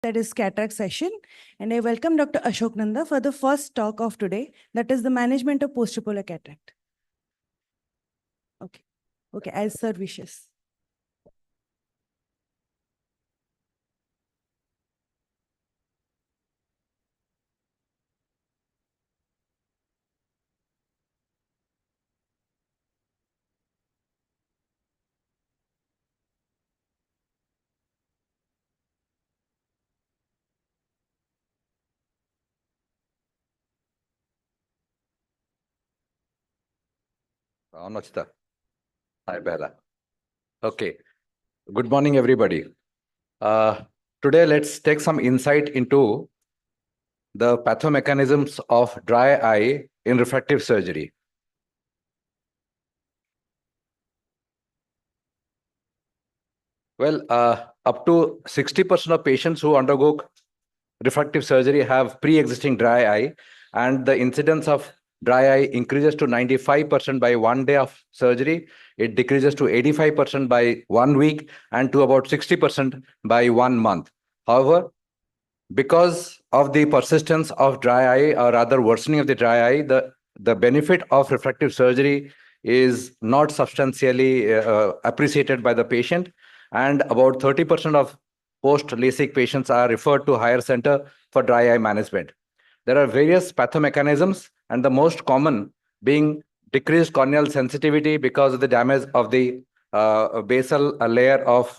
That is cataract session, and I welcome Dr. Ashok Nanda for the first talk of today, that is the management of post-polar cataract. Okay, as sir wishes. Hi, Bella. Okay. Good morning, everybody. Today, let's take some insight into the pathomechanisms of dry eye in refractive surgery. Well, up to 60% of patients who undergo refractive surgery have pre-existing dry eye, and the incidence of dry eye increases to 95% by 1 day of surgery. It decreases to 85% by 1 week and to about 60% by 1 month. However, because of the persistence of dry eye, or rather worsening of the dry eye, the benefit of refractive surgery is not substantially appreciated by the patient, and about 30% of post-LASIK patients are referred to higher center for dry eye management. There are various pathomechanisms, and the most common being decreased corneal sensitivity because of the damage of the basal layer of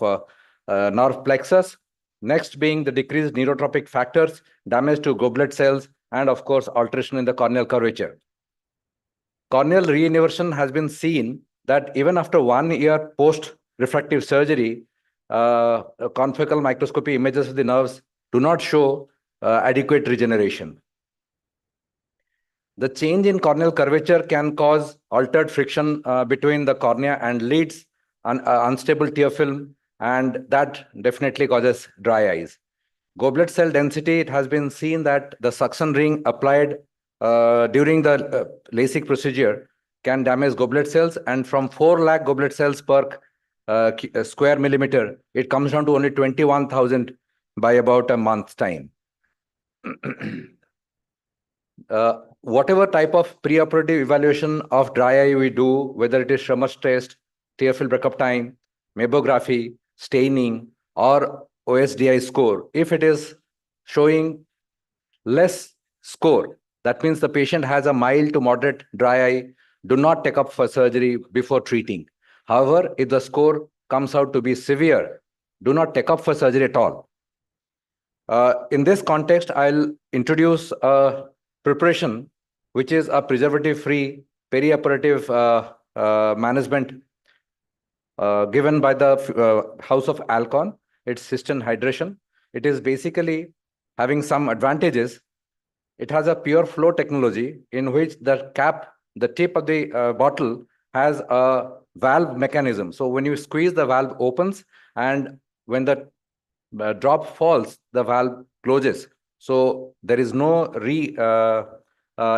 nerve plexus. Next being the decreased neurotropic factors, damage to goblet cells, and of course, alteration in the corneal curvature. Corneal re-innervation has been seen that even after 1 year post-refractive surgery, confocal microscopy images of the nerves do not show adequate regeneration. The change in corneal curvature can cause altered friction between the cornea and lids, unstable tear film, and that definitely causes dry eyes. Goblet cell density, it has been seen that the suction ring applied during the LASIK procedure can damage goblet cells, and from 4 lakh goblet cells per square millimeter, it comes down to only 21,000 by about a month's time. Whatever type of preoperative evaluation of dry eye we do, whether it is Schirmer's test, tear film breakup time, mammography, staining, or OSDI score, if it is showing less score, that means the patient has a mild to moderate dry eye, do not take up for surgery before treating. However, if the score comes out to be severe, do not take up for surgery at all. In this context, I'll introduce a preparation which is a preservative-free perioperative management given by the House of Alcon. It's cystine hydration. It is basically having some advantages. It has a pure flow technology in which the cap, the tip of the bottle has a valve mechanism. So when you squeeze, the valve opens, and when the drop falls, the valve closes. So there is no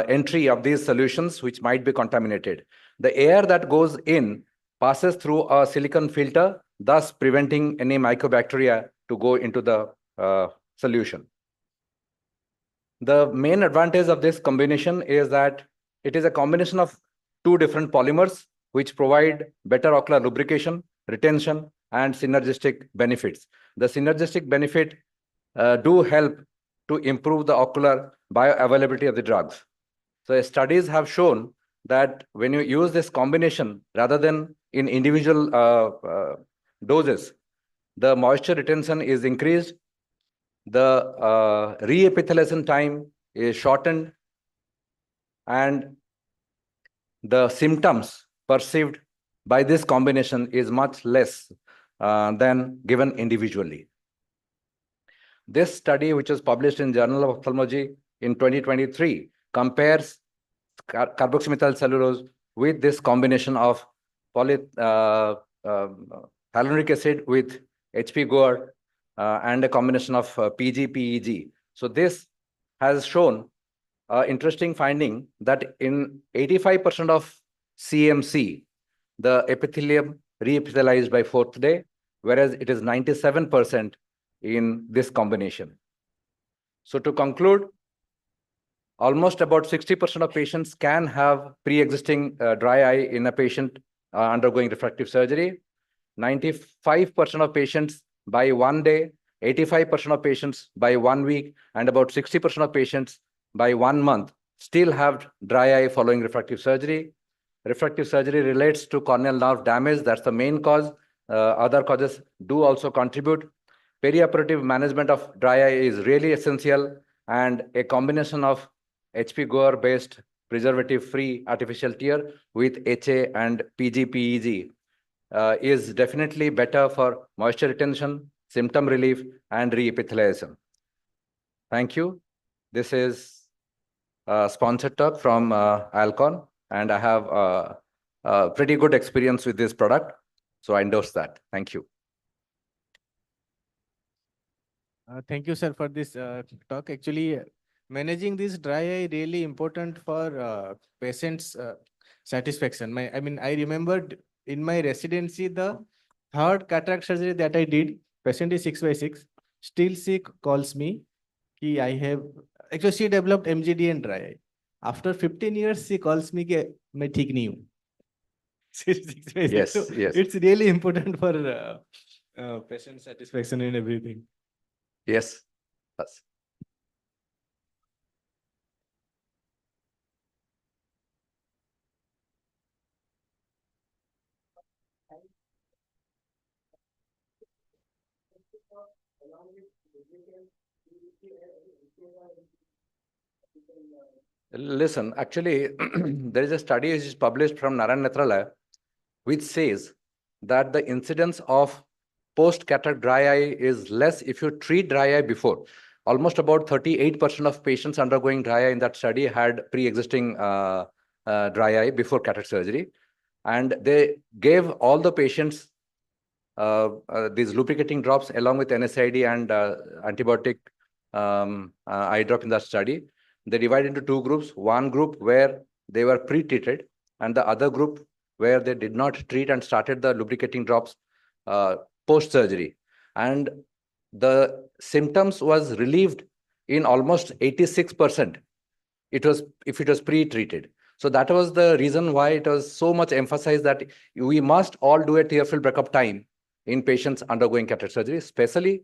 entry of these solutions which might be contaminated. The air that goes in passes through a silicon filter, thus preventing any mycobacteria to go into the solution. The main advantage of this combination is that it is a combination of 2 different polymers which provide better ocular lubrication, retention, and synergistic benefits. The synergistic benefit do help to improve the ocular bioavailability of the drugs. So studies have shown that when you use this combination rather than in individual doses, the moisture retention is increased, the reepithelialization time is shortened, and the symptoms perceived by this combination is much less than given individually. This study, which was published in Journal of Ophthalmology in 2023, compares carboxymethyl cellulose with this combination of hyaluronic acid with HP GORD and a combination of PG, PEG. So this has shown interesting finding that in 85% of CMC, the epithelium reepithelialized by 4th day, whereas it is 97% in this combination. So to conclude, almost about 60% of patients can have pre-existing dry eye in a patient undergoing refractive surgery. 95% of patients by 1 day, 85% of patients by 1 week, and about 60% of patients by 1 month still have dry eye following refractive surgery. Refractive surgery relates to corneal nerve damage. That's the main cause. Other causes do also contribute. Perioperative management of dry eye is really essential, and a combination of HP Gore based preservative free artificial tear with HA and PG/PEG is definitely better for moisture retention, symptom relief, and reepithelialization. Thank you. This is a sponsored talk from Alcon, and I have a pretty good experience with this product, so I endorse that. Thank you. Thank you, sir, for this talk. Actually, managing this dry eye really important for patients' satisfaction. I remembered in my residency, the third cataract surgery that I did, patient is 6/6, still she calls me, actually she developed MGD and dry eye. After 15 years, she calls me, मैं ठीक नहीं हूँ. Yes, So yes. it's really important for patient satisfaction and everything. Yes. Yes. Listen, actually, there is a study which is published from Narayan Netralaya, which says that the incidence of post-cataract dry eye is less if you treat dry eye before. Almost about 38% of patients undergoing dry eye in that study had pre-existing dry eye before cataract surgery. And they gave all the patients these lubricating drops along with NSAID and antibiotic eye drop in that study. They divided into two groups, one group where they were pre-treated and the other group where they did not treat and started the lubricating drops post-surgery. And the symptoms was relieved in almost 86%. If it was pre-treated. So that was the reason why it was so much emphasized that we must all do a tear-filled breakup time in patients undergoing cataract surgery, especially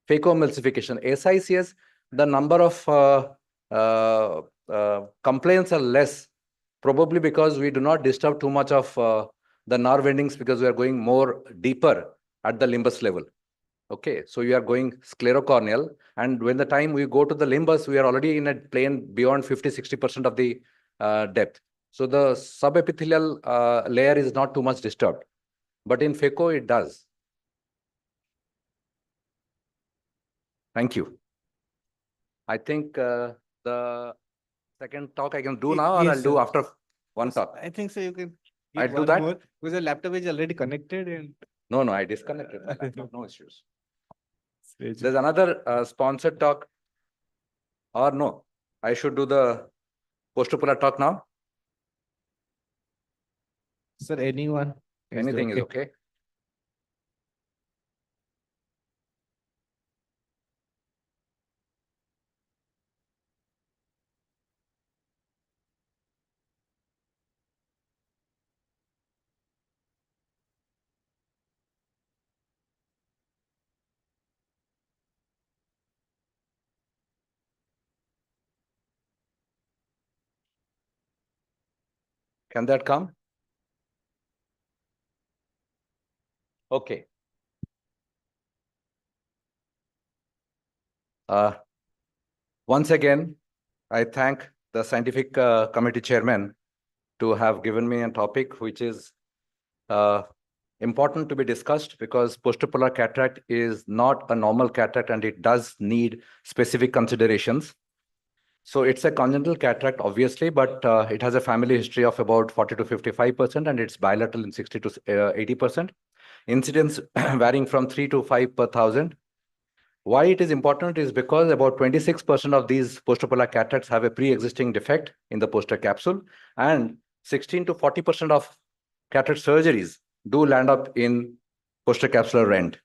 phacoemulsification. SICS, the number of complaints are less, probably because we do not disturb too much of the nerve endings because we are going more deeper at the limbus level. Okay, so you are going sclerocorneal, and when the time we go to the limbus, we are already in a plane beyond 50-60% of the depth. So the subepithelial layer is not too much disturbed, but in phaco it does. Thank you. I think the second talk I can do now, or Yes, I'll do sir. after one talk. I think so. You can I'll give do one that. more because the laptop is already connected and No, I disconnected my laptop. No issues. There's There's another sponsored talk, or no? I should do the post-ocular talk now. Sir, anyone? Anything is okay. Can that come? Okay. Once again, I thank the scientific committee chairman to have given me a topic which is important to be discussed, because post-ocular cataract is not a normal cataract and it does need specific considerations. So it's a congenital cataract, obviously, but it has a family history of about 40 to 55%, and it's bilateral in 60 to 80%. Incidence varying from 3 to 5 per 1,000. Why it is important is because about 26% of these post-ocular cataracts have a pre-existing defect in the posterior capsule, and 16 to 40% of cataract surgeries do land up in posterior capsular rent.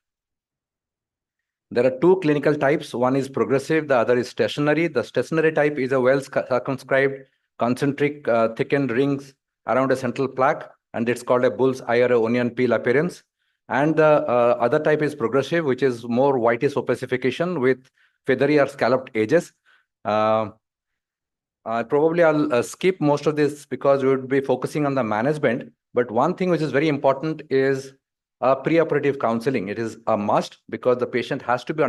There are two clinical types. One is progressive, the other is stationary. The stationary type is a well-circumscribed, concentric, thickened rings around a central plaque, and it's called a bull's eye or onion peel appearance. And the other type is progressive, which is more whitish opacification with feathery or scalloped edges. Probably I'll skip most of this because we would be focusing on the management. But one thing which is very important is preoperative counseling. It is a must because the patient has to be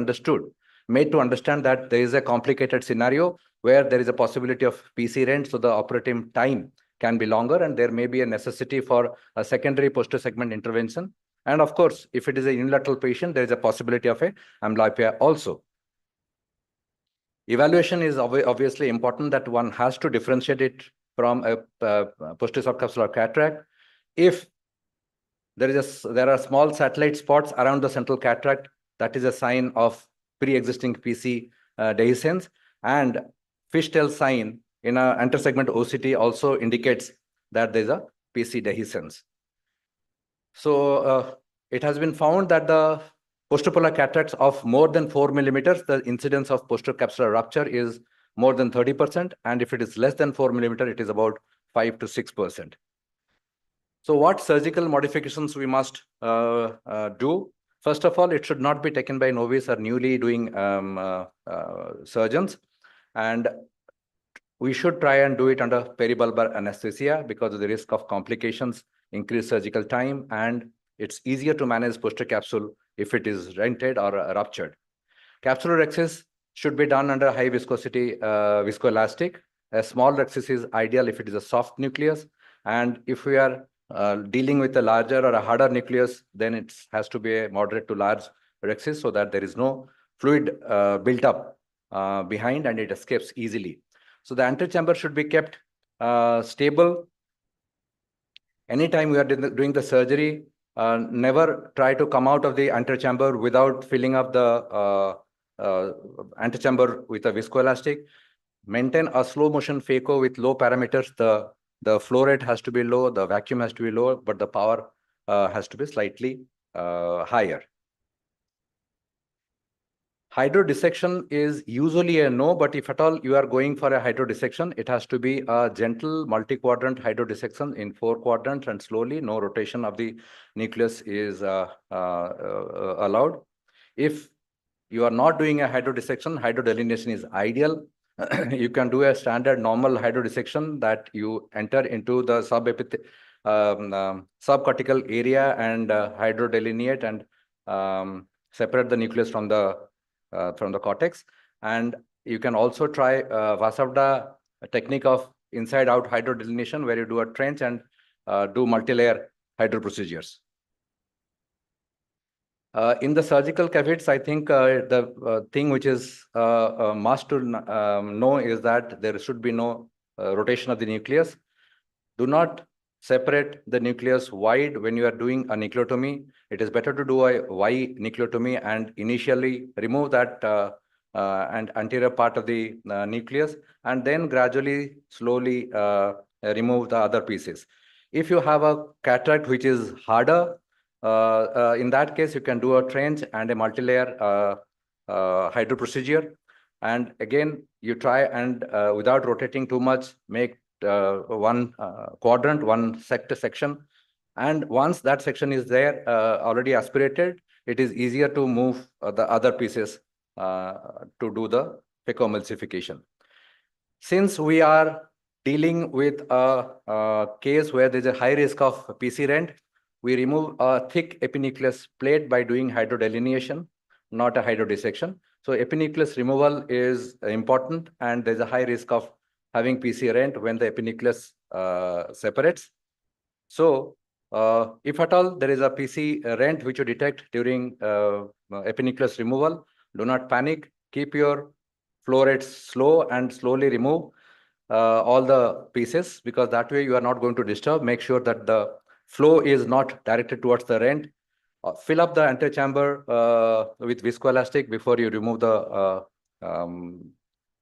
made to understand that there is a complicated scenario where there is a possibility of PC rent, so the operative time can be longer, and there may be a necessity for a secondary posterior segment intervention. And of course, if it is a unilateral patient, there is a possibility of a amblyopia also. Evaluation is obviously important, that one has to differentiate it from a posterior subcapsular cataract. If there are small satellite spots around the central cataract, that is a sign of pre-existing PC dehiscence, and fishtail sign in a intersegment OCT also indicates that there is a PC dehiscence. So it has been found that the posterpolar cataracts of more than 4 millimeters, the incidence of posterior capsular rupture is more than 30%, and if it is less than 4 millimeter, it is about 5 to 6%. So what surgical modifications we must do? First of all, it should not be taken by novice or newly doing surgeons, and we should try and do it under peribulbar anesthesia because of the risk of complications, increased surgical time, and it's easier to manage posterior capsule if it is rented or ruptured. Capsular rhexis should be done under high viscosity viscoelastic. A small rhexis is ideal if it is a soft nucleus, and if we are dealing with a larger or a harder nucleus, then it has to be a moderate to large rhexis so that there is no fluid built up behind and it escapes easily. So the antechamber should be kept stable. Anytime we are doing the surgery, never try to come out of the antechamber without filling up the antechamber with a viscoelastic. Maintain a slow motion phaco with low parameters. The flow rate has to be low, the vacuum has to be low, but the power has to be slightly higher. Hydrodissection is usually a no, but if at all you are going for a hydrodissection, it has to be a gentle multi-quadrant hydrodissection in 4 quadrants and slowly. No rotation of the nucleus is allowed. If you are not doing a hydrodissection, hydrodelineation is ideal. You can do a standard normal hydrodissection that you enter into the subcortical area and hydrodelineate and separate the nucleus from the cortex. And you can also try Vasavda technique of inside-out hydrodelineation, where you do a trench and do multi-layer hydro procedures. In the surgical cavities, I think the thing which is a must to know is that there should be no rotation of the nucleus. Do not separate the nucleus wide when you are doing a nucleotomy. It is better to do a Y nucleotomy and initially remove that and anterior part of the nucleus, and then gradually, slowly remove the other pieces. If you have a cataract which is harder, in that case, you can do a trench and a multi-layer hydro procedure. And again, you try and without rotating too much, make one quadrant, one section. And once that section is there, already aspirated, it is easier to move the other pieces to do the phacoemulsification. Since we are dealing with a case where there's a high risk of PC rent, we remove a thick epinucleus plate by doing hydrodelineation, not a hydrodissection. So epinucleus removal is important, and there's a high risk of having PC rent when the epinucleus separates. So if at all there is a PC rent which you detect during epinucleus removal, do not panic. Keep your flow rates slow and slowly remove all the pieces, because that way you are not going to disturb. Make sure that the flow is not directed towards the rent. Fill up the antechamber with viscoelastic before you remove the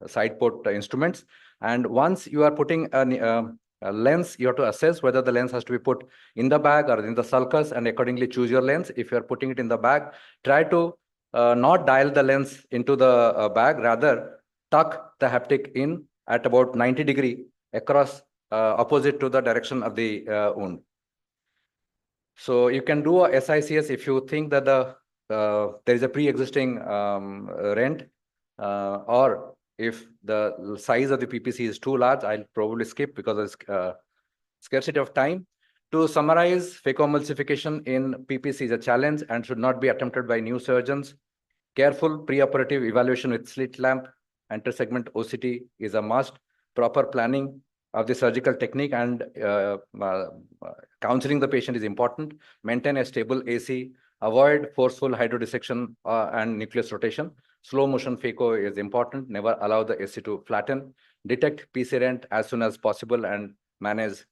side port instruments. And once you are putting a lens, you have to assess whether the lens has to be put in the bag or in the sulcus, and accordingly choose your lens. If you are putting it in the bag, try to not dial the lens into the bag, rather tuck the haptic in at about 90° across opposite to the direction of the wound. So you can do a SICS if you think that there is a pre-existing rent, or if the size of the PPC is too large, I'll probably skip because of scarcity of time. To summarize, phacoemulsification in PPC is a challenge and should not be attempted by new surgeons. Careful preoperative evaluation with slit lamp, intersegment OCT is a must. Proper planning of the surgical technique and counseling the patient is important. Maintain a stable AC. Avoid forceful hydrodissection and nucleus rotation. Slow motion phaco is important. Never allow the AC to flatten. Detect PC rent as soon as possible and manage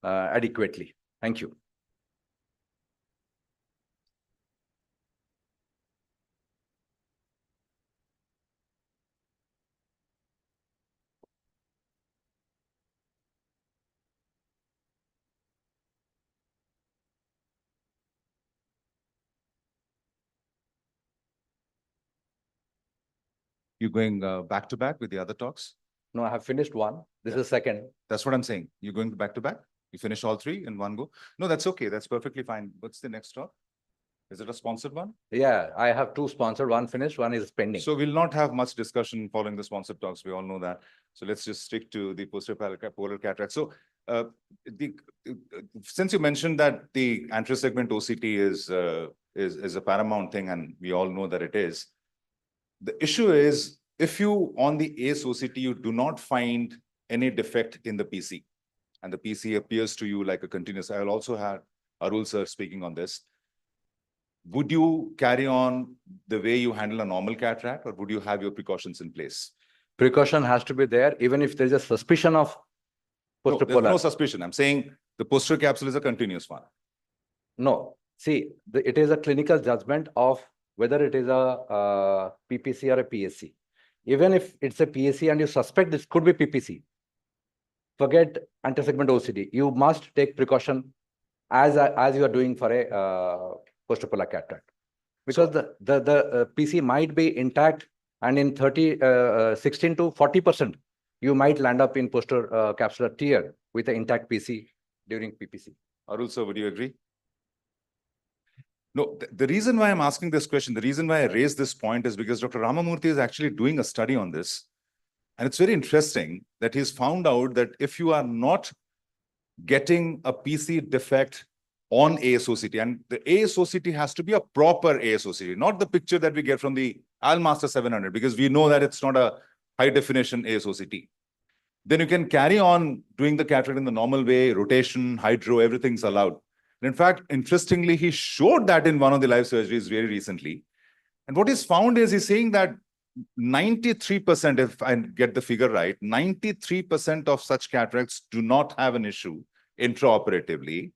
adequately. Thank you. You're going back to back with the other talks? No, I have finished one. This is second. That's what I'm saying. You're going back to back? You finish all three in one go? No, that's okay. That's perfectly fine. What's the next talk? Is it a sponsored one? Yeah, I have two sponsored, one finished, one is pending. So we'll not have much discussion following the sponsored talks. We all know that. So let's just stick to the posterior polar cataract. So since you mentioned that the anterosegment OCT is a paramount thing, and we all know that it is, the issue is if you on the ACE OCT, you do not find any defect in the PC, and the PC appears to you like a continuous. I will also have Arul sir speaking on this. Would you carry on the way you handle a normal cataract, or would you have your precautions in place? Precaution has to be there, even if there is a suspicion of No, posterior there's polar. no suspicion. I'm saying the posterior capsule is a continuous one. No, see, it is a clinical judgment of whether it is a PPC or a PSC. Even if it's a PSC and you suspect this could be PPC, forget antersegment OCD. You must take precaution as you are doing for a posterior polar cataract, because the PC might be intact, and in 16 to 40%, you might land up in posterior capsular tear with an intact PC during PPC. Arul sir, would you agree? No, the reason why I'm asking this question, the reason why I raised this point is because Dr. Ramamurthy is actually doing a study on this. And it's very interesting that he's found out that if you are not getting a PC defect on ASOCT, and the ASOCT has to be a proper ASOCT, not the picture that we get from the Almaster 700, because we know that it's not a high definition ASOCT. Then you can carry on doing the cataract in the normal way, rotation, hydro, everything's allowed. In fact, interestingly, he showed that in one of the live surgeries very recently. And what he's found is he's saying that 93%, if I get the figure right, 93% of such cataracts do not have an issue intraoperatively,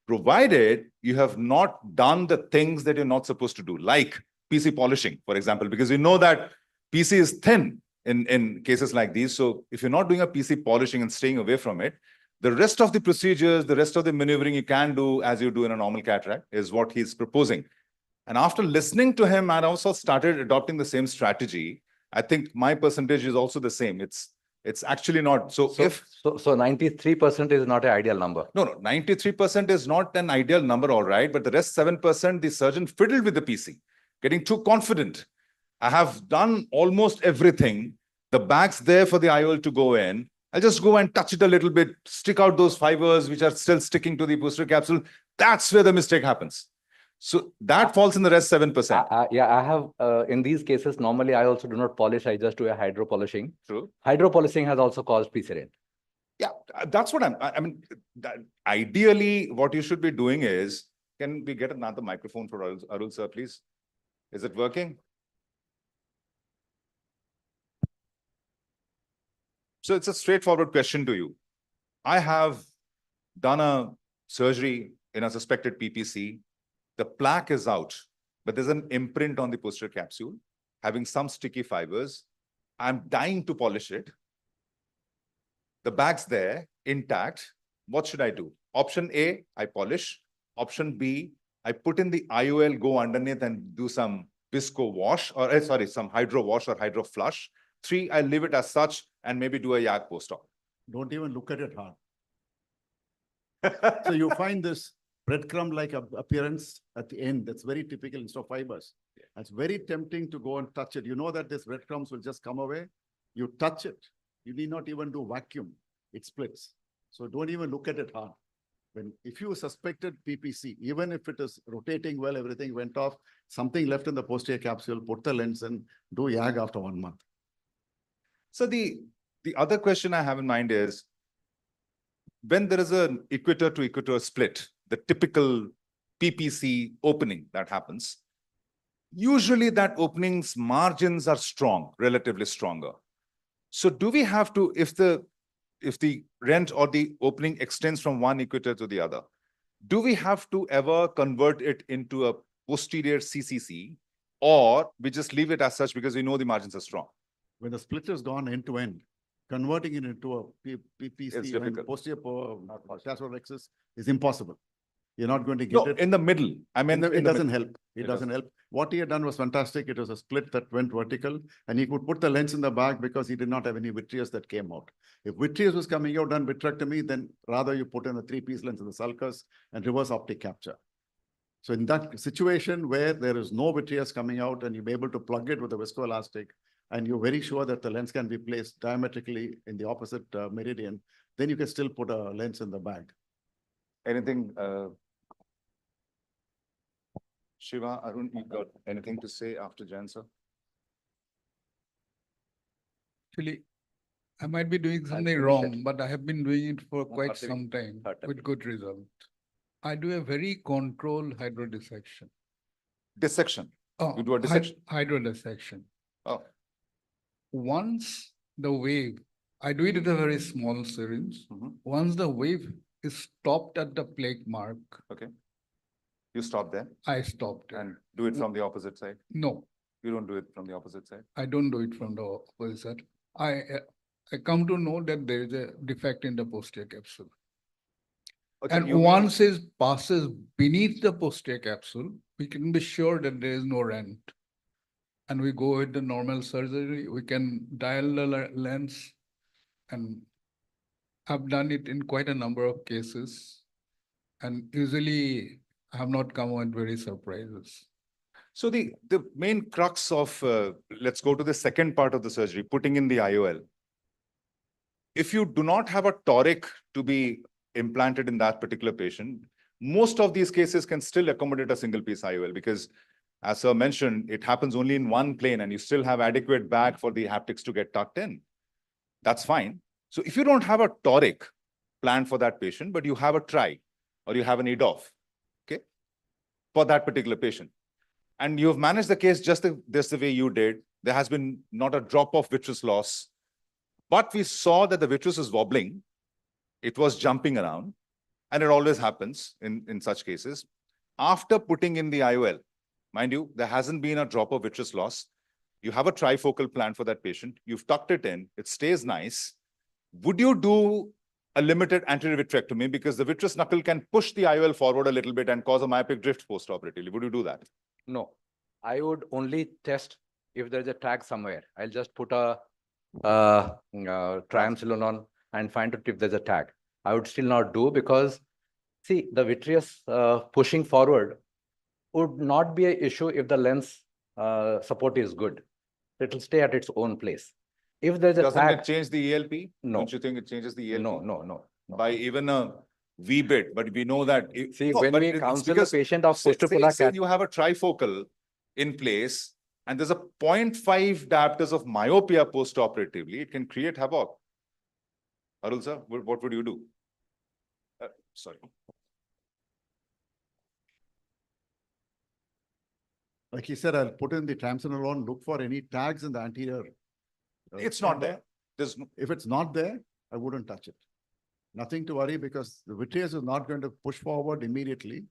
provided you have not done the things that you're not supposed to do, like PC polishing, for example, because we know that PC is thin in cases like these. So if you're not doing a PC polishing and staying away from it, the rest of the procedures, the rest of the maneuvering you can do as you do in a normal cataract is what he's proposing. And after listening to him, I also started adopting the same strategy. I think my percentage is also the same. It's actually not. So 93% is not an ideal number. No, 93% is not an ideal number, all right. But the rest 7%, the surgeon fiddled with the PC, getting too confident. I have done almost everything. The bag's there for the IOL to go in. I'll just go and touch it a little bit, stick out those fibers which are still sticking to the posterior capsule. That's where the mistake happens. So that falls in the rest 7%. Yeah, I have, in these cases, normally I also do not polish. I just do a hydro polishing. True. Hydro polishing has also caused PC rent. Yeah, that's what I mean, ideally, what you should be doing is, can we get another microphone for Arul sir, please? Is it working? So it's a straightforward question to you. I have done a surgery in a suspected PPC. The plaque is out, but there's an imprint on the posterior capsule, having some sticky fibers. I'm dying to polish it. The bag's there, intact. What should I do? Option A, I polish. Option B, I put in the IOL, go underneath and do some visco wash or sorry, some hydro wash or hydro flush. 3, I leave it as such and maybe do a YAG post-op. Don't even look at it hard. So you find this breadcrumb-like appearance at the end. That's very typical instead of fibers. It's very tempting to go and touch it. You know that this breadcrumbs will just come away. You touch it. You need not even do vacuum. It splits. So don't even look at it hard. If you suspected PPC, even if it is rotating well, everything went off, something left in the posterior capsule, put the lens and do YAG after 1 month. So the other question I have in mind is, when there is an equator to equator split, the typical PPC opening that happens, usually that opening's margins are strong, relatively stronger. So do we have to, if the rent or the opening extends from one equator to the other, do we have to ever convert it into a posterior CCC, or we just leave it as such because we know the margins are strong? When the split has gone end to end, converting it into a It's PPC and difficult. posterior capsulorhexis is impossible. You're not going to get No, it. in the middle. I mean, It in the doesn't middle. help. It doesn't help. What he had done was fantastic. It was a split that went vertical, and he could put the lens in the back because he did not have any vitreous that came out. If vitreous was coming out done vitrectomy, then rather you put in a 3-piece lens in the sulcus and reverse optic capture. So in that situation where there is no vitreous coming out and you're able to plug it with a viscoelastic, and you're very sure that the lens can be placed diametrically in the opposite meridian, then you can still put a lens in the bag. Anything, Shiva, Arun, you got anything to say after Jan, sir? Actually, I might be doing something finish wrong, it. but I have been doing it for quite Artavi, some time Artavi. with good result. I do a very controlled hydrodissection. Dissection. Oh, You do a dissection? Hydrodissection. Oh, Once the wave, I do it with a very small syringe. mhm. Once the wave is stopped at the plaque mark, You stop there I stopped it. and do it from the opposite side. No, You don't do it from the opposite side. I don't do it from the opposite. I come to know that there is a defect in the posterior capsule. Okay, And you mean- once it passes beneath the posterior capsule, we can be sure that there is no rent. And we go with the normal surgery, we can dial the lens, and I've done it in quite a number of cases. And usually I have not come with very surprises. So the main crux of, let's go to the second part of the surgery, putting in the IOL. If you do not have a toric to be implanted in that particular patient, most of these cases can still accommodate a single piece IOL because, as sir mentioned, it happens only in one plane and you still have adequate bag for the haptics to get tucked in. That's fine. So if you don't have a toric planned for that patient, but you have a tri or you have an EDOF, okay, for that particular patient, and you've managed the case just the way you did, there has been not a drop of vitreous loss, but we saw that the vitreous is wobbling, it was jumping around, and it always happens in such cases. After putting in the IOL, mind you, there hasn't been a drop of vitreous loss. You have a trifocal plan for that patient. You've tucked it in. It stays nice. Would you do a limited anterior vitrectomy because the vitreous knuckle can push the IOL forward a little bit and cause a myopic drift postoperatively? Would you do that? No, I would only test if there's a tag somewhere. I'll just put a triamcinolone on and find out if there's a tag. I would still not do because, see, the vitreous pushing forward would not be an issue if the lens support is good. It will stay at its own place. If there's a Doesn't tag, it change the ELP? No. Don't you think it changes the ELP? no. By even a wee bit, but we know that. See, No, when but we it's counsel a because patient of say post-polar you have a trifocal in place and there's a 0.5 diopters of myopia post-operatively, it can create havoc. Arul sir, what would you do? Sorry. Like he said, I'll put in the triamcinolone, look for any tags in the anterior. It's not chamber. there. There's no, If it's not there, I wouldn't touch it. Nothing to worry because the vitreous is not going to push forward immediately.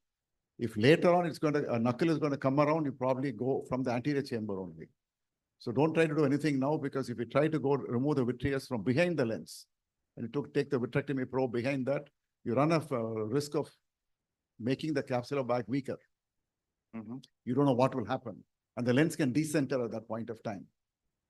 If later on it's going to, a knuckle is going to come around, you probably go from the anterior chamber only. So don't try to do anything now because if you try to go remove the vitreous from behind the lens and you take the vitrectomy probe behind that, you run a risk of making the capsular bag weaker. Mhm. You don't know what will happen. and the lens can decenter at that point of time.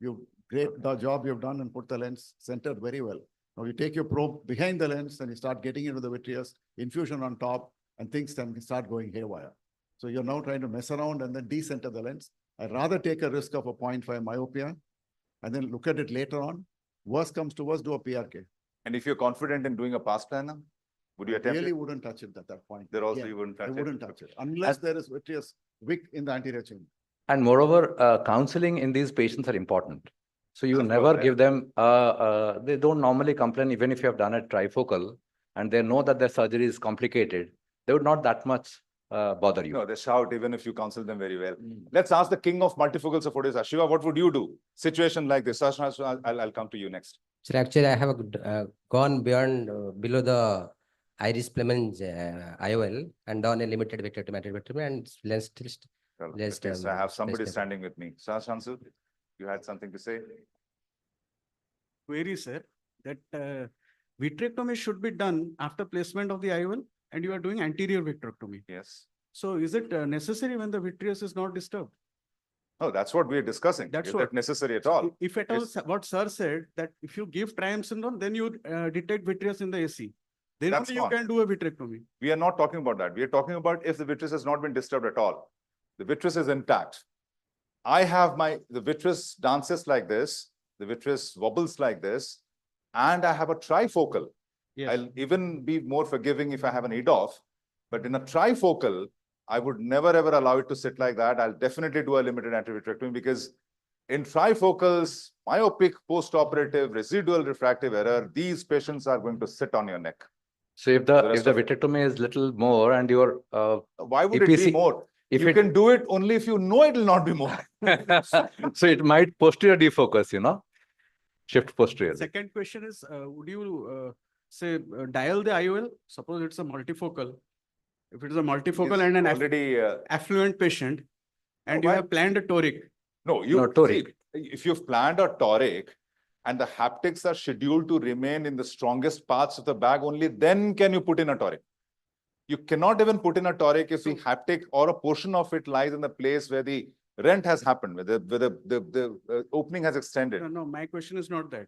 The job you've done and put the lens centered very well. Now you take your probe behind the lens and you start getting into the vitreous, infusion on top, and things can start going haywire. So you're now trying to mess around and then decenter the lens. I'd rather take a risk of a 0.5 myopia and then look at it later on. Worst comes to worst, do a PRK. And if you're confident in doing a pass planner, would you attempt Really it? wouldn't touch it at that point. There also Yeah, you wouldn't touch I it. wouldn't touch it unless there is vitreous wick in the anterior chamber. And moreover, counseling in these patients are important. So you Of course, never yeah. give them, they don't normally complain, even if you have done a trifocal and they know that their surgery is complicated, they would not that much bother you. No, they shout even if you counsel them very well. Let's ask the king of multifocals of Odisha. Shiva, what would you do? Situation like this. I'll come to you next. Sir, actually, I have gone beyond below the iris Fleming's IOL and done a limited vitrectomy and lens still. Well, Just, at least I have somebody just- standing with me. Shansu, you had something to say? Query, sir, that vitrectomy should be done after placement of the IOL and you are doing anterior vitrectomy. Yes. So is it necessary when the vitreous is not disturbed? No, that's what we're discussing. That's Is what- that necessary at all? If at all, Yes. what sir said, that if you give triamcinolone, then you detect vitreous in the AC. Then That's only you fine. can do a vitrectomy. We are not talking about that. We are talking about if the vitreous has not been disturbed at all. The vitreous is intact. I have the vitreous dances like this, the vitreous wobbles like this, and I have a trifocal. Yes. I'll even be more forgiving if I have an EDOF, but in a trifocal, I would never ever allow it to sit like that. I'll definitely do a limited antivitrectomy because in trifocals, myopic post-operative residual refractive error, these patients are going to sit on your neck. So if The the rest if the of it. vitrectomy is little more and your Why would it be EPC more? if You it can do it only if you know it will not be more. so it might posterior defocus, shift posterior. Second question is, would you say dial the IOL? Suppose it's a multifocal. If it is a multifocal He's and an already affluent patient and you why- have planned a toric, no, No, toric. see, if you've planned a toric and the haptics are scheduled to remain in the strongest parts of the bag, only then can you put in a toric. You cannot even put in a toric if the haptic or a portion of it lies in the place where the rent has happened, where the opening has extended. no, my question is not that.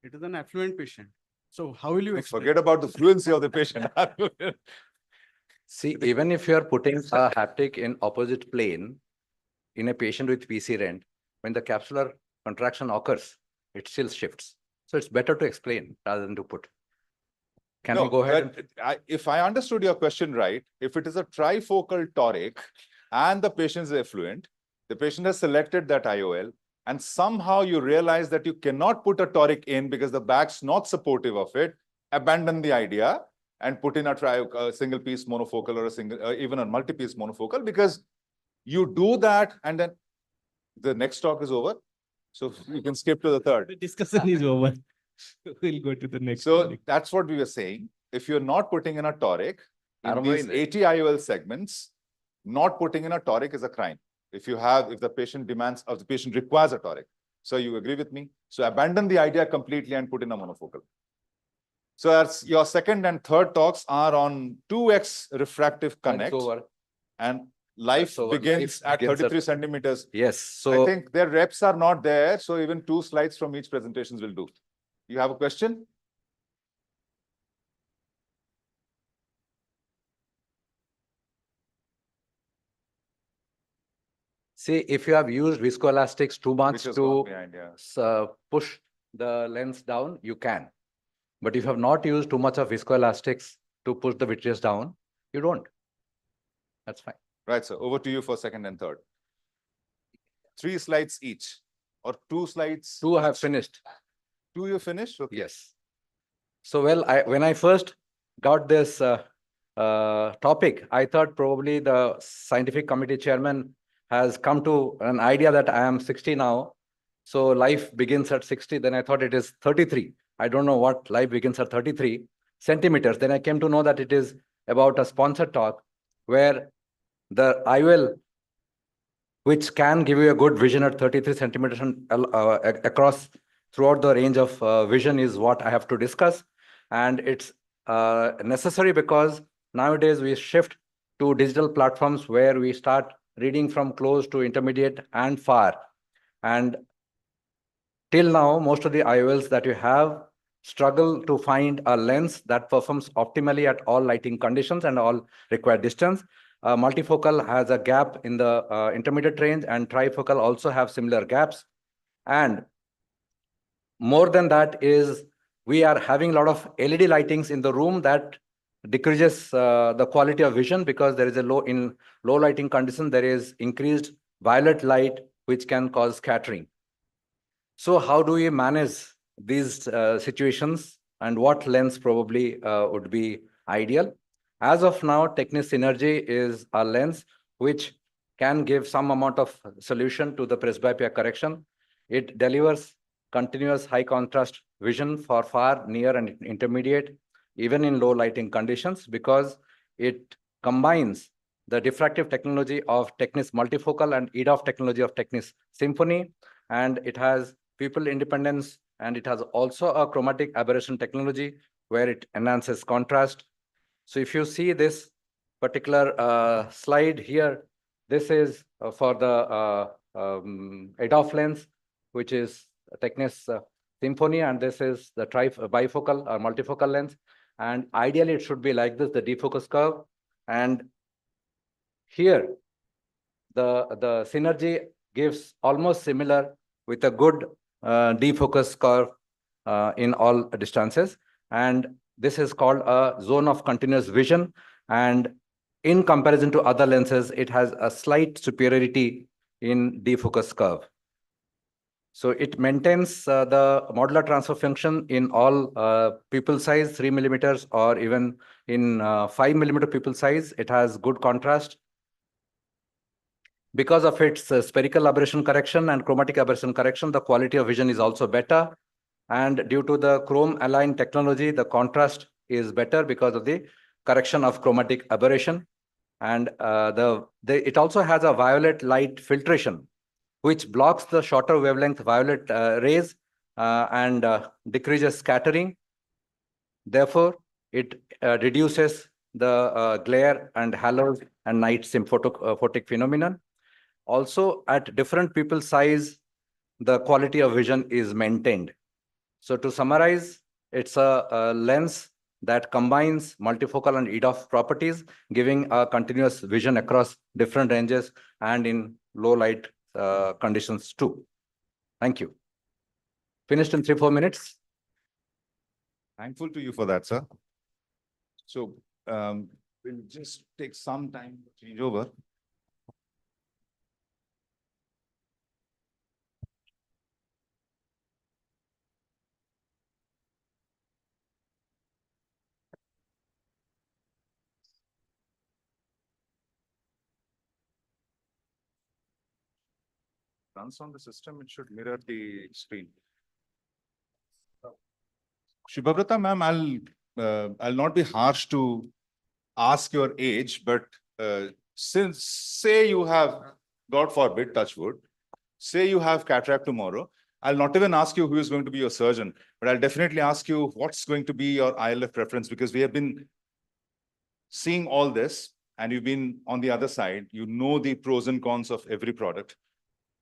It is an affluent patient. So how will you explain? Forget about the fluency of the patient. See, even if you are putting a haptic in opposite plane in a patient with PC rent, when the capsular contraction occurs, it still shifts. So it's better to explain rather than to put. Can No, we go ahead? if I understood your question right, if it is a trifocal toric and the patient is affluent, the patient has selected that IOL, and somehow you realize that you cannot put a toric in because the bag's not supportive of it, abandon the idea and put in a single piece monofocal or a single, even a multi-piece monofocal, because you do that and then the next talk is over. So you can skip to the third. The discussion is over. We'll go to the next. So topic. that's what we were saying. If you're not putting in a toric in these Armoine. 80 IOL segments, not putting in a toric is a crime. If the patient demands or the patient requires a toric. So you agree with me? So abandon the idea completely and put in a monofocal. So that's your second and third talks are on 2x refractive That's connect, over. and life That's over. begins Life at begins at- 33 centimeters. Yes. I So think their reps are not there. So even 2 slides from each presentations will do. You have a question? see, if you have used viscoelastics too much Which is to gone behind, yeah. push the lens down, you can. But if you have not used too much of viscoelastics to push the vitreous down, you don't. That's fine. Right, so over to you for second and third. 3 slides each or 2 slides? 2 I have finished. 2 you finished? Okay. Yes. So, well, when I first got this topic, I thought probably the scientific committee chairman has come to an idea that I am 60 now. So life begins at 60. Then I thought it is 33. I don't know what life begins at 33 centimeters. Then I came to know that it is about a sponsored talk where the IOL, which can give you a good vision at 33 centimeters and, across throughout the range of vision, is what I have to discuss. And it's necessary because nowadays we shift to digital platforms where we start reading from close to intermediate and far. And till now, most of the IOLs that you have struggle to find a lens that performs optimally at all lighting conditions and all required distance. Multifocal has a gap in the intermediate range, and trifocal also have similar gaps. And more than that is we are having a lot of LED lightings in the room that decreases the quality of vision, because there is a low lighting condition, there is increased violet light, which can cause scattering. So how do we manage these situations, and what lens probably would be ideal? As of now, Technis Synergy is a lens which can give some amount of solution to the presbyopia correction. It delivers continuous high contrast vision for far, near, and intermediate, even in low lighting conditions, because it combines the diffractive technology of Technis Multifocal and EDOF technology of Technis Symphony, and it has pupil independence, and it has also a chromatic aberration technology where it enhances contrast. So if you see this particular slide here, this is for the EDOF lens, which is Technis Symphony, and this is the bifocal or multifocal lens. And ideally, it should be like this, the defocus curve. And here, the synergy gives almost similar with a good defocus curve in all distances. And this is called a zone of continuous vision. And in comparison to other lenses, it has a slight superiority in defocus curve. So it maintains the modular transfer function in all pupil size, 3 millimeters, or even in 5 millimeter pupil size. It has good contrast. Because of its spherical aberration correction and chromatic aberration correction, the quality of vision is also better. And due to the chrome aligned technology, the contrast is better because of the correction of chromatic aberration. And it also has a violet light filtration, which blocks the shorter wavelength violet rays and decreases scattering. Therefore, it reduces the glare and halos and night symphotic phenomenon. Also, at different pupil size, the quality of vision is maintained. So to summarize, it's a lens that combines multifocal and EDOF properties, giving a continuous vision across different ranges and in low light conditions too. Thank you. Finished in 3-4 minutes. Thankful to you for that, sir. So we'll just take some time to change over. Runs on the system, it should mirror the screen. Shubhabrata ma'am, I'll not be harsh to ask your age, but since say you have, God forbid, touch wood, say you have cataract tomorrow, I'll not even ask you who is going to be your surgeon, but I'll definitely ask you what's going to be your ILF preference, because we have been seeing all this and you've been on the other side, you know the pros and cons of every product.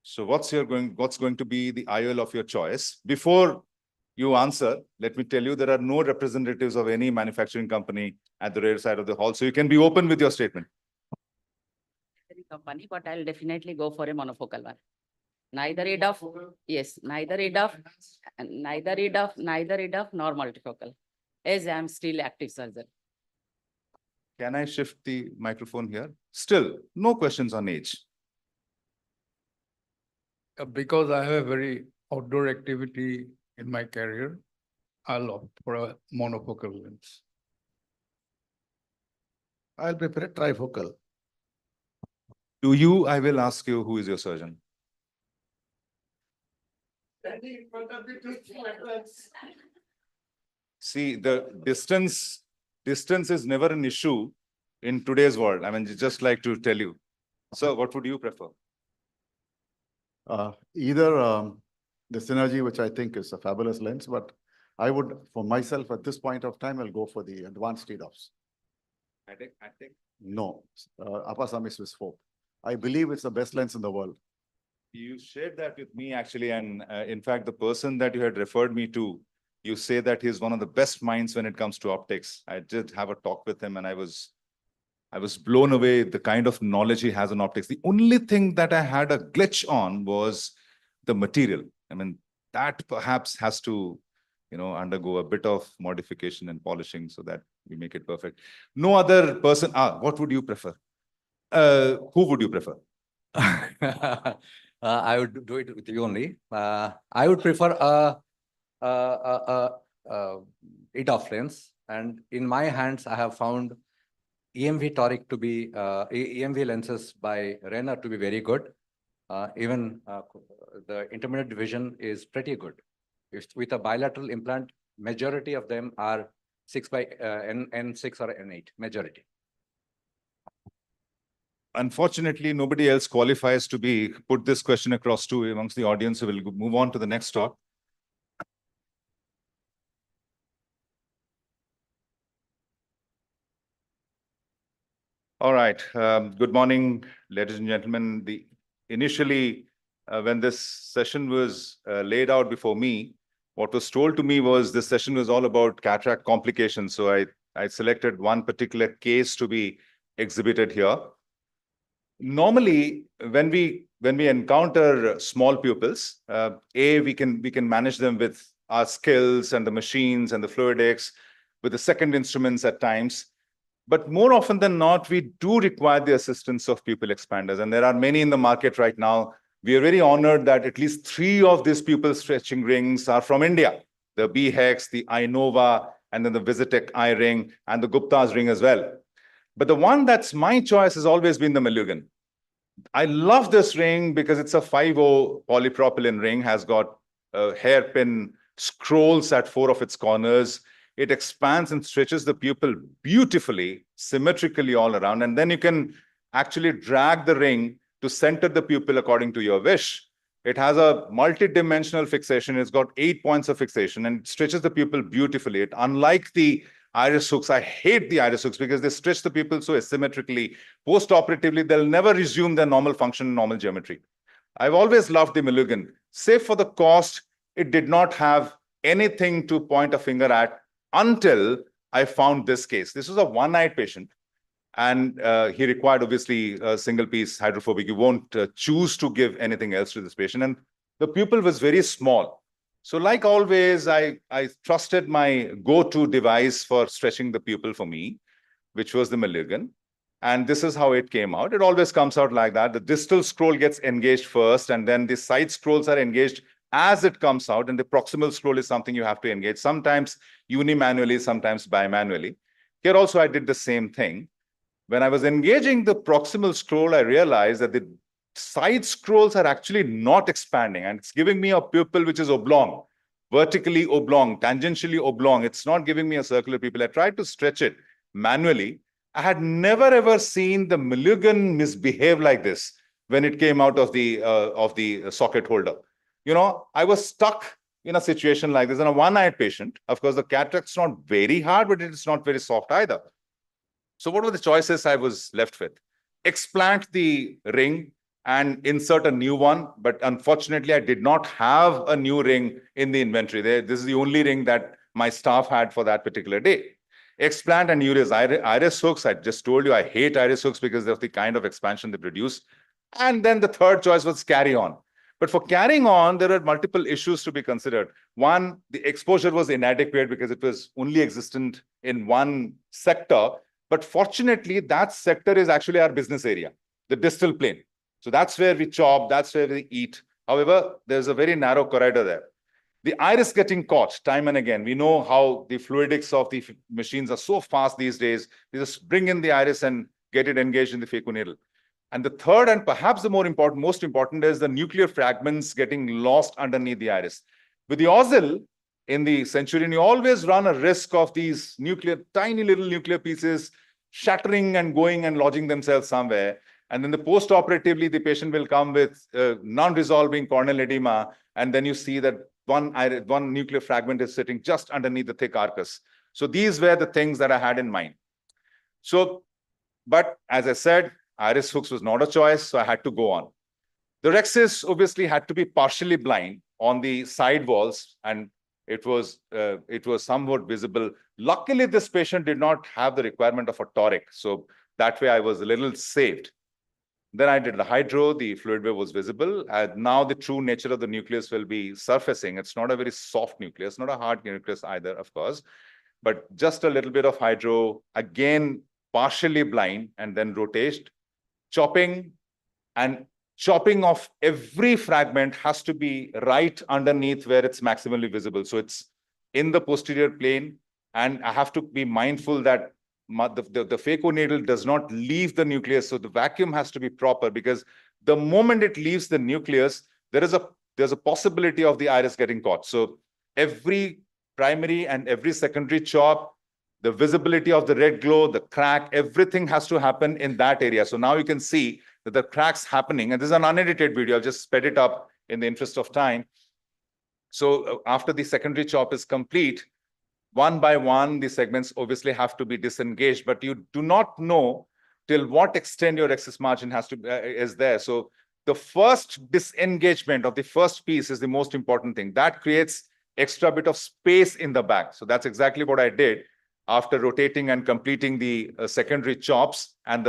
So what's going to be the IOL of your choice? Before you answer, let me tell you, there are no representatives of any manufacturing company at the rear side of the hall. So you can be open with your statement. Company, but I'll definitely go for a monofocal one. Neither EDOF, yes, neither EDOF nor multifocal, as I'm still active surgeon. Can I shift the microphone here? Still, no questions on age. Because I have a very outdoor activity in my career, I'll opt for a monofocal lens. I'll prefer a trifocal. To you, I will ask you, who is your surgeon? See, the distance is never an issue in today's world. I mean, just like to tell you. So what would you prefer? Either the Synergy, which I think is a fabulous lens, but I would, for myself, at this point of time, I'll go for the advanced EDOFs. Attic? No, Apasamis Swiss 4. I believe it's the best lens in the world. You shared that with me actually, and in fact, the person that you had referred me to, you say that he's one of the best minds when it comes to optics. I did have a talk with him, and I was blown away the kind of knowledge he has on optics. The only thing that I had a glitch on was the material. I mean, that perhaps has to, undergo a bit of modification and polishing so that we make it perfect. No other person. What would you prefer? Who would you prefer? I would do it with you only. I would prefer a EDOF lens, and in my hands, I have found EMV toric to be EMV lenses by Renner to be very good. Even the intermediate vision is pretty good. With a bilateral implant, majority of them are 6 by N6 or N8, majority. Unfortunately, nobody else qualifies to be put this question across to amongst the audience. So we'll move on to the next talk. All right. Good morning, ladies and gentlemen. Initially, when this session was laid out before me, what was told to me was this session was all about cataract complications. So I selected one particular case to be exhibited here. Normally, when we encounter small pupils, we can manage them with our skills and the machines and the fluidics, with the second instruments at times. But more often than not, we do require the assistance of pupil expanders. And there are many in the market right now. We are very honored that at least 3 of these pupil stretching rings are from India: the B-Hex, the iNova, and then the Visitec iRing, and the Gupta's ring as well. But the one that's my choice has always been the Malugan. I love this ring because it's a 5-0 polypropylene ring, has got hairpin scrolls at 4 of its corners. It expands and stretches the pupil beautifully, symmetrically all around. And then you can actually drag the ring to center the pupil according to your wish. It has a multi-dimensional fixation. It's got 8 points of fixation and stretches the pupil beautifully. Unlike the iris hooks, I hate the iris hooks because they stretch the pupil so asymmetrically. Post-operatively, they'll never resume their normal function, normal geometry. I've always loved the Malugan. Save for the cost, it did not have anything to point a finger at until I found this case. This was a one-eyed patient, and he required obviously a single-piece hydrophobic. You won't choose to give anything else to this patient, and the pupil was very small. So like always, I trusted my go-to device for stretching the pupil for me, which was the Malugan. And this is how it came out. It always comes out like that. The distal scroll gets engaged first, and then the side scrolls are engaged as it comes out. And the proximal scroll is something you have to engage, sometimes uni-manually, sometimes bi-manually. Here also, I did the same thing. When I was engaging the proximal scroll, I realized that the side scrolls are actually not expanding, and it's giving me a pupil which is oblong, vertically oblong, tangentially oblong. It's not giving me a circular pupil. I tried to stretch it manually. I had never ever seen the Malugan misbehave like this when it came out of the socket holder. I was stuck in a situation like this in a one-eyed patient. Of course, the cataract's not very hard, but it's not very soft either. So what were the choices I was left with? Explant the ring and insert a new one. But unfortunately, I did not have a new ring in the inventory. This is the only ring that my staff had for that particular day. Explant and use iris hooks. I just told you I hate iris hooks because of the kind of expansion they produce. And then the third choice was carry on. But for carrying on, there are multiple issues to be considered. One, the exposure was inadequate because it was only existent in one sector. But fortunately, that sector is actually our business area, the distal plane. So that's where we chop, that's where we eat. However, there's a very narrow corridor there. The iris getting caught time and again. We know how the fluidics of the machines are so fast these days. They just bring in the iris and get it engaged in the phaconeedle. And the third, and perhaps the most important is the nuclear fragments getting lost underneath the iris. With the Ozil in the Centurion, you always run a risk of these tiny little nuclear pieces shattering and going and lodging themselves somewhere. And then post-operatively, the patient will come with non-resolving corneal edema. And then you see that one nuclear fragment is sitting just underneath the thick arcus. So these were the things that I had in mind. So, but as I said, iris hooks was not a choice, so I had to go on. The rhexis obviously had to be partially blind on the side walls, and it was somewhat visible. Luckily, this patient did not have the requirement of a toric, so that way I was a little saved. Then I did the hydro, the fluid wave was visible. And now the true nature of the nucleus will be surfacing. It's not a very soft nucleus, not a hard nucleus either, of course, but just a little bit of hydro, again, partially blind, and then rotate, chopping, and chopping of every fragment has to be right underneath where it's maximally visible. So it's in the posterior plane, and I have to be mindful that the phaco needle does not leave the nucleus. So the vacuum has to be proper, because the moment it leaves the nucleus, there's a possibility of the iris getting caught. So every primary and every secondary chop, the visibility of the red glow, the crack, everything has to happen in that area. So now you can see that the cracks happening, and this is an unedited video. I'll just sped it up in the interest of time. So after the secondary chop is complete, one by one, the segments obviously have to be disengaged, but you do not know till what extent your excess margin has to is there. So the first disengagement of the first piece is the most important thing. That creates extra bit of space in the back. So that's exactly what I did after rotating and completing the secondary chops and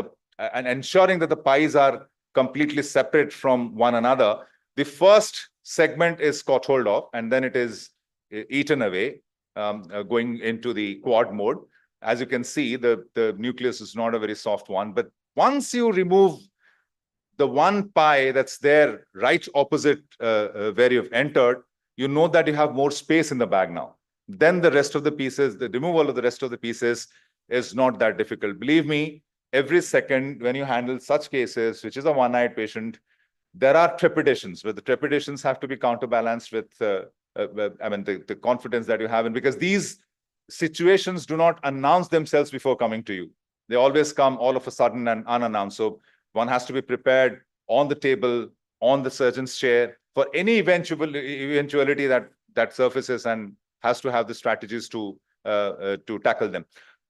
ensuring that the pies are completely separate from one another. The first segment is caught hold of, and then it is eaten away, going into the quad mode. As you can see, the nucleus is not a very soft one, but once you remove the one pie that's there right opposite where you've entered, you know that you have more space in the bag now. Then the rest of the pieces, the removal of the rest of the pieces is not that difficult. Believe me, every second when you handle such cases, which is a one-eyed patient, there are trepidations, but the trepidations have to be counterbalanced with the confidence that you have in, because these situations do not announce themselves before coming to you. They always come all of a sudden and unannounced. So one has to be prepared on the table, on the surgeon's chair, for any eventuality that surfaces, and has to have the strategies to tackle them.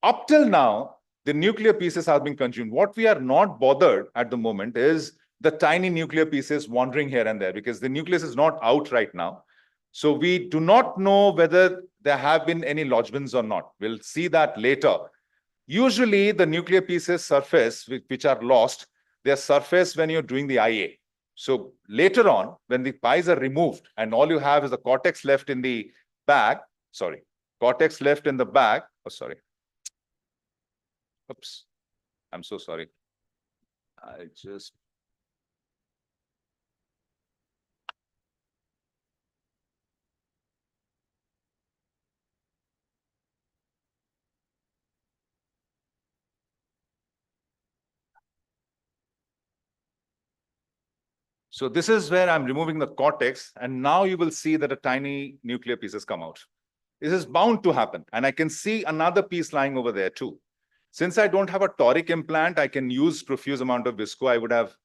Up till now, the nuclear pieces have been consumed. What we are not bothered at the moment is the tiny nuclear pieces wandering here and there, because the nucleus is not out right now. So we do not know whether there have been any lodgements or not. We'll see that later. Usually the nuclear pieces surface, which are lost, they are surfaced when you're doing the IA. So later on, when the pies are removed and all you have is the cortex left in the bag, cortex left in the bag. Oh, sorry. Oops. I'm so sorry. I just... So this is where I'm removing the cortex, and now you will see that a tiny nuclear pieces come out. This is bound to happen, and I can see another piece lying over there too. Since I don't have a toric implant, I can use profuse amount of visco. I would have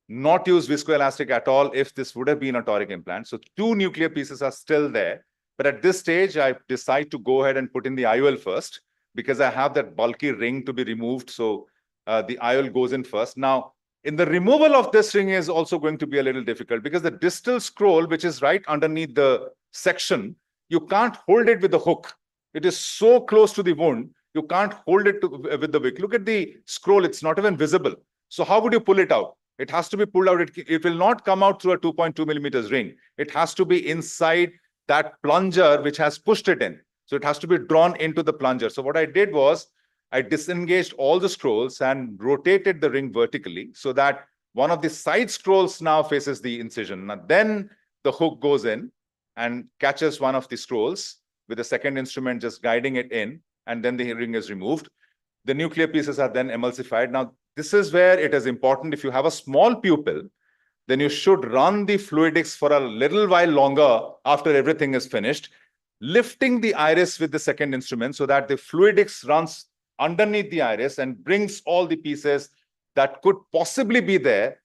not used viscoelastic at all if this would have been a toric implant. So 2 nuclear pieces are still there, but at this stage, I decide to go ahead and put in the IOL first, because I have that bulky ring to be removed. So the IOL goes in first. Now, in the removal of this ring is also going to be a little difficult, because the distal scroll, which is right underneath the section, you can't hold it with the hook. It is so close to the wound, you can't hold it with the wick. Look at the scroll, it's not even visible. So how would you pull it out? It has to be pulled out. It will not come out through a 2.2 millimeters ring. It has to be inside that plunger which has pushed it in. So it has to be drawn into the plunger. So what I did was, I disengaged all the scrolls and rotated the ring vertically so that one of the side scrolls now faces the incision. Now, then the hook goes in and catches one of the scrolls with the second instrument just guiding it in, and then the ring is removed. The nuclear pieces are then emulsified. Now, this is where it is important. If you have a small pupil, then you should run the fluidics for a little while longer after everything is finished, lifting the iris with the second instrument so that the fluidics runs underneath the iris and brings all the pieces that could possibly be there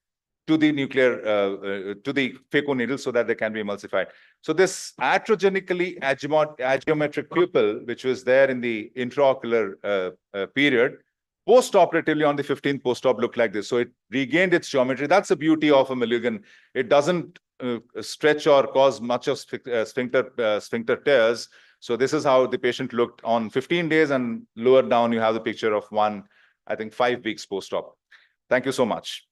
to the nuclear, to the phaco needle, so that they can be emulsified. So this iatrogenically agiometric pupil, which was there in the intraocular period, post-operatively on the 15th post-op looked like this. So it regained its geometry. That's the beauty of a Mulligan. It doesn't stretch or cause much of sphincter tears. So this is how the patient looked on 15 days, and lower down you have the picture of one, I think 5 weeks post-op. Thank you so much.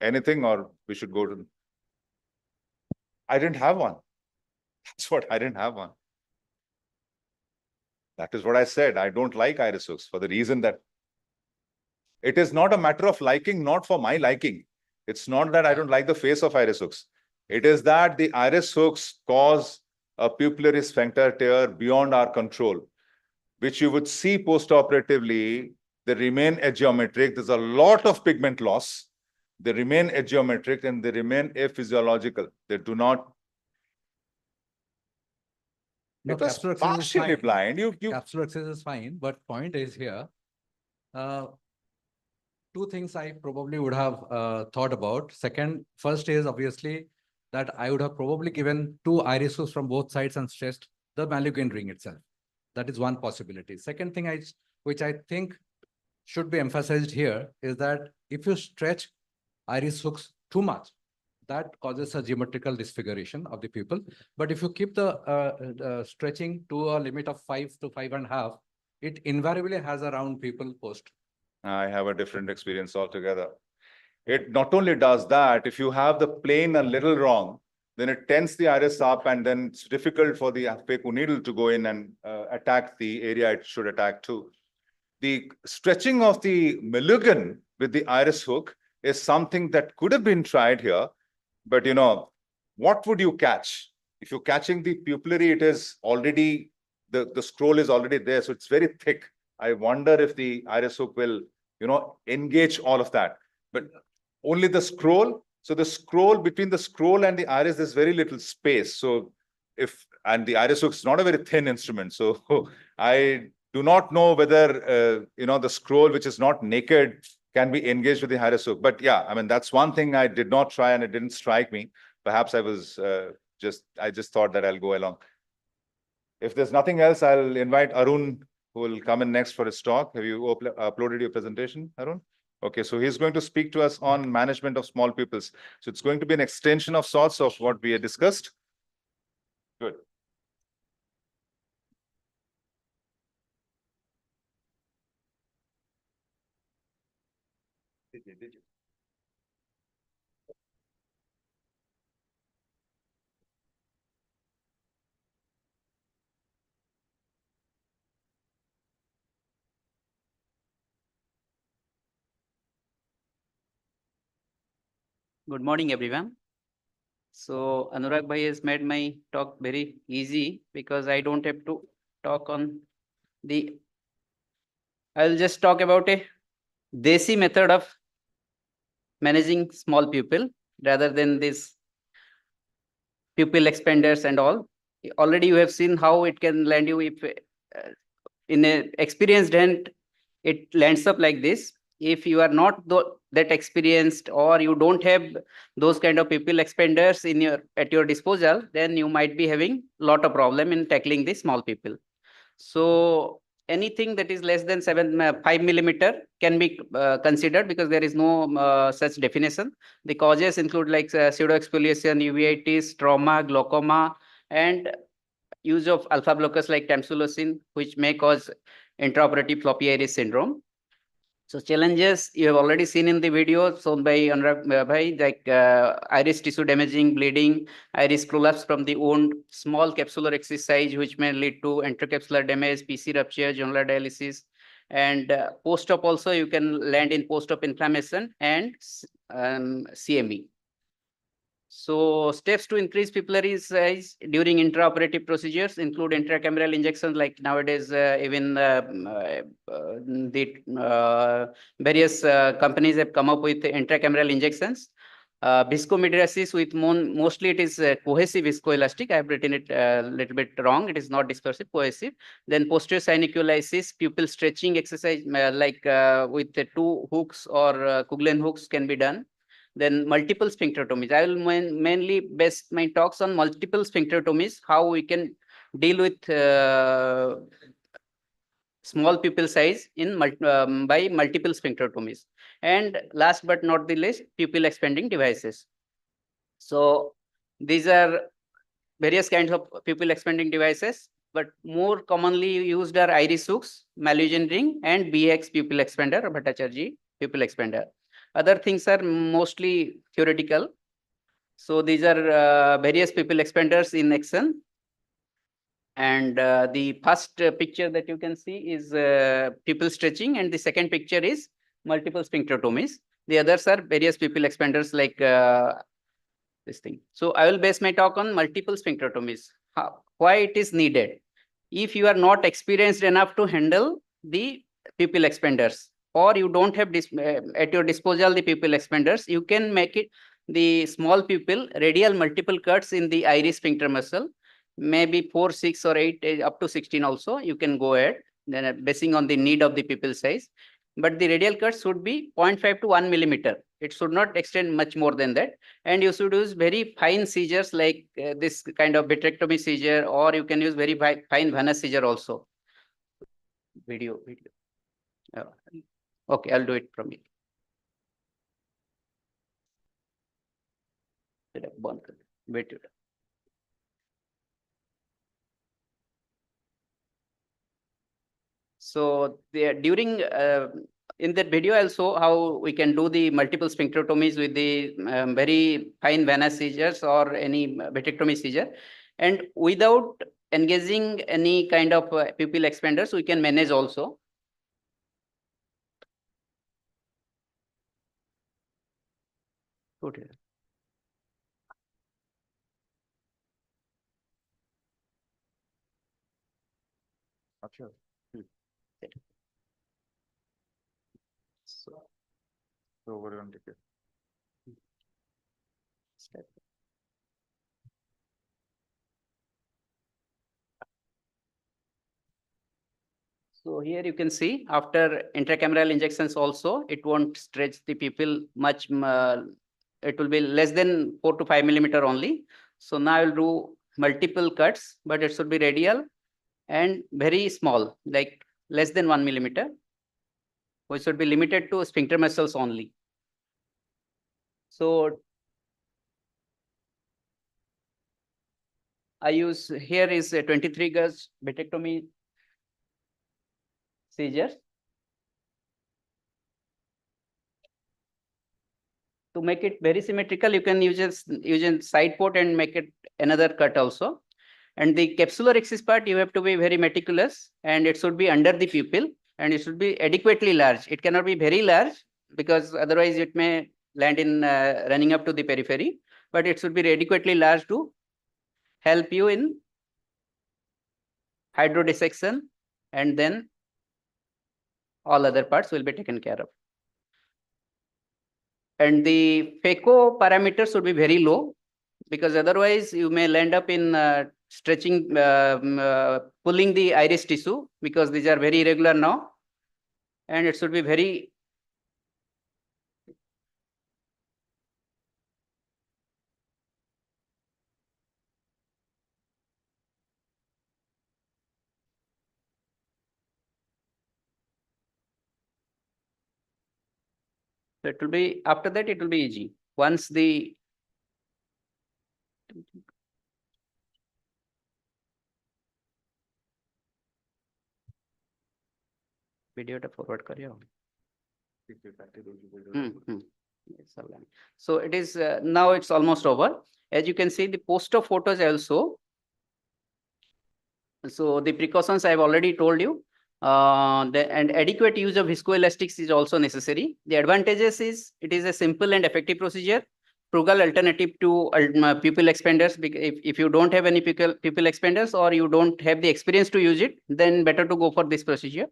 Anything, or we should go to... I didn't have one. That's what, I didn't have one. That is what I said. I don't like iris hooks for the reason that it is not a matter of liking, not for my liking. It's not that I don't like the face of iris hooks. It is that the iris hooks cause a pupillary sphincter tear beyond our control, which you would see post-operatively. They remain ageometric. There's a lot of pigment loss. They remain ageometric and they remain aphysiological. They do not... No, It was capsular access is partially fine. blind. Capsular access is fine, but point is here, two things I probably would have thought about. First is obviously that I would have probably given 2 iris hooks from both sides and stressed the Malyugin ring itself. That is one possibility. Second thing which I think should be emphasized here is that if you stretch iris hooks too much, that causes a geometrical disfiguration of the pupil. But if you keep the stretching to a limit of 5 to 5.5, it invariably has a round pupil post. I have a different experience altogether. It not only does that, if you have the plane a little wrong, then it tends the iris up, and then it's difficult for the phaco needle to go in and attack the area it should attack to. The stretching of the Malyugin with the iris hook is something that could have been tried here, but you know, what would you catch? If you're catching the pupillary, it is already, the scroll is already there, so it's very thick. I wonder if the iris hook will, you know, engage all of that. But only the scroll. So the scroll, between the scroll and the iris, there's very little space. So and the iris hook is not a very thin instrument. So I do not know whether, you know, the scroll, which is not naked, can be engaged with the iris hook. But yeah, I mean, that's one thing I did not try and it didn't strike me. Perhaps I was I just thought that I'll go along. If there's nothing else, I'll invite Arun, who will come in next for his talk. Have you uploaded your presentation, Arun? Okay, so he's going to speak to us on management of small pupils. So it's going to be an extension of sorts of what we had discussed. Good. Good morning, everyone. So Anurag Bhai has made my talk very easy because I don't have to talk on the... I'll just talk about a desi method of managing small pupil rather than this pupil expanders and all. Already you have seen how it can land you if in a experienced hand, it lands up like this. If you are not that experienced or you don't have those kind of pupil expanders at your disposal, then you might be having a lot of problem in tackling the small pupil. So anything that is less than 5 millimeter can be considered because there is no such definition. The causes include like pseudoexfoliation, uveitis, trauma, glaucoma, and use of alpha blockers like tamsulosin, which may cause intraoperative floppy iris syndrome. So challenges you have already seen in the video shown by Anurag Bhai, like iris tissue damaging, bleeding, iris prolapse from the wound, small capsular exercise, which may lead to intracapsular damage, PC rupture, jonular dialysis, and post-op also you can land in post-op inflammation and CME. So steps to increase pupillary size during intraoperative procedures include intracameral injections, like nowadays even the various companies have come up with intracameral injections. Viscomydriasis with mostly it is cohesive viscoelastic. I have written it a little bit wrong. It is not dispersive, cohesive. Then posterior synoculitis, pupil stretching exercise like with the 2 hooks or Kuglen hooks can be done. Then multiple sphincterotomies. I will mainly base my talks on multiple sphincterotomies, how we can deal with small pupil size in by multiple sphincterotomies. And last but not the least, pupil expanding devices. So these are various kinds of pupil expanding devices, but more commonly used are iris hooks, Malaysian ring, and BX pupil expander or Bhattacharjee pupil expander. Other things are mostly theoretical. So these are various pupil expanders in Exxon. And the first picture that you can see is pupil stretching, and the second picture is multiple sphincterotomies. The others are various pupil expanders like this thing. So I will base my talk on multiple sphincterotomies. Why it is needed? If you are not experienced enough to handle the pupil expanders, or you don't have at your disposal the pupil expanders, you can make it the small pupil radial multiple cuts in the iris sphincter muscle, maybe 4, 6, or 8, up to 16 also. You can go ahead, then basing on the need of the pupil size. But the radial cuts should be 0.5 to 1 millimeter. It should not extend much more than that. And you should use very fine seizures like this kind of vitrectomy seizure, or you can use very fine venous seizure also. Video. Okay, I'll do it from here. Wait. So during in that video, I'll show how we can do the multiple sphincterotomies with the very fine venous seizures or any vitrectomy seizure. And without engaging any kind of pupil expanders, we can manage also. Good. Sure. So we're going to take it. So here you can see after intracameral injections also, it won't stretch the pupil much. It will be less than 4 to 5 millimeter only. So now I will do multiple cuts, but it should be radial and very small, like less than 1 millimeter, which should be limited to sphincter muscles only. So I use here is a 23 gauge vitrectomy seizure. To make it very symmetrical, you can use a side port and make it another cut also. And the capsular axis part, you have to be very meticulous, and it should be under the pupil, and it should be adequately large. It cannot be very large because otherwise it may land in running up to the periphery, but it should be adequately large to help you in hydrodissection, and then all other parts will be taken care of. And the phaco parameters should be very low, because otherwise you may land up in stretching, pulling the iris tissue, because these are very irregular now. And it should be very so it will be, after that it will be easy. Once the video to forward kariye. So it is now it's almost over. As you can see, the poster photos also. So the precautions I have already told you. And adequate use of viscoelastics is also necessary. The advantages is it is a simple and effective procedure, frugal alternative to pupil expanders. If you don't have any pupil expanders, or you don't have the experience to use it, then better to go for this procedure.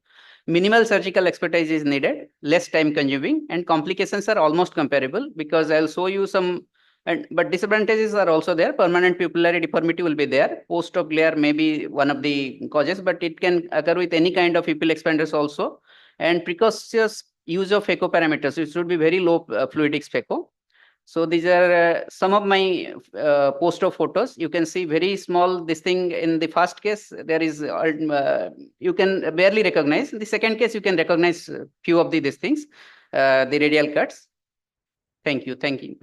Minimal surgical expertise is needed, less time consuming, and complications are almost comparable, because I'll show you some. But disadvantages are also there. Permanent pupillary deformity will be there. Post-op glare may be one of the causes, but it can occur with any kind of pupil expanders also. And precocious use of phaco parameters. It should be very low fluidics phaco. So these are some of my post-op photos. You can see very small this thing in the first case. There is you can barely recognize. In the second case, you can recognize few of these things, the radial cuts. Thank you. Thank you.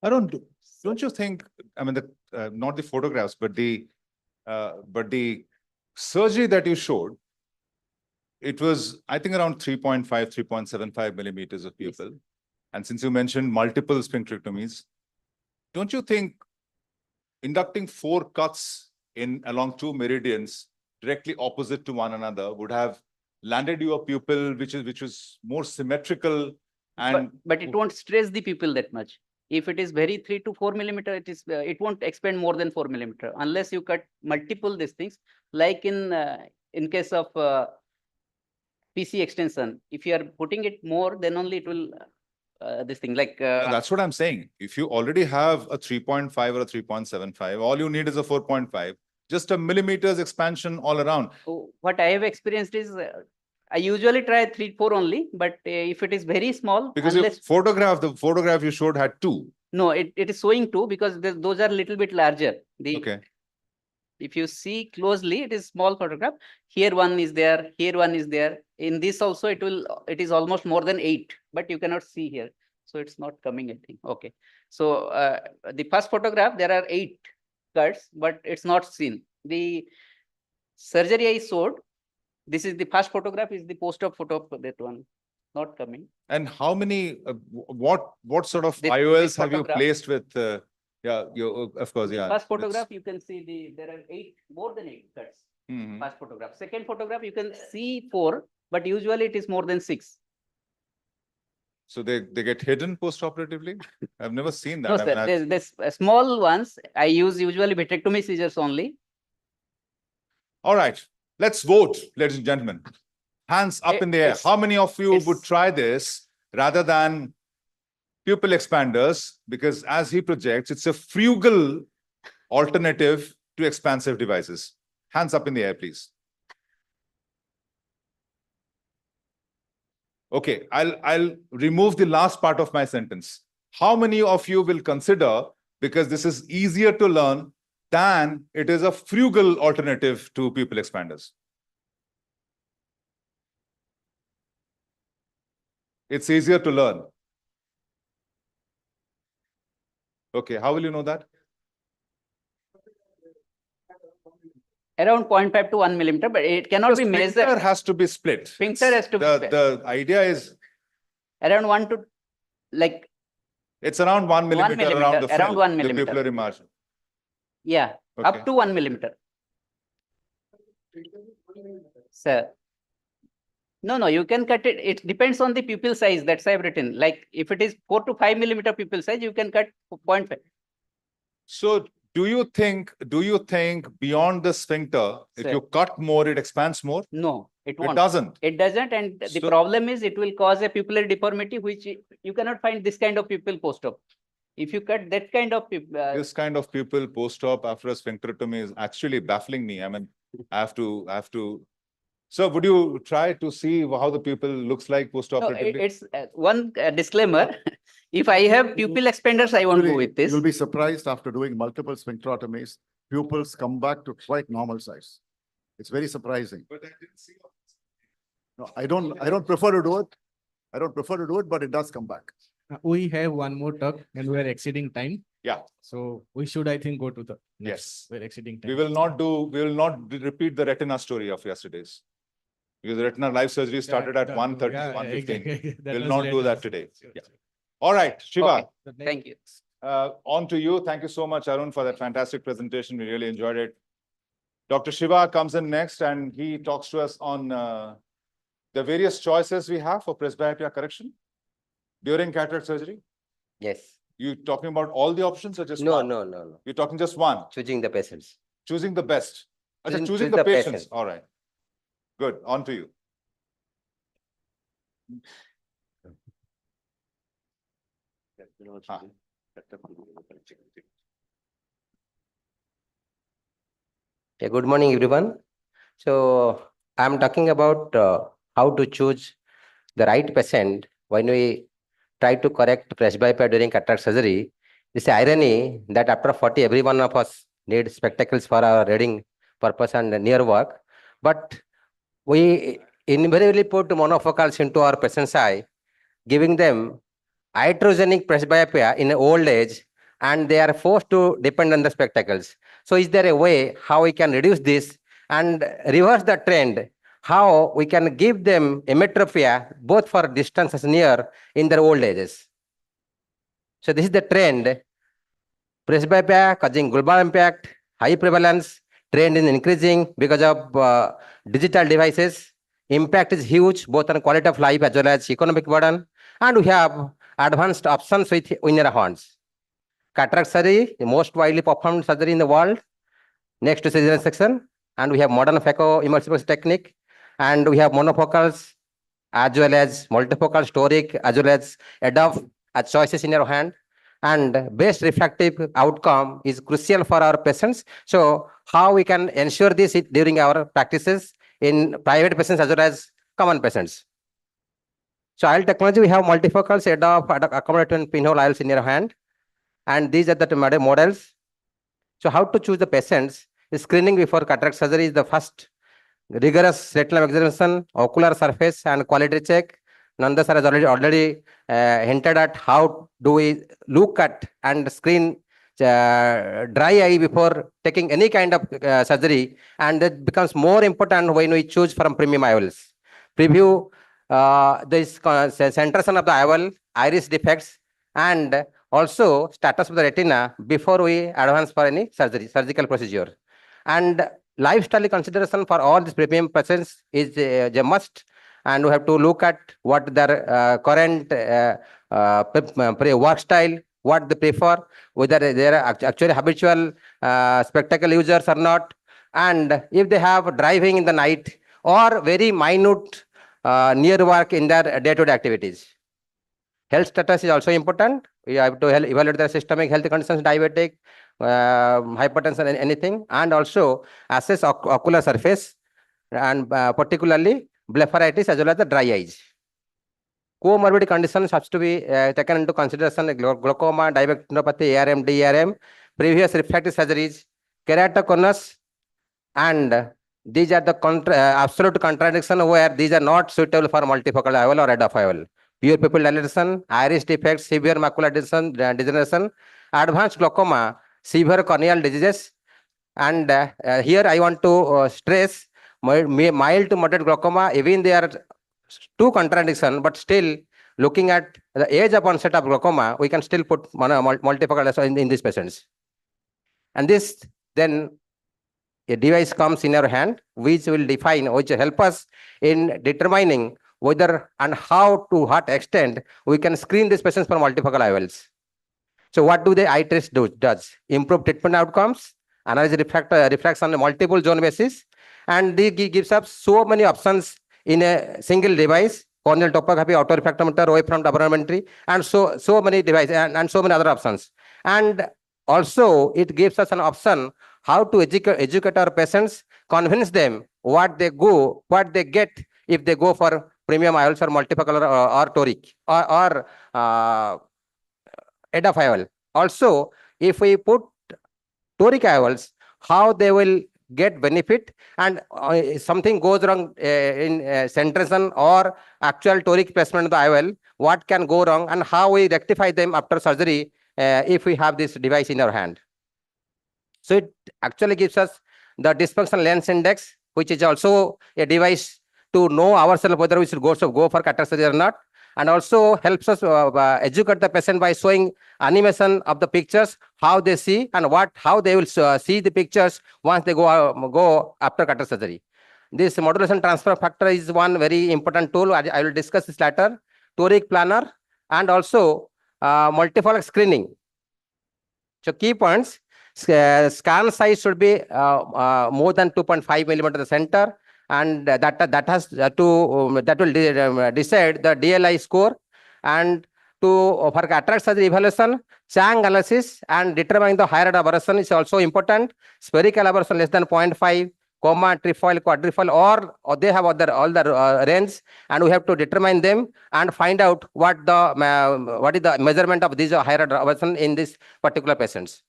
Don't you think, I mean, not the photographs, but the surgery that you showed, it was, I think, around 3.5, 3.75 millimeters of pupil. Yes. And since you mentioned multiple sphincterectomies, don't you think inducting 4 cuts along 2 meridians directly opposite to one another would have landed you a pupil which is more symmetrical, and but it won't stress the pupil that much. If it is very 3 to 4 millimeter, it won't expand more than 4 millimeter unless you cut multiple these things. Like in case of PC extension, if you are putting it more, then only it will this thing like. That's what I'm saying. If you already have a 3.5 or a 3.75, all you need is a 4.5, just a millimeters expansion all around. What I have experienced is I usually try 3, 4 only, but if it is very small, because the photograph you showed had 2. No, it is showing 2 because those are a little bit larger. Okay. If you see closely, it is small photograph. Here one is there, here one is there. In this also, it is almost more than 8, but you cannot see here. So it's not coming, I think. Okay. So the first photograph, there are 8 cuts, but it's not seen. The surgery I showed, this is the first photograph, is the post-op photo of that one, not coming. And how many, what sort of IOLs have you placed with, yeah, of course, yeah. First photograph, you can see there are 8, more than 8 cuts. First photograph. Second photograph, you can see 4, but usually it is more than 6. So they get hidden post-operatively? I've never seen that. No, sir, there's small ones. I use usually vitrectomy scissors only. All right, let's vote, ladies and gentlemen. Hands up in the air. How many of you would try this rather than pupil expanders? Because as he projects, it's a frugal alternative to expansive devices. Hands up in the air, please. Okay, I'll remove the last part of my sentence. How many of you will consider, because this is easier to learn than it is a frugal alternative to pupil expanders? It's easier to learn. Okay, how will you know that? Around 0.5 to 1 millimeter, but it cannot be measured. Sphincter has to be split. Sphincter has to be split. The idea is around 1 to, like, it's around 1 millimeter around the around 1 millimeter. The pupillary margin. Yeah, okay. Up to 1 millimeter. Sir. No, you can cut it. It depends on the pupil size. That's I've written. Like if it is 4 to 5 millimeter pupil size, you can cut 0.5. So do you think beyond the sphincter, if you cut more, it expands more? No, it won't. It doesn't. It doesn't. And the problem is it will cause a pupillary deformity, which you cannot find this kind of pupil post-op. If you cut that kind of this kind of pupil post-op after a sphincterectomy is actually baffling me. I mean, I have to. So would you try to see how the pupil looks like post-operatively? No, it's one disclaimer. If I have pupil expanders, I won't go with this. You'll be surprised after doing multiple sphincterotomies, pupils come back to quite normal size. It's very surprising. But I didn't see. No, I don't prefer to do it. I don't prefer to do it, but it does come back. We have one more talk and we are exceeding time. Yeah. So we should, I think, go to the next. Yes. We're exceeding time. We will not repeat the retina story of yesterday's. Because the retina live surgery started at 1:30, 1:15. We'll not do that today. Yeah. All right, Shiva. Okay. Thank you. On to you. Thank you so much, Arun, for that fantastic presentation. We really enjoyed it. Dr. Shiva comes in next and he talks to us on the various choices we have for presbyopia correction during cataract surgery. Yes. You talking about all the options or just No. one? You're talking just one. Choosing the patients. Choosing the best. Choosing the the patients. patient. All right. Good. On to you. Yeah, good morning, everyone. So I'm talking about how to choose the right patient when we try to correct presbyopia during cataract surgery. It's irony that after 40, every one of us need spectacles for our reading purpose and near work. But we invariably put monofocals into our patient's eye, giving them iatrogenic presbyopia in old age, and they are forced to depend on the spectacles. So is there a way how we can reduce this and reverse the trend? How we can give them emetropia both for distance as near in their old ages? So this is the trend. Presbyopia causing global impact, high prevalence, trend is increasing because of digital devices. Impact is huge, both on quality of life as well as economic burden. And we have advanced options with in our hands. Cataract surgery, the most widely performed surgery in the world, next to cesarean section. And we have modern phaco-immersive technique. And we have monofocals as well as multifocal toric, as well as EDOF as choices in your hand. And best refractive outcome is crucial for our patients. So how we can ensure this during our practices in private patients as well as common patients? So IOL technology, we have multifocals, EDOF, accommodating pinhole IOLs in your hand. And these are the models. So how to choose the patients? Screening before cataract surgery is the first rigorous retinal examination, ocular surface, and quality check. Nanda sir has already hinted at how do we look at and screen dry eye before taking any kind of surgery, and that becomes more important when we choose from premium IOLs. Preview this centration of the IOL, iris defects, and also status of the retina before we advance for any surgical procedure. And lifestyle consideration for all these premium patients is a must, and we have to look at what their current work style, what they prefer, whether they are actually habitual spectacle users or not, and if they have driving in the night or very minute near work in their day-to-day activities. Health status is also important. We have to evaluate their systemic health conditions, diabetic, hypertension, anything, and also assess ocular surface, and particularly blepharitis as well as the dry eyes. Comorbid conditions have to be taken into consideration, like glaucoma, diabetic retinopathy, ARM, DRM, previous refractive surgeries, keratoconus, and these are the absolute contradiction where these are not suitable for multifocal IOL or EDOF IOL. Pure pupil dilation, iris defects, severe macular degeneration, advanced glaucoma, severe corneal diseases, and here I want to stress mild to moderate glaucoma. Even they are two contradiction, but still looking at the age of onset of glaucoma, we can still put multifocal in these patients. And this then a device comes in your hand, which will define, which will help us in determining whether and how to what extent we can screen these patients for multifocal IOLs. So what do the eye test does? Improve treatment outcomes, analyze refracts on a multiple zone basis, and they gives us so many options in a single device, corneal topography, autorefractometer, wavefront abnormality, and so many devices and so many other options. And also it gives us an option how to educate our patients, convince them what they get if they go for premium IOLs or multifocal or toric or EDOF IOL. Also, if we put toric IOLs, how they will get benefit, and something goes wrong in centration or actual toric placement of the IOL, what can go wrong and how we rectify them after surgery if we have this device in our hand. So it actually gives us the dysfunctional lens index, which is also a device to know ourselves whether we should go for cataract surgery or not, and also helps us educate the patient by showing animation of the pictures, how they see and how they will see the pictures once they go after cataract surgery. This modulation transfer factor is one very important tool. I will discuss this later. Toric planner and also multifocal screening. So key points: scan size should be more than 2.5 millimeter in the center, and that will decide the DLI score. And for cataract surgery evaluation, Chang analysis and determining the higher aberration is also important. Spherical aberration less than 0.5, comma, trefoil, quadrifoil, or they have all the range, and we have to determine them and find out what is the measurement of these higher version in this particular patients.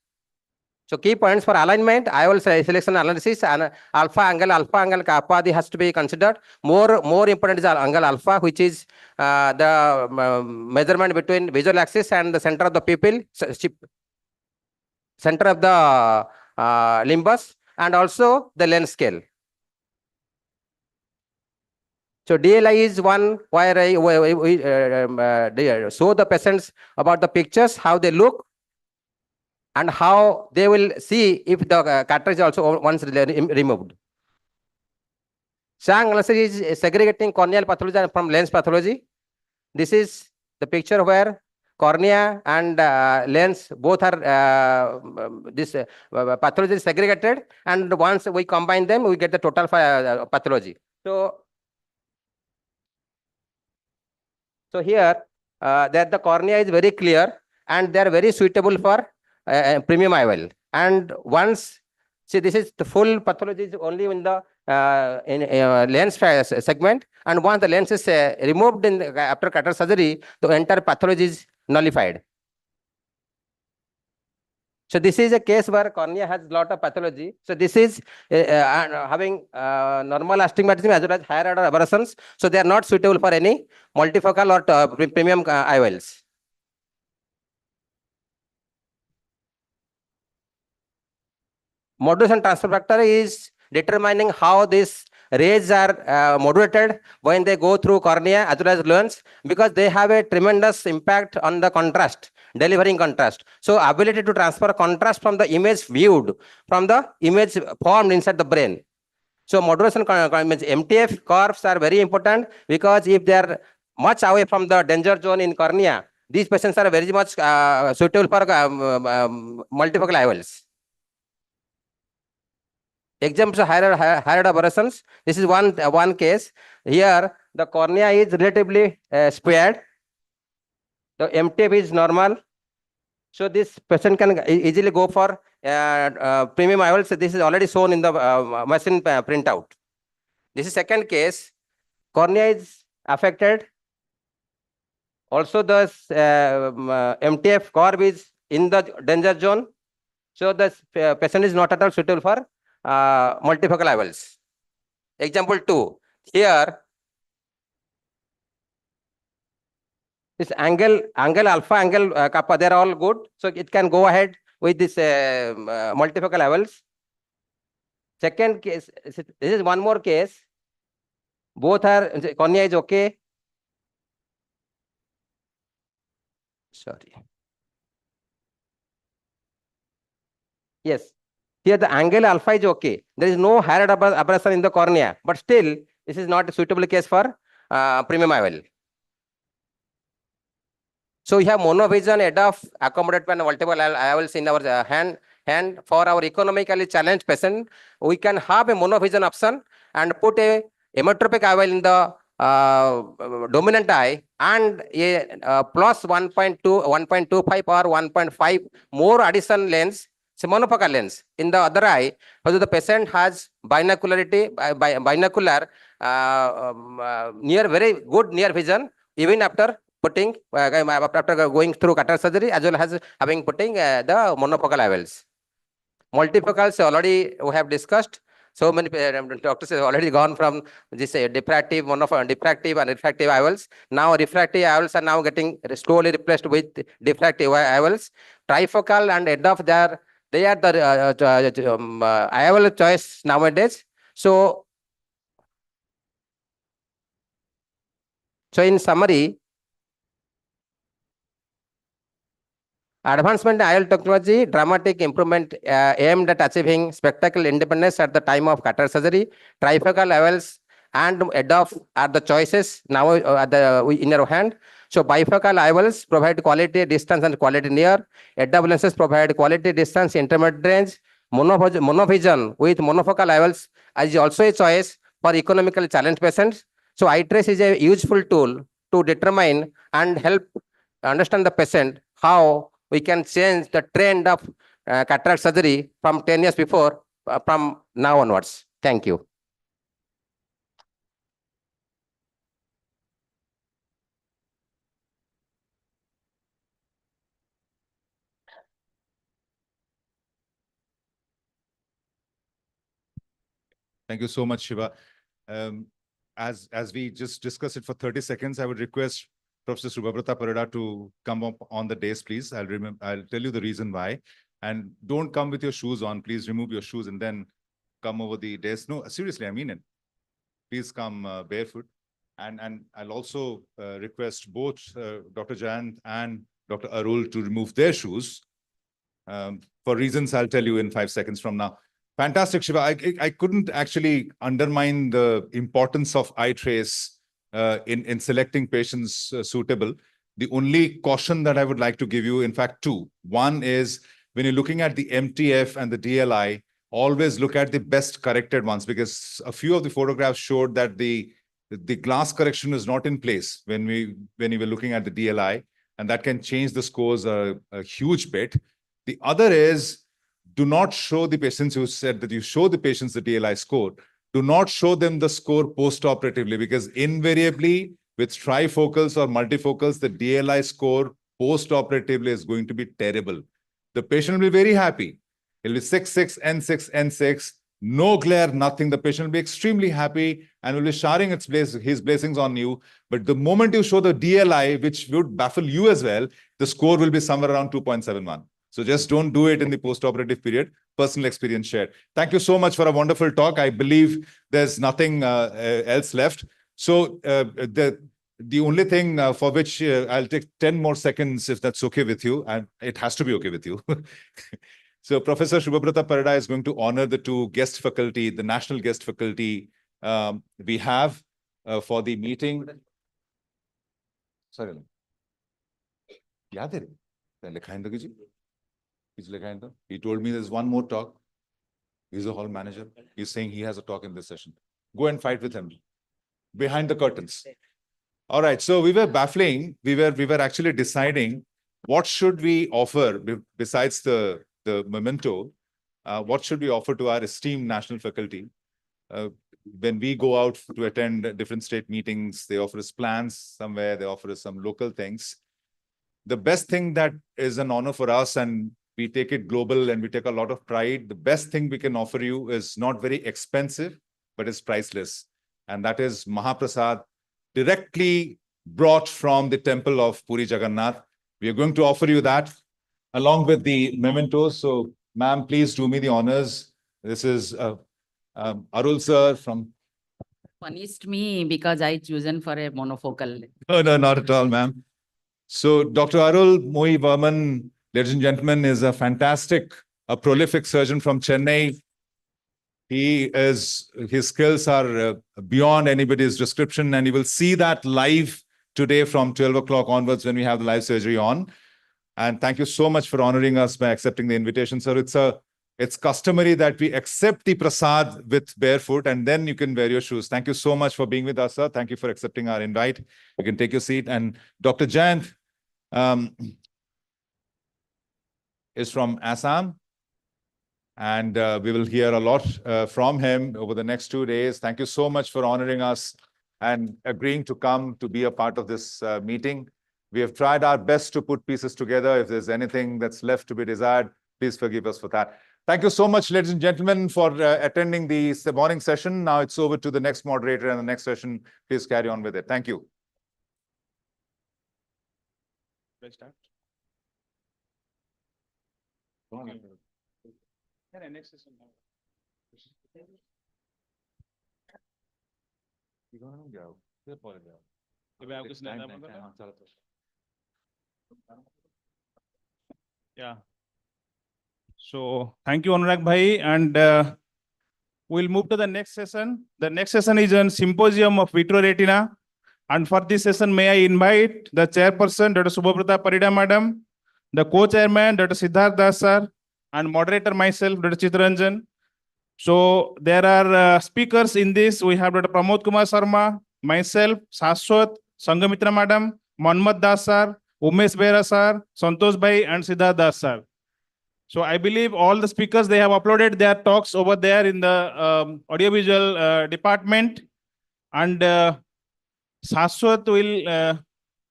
So key points for alignment, IOL selection analysis, and alpha angle kappa has to be considered. More important is angle alpha, which is the measurement between visual axis and the center of the pupil, center of the limbus, and also the lens scale. So DLI is one where we show the patients about the pictures, how they look, and how they will see if the cartridge also once removed. Chang analysis is segregating corneal pathology from lens pathology. This is the picture where cornea and lens both are this pathology is segregated, and once we combine them, we get the total pathology. So here that the cornea is very clear and they are very suitable for premium IOL. And once, see, this is the full pathology is only in the lens segment, and once the lens is removed after cataract surgery, the entire pathology is nullified. So this is a case where cornea has a lot of pathology. So this is having normal astigmatism as well as higher order aberrations. So they are not suitable for any multifocal or premium IOLs. Modulation transfer factor is determining how these rays are modulated when they go through cornea as well as lens, because they have a tremendous impact on the contrast, delivering contrast. So ability to transfer contrast from the image viewed, from the image formed inside the brain. So modulation MTF curves are very important, because if they are much away from the danger zone in cornea, these patients are very much suitable for multifocal IOLs. Examples of higher aberrations. This is one case. Here the cornea is relatively squared. The MTF is normal. So this patient can easily go for premium IOL. So this is already shown in the machine printout. This is second case. Cornea is affected. Also the MTF curve is in the danger zone. So the patient is not at all suitable for multifocal IOLs. Example 2. Here, this angle alpha, angle kappa, they are all good. So it can go ahead with this multifocal IOLs. Second case, this is one more case. Both are, cornea is okay. Sorry. Yes. Here the angle alpha is okay. There is no higher aberration in the cornea, but still this is not a suitable case for premium IOL. So we have monovision, EDOF, accommodated by multiple IOLs in our hand. For our economically challenged patient, we can have a monovision option and put a emmetropic IOL in the dominant eye, and a plus 1.2, 1.25 or 1.5 more addition lens, monofocal lens in the other eye, whether the patient has binocularity, binocular very good near vision, even after putting after going through cataract surgery, as well as having putting the monofocal IOLs. Multifocals already we have discussed. So many doctors have already gone from this diffractive, diffractive and refractive IOLs. Now refractive IOLs are now getting slowly replaced with diffractive IOLs. Trifocal and EDOF, they are the IOL choice nowadays. So in summary, advancement in IOL technology, dramatic improvement aimed at achieving spectacle independence at the time of cataract surgery. Trifocal IOLs and EDOF are the choices now in your hand. So bifocal IOLs provide quality distance and quality near. EDOF lenses provide quality distance, intermediate range. Monovision with monofocal IOLs is also a choice for economically challenged patients. So eye trace is a useful tool to determine and help understand the patient how we can change the trend of cataract surgery from 10 years before, from now onwards. Thank you. Thank you so much, Shiva. As we just discussed it for 30 seconds, I would request Professor Subhabrata Parida to come up on the dais, please. I'll tell you the reason why. And don't come with your shoes on. Please remove your shoes and then come over the dais. No, seriously, I mean it. Please come barefoot. And I'll also request both Dr. Jayant and Dr. Arul to remove their shoes. For reasons I'll tell you in 5 seconds from now. Fantastic, Shiva. I couldn't actually undermine the importance of eye trace in selecting patients suitable. The only caution that I would like to give you, in fact, two. One is when you're looking at the MTF and the DLI, always look at the best corrected ones, because a few of the photographs showed that the glass correction is not in place when you were looking at the DLI, and that can change the scores a huge bit. The other is, do not show the patients who said that you show the patients the DLI score. Do not show them the score post-operatively, because invariably with trifocals or multifocals, the DLI score post-operatively is going to be terrible. The patient will be very happy. It'll be 6, N6, N6, no glare, nothing. The patient will be extremely happy and will be showering his blessings on you. But the moment you show the DLI, which would baffle you as well, the score will be somewhere around 2.71. So just don't do it in the post-operative period. Personal experience shared. Thank you so much for a wonderful talk. I believe there's nothing else left. So the only thing for which I'll take 10 more seconds, if that's okay with you, and it has to be okay with you. So Professor Subhabrata Parida is going to honor the two guest faculty, the national guest faculty we have for the meeting. Sorry. Yaad hai? He told me there's one more talk. He's a hall manager. He's saying he has a talk in this session. Go and fight with him behind the curtains. All right. So we were baffling. We were actually deciding what should we offer besides the memento. What should we offer to our esteemed national faculty? When we go out to attend different state meetings, they offer us plans somewhere. They offer us some local things. The best thing that is an honor for us, and we take it global and we take a lot of pride. The best thing we can offer you is not very expensive, but it's priceless. And that is Mahaprasad, directly brought from the temple of Puri Jagannath. We are going to offer you that along with the mementos. So, ma'am, please do me the honors. This is Arul sir from... Punished me because I chosen for a monofocal. No, not at all, ma'am. So, Dr. Arul Moi Varman, ladies and gentlemen, is a prolific surgeon from Chennai. His skills are beyond anybody's description, and you will see that live today from 12 o'clock onwards when we have the live surgery on. And thank you so much for honoring us by accepting the invitation, sir. It's customary that we accept the prasad with barefoot, and then you can wear your shoes. Thank you so much for being with us, sir. Thank you for accepting our invite. You can take your seat. And Dr. Jayant is from Assam, and we will hear a lot from him over the next 2 days. Thank you so much for honoring us and agreeing to come to be a part of this meeting. We have tried our best to put pieces together. If there's anything that's left to be desired, please forgive us for that. Thank you so much, ladies and gentlemen, for attending the morning session. Now it's over to the next moderator and the next session. Please carry on with it. Thank you. Let's start. Yeah. So thank you, Anurag Bhai, and we'll move to the next session. The next session is on Symposium of Vitreoretina. And for this session, may I invite the chairperson, Dr. Subhabrata Parida Madam, the co-chairman, Dr. Siddharth Das Sir, and moderator myself, Dr. Chittaranjan. So there are speakers in this. We have Dr. Pramod Kumar Sharma, myself, Shashwat, Sangamitra Madam, Manmat Das Sir, Umesh Behra Sir, Santosh Bhai, and Siddharth Das Sir. So I believe all the speakers, they have uploaded their talks over there in the audiovisual department. And Shashwat will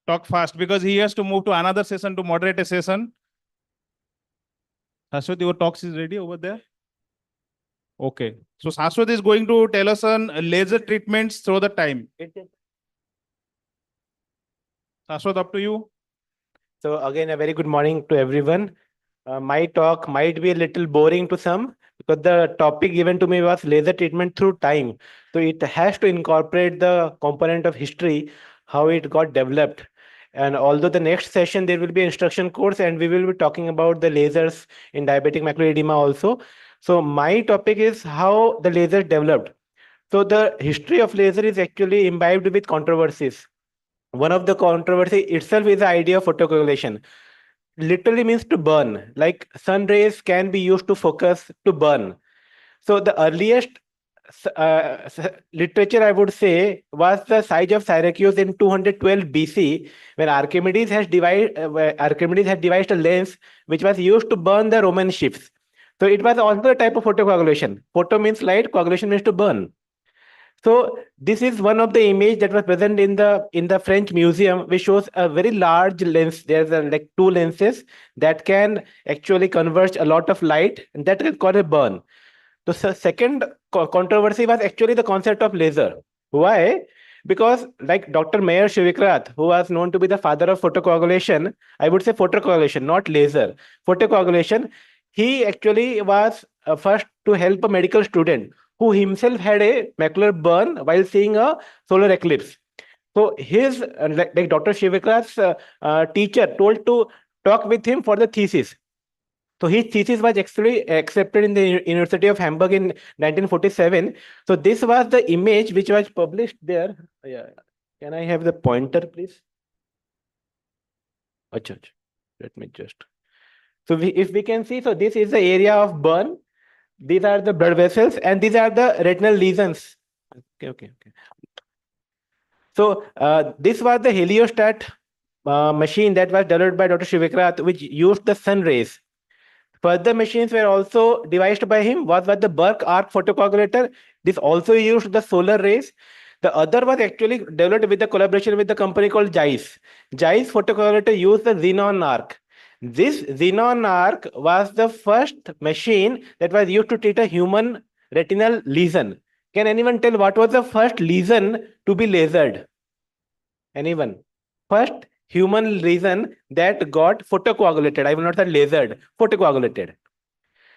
talk fast because he has to move to another session to moderate a session. Shashwat, your talks is ready over there? Okay. So Shashwat is going to tell us on laser treatments through the time. Shashwat, up to you. So again, a very good morning to everyone. My talk might be a little boring to some because the topic given to me was laser treatment through time. So it has to incorporate the component of history, how it got developed. And although the next session, there will be instruction course and we will be talking about the lasers in diabetic macular edema also. So my topic is how the laser developed. So the history of laser is actually imbibed with controversies. One of the controversy itself is the idea of photocoagulation. Literally means to burn, like sun rays can be used to focus to burn. So the earliest literature, I would say, was the siege of Syracuse in 212 BC, when Archimedes had devised a lens which was used to burn the Roman ships. So it was also a type of photocoagulation. Photo means light, coagulation means to burn. So this is one of the image that was present in the French museum, which shows a very large lens. There's like two lenses that can actually converge a lot of light, and that is called a burn. The second controversy was actually the concept of laser. Why? Because like Dr. Mayer Shivikrath, who was known to be the father of photocoagulation, I would say photocoagulation, not laser. Photocoagulation, he actually was first to help a medical student who himself had a macular burn while seeing a solar eclipse. So his, like Dr. Shivikrath's teacher told to talk with him for the thesis. So his thesis was actually accepted in the University of Hamburg in 1947. So this was the image which was published there. Yeah. Can I have the pointer, please? Achha, achha. Let me just. So if we can see, so this is the area of burn. These are the blood vessels and these are the retinal lesions. Okay. So this was the heliostat machine that was developed by Dr. Shivikrath, which used the sun rays. Further machines were also devised by him. Was the Burke arc photocoagulator. This also used the solar rays. The other was actually developed with the collaboration with the company called Zeiss. Zeiss photocoagulator used the xenon arc. This xenon arc was the first machine that was used to treat a human retinal lesion. Can anyone tell what was the first lesion to be lasered? Anyone? First human lesion that got photocoagulated. I will not say lasered, photocoagulated.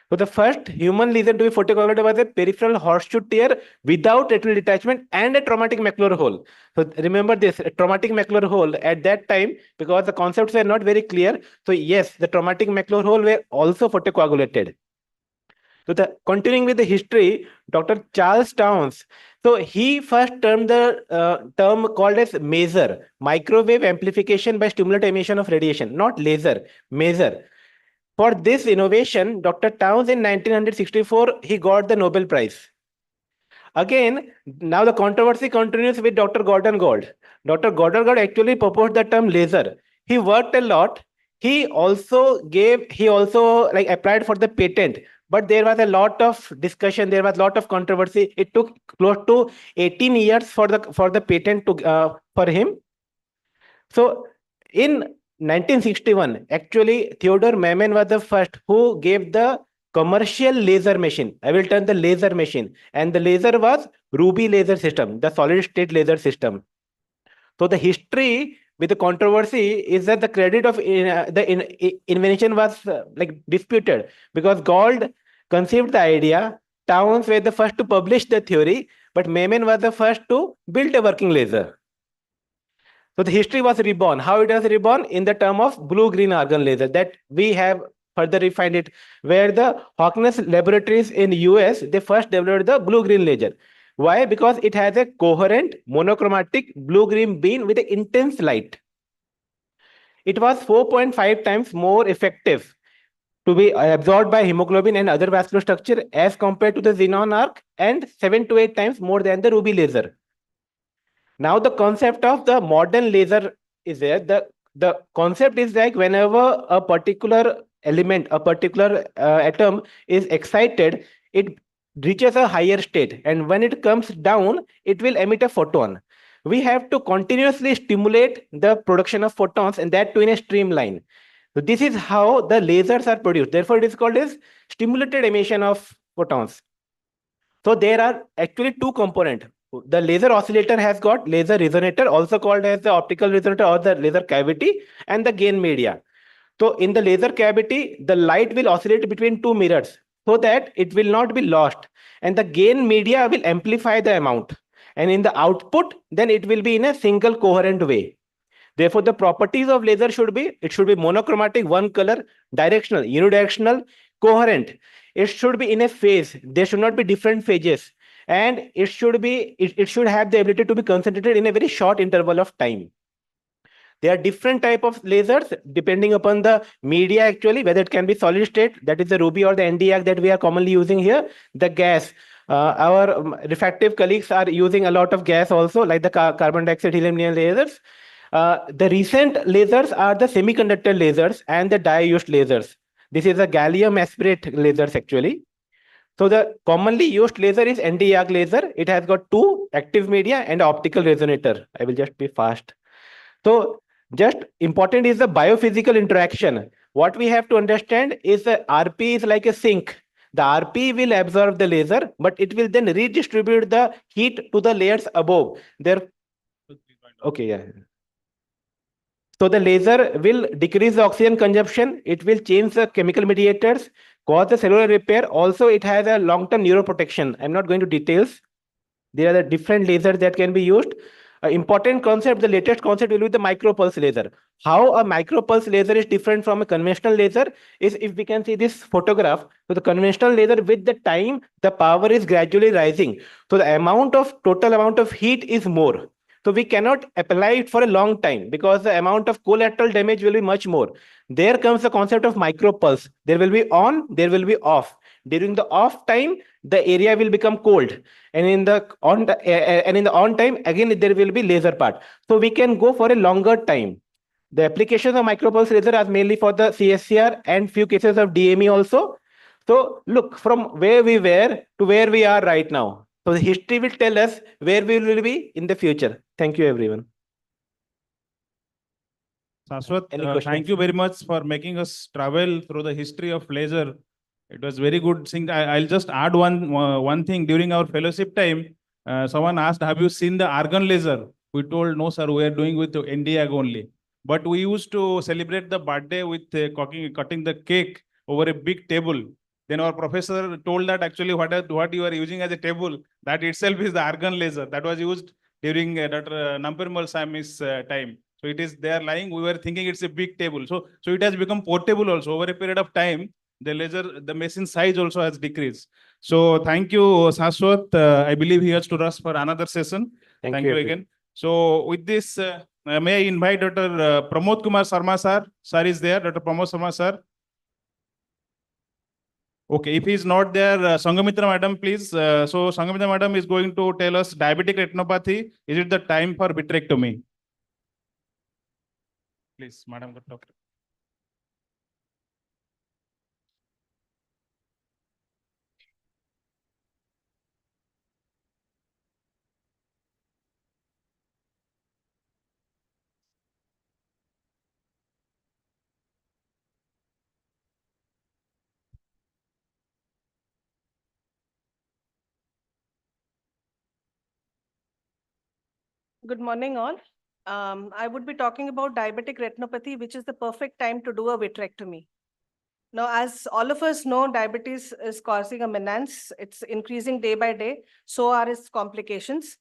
So the first human lesion to be photocoagulated was a peripheral horseshoe tear without retinal detachment and a traumatic macular hole. So remember this, a traumatic macular hole at that time, because the concepts were not very clear. So yes, the traumatic macular hole were also photocoagulated. So continuing with the history, Dr. Charles Towns. So he first termed the term called as maser, microwave amplification by stimulated emission of radiation, not laser, maser. For this innovation, Dr. Towns in 1964, he got the Nobel Prize. Again, now the controversy continues with Dr. Gordon Gould. Dr. Gordon Gould actually proposed the term laser. He worked a lot. He also like applied for the patent, but there was a lot of discussion. There was a lot of controversy. It took close to 18 years for the patent to for him. So in 1961, actually, Theodore Maman was the first who gave the commercial laser machine. I will turn the laser machine. And the laser was Ruby laser system, the solid state laser system. So the history with the controversy is that the credit of the invention was like disputed, because Gould conceived the idea, Towns were the first to publish the theory, but Maman was the first to build a working laser. So the history was reborn. How it was reborn? In the term of blue-green argon laser that we have further refined it, where the Hawkins laboratories in US, they first developed the blue-green laser. Why? Because it has a coherent monochromatic blue-green beam with an intense light. It was 4.5 times more effective to be absorbed by hemoglobin and other vascular structure as compared to the xenon arc, and 7 to 8 times more than the ruby laser. Now the concept of the modern laser is there. The concept is like whenever a particular element, a particular atom is excited, it reaches a higher state. And when it comes down, it will emit a photon. We have to continuously stimulate the production of photons, and that too in a streamline. So this is how the lasers are produced. Therefore, it is called as stimulated emission of photons. So there are actually two components. The laser oscillator has got laser resonator, also called as the optical resonator or the laser cavity, and the gain media. So in the laser cavity, the light will oscillate between two mirrors so that it will not be lost. And the gain media will amplify the amount. And in the output, then it will be in a single coherent way. Therefore, the properties of laser should be, it should be monochromatic, one color, directional, unidirectional, coherent. It should be in a phase. There should not be different phases. And it should have the ability to be concentrated in a very short interval of time. There are different type of lasers depending upon the media actually, whether it can be solid state, that is the ruby or the Nd:YAG that we are commonly using here, the gas. Our refractive colleagues are using a lot of gas also, like the carbon dioxide helium neon lasers. The recent lasers are the semiconductor lasers and the dye-used lasers. This is a gallium aspirate lasers actually. So the commonly used laser is Nd:YAG laser. It has got two active media and optical resonator. I will just be fast. So just important is the biophysical interaction. What we have to understand is the RP is like a sink. The RP will absorb the laser, but it will then redistribute the heat to the layers above. Okay, yeah. So the laser will decrease the oxygen consumption. It will change the chemical mediators, cause the cellular repair. Also, it has a long-term neuroprotection. I'm not going to details. There are the different lasers that can be used. Important concept, the latest concept will be the micropulse laser. How a micropulse laser is different from a conventional laser is, if we can see this photograph, so the conventional laser with the time, the power is gradually rising. So the total amount of heat is more. So we cannot apply it for a long time because the amount of collateral damage will be much more. There comes the concept of micropulse. There will be on, there will be off. During the off time, the area will become cold, and in the on time again there will be laser part. So we can go for a longer time. The applications of micropulse laser are mainly for the CSCR and few cases of DME also. So look from where we were to where we are right now. So the history will tell us where we will be in the future. Thank you, everyone. Shashwat, thank you very much for making us travel through the history of laser. It was very good thing. I'll just add one thing. During our fellowship time, someone asked, "Have you seen the argon laser?" We told, "No, sir. We are doing with the Nd:YAG only." But we used to celebrate the birthday with cutting the cake over a big table. Then our professor told that actually what you are using as a table, that itself is the argon laser that was used during Dr. Nampirmal Sami's time. So it is there lying. We were thinking it's a big table. So it has become portable also over a period of time. The laser, the machine size also has decreased. So thank you, Shashwat. I believe he has to rush for another session. Thank you again. So with this, may I invite Dr. Pramod Kumar Sharma sir. Sir is there. Dr. Pramod Sharma sir. Okay, if he is not there, Sangamitra madam, please. So Sangamitra madam is going to tell us diabetic retinopathy. Is it the time for vitrectomy? Please, madam, go talk. Good morning, all. I would be talking about diabetic retinopathy, which is the perfect time to do a vitrectomy. Now, as all of us know, diabetes is causing a menace. It's increasing day by day. So are its complications.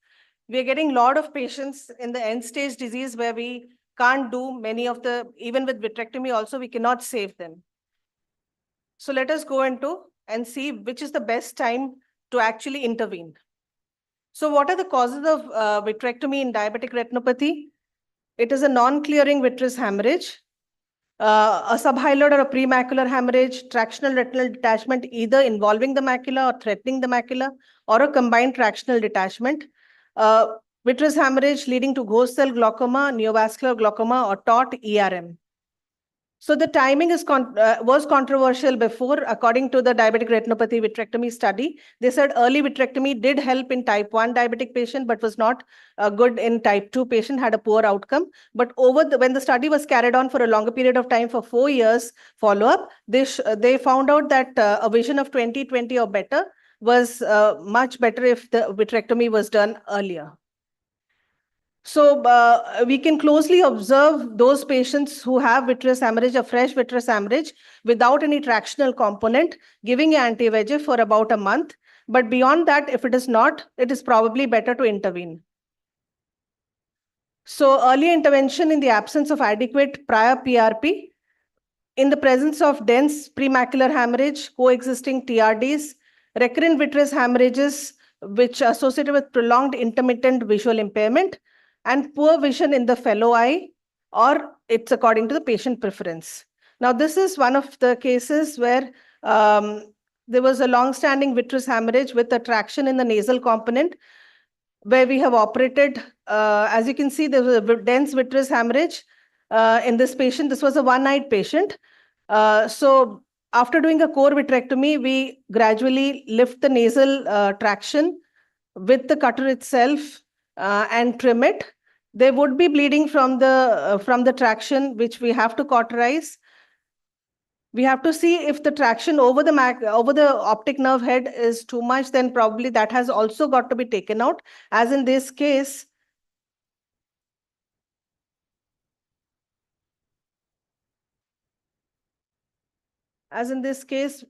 We are getting a lot of patients in the end-stage disease where we can't do many of the, even with vitrectomy also, we cannot save them. So let us go into and see which is the best time to actually intervene. So what are the causes of vitrectomy in diabetic retinopathy? It is a non-clearing vitreous hemorrhage, a subhyaloid or a premacular hemorrhage, tractional retinal detachment, either involving the macula or threatening the macula, or a combined tractional detachment, vitreous hemorrhage leading to ghost cell glaucoma, neovascular glaucoma, or taut ERM. So the timing was controversial before, according to the diabetic retinopathy vitrectomy study. They said early vitrectomy did help in type 1 diabetic patient, but was not good in type 2 patient, had a poor outcome. But when the study was carried on for a longer period of time, for 4 years follow-up, they found out that a vision of 20/20 or better was much better if the vitrectomy was done earlier. So we can closely observe those patients who have vitreous hemorrhage, a fresh vitreous hemorrhage without any tractional component, giving anti-VEGF for about a month. But beyond that, if it is not, it is probably better to intervene. So early intervention in the absence of adequate prior PRP, in the presence of dense premacular hemorrhage, coexisting TRDs, recurrent vitreous hemorrhages, which are associated with prolonged intermittent visual impairment, and poor vision in the fellow eye, or it's according to the patient preference. Now, this is one of the cases where there was a long-standing vitreous hemorrhage with a traction in the nasal component, where we have operated. As you can see, there was a dense vitreous hemorrhage in this patient. This was a one-eyed patient. So after doing a core vitrectomy, we gradually lift the nasal traction with the cutter itself and trim it. There would be bleeding from the traction, which we have to cauterize. We have to see if the traction over the optic nerve head is too much, then probably that has also got to be taken out. As in this case,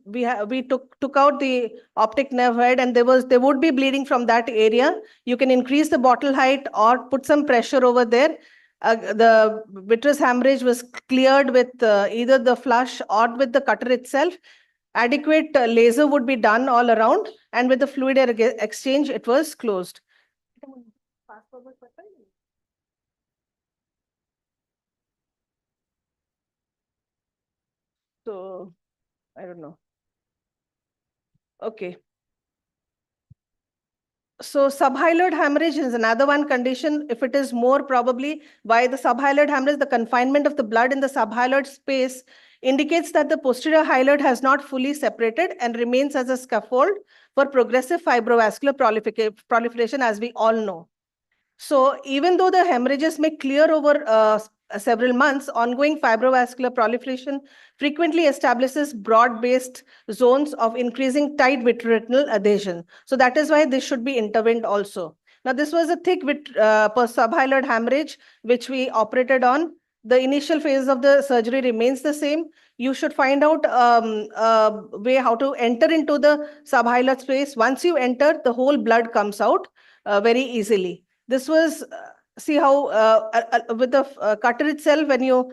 we took out the optic nerve head, and there would be bleeding from that area. You can increase the bottle height or put some pressure over there. The vitreous hemorrhage was cleared with either the flush or with the cutter itself. Adequate laser would be done all around, and with the fluid exchange, it was closed. So, I don't know. Okay. So subhyaloid hemorrhage is another one condition. If it is more, probably why the subhyaloid hemorrhage, the confinement of the blood in the subhyaloid space indicates that the posterior hyaloid has not fully separated and remains as a scaffold for progressive fibrovascular proliferation, as we all know. So even though the hemorrhages may clear over several months, ongoing fibrovascular proliferation frequently establishes broad-based zones of increasing tight vitreoretinal adhesion. So that is why this should be intervened also. Now, this was a thick subhyaloid hemorrhage, which we operated on. The initial phase of the surgery remains the same. You should find out a way how to enter into the subhyaloid space. Once you enter, the whole blood comes out very easily. This was, see how with the cutter itself, when you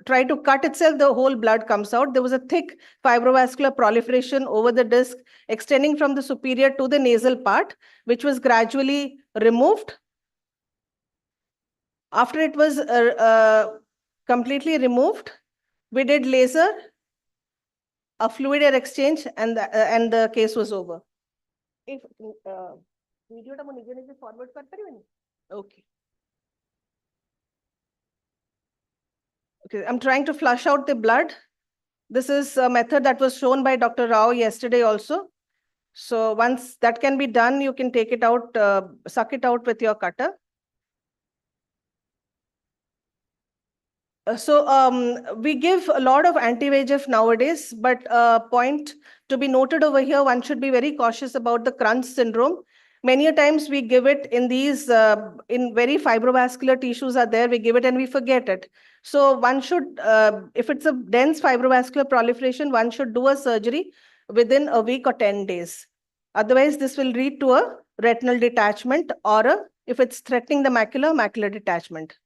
try to cut itself, the whole blood comes out. There was a thick fibrovascular proliferation over the disc extending from the superior to the nasal part, which was gradually removed. After it was completely removed, we did laser, a fluid air exchange, and the case was over. If forward okay. Okay, I'm trying to flush out the blood. This is a method that was shown by Dr. Rao yesterday also. So once that can be done, you can take it out, suck it out with your cutter. We give a lot of anti-VEGF nowadays, but a point to be noted over here, one should be very cautious about the Crunch syndrome. Many a times we give it in these, in very fibrovascular tissues are there, we give it and we forget it. So one should, if it's a dense fibrovascular proliferation, one should do a surgery within a week or 10 days. Otherwise, this will lead to a retinal detachment, or if it's threatening the macula, macular detachment.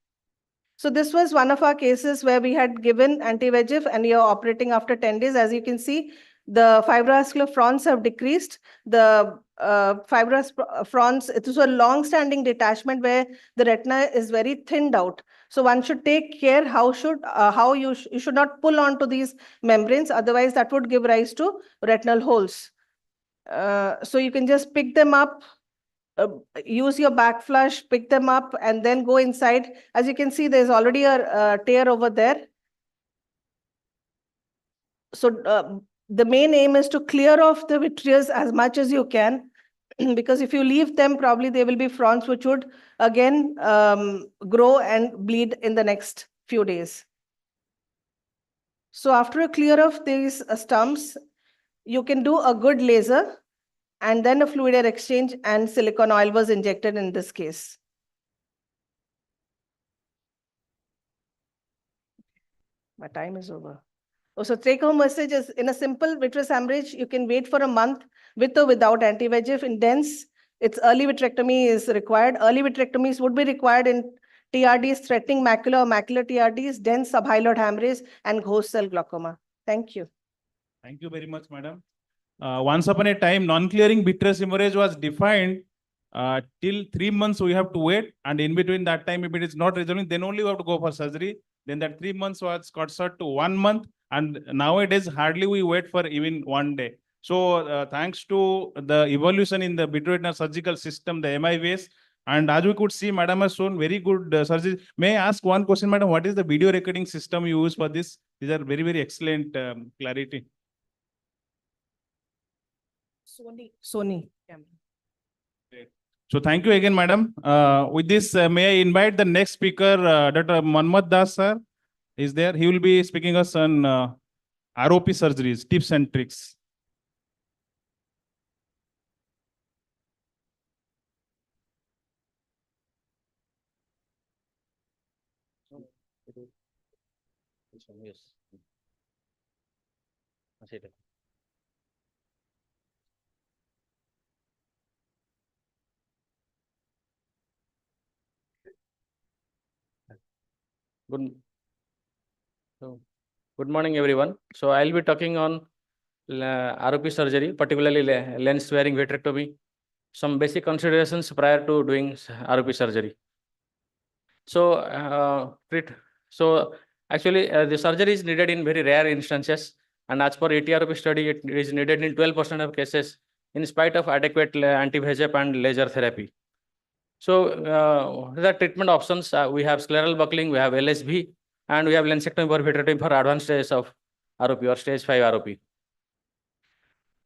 So this was one of our cases where we had given anti-VEGF and you're operating after 10 days. As you can see, the fibrovascular fronts have decreased. The fibrous fronts, it was a long-standing detachment where the retina is very thinned out. So one should take care how you should not pull onto these membranes. Otherwise, that would give rise to retinal holes. So you can just pick them up, use your back flush, pick them up, and then go inside. As you can see, there's already a tear over there. the main aim is to clear off the vitreous as much as you can, because if you leave them, probably there will be fronds which would again grow and bleed in the next few days. So after a clear of these stumps, you can do a good laser, and then a fluid air exchange and silicone oil was injected in this case. My time is over. Oh, so take-home message is, in a simple vitreous hemorrhage, you can wait for a month with or without anti-VEGF. In dense, its early vitrectomy is required. Early vitrectomies would be required in TRDs, threatening macula or macular TRDs, dense subhyaloid hemorrhage, and ghost cell glaucoma. Thank you. Thank you very much, madam. Once upon a time, non-clearing vitreous hemorrhage was defined till 3 months we have to wait, and in between that time, if it is not resolving, then only we have to go for surgery. Then that 3 months was cut short to 1 month, and nowadays hardly we wait for even 1 day. So thanks to the evolution in the vitreoretinal surgical system, the MIVS, and as we could see, madam has shown very good surgery. May I ask one question, madam? What is the video recording system you use for this? These are very, very excellent clarity. Sony camera. So thank you again, madam. With this, may I invite the next speaker, Dr. Manmat Das, sir, is there. He will be speaking us on ROP surgeries, tips and tricks. Good morning, everyone. So I'll be talking on ROP surgery, particularly lens wearing vitrectomy, some basic considerations prior to doing ROP surgery. So, actually, the surgery is needed in very rare instances, and as per ATROP study, it is needed in 12% of cases, in spite of adequate anti-VEGF and laser therapy. So, the treatment options, we have scleral buckling, we have LSB, and we have lensectomy or vitrectomy for advanced stages of ROP or stage 5 ROP.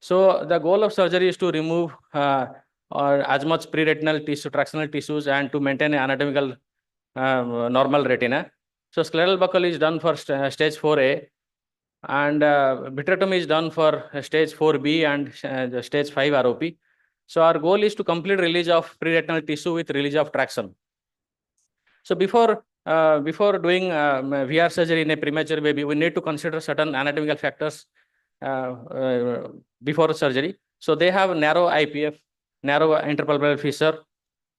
So the goal of surgery is to remove or as much pre-retinal tissue, tractional tissues, and to maintain an anatomical normal retina. So scleral buckle is done for stage 4A, and vitrectomy is done for stage 4B and stage 5 ROP. So our goal is to complete release of pre-retinal tissue with release of traction. So before doing VR surgery in a premature baby, we need to consider certain anatomical factors before surgery. So they have narrow IPF, narrow interpalpebral fissure,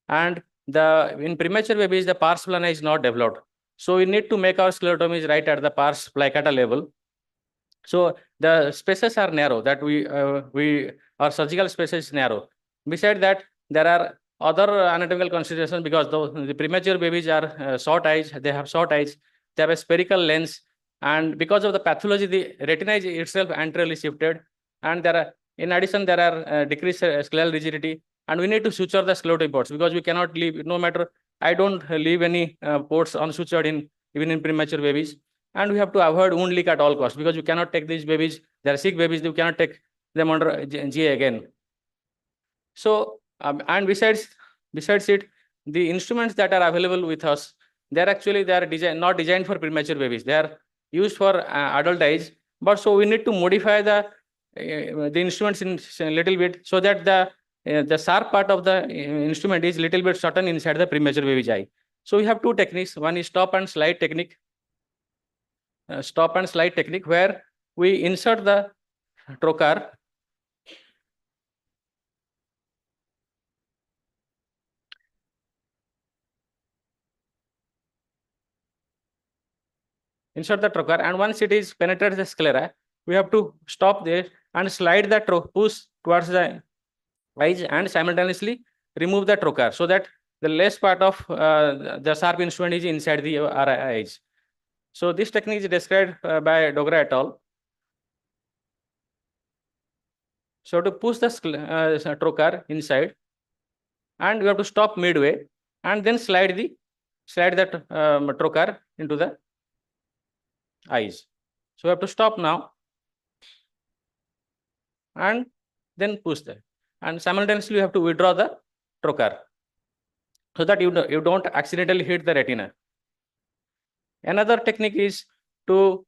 and in premature babies, the pars plana is not developed. So we need to make our sclerotomies right at the pars plica level. So the spaces are narrow, that our surgical space is narrow. Besides that, there are other anatomical considerations, because the premature babies are short eyes, they have short eyes, they have a spherical lens, and because of the pathology, the retina is itself anteriorly shifted, and in addition, there are decreased scleral rigidity, and we need to suture the sclerotomy ports, because we cannot leave, no matter, I don't leave any ports unsutured even in premature babies. And we have to avoid wound leak at all costs, because you cannot take these babies, they are sick babies, you cannot take them under GA again. So, and besides it, the instruments that are available with us, they are not designed for premature babies. They are used for adult eyes, but so we need to modify the instruments in a little bit, so that the sharp part of the instrument is little bit shortened inside the premature baby's eye. So we have two techniques. One is stop and slide technique. Where we insert the trocar and once it is penetrates the sclera, we have to stop there and slide the push towards the eyes and simultaneously remove the trocar, so that the less part of the sharp instrument is inside our eyes. So this technique is described by Dogra et al. So to push the trocar inside, and we have to stop midway, and then slide that trocar into the eyes. So we have to stop now and then push that. And simultaneously, you have to withdraw the trocar so that you don't accidentally hit the retina. Another technique is to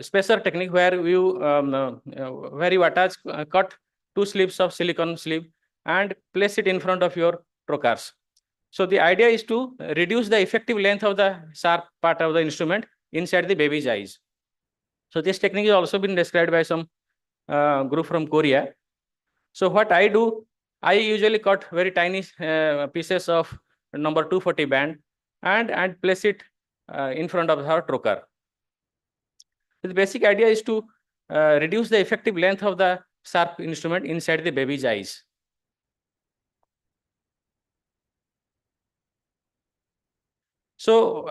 spacer technique where you attach cut 2 slips of silicon sleeve and place it in front of your trocars. So the idea is to reduce the effective length of the sharp part of the instrument inside the baby's eyes. So this technique has also been described by some group from Korea. So what I do, I usually cut very tiny pieces of number 240 band and place it in front of her trocar. The basic idea is to reduce the effective length of the sharp instrument inside the baby's eyes. So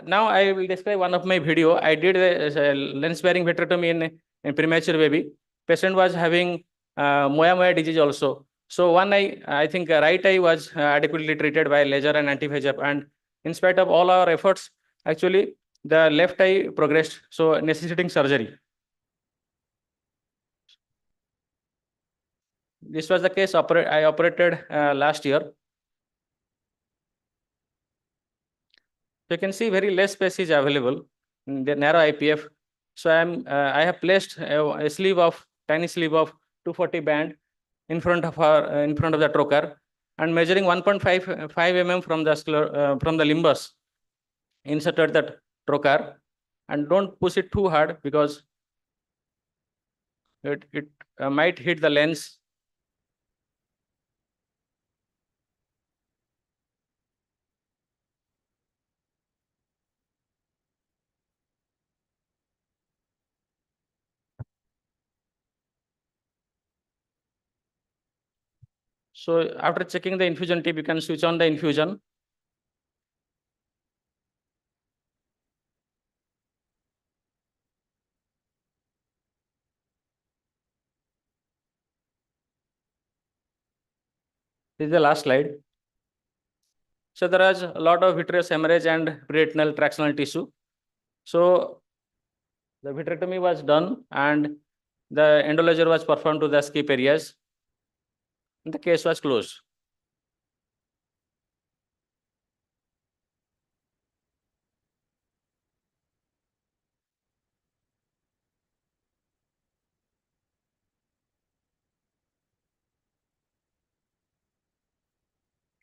now I will describe one of my video. I did a lens bearing vitrectomy in premature baby. Patient was having moya disease also. So one eye, I think right eye was adequately treated by laser and anti-VEGF. And in spite of all our efforts, actually the left eye progressed, so necessitating surgery. This was the case I operated last year. So you can see very less space is available in the narrow IPF. So I have placed a sleeve of tiny sleeve of 240 band in front of the trocar and measuring 1.5 mm from the limbus inserted that trocar, and don't push it too hard because it might hit the lens. So after checking the infusion tip, you can switch on the infusion. This is the last slide. So there is a lot of vitreous hemorrhage and preretinal tractional tissue. So the vitrectomy was done and the endolaser was performed to the skip areas. And the case was closed.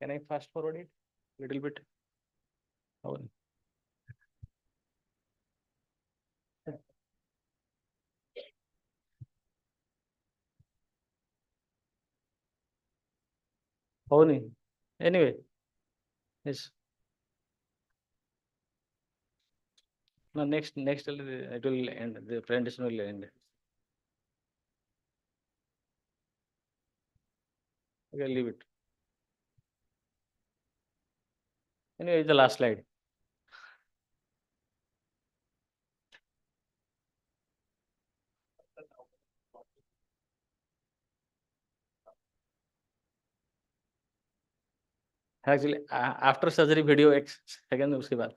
Can I fast forward it a little bit? Anyway, yes. No, next it will end. The presentation will end. Okay, leave it. Anyway, the last slide. Actually, after surgery video, second उसके बाद.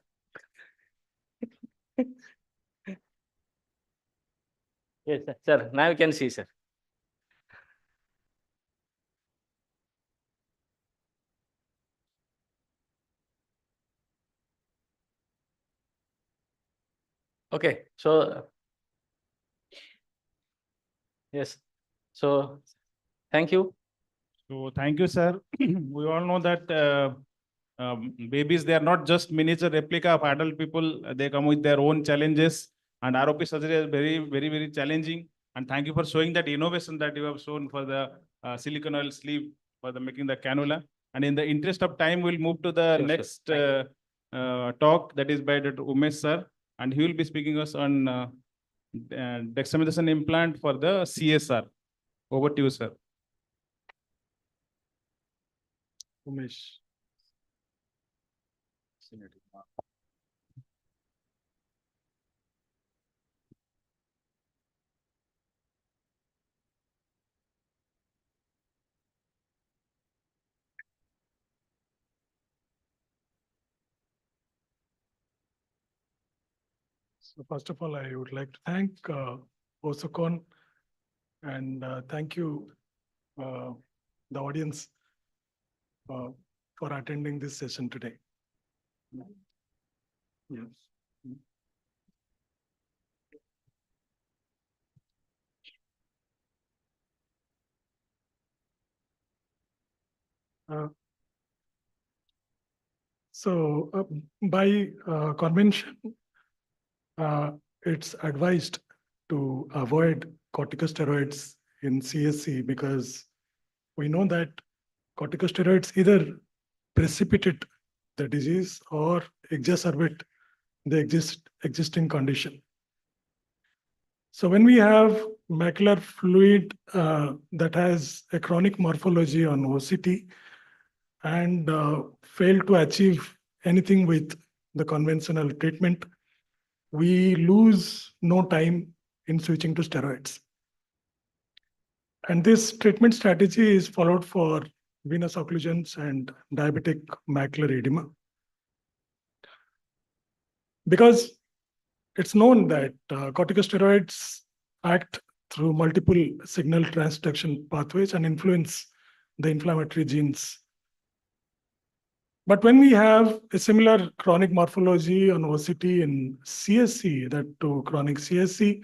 Yes, sir. Now you can see, sir. Okay, so yes, so thank you. So thank you, sir. We all know that babies, they are not just miniature replica of adult people. They come with their own challenges, and ROP surgery is very, very, very challenging. And thank you for showing that innovation that you have shown for the silicone oil sleeve for the making the cannula. And in the interest of time, we'll move to the Sure, next sure. talk, that is by Dr. Umesh sir, and he will be speaking us on dexamethasone implant for the CSR. Over to you, sir. Umesh. So first of all, I would like to thank Osocon And thank you, the audience, for attending this session today. Yes. By convention, it's advised to avoid corticosteroids in CSC because we know that corticosteroids either precipitate the disease or exacerbate the existing condition. So when we have macular fluid that has a chronic morphology on OCT and fail to achieve anything with the conventional treatment, we lose no time in switching to steroids. And this treatment strategy is followed for venous occlusions and diabetic macular edema. Because it's known that corticosteroids act through multiple signal transduction pathways and influence the inflammatory genes. But when we have a similar chronic morphology on OCT in CSC, that to chronic CSC,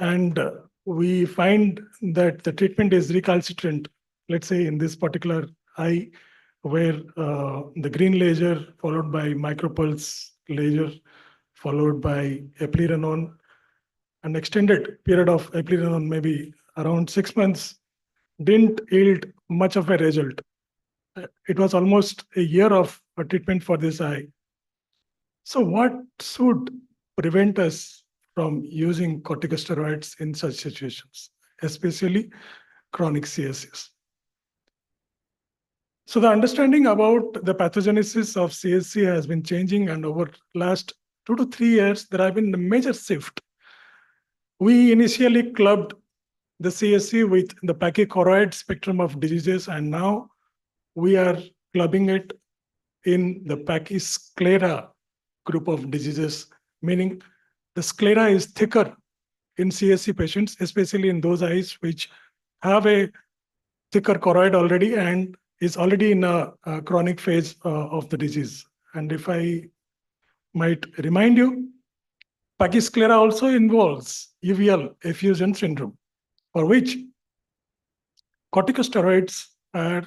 and we find that the treatment is recalcitrant, let's say in this particular eye, where the green laser followed by micropulse laser, followed by eplerenone, an extended period of eplerenone, maybe around 6 months, didn't yield much of a result. It was almost a year of treatment for this eye. So what should prevent us from using corticosteroids in such situations, especially chronic CSCs? So the understanding about the pathogenesis of CSC has been changing, and over last 2 to 3 years, there have been a major shift. We initially clubbed the CSC with the pachychoroid spectrum of diseases, and now we are clubbing it in the pachisclera group of diseases, meaning the sclera is thicker in CSC patients, especially in those eyes which have a thicker choroid already and is already in a chronic phase of the disease. And if I might remind you, pachisclera also involves uveal effusion syndrome, for which corticosteroids are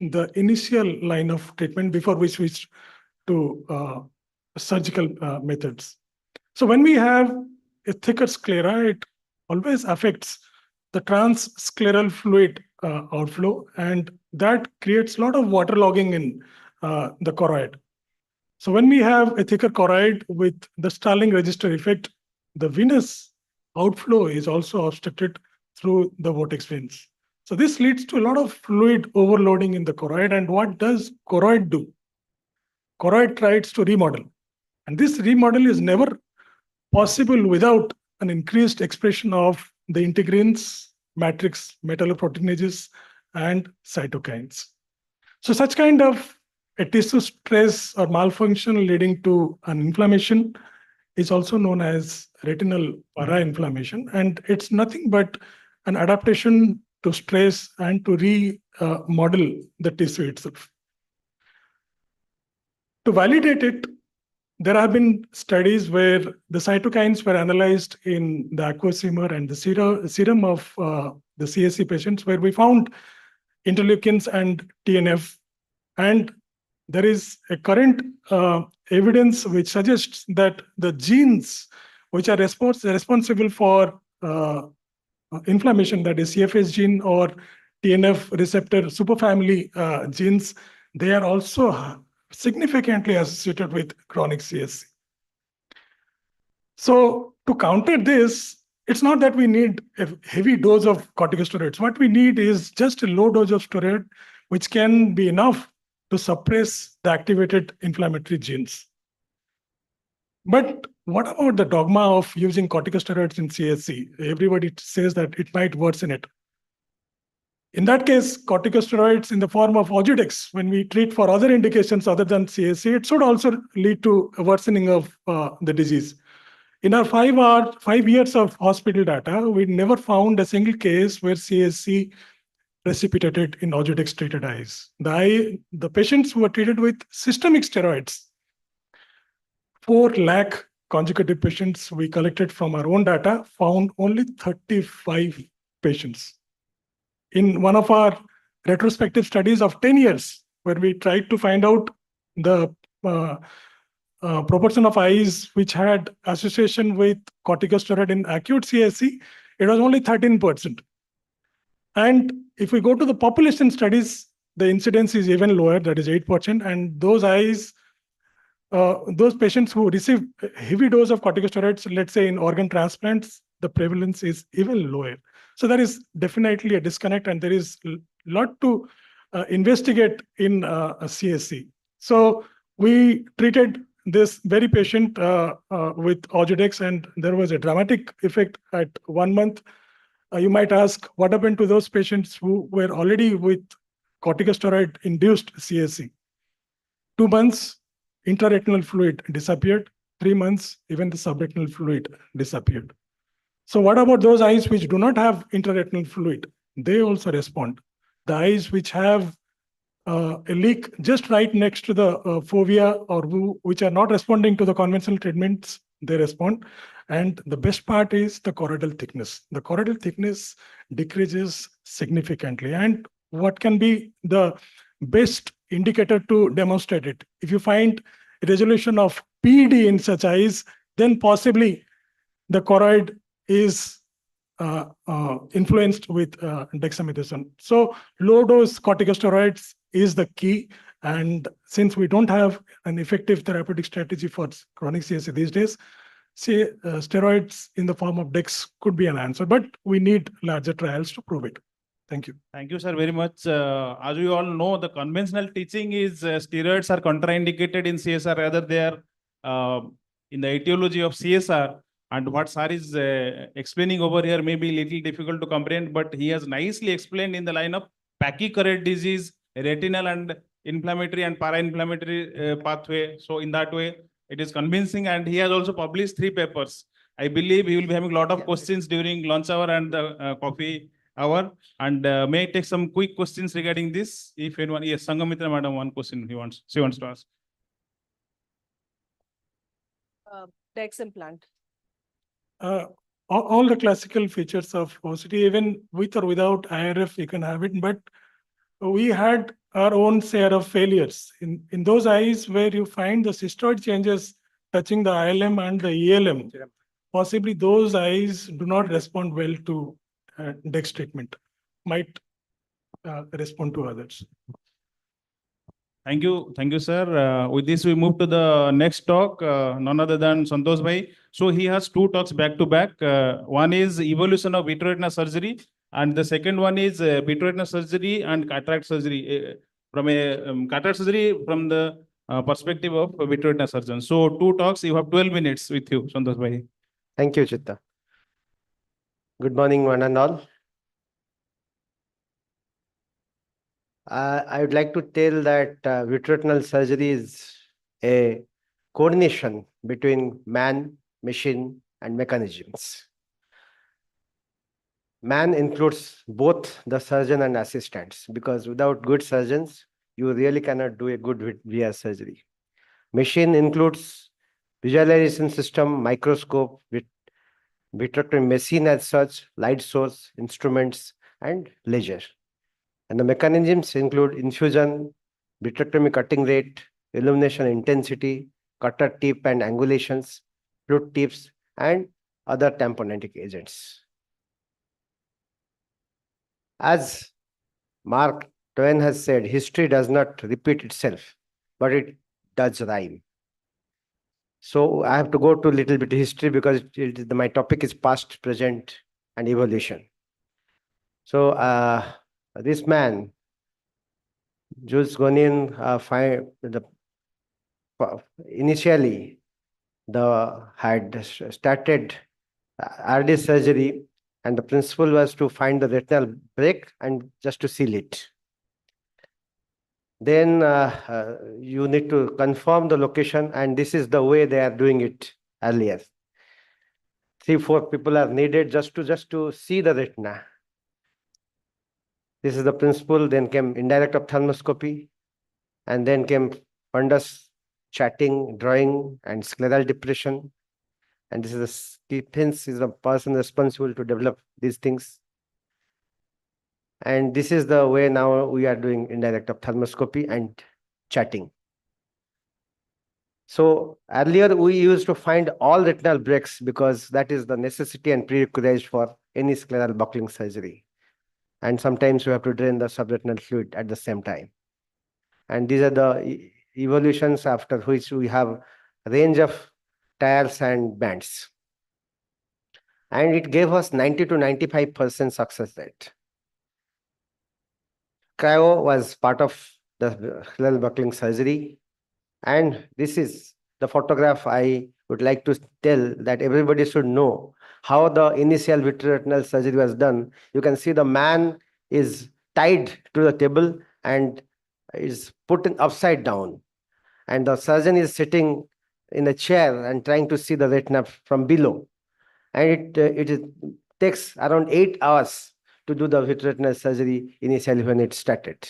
the initial line of treatment before we switch to surgical methods. So when we have a thicker sclera, it always affects the transscleral fluid outflow, and that creates a lot of waterlogging in the choroid. So when we have a thicker choroid with the Starling register effect, the venous outflow is also obstructed through the vortex veins. So this leads to a lot of fluid overloading in the choroid. And what does choroid do? Choroid tries to remodel. And this remodel is never possible without an increased expression of the integrins, matrix metalloproteinases, and cytokines. So such kind of a tissue stress or malfunction leading to an inflammation is also known as retinal parainflammation. And it's nothing but an adaptation to stress and to remodel the tissue itself. To validate it, there have been studies where the cytokines were analyzed in the aqueous humor and the serum of the CSC patients, where we found interleukins and TNF. And there is a current evidence which suggests that the genes which are responsible for inflammation, that is CFS gene or TNF receptor superfamily genes, they are also significantly associated with chronic CSC. So to counter this, it's not that we need a heavy dose of corticosteroids. What we need is just a low dose of steroid, which can be enough to suppress the activated inflammatory genes. But what about the dogma of using corticosteroids in CSC? Everybody says that it might worsen it. In that case, corticosteroids in the form of Ozurdex, when we treat for other indications other than CSC, it should also lead to a worsening of the disease. In our 5 years of hospital data, we never found a single case where CSC precipitated in Ozurdex treated eyes. The patients who were treated with systemic steroids, 4 lakh consecutive patients we collected from our own data, found only 35 patients. In one of our retrospective studies of 10 years, where we tried to find out the proportion of eyes which had association with corticosteroid in acute CSC, it was only 13%. And if we go to the population studies, the incidence is even lower, that is 8%. And those eyes, those patients who receive a heavy dose of corticosteroids, let's say in organ transplants, the prevalence is even lower. So there is definitely a disconnect, and there is a lot to investigate in a CSC. So we treated this very patient with Ozurdex, and there was a dramatic effect at 1 month. You might ask, what happened to those patients who were already with corticosteroid-induced CSC? 2 months, intraretinal fluid disappeared. 3 months, even the subretinal fluid disappeared. So what about those eyes which do not have intraretinal fluid? They also respond. The eyes which have a leak just right next to the fovea, or which are not responding to the conventional treatments, they respond. And the best part is the choroidal thickness. The choroidal thickness decreases significantly. And what can be the best indicator to demonstrate it? If you find a resolution of PD in such eyes, then possibly the choroid is influenched with dexamethasone. So low dose corticosteroids is the key. And since we don't have an effective therapeutic strategy for chronic CSC these days, steroids in the form of dex could be an answer, but we need larger trials to prove it. Thank you. Thank you, sir, very much. As we all know, the conventional teaching is steroids are contraindicated in CSR, rather they are in the etiology of CSR. And what sir is explaining over here may be little difficult to comprehend, but he has nicely explained in the line of pachychoroid disease, retinal and inflammatory and para-inflammatory pathway. So in that way, it is convincing, and he has also published 3 papers. I believe he will be having a lot of questions during lunch hour and the coffee hour. And may I take some quick questions regarding this? If anyone, yes, Sangamitra madam, one question she wants to ask. Dex implant. All the classical features of OCT, even with or without IRF, you can have it. But we had our own share of failures in those eyes where you find the cystoid changes touching the ILM and the ELM. Possibly those eyes do not respond well to DEX treatment, might respond to others. Thank you, sir. With this, we move to the next talk, none other than Santosh Bhai. So he has 2 talks back to back. One is evolution of vitreoretinal surgery, and the second one is vitreoretinal surgery and cataract surgery, from a cataract surgery from the perspective of vitreoretinal surgeon. So 2 talks, you have 12 minutes with you, Santosh Bhai. Thank you, Chitta. Good morning, one and all. I would like to tell that vitreoretinal surgery is a coordination between man, machine, and mechanisms. Man includes both the surgeon and assistants, because without good surgeons, you really cannot do a good VR surgery. Machine includes visualization system, microscope, vitrectomy machine as such, light source, instruments, and laser. And the mechanisms include infusion, vitrectomy cutting rate, illumination intensity, cutter tip and angulations, fluid tips, and other tamponadic agents. As Mark Twain has said, history does not repeat itself, but it does rhyme. So I have to go to a little bit of history because my topic is past, present, and evolution. So this man, Jules Gonin, initially had started RD surgery, and the principle was to find the retinal break and just to seal it. Then you need to confirm the location, and this is the way they are doing it earlier. 3-4 people are needed just to see the retina. This is the principle. Then came indirect ophthalmoscopy, and then came fundus, chatting, drawing, and scleral depression. And this is Stephens is the person responsible to develop these things. And this is the way now we are doing indirect ophthalmoscopy and chatting. So earlier we used to find all retinal breaks because that is the necessity and prerequisite for any scleral buckling surgery. And sometimes we have to drain the subretinal fluid at the same time. And these are the evolutions after which we have a range of tiers and bands. And it gave us 90 to 95% success rate. Cryo was part of the scleral buckling surgery. And this is the photograph I would like to tell that everybody should know how the initial vitreoretinal surgery was done. You can see the man is tied to the table and is put in upside down. And the surgeon is sitting in a chair and trying to see the retina from below. And it takes around 8 hours to do the vitreoretinal surgery initially when it started.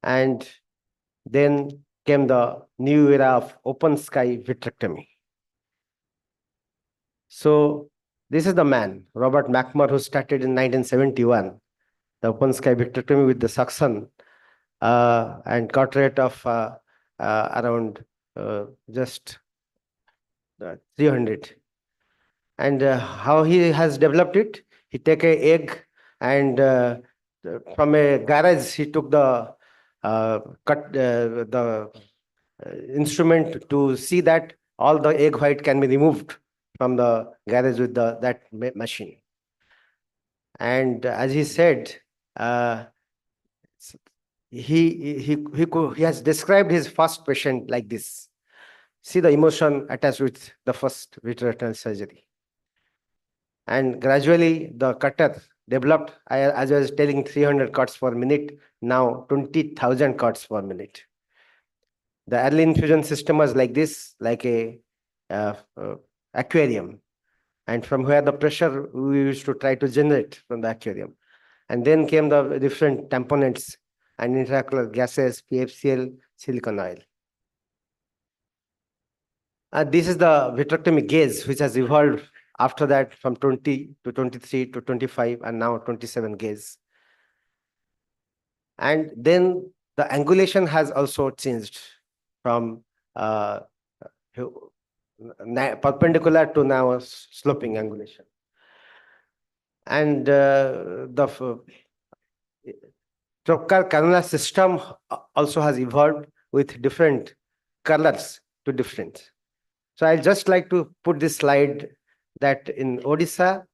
And then came the new era of open sky vitrectomy. So this is the man, Robert McMurray, who started in 1971, the open sky vitrectomy with the suction and cut rate of around just 300. And how he has developed it, he take an egg and from a garage, he took the instrument to see that all the egg white can be removed from the garage with that machine. And as he said, he has described his first patient like this. See the emotion attached with the first vitreoretinal surgery. And gradually the cutter developed, as I was telling, 300 cuts per minute, now 20,000 cuts per minute. The early infusion system was like this, like a aquarium. And from where the pressure we used to try to generate from the aquarium. And then came the different components and intraocular gases, PFCL, silicone oil. This is the vitrectomy gauge, which has evolved after that from 20 to 23 to 25 and now 27 gauge. And then the angulation has also changed from perpendicular to now sloping angulation. And the trocar cannula system also has evolved with different colors to different. So I'd just like to put this slide that in Odisha,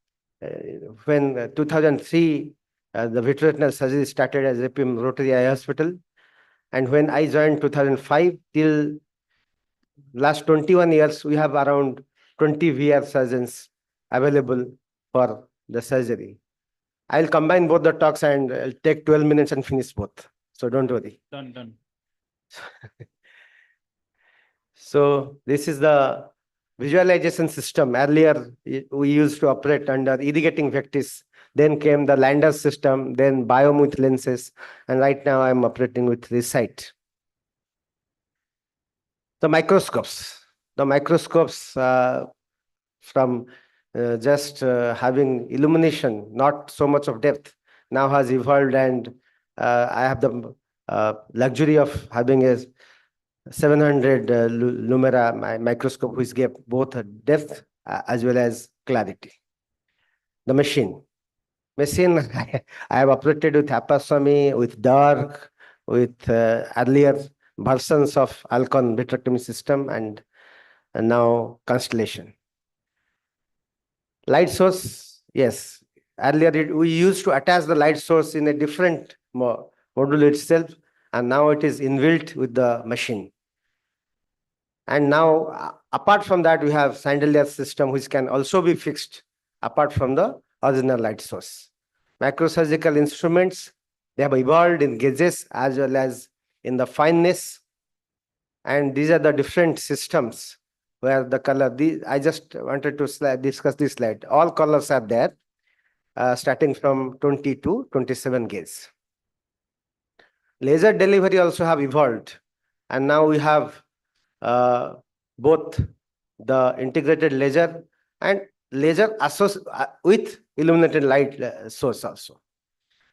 when 2003, the vitreoretinal surgery started as APM Rotary Eye Hospital. And when I joined 2005 till last 21 years, we have around 20 VR surgeons available for the surgery. I'll combine both the talks and I'll take 12 minutes and finish both. So don't worry. Done. So this is the visualization system. Earlier, we used to operate under irrigating vectis. Then came the Landers system, then biome with lenses. And right now I'm operating with Recite. The microscopes. The microscopes from just having illumination, not so much of depth, now has evolved, and I have the luxury of having a 700 Lumera microscope, which gave both depth as well as clarity. The machine, I have operated with Apaswamy, with Dark, with earlier versions of Alcon vitrectomy system, and now Constellation. Light source, yes. Earlier we used to attach the light source in a different module itself, and now it is inbuilt with the machine. And now, apart from that, we have chandelier system, which can also be fixed apart from the original light source. Microsurgical instruments, they have evolved in gauges as well as in the fineness. And these are the different systems where the color, I just wanted to discuss this slide. All colors are there, starting from 20 to 27 gauge. Laser delivery also have evolved, and now we have both the integrated laser and laser with illuminated light source also.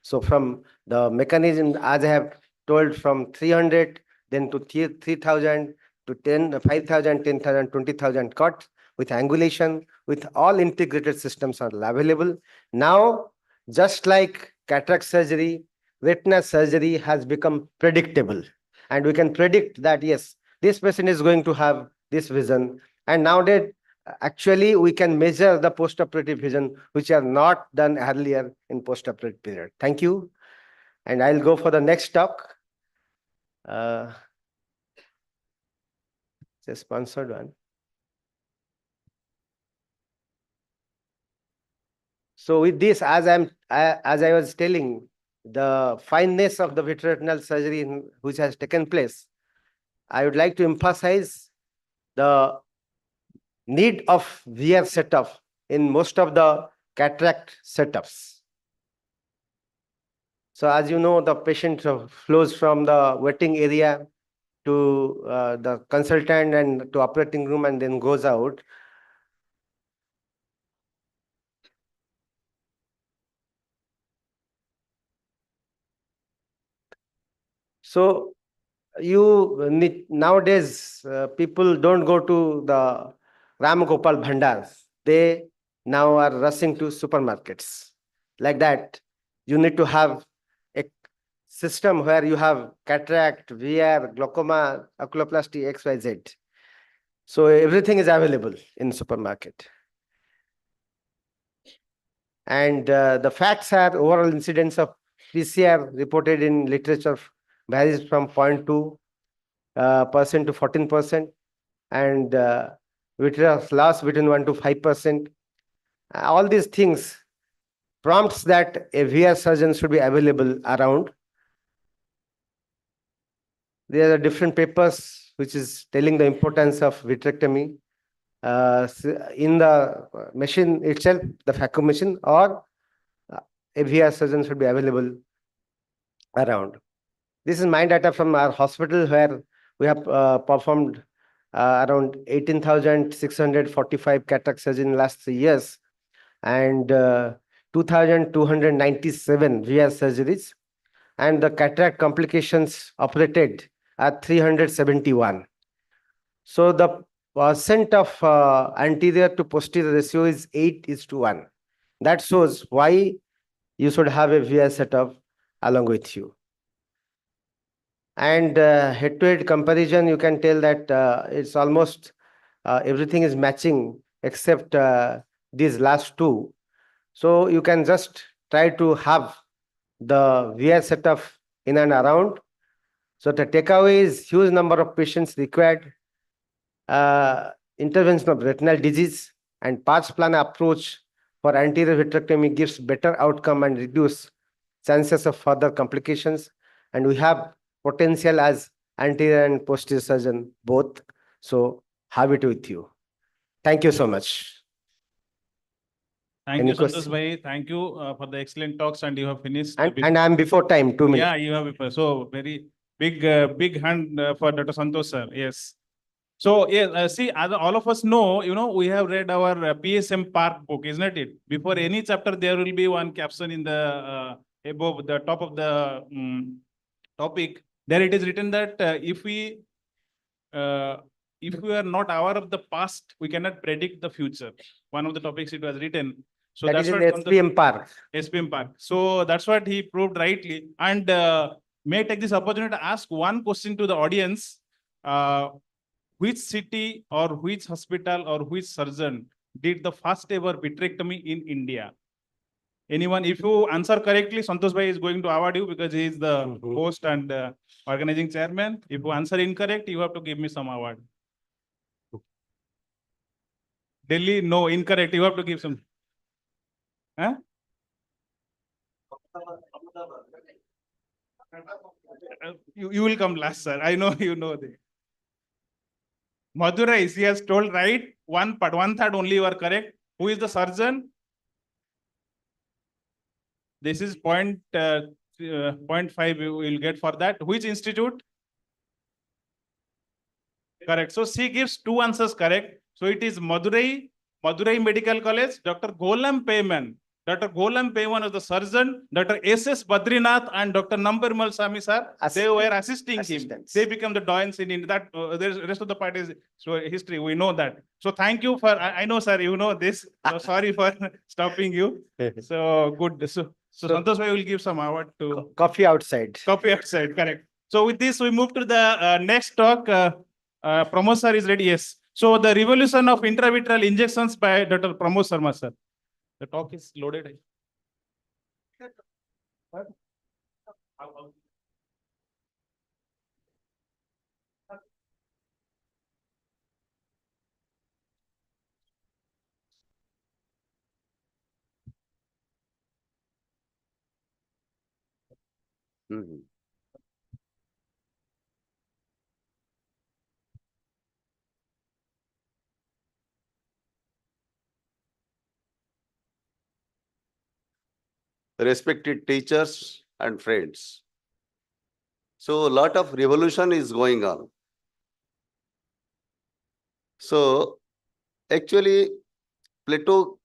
So from the mechanism, as I have told, from 300, then to 3,000, to 10, 5,000, 10,000, 20,000 cut with angulation, with all integrated systems are available. Now, just like cataract surgery, retina surgery has become predictable. And we can predict that, yes, this patient is going to have this vision. And nowadays, actually, we can measure the post-operative vision, which are not done earlier in post-operative period. Thank you. And I'll go for the next talk. It's a sponsored one. So with this, as I was telling, the fineness of the vitreoretinal surgery which has taken place, I would like to emphasize the need of VR setup in most of the cataract setups. So as you know, the patient flows from the waiting area to the consultant and to operating room and then goes out. So you need, nowadays, people don't go to the Ram Gopal Bhandars. They now are rushing to supermarkets. Like that, you need to have a system where you have cataract, VR, glaucoma, oculoplasty, XYZ. So everything is available in supermarket. And the facts are overall incidence of PCR reported in literature varies from 0.2% to 14%, and vitreous loss between 1 to 5%. All these things prompts that a VR surgeon should be available around. There are different papers which is telling the importance of vitrectomy in the machine itself, the phaco machine, or a VR surgeon should be available around. This is my data from our hospital, where we have performed around 18,645 cataract surgery in last 3 years, and 2,297 VR surgeries, and the cataract complications operated are 371. So the percent of anterior to posterior ratio is 8:1. That shows why you should have a VR setup along with you. And head-to-head comparison, you can tell that it's almost everything is matching except these last two. So you can just try to have the VR setup in and around. So the takeaway is huge number of patients required, intervention of retinal disease, and parts plan approach for anterior vitrectomy gives better outcome and reduce chances of further complications. And we have potential as anterior and posterior surgeon both. So have it with you. Thank you so much. Thank Any you, Santosh question? Bhai. Thank you for the excellent talks, and you have finished. And I'm before time, 2 minutes. Yeah, you have before. So very big, big hand for Dr. Santosh sir. Yes. So yeah, see, as all of us know, we have read our PSM Park book, isn't it? Before any chapter, there will be one caption in the above the top of the topic. There it is written that if we are not aware of the past, we cannot predict the future. One of the topics it was written. So That that's is in what SPM Park. SPM Park. So that's what he proved rightly. And may I take this opportunity to ask one question to the audience. Which city or which hospital or which surgeon did the first ever vitrectomy in India? Anyone? If you answer correctly, Santosh Bhai is going to award you because he is the host and organizing chairman. If you answer incorrect, you have to give me some award. Delhi, no, incorrect. You have to give some. Huh? You will come last, sir. I know you know the. Madurai, she has told right. One part, 1/3 only you are correct. Who is the surgeon? This is 0.5 you will get for that. Which institute? Correct. So she gives two answers correct. So it is Madurai Medical College, Dr. Golam Payman. Dr. Golam Payman is the surgeon, Dr. S.S. Badrinath and Dr. Nambarmal Sami sir, they were assisting him. They become the doyens in that. The rest of the part is history. We know that. So thank you for, I know sir, you know this. So sorry for stopping you. So good. So Santosh bhai will give some award to. Coffee outside. Coffee outside, correct. So with this, we move to the next talk. Pramod sir is ready, yes. So the revolution of intravitreal injections by Dr. Pramod Sharma sir. The talk is loaded. Respected teachers and friends. So a lot of revolution is going on. So actually, Plato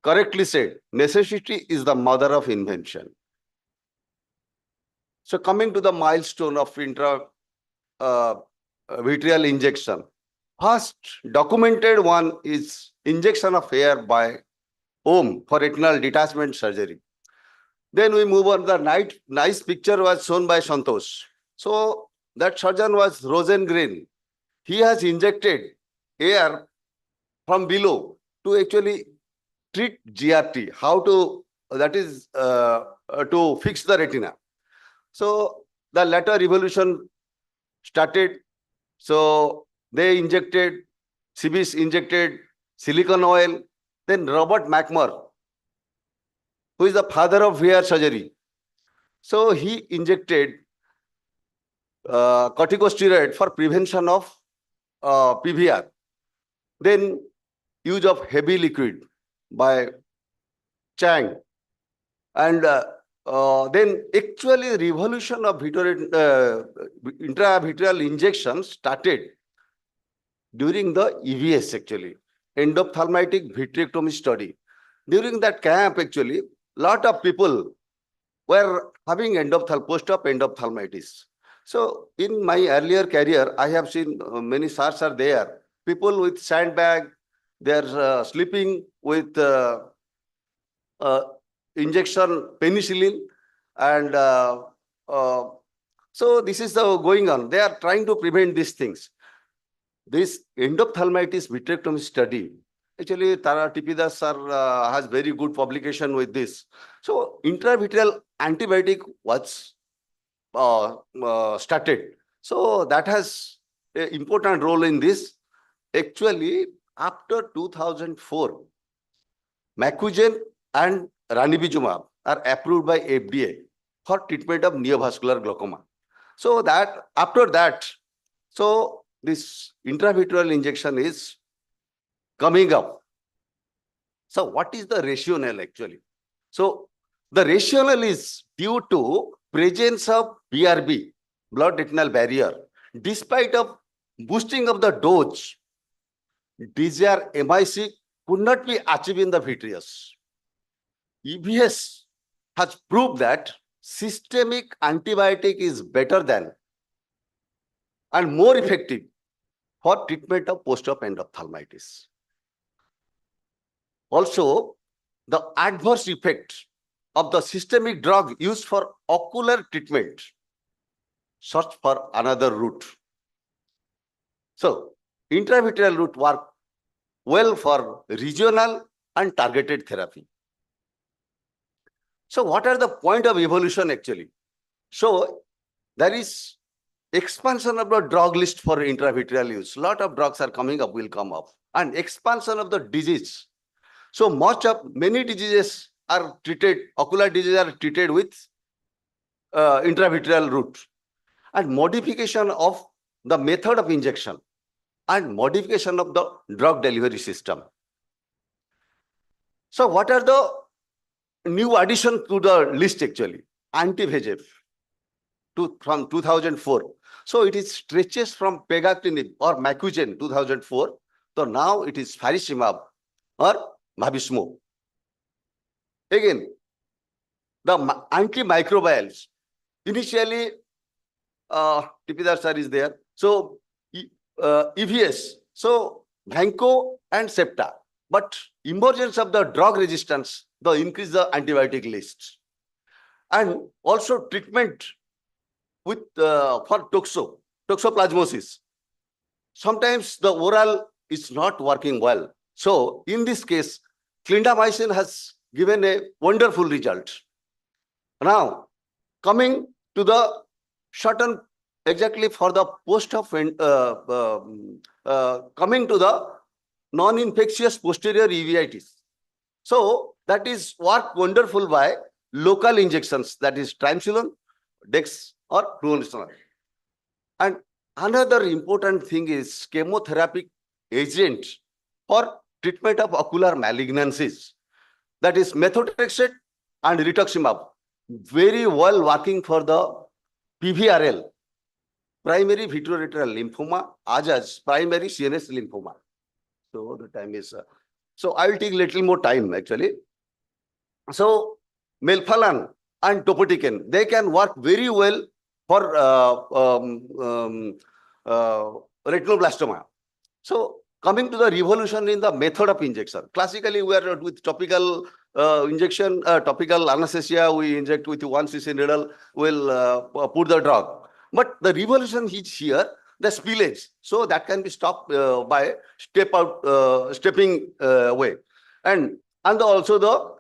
correctly said, necessity is the mother of invention. So coming to the milestone of intravitreal injection, first documented one is injection of hair by Ohm for retinal detachment surgery. Then we move on. The nice picture was shown by Santosh. So that surgeon was Rosengreen. He has injected air from below to actually treat GRT. How to, that is to fix the retina. So the latter revolution started. So they injected, Sibis injected silicone oil. Then Robert McMurray, who is the father of hair surgery. So he injected corticosteroid for prevention of PVR. Then use of heavy liquid by Chang. And then actually revolution of intravitreal injection started during the EVS actually, endophthalmic vitrectomy study. During that camp actually, lot of people were having post-op endophthalmitis. So in my earlier career, I have seen many SARS are there. People with sandbag, they're sleeping with injection penicillin, and so this is the going on. They are trying to prevent these things. This endophthalmitis vitrectomy study, actually Tara Tipidas sir has very good publication with this. So intravitreal antibiotic was started. So that has an important role in this. Actually, after 2004, Macugen and ranibizumab are approved by FDA for treatment of neovascular glaucoma. So that after that, so this intravitreal injection is coming up. So what is the rationale actually? So the rationale is due to presence of BRB, blood retinal barrier. Despite of boosting of the dose, desired MIC could not be achieved in the vitreous. EVS has proved that systemic antibiotic is better than and more effective for treatment of post-op endophthalmitis. Also, the adverse effect of the systemic drug used for ocular treatment search for another route. So, intravitreal route work well for regional and targeted therapy. So, what are the point of evolution actually? So, there is expansion of the drug list for intravitreal use. Lot of drugs are coming up, will come up, and expansion of the disease. So many diseases are treated, ocular diseases are treated with intravitreal route, and modification of the method of injection and modification of the drug delivery system. So what are the new addition to the list actually? Anti-VEGF from 2004. So it is stretches from pegatinib or Macugen 2004. So now it is faricimab or Vabysmo. Again, the antimicrobials. Initially, Tipidar sir is there. So EVS. So Vanco and Septa. But emergence of the drug resistance, the increase the antibiotic list. And also treatment with for toxoplasmosis. Sometimes the oral is not working well. So in this case, clindamycin has given a wonderful result. Now, coming to the shorten exactly for the post of coming to the non-infectious posterior uveitis. So that is work wonderful by local injections, that is triamcinolone, dex or fluorouracil. And another important thing is chemotherapy agent for treatment of ocular malignancies, that is methotrexate and rituximab, very well working for the PVRL, primary vitreoretinal lymphoma, as primary CNS lymphoma. So the time is, so I will take little more time actually. So melphalan and topotecan, they can work very well for retinoblastoma. So coming to the revolution in the method of injection, classically we are with topical injection, topical anesthesia, we inject with 1 cc needle, will put the drug. But the revolution is here, the spillage. So that can be stopped by stepping away. And also the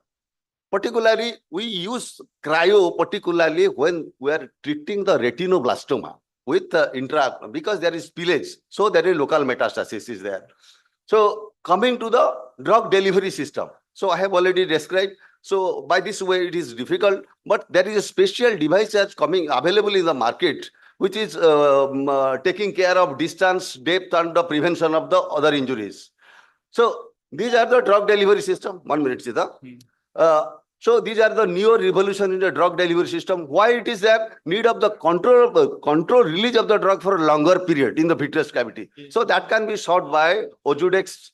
particularly we use cryo particularly when we are treating the retinoblastoma with because there is spillage. So there is local metastasis is there. So coming to the drug delivery system. So I have already described. So by this way it is difficult, but there is a special device that's coming available in the market, which is taking care of distance, depth and the prevention of the other injuries. So these are the drug delivery system. 1 minute, Sita. So these are the new revolution in the drug delivery system. Why it is there? Need of the control release of the drug for a longer period in the vitreous cavity. So that can be solved by Ojudex,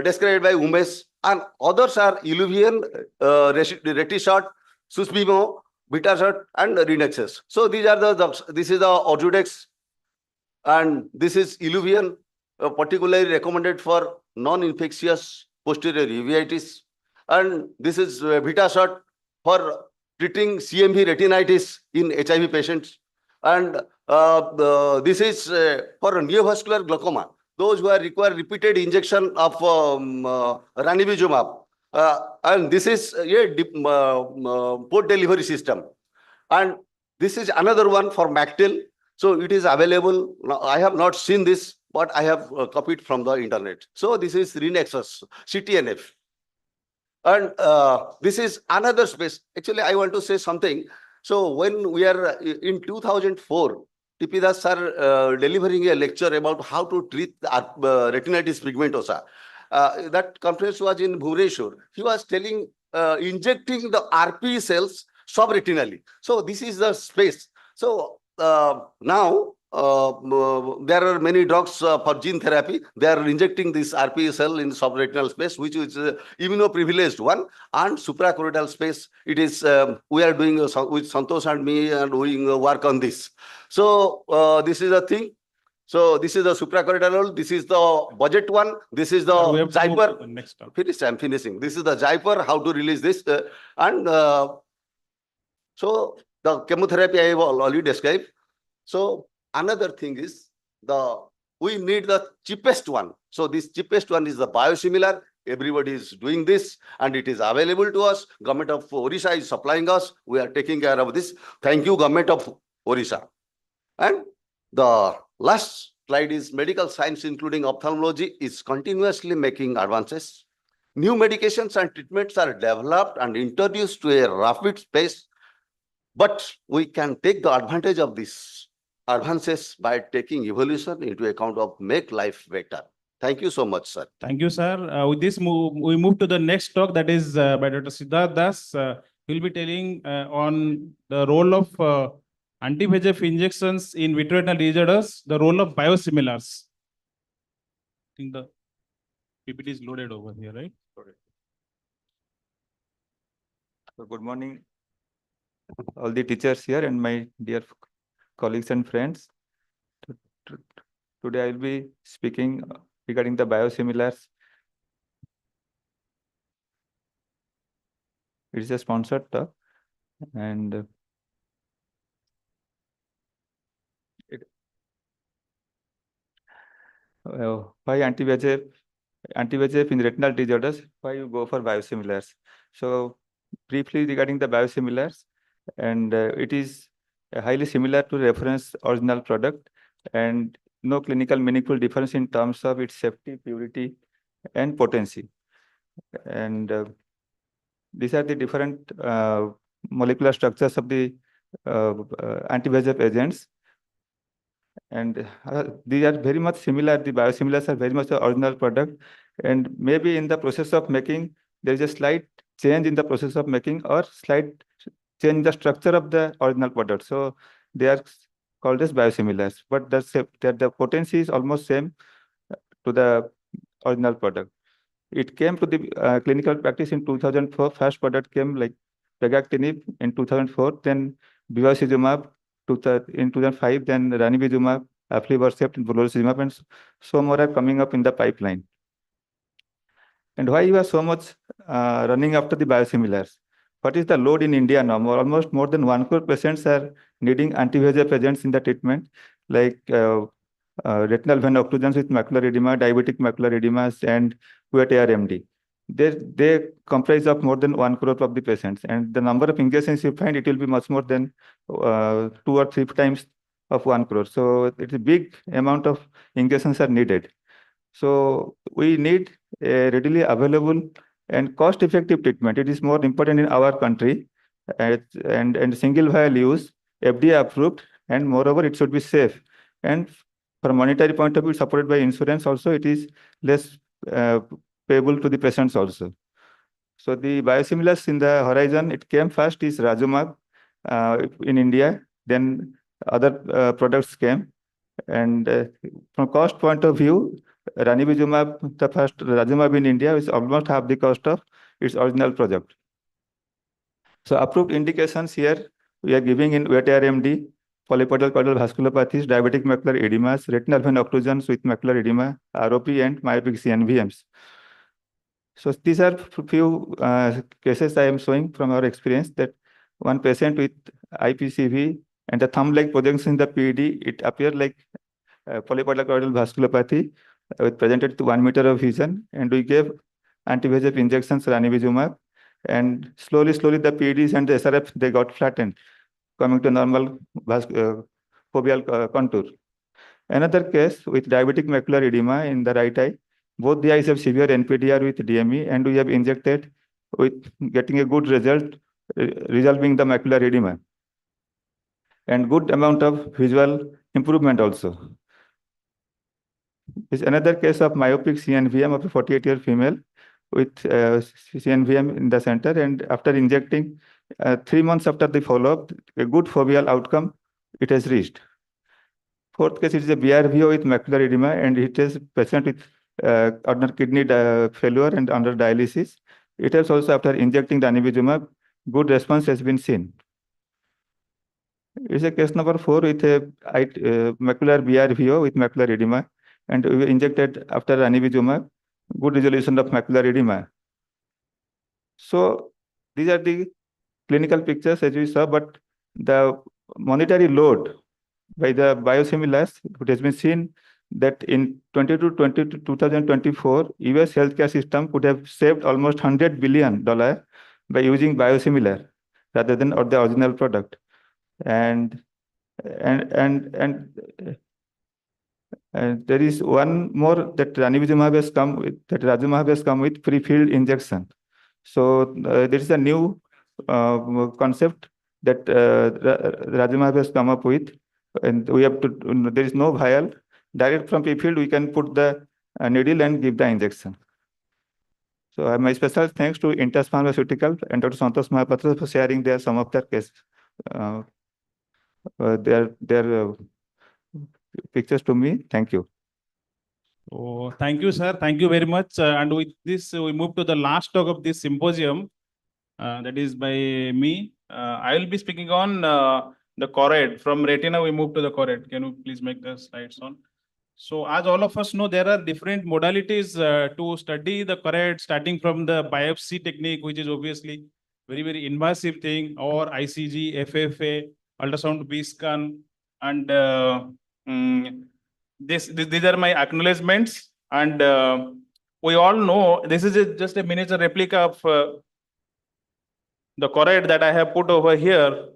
described by Umesh, and others are Illuvian, Retisert, Susbimo, Bitasert, and Renexus. So these are this is the Ojudex, and this is Illuvian, particularly recommended for non-infectious posterior uveitis. And this is Bitasert for treating CMV retinitis in HIV patients. And this is for neovascular glaucoma, those who are require repeated injection of ranibizumab. And this is a port delivery system. And this is another one for Mactil. So it is available. Now, I have not seen this, but I have copied from the internet. So this is Renexus, CTNF. And this is another space. Actually, I want to say something. So when we are in 2004, Tipidas sir delivering a lecture about how to treat retinitis pigmentosa. That conference was in Bhubaneswar. He was telling injecting the RP cells subretinally. So this is the space. So now there are many drugs for gene therapy. They are injecting this RPE cell in subretinal space, which is immunoprivileged one, and suprachoroidal space. It is we are doing with Santosh and me and doing work on this. So this is the thing. So this is the suprachoroidal. This is the budget one. This is the Jaipur. Next up. Finish. I'm finishing. This is the Jaipur. How to release this and so the chemotherapy I have already described. So another thing is we need the cheapest one. So this cheapest one is the biosimilar. Everybody is doing this and it is available to us. Government of Odisha is supplying us. We are taking care of this. Thank you, Government of Odisha. And the last slide is medical science, including ophthalmology, is continuously making advances. New medications and treatments are developed and introduced to a rapid pace, but we can take the advantage of this advances by taking evolution into account of make life better. Thank you so much, sir. Thank you, sir. With this, we move to the next talk that is by Dr. Siddharth Das. He'll be telling on the role of anti-VEGF injections in vitreoretinal disorders, the role of biosimilars. I think the PPT is loaded over here, right? So good morning, all the teachers here and my dear colleagues and friends. Today I will be speaking regarding the biosimilars. It is a sponsored talk, and why anti-VEGF in retinal disorders, why you go for biosimilars? So briefly regarding the biosimilars, and it is highly similar to reference original product and no clinical meaningful difference in terms of its safety, purity, and potency. And these are the different molecular structures of the anti-VEGF agents. And these are very much similar. The biosimilars are very much the original product. And maybe in the process of making, there is a slight change in the process of making or slight change in the structure of the original product. So they are called as biosimilars. But the potency is almost same to the original product. It came to the clinical practice in 2004. First product came like pegactinib in 2004, then bevacizumab in 2005, then ranibizumab, aflibercept, and brolucizumab, and so more are coming up in the pipeline. And why you are so much running after the biosimilars? What is the load in India now? Almost more than 1 crore patients are needing anti-VEGF agents in the treatment, like retinal vein occlusions with macular edema, diabetic macular edema, and wet AMD. They comprise of more than 1 crore of the patients, and the number of injections you find, it will be much more than 2 or 3 times of 1 crore. So it's a big amount of injections are needed. So we need a readily available and cost-effective treatment. It is more important in our country, and single vial use, FDA approved, and moreover, it should be safe. And from monetary point of view, supported by insurance also, it is less payable to the patients also. So the biosimilars in the horizon, it came first is Rajumab in India, then other products came. And from cost point of view, ranibizumab, the first Rajumab in India, is almost half the cost of its original product. So approved indications here, we are giving in wet AMD, polypoidal choroidal vasculopathies, diabetic macular edemas, retinal vein occlusions with macular edema, ROP, and myopic CNVMs. So these are few cases I am showing from our experience, that one patient with IPCV and the thumb-like projections in the PED, it appeared like polypoidal choroidal vasculopathy with presented to 1 meter of vision, and we gave anti-VEGF injections, ranibizumab, and slowly the PEDs and the SRF, they got flattened, coming to normal foveal contour. Another case with diabetic macular edema in the right eye, both the eyes have severe NPDR with DME, and we have injected with getting a good result, resolving the macular edema, and good amount of visual improvement also. Is another case of myopic CNVM of a 48-year female with CNVM in the center, and after injecting 3 months after the follow-up, a good foveal outcome it has reached. Fourth case is a BRVO with macular edema, and it is patient with under kidney failure and under dialysis. It has also, after injecting ranibizumab, good response has been seen. It's a case number 4 with a macular BRVO with macular edema, and we injected after ranibizumab, good resolution of macular edema. So these are the clinical pictures as we saw, but the monetary load by the biosimilars, it has been seen that in 2024, US healthcare system could have saved almost $100 billion by using biosimilar rather than the original product. And there is one more that ranibizumab has come with, that Rajumab has come with pre-filled injection. So there is a new concept that Rajumab has come up with, And we have to, there is no vial. Direct from P-field, we can put the needle and give the injection. So my special thanks to Intas Pharmaceutical and Dr. Santosh Mahapatra for sharing some of their case, their pictures to me. Thank you. Oh, thank you, sir. Thank you very much. And with this, we move to the last talk of this symposium. That is by me. I will be speaking on the choroid. From retina, we move to the choroid. Can you please make the slides on? So as all of us know, there are different modalities to study the choroid, starting from the biopsy technique, which is obviously very, very invasive thing, or ICG, FFA, ultrasound B-scan, and these are my acknowledgements. And we all know this is just a miniature replica of the choroid that I have put over here.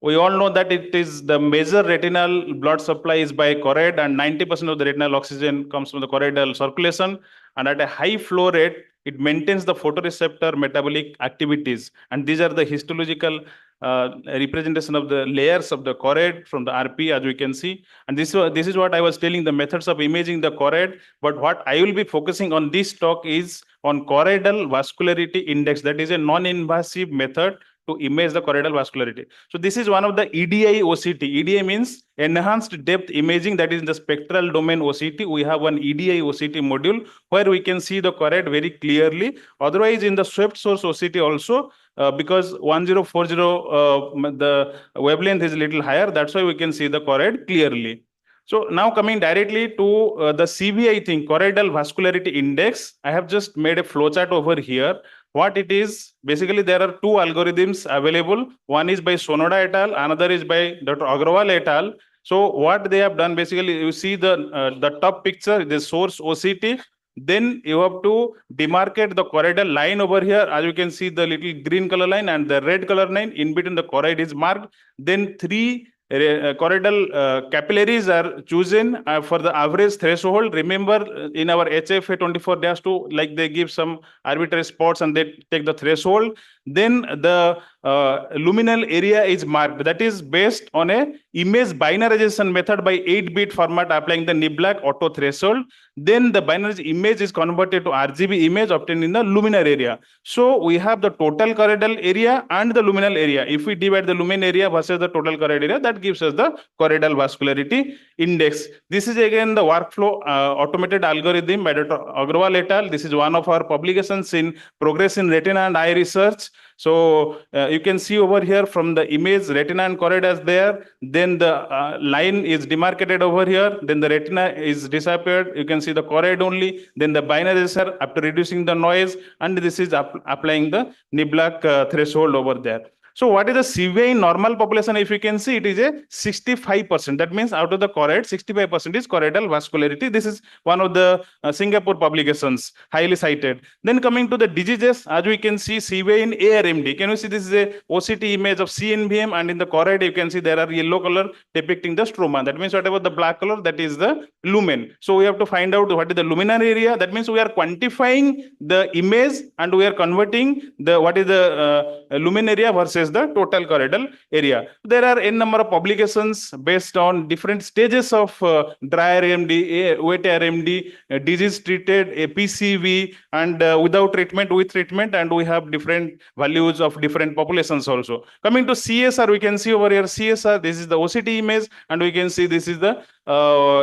We all know that it is the major retinal blood supply is by choroid, and 90% of the retinal oxygen comes from the choroidal circulation. And at a high flow rate, it maintains the photoreceptor metabolic activities. And these are the histological representation of the layers of the choroid from the RP, as we can see. And this is what I was telling, the methods of imaging the choroid. But what I will be focusing on this talk is on choroidal vascularity index. That is a non-invasive method to image the choroidal vascularity. So this is one of the EDI OCT. EDI means enhanced depth imaging, that is in the spectral domain OCT. We have one EDI OCT module where we can see the choroid very clearly. Otherwise, in the swept source OCT also, because 1040 the wavelength is a little higher, that's why we can see the choroid clearly. So now coming directly to the CVI thing, choroidal vascularity index, I have just made a flowchart over here. What it is, basically there are two algorithms available. One is by Sonoda et al., another is by Dr. Agrawal et al. So what they have done, basically, you see the top picture, the source OCT. Then you have to demarcate the choroidal line over here. As you can see, the little green color line and the red color line in between the choroid is marked. Then three choroidal capillaries are chosen for the average threshold. Remember, in our HFA 24-2, like they give some arbitrary spots and they take the threshold. Then the luminal area is marked. That is based on a image binarization method by 8-bit format, applying the Niblack auto threshold. Then the binary image is converted to RGB image obtained in the luminal area. So we have the total choroidal area and the luminal area. If we divide the lumen area versus the total choroid area, that gives us the choroidal vascularity index. This is again the workflow automated algorithm by Dr. Agrawal et al. This is one of our publications in Progress in Retina and Eye Research. So you can see over here from the image, retina and choroid is there. Then the line is demarcated over here. Then the retina is disappeared. You can see the choroid only. Then the binarization after reducing the noise. And this is applying the Niblack threshold over there. So what is the CVI in normal population? If you can see, it is a 65%. That means out of the choroid, 65% is choroidal vascularity. This is one of the Singapore publications, highly cited. Then coming to the diseases, as we can see, CVI in ARMD. Can you see this is a OCT image of CNVM, and in the choroid, you can see there are yellow color depicting the stroma. That means whatever the black color, that is the lumen. So we have to find out what is the luminary area. That means we are quantifying the image and we are converting the what is the lumen area versus the total choroidal area. There are n number of publications based on different stages of dry AMD, wet AMD, disease treated, PCV, and without treatment, with treatment, and we have different values of different populations also. Coming to CSR, we can see over here CSR, this is the OCT image, and we can see this is the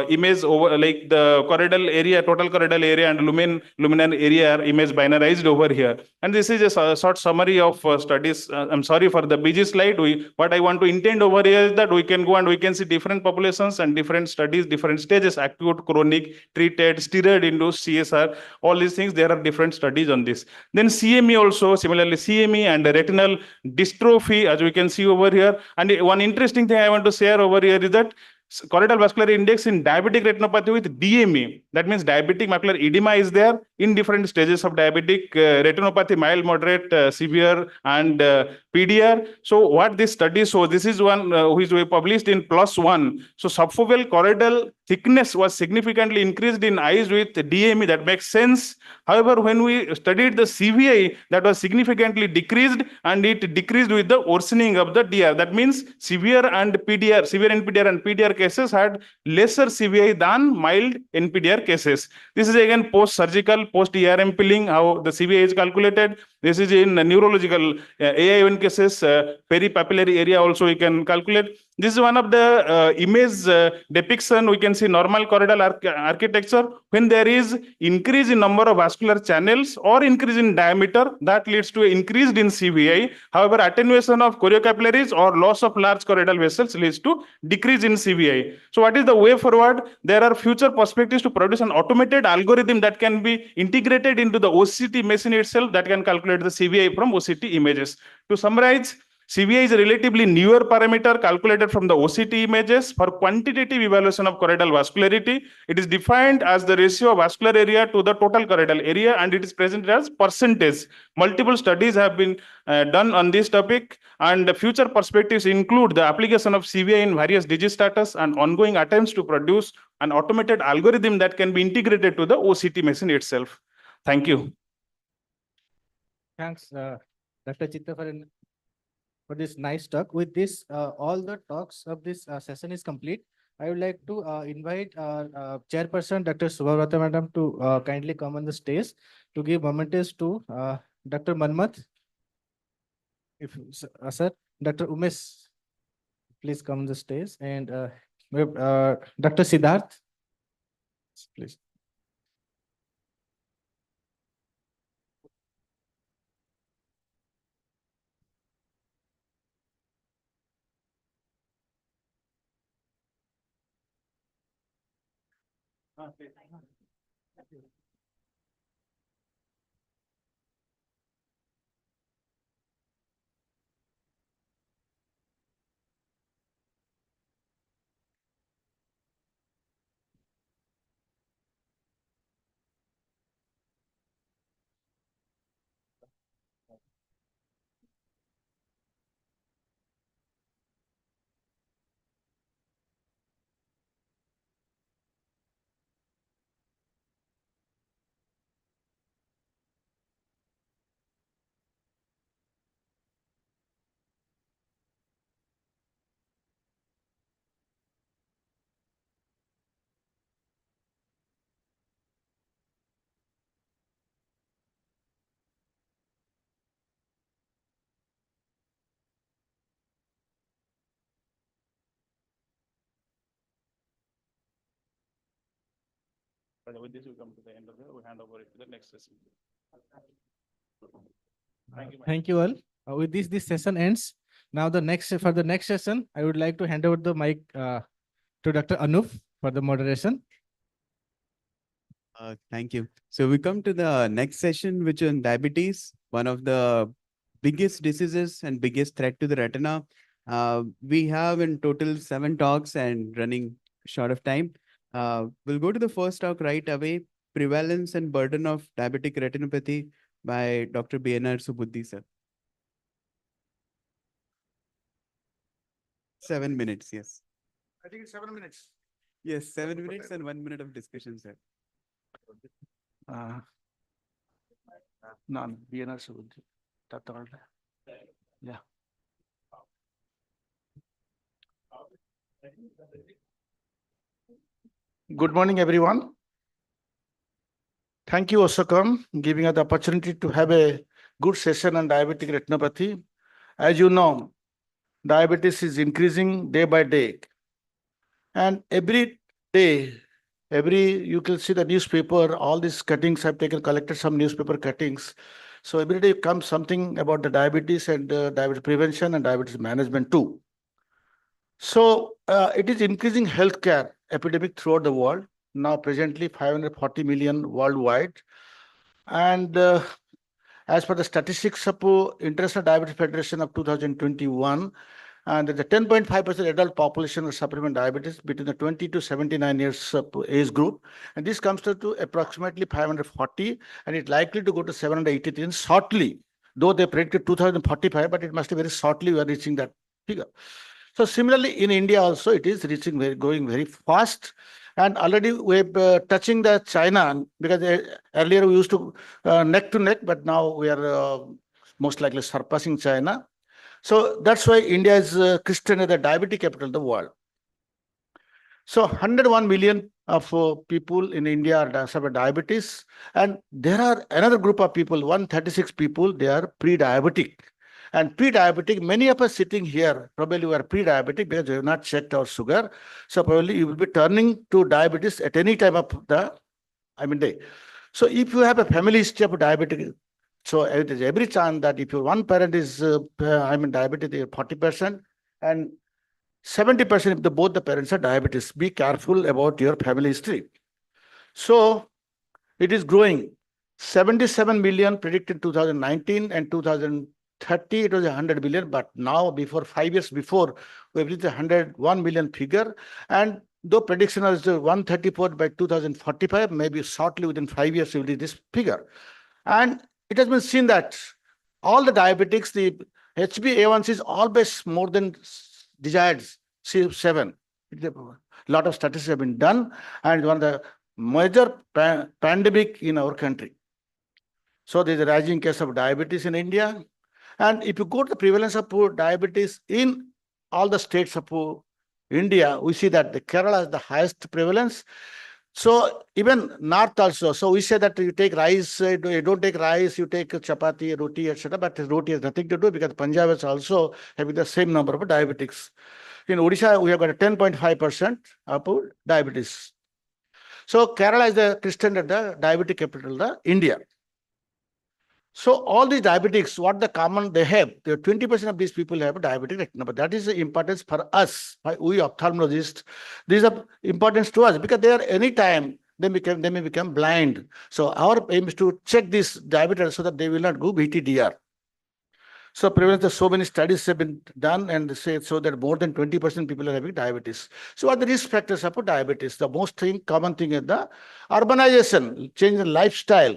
image over like the choroidal area, total choroidal area, and luminal area are image binarized over here. And this is a short summary of studies. I'm sorry for the busy slide. What I want to intend over here is that we can go and we can see different populations and different studies, different stages, acute, chronic, treated, steroid induced, CSR, all these things, there are different studies on this. Then CME also, similarly CME and retinal dystrophy, as we can see over here. And one interesting thing I want to share over here is that choroidal vascular index in diabetic retinopathy with DME. That means diabetic macular edema is there in different stages of diabetic retinopathy, mild, moderate, severe, and PDR. So what this study shows, this is one which we published in PLOS ONE. So subfoveal choroidal thickness was significantly increased in eyes with DME. That makes sense. However, when we studied the CVI, that was significantly decreased, and it decreased with the worsening of the DR. That means severe NPDR and PDR cases had lesser CVI than mild NPDR cases. This is again post-surgical, post-ERM pilling, how the CVI is calculated. This is in neurological AI1 cases, peripapillary area also we can calculate. This is one of the image depiction. We can see normal choroidal architecture. When there is increase in number of vascular channels or increase in diameter, that leads to increase in CVI. However, attenuation of choriocapillaries or loss of large choroidal vessels leads to decrease in CVI. So what is the way forward? There are future perspectives to produce an automated algorithm that can be integrated into the OCT machine itself that can calculate the CVI from OCT images. To summarize, CVI is a relatively newer parameter calculated from the OCT images for quantitative evaluation of choroidal vascularity. It is defined as the ratio of vascular area to the total choroidal area, and it is presented as percentage. Multiple studies have been done on this topic, and the future perspectives include the application of CVI in various disease status and ongoing attempts to produce an automated algorithm that can be integrated to the OCT machine itself. Thank you. Thanks, Dr. Chitta, for this nice talk. With this, all the talks of this session is complete. I would like to invite our chairperson, Dr. Subhavrata Madam, to kindly come on the stage to give momentaries to Dr. Manmat. If sir, Dr. Umesh, please come on the stage, and we have Dr. Siddharth, please. With this, we come to the end of the, we hand over it to the next session. Thank you. Thank you all. With this session ends. Now for the next session, I would like to hand over the mic to Dr. Anup for the moderation. Thank you. So we come to the next session, which is on diabetes, one of the biggest diseases and biggest threat to the retina. We have in total 7 talks and running short of time. We'll go to the first talk right away, Prevalence and Burden of Diabetic Retinopathy by Dr. BNR Subudhi, sir. 7 minutes, yes. I think it's 7 minutes. Yes, 7 minutes and 1 minute of discussion, sir. No, BNR Subudhi. Yeah. Good morning, everyone. Thank you, Osakam, giving us the opportunity to have a good session on diabetic retinopathy. As you know, diabetes is increasing day by day. And every day, you can see the newspaper, all these cuttings I've collected some newspaper cuttings. So every day comes something about the diabetes and diabetes prevention and diabetes management too. So it is increasing healthcare epidemic throughout the world. Now presently 540 million worldwide. And as per the statistics of International Diabetes Federation of 2021, and the 10.5% adult population with supplement diabetes between the 20 to 79 years age group. And this comes to approximately 540, and it's likely to go to 783 shortly, though they predicted 2045, but it must be very shortly we are reaching that figure. So similarly, in India also, it is going very fast. And already we're touching the China, because earlier we used to neck to neck, but now we are most likely surpassing China. So that's why India is christened as the diabetic capital of the world. So 101 million of people in India are suffer diabetes, and there are another group of people, 136 people, they are pre-diabetic. And pre-diabetic, many of us sitting here probably were pre-diabetic because we have not checked our sugar. So probably you will be turning to diabetes at any time of the day. So if you have a family history of diabetic, so it is every chance that if your one parent is diabetic, they are 40%, and 70% if both the parents are diabetes. Be careful about your family history. So it is growing. 77 million predicted 2019, and 2030 it was 100 billion. But now, before 5 years before, we have reached 101 million figure. And though prediction was 134 by 2045, maybe shortly within 5 years we will reach this figure. And it has been seen that all the diabetics, the HbA1c is always more than desired 7. A lot of statistics have been done, and one of the major pandemic in our country. So there is a rising case of diabetes in India. And if you go to the prevalence of diabetes in all the states of India, we see that the Kerala has the highest prevalence. So even north also. So we say that you take rice, you don't take rice, you take chapati, roti, etc. But roti has nothing to do because Punjab is also having the same number of diabetics. In Odisha, we have got a 10.5% of diabetes. So Kerala is the Christian the diabetic capital of India. So all these diabetics, what the common they have, 20% of these people have diabetic retinopathy. That is the importance for us, we ophthalmologists. These are importance to us because they are any time they may become blind. So our aim is to check this diabetes so that they will not go BTDR. So prevalence, so many studies have been done and say so that more than 20% people are having diabetes. So what are the risk factors of diabetes? The most common thing is the urbanization, change in lifestyle,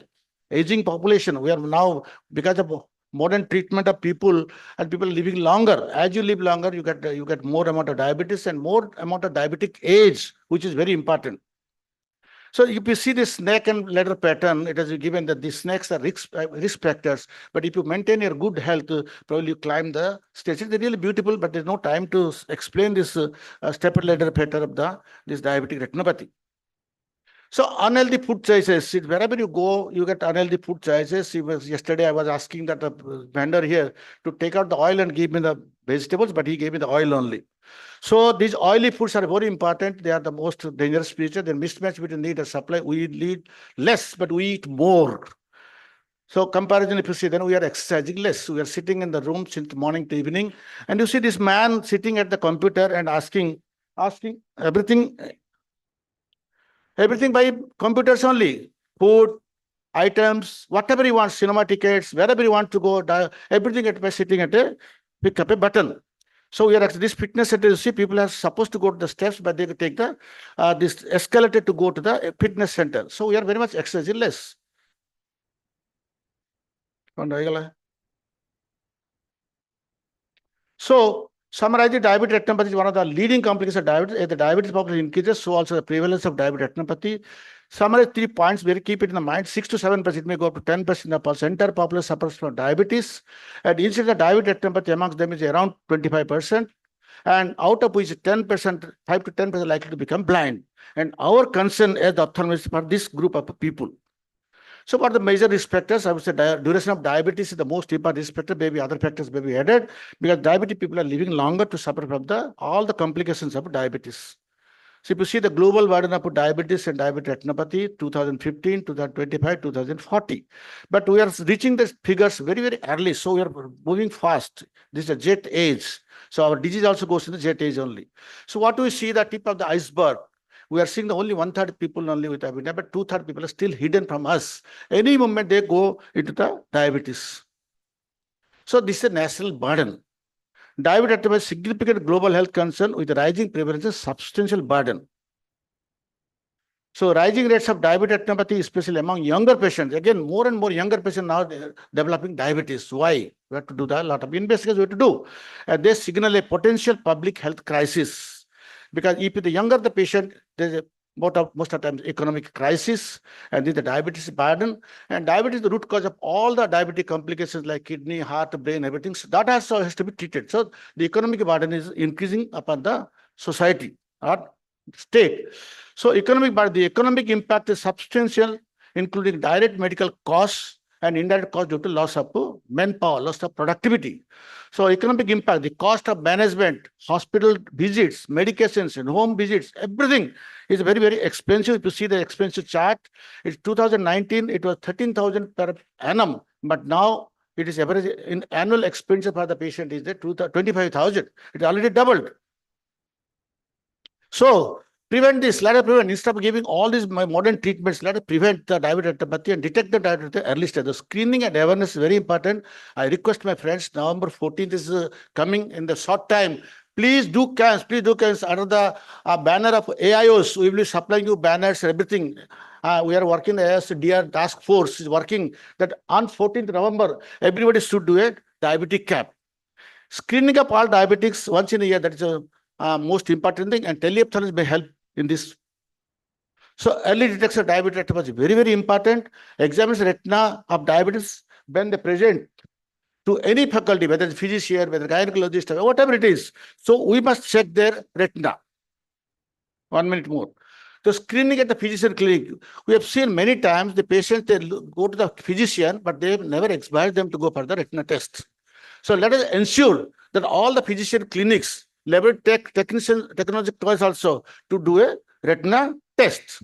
aging population. We are now, because of modern treatment of people and people living longer. As you live longer, you get more amount of diabetes and more amount of diabetic age, which is very important. So if you see this snake and ladder pattern, it has given that these snakes are risk factors. But if you maintain your good health, probably you climb the stages. They're really beautiful, but there's no time to explain this step ladder pattern of this diabetic retinopathy. So unhealthy food choices, wherever you go, you get unhealthy food choices. Yesterday I was asking that vendor here to take out the oil and give me the vegetables, but he gave me the oil only. So these oily foods are very important. They are the most dangerous feature. They're mismatch between need and supply. We need less, but we eat more. So comparison, if you see, then we are exercising less. We are sitting in the room since morning to evening. And you see this man sitting at the computer and asking everything by computers only. Food, items, whatever he wants, cinema tickets, wherever he wants to go, everything by sitting at pick up a button. So we are actually this fitness center. You see, people are supposed to go to the steps, but they take the this escalator to go to the fitness center. So we are very much exercising less. So summarizing, diabetic retinopathy is one of the leading complications of diabetes. As the diabetes population increases, so also the prevalence of diabetic retinopathy. Summarize 3 points, very keep it in the mind. 6 to 7%, it may go up to 10% of the entire population suffers from diabetes. And incidence of diabetic retinopathy amongst them is around 25%. And out of which 10%, 5 to 10% likely to become blind. And our concern as the ophthalmologist for this group of people. So what are the major risk factors? I would say duration of diabetes is the most important risk factor. Maybe other factors may be added because diabetic people are living longer to suffer from all the complications of diabetes. So if you see the global burden of diabetes and diabetic retinopathy, 2015, 2025, 2040. But we are reaching the figures very, very early. So we are moving fast. This is a jet age. So our disease also goes in the jet age only. So what do we see? The tip of the iceberg. We are seeing the only 1/3 people only with diabetes, but 2/3 people are still hidden from us. Any moment they go into the diabetes. So this is a national burden. Diabetes is a significant global health concern with rising prevalence and substantial burden. So rising rates of diabetic retinopathy, especially among younger patients. Again, more and more younger patients now developing diabetes. Why? We have to do that. A lot of investigations we have to do. And they signal a potential public health crisis. Because if the younger the patient, there's a most of the times economic crisis, and then the diabetes burden. And diabetes is the root cause of all the diabetic complications like kidney, heart, brain, everything. So that also has to be treated. So the economic burden is increasing upon the society or state. So the economic impact is substantial, including direct medical costs and indirect costs due to loss of manpower, loss of productivity. So economic impact, the cost of management, hospital visits, medications, and home visits, everything is very, very expensive. If you see the expensive chart, it's 2019, it was 13,000 per annum, but now it is average in annual expenditure for the patient is 25,000. It already doubled. So prevent this, let us prevent, instead of giving all these modern treatments, let us prevent the diabetic retinopathy and detect the diabetes early stage. The screening and awareness is very important. I request my friends, November 14th is coming in the short time. Please do cancel under the banner of AIOs. We will be supplying you banners and everything. We are working as DR task force is working that on 14th November, everybody should do a diabetic camp. Screening up all diabetics once in a year, that is a most important thing, and teleophthalmology may help in this. So early detection of diabetes retinopathy is very, very important. Examines retina of diabetes when they present to any faculty, whether it's physician, whether gynecologist, or whatever it is. So we must check their retina. 1 minute more. So screening at the physician clinic, we have seen many times the patients, they go to the physician, but they have never inspired them to go for the retina test. So let us ensure that all the physician clinics leverage technology toys also to do a retina test.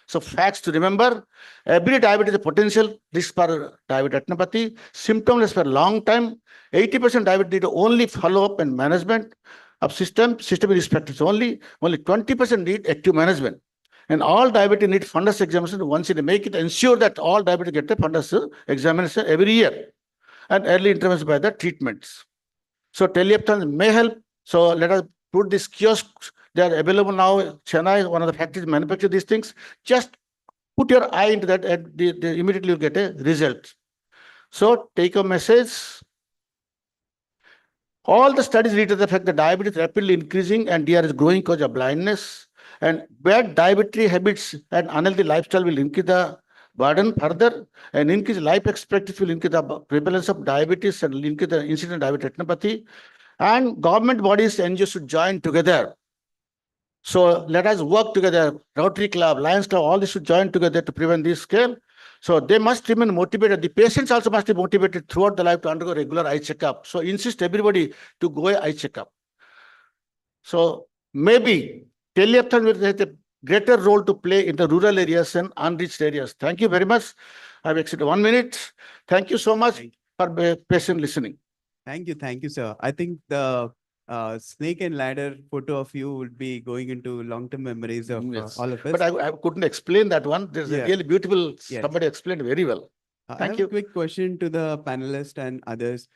So facts to remember, every diabetes is a potential risk for diabetic retinopathy, symptomless for a long time. 80% diabetes need only follow-up and management of systemic risk factors only 20% need active management. And all diabetes need fundus examination once in a make it ensure that all diabetes get a fundus examination every year and early intervention by the treatments. So teleophthalmology may help. So let us put these kiosks. They are available now. Chennai is one of the factories manufacture these things. Just put your eye into that and immediately you get a result. So take a message. All the studies lead to the fact that diabetes is rapidly increasing and DR is growing cause of blindness. And bad dietary habits and unhealthy lifestyle will increase the burden further, and increase life expectancy will increase the prevalence of diabetes and increase the incidence of diabetic retinopathy. And government bodies and NGOs should join together. So let us work together. Rotary Club, Lions Club, all this should join together to prevent this scale. So they must remain motivated. The patients also must be motivated throughout the life to undergo regular eye checkup. So insist everybody to go eye checkup. So maybe teleophthalmology will have a greater role to play in the rural areas and unreached areas. Thank you very much. I've exceeded 1 minute. Thank you so much for patient listening. Thank you, sir. I think the snake and ladder photo of you would be going into long-term memories of all of us. But I couldn't explain that one. There's a really beautiful, somebody explained very well. I have a quick question to the panelists and others.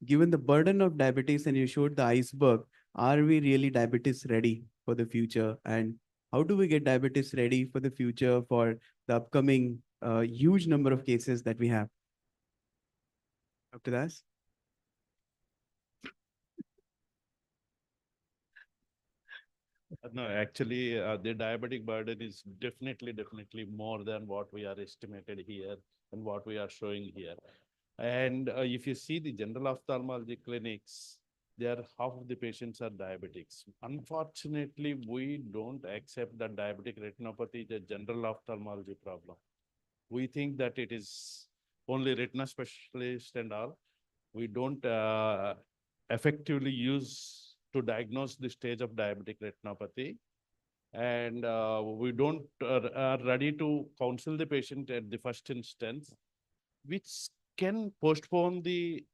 Given the burden of diabetes and you showed the iceberg, are we really diabetes ready for the future? And how do we get diabetes ready for the future for the upcoming huge number of cases that we have? Dr. Das? No, actually, the diabetic burden is definitely more than what we are estimated here and what we are showing here. And if you see the general ophthalmology clinics, half of the patients are diabetics. Unfortunately, we don't accept that diabetic retinopathy is a general ophthalmology problem. We think that it is only retina specialist and all. We don't effectively use to diagnose the stage of diabetic retinopathy. And we don't are ready to counsel the patient at the first instance, which can postpone the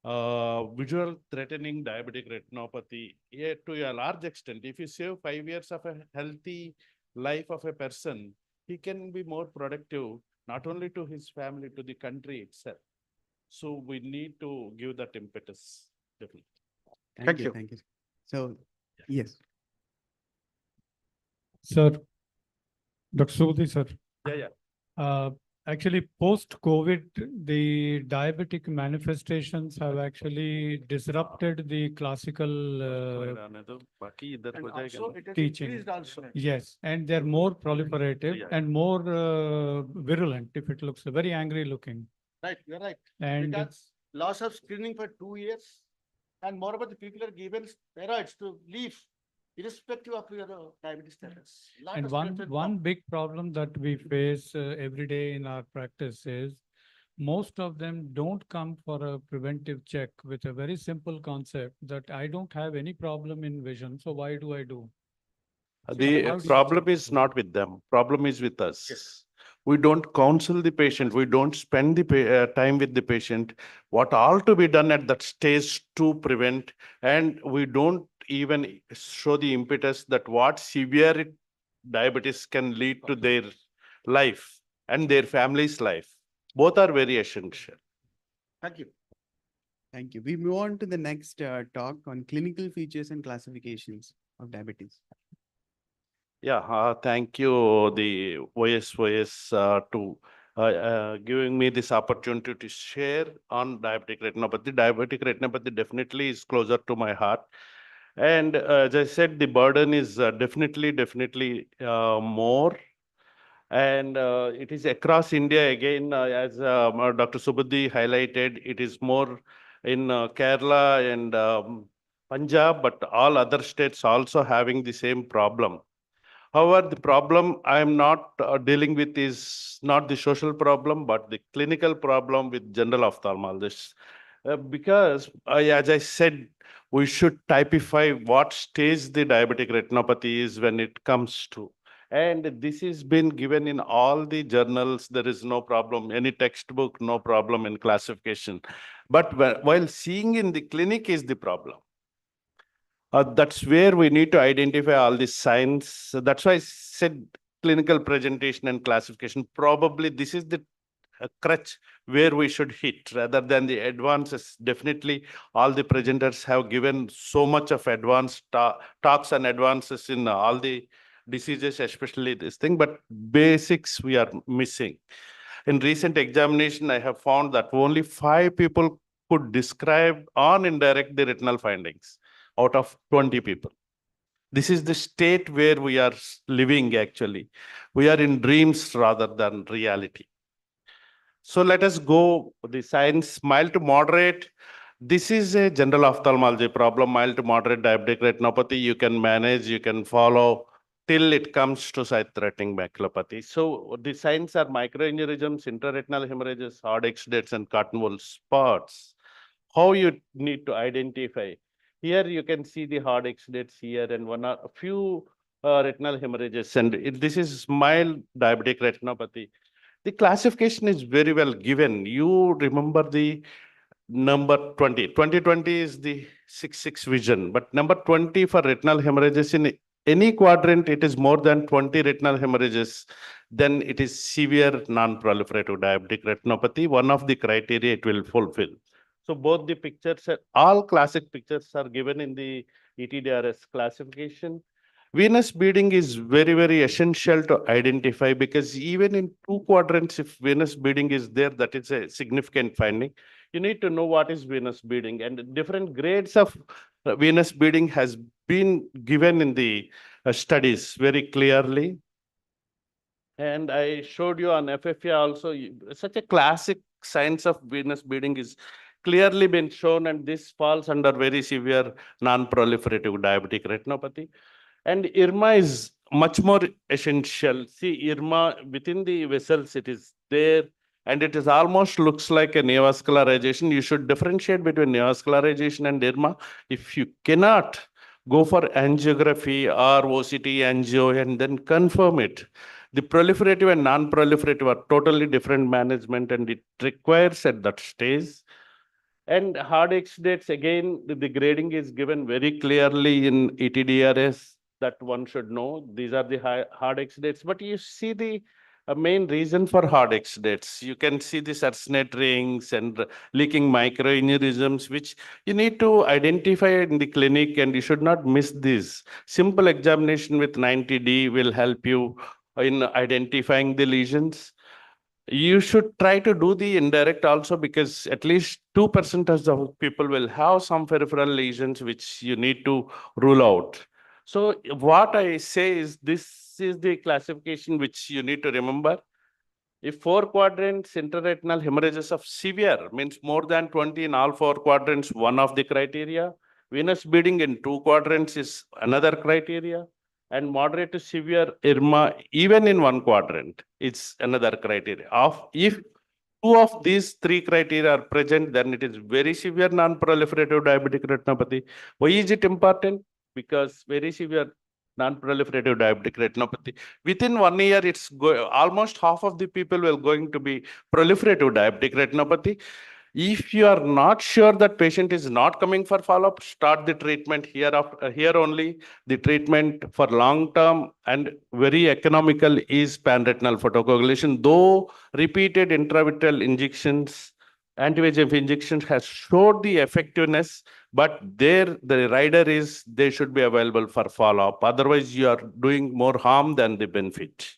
visual threatening diabetic retinopathy to a large extent. If you save 5 years of a healthy life of a person, he can be more productive, not only to his family, to the country itself. So we need to give that impetus, definitely. Thank you. Thank you. So, yes. Sir, Dr. Subhuti, sir. Yeah. Actually, post-COVID, the diabetic manifestations have actually disrupted the classical teaching. Yes, and they're more proliferative and more virulent if it looks very angry looking. Right, you're right. And Because loss of screening for 2 years, and moreover, the people are given steroids to live, irrespective of your diabetes status. Lot And of one different one big problem that we face every day in our practice is most of them don't come for a preventive check with a very simple concept that I don't have any problem in vision, so why do I do? The problem is not with them. Problem is with us. We don't counsel the patient. We don't spend the time with the patient. What all to be done at that stage to prevent, and we don't even show the impetus that what severe diabetes can lead to their life and their family's life. Both are very essential. Thank you. Thank you. We move on to the next talk on clinical features and classifications of diabetes. Yeah, thank you, the OSOS, to giving me this opportunity to share on diabetic retinopathy. Diabetic retinopathy definitely is closer to my heart. And as I said, the burden is definitely more. And it is across India again, as Dr. Subudhi highlighted, it is more in Kerala and Punjab, but all other states also having the same problem. However, the problem I am not dealing with is not the social problem, but the clinical problem with general ophthalmologists. Because, as I said, we should typify what stage the diabetic retinopathy is when it comes to. And this has been given in all the journals. There is no problem, any textbook, no problem in classification. But while seeing in the clinic is the problem. That's where we need to identify all the signs. So that's why I said clinical presentation and classification. Probably this is the crutch where we should hit rather than the advances. Definitely all the presenters have given so much of advanced talks and advances in all the diseases, especially this thing, but basics we are missing. In recent examination, I have found that only 5 people could describe on indirect the retinal findings out of 20 people. This is the state where we are living actually. We are in dreams rather than reality. So let us go the signs mild to moderate. This is a general ophthalmology problem, mild to moderate diabetic retinopathy. You can manage, you can follow till it comes to sight-threatening maculopathy. So the signs are microaneurysms, intraretinal hemorrhages, hard exudates, and cottonwool spots. How you need to identify. Here you can see the hard exudates here and a few retinal hemorrhages. And this is mild diabetic retinopathy. The classification is very well given. You remember the number 20. 2020 is the 6-6 vision, but number 20 for retinal hemorrhages in any quadrant, it is more than 20 retinal hemorrhages, then it is severe non-proliferative diabetic retinopathy. One of the criteria it will fulfill. So both the pictures, all classic pictures are given in the ETDRS classification. Venous bleeding is very essential to identify because even in 2 quadrants, if venous bleeding is there, that is a significant finding. You need to know what is venous bleeding, and different grades of venous bleeding has been given in the studies very clearly. And I showed you on FFA also, such a classic signs of venous bleeding is clearly been shown, and this falls under very severe non-proliferative diabetic retinopathy. And IRMA is much more essential. See, IRMA within the vessels, it is there, and it is almost looks like a neovascularization. You should differentiate between neovascularization and IRMA. If you cannot, go for angiography or OCT angio and then confirm it. The proliferative and non-proliferative are totally different management, and it requires at that stage. And hard exudates, again, the grading is given very clearly in ETDRS that one should know. These are the hard exudates, but you see the main reason for hard exudates. You can see the sursnate rings and leaking microaneurysms, which you need to identify in the clinic, and you should not miss this. Simple examination with 90D will help you in identifying the lesions. You should try to do the indirect also, because at least 2% of the people will have some peripheral lesions which you need to rule out. So what I say is, this is the classification which you need to remember. If 4 quadrants intraretinal hemorrhages of severe, means more than 20 in all 4 quadrants, one of the criteria. Venous bleeding in 2 quadrants is another criteria. And moderate to severe IRMA, even in 1 quadrant, it's another criteria. If 2 of these 3 criteria are present, then it is very severe non-proliferative diabetic retinopathy. Why is it important? Because very severe non-proliferative diabetic retinopathy, within 1 year, almost half of the people will going to be proliferative diabetic retinopathy. If you are not sure that patient is not coming for follow-up, start the treatment here only. The treatment for long-term and very economical is pan-retinal photocoagulation. Though repeated intravitreal injections, anti-VEGF injections has showed the effectiveness, but there the rider is they should be available for follow-up. Otherwise, you are doing more harm than the benefit.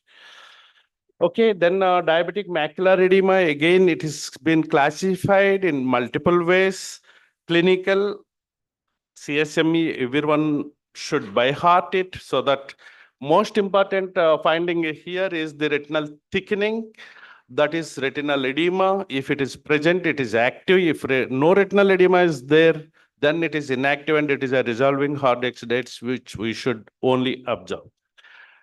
Okay, then diabetic macular edema, again, it has been classified in multiple ways. Clinical, CSME, everyone should by heart it, so that most important finding here is the retinal thickening. That is retinal edema. If it is present, it is active. If no retinal edema is there, then it is inactive and it is a resolving hard exudates, which we should only observe.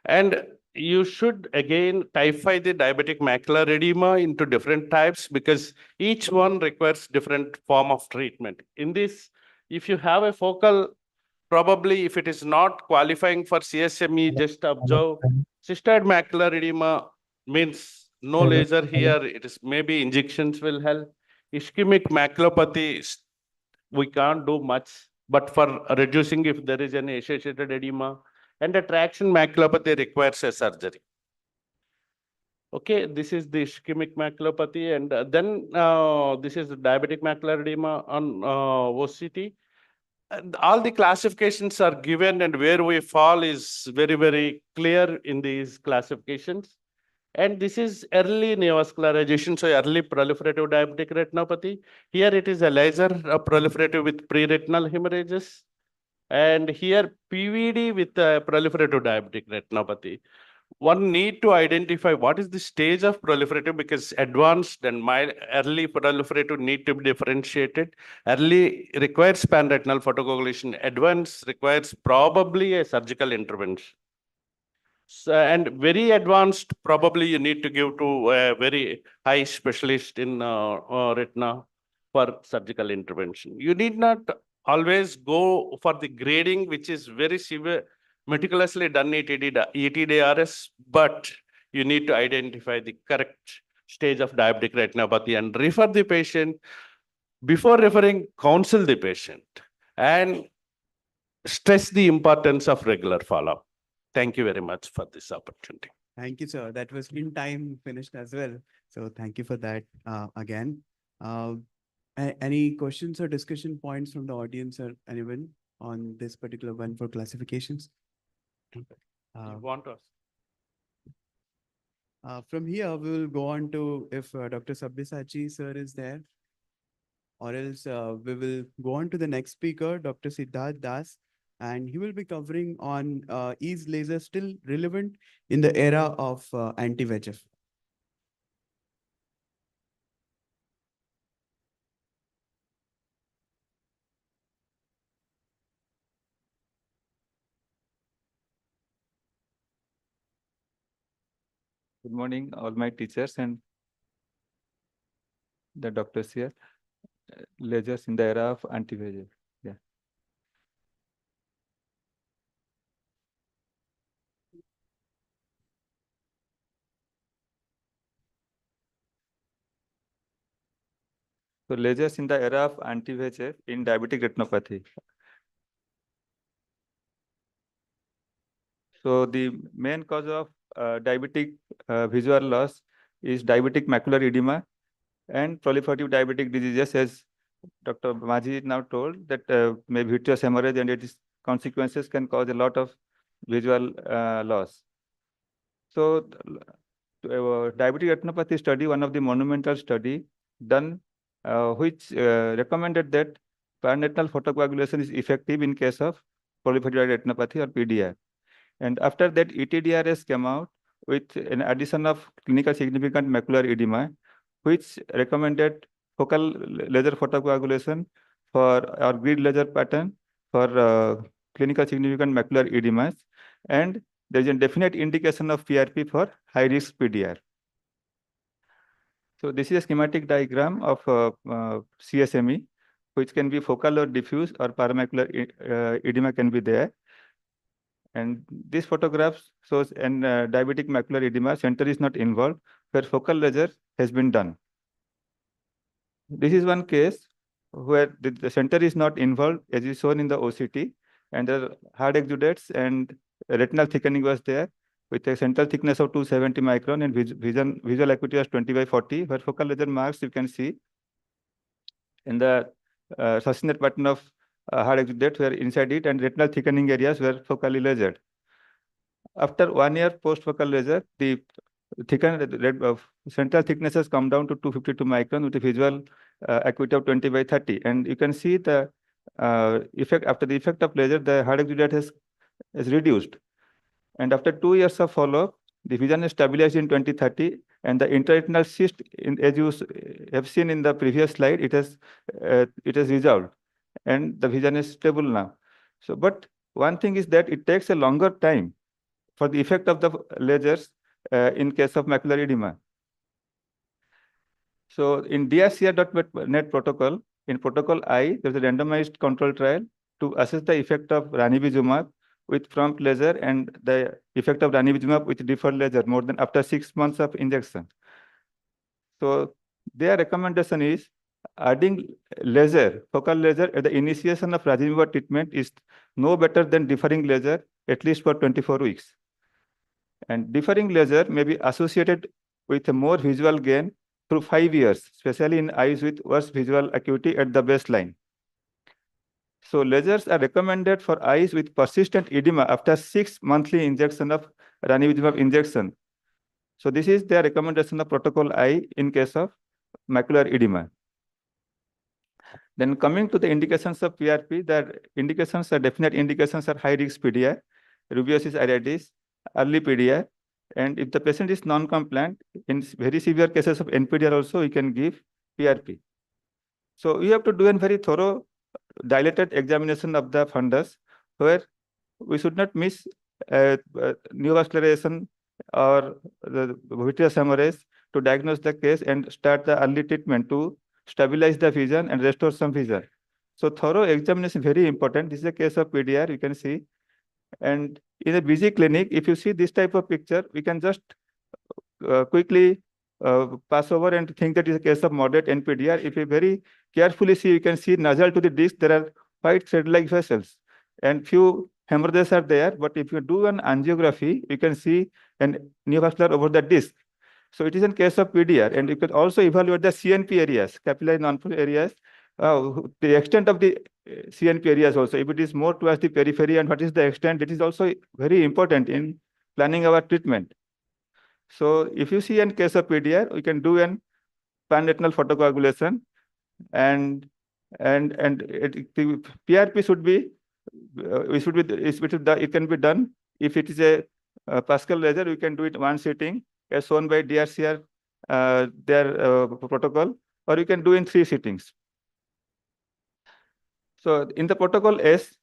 And you should again typify the diabetic macular edema into different types, because each one requires different form of treatment. In this, if you have a focal, probably if it is not qualifying for CSME, just observe cystoid macular edema, means no laser here, it is maybe injections will help. Ischemic maculopathy, we can't do much, but for reducing if there is any associated edema, and a traction maculopathy requires a surgery. Okay, this is the ischemic maculopathy, and then this is the diabetic macular edema on OCT. And all the classifications are given, and where we fall is very, very clear in these classifications. And this is early neovascularization, so early proliferative diabetic retinopathy. Here it is a laser proliferative with pre-retinal hemorrhages. And here PVD with proliferative diabetic retinopathy. One need to identify what is the stage of proliferative, because advanced and mild, early proliferative need to be differentiated. Early requires pan-retinal photocoagulation. Advanced requires probably a surgical intervention. So, and very advanced, probably you need to give to a very high specialist in retina for surgical intervention. You need not always go for the grading, which is very severe, meticulously done ETDRS, but you need to identify the correct stage of diabetic retinopathy and refer the patient. Before referring, counsel the patient and stress the importance of regular follow-up. Thank you very much for this opportunity. Thank you, sir. That was in time finished as well. So thank you for that again. Any questions or discussion points from the audience or anyone on this particular one for classifications? You want us? From here, we will go on to if Dr. Sabyasachi sir is there, or else we will go on to the next speaker, Dr. Siddharth Das, and he will be covering on is laser still relevant in the era of anti-VEGF? Good morning, all my teachers and the doctors here. Lasers in the era of anti-VEGF. Yeah. So lasers in the era of anti-VEGF in diabetic retinopathy. So the main cause of diabetic visual loss is diabetic macular edema and proliferative diabetic diseases, as Dr. Maji now told, that maybe vitreous hemorrhage and its consequences can cause a lot of visual loss. So diabetic retinopathy study, one of the monumental study done, which recommended that pararetinal photocoagulation is effective in case of proliferative retinopathy or PDR. And after that, ETDRS came out with an addition of clinical significant macular edema, which recommended focal laser photocoagulation for our grid laser pattern for clinical significant macular edemas, and there is a definite indication of PRP for high-risk PDR. So this is a schematic diagram of CSME, which can be focal or diffuse, or paramacular edema can be there. And this photograph shows an diabetic macular edema, center is not involved, where focal laser has been done. This is one case where the center is not involved, as is shown in the OCT, and the hard exudates and retinal thickening was there with a central thickness of 270 micron and visual acuity was 20/40, where focal laser marks you can see in the sustained pattern of hard exudate where inside it, and retinal thickening areas were focally lasered. After 1 year post-focal laser, the central thickness has come down to 252 micron with a visual acuity of 20/30. And you can see the effect after the effect of laser, the hard exudate has reduced. And after 2 years of follow-up, the vision is stabilized in 2030, and the intraretinal cyst, as you have seen in the previous slide, it has resolved, and the vision is stable now. So, but one thing is that it takes a longer time for the effect of the lasers in case of macular edema. So in DRCR.net protocol, in protocol I, there's a randomized control trial to assess the effect of ranibizumab with prompt laser and the effect of ranibizumab with deferred laser more than after 6 months of injection. So their recommendation is adding laser, focal laser at the initiation of ranibizumab treatment is no better than deferring laser at least for 24 weeks. And deferring laser may be associated with a more visual gain through 5 years, especially in eyes with worse visual acuity at the baseline. So lasers are recommended for eyes with persistent edema after 6 monthly injection of ranibizumab injection. So this is their recommendation of protocol I in case of macular edema. Then coming to the indications of PRP, the indications are definite indications are high risk PDR, rubeosis iridis, early PDR, and if the patient is non-compliant, in very severe cases of NPDR also, we can give PRP. So we have to do a very thorough dilated examination of the fundus, where we should not miss neovascularization or the vitreous hemorrhage to diagnose the case and start the early treatment to stabilize the vision and restore some vision. So thorough examination is very important. This is a case of PDR, you can see. And in a busy clinic, if you see this type of picture, we can just quickly pass over and think that is a case of moderate NPDR. If you very carefully see, you can see nasal to the disc, there are white thread-like vessels and few hemorrhages are there. But if you do an angiography, you can see an neovascular over the disc. So it is in case of PDR, and you can also evaluate the CNP areas, capillary non-focal areas, the extent of the CNP areas also. If it is more towards the periphery and what is the extent, it is also very important in planning our treatment. So if you see in case of PDR, we can do an panretinal photocoagulation, and the PRP should be, it can be done. If it is a Pascal laser, we can do it one sitting, as shown by DRCR, their protocol, or you can do in 3 sittings. So in the protocol S,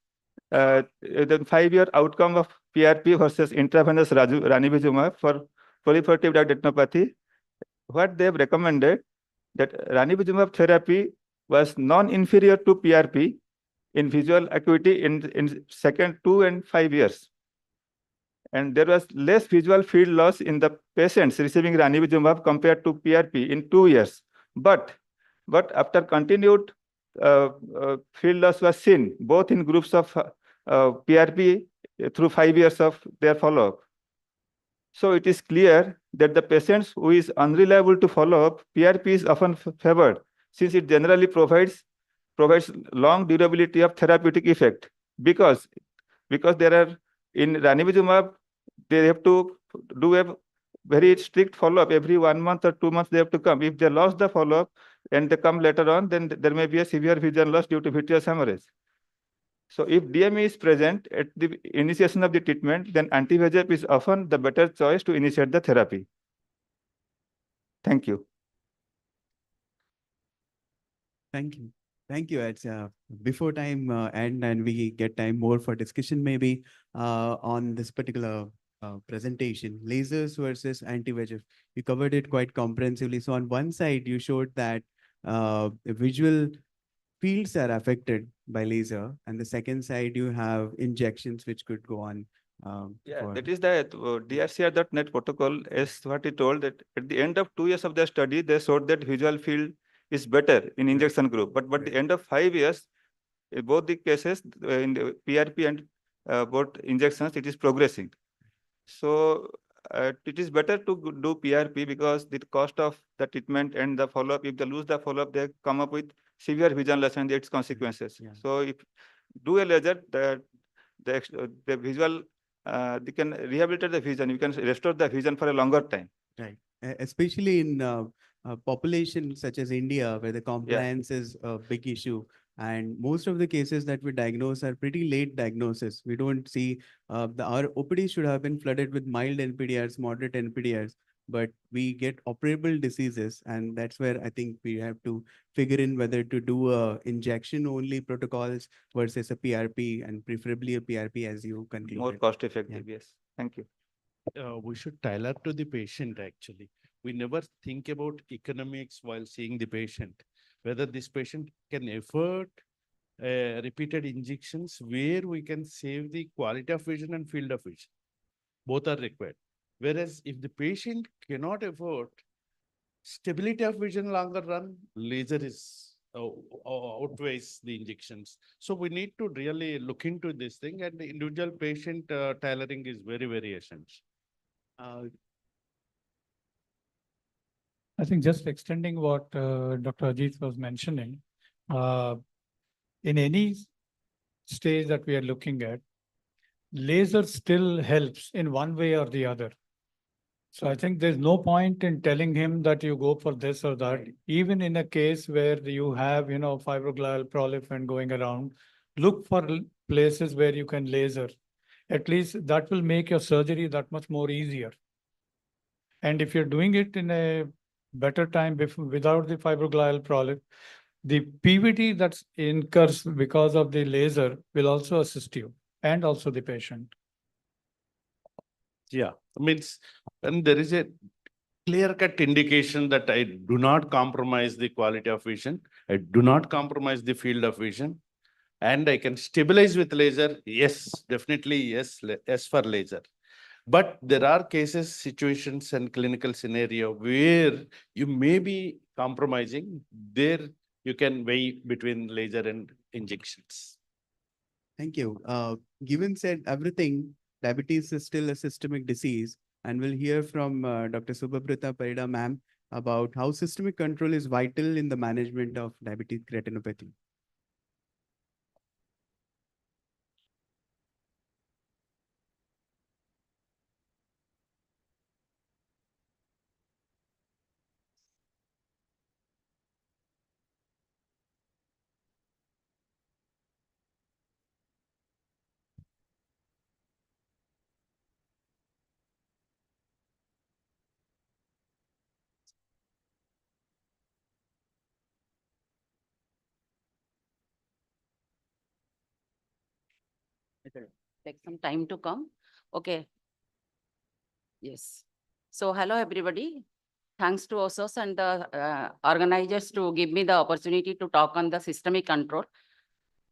the 5-year outcome of PRP versus intravenous ranibizumab for proliferative retinopathy, what they have recommended that ranibizumab therapy was non-inferior to PRP in visual acuity in second 2 and 5 years. And there was less visual field loss in the patients receiving ranibizumab compared to PRP in 2 years. But after continued field loss was seen both in groups of PRP through 5 years of their follow-up. So it is clear that the patients who is unreliable to follow up, PRP is often favored, since it generally provides long durability of therapeutic effect, because there are in ranibizumab, they have to do very strict follow-up. Every 1 month or 2 months, they have to come. If they lost the follow-up and they come later on, then there may be a severe vision loss due to vitreous hemorrhage. So if DME is present at the initiation of the treatment, then anti-VEGF is often the better choice to initiate the therapy. Thank you. Thank you. Thank you. It's before time end and we get time more for discussion maybe on this particular presentation, lasers versus anti-VEGF. You covered it quite comprehensively. So on one side, you showed that visual fields are affected by laser, and the second side you have injections which could go on. Yeah, that is the DRCR.net protocol, as what he told, that at the end of 2 years of the study, they showed that visual field is better in injection group. But the end of 5 years, in both the cases, in the PRP and both injections, it is progressing. So it is better to do PRP because the cost of the treatment and the follow-up, if they lose the follow-up, they come up with severe vision loss and its consequences. So if do a laser, the visual, they can rehabilitate the vision. You can restore the vision for a longer time. Right. Especially in population such as India, where the compliance is a big issue. And most of the cases that we diagnose are pretty late diagnosis. We don't see our OPD should have been flooded with mild NPDRs, moderate NPDRs, but we get operable diseases. And that's where I think we have to figure in whether to do a injection only protocols versus a PRP, and preferably a PRP as you concluded. More cost effective, yes. Thank you. We should tailor to the patient actually. We never think about economics while seeing the patient, whether this patient can afford repeated injections where we can save the quality of vision and field of vision. Both are required. Whereas if the patient cannot afford stability of vision longer run, laser is outweighs the injections. So we need to really look into this thing, and the individual patient tailoring is very, very essential. I think just extending what Dr. Ajit was mentioning, in any stage that we are looking at, laser still helps in one way or the other. So I think there's no point in telling him that you go for this or that. Even in a case where you have, fibroglial proliferation going around, look for places where you can laser. At least that will make your surgery that much more easier. And if you're doing it in a better time without the fibroglial polyp, the PVT that incurs because of the laser will also assist you and also the patient. Yeah, means, and there is a clear-cut indication that I do not compromise the quality of vision, I do not compromise the field of vision, and I can stabilize with laser. Yes, definitely yes, yes for laser. But there are cases, situations, and clinical scenario where you may be compromising. There you can weigh between laser and injections. Thank you. Given said everything, diabetes is still a systemic disease, and we'll hear from Dr. Subhabrita Parida ma'am about how systemic control is vital in the management of diabetic retinopathy. Take some time to come. Okay. Yes. So hello, everybody. Thanks to OSOS and the organizers to give me the opportunity to talk on the systemic control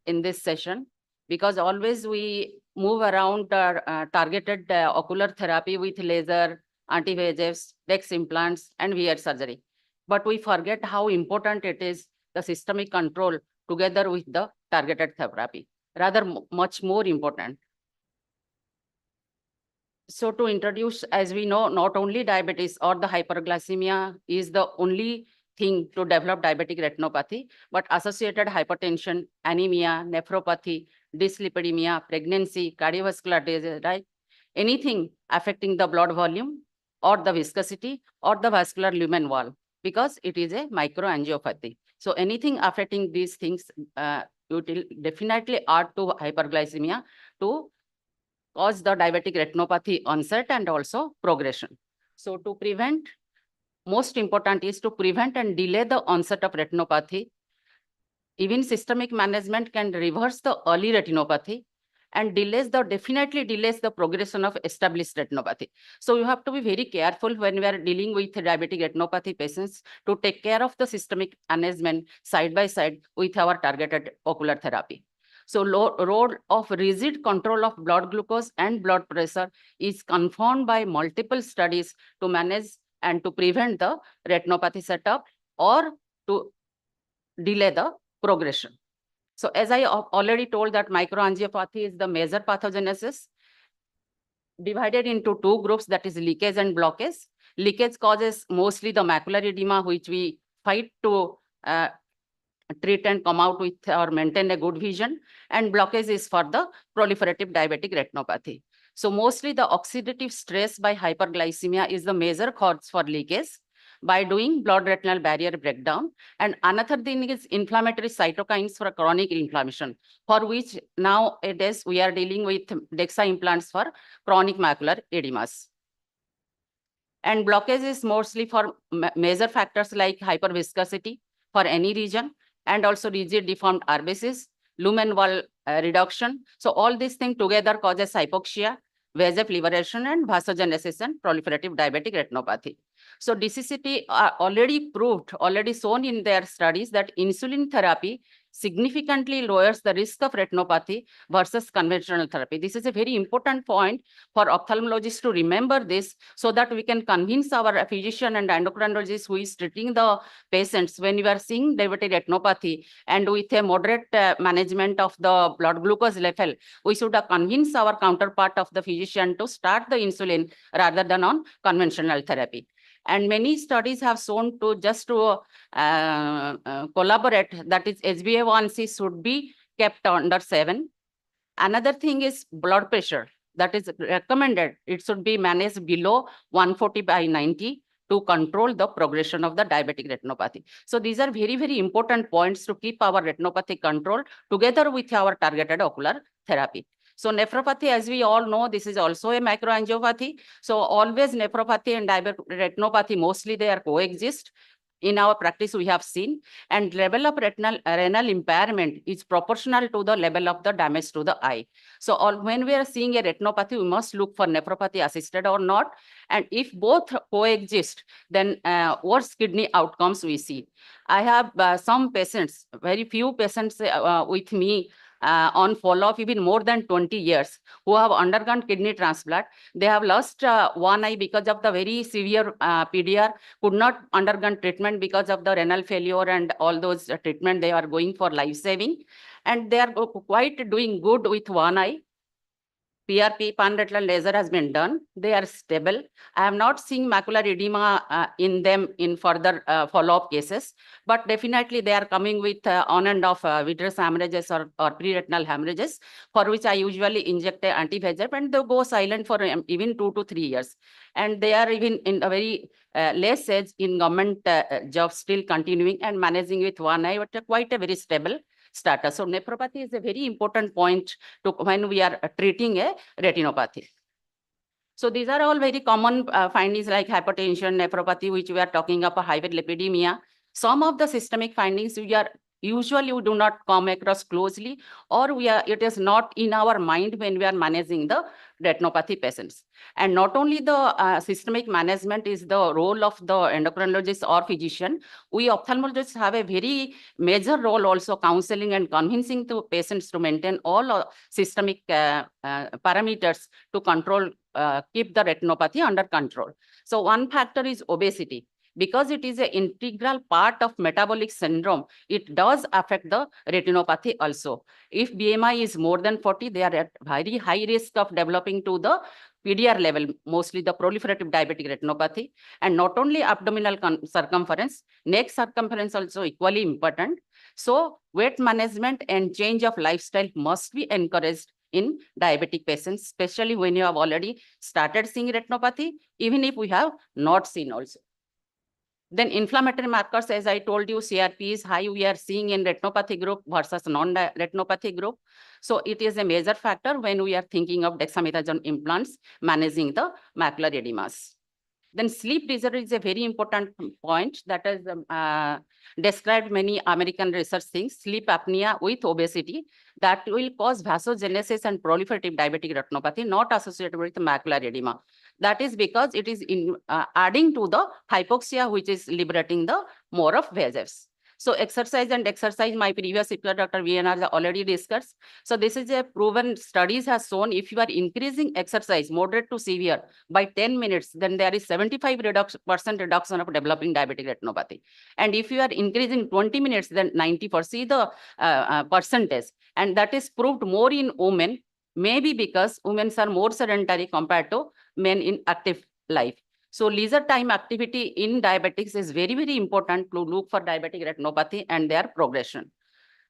in this session, because always we move around targeted ocular therapy with laser, anti-VEGFs, DEX implants, and VR surgery. But we forget how important it is, the systemic control together with the targeted therapy, rather much more important. So to introduce, as we know, not only diabetes or the hyperglycemia is the only thing to develop diabetic retinopathy, but associated hypertension, anemia, nephropathy, dyslipidemia, pregnancy, cardiovascular disease, right? Anything affecting the blood volume or the viscosity or the vascular lumen wall, because it is a microangiopathy. So anything affecting these things, it will definitely add to hyperglycemia to cause the diabetic retinopathy onset and also progression. So to prevent, most important is to prevent and delay the onset of retinopathy. Even systemic management can reverse the early retinopathy and definitely delays the progression of established retinopathy. So you have to be very careful when we are dealing with diabetic retinopathy patients to take care of the systemic management side by side with our targeted ocular therapy. So role of rigid control of blood glucose and blood pressure is confirmed by multiple studies to manage and to prevent the retinopathy setup or to delay the progression. So as I already told that microangiopathy is the major pathogenesis divided into two groups, that is leakage and blockage. Leakage causes mostly the macular edema, which we fight to treat and come out with or maintain a good vision, and blockage is for the proliferative diabetic retinopathy. So mostly the oxidative stress by hyperglycemia is the major cause for leakage by doing blood retinal barrier breakdown. And another thing is inflammatory cytokines for chronic inflammation, for which nowadays we are dealing with DEXA implants for chronic macular edemas. And blockage is mostly for major factors like hyperviscosity for any region, and also rigid deformed RBCs, lumen wall reduction. So all these things together causes hypoxia, VEGF liberation, and vasogenesis and proliferative diabetic retinopathy. So DCCT are already shown in their studies that insulin therapy significantly lowers the risk of retinopathy versus conventional therapy. This is a very important point for ophthalmologists to remember this, so that we can convince our physician and endocrinologist who is treating the patients when we are seeing diabetic retinopathy and with a moderate management of the blood glucose level, we should convince our counterpart of the physician to start the insulin rather than on conventional therapy. And many studies have shown to just to collaborate, that is HbA1c should be kept under 7. Another thing is blood pressure, that is recommended. It should be managed below 140/90 to control the progression of the diabetic retinopathy. So these are very, very important points to keep our retinopathy control together with our targeted ocular therapy. So nephropathy, as we all know, this is also a microangiopathy. So always nephropathy and diabetic retinopathy, mostly they are coexist. In our practice, we have seen, and level of renal impairment is proportional to the level of the damage to the eye. So when we are seeing a retinopathy, we must look for nephropathy assisted or not. And if both coexist, then worse kidney outcomes we see. I have some patients, very few patients with me on follow-up even more than 20 years who have undergone kidney transplant. They have lost one eye because of the very severe PDR, could not undergone treatment because of the renal failure and all those treatment they are going for life-saving. And they are quite doing good with one eye. PRP, pan-retinal laser has been done. They are stable. I have not seen macular edema in them in further follow-up cases, but definitely they are coming with on and off vitreous hemorrhages or pre-retinal hemorrhages, for which I usually inject an anti-VEGF, and they go silent for even 2 to 3 years. And they are even in a very less age in government jobs, still continuing and managing with one eye, but quite a very stable status. So nephropathy is a very important point to when we are treating a retinopathy. So these are all very common findings like hypertension, nephropathy, which we are talking about, hyperlipidemia. Some of the systemic findings we do not come across closely, or it is not in our mind when we are managing the retinopathy patients. And not only the systemic management is the role of the endocrinologist or physician, we ophthalmologists have a very major role also, counseling and convincing the patients to maintain all systemic parameters to control, keep the retinopathy under control. So one factor is obesity. Because it is an integral part of metabolic syndrome, it does affect the retinopathy also. If BMI is more than 40, they are at very high risk of developing to the PDR level, mostly the proliferative diabetic retinopathy. And not only abdominal circumference, neck circumference also equally important. So weight management and change of lifestyle must be encouraged in diabetic patients, especially when you have already started seeing retinopathy, even if we have not seen also. Then inflammatory markers, as I told you, CRP is high, we are seeing in retinopathy group versus non-retinopathy group. So it is a major factor when we are thinking of dexamethasone implants managing the macular edemas. Then sleep disorder is a very important point that is described many American research things. Sleep apnea with obesity that will cause vasogenesis and proliferative diabetic retinopathy not associated with macular edema. That is because it is adding to the hypoxia, which is liberating the more of VEGFs. So exercise, my previous speaker, Dr. VNR, already discussed. So this is a proven studies has shown if you are increasing exercise, moderate to severe, by 10 minutes, then there is 75% reduction of developing diabetic retinopathy. And if you are increasing 20 minutes, then 90%, see the percentage. And that is proved more in women, maybe because women are more sedentary compared to men in active life. So leisure time activity in diabetics is very, very important to look for diabetic retinopathy and their progression.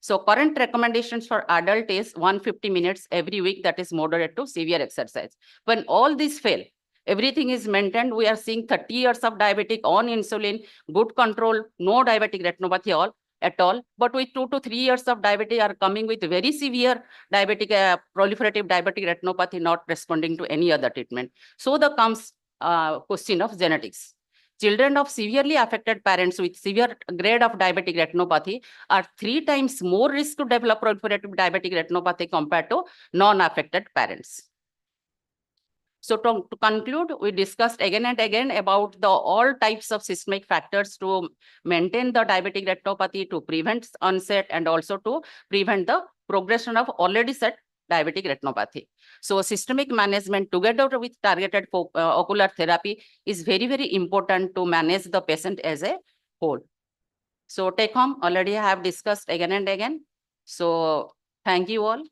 So current recommendations for adult is 150 minutes every week, that is moderate to severe exercise. When all these fail, everything is maintained, we are seeing 30 years of diabetic on insulin, good control, no diabetic retinopathy at all. But with 2 to 3 years of diabetes are coming with very severe diabetic, proliferative diabetic retinopathy not responding to any other treatment. So the comes question of genetics. Children of severely affected parents with severe grade of diabetic retinopathy are 3 times more risk to develop proliferative diabetic retinopathy compared to non-affected parents. So to conclude, we discussed again and again about the all types of systemic factors to maintain the diabetic retinopathy, to prevent onset and also to prevent the progression of already set diabetic retinopathy. So systemic management together with targeted ocular therapy is very, very important to manage the patient as a whole. So take home, already I have discussed again and again. So thank you all.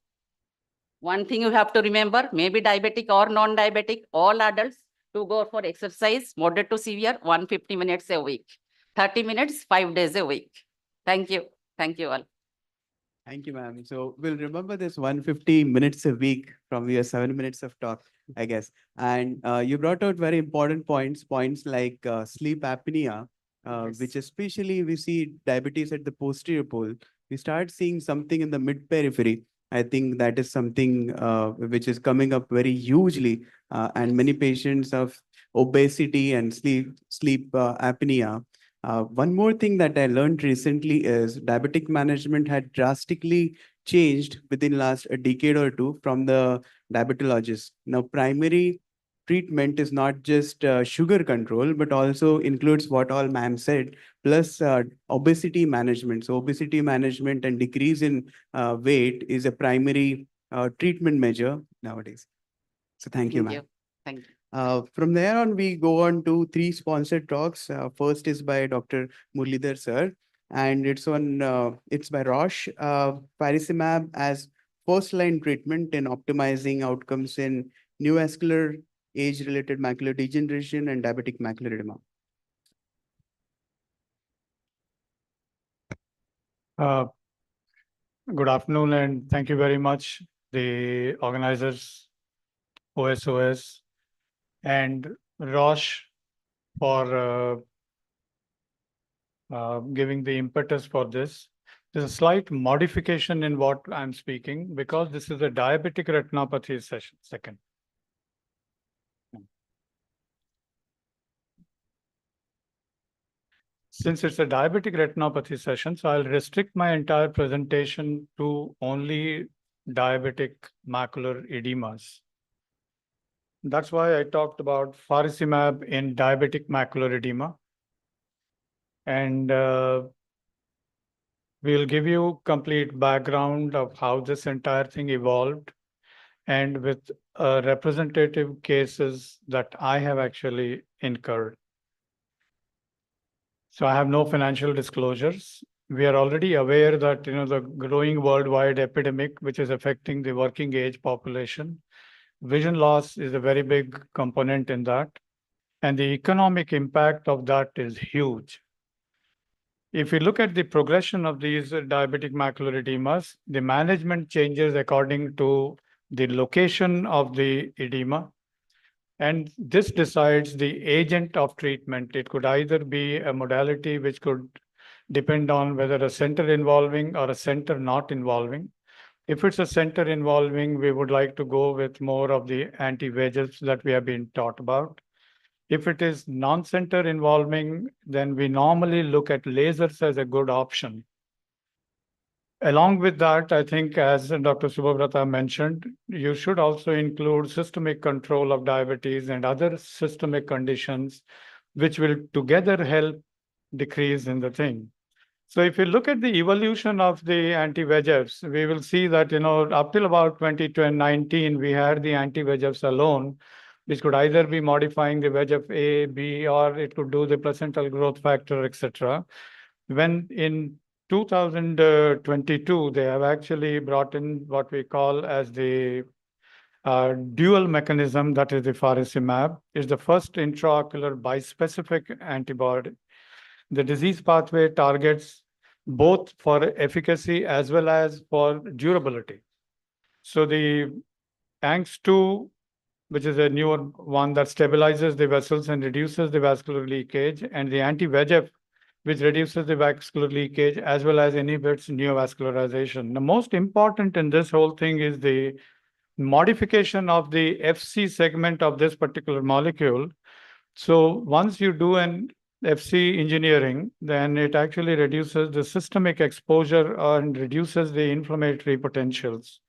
One thing you have to remember, maybe diabetic or non-diabetic, all adults to go for exercise, moderate to severe, 150 minutes a week, 30 minutes, 5 days a week. Thank you. Thank you all. Thank you, ma'am. So we'll remember this 150 minutes a week from your 7 minutes of talk, I guess. And you brought out very important points like sleep apnea, which especially we see diabetes at the posterior pole. We start seeing something in the mid periphery. I think that is something which is coming up very hugely, and many patients of obesity and sleep apnea. One more thing that I learned recently is diabetic management had drastically changed within last a decade or two from the diabetologist. Now, primary treatment is not just sugar control, but also includes what all ma'am said, plus obesity management. So obesity management and decrease in weight is a primary treatment measure nowadays. So thank you, ma'am. Thank you. From there on, we go on to 3 sponsored talks. First is by Dr. Muralidhar sir, and it's by Roche, faricimab as first-line treatment in optimizing outcomes in neovascular age-related macular degeneration and diabetic macular edema. Good afternoon, and thank you very much, the organizers, OSOS, and Roche for giving the impetus for this. There's a slight modification in what I'm speaking because this is a diabetic retinopathy session. Second. Since it's a diabetic retinopathy session, so I'll restrict my entire presentation to only diabetic macular edemas. That's why I talked about faricimab in diabetic macular edema. And we'll give you complete background of how this entire thing evolved and with representative cases that I have actually incurred. So I have no financial disclosures. We are already aware that the growing worldwide epidemic, which is affecting the working age population, vision loss is a very big component in that. And the economic impact of that is huge. If you look at the progression of these diabetic macular edemas, the management changes according to the location of the edema, and this decides the agent of treatment. It could either be a modality which could depend on whether a center involving or a center not involving. If it's a center involving, we would like to go with more of the anti-VEGFs that we have been taught about. If it is non-center involving, then we normally look at lasers as a good option. Along with that, I think as Dr. Subhabrata mentioned, you should also include systemic control of diabetes and other systemic conditions, which will together help decrease in the thing. So if you look at the evolution of the anti-VEGFs, we will see that, up till about 2019, we had the anti-VEGFs alone, which could either be modifying the VEGF A, B, or it could do the placental growth factor, etc. When in 2022, they have actually brought in what we call as the dual mechanism, that is the faricimab, is the first intraocular bispecific antibody. The disease pathway targets both for efficacy as well as for durability. So the ANGS2, which is a newer one that stabilizes the vessels and reduces the vascular leakage, and the anti-VEGF, which reduces the vascular leakage as well as inhibits neovascularization. The most important in this whole thing is the modification of the FC segment of this particular molecule. So once you do an FC engineering, then it actually reduces the systemic exposure and reduces the inflammatory potentials.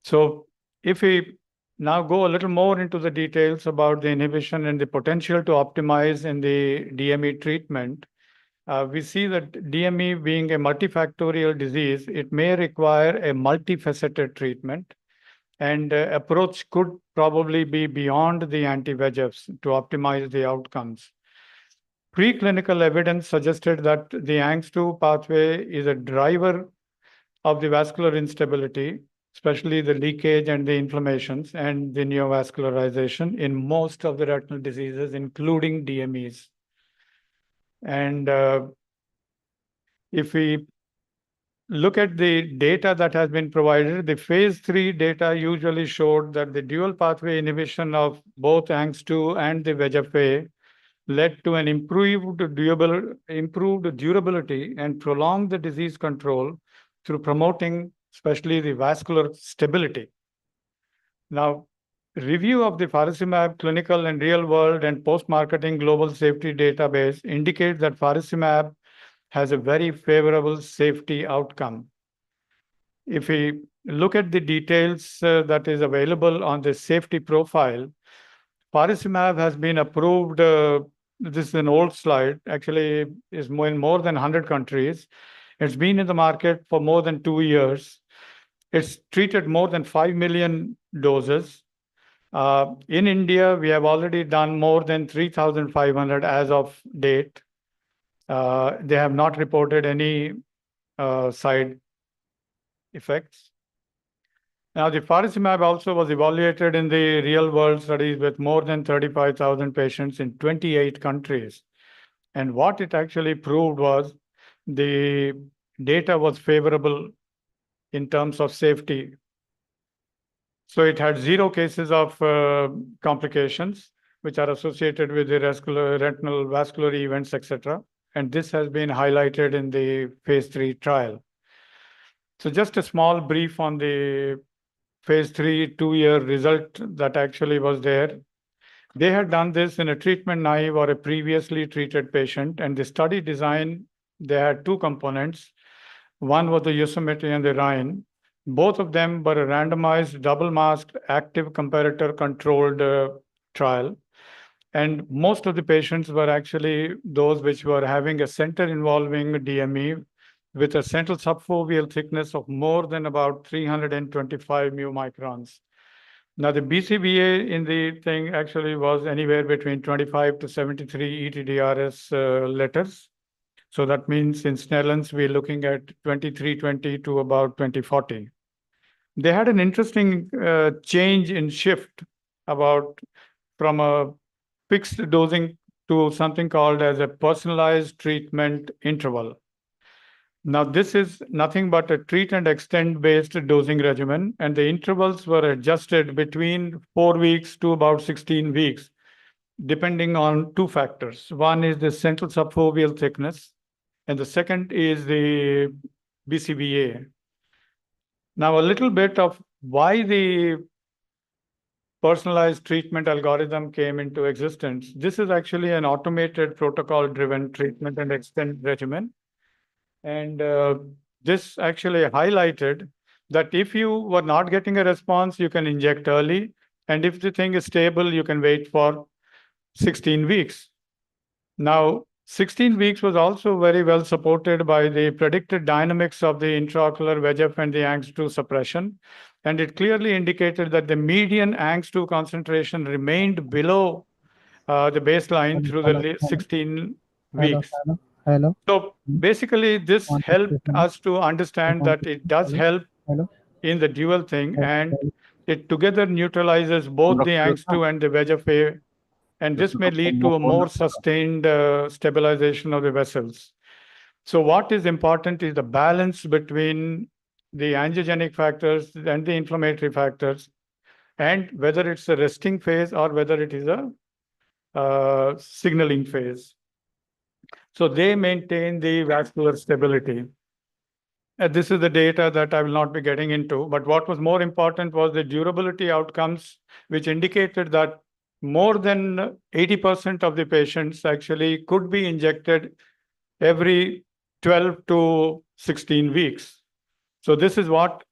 So if we now go a little more into the details about the inhibition and the potential to optimize in the DME treatment, we see that DME being a multifactorial disease, it may require a multifaceted treatment, and approach could probably be beyond the anti-VEGFs to optimize the outcomes. Preclinical evidence suggested that the ANGS2 pathway is a driver of the vascular instability, especially the leakage and the inflammations and the neovascularization in most of the retinal diseases, including DMEs. And if we look at the data that has been provided, the phase 3 data usually showed that the dual pathway inhibition of both ANGS2 and the VEGF-A led to an improved durability and prolonged the disease control through promoting especially the vascular stability. Now, review of the faricimab clinical and real world and post-marketing global safety database indicates that faricimab has a very favorable safety outcome. If we look at the details that is available on the safety profile, faricimab has been approved. This is an old slide, actually is in more than 100 countries. It's been in the market for more than 2 years. It's treated more than 5 million doses. In India, we have already done more than 3,500 as of date. They have not reported any side effects. Now, the faricimab also was evaluated in the real world studies with more than 35,000 patients in 28 countries. And what it actually proved was the data was favorable in terms of safety. So it had 0 cases of complications, which are associated with the retinal vascular events, etc. And this has been highlighted in the phase 3 trial. So just a small brief on the phase 3 2-year result that actually was there. They had done this in a treatment naive or a previously treated patient, and the study design, they had 2 components. One was the Yosemite and the Rhine. Both of them were a randomized, double-masked, active comparator controlled trial. And most of the patients were actually those which were having a center involving DME with a central subfoveal thickness of more than about 325 μ-microns. Now, the BCVA in the thing actually was anywhere between 25 to 73 ETDRS letters. So that means in Snellens, we're looking at 2320 to about 2040. They had an interesting change in shift from a fixed dosing to something called as a personalized treatment interval. Now, this is nothing but a treat and extend based dosing regimen, and the intervals were adjusted between 4 weeks to about 16 weeks, depending on two factors. One is the central subfoveal thickness, and the second is the BCVA. Now, a little bit of why the personalized treatment algorithm came into existence. This is actually an automated protocol-driven treatment and extend regimen. And this actually highlighted that if you were not getting a response, you can inject early. And if the thing is stable, you can wait for 16 weeks. Now, 16 weeks was also very well supported by the predicted dynamics of the intraocular VEGF and the ANG2 suppression. And it clearly indicated that the median ANG2 concentration remained below the baseline through the 16 weeks. Hello. So basically, this helped us to understand that it does help in the dual thing, and it together neutralizes both the ANG2 and the VEGF-A, and this may lead to a more sustained stabilization of the vessels. So what is important is the balance between the angiogenic factors and the inflammatory factors, and whether it's a resting phase or whether it is a signaling phase. So they maintain the vascular stability. This is the data that I will not be getting into, but what was more important was the durability outcomes, which indicated that more than 80% of the patients actually could be injected every 12 to 16 weeks. So this is what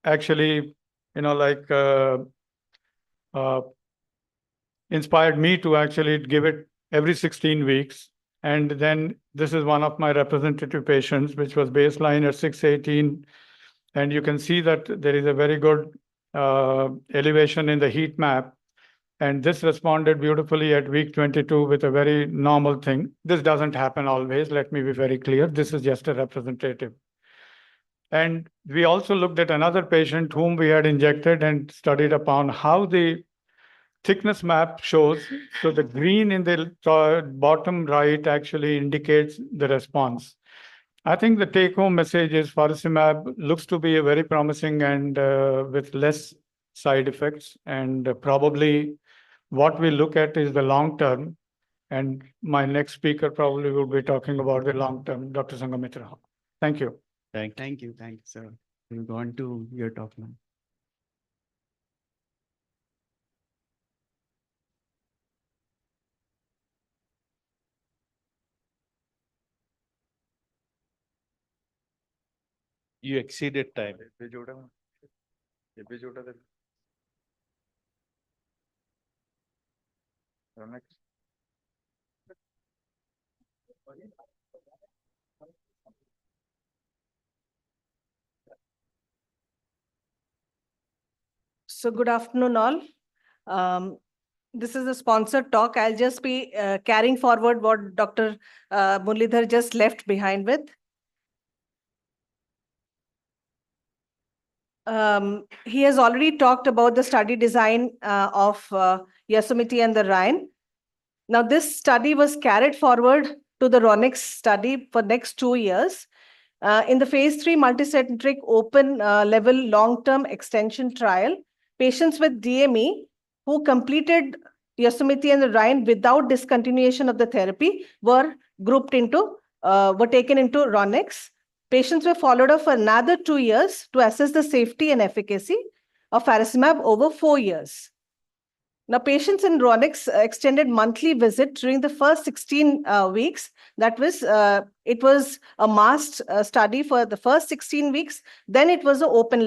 actually, inspired me to actually give it every 16 weeks. And then this is one of my representative patients, which was baseline at 618. And you can see that there is a very good elevation in the heat map. And this responded beautifully at week 22 with a very normal thing. This doesn't happen always. Let me be very clear. This is just a representative. And we also looked at another patient whom we had injected and studied upon how the thickness map shows. So the green in the bottom right actually indicates the response. I think the take-home message is faricimab looks to be a very promising and with less side effects. And probably what we look at is the long term. And my next speaker probably will be talking about the long term, Dr. Sangamitra. Thank you. Thank you, sir. We'll go on to your talk now. You exceeded time. So good afternoon, all. This is a sponsored talk. I'll just be carrying forward what Dr. Muralidhar just left behind with. He has already talked about the study design of Yosemite and the Rhine. Now, this study was carried forward to the RONIX study for next 2 years. In the phase 3 multicentric open level long-term extension trial, patients with DME who completed Yosemite and the Rhine without discontinuation of the therapy were taken into RONIX. Patients were followed up for another 2 years to assess the safety and efficacy of faricimab over 4 years. Now, patients in RONIX extended monthly visit during the first 16 weeks. That was, it was a masked study for the first 16 weeks. Then it was an open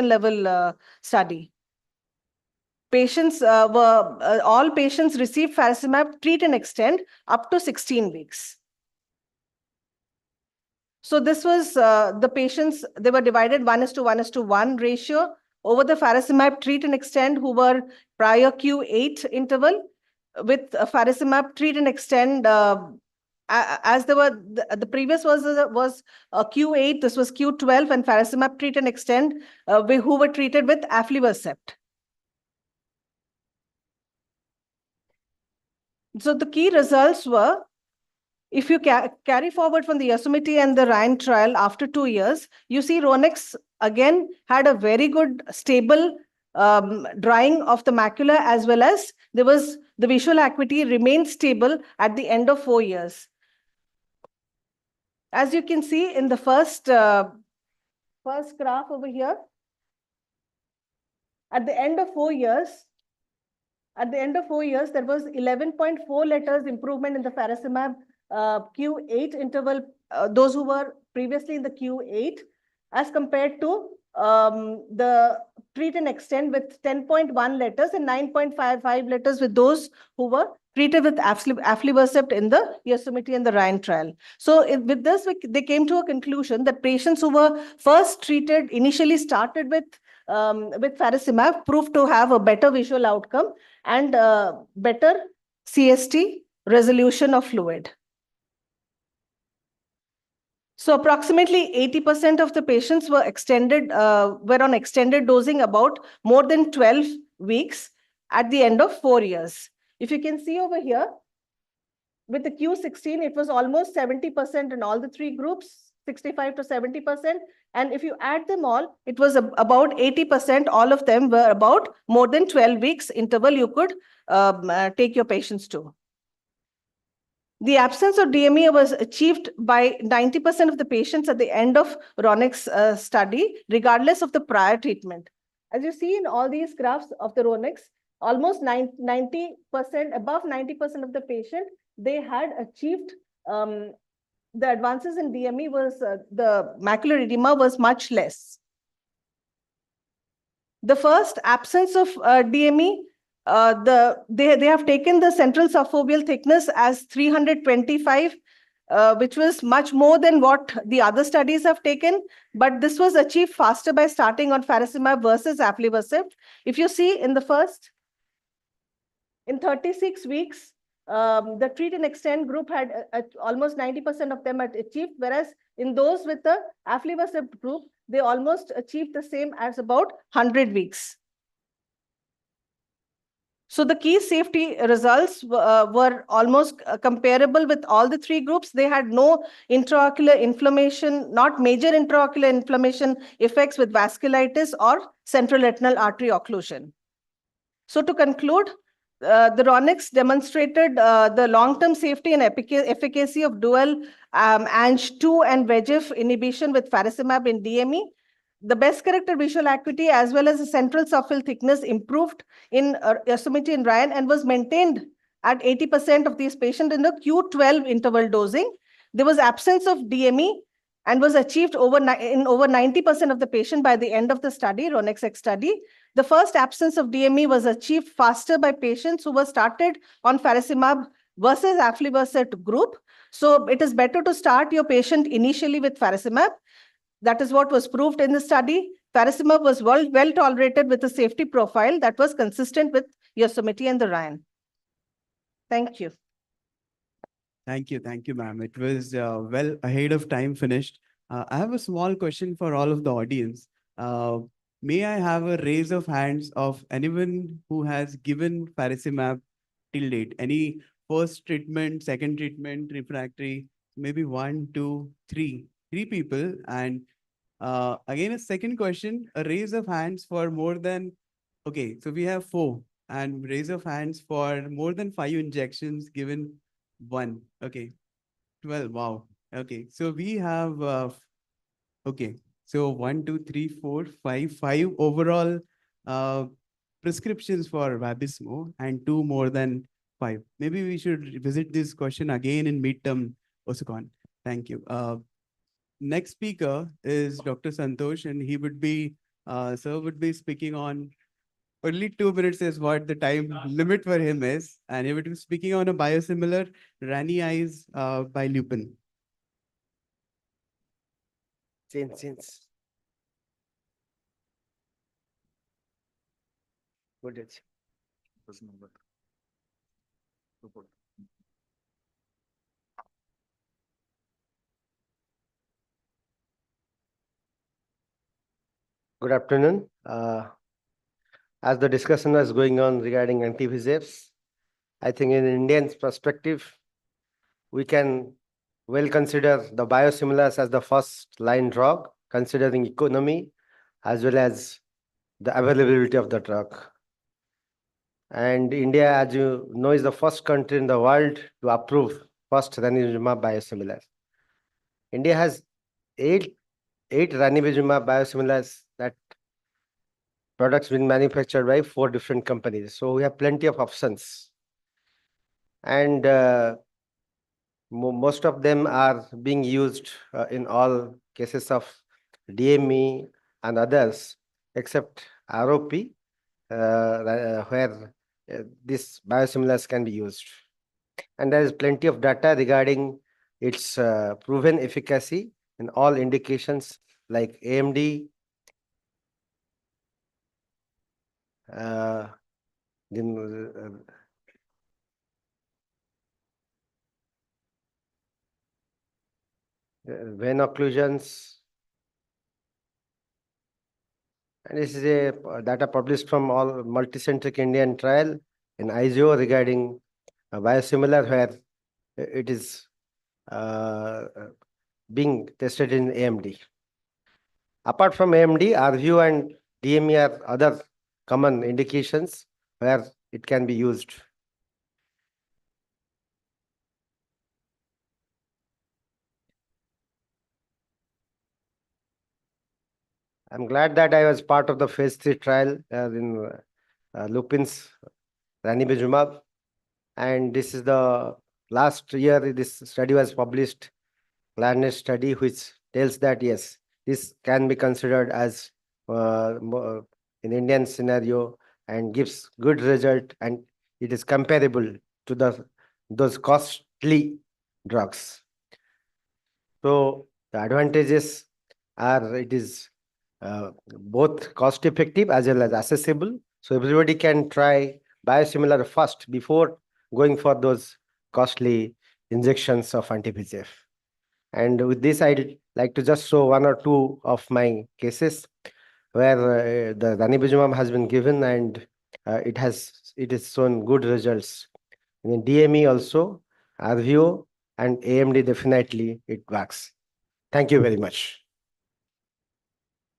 level study. Patients all patients received faricimab treat and extend up to 16 weeks. So this was the patients, they were divided 1:1:1 ratio over the faricimab treat and extend who were prior Q8 interval with faricimab treat and extend as there were, the previous was Q8, this was Q12 and faricimab treat and extend who were treated with aflibercept. So the key results were If you carry forward from the Yosemite and the Rhine trial after 2 years, you see Ronex again had a very good stable drying of the macula, as well as there was the visual acuity remained stable at the end of 4 years. As you can see in the first graph over here, at the end of 4 years, there was 11.4 letters improvement in the faricimab Q8 interval, those who were previously in the Q8, as compared to the treat and extend with 10.1 letters and 9.55 letters with those who were treated with aflibercept in the Yosemite and the Rhine trial. So with this, they came to a conclusion that patients who were first treated, initially started with faricimab, proved to have a better visual outcome and better CST resolution of fluid. So approximately 80% of the patients were on extended dosing about more than 12 weeks at the end of 4 years. If you can see over here, with the Q16, it was almost 70% in all the 3 groups, 65 to 70%. And if you add them all, it was about 80%. All of them were about more than 12 weeks interval you could take your patients to. The absence of DME was achieved by 90% of the patients at the end of Ronex study, regardless of the prior treatment. As you see in all these graphs of the Ronex, almost 90%, above 90% of the patient, they had achieved the advances in DME was, the macular edema was much less. The first absence of DME, they have taken the central subfoveal thickness as 325, which was much more than what the other studies have taken, but this was achieved faster by starting on faricimab versus aflibercept. If you see in 36 weeks, the treat and extend group had almost 90% of them had achieved, whereas in those with the aflibercept group, they almost achieved the same as about 100 weeks. So the key safety results were almost comparable with all the 3 groups. They had no intraocular inflammation, not major intraocular inflammation effects with vasculitis or central retinal artery occlusion. So to conclude, the Ronex demonstrated the long-term safety and efficacy of dual Ang2 and VEGF inhibition with faricimab in DME. The best corrected visual acuity as well as the central subfield thickness improved in Yosemite and Rhine and was maintained at 80% of these patients in the Q12 interval dosing. There was absence of DME and was achieved in over 90% of the patient by the end of the study, Ronex study. The first absence of DME was achieved faster by patients who were started on faricimab versus aflibercept group. So it is better to start your patient initially with faricimab. That is what was proved in the study. Faricimab was well tolerated with a safety profile that was consistent with Yosemite and the Rhine. Thank you. Thank you, ma'am. It was well ahead of time finished. I have a small question for all of the audience. May I have a raise of hands of anyone who has given faricimab till date? Any first treatment, second treatment, refractory? Maybe 1, 2, 3. 3 people. And again, a second question, a raise of hands for more than, okay, so we have 4. And raise of hands for more than 5 injections given 1. Okay. 12. Wow. Okay. So we have, okay. So 1, 2, 3, 4, 5 overall prescriptions for Vabysmo and 2 more than 5. Maybe we should visit this question again in midterm, Osukon. Thank you. Next speaker is Dr. Santosh, and he would be, sir would be speaking on only 2 minutes is what the time limit for him is. And he would be speaking on a biosimilar Rani Eyes by Lupin. Since. Good. Good afternoon. As the discussion was going on regarding anti-VEGFs, I think in Indian's perspective, we can well consider the biosimilars as the first line drug, considering economy as well as the availability of the drug. And India, as you know, is the first country in the world to approve first ranibizumab biosimilar. India has eight ranibizumab biosimilars, that products being manufactured by 4 different companies. So we have plenty of options. And most of them are being used in all cases of DME and others, except ROP, where these biosimilars can be used. And there is plenty of data regarding its proven efficacy in all indications like AMD, then vein occlusions. And this is a data published from all multicentric Indian trial in ISO regarding a biosimilar, where it is being tested in AMD. Apart from AMD, RVO and DME are other common indications where it can be used. I'm glad that I was part of the phase 3 trial in Lupin's ranibizumab. And this is the last year this study was published, Planet study, which tells that yes, this can be considered as an Indian scenario and gives good result, and it is comparable to those costly drugs. So the advantages are it is both cost effective as well as accessible. So everybody can try biosimilar first before going for those costly injections of anti-VEGF. And with this, I'd like to just show 1 or 2 of my cases where the ranibizumab has been given, and it is shown good results. In DME also, RVO and AMD, definitely it works. Thank you very much.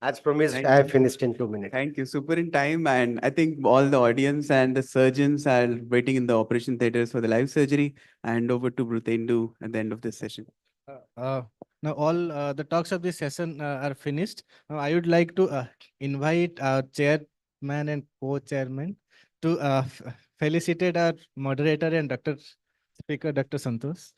As promised, Thank I have you. finished in 2 minutes. Thank you. Super in time. And I think all the audience and the surgeons are waiting in the operation theaters for the live surgery. And over to Bhutendu at the end of this session. Now all the talks of this session are finished. Now I would like to invite our chairman and co-chairman to felicitate our moderator and Dr. Speaker, Dr. Santosh.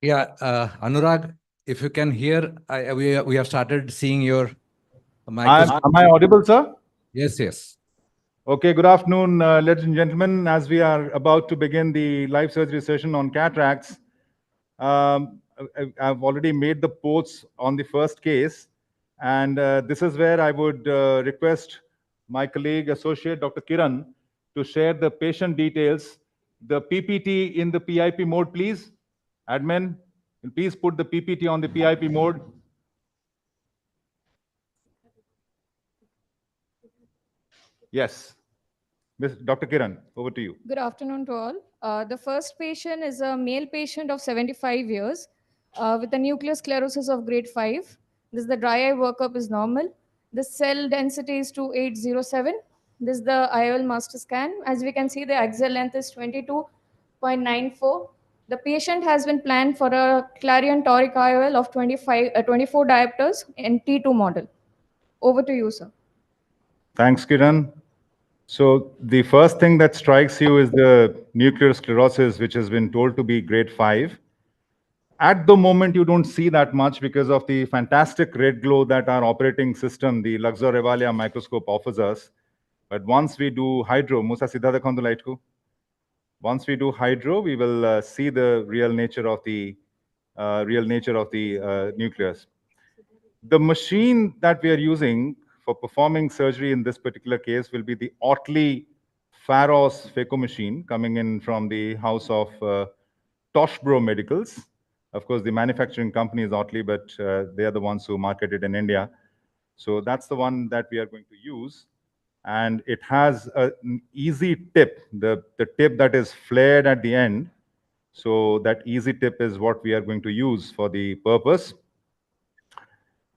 Yeah, Anurag, if you can hear, we have started seeing your microscope. Am I audible, sir? Yes, yes. Okay, good afternoon, ladies and gentlemen. As we are about to begin the live surgery session on cataracts, I've already made the posts on the first case. And this is where I would request my colleague, associate Dr. Kiran, to share the patient details. The PPT in the PIP mode, please. Admin, please put the PPT on the PIP mode. Yes. Dr. Kiran, over to you. Good afternoon to all. The first patient is a male patient of 75 years with a nuclear sclerosis of grade 5. This is the dry eye workup is normal. The cell density is 2807. This is the IOL master scan. As we can see, the axial length is 22.94. The patient has been planned for a Clarion toric IOL of 24 diopters in T2 model. Over to you, sir. Thanks, Kiran. So the first thing that strikes you is the nuclear sclerosis, which has been told to be grade 5. At the moment, you don't see that much because of the fantastic red glow that our operating system, the Luxor Revalia microscope, offers us. But once we do hydro, Musa Siddha dekhon to light ko. Once we do hydro, we will see the real nature of the nucleus. The machine that we are using for performing surgery in this particular case will be the Otley Pharos phaco machine coming in from the house of Toshbro Medicals. Of course, the manufacturing company is Otley, but they are the ones who market it in India. So that's the one that we are going to use. And it has an easy tip, the tip that is flared at the end. So that easy tip is what we are going to use for the purpose.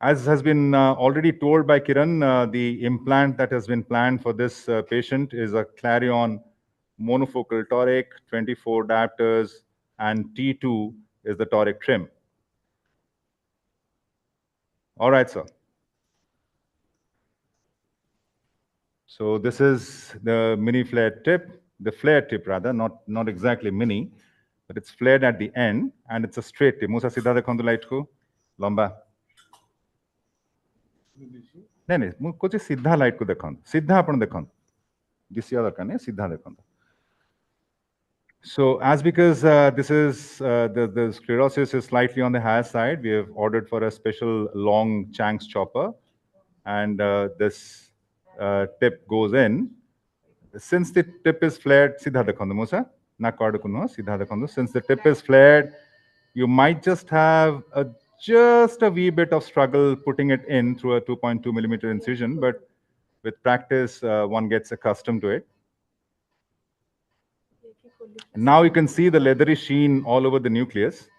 As has been already told by Kiran, the implant that has been planned for this patient is a Clarion monofocal toric, 24 diopters, and T2 is the toric trim. All right, sir. So this is the mini flared tip, the flared tip rather, not exactly mini, but it's flared at the end and it's a straight tip. Musa Siddha dekhon light ko, lamba. नहीं नहीं मु कुछ सीधा light को देखन सीधा अपन देखन दिसिया दरकार नहीं सीधा देखन. So as because this is the sclerosis is slightly on the higher side, we have ordered for a special long Chang's chopper, and this tip goes in. Since the tip is flared, सीधा देखन दो मुसा ना card कुनो सीधा देखन दो. Since the tip is flared, you might just have just a wee bit of struggle putting it in through a 2.2 millimeter incision, but with practice, one gets accustomed to it. Now you can see the leathery sheen all over the nucleus.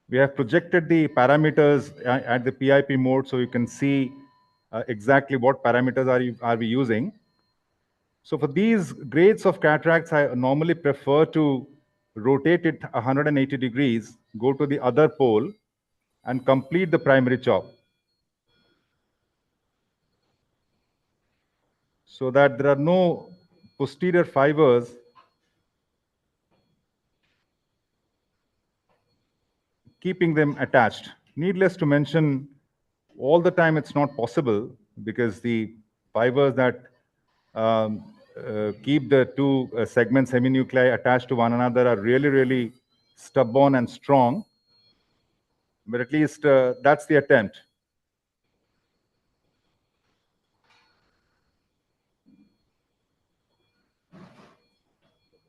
We have projected the parameters at the PIP mode so you can see exactly what parameters are we using. So for these grades of cataracts, I normally prefer to rotate it 180 degrees, go to the other pole, and complete the primary chop, so that there are no posterior fibers keeping them attached. Needless to mention, all the time it's not possible because the fibers that keep the two segment seminuclei attached to one another are really, really stubborn and strong. But at least that's the attempt.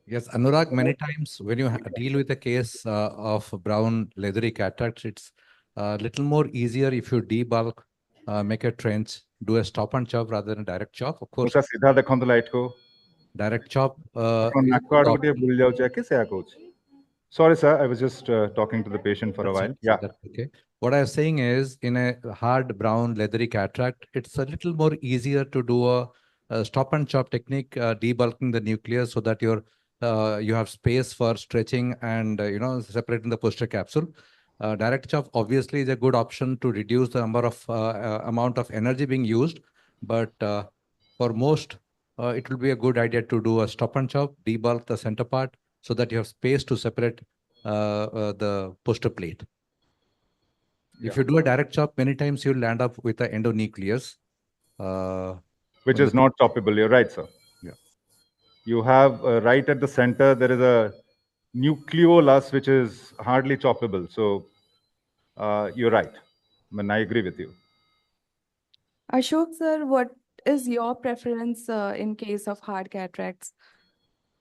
Yes, Anurag, many times when you deal with a case of brown leathery cataracts, it's a little more easier if you debulk, make a trench, do a stop and chop rather than a direct chop. Of course, direct chop. Sorry, sir, I was just talking to the patient for a while. Yeah. Okay. What I was saying is, in a hard brown leathery cataract, it's a little more easier to do a stop and chop technique, debulking the nucleus so that your you have space for stretching and separating the posterior capsule. Direct chop obviously is a good option to reduce the number of amount of energy being used, but for most, it will be a good idea to do a stop and chop, debulk the center part so that you have space to separate the posterior plate. If you do a direct chop, many times you'll land up with an endonucleus. Which is not choppable. You're right, sir. Yeah. You have right at the center, there is a nucleolus, which is hardly choppable. So you're right. I agree with you. Ashok sir, what is your preference in case of hard cataracts?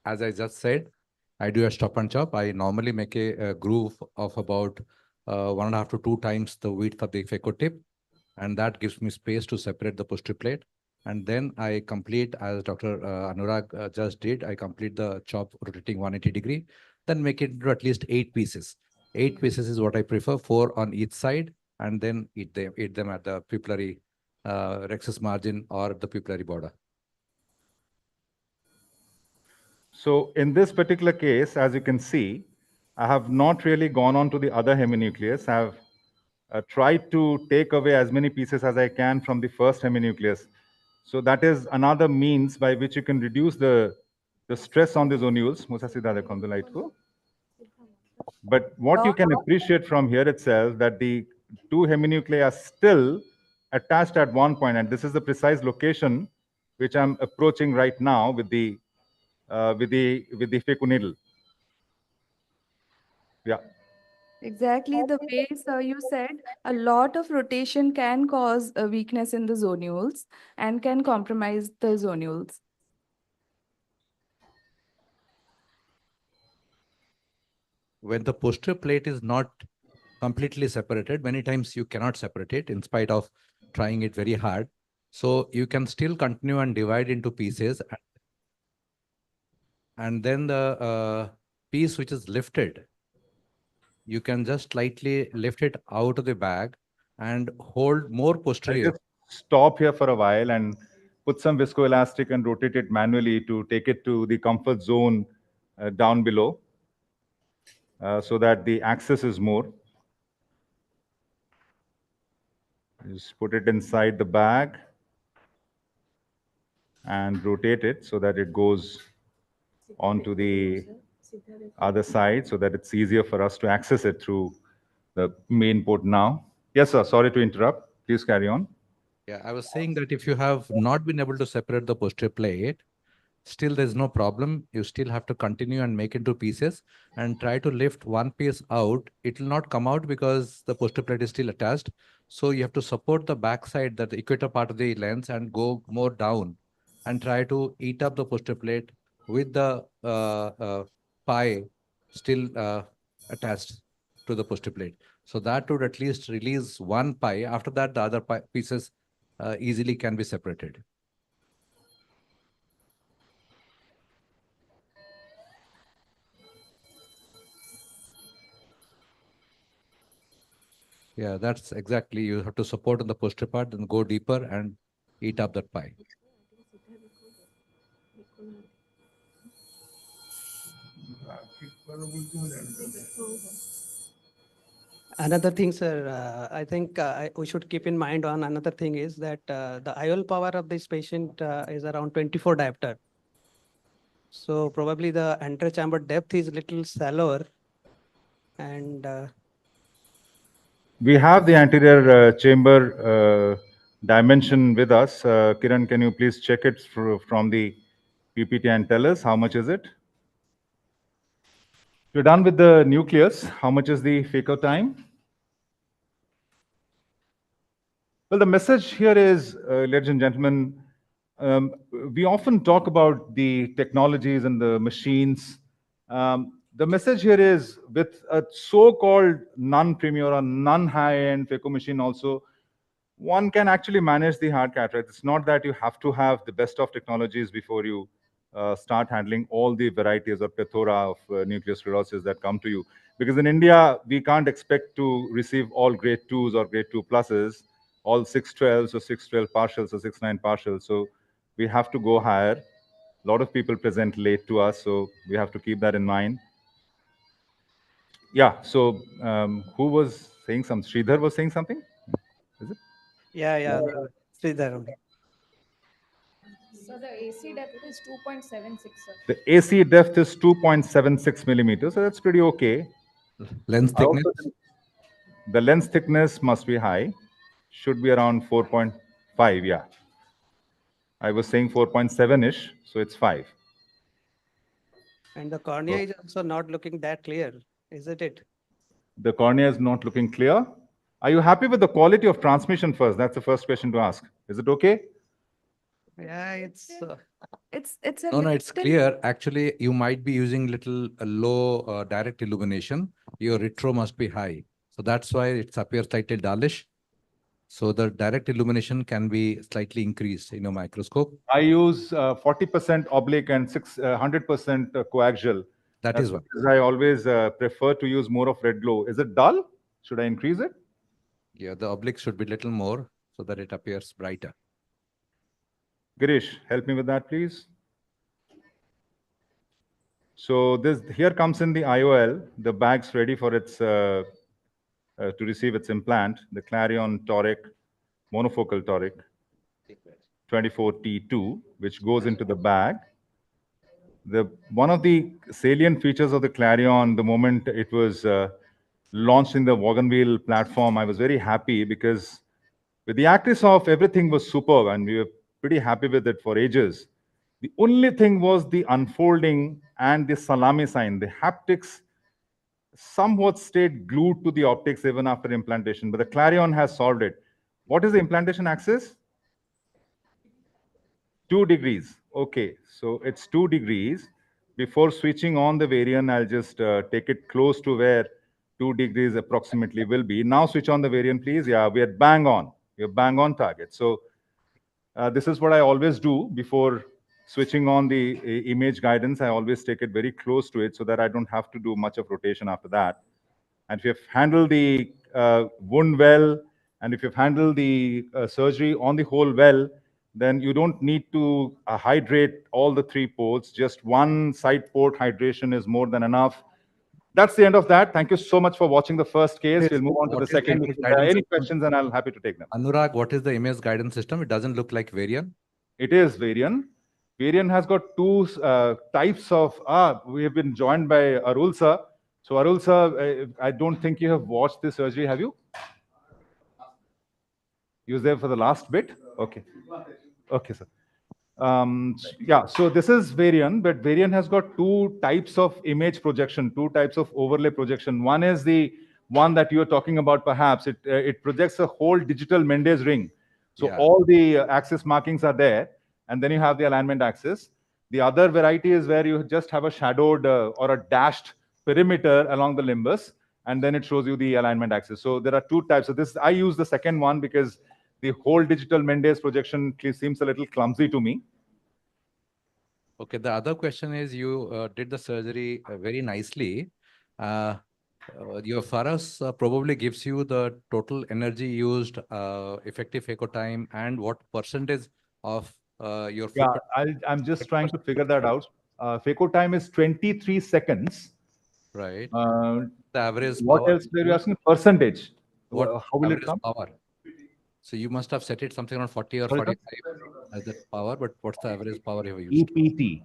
As I just said, I do a stop and chop. I normally make a groove of about 1.5 to 2 times the width of the phaco tip, and that gives me space to separate the posterior plate. And then I complete, as Dr. Anurag just did, I complete the chop rotating 180 degree, then make it into at least 8 pieces. 8 pieces is what I prefer, 4 on each side, and then eat them at the pupillary rexus margin or the pupillary border. So in this particular case, as you can see, I have not really gone on to the other heminucleus. I have tried to take away as many pieces as I can from the first heminucleus. So that is another means by which you can reduce the stress on the zonules. But what you can appreciate from here itself, that the 2 heminuclei are still attached at one point, and this is the precise location which I'm approaching right now with the phaco needle. Yeah. Exactly the way sir you said, a lot of rotation can cause a weakness in the zonules and can compromise the zonules. When the posterior plate is not completely separated, many times you cannot separate it in spite of trying it very hard. So you can still continue and divide into pieces. And then the piece which is lifted, you can just slightly lift it out of the bag and hold more posterior. Just stop here for a while and put some viscoelastic and rotate it manually to take it to the comfort zone down below so that the access is more. Just put it inside the bag and rotate it so that it goes onto the other side so that it's easier for us to access it through the main port now. Yes, sir. Sorry to interrupt. Please carry on. Yeah, I was saying that if you have not been able to separate the posterior plate, still there's no problem. You still have to continue and make into pieces and try to lift one piece out. It will not come out because the posterior plate is still attached. So you have to support the backside, that the equator part of the lens, and go more down and try to eat up the posterior plate with the pie still attached to the posterior plate. So that would at least release one pie. After that, the other pieces easily can be separated. Yeah, that's exactly. You have to support on the posterior part, then go deeper and eat up that pie. Another thing, sir, I think we should keep in mind on another thing is that the IOL power of this patient is around 24 diopter. So probably the anterior chamber depth is little shallower. And we have the anterior chamber dimension with us. Kiran, can you please check it from the PPT and tell us how much is it? You're done with the nucleus. How much is the phaco time? Well, the message here is, ladies and gentlemen, we often talk about the technologies and the machines. The message here is, with a so-called non-premium or non-high-end phaco machine also, one can actually manage the hard cataract. It's not that you have to have the best of technologies before you start handling all the varieties or plethora of nuclear sclerosis that come to you. Because in India, we can't expect to receive all grade 2s or grade 2 pluses, all 612s or 612 partials or 69 partials. So we have to go higher. A lot of people present late to us, so we have to keep that in mind. Yeah, so who was saying something? Sridhar was saying something? Is it? Yeah, Sridhar only. So the AC depth is 2.76, sir. The AC depth is 2.76 millimeters, so that's pretty okay. Lens thickness? The lens thickness must be high, should be around 4.5, yeah. I was saying 4.7-ish, so it's 5. And the cornea is also not looking that clear, isn't it? The cornea is not looking clear. Are you happy with the quality of transmission first? That's the first question to ask. Is it okay? Yeah, it's a No, it's little- clear. Actually, you might be using little low direct illumination. Your retro must be high. So that's why it appears slightly dullish. So the direct illumination can be slightly increased in a microscope. I use 40% oblique and 100% coaxial. That is why. Because I always prefer to use more of red glow. Is it dull? Should I increase it? Yeah, the oblique should be little more so that it appears brighter. Girish, help me with that, please. So this here comes in the IOL. The bag's ready for its to receive its implant. The Clarion toric, monofocal toric, 24T2, which goes into the bag. One of the salient features of the Clarion, the moment it was launched in the wagon wheel platform, I was very happy because with the Actis off, everything was superb and we were pretty happy with it for ages. The only thing was the unfolding and the salami sign. The haptics somewhat stayed glued to the optics even after implantation, but the Clarion has solved it. What is the implantation axis? 2 degrees. Okay, so it's 2 degrees. Before switching on the variant, I'll just take it close to where 2 degrees approximately will be. Now switch on the variant, please. Yeah, we are bang on. We're bang on target. So this is what I always do before switching on the image guidance. I always take it very close to it so that I don't have to do much of rotation after that. And if you've handled the wound well, and if you've handled the surgery on the whole well, then you don't need to hydrate all the 3 ports. Just one side port hydration is more than enough. That's the end of that. Thank you so much for watching the first case. Yes, We'll move on to what the is the second. image If there are guidance any system? questions, then I'm happy to take them. Anurag, what is the image guidance system? It doesn't look like Varian. It is Varian. Varian has got 2 types of, we have been joined by Arul sir. So Arul sir, I don't think you have watched this surgery, have you? You was there for the last bit? Okay. Okay, sir. Yeah, so this is Varian, but Varian has got 2 types of image projection, 2 types of overlay projection. One is the one that you are talking about, perhaps. It projects a whole digital Mendes ring. So all the axis markings are there, and then you have the alignment axis. The other variety is where you just have a shadowed or a dashed perimeter along the limbus, and then it shows you the alignment axis. So there are 2 types. So this, I use the second one because the whole digital Mendes projection seems a little clumsy to me. Okay, the other question is you did the surgery very nicely. Your Faras probably gives you the total energy used, effective phaco time, and what percentage of your Yeah, foot. I'm just trying to figure that out. Phaco time is 23 seconds. Right. The average what power else were you asking? Percentage. What How will it average come? power? So you must have set it something around 40 or Sorry, sir? 45 as the power, but what's the average power you have used? EPT.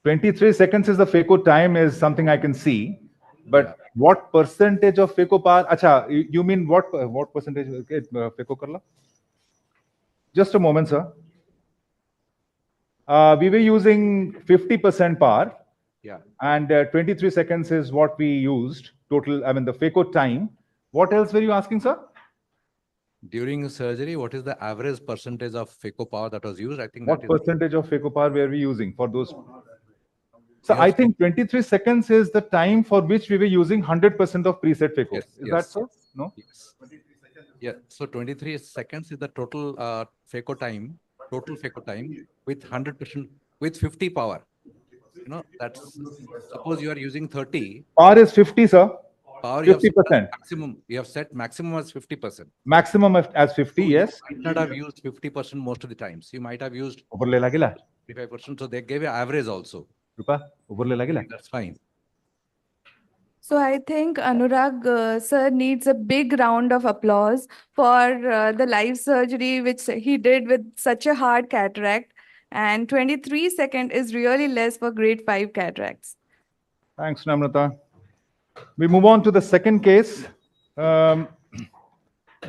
23 seconds is the phaco time is something I can see. But what percentage of phaco power? Acha, you mean what percentage? Phaco karla? Just a moment, sir. We were using 50% power. Yeah. And 23 seconds is what we used total. I mean, the phaco time. What else were you asking, sir? During surgery, what is the average percentage of phaco power that was used? I think What that is percentage of phaco power were we using for those? So I think 23 seconds is the time for which we were using 100% of preset phaco. Yes, Is that so? yes. No? Yes. Yeah. So 23 seconds is the total phaco time, with 100%, with 50 power. You know, that's, suppose you are using 30. Power is 50, sir. Power you have set 50%. maximum. You have set maximum as 50%. Maximum as 50, yes. You might not have used 50% most of the times. You might have used Overlay lagila. 55%. So they gave you average also. Rupa, overlay lagila. That's fine. So I think Anurag sir needs a big round of applause for the live surgery which he did with such a hard cataract. And 23 seconds is really less for grade 5 cataracts. Thanks, Namrata. We move on to the second case.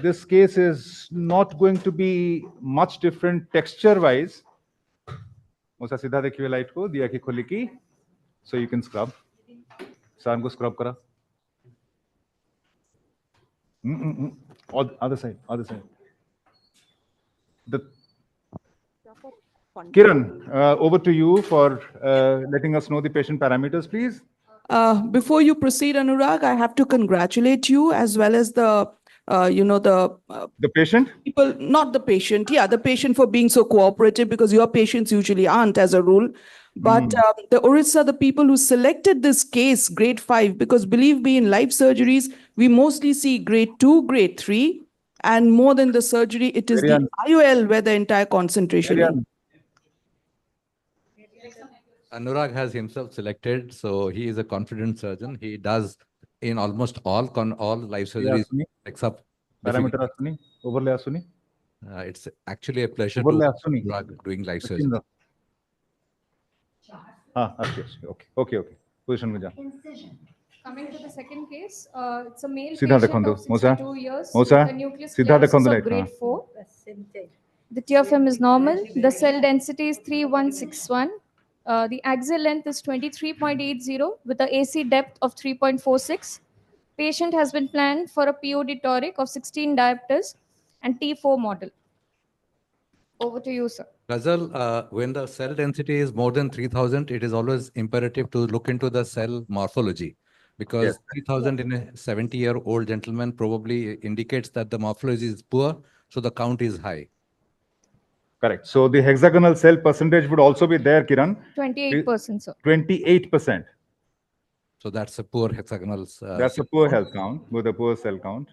This case is not going to be much different texture-wise. Musa सीधा देखिए light को दिया की खुली की, so you can scrub. Saan को scrub करा. Other side, other side. Kiran, over to you for letting us know the patient parameters, please. Before you proceed, Anurag, I have to congratulate you as well as the patient? People, not the patient. Yeah, the patient for being so cooperative, because your patients usually aren't as a rule. But the Odisha, the people who selected this case, grade 5, because believe me, in life surgeries, we mostly see grade 2, grade 3, and more than the surgery, it is the IOL where the entire concentration is. Anurag has himself selected, so he is a confident surgeon. He does in almost all life surgeries except parameter asuni, overlay asuni. It's actually a pleasure Overlay to asuni. doing life surgery. Okay. Position में जा. Coming to the second case, it's a male सीधा patient देखो of Musa. 62 years Musa, with a nucleus सीधा देखो sclerosis of light. grade 4. The TFM is normal. The cell density is 3161. The axial length is 23.80 with a AC depth of 3.46. Patient has been planned for a POD toric of 16 diopters and T4 model. Over to you, sir. Ghazal, when the cell density is more than 3000, it is always imperative to look into the cell morphology, because 3000 in a 70-year-old gentleman probably indicates that the morphology is poor, so the count is high. Correct. So the hexagonal cell percentage would also be there, Kiran. 28%, sir. 28%. So that's a poor hexagonal. That's a poor health count with a poor cell count.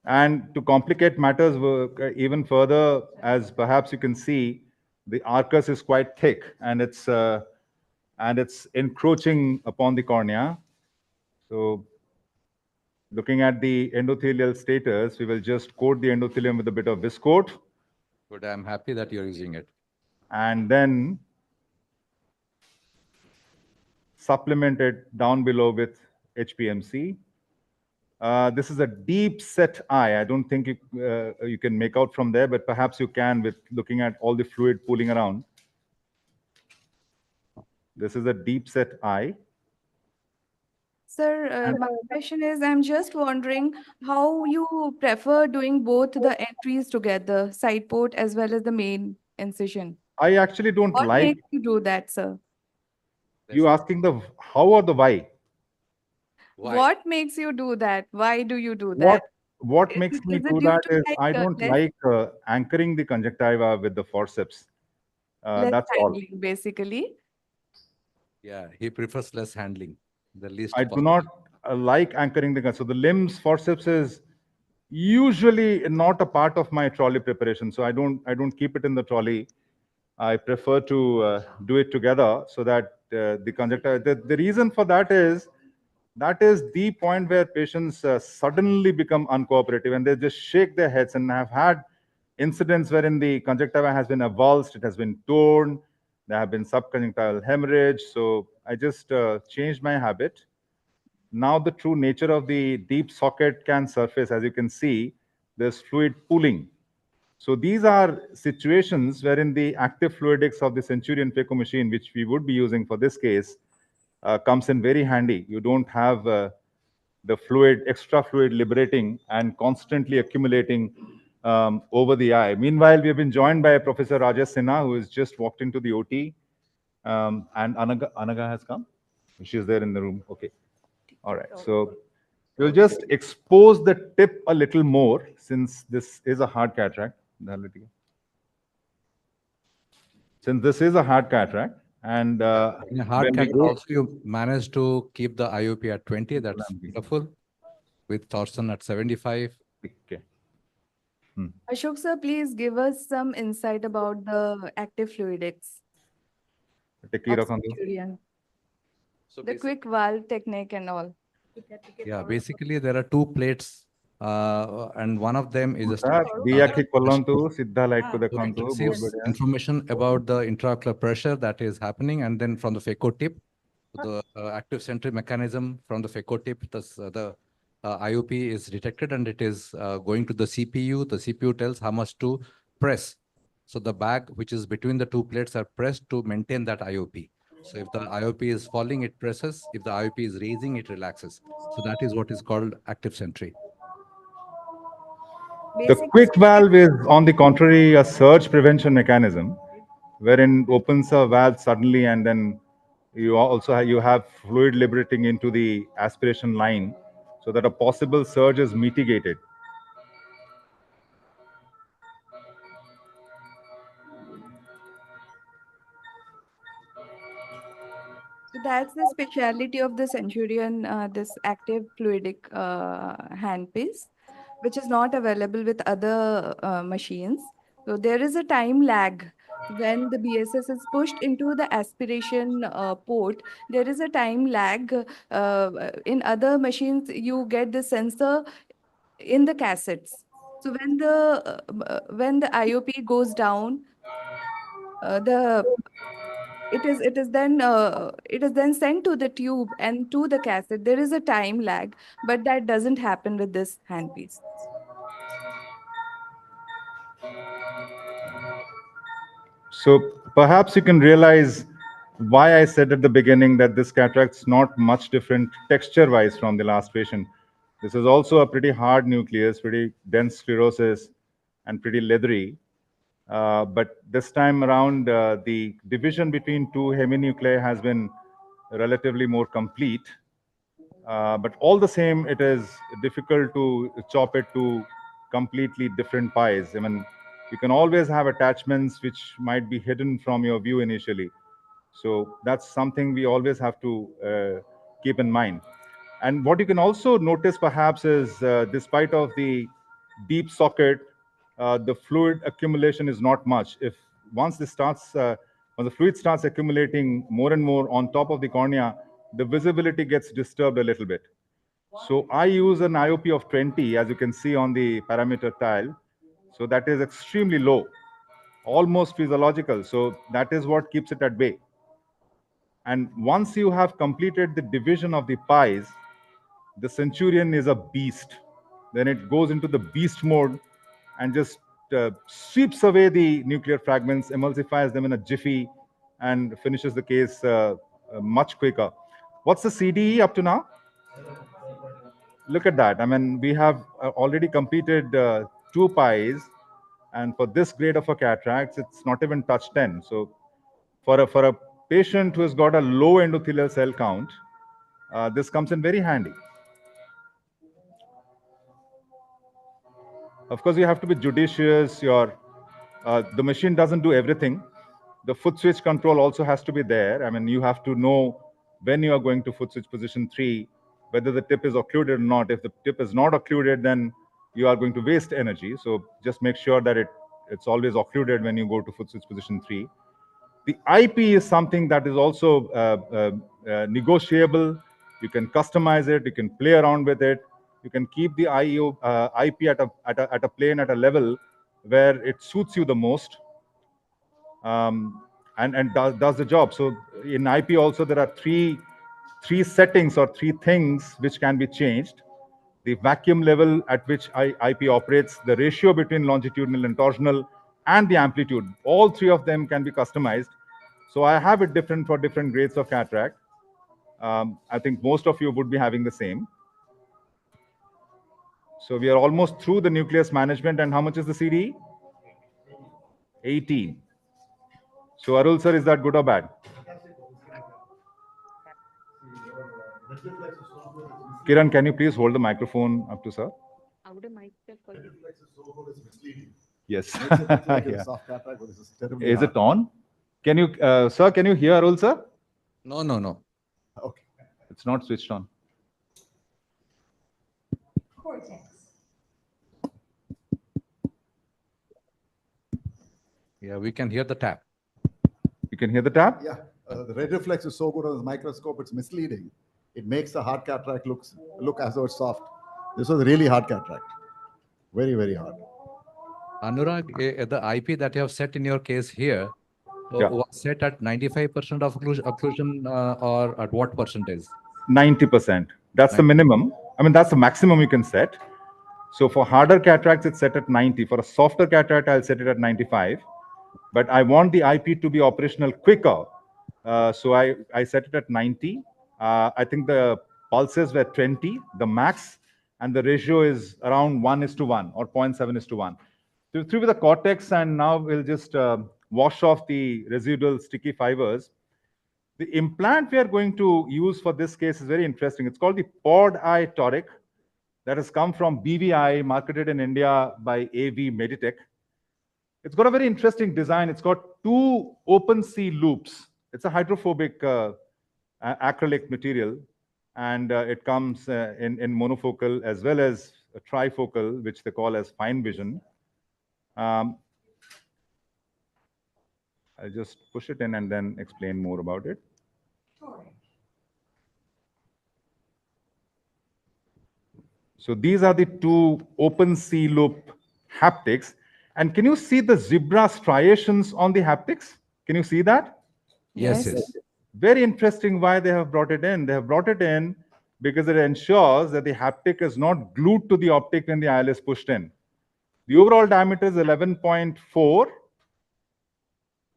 And to complicate matters even further, as perhaps you can see, the arcus is quite thick and it's encroaching upon the cornea. So looking at the endothelial status, we will just coat the endothelium with a bit of viscoat. Good, I'm happy that you're using it. And then supplement it down below with HPMC. This is a deep set eye. I don't think you can make out from there, but perhaps you can with looking at all the fluid pooling around. This is a deep set eye. Sir, my question is, I'm just wondering how you prefer doing both the entries together, side port as well as the main incision. I actually don't What like. makes you do that, sir? You asking the how or the why? What makes you do that? Why do you do that? What makes me Is it do due that to is like, I don't less- like anchoring the conjunctiva with the forceps. less That's all. handling, basically? Yeah, he prefers less handling, the least I do possible. not like anchoring the gun. So the limbs forceps is usually not a part of my trolley preparation. So I don't keep it in the trolley. I prefer to do it together so that the conjunctiva. The reason for that is the point where patients suddenly become uncooperative and they just shake their heads, and have had incidents wherein the conjunctiva has been avulsed, it has been torn, there have been subconjunctival hemorrhage. So I just changed my habit. Now the true nature of the deep socket can surface. As you can see, there's fluid pooling. So these are situations wherein the active fluidics of the Centurion phaco machine, which we would be using for this case, comes in very handy. You don't have the fluid, extra fluid liberating and constantly accumulating over the eye. Meanwhile, we have been joined by Professor Rajesh Sinha, who has just walked into the OT, and Anaga has come. She's there in the room. Okay. All right. So we'll just expose the tip a little more, since this is a hard cataract. Since this is a hard cataract, And In a hard when we cataract go, also, you managed to keep the IOP at 20. That's wonderful. With Thorsten at 75. Okay. Ashok sir, please give us some insight about the active fluidics of Centurion. So The quick valve technique and all. Yeah, basically there are two plates, and one of them is a diya ki kolontu siddha like ko so it dekhantu bahut receives badhiya. information about the intraocular pressure that is happening, and then from the phaco tip, the active centric mechanism from the phaco tip, the IOP is detected and it is going to the CPU. The CPU tells how much to press. So the bag which is between the two plates are pressed to maintain that IOP. So if the IOP is falling, it presses. If the IOP is raising, it relaxes. So that is what is called active sentry. The quick valve is, on the contrary, a surge prevention mechanism, wherein opens a valve suddenly, and then you also have fluid liberating into the aspiration line, so that a possible surge is mitigated. So that's the speciality of the Centurion, this active fluidic handpiece, which is not available with other machines. So there is a time lag when the BSS is pushed into the aspiration port. There is a time lag. In other machines, you get the sensor in the cassettes. So when the IOP goes down, the it is then sent to the tube and to the cassette. There is a time lag, but that doesn't happen with this handpiece. So perhaps you can realize why I said at the beginning that this cataract's not much different texture-wise from the last patient. This is also a pretty hard nucleus, pretty dense sclerosis, and pretty leathery. But this time around, the division between two heminuclei has been relatively more complete. But all the same, it is difficult to chop it to completely different pies. I mean, you can always have attachments which might be hidden from your view initially. So that's something we always have to keep in mind. And what you can also notice perhaps is, despite of the deep socket, the fluid accumulation is not much. If once this starts, when the fluid starts accumulating more and more on top of the cornea, the visibility gets disturbed a little bit. So I use an IOP of 20, as you can see on the parameter tile. So that is extremely low, almost physiological. So that is what keeps it at bay. And once you have completed the division of the pies, the Centurion is a beast. Then it goes into the beast mode and just sweeps away the nuclear fragments, emulsifies them in a jiffy, and finishes the case much quicker. What's the CDE up to now? Look at that. I mean, we have already completed 2 pies, and for this grade of a cataract, it's not even touched 10. So for a patient who has got a low endothelial cell count, this comes in very handy. Of course, you have to be judicious. The machine doesn't do everything. The foot switch control also has to be there. I mean, you have to know when you are going to foot switch position 3, whether the tip is occluded or not. If the tip is not occluded, then you are going to waste energy. So just make sure that it's always occluded when you go to foot switch position 3. The IP is something that is also negotiable. You can customize it. You can play around with it. You can keep the IP at a plane, at a level where it suits you the most, and does the job. So in IP also there are three settings or 3 things which can be changed: the vacuum level at which IP operates, the ratio between longitudinal and torsional, and the amplitude. All 3 of them can be customized. So I have it different for different grades of cataract. I think most of you would be having the same. So we are almost through the nucleus management. And how much is the CD? 18. So Arul sir, is that good or bad? Kiran, can you please hold the microphone up to sir? Yes. Yeah. Is it on? Can you, sir, can you hear Arul, sir? No, no, no. Okay, it's not switched on. Yeah, we can hear the tap. You can hear the tap? Yeah, the red reflex is so good on the microscope, it's misleading. It makes the hard cataract look as though it's soft. This was really hard cataract. Very, very hard. Anurag, the IP that you have set in your case here was set at 95% of occlusion or at what percentage? 90%. That's the minimum. I mean, that's the maximum you can set. So for harder cataracts, it's set at 90. For a softer cataract, I'll set it at 95. But I want the IP to be operational quicker. So I set it at 90. I think the pulses were 20, the max, and the ratio is around 1:1 or 0.7:1. So through with the cortex, and now we'll just wash off the residual sticky fibers. The implant we are going to use for this case is very interesting. It's called the Pod Eye Toric that has come from BVI, marketed in India by AV Meditech. It's got a very interesting design. It's got two open C loops. It's a hydrophobic acrylic material, and it comes in monofocal as well as a trifocal, which they call as fine vision. I'll just push it in and then explain more about it. So these are the two open C loop haptics. And can you see the zebra striations on the haptics? Can you see that? Yes, yes. Very interesting why they have brought it in. They have brought it in because it ensures that the haptic is not glued to the optic when the IOL is pushed in. The overall diameter is 11.4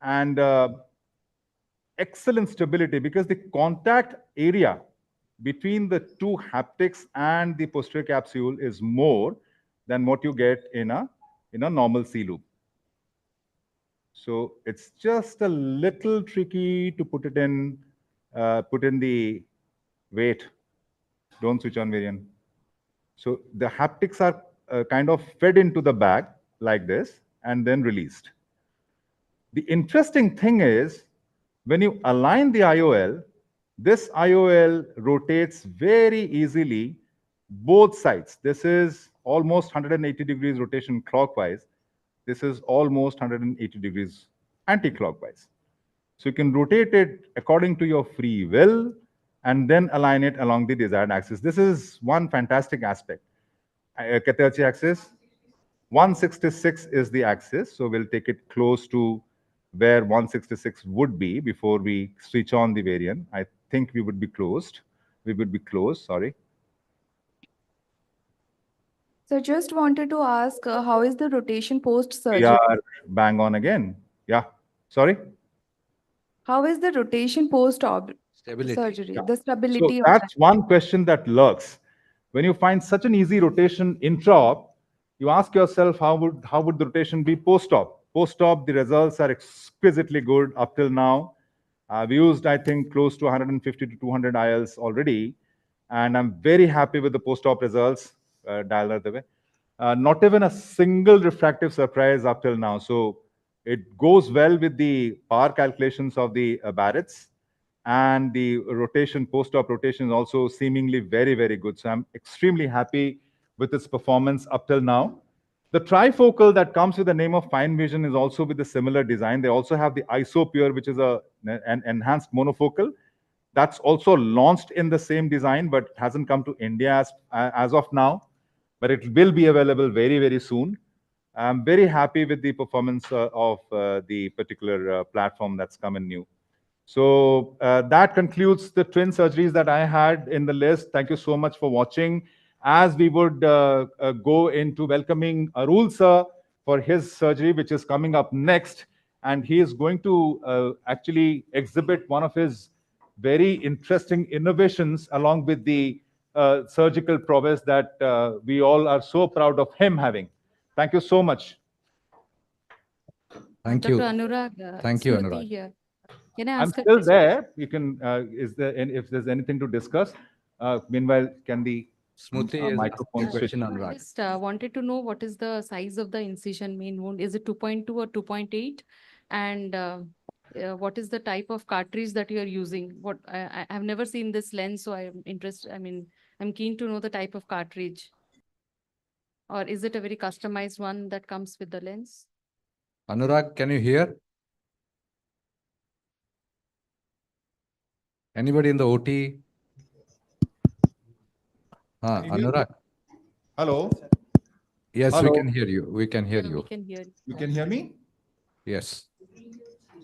and excellent stability because the contact area between the two haptics and the posterior capsule is more than what you get in a normal C loop. So it's just a little tricky to put in the weight. Don't switch on, Varian. So the haptics are kind of fed into the bag like this and then released. The interesting thing is when you align the IOL, this IOL rotates very easily both sides. This is almost 180 degrees rotation clockwise. This is almost 180 degrees anti-clockwise. So you can rotate it according to your free will and then align it along the desired axis. This is one fantastic aspect. Kathachi axis, 166 is the axis. So we'll take it close to where 166 would be before we switch on the variant. I think we would be closed. We would be close, sorry. So just wanted to ask, how is the rotation We post-surgery? are bang on again. Yeah, sorry. How is the rotation post-surgery? Yeah. The So stability of that's one question that lurks. When you find such an easy rotation intra-op, you ask yourself, how would the rotation be post-op? Post-op, the results are exquisitely good up till now. I've used, I think, close to 150 to 200 IOLs already, and I'm very happy with the post-op results. Dial the way. Not even a single refractive surprise up till now. So it goes well with the power calculations of the Barrett's, and the rotation, post-op rotation is also seemingly very, very good. So I'm extremely happy with its performance up till now. The trifocal that comes with the name of Fine Vision is also with a similar design. They also have the ISOPure, which is an enhanced monofocal. That's also launched in the same design, but hasn't come to India as of now. But it will be available very, very soon. I'm very happy with the performance of the particular platform that's come in new. So that concludes the twin surgeries that I had in the list. Thank you so much for watching. As we would go into welcoming Arul sir for his surgery, which is coming up next. And he is going to actually exhibit one of his very interesting innovations along with the surgical prowess that we all are so proud of him having. Thank you so much. Thank Dr. you. Anurag, Thank you, Smriti Anurag. here. Can I I'm ask a still question? there. You can, if there's anything to discuss. Meanwhile, can the Smriti is microphone asking a switch? question, I Anurag. just wanted to know what is the size of the incision main wound? Is it 2.2 or 2.8? And what is the type of cartridge that you are using? What I've never seen this lens, so I'm interested. I mean, I'm keen to know the type of cartridge. Or is it a very customized one that comes with the lens? Anurag, can you hear? Anybody in the OT? Anurag. Hello. Yes, Hello. we can hear you. We can hear Yeah, you. we can hear you. You can hear me? Yes.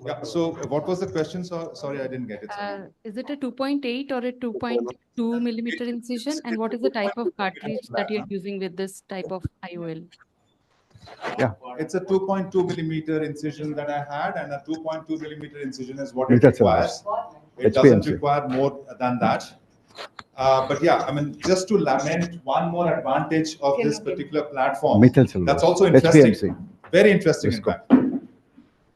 Yeah. So what was the question? So, sorry, I didn't get it. Sorry. Is it a 2.8 or a 2.2 millimeter incision? And what is the type of cartridge that you're using with this type of IOL? Yeah. It's a 2.2 millimeter incision that I had, and a 2.2 millimeter incision is what it requires. It doesn't require more than that. But yeah, I mean, just to lament one more advantage of this particular platform, that's also interesting. Very interesting, in fact.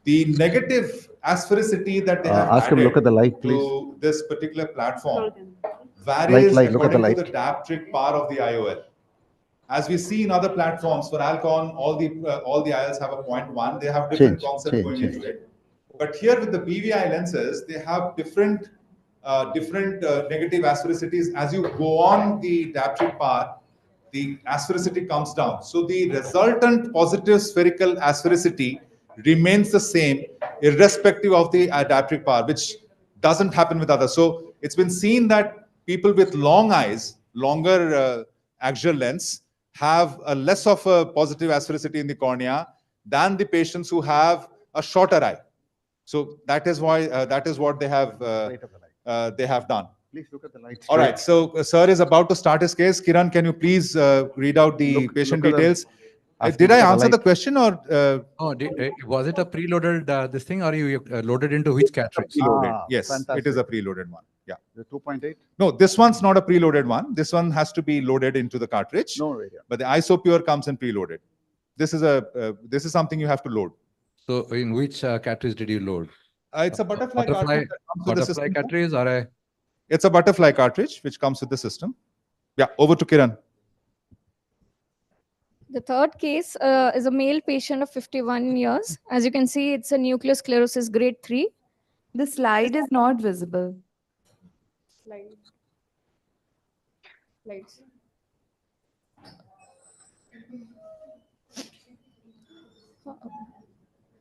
The negative asphericity that they have ask him, look at the light, please. to this particular platform varies Light, look at the according to light. the dioptric power of the IOL. As we see in other platforms, for Alcon, all the IOLs have a 0.1. They have different concepts going into it. But here with the BVI lenses, they have different negative asphericities. As you go on the dioptric power, the asphericity comes down. So the resultant positive spherical asphericity remains the same irrespective of the dioptric power, which doesn't happen with others. So it's been seen that people with long eyes, longer axial lens, have a less of a positive asphericity in the cornea than the patients who have a shorter eye. So that is why that is what they have done. Please look at the light. All right. So sir is about to start his case. Kiran, can you please read out the patient look at the- details? ask Did him, look I at the answer the light. question or? Oh, was it a preloaded this thing, or you loaded into which cartridge? Preloaded. Yes, fantastic. it is a preloaded one. Yeah. The 2.8? No, this one's not a preloaded one. This one has to be loaded into the cartridge. No radio. But the IsoPure comes in preloaded. This is something you have to load. So in which cartridge did you load? It's a butterfly cartridge that comes with the system. Cartridge or a? It's a butterfly cartridge which comes with the system. Yeah, over to Kiran. The third case is a male patient of 51 years. As you can see, it's a nuclear sclerosis grade 3. The slide is not visible. Slides.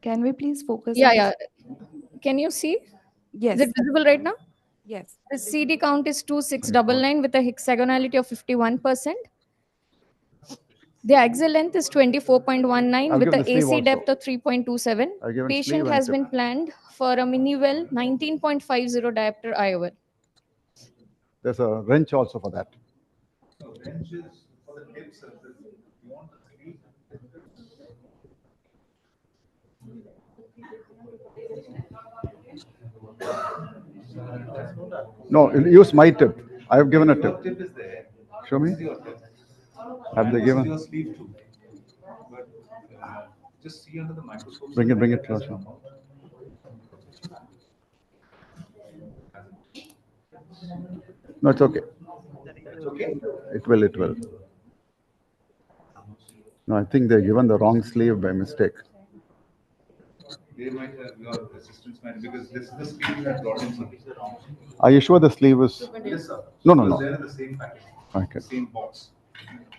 Can we please focus? Yeah, on yeah. Can you see? Yes. Is it visible right now? Yes. The CD count is 2699 with a hexagonality of 51%. The axial length is 24.19 I'll with give the the sleeve AC also. depth of 3.27. I'll give him sleeve Patient and has tip. been planned for a mini-well 19.50 diopter IOL. There's a wrench also for that. No, use my tip. I have given a tip. Show me. Have they given? Just see under the microscope. Bring it closer. No, it's okay. It's okay. It will. No, I think they're given the wrong sleeve by mistake. They might have your assistants might because this is the sleeve that brought in something. Are you sure the sleeve is? Yes, sir. No. They're in the same package. Okay. Same box.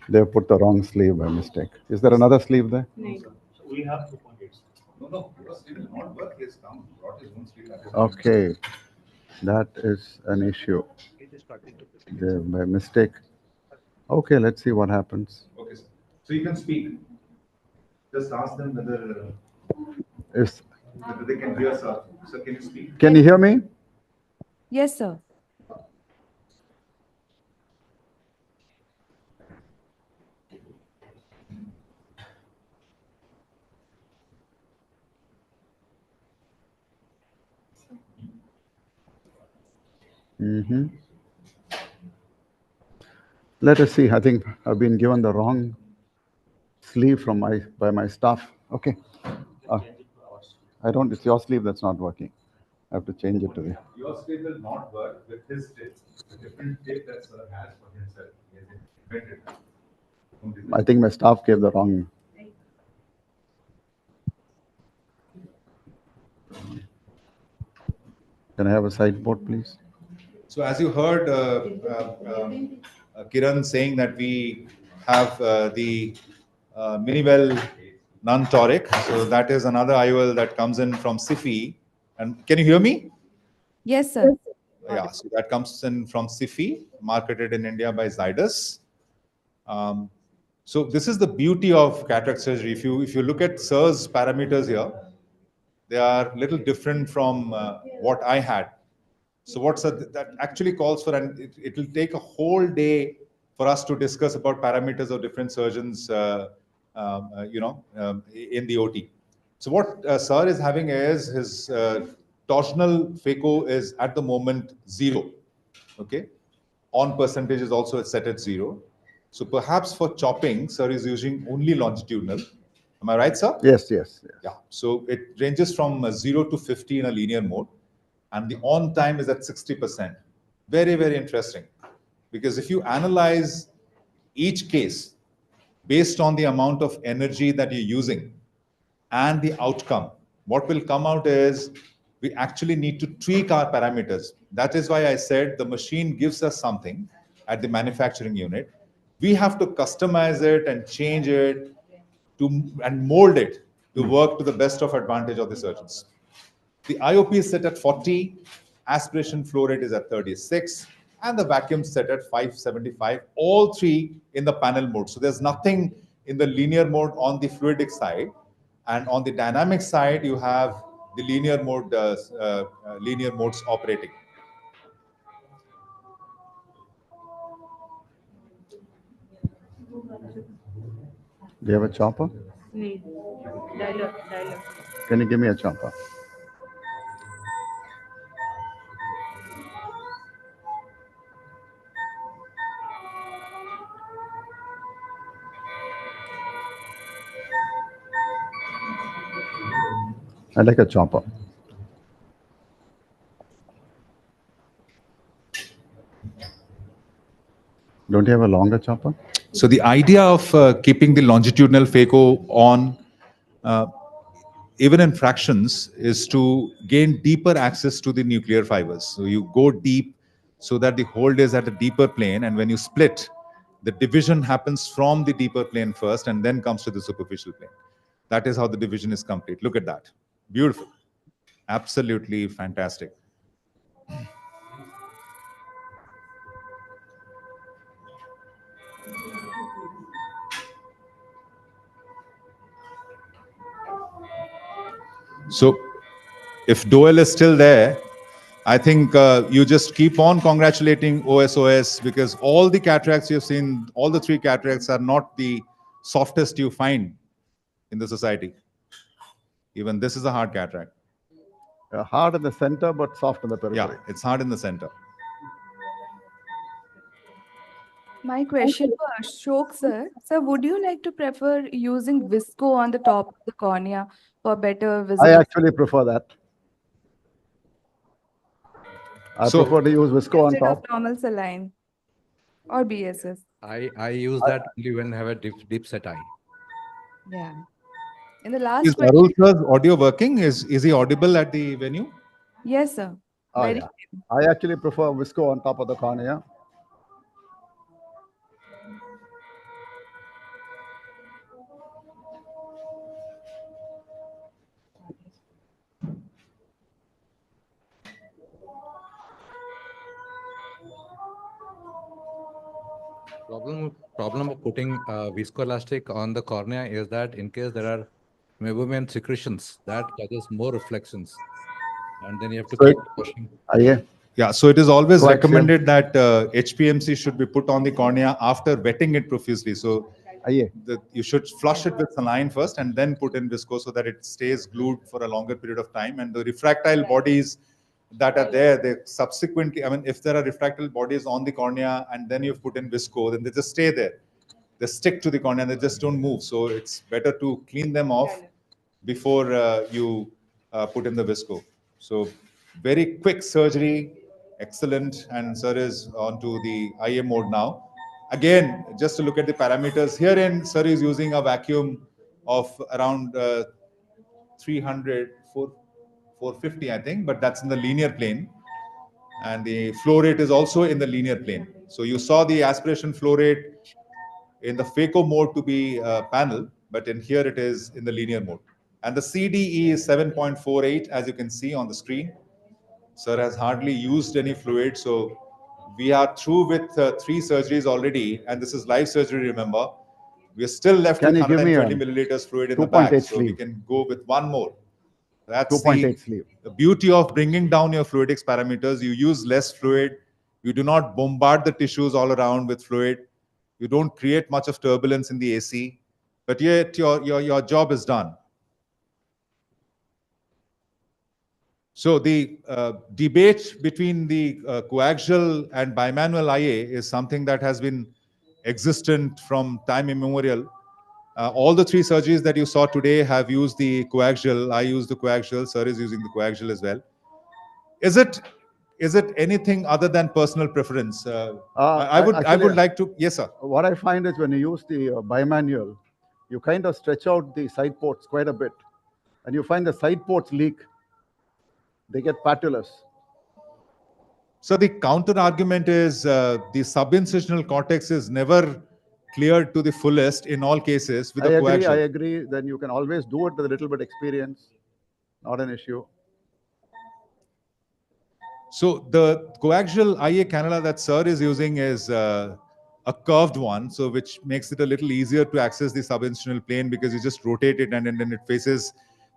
They put the wrong sleeve by mistake. Is there another sleeve there? No, sir. So we have 2.8. No, your sleeve will not work. He has come, brought his own sleeve. Okay. That is an issue. They, by mistake. Okay, let's see what happens. Okay, sir. So you can speak. Just ask them whether they can hear, sir. Sir, can you speak? Can you hear me? Yes, sir. Mm-hmm. Let us see. I think I've been given the wrong sleeve by my staff. Okay. I don't. It's your sleeve that's not working. I have to change it to the. Your sleeve will not work with his tip. The different tip that sir has for himself. He has invented. I think my staff gave the wrong. Can I have a sideboard, please? So as you heard Kiran saying that we have the Minivel non-toric. So that is another IOL that comes in from SIFI. And can you hear me? Yes, sir. Yeah, so that comes in from SIFI, marketed in India by Zydus. So this is the beauty of cataract surgery. If you look at Sir's parameters here, they are a little different from what I had. So that actually calls for, and it will take a whole day for us to discuss about parameters of different surgeons, in the OT. So what Sir is having is his torsional phaco is at the moment 0. Okay, on percentage is also set at 0. So perhaps for chopping, Sir is using only longitudinal. Am I right, sir? Yes, yes, yes. Yeah. So it ranges from 0 to 50 in a linear mode, and the on time is at 60%. Very, very interesting. Because if you analyze each case based on the amount of energy that you're using and the outcome, what will come out is we actually need to tweak our parameters. That is why I said the machine gives us something at the manufacturing unit. We have to customize it and change it and mold it to work to the best of advantage of the surgeons. The IOP is set at 40, aspiration flow rate is at 36, and the vacuum set at 575, all three in the panel mode. So there's nothing in the linear mode on the fluidic side. And on the dynamic side, you have the linear modes operating. Do you have a chopper? Need. Dialer. Can you give me a chopper? I'd like a chopper. Don't you have a longer chopper? So the idea of keeping the longitudinal phaco on, even in fractions, is to gain deeper access to the nuclear fibers. So you go deep so that the hold is at a deeper plane, and when you split, the division happens from the deeper plane first and then comes to the superficial plane. That is how the division is complete. Look at that. Beautiful. Absolutely fantastic. So if Doel is still there, I think you just keep on congratulating OSOS, because all the cataracts you've seen, all the 3 cataracts are not the softest you find in the society. Even this is a hard cataract. Hard in the center, but soft in the periphery. Yeah, it's hard in the center. My question for Ashok, sir. Sir, would you like to prefer using visco on the top of the cornea for better I visibility? actually prefer that. I prefer to use visco on Instead of top. normal saline or BSS? I use that only when I have a deep set eye. Yeah. In the last Is question. Arul sir's audio working? Is he audible at the venue? Yes, sir. Oh, Very yeah. I actually prefer visco on top of the cornea. Problem of putting viscoelastic on the cornea is that in case there are meibomian secretions, that causes more reflections, and then you have to keep washing. Yeah, so it is always Coaxial. recommended that HPMC should be put on the cornea after wetting it profusely. So you should flush it with saline first and then put in visco so that it stays glued for a longer period of time. And the refractile bodies that are there, they subsequently, I mean, if there are refractile bodies on the cornea and then you've put in visco, then they just stay there. They stick to the cornea and they just don't move. So it's better to clean them off before you put in the visco. So very quick surgery, excellent. And sir is on to the IA mode now. Again, just to look at the parameters, herein sir is using a vacuum of around 400 450, I think, but that's in the linear plane. And the flow rate is also in the linear plane. So you saw the aspiration flow rate in the phaco mode to be panel, but in here it is in the linear mode. And the CDE is 7.48, as you can see on the screen. Sir has hardly used any fluid, so we are through with 3 surgeries already, and this is live surgery, remember. We are still left Can with you give me 120 a milliliters fluid in the bag, 2.8 so we sleeve? can go with one more. That's 2.8 sleeve. the beauty of bringing down your fluidics parameters. You use less fluid. You do not bombard the tissues all around with fluid. You don't create much of turbulence in the AC, but yet your job is done. So the debate between the coaxial and bimanual IA is something that has been existent from time immemorial. All the 3 surgeries that you saw today have used the coaxial. I use the coaxial. Sir is using the coaxial as well. Is it anything other than personal preference? I would like to. Yes, sir. What I find is when you use the bimanual, you kind of stretch out the side ports quite a bit, and you find the side ports leak. They get patulous. So the counter argument is the subincisional cortex is never cleared to the fullest in all cases with the coaxial. I agree. Then you can always do it with a little bit experience. Not an issue. So the coaxial IA cannula that sir is using is a curved one, so which makes it a little easier to access the subincisional plane because you just rotate it and then it faces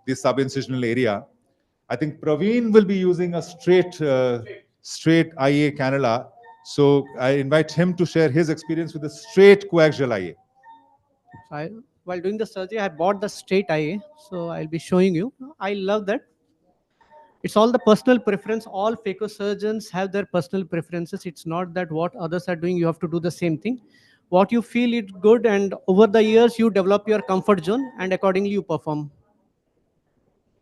the subincisional area. I think Praveen will be using a straight IA cannula. So I invite him to share his experience with the straight coaxial IA. While doing the surgery, I bought the straight IA, so I'll be showing you. I love that. It's all the personal preference. All phaco surgeons have their personal preferences. It's not that what others are doing, you have to do the same thing. What you feel is good, and over the years, you develop your comfort zone, and accordingly, you perform.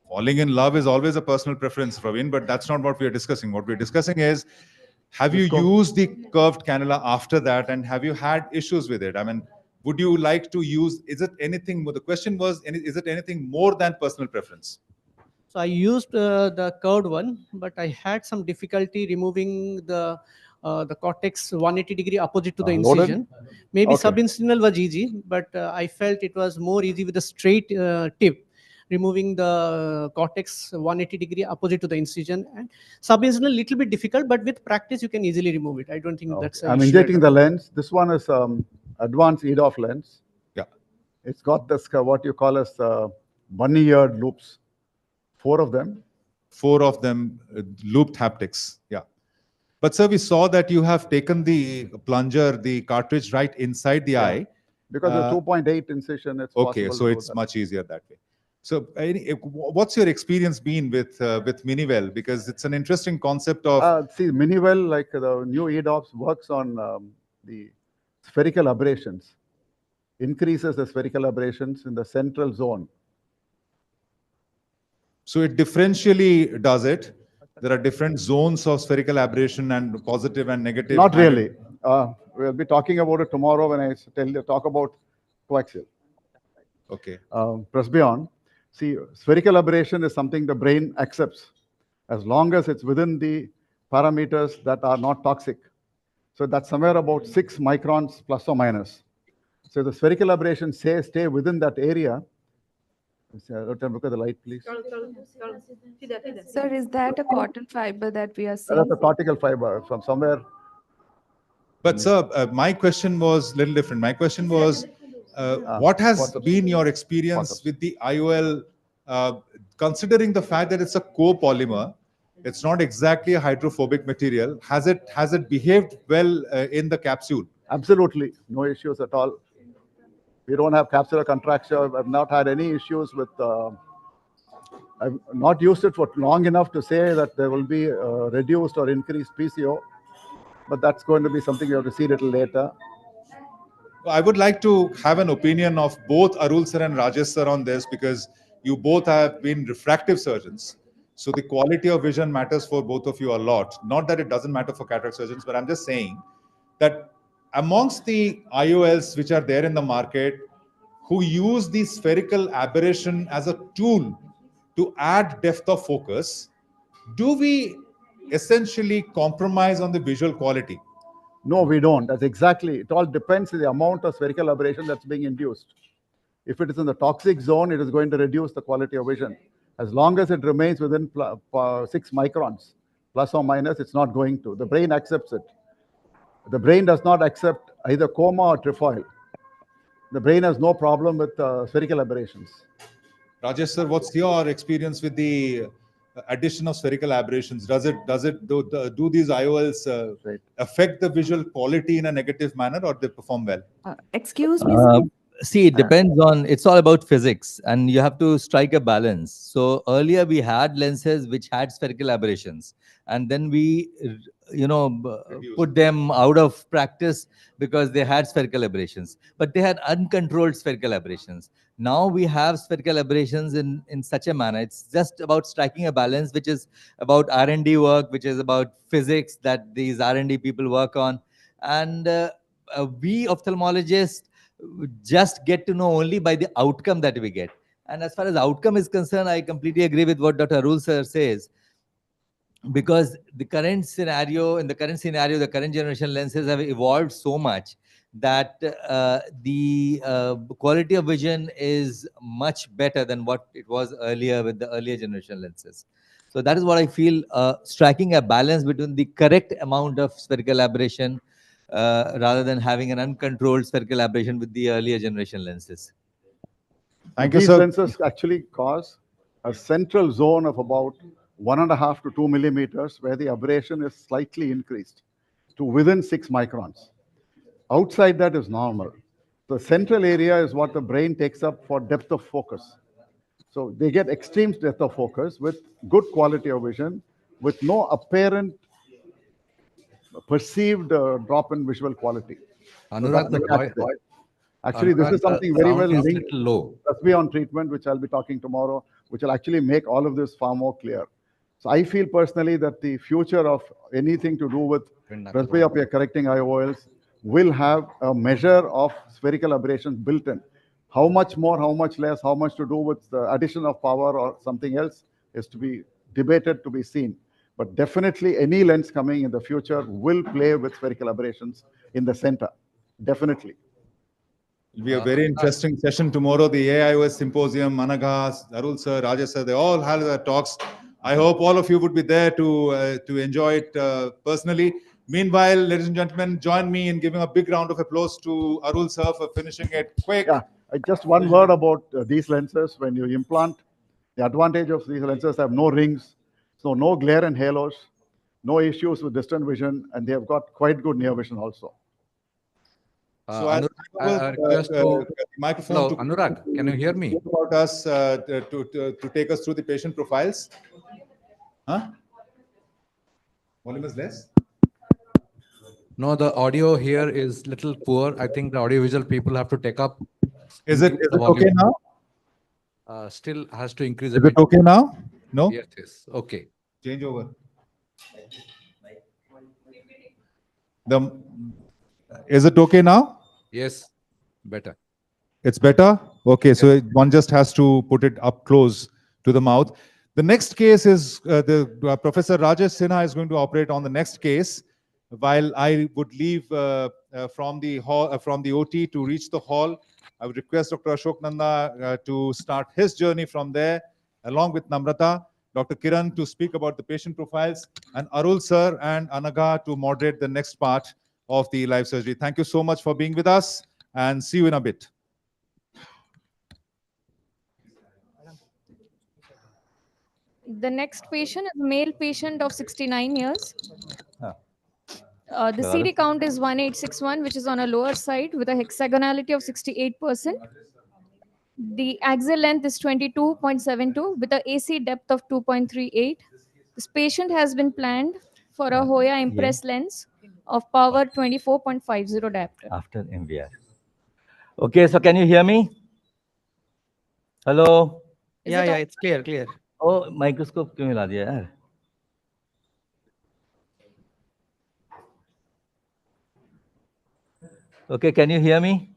Falling in love is always a personal preference, Praveen, but that's not what we are discussing. What we're discussing is, have you used the curved cannula after that, and have you had issues with it? I mean, would you like to use, is it anything more? The question was, is it anything more than personal preference? So I used the curved one, but I had some difficulty removing the cortex 180 degree opposite to the incision. Maybe subincisional was easy, but I felt it was more easy with the straight tip, removing the cortex 180 degree opposite to the incision. And subincisional little bit difficult, but with practice you can easily remove it. I don't think that's. I'm injecting the lens. This one is advanced EDOF lens. Yeah. It's got this what you call as bunny-eared loops. 4 of them. 4 of them looped haptics. Yeah. But sir, we saw that you have taken the plunger, the cartridge right inside the eye. Because the 2.8 incision, it's okay, possible so it's much easier that way. So what's your experience been with Minivel? Because it's an interesting concept of... see, Minivel, like the new EDOPS, works on the spherical aberrations. Increases the spherical aberrations in the central zone. So it differentially does it. There are different zones of spherical aberration and positive and negative. Not really. We'll be talking about it tomorrow when I talk about coaxial. Okay. Presbyon. See, spherical aberration is something the brain accepts as long as it's within the parameters that are not toxic. So that's somewhere about 6 microns plus or minus. So the spherical aberration stay within that area. Look at the light, please. Sir, is that a cotton fiber that we are seeing? That's a cortical fiber from somewhere. But sir, my question was a little different. My question was, what has been your experience with the IOL, considering the fact that it's a copolymer, it's not exactly a hydrophobic material. Has it behaved well in the capsule? Absolutely, no issues at all. We don't have capsular contracture. I've not had any issues with. I've not used it for long enough to say that there will be reduced or increased PCO, but that's going to be something you have to see a little later. I would like to have an opinion of both Arul sir and Rajesh sir on this, because you both have been refractive surgeons. So the quality of vision matters for both of you a lot. Not that it doesn't matter for cataract surgeons, but I'm just saying that amongst the IOLs which are there in the market, who use the spherical aberration as a tool to add depth of focus, do we essentially compromise on the visual quality? No, we don't. That's exactly. It all depends on the amount of spherical aberration that's being induced. If it is in the toxic zone, it is going to reduce the quality of vision. As long as it remains within 6 microns, plus or minus, it's not going to. The brain accepts it. The brain does not accept either coma or trefoil. The brain has no problem with spherical aberrations. Rajesh sir, what's your experience with the addition of spherical aberrations? Do these IOLs affect the visual quality in a negative manner, or they perform well? Excuse me, sir. See, it depends on, it's all about physics and you have to strike a balance. So earlier we had lenses which had spherical aberrations and then we, put them out of practice because they had spherical aberrations, but they had uncontrolled spherical aberrations. Now we have spherical aberrations in such a manner. It's just about striking a balance, which is about R&D work, which is about physics that these R&D people work on. And we ophthalmologists just get to know only by the outcome that we get. And as far as outcome is concerned, I completely agree with what Dr. Arul sir says, because the current scenario, the current generation lenses have evolved so much that the quality of vision is much better than what it was earlier with the earlier generation lenses. So that is what I feel, striking a balance between the correct amount of spherical aberration rather than having an uncontrolled spherical aberration with the earlier generation lenses. Thank you, These sir. lenses actually cause a central zone of about 1.5 to 2 millimeters where the aberration is slightly increased to within 6 microns. Outside that is normal. The central area is what the brain takes up for depth of focus. So they get extreme depth of focus with good quality of vision, with no apparent perceived drop in visual quality. Anurag, Actually, this is something very well linked to low. on treatment, which I'll be talking tomorrow, which will actually make all of this far more clear. So I feel personally that the future of anything to do with presbyopia correcting IOLs will have a measure of spherical aberrations built in. How much more, how much less, how much to do with the addition of power or something else is to be debated, to be seen. But definitely any lens coming in the future will play with spherical aberrations in the center. Definitely. It'll be a very interesting session tomorrow. The AIOS Symposium, Anaga, Arul sir, Rajesh sir, they all had their talks. I hope all of you would be there to enjoy it personally. Meanwhile, ladies and gentlemen, join me in giving a big round of applause to Arul sir for finishing it quick. Yeah, just one word about these lenses. When you implant, the advantage of these lenses have no rings, so no glare and halos, no issues with distant vision, and they have got quite good near vision also. So I request the microphone. Hello, Anurag, can you hear me? About us to take us through the patient profiles. Huh? Volume is less? No, the audio here is little poor. I think the audiovisual people have to take up. Is it okay now? Still has to increase a Is bit. it okay now? No? Yes, yes. Okay. Change over. Is it okay now? Yes, better. It's better? Okay, so one just has to put it up close to the mouth. The next case is Professor Rajesh Sinha is going to operate on the next case, while I would leave from the hall, from the OT to reach the hall. I would request Dr. Ashok Nanda to start his journey from there, along with Namrata, Dr. Kiran to speak about the patient profiles, and Arul sir and Anaga to moderate the next part of the live surgery. Thank you so much for being with us, and see you in a bit. The next patient is a male patient of 69 years. The CD count is 1861, which is on a lower side with a hexagonality of 68%. The axial length is 22.72 with an AC depth of 2.38. This patient has been planned for a Hoya Impress lens of power 24.50 diopter. After MVR. Okay, so can you hear me? Hello? Yeah, it's clear. Oh, microscope क्यों हिला दिया यार? Okay, can you hear me?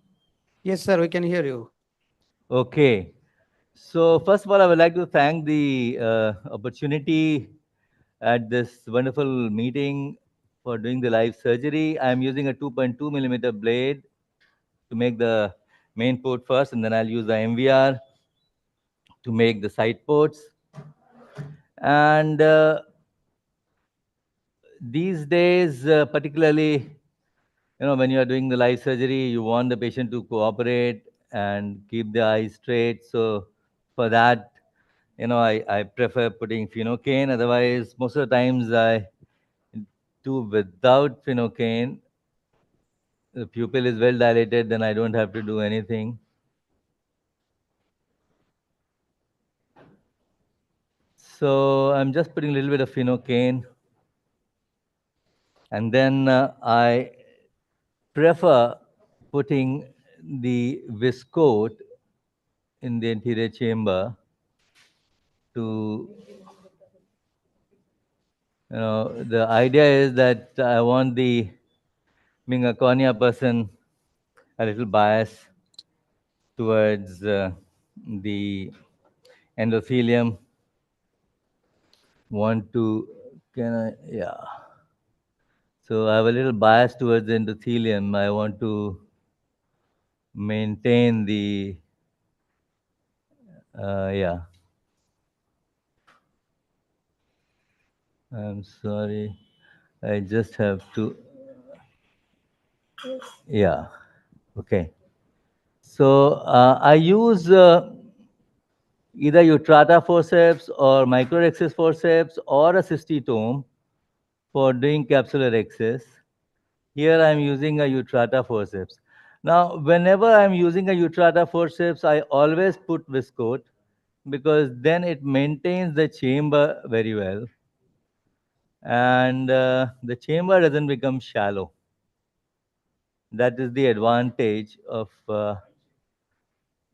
Yes, sir, we can hear you. Okay. So first of all, I would like to thank the opportunity at this wonderful meeting for doing the live surgery. I'm using a 2.2 millimeter blade to make the main port first, and then I'll use the MVR to make the side ports. And these days, particularly, when you are doing the live surgery, you want the patient to cooperate and keep the eyes straight. So for that, I prefer putting phenocaine. Otherwise, most of the times I do without phenocaine. The pupil is well dilated, then I don't have to do anything. So I'm just putting a little bit of phenocaine. And then I prefer putting the viscoat in the anterior chamber to, the idea is that I want being a cornea person, a little bias towards the endothelium. Yeah. So I have a little bias towards the endothelium. I want to maintain the, yeah. I'm sorry. I just have to, yeah. Okay. So I use either Utrata forceps or microrhexis forceps or a cystitome for doing capsular excess. Here I'm using a Utrata forceps. Now, whenever I'm using a Utrata forceps, I always put viscoat because then it maintains the chamber very well. And the chamber doesn't become shallow. That is the advantage of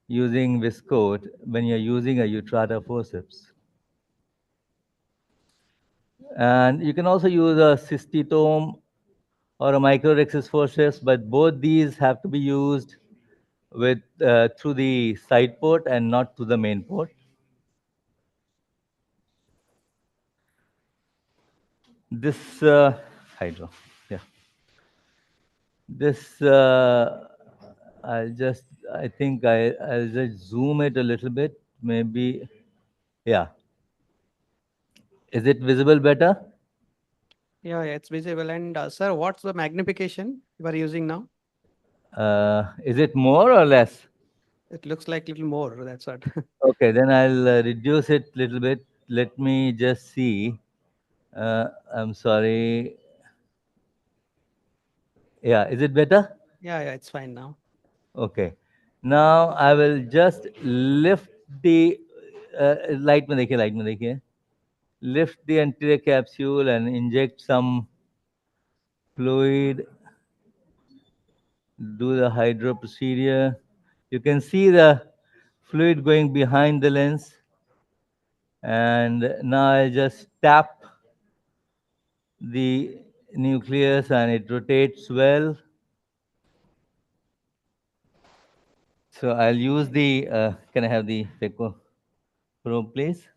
using viscoat when you're using a Utrata forceps. And you can also use a cystitome or a microrhexis forceps, but both these have to be used with through the side port and not through the main port. This hydro, yeah. This I think I'll just zoom it a little bit, maybe, yeah. Is it visible better? Yeah, it's visible. And sir, what's the magnification you are using now? Is it more or less? It looks like little more. That's what. Okay, then I'll reduce it a little bit. Let me just see. I'm sorry. Yeah, is it better? Yeah, it's fine now. Okay. Now I will just lift the light में देखिए. Lift the anterior capsule and inject some fluid. Do the hydro procedure. You can see the fluid going behind the lens. And now I just tap the nucleus and it rotates well. So I'll use the, can I have the phaco probe, please?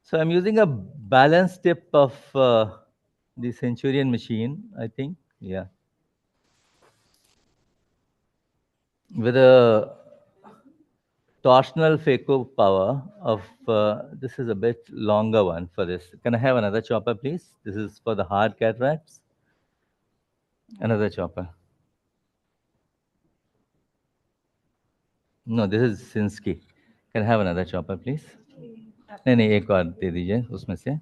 So I'm using a balance tip of the Centurion machine, I think, yeah. With a torsional phaco power of, this is a bit longer one for this. Can I have another chopper, please? This is for the hard cataracts. Another chopper. No, this is Sinsky. Can I have another chopper, please? नहीं एक और दे दीजिए उसमें से.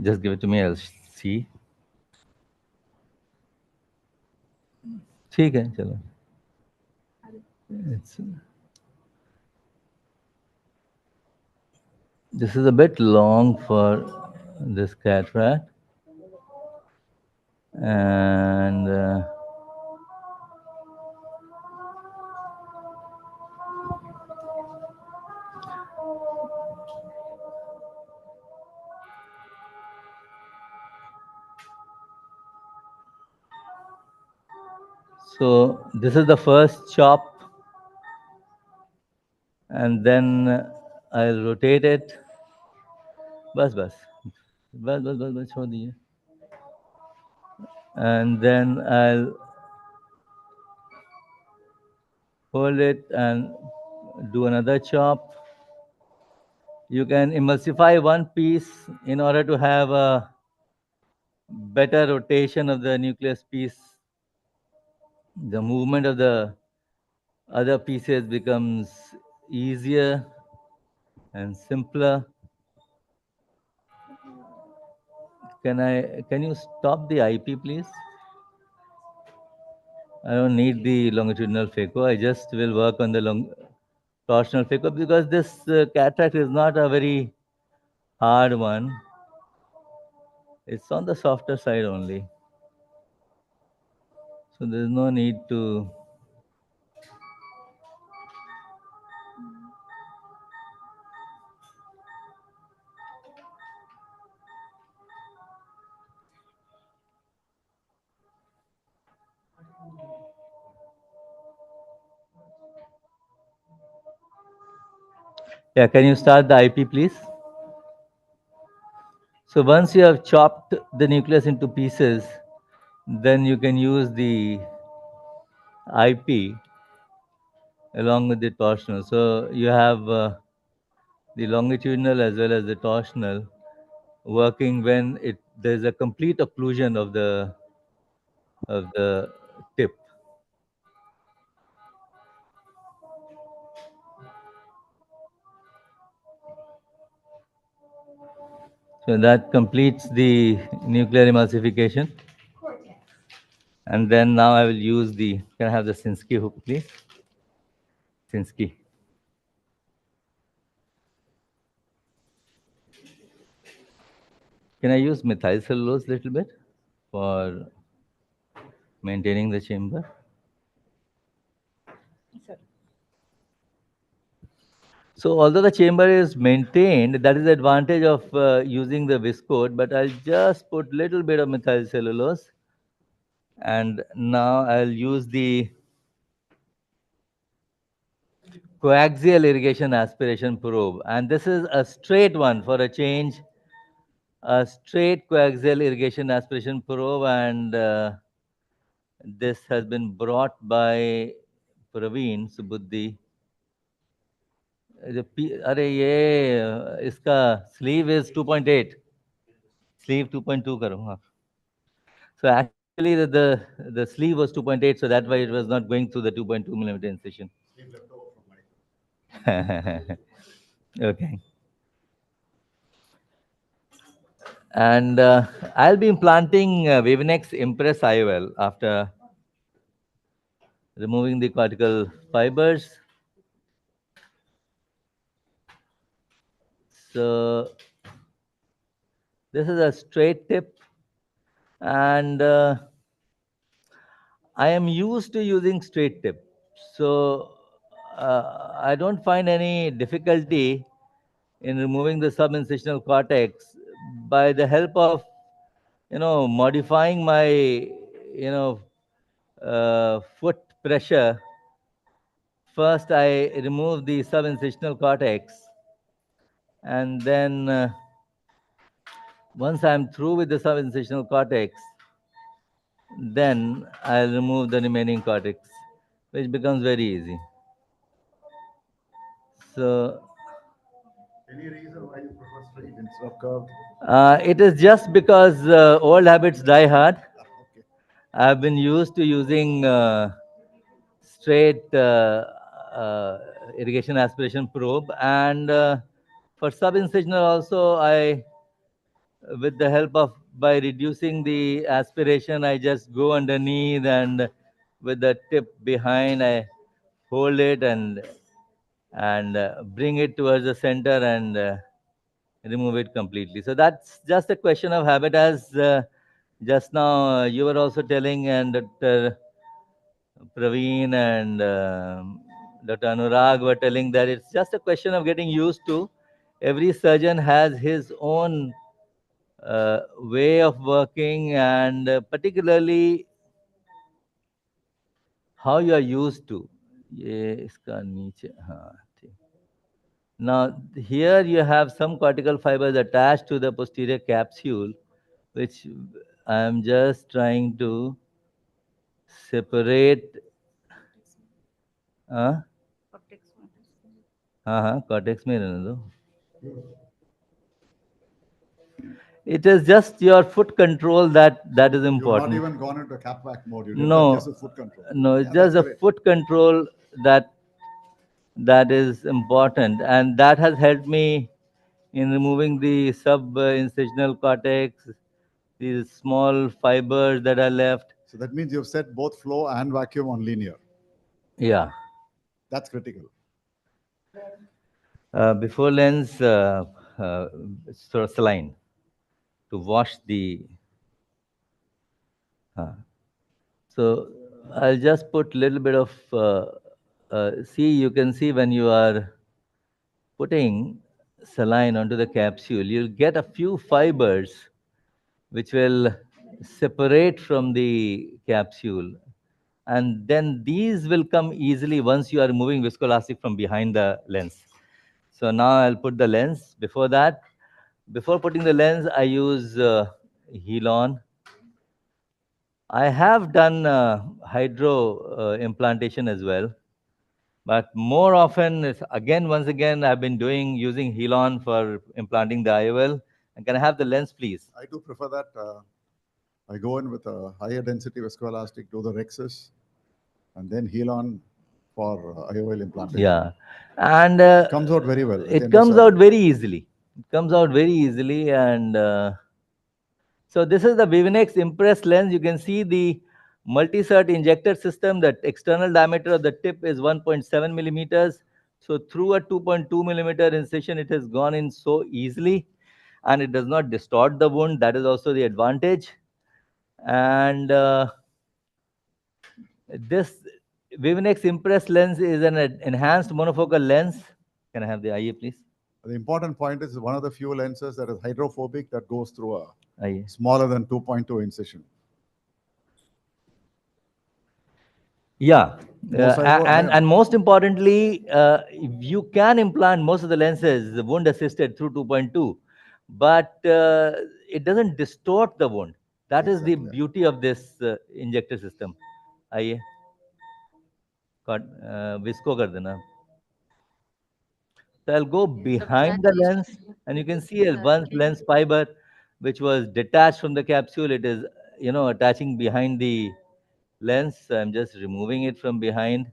Just give it to me, I'll see. ठीक है चलो. This is a bit long for this cataract. And So this is the first chop, and then I'll rotate it. Bas bas. Bas, छोड़ दीजिए. And then I'll hold it and do another chop. You can emulsify one piece in order to have a better rotation of the nucleus piece. The movement of the other pieces becomes easier and simpler. Can you stop the IP, please? I don't need the longitudinal phaco. I just will work on the torsional phaco because this cataract is not a very hard one. It's on the softer side only. So there's no need to. Yeah, can you start the IP, please? So once you have chopped the nucleus into pieces, then you can use the IP along with the torsional. So you have the longitudinal as well as the torsional working when there's a complete occlusion of the tip. So that completes the nuclear emulsification. And then now I will use can I have the Sinski hook, please? Sinski. Can I use methyl cellulose a little bit for maintaining the chamber? So although the chamber is maintained, that is the advantage of using the viscode, but I'll just put little bit of methyl cellulose. And now I'll use the coaxial irrigation aspiration probe. And this is a straight one for a change, a straight coaxial irrigation aspiration probe. And this has been brought by Praveen Subuddhi. अरे ये इसका sleeve is 2.8, sleeve 2.2 करो आप. So actually the sleeve was 2.8, so that's why it was not going through the 2.2 millimeter incision. Okay. And I'll be implanting Wavenex Impress IOL after removing the cortical fibers. So this is a straight tip, and I am used to using straight tip. So I don't find any difficulty in removing the subincisional cortex by the help of, modifying my, foot pressure. First, I remove the subincisional cortex, and then once I'm through with the subincisional cortex, then I'll remove the remaining cortex, which becomes very easy. So, Any reason why you prefer straight instead of curved? it is just because old habits die hard. Okay. I've been used to using straight irrigation aspiration probe, and for subincisional also, with the help of by reducing the aspiration, I just go underneath, and with the tip behind, I hold it and bring it towards the center and remove it completely. So that's just a question of habit, as just now you were also telling, and Dr. Praveen and Dr. Anurag were telling that it's just a question of getting used to. Every surgeon has his own way of working, and particularly how you are used to. ये इसका नीचे, हाँ, ठीक. Now here you have some cortical fibers attached to the posterior capsule, which I am just trying to separate. Cortex में रहने दो. It is just your foot control that is important. You've not even gone into cap-back mode. You did No, that just with foot control. no, it's Yeah, just the that's great. foot control that is important, and that has helped me in removing the sub-incisional cortex, these small fibers that are left. So that means you've set both flow and vacuum on linear. Yeah. That's critical. Before lens, sort of saline to wash the. So I'll just put a little bit of. See, you can see when you are putting saline onto the capsule, you'll get a few fibers which will separate from the capsule. And then these will come easily once you are removing viscoelastic from behind the lens. So now I'll put the lens. Before that, before putting the lens, I use Helon. I have done hydro implantation as well. But more often, once again, I've been using Helon for implanting the IOL. And can I have the lens, please? I do prefer that. I go in with a higher density viscoelastic, do the Rexus, and then Helon for IOL implantation. Yeah, and it comes out very well. It comes out very easily. It comes out very easily, and so this is the Vivinex Impress lens. You can see the multi-cert injector system. The external diameter of the tip is 1.7 millimeters. So through a 2.2 millimeter incision, it has gone in so easily, and it does not distort the wound. That is also the advantage. And this Vivinex Impress lens is an enhanced monofocal lens. Can I have the IA, please? The important point is one of the few lenses that is hydrophobic that goes through a IA. smaller than 2.2 incision. Yeah, and most importantly, you can implant most of the lenses wound assisted through 2.2, but it doesn't distort the wound. That is the beauty of this injector system. आइए visco कर देना. So I'll go behind the lens, and you can see one lens fiber which was detached from the capsule. It is, attaching behind the lens. So I'm just removing it from behind.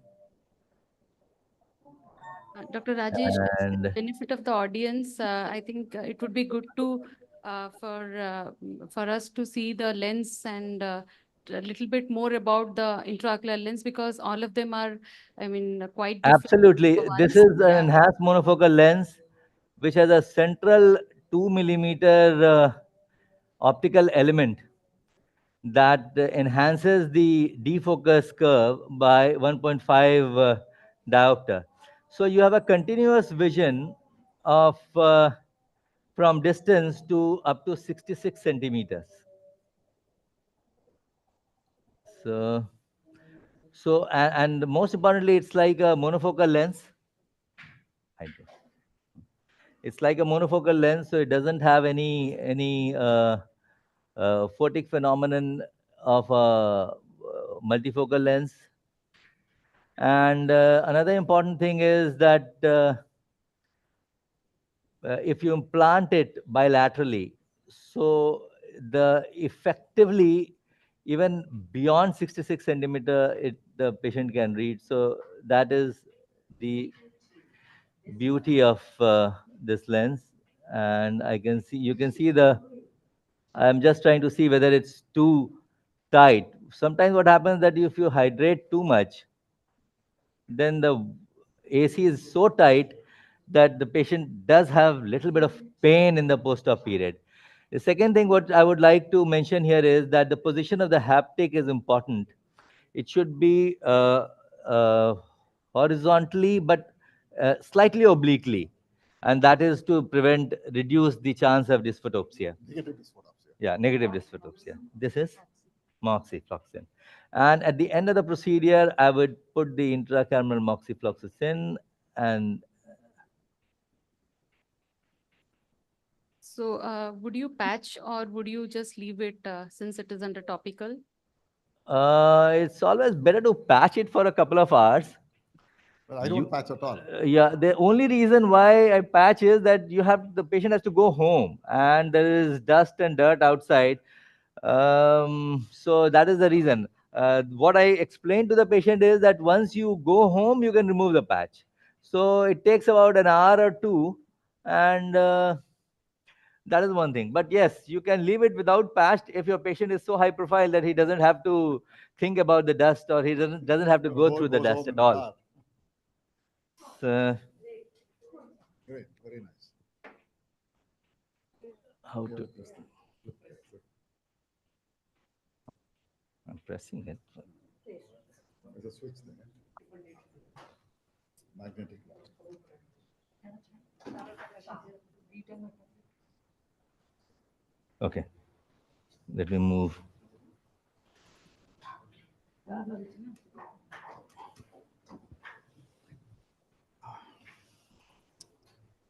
Dr. Rajesh, for the And benefit of the audience, I think it would be good to for us to see the lens and a little bit more about the intraocular lens, because all of them are, I mean, quite different. absolutely, this is an Yeah. enhanced monofocal lens which has a central 2 millimeter optical element that enhances the defocus curve by 1.5 diopter. So you have a continuous vision of from distance to up to 66 centimeters. So and most importantly, it's like a monofocal lens. It's like a monofocal lens, so it doesn't have any photic phenomenon of a multifocal lens. And another important thing is that if you implant it bilaterally, so the effectively even beyond 66 centimeter, the patient can read. So that is the beauty of this lens. And you can see I'm just trying to see whether it's too tight. Sometimes what happens that if you hydrate too much, then the AC is so tight that the patient does have little bit of pain in the post-op period. The second thing what I would like to mention here is that the position of the haptic is important. It should be horizontally, but slightly obliquely. And that is to reduce the chance of dysphotopsia. Negative dysphotopsia. Yeah, negative dysphotopsia. This is moxifloxacin. And at the end of the procedure, I would put the intracameral moxifloxacin and So would you patch or would you just leave it since it is under topical? it's always better to patch it for a couple of hours. But I don't patch at all. Yeah, the only reason why I patch is that the patient has to go home and there is dust and dirt outside. So that is the reason. What I explained to the patient is that once you go home, you can remove the patch. So it takes about an hour or two, and that is one thing. But yes, you can leave it without patch if your patient is so high profile that he doesn't have to think about the dust or he doesn't have to go through the dust at all. So, Great, very nice. how to? I'm pressing it. There's a switch there. Magnetic. Okay. Let me move.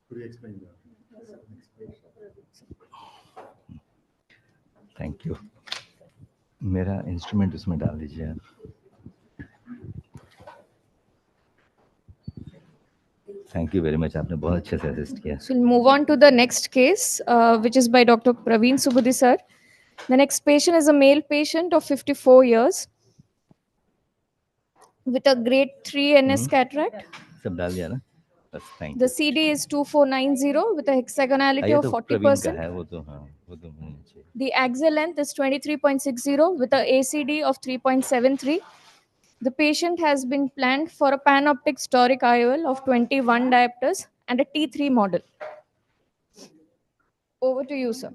Could you explain that? Thank you. मेरा instrument उसमें डाल दीजिए आप. Thank you very much. आपने बहुत अच्छे से assist किया. So we'll move on to the next case, which is by Dr. Praveen Subudhi sir. The next patient is a male patient of 54 years with a grade 3 NS cataract. सब डाल दिया ना? बस thank The you. CD is 2490 with a hexagonality ये of तो प्रवीण का 40%. है वो तो हाँ वो तो होना चाहिए. The axial length is 23.60 with a ACD of 3.73. The patient has been planned for a panoptic toric IOL of 21 diopters and a T3 model. Over to you, sir.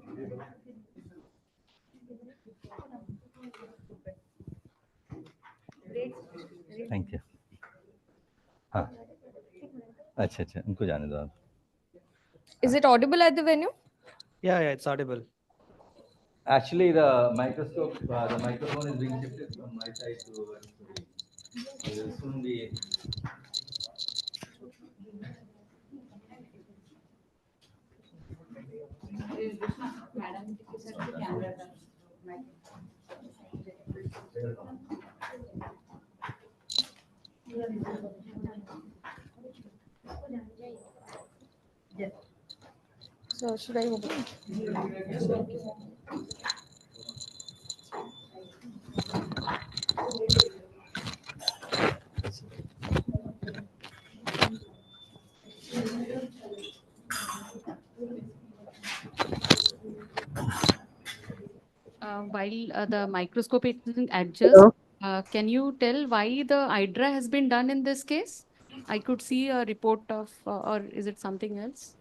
Thank you. हाँ. अच्छा अच्छा उनको जाने दो आप. Is it audible at the venue? Yeah, it's audible. Actually, the microphone is being shifted from my side to. It will soon be. So should I open? While the microscope is being adjust, can you tell why the IDRA has been done in this case? I could see a report of, or is it something else?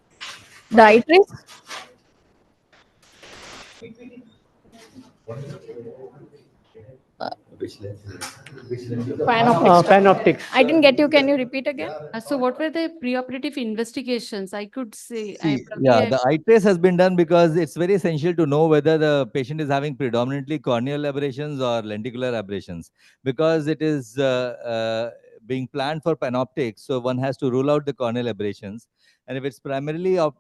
The eye trace? Panoptics. I didn't get you. Can you repeat again? So what were the preoperative investigations? I could say. See, yeah, the eye trace has been done because it's very essential to know whether the patient is having predominantly corneal aberrations or lenticular aberrations, because it is being planned for panoptics. So one has to rule out the corneal aberrations. And if it's primarily of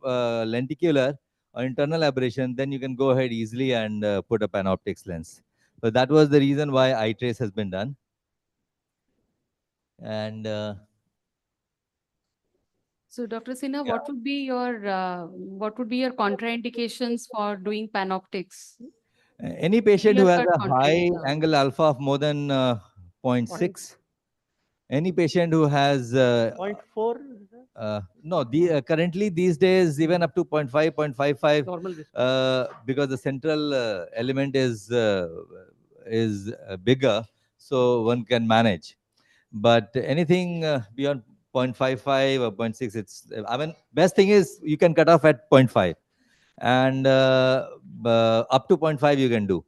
lenticular or internal aberration, then you can go ahead easily and put a panoptics lens. So that was the reason why eye trace has been done. And so, Dr. Sinha, what would be your contraindications for doing panoptics? any patient who has Clear-cut a high contraindication. angle alpha of more than 0.6, any patient who has 0.4? no, currently these days even up to 0.5, 0.55, Normal because the central element is bigger, so one can manage. But anything beyond 0.55 or 0.6, it's, I mean, best thing is you can cut off at 0.5, and up to 0.5 you can do.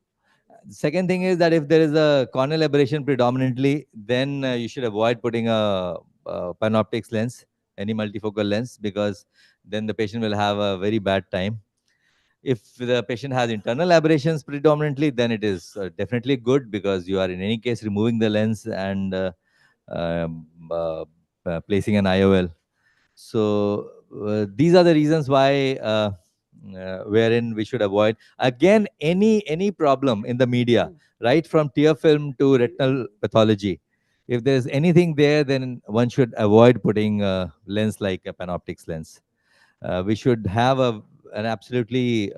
Second thing is that if there is a corneal aberration predominantly, then you should avoid putting a panoptics lens, any multifocal lens, because then the patient will have a very bad time. If the patient has internal aberrations predominantly, then it is definitely good, because you are in any case removing the lens and um, placing an IOL. So these are the reasons why wherein we should avoid. Again, any problem in the media, right from tear film to retinal pathology, if there's anything there, then one should avoid putting a lens like a panoptics lens. We should have an absolutely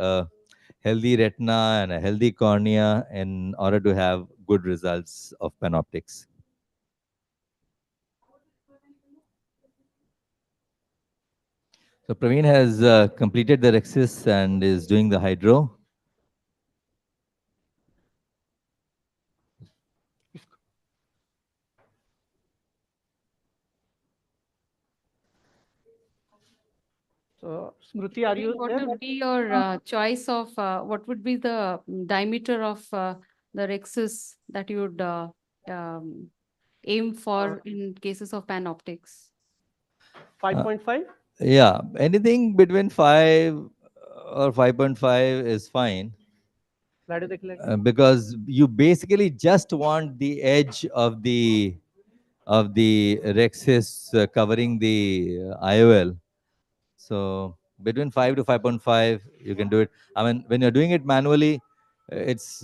healthy retina and a healthy cornea in order to have good results of panoptics. So Praveen has completed the Rexis and is doing the hydro. So, Smriti, are you What there? would be your choice of what would be the diameter of the Rexis that you would aim for in cases of panoptics? 5.5? Yeah, anything between 5 or 5.5 is fine. Because you basically just want the edge of the Rexis covering the IOL. So between 5 to 5.5, you can do it. I mean, when you're doing it manually, it's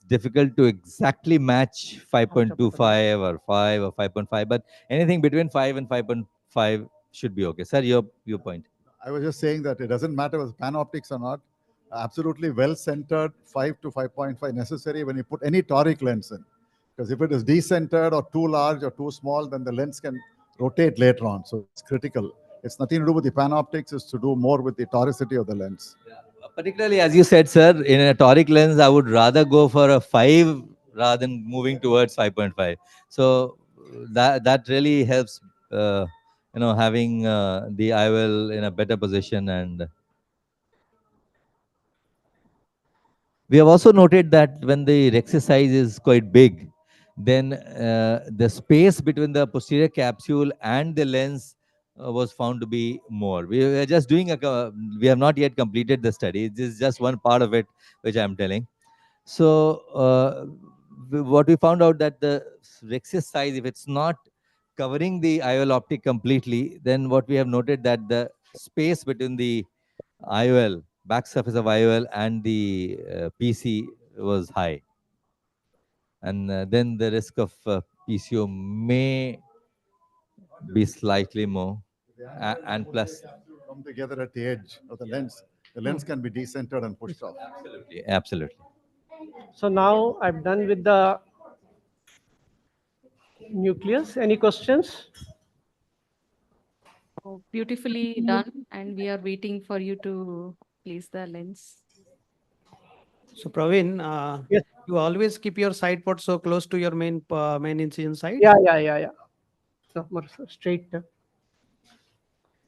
difficult to exactly match 5.25 or 5 or 5.5, but anything between 5 and 5.5 should be okay. Sir, your point. I was just saying that it doesn't matter whether panoptics or not. Absolutely well-centered, 5 to 5.5 necessary when you put any toric lens in. Because if it is decentered or too large or too small, then the lens can rotate later on. So it's critical. It's nothing to do with the panoptics, it's to do more with the toricity of the lens. Particularly, as you said, sir, in a toric lens, I would rather go for a 5 rather than moving towards 5.5. So that really helps, having the IOL in a better position. And we have also noted that when the Rexis size is quite big, then the space between the posterior capsule and the lens was found to be more. We are just doing we have not yet completed the study. This is just one part of it, which I am telling. So what we found out that the Rexis size, if it's not covering the IOL optic completely, then what we have noted that the space between the IOL, back surface of IOL and the PC was high. And then the risk of PCO may be slightly more. And plus, Come together at the edge of the lens. The lens can be decentered and pushed off. Absolutely, absolutely. So now I'm done with the nucleus. Any questions? Oh, beautifully done, and we are waiting for you to place the lens. So Praveen, you always keep your side port so close to your main incision site? Yeah. So more straight.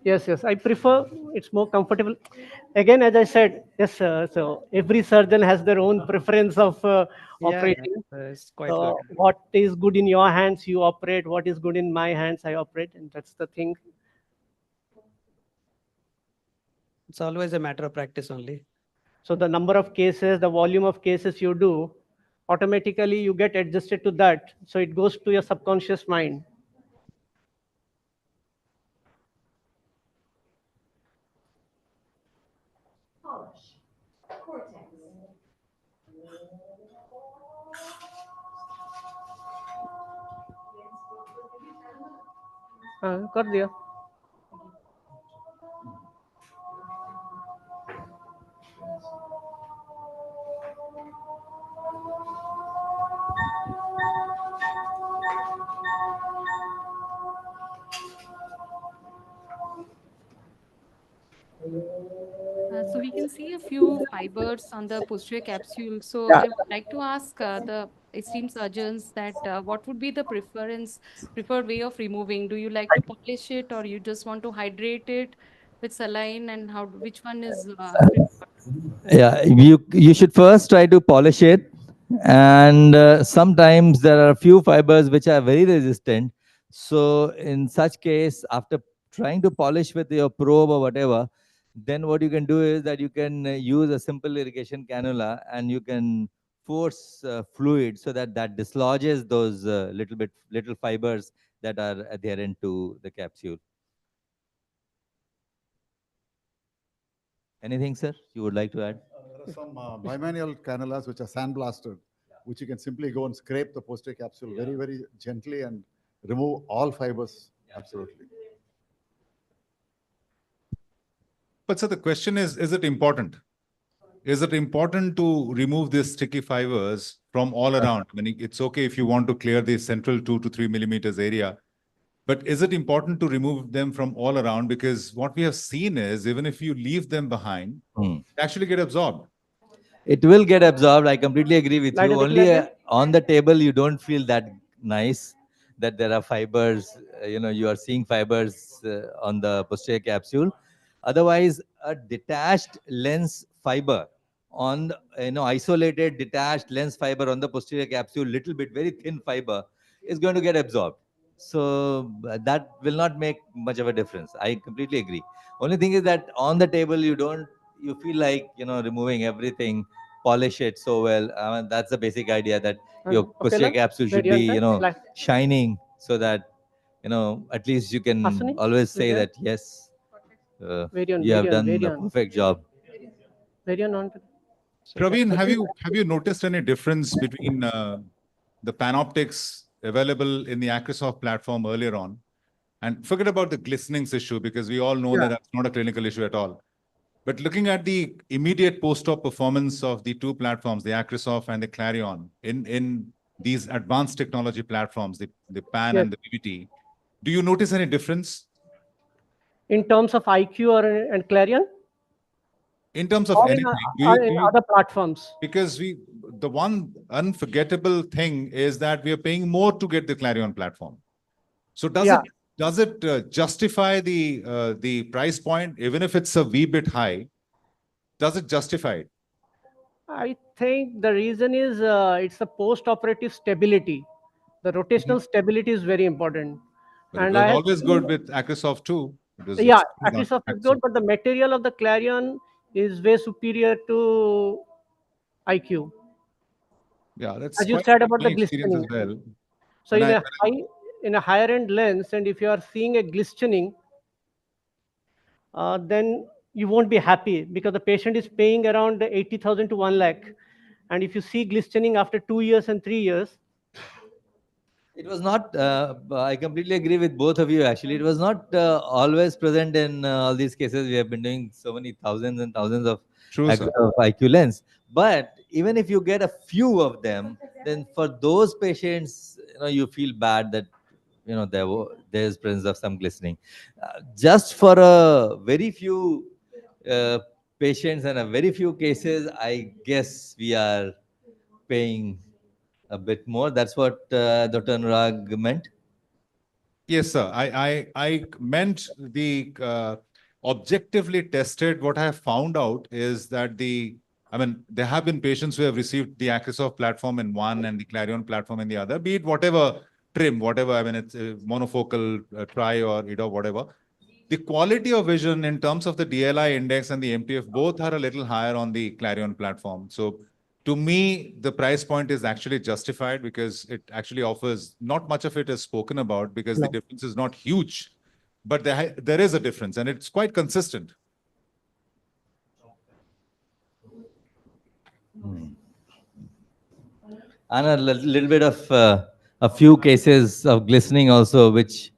Yes. I prefer, it's more comfortable. Again, as I said, yes, so every surgeon has their own preference of operating. It's quite good. What is good in your hands, you operate. What is good in my hands, I operate. And that's the thing. It's always a matter of practice only. So the number of cases, the volume of cases you do, automatically you get adjusted to that. So it goes to your subconscious mind. कर दिया. So we can see a few fibers on the posterior capsule. So Yeah. I would like to ask the esteemed surgeons that what would be the preferred way of removing? Do you like to polish it, or you just want to hydrate it with saline, and which one is preferred? Yeah, you should first try to polish it, and sometimes there are a few fibers which are very resistant. So in such case, after trying to polish with your probe or whatever, then what you can do is that you can use a simple irrigation cannula and you can force fluid so that that dislodges those little fibers that are adherent to the capsule. Anything, sir, you would like to add? There are some bimanual cannulas which are sandblasted, which you can simply go and scrape the posterior capsule very, very gently and remove all fibers. Absolutely. But so the question is it important? Is it important to remove these sticky fibers from all around? I mean, it's okay if you want to clear the central 2 to 3 millimeters area, but is it important to remove them from all around? Because what we have seen is even if you leave them behind, they actually get absorbed. It will get absorbed. I completely agree with Light you. at the Only clear. on the table, you don't feel that nice that there are fibers. You are seeing fibers on the posterior capsule. Otherwise, a detached lens fiber on the, isolated detached lens fiber on the posterior capsule, little bit, very thin fiber, is going to get absorbed. So that will not make much of a difference. I completely agree. Only thing is that on the table, you feel like, removing everything, polish it so well. I mean, that's the basic idea, that your posterior capsule should be, shining, so that, at least you can Asuni, always say there? that, yes, you have done a perfect job. Praveen, have you noticed any difference between the panoptics available in the Acrosoft platform earlier on? And forget about the glistenings issue, because we all know that that's not a clinical issue at all. But looking at the immediate post-op performance of the two platforms, the Acrosoft and the Clarion, in these advanced technology platforms, the PAN and the PBT, do you notice any difference? In terms of IQ and Clarion? In terms of Or anything, in other platforms? Because the one unforgettable thing is that we are paying more to get the Clarion platform. So does it justify the price point, even if it's a wee bit high? Does it justify it? I think the reason is it's the post-operative stability. The rotational stability is very important. But it was always good with Acrosoft too. Yeah, Acrosoft is good, but the material of the Clarion is way superior to IQ. Yeah, that's as you quite said about my the experience as glistening. well. So And in a higher end lens, and if you are seeing a glistening, then you won't be happy, because the patient is paying around 80,000 to 1 lakh. And if you see glistening after 2 years and 3 years, It was not, I completely agree with both of you, actually. It was not always present in all these cases. We have been doing so many thousands and thousands of IQ lens. But even if you get a few of them, then for those patients, you feel bad that, there's presence of some glistening. Just for a very few patients and a very few cases, I guess we are paying a bit more. That's what Dr. Anurag meant. yes, sir. I meant the objectively tested. What I have found out is that there have been patients who have received the Acrosoft platform in one and the Clarion platform in the other, be it whatever trim, whatever. It's a monofocal tri or whatever. The quality of vision in terms of the DLI index and the MTF both are a little higher on the Clarion platform. So to me, the price point is actually justified, because it actually offers, not much of it is spoken about because the difference is not huge, but there is a difference and it's quite consistent. And a little bit of a few cases of glistening also, which,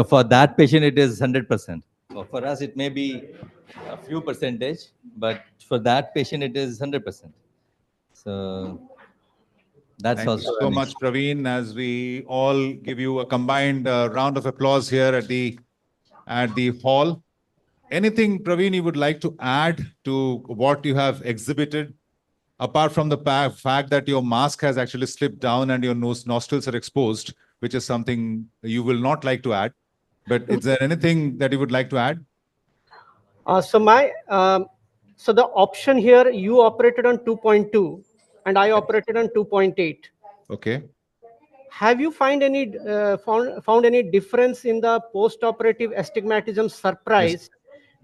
for that patient, it is 100%. So for us, it may be a few percentage, but for that patient, it is 100%. So that's Thank also you so much, Praveen, as we all give you a combined round of applause here at the hall. Anything, Praveen, you would like to add to what you have exhibited, apart from the fact that your mask has actually slipped down and your nostrils are exposed, which is something you will not like to add? But is there anything that you would like to add? so the option here, you operated on 2.2 and I operated on 2.8. Okay. Have you found any difference in the post-operative astigmatism surprise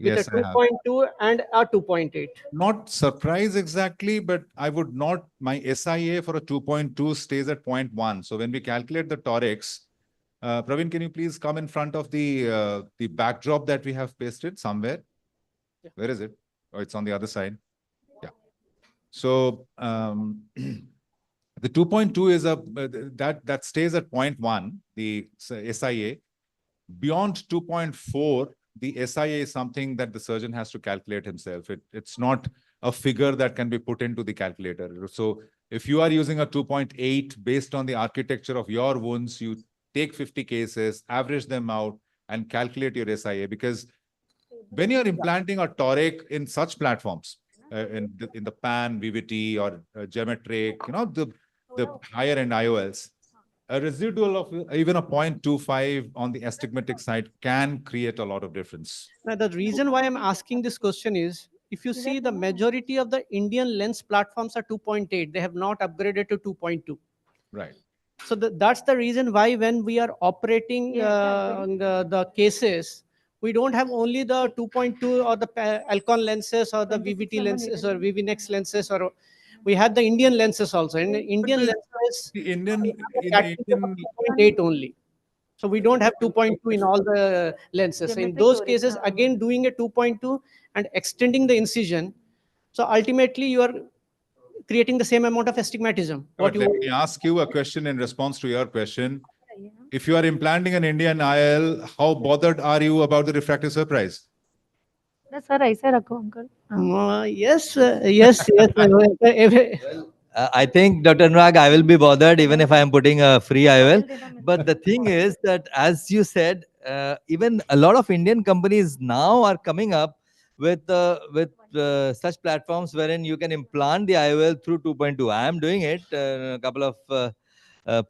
with Yes, a I have. 2.2 and a 2.8. Not surprise exactly, but I would not, my SIA for a 2.2 stays at 0.1. So when we calculate the torics, Praveen, can you please come in front of the backdrop that we have pasted somewhere? Yeah. Where is it? Oh, it's on the other side. Yeah. So the 2.2 is that stays at 0.1, the SIA. Beyond 2.4, the SIA is something that the surgeon has to calculate himself. It's not a figure that can be put into the calculator. So if you are using a 2.8 based on the architecture of your wounds, you take 50 cases, average them out, and calculate your SIA. Because when you're implanting a toric in such platforms, in the PAN, VVT, or geometric, the higher end IOLs, a residual of even a 0.25 on the astigmatic side can create a lot of difference. Now, the reason why I'm asking this question is, if you see the majority of the Indian lens platforms are 2.8, they have not upgraded to 2.2. Right. So that's the reason why when we are operating the cases, we don't have only the 2.2 or the Alcon lenses or the VVT lenses or VVNex lenses, or we had the Indian lenses also. And Indian lenses, The Indian, we have a category of 2.8 only. So we don't have 2.2 in all the lenses. So in those cases, again, doing a 2.2 and extending the incision. So ultimately, you are creating the same amount of astigmatism. But let me ask you a question in response to your question. If you are implanting an Indian IL, how bothered are you about the refractive surprise? Sir ऐसे रखो uncle Yes, yes, yes. I think, Dr. Anurag, I will be bothered even if I am putting a free IOL. But the thing is that, as you said, even a lot of Indian companies now are coming up with such platforms wherein you can implant the IOL through 2.2. I am doing it in a couple of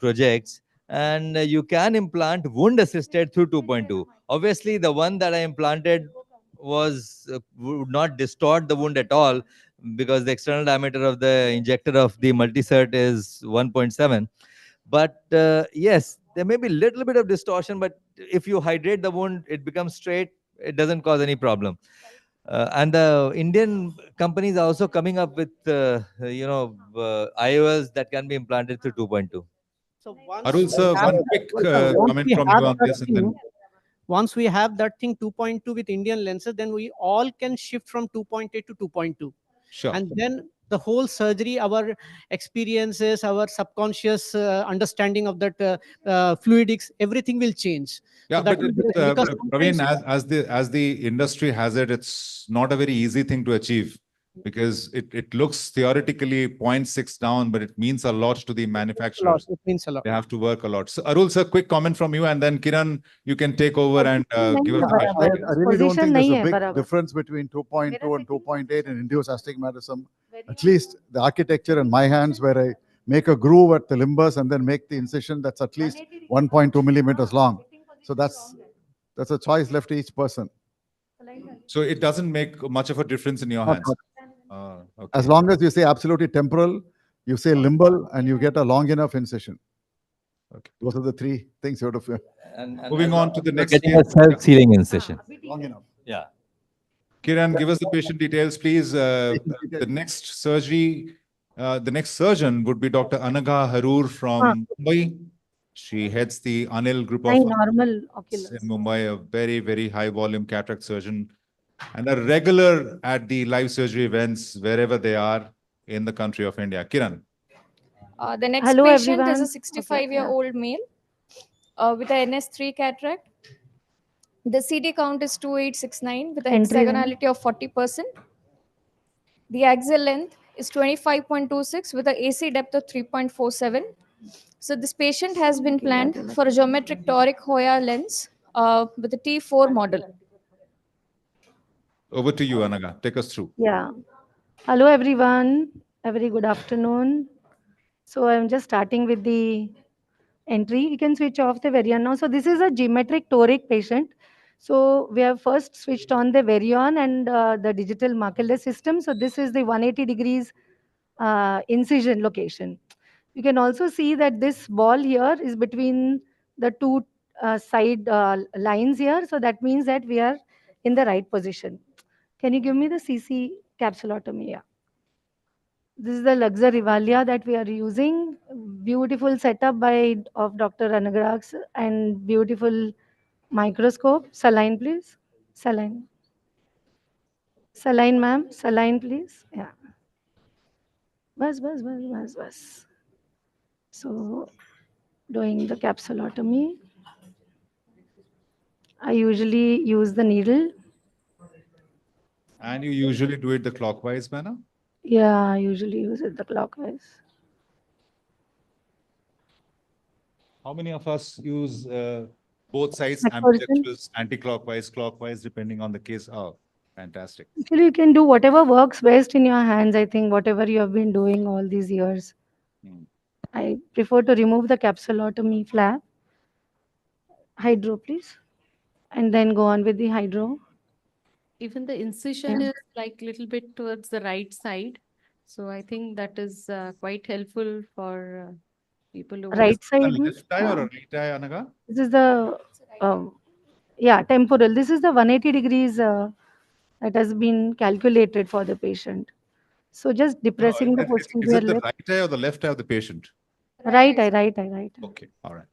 projects, and you can implant wound assisted through 2.2. Obviously, the one that I implanted would not distort the wound at all, because the external diameter of the injector of the multicert is 1.7. But yes, there may be a little bit of distortion, but if you hydrate the wound, it becomes straight. It doesn't cause any problem. And the Indian companies are also coming up with, IOLs that can be implanted through 2.2. So once Arul, sir, one quick comment from you on this. And then... Once we have that thing 2.2 with Indian lenses, then we all can shift from 2.8 to 2.2. Sure. And then the whole surgery, our experiences, our subconscious understanding of that fluidics, everything will change. Yeah, so that but Praveen, as the industry has it, it's not a very easy thing to achieve, because it looks theoretically 0.6 down, but it means a lot to the manufacturers. It means a lot. They have to work a lot. So Arul, sir, quick comment from you, and then Kiran, you can take over and give us the question. I really don't think there's a big difference between 2.2 and 2.8 in induced astigmatism. At least the architecture in my hands, where I make a groove at the limbus and then make the incision that's at least 1.2 millimeters long. So that's a choice left to each person. So it doesn't make much of a difference in your hands. Okay. As long as you say absolutely temporal, you say limbal, and you get a long enough incision. Okay. Those are the three things you have to. And moving on to the next getting a self-sealing incision. Long enough. Yeah. Kiran, give us the patient details, please. The next surgery, the next surgeon would be Dr. Anagha Harur from Mumbai. She heads the Anil group of normal oculars in Mumbai, a very, very high volume cataract surgeon, and a regular at the live surgery events wherever they are in the country of India. Kiran. The next Hello, patient everyone. is a 65-year-old male with a NS3 cataract. The CD count is 2869 with a Entry hexagonality of 40%. The axial length is 25.26 with an AC depth of 3.47. So this patient has been planned for a geometric toric Hoya lens with a T4 model. Over to you, Anagha. Take us through. Yeah. Hello, everyone. A very good afternoon. So I'm just starting with the entry. You can switch off the Varian now. So this is a geometric toric patient. So we have first switched on the Varian and the digital macula system. So this is the 180 degrees incision location. You can also see that this ball here is between the two side lines here. So that means that we are in the right position. Can you give me the CC capsulotomy? Yeah. This is the Luxor Rivalia that we are using. Beautiful setup of Dr. Anagrax and beautiful microscope. Saline, please. Saline. Saline, ma'am. Saline, please. Yeah. Bus. So, doing the capsulotomy. I usually use the needle. And you usually do it the clockwise manner? Yeah, I usually use it the clockwise. How many of us use both sides, That person? ambidextrous, anti-clockwise, clockwise, depending on the case? Oh, fantastic. Actually, you can do whatever works best in your hands, I think, whatever you have been doing all these years. I prefer to remove the capsulotomy flap. Hydro, please. And then go on with the hydro. Even the incision Yeah. is like little bit towards the right side. So I think that is quite helpful for people who Right A side. left eye or a right eye, Anaga? This is the, yeah, temporal. This is the 180 degrees that has been calculated for the patient. So just depressing the Is posterior it the lip. right eye or the left eye of the patient? Right eye. Okay, all right.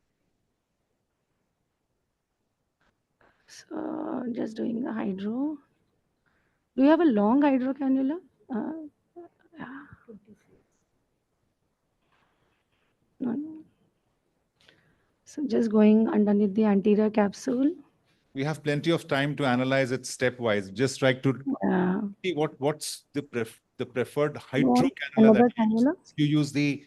So just doing the hydro. Do you have a long hydro cannula? Yeah. No. So just going underneath the anterior capsule. We have plenty of time to analyze it stepwise. Just try to Yeah. see what's the preferred You hydro want cannula another that you use. cannula? You use the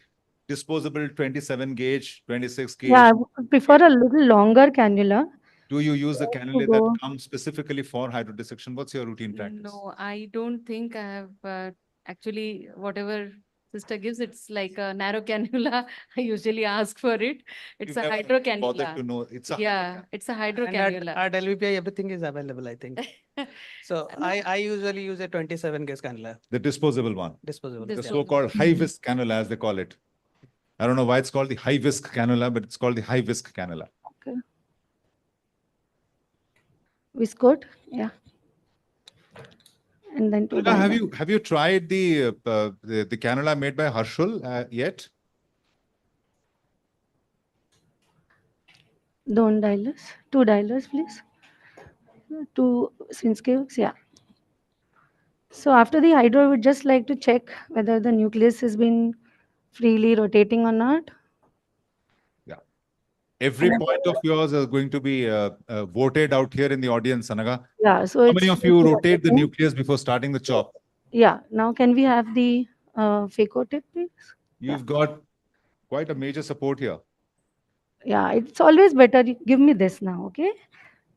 disposable 27 gauge, 26 gauge. Yeah, I would prefer a little longer cannula. Do you use the To cannula go. that comes specifically for hydrodissection? What's your routine practice? No, I don't think I have actually whatever sister gives, it's like a narrow cannula. I usually ask for it. It's You've a never hydro bothered cannula. to know it's a Yeah, it's a hydro And cannula. at LVPI, everything is available, I think. So I usually use a 27 gauge cannula. The disposable one. Disposable. The Yeah. so-called high whisk cannula, as they call it. I don't know why it's called the high whisk cannula, but it's called the high whisk cannula. Okay. Viscot, yeah. And then to Anaga, have you tried the cannula made by Harshul yet? Don't dialers. 2 dialers, please. 2 Swinscapes, yeah. So after the hydro, I would just like to check whether the nucleus has been freely rotating or not. Yeah. Every point of yours is going to be voted out here in the audience, Anaga. Yeah, so How it's many of you rotate the rotating. nucleus before starting the chop? Yeah, now can we have the phaco tip, please? You've got quite a major support here. Yeah, it's always better. You give me this now, okay?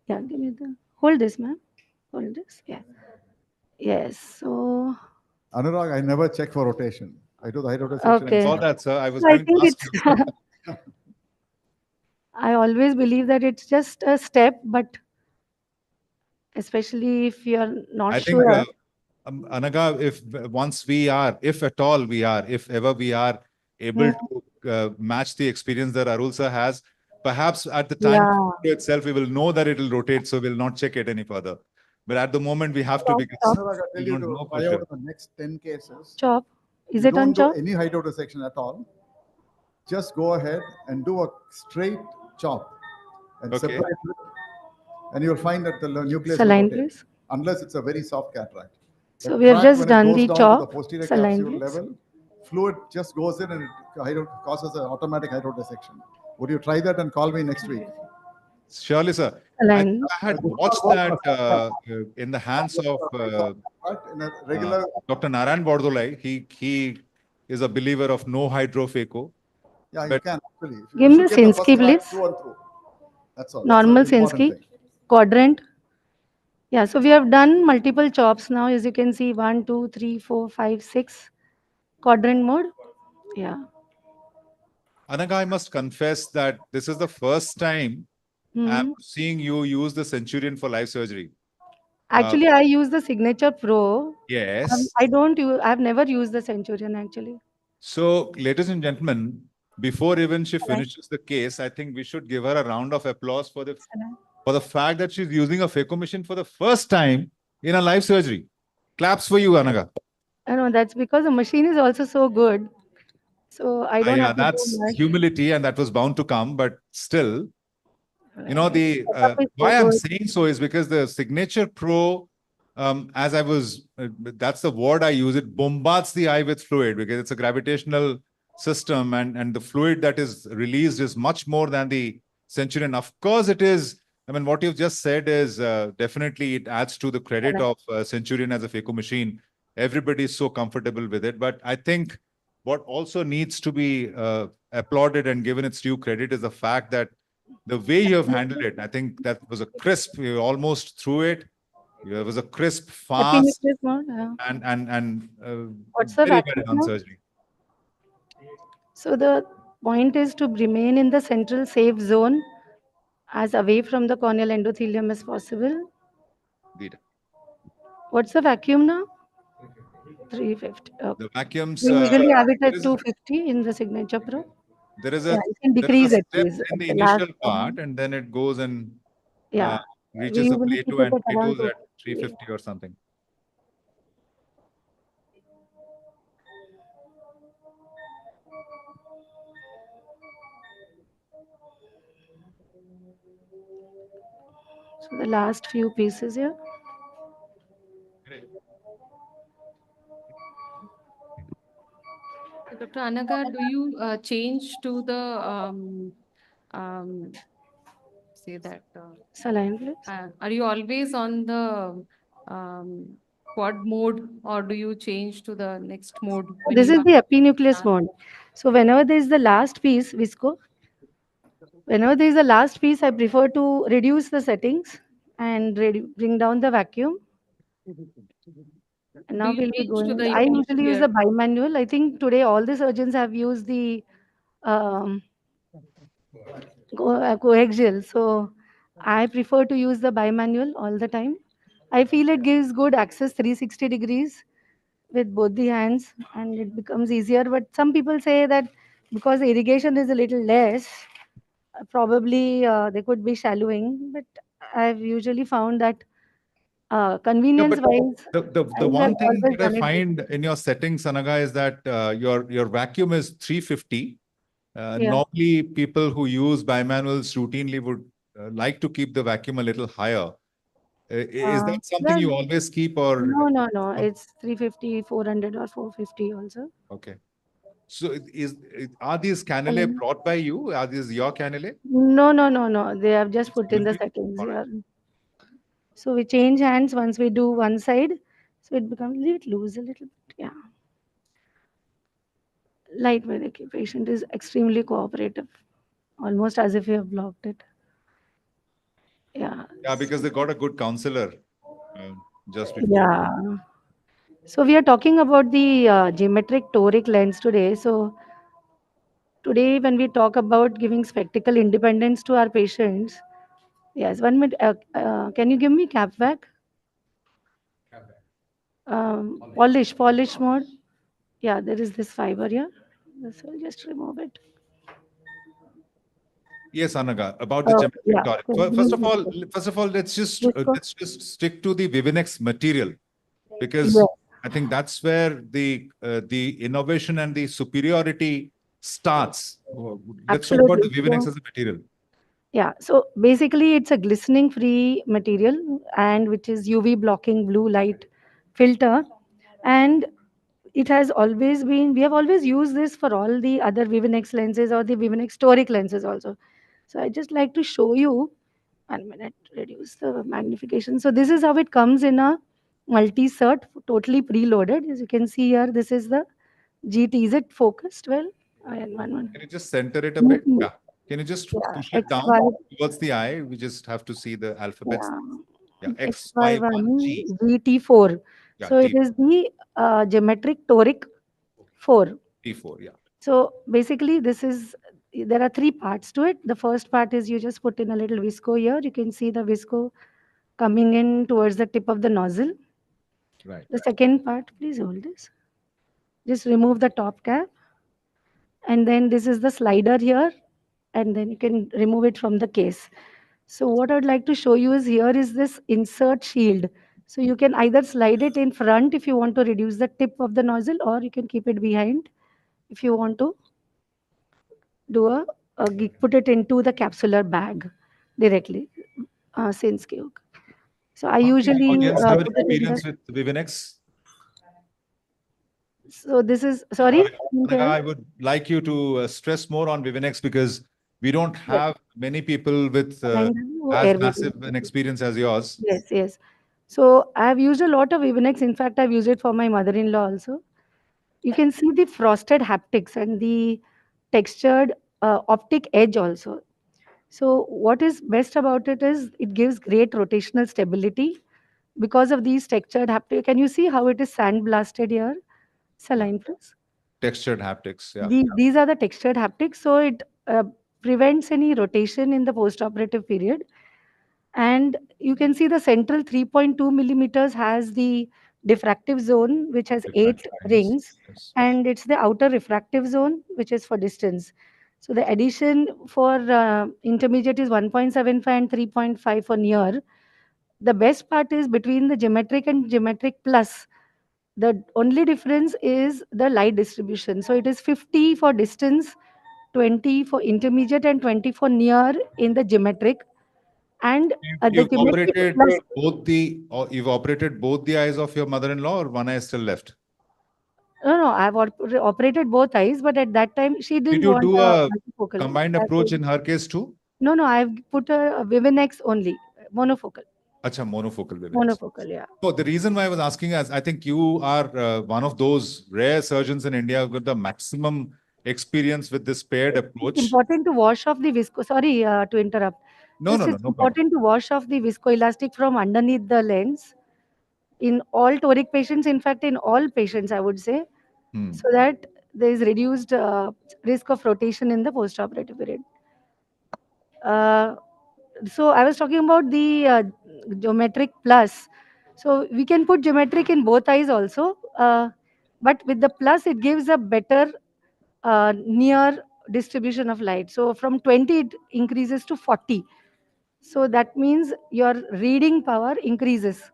Yeah, give me hold this, ma'am. Hold this, yeah. Yes, so. Anurag, I never check for rotation. I do the hydrodissection. Okay. I saw that, sir. I was So I going think to ask it's, you. I always believe that it's just a step, but especially if you're not I sure. think, Anaga, if at all we are, if ever we are able to match the experience that Arul sir has, perhaps at the time itself, we will know that it will rotate, so we'll not check it any further. But at the moment, we have to because Anurag, I we tell you don't to know for try sure. out the next 10 cases. Chop. Is You it on don't do chop? any hydrodissection at all. Just go ahead and do a straight chop and Okay. separate it, and you'll find that the nucleus will Saline, rotate, please. unless it's a very soft cataract. So The we have tract, just when it done goes the down chop. to the posterior Saline, capsule please. level, fluid just goes in and it causes an automatic hydrodissection. Would you try that and call me next week? Surely, sir. Saline. I had watched that in the hands of in a regular. Dr. Narayan Bordolai. He is a believer of no hydrophaco. Yeah, you But can actually. Give You me should get the first Sinsky, track please. through and through. That's all. Normal That's an important Sinsky. thing. Quadrant. Yeah, so we have done multiple chops now. As you can see, 1, 2, 3, 4, 5, 6. Quadrant mode. Yeah. Anaga, I must confess that this is the first time I'm seeing you use the Centurion for live surgery. Actually, I use the Signature Pro. Yes. I've never used the Centurion actually. So, ladies and gentlemen, before even she Saline. finishes the case, I think we should give her a round of applause for the for the fact that she's using a phaco machine for the first time in a live surgery. Claps for you, Anaga. I know that's because the machine is also so good. So I don't Yeah, have to do that's much. humility, and that was bound to come, but still, you know, the Setup is so why I'm good. saying so is because the Signature Pro, as I was, that's the word I use, it bombards the eye with fluid because it's a gravitational system, and the fluid that is released is much more than the Centurion. Of course, it is. I mean, what you've just said is definitely it adds to the credit of Centurion as a phaco machine. Everybody is so comfortable with it, but I think what also needs to be applauded and given its due credit is the fact that the way you have handled it, I think that was a crisp, you almost threw it. It was a crisp, Happy fast, nucleus mode. Yeah. and What's the very well vacuum done now? surgery. So the point is to remain in the central safe zone as away from the corneal endothelium as possible. Indeed. What's the vacuum now? 350. Okay. The vacuums, We usually have it there at is 250 in the Signature Pro. there is Yeah, a you can there is decrease a it, step please. in At the the last initial part, one. and then it goes and Yeah. We reaches the usually keep plateau it and at around plateaus at 250. 350 or something. So the last few pieces here. Dr. Anaga, do you change to the say that Saline, please. are you always on the quad mode, or do you change to the next mode when This you is are the epinucleus mode. So whenever there is the last piece, Visco, whenever there is the last piece, I prefer to reduce the settings and bring down the vacuum. And do now you we'll be change to going. the I usually use epinuclear? the bimanual. I think today all the surgeons have used the um, coaxial. So I prefer to use the bimanual all the time. I feel it gives good access 360 degrees with both the hands and it becomes easier. But some people say that because the irrigation is a little less, probably they could be shallowing. But I've usually found that Yeah, convenience but wise, the I've one thing always that I done it. find in your settings, Sanaga, is that your vacuum is 350. Yeah. Normally, people who use bimanuals routinely would like to keep the vacuum a little higher. Is that something Well, you always keep, or no. It's 350, 400 or 450 also. okay? So are these cannulae brought by you? Are these your cannulae? No. They have just put in the Given to you? settings All right. here. So we change hands once we do one side. So it becomes a little loose, a little bit. Yeah. Lightweight patient is extremely cooperative, almost as if you have blocked it. Yeah. Yeah, because they got a good counselor just before. Yeah. So we are talking about the geometric toric lens today. So today, when we talk about giving spectacle independence to our patients, yes, 1 minute. Can you give me cap back? Polish mode. Yeah, there is this fiber here. So I'll just remove it. Yes, Anaga, about the Okay, geometric yeah. toric. Okay, First of all, Visco. let's just stick to the Vivinex material, because Yes. I think that's where the innovation and the superiority starts. Let's talk about the Absolutely. Vivinex So, as a material. yeah, so basically it's a glistening free material and which is UV blocking blue light filter, and it has always been, we have always used this for all the other Vivinex lenses or the Vivinex toric lenses also. So I just like to show you, 1 minute, reduce the magnification. So this is how it comes in a multi-cert, totally preloaded. As you can see here, this is the GT. Is it focused well? One. Can you just center it a bit? Mhm. Yeah. Can you just Yeah, push it down XY. towards the eye? We just have to see the alphabets. Yeah, XY1 XY1G. GT4. Yeah, So it is the geometric toric 4. T4. Yeah. So basically this is, there are 3 parts to it. The first part is you just put in a little visco here. You can see the visco coming in towards the tip of the nozzle. Right. The second part, please hold this. Just remove the top cap. And then this is the slider here. And then you can remove it from the case. So what I'd like to show you is here is this insert shield. So you can either slide it in front if you want to reduce the tip of the nozzle, or you can keep it behind if you want to do put it into the capsular bag directly. Since so I usually Audience have an put it in the. experience with Vivinex? So this is sorry. Anaga, I would like you to stress more on Vivinex because we don't have many people with as massive an experience as yours. Yes, yes. So I have used a lot of Evenex. In fact, I've used it for my mother-in-law also. You can see the frosted haptics and the textured optic edge also. So what is best about it is it gives great rotational stability because of these textured haptics. Can you see how it is sandblasted here? Saline press. Textured haptics, yeah. These are the textured haptics. So it prevents any rotation in the post-operative period. And you can see the central 3.2 millimeters has the diffractive zone, which has 8 rings, and it's the outer refractive zone, which is for distance. So the addition for intermediate is 1.75 and 3.5 for near. The best part is between the geometric and geometric plus. The only difference is the light distribution. So it is 50 for distance, 20 for intermediate, and 20 for near in the geometric. And the You've geometric operated plus, you've operated both the eyes of your mother-in-law, or one eye is still left? no, I've operated both eyes, but at that time she Did didn't you want do a a multifocal. combined approach in her case too? No, I've put a Vivinex only, monofocal. Acha, monofocal Vivinex. Monofocal, yeah. So the reason why I was asking is, I think you are one of those rare surgeons in India with the maximum experience with this paired approach. It's important to wash off the visco. Sorry to interrupt. No, It's problem. important to wash off the viscoelastic from underneath the lens in all toric patients. In fact, in all patients, I would say, so that there is reduced risk of rotation in the postoperative period. So I was talking about the geometric plus. So we can put geometric in both eyes also, but with the plus, it gives a better near distribution of light. So from 20, it increases to 40. So that means your reading power increases.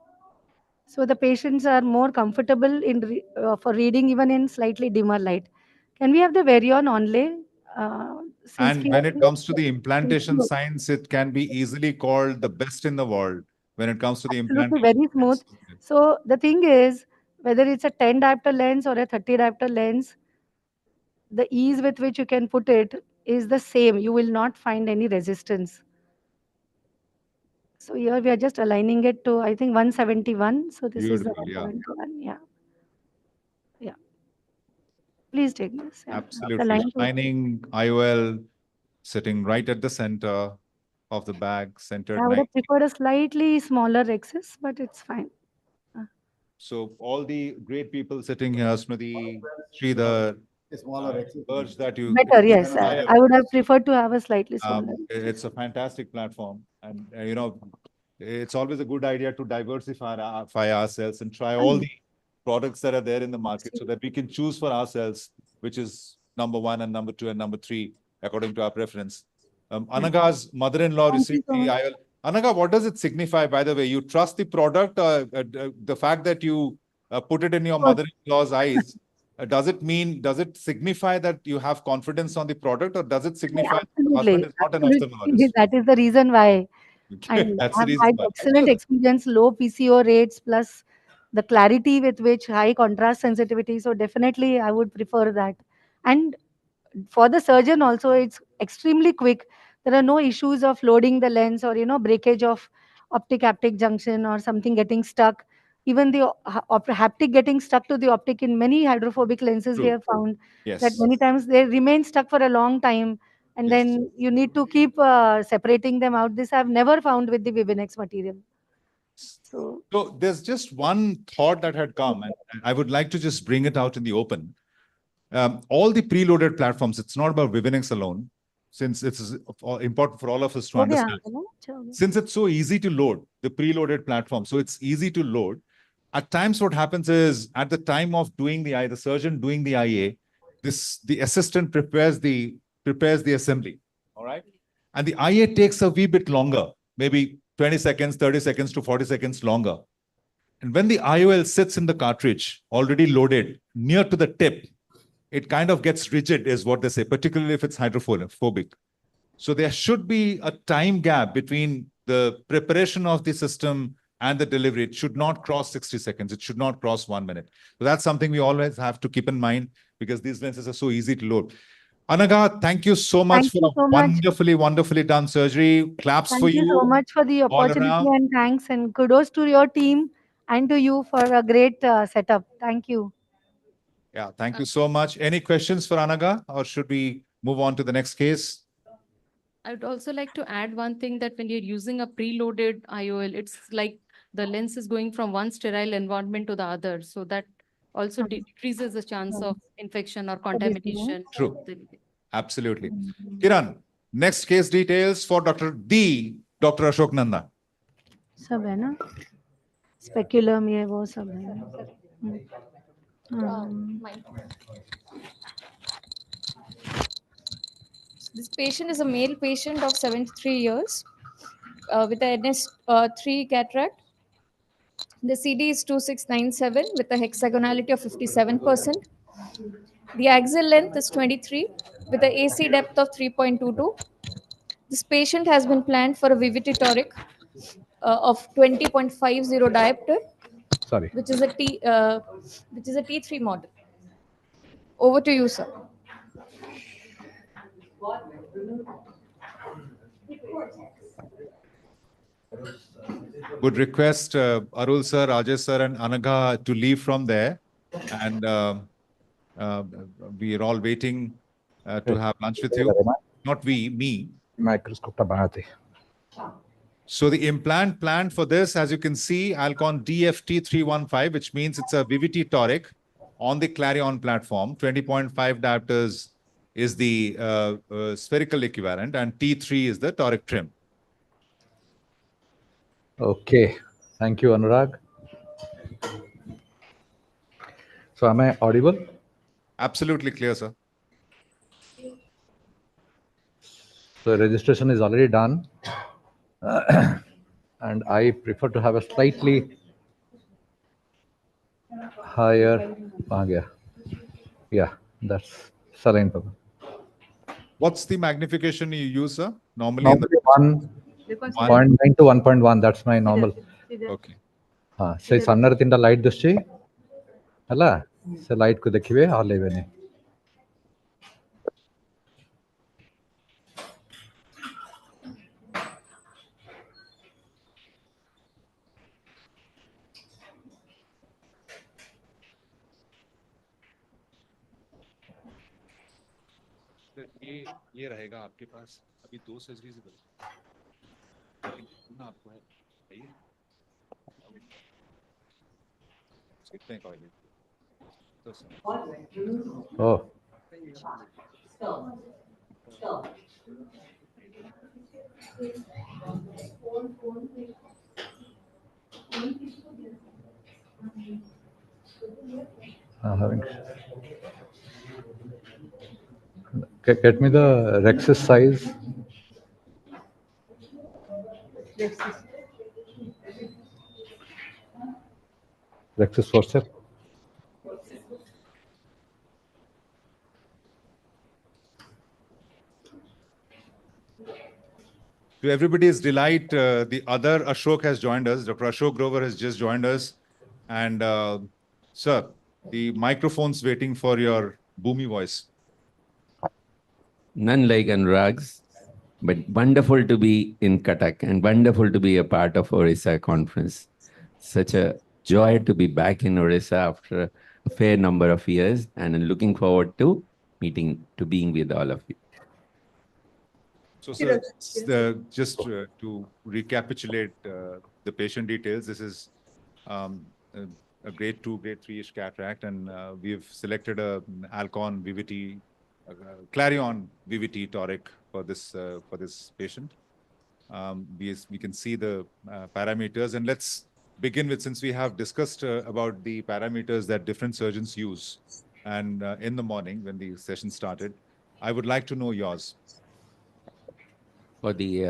So the patients are more comfortable in for reading even in slightly dimmer light. Can we have the Varion onlay? And when it comes to the implantation science, it can be easily called the best in the world when it comes to the Absolutely, implantation. very smooth. So the thing is, whether it's a 10 diopter lens or a 30 diopter lens, the ease with which you can put it is the same. You will not find any resistance. So here we are just aligning it to, I think, 171. So this is the Beautiful, yeah. 171. Yeah. Yeah. Please take this. Yeah. Absolutely. Shining IOL sitting right at the center of the bag, centered I would nice. have preferred a slightly smaller axis, but it's fine. So all the great people sitting here, Smriti, Sridhar, urge that you Better, yes. I would have preferred to have a slightly smaller. it's a fantastic platform, and you know, it's always a good idea to diversify ourselves and try all the products that are there in the market so that we can choose for ourselves which is number one and number two and number three according to our preference. Anaga's mother-in-law received the IOL. Anaga, what does it signify, by the way? You trust the product, the fact that you put it in your mother-in-law's eyes, does it signify that you have confidence on the product, or does it signify that the husband is not an ophthalmologist? That is the reason why. And That's the I've reason had why. excellent experience, low PCO rates, plus the clarity with which high contrast sensitivity. So definitely I would prefer that. And for the surgeon also, it's extremely quick. There are no issues of loading the lens or, breakage of optic haptic junction or something getting stuck. Even the haptic getting stuck to the optic in many hydrophobic lenses, we True. have found that Yes. many times they remain stuck for a long time. And then you need to keep separating them out. This I've never found with the Vivinex material. So there's just one thought that had come, and I would like to just bring it out in the open. All the preloaded platforms, it's not about Vivinex alone, since it's important for all of us to understand. Since it's so easy to load, the preloaded platform, so it's easy to load. At times, what happens is, at the time of doing the eye, the surgeon doing the IA, the assistant prepares the assembly, all right? And the IA takes a wee bit longer maybe 20 seconds, 30 seconds to 40 seconds longer. And when the IOL sits in the cartridge, already loaded, near to the tip, it kind of gets rigid, is what they say, particularly if it's hydrophobic. So there should be a time gap between the preparation of the system and the delivery. It should not cross 60 seconds. It should not cross 1 minute. So that's something we always have to keep in mind because these lenses are so easy to load. Anaga, thank you so much Thank for you a so much. wonderfully done surgery. Claps for Thank you so you much for the all opportunity around. and thanks and kudos to your team and to you for a great setup. Thank you. Yeah, thank you so much. Any questions for Anaga or should we move on to the next case? I would also like to add one thing that when you're using a preloaded IOL, it's like the lens is going from one sterile environment to the other. So that also decreases the chance of infection or contamination. True. Absolutely. Kiran, next case details for Dr. Ashok Nanda. सब है ना speculum ये वो सब है This patient is a male patient of 73 years with a NS3 cataract. The CD is 2697 with a hexagonality of 57%. The axial length is 23 with an AC depth of 3.22. This patient has been planned for a VVT toric of 20.50 diopter, Sorry. which is a T3 model. Over to you, sir. Would request Arul sir, Rajesh sir and Anaga to leave from there. And we are all waiting to have lunch with you. Not we, me. Microscope banate. So the implant planned for this, as you can see, Alcon DFT315, which means it's a VVT toric on the Clarion platform. 20.5 diopters is the spherical equivalent and T3 is the toric trim. Okay. Thank you, Anurag. So am I audible? Absolutely clear, sir. So registration is already done. And I prefer to have a slightly higher. Yeah, that's saline problem. What's the magnification you use, sir? Normally 1.9 to 1.1. That's my normal. Okay. Say sunner tinda light dushi. Hala. Say light ko dekhive alevene. ये रहेगा आपके पास अभी 2 surgeries लेकिन ना आपको है कितने का है Oh. Having. Get me the Rex's size. Rex's forceps. To everybody's delight, the other Ashok has joined us. Dr. Ashok Grover has just joined us. And sir, the microphone's waiting for your boomy voice. None like Anurag's, but wonderful to be in Cuttack and wonderful to be a part of Odisha conference. Such a joy to be back in Odisha after a fair number of years, and I'm looking forward to being with all of you. So, sir, just to recapitulate the patient details, this is a grade 2, grade 3-ish cataract, and we've selected a Alcon VVT, Clarion VVT toric for this patient. We can see the parameters, and let's begin with, since we have discussed about the parameters that different surgeons use, and in the morning when the session started, I would like to know yours. For the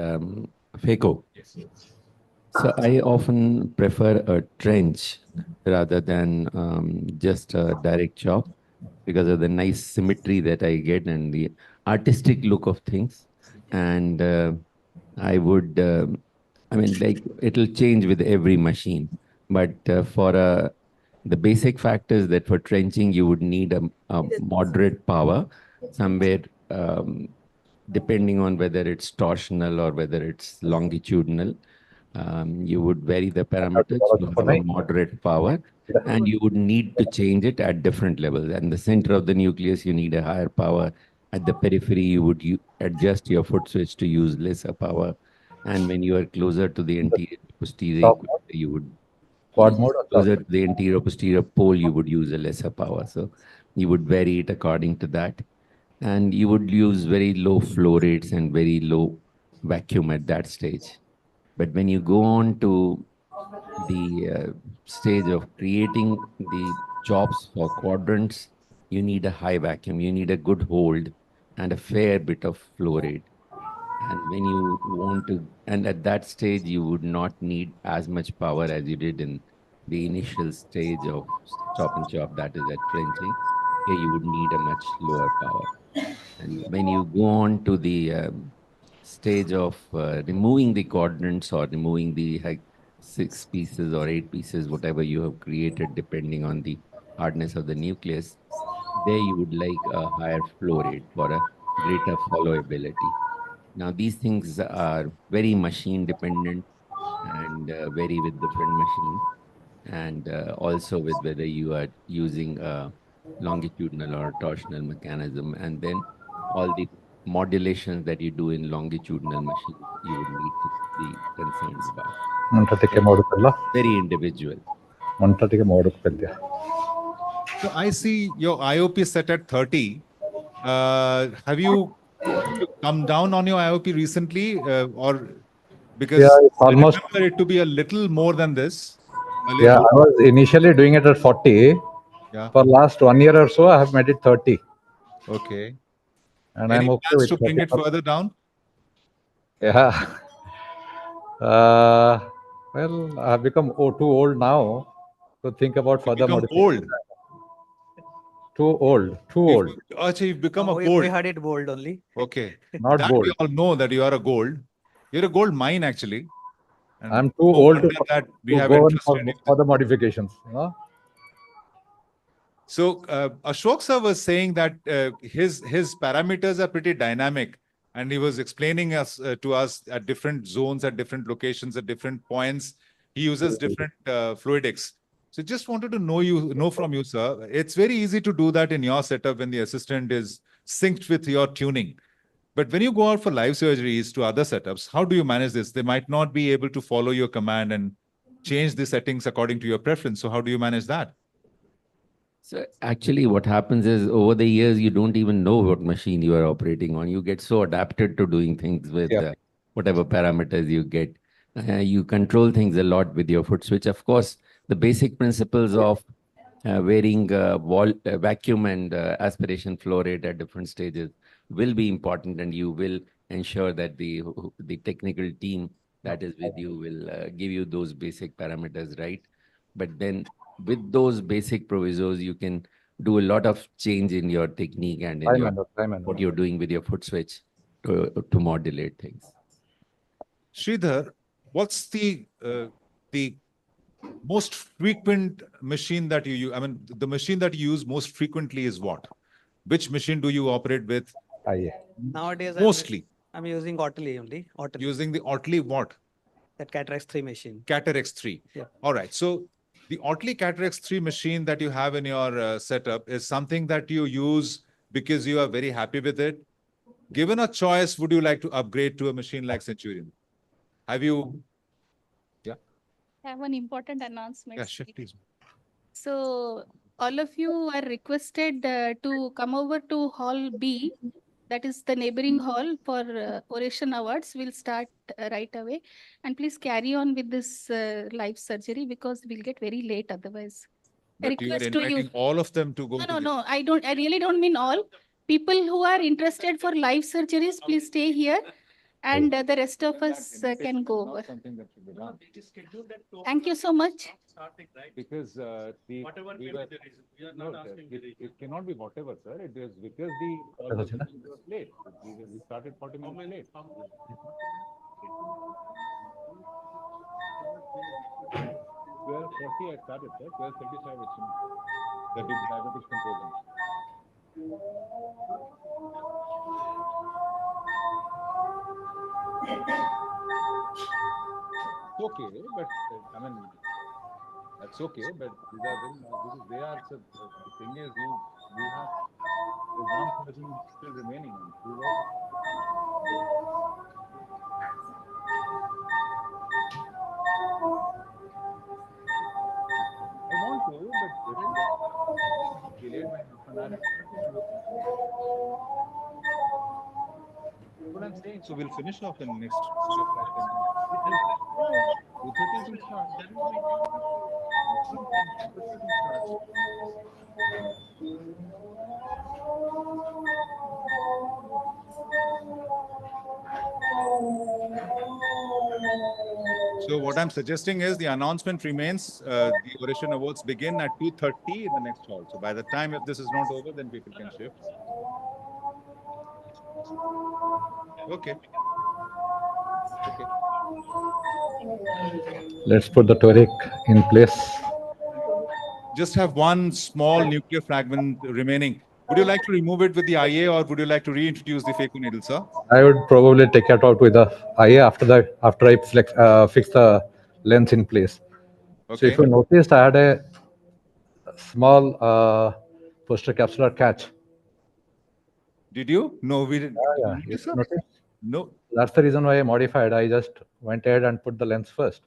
phaco. So I often prefer a trench rather than just a direct chop because of the nice symmetry that I get and the artistic look of things. And I would, I mean, like it'll change with every machine. But for the basic factor is that for trenching, you would need a moderate power somewhere, depending on whether it's torsional or whether it's longitudinal. You would vary the parameters to have a moderate power, and you would need to change it at different levels. At the center of the nucleus, you need a higher power. At the periphery, you would adjust your foot switch to use lesser power. And when you are closer to the anterior posterior Soft equator, you would quad mode or closer soft? to the anterior posterior pole, you would use a lesser power. So you would vary it according to that. And you would use very low flow rates and very low vacuum at that stage. But when you go on to the stage of creating the jobs for quadrants, you need a high vacuum, you need a good hold and a fair bit of flow rate. And when you want to, and at that stage, you would not need as much power as you did in the initial stage of stop and chop, that is at trenching. Here you would need a much lower power. And when you go on to the stage of removing the quadrants or removing the 6 pieces or 8 pieces, whatever you have created, depending on the hardness of the nucleus, there you would like a higher flow rate for a greater followability. Now, these things are very machine dependent and vary with different machines, and also with whether you are using a longitudinal or torsional mechanism. And then all the modulations that you do in longitudinal machines, you would need to be concerned about. Very individual. So I see your IOP set at 30. Have you come down on your IOP recently, or because Yeah, it's I almost. remember it to be a little more than this earlier? Yeah, I was initially doing it at 40. Yeah. For last 1 year or so, I have made it 30. Okay. And Any I'm okay plans with to bring 30. it further down? Yeah. Well, I've become too old now to think about further Become modification. old. Too old. Too You've, old. actually, you've become a We gold. heard it bold only. Okay. Not That bold. we all know that you are a gold. You're a gold mine, actually. And I'm too no old wonder that we have go in entrusted you. for the modifications. You know? So Ashok sir was saying that his parameters are pretty dynamic, and he was explaining to us at different zones, at different locations, at different points. He uses different fluidics. So just wanted to know from you, sir. It's very easy to do that in your setup when the assistant is synced with your tuning. But when you go out for live surgeries to other setups, how do you manage this? They might not be able to follow your command and change the settings according to your preference. So how do you manage that? So actually what happens is over the years, you don't even know what machine you are operating on. You get so adapted to doing things with whatever parameters you get. You control things a lot with your foot switch. Of course, the basic principles of varying vacuum and aspiration flow rate at different stages will be important, and you will ensure that the technical team that is with you will give you those basic parameters right. But then with those basic provisos, you can do a lot of change in your technique and in what you're doing with your foot switch to modulate things. Sridhar, what's the most frequent machine that you use? I mean, the machine that you use most frequently is what? Which machine do you operate with? Nowadays, Mostly. I'm using Otley only. Otley. Using the Otley what? That Cataracts 3 machine. Cataracts 3. Yeah. All right. So the Otley Cataracts 3 machine that you have in your setup is something that you use because you are very happy with it. Given a choice, would you like to upgrade to a machine like Centurion? Have you? Yeah. I have one important announcement. Yeah, sure, please. So all of you are requested to come over to Hall B, that is the neighboring hall for Oration Awards. We'll start right away. And please carry on with this live surgery because we'll get very late otherwise. But you are inviting all of them to go No, to no, no. I really don't mean all. People who are interested for live surgeries, please stay here. and the rest of us can go over. Thank you so much. Because whatever we were, it cannot be whatever, sir. It is because the was late. We started 40 minutes late. 12:40 I started, sir. 12:35 it's the diabetes symposium. It's okay, but I mean, that's okay, but these are very, they are, so, the thing is, you have, there's one person still remaining. I want to, but it's delayed by half an hour. What I'm saying, so we'll finish off in next 5-10 minutes. 2:30 will start. So what I'm suggesting is the announcement remains, the oration awards begin at 2:30 in the next hall. So by the time, if this is not over, then people can shift. Okay. Okay. Let's put the toric in place. Just have one small nuclear fragment remaining. Would you like to remove it with the IA, or would you like to reintroduce the phaco needle, sir? I would probably take it out with the IA after I fix the lens in place. Okay. So if you noticed, I had a small posterior capsular catch. Did you? No, we didn't. Yeah, Did you yes, notice, sir? notice? No. That's the reason why I modified. I just went ahead and put the lens first.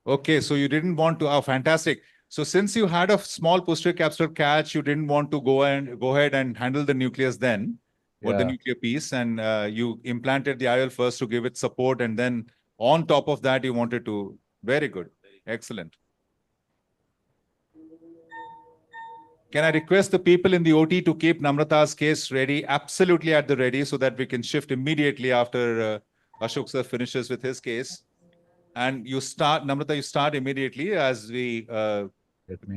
Okay, so you didn't want to. Oh, fantastic. So since you had a small posterior capsular catch, you didn't want to go ahead and handle the nucleus then, or the Yeah. nuclear piece, and you implanted the IOL first to give it support, and then on top of that, you wanted to. Very good. Excellent. Can I request the people in the OT to keep Namrata's case ready, absolutely at the ready, so that we can shift immediately after Ashok sir finishes with his case. And you start, Namrata, you start immediately as we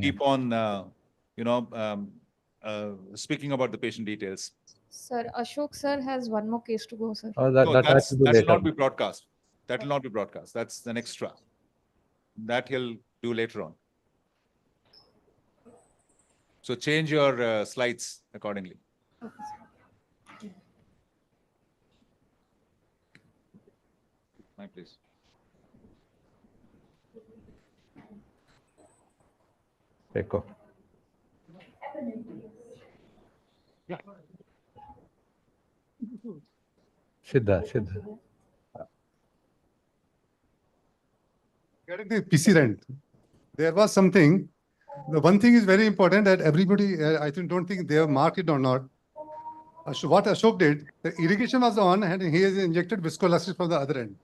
keep on, speaking about the patient details. Sir, Ashok sir has one more case to go, sir. Oh, No, that has to do will later. not be broadcast. That will not be broadcast. That's an extra. That he'll do later on. So change your slides accordingly. My please. Echo. Yeah. Siddha. Regarding the PC rent, there was something. The one thing is very important that everybody, I don't think they have marked it or not. What Ashok did, the irrigation was on and he has injected viscoelastic from the other end.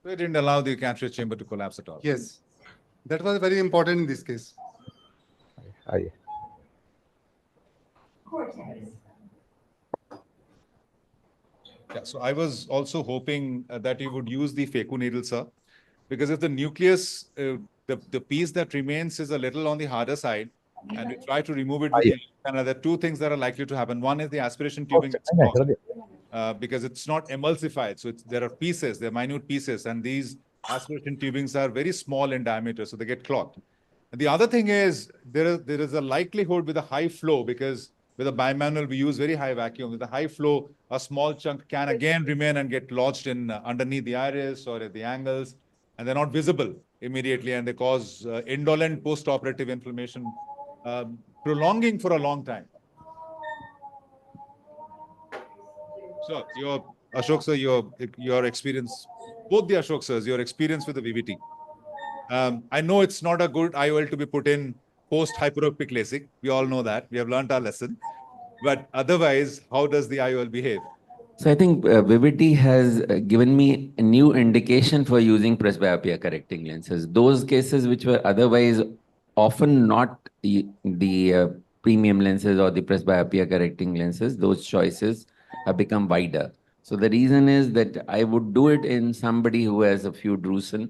So it didn't allow the capsular chamber to collapse at all. Yes, that was very important in this case. Aye. Yeah, so I was also hoping that you would use the phaco needle, sir, because if the nucleus, the piece that remains is a little on the harder side, and we try to remove it with the, and there are two things that are likely to happen. One is the aspiration tubing gets clogged, because it's not emulsified. So there are pieces, they're minute pieces, and these aspiration tubings are very small in diameter, so they get clogged. And the other thing is there is a likelihood with a high flow, because with a bimanual, we use very high vacuum. With a high flow, a small chunk can again remain and get lodged in underneath the iris or at the angles, and they're not visible immediately, and they cause indolent post-operative inflammation, prolonging for a long time. So, Ashok sir, your experience, both the Ashok sirs, your experience with the VVT. I know it's not a good IOL to be put in post-hyperopic LASIK. We all know that. We have learned our lesson. But otherwise, how does the IOL behave? So I think VVT has given me a new indication for using presbyopia correcting lenses. Those cases which were otherwise often not the premium lenses or the presbyopia correcting lenses, those choices have become wider. So the reason is that I would do it in somebody who has a few drusen,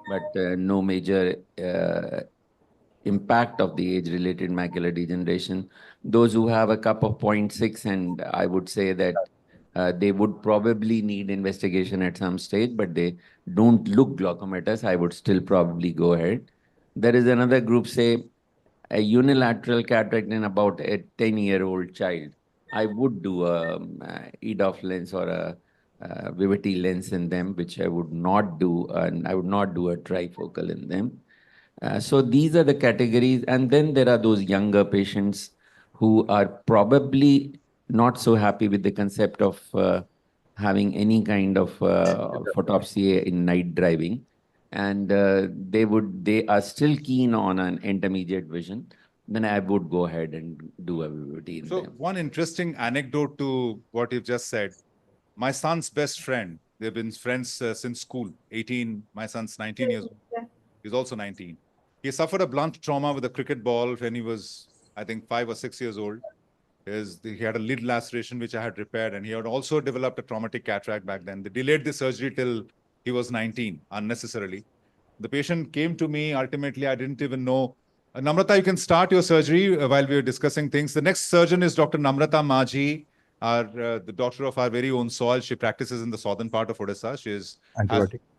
but no major impact of the age-related macular degeneration. Those who have a cup of 0.6, and I would say that they would probably need investigation at some stage, but they don't look glaucomatous, I would still probably go ahead. There is another group, say, a unilateral cataract in about a 10-year-old child. I would do a EDOF lens or a Vivity lens in them, which I would not do, and I would not do a trifocal in them. So these are the categories. And then there are those younger patients who are probably not so happy with the concept of having any kind of photopsia in night driving. And they are still keen on an intermediate vision. Then I would go ahead and do a Vivity in So them. one interesting anecdote to what you've just said. My son's best friend, they've been friends since school, 18, my son's 19 years old. He's also 19. He suffered a blunt trauma with a cricket ball when he was, I think, 5 or 6 years old. He had a lid laceration, which I had repaired, and he had also developed a traumatic cataract back then. They delayed the surgery till he was 19, unnecessarily. The patient came to me. Ultimately, I didn't even know. Namrata, you can start your surgery while we are discussing things. The next surgeon is Dr. Namrata Majhi, the daughter of our very own soil. She practices in the southern part of Odisha. She has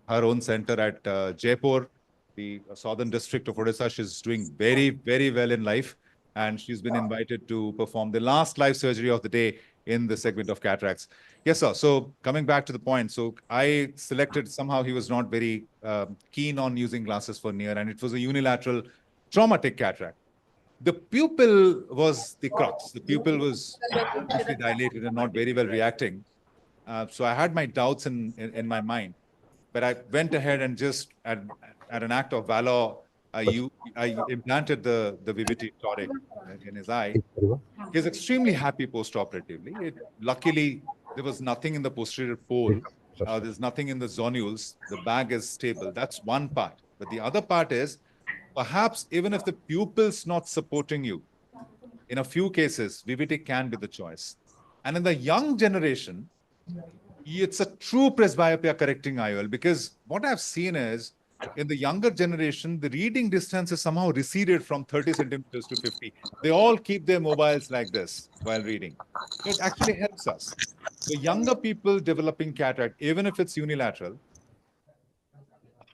her own center at Jaipur, the southern district of Odisha. She's doing very, very well in life. And she's been invited to perform the last live surgery of the day in the segment of cataracts. Yes, sir. So coming back to the point, so I selected, somehow he was not very keen on using glasses for near, and it was a unilateral traumatic cataract. The pupil was the crux. The pupil was actually dilated and not very well reacting. So I had my doubts in my mind, but I went ahead and just at an act of valor, I implanted the Vivity toric in his eye. He's extremely happy post-operatively. Luckily, there was nothing in the posterior pole. There's nothing in the zonules. The bag is stable. That's one part. But the other part is, perhaps even if the pupil's not supporting you, in a few cases, Vivity can be the choice. And in the young generation, it's a true presbyopia correcting IOL, because what I've seen is, in the younger generation, the reading distance is somehow receded from 30 centimeters to 50. They all keep their mobiles like this while reading. It actually helps us. The younger people developing cataract, even if it's unilateral,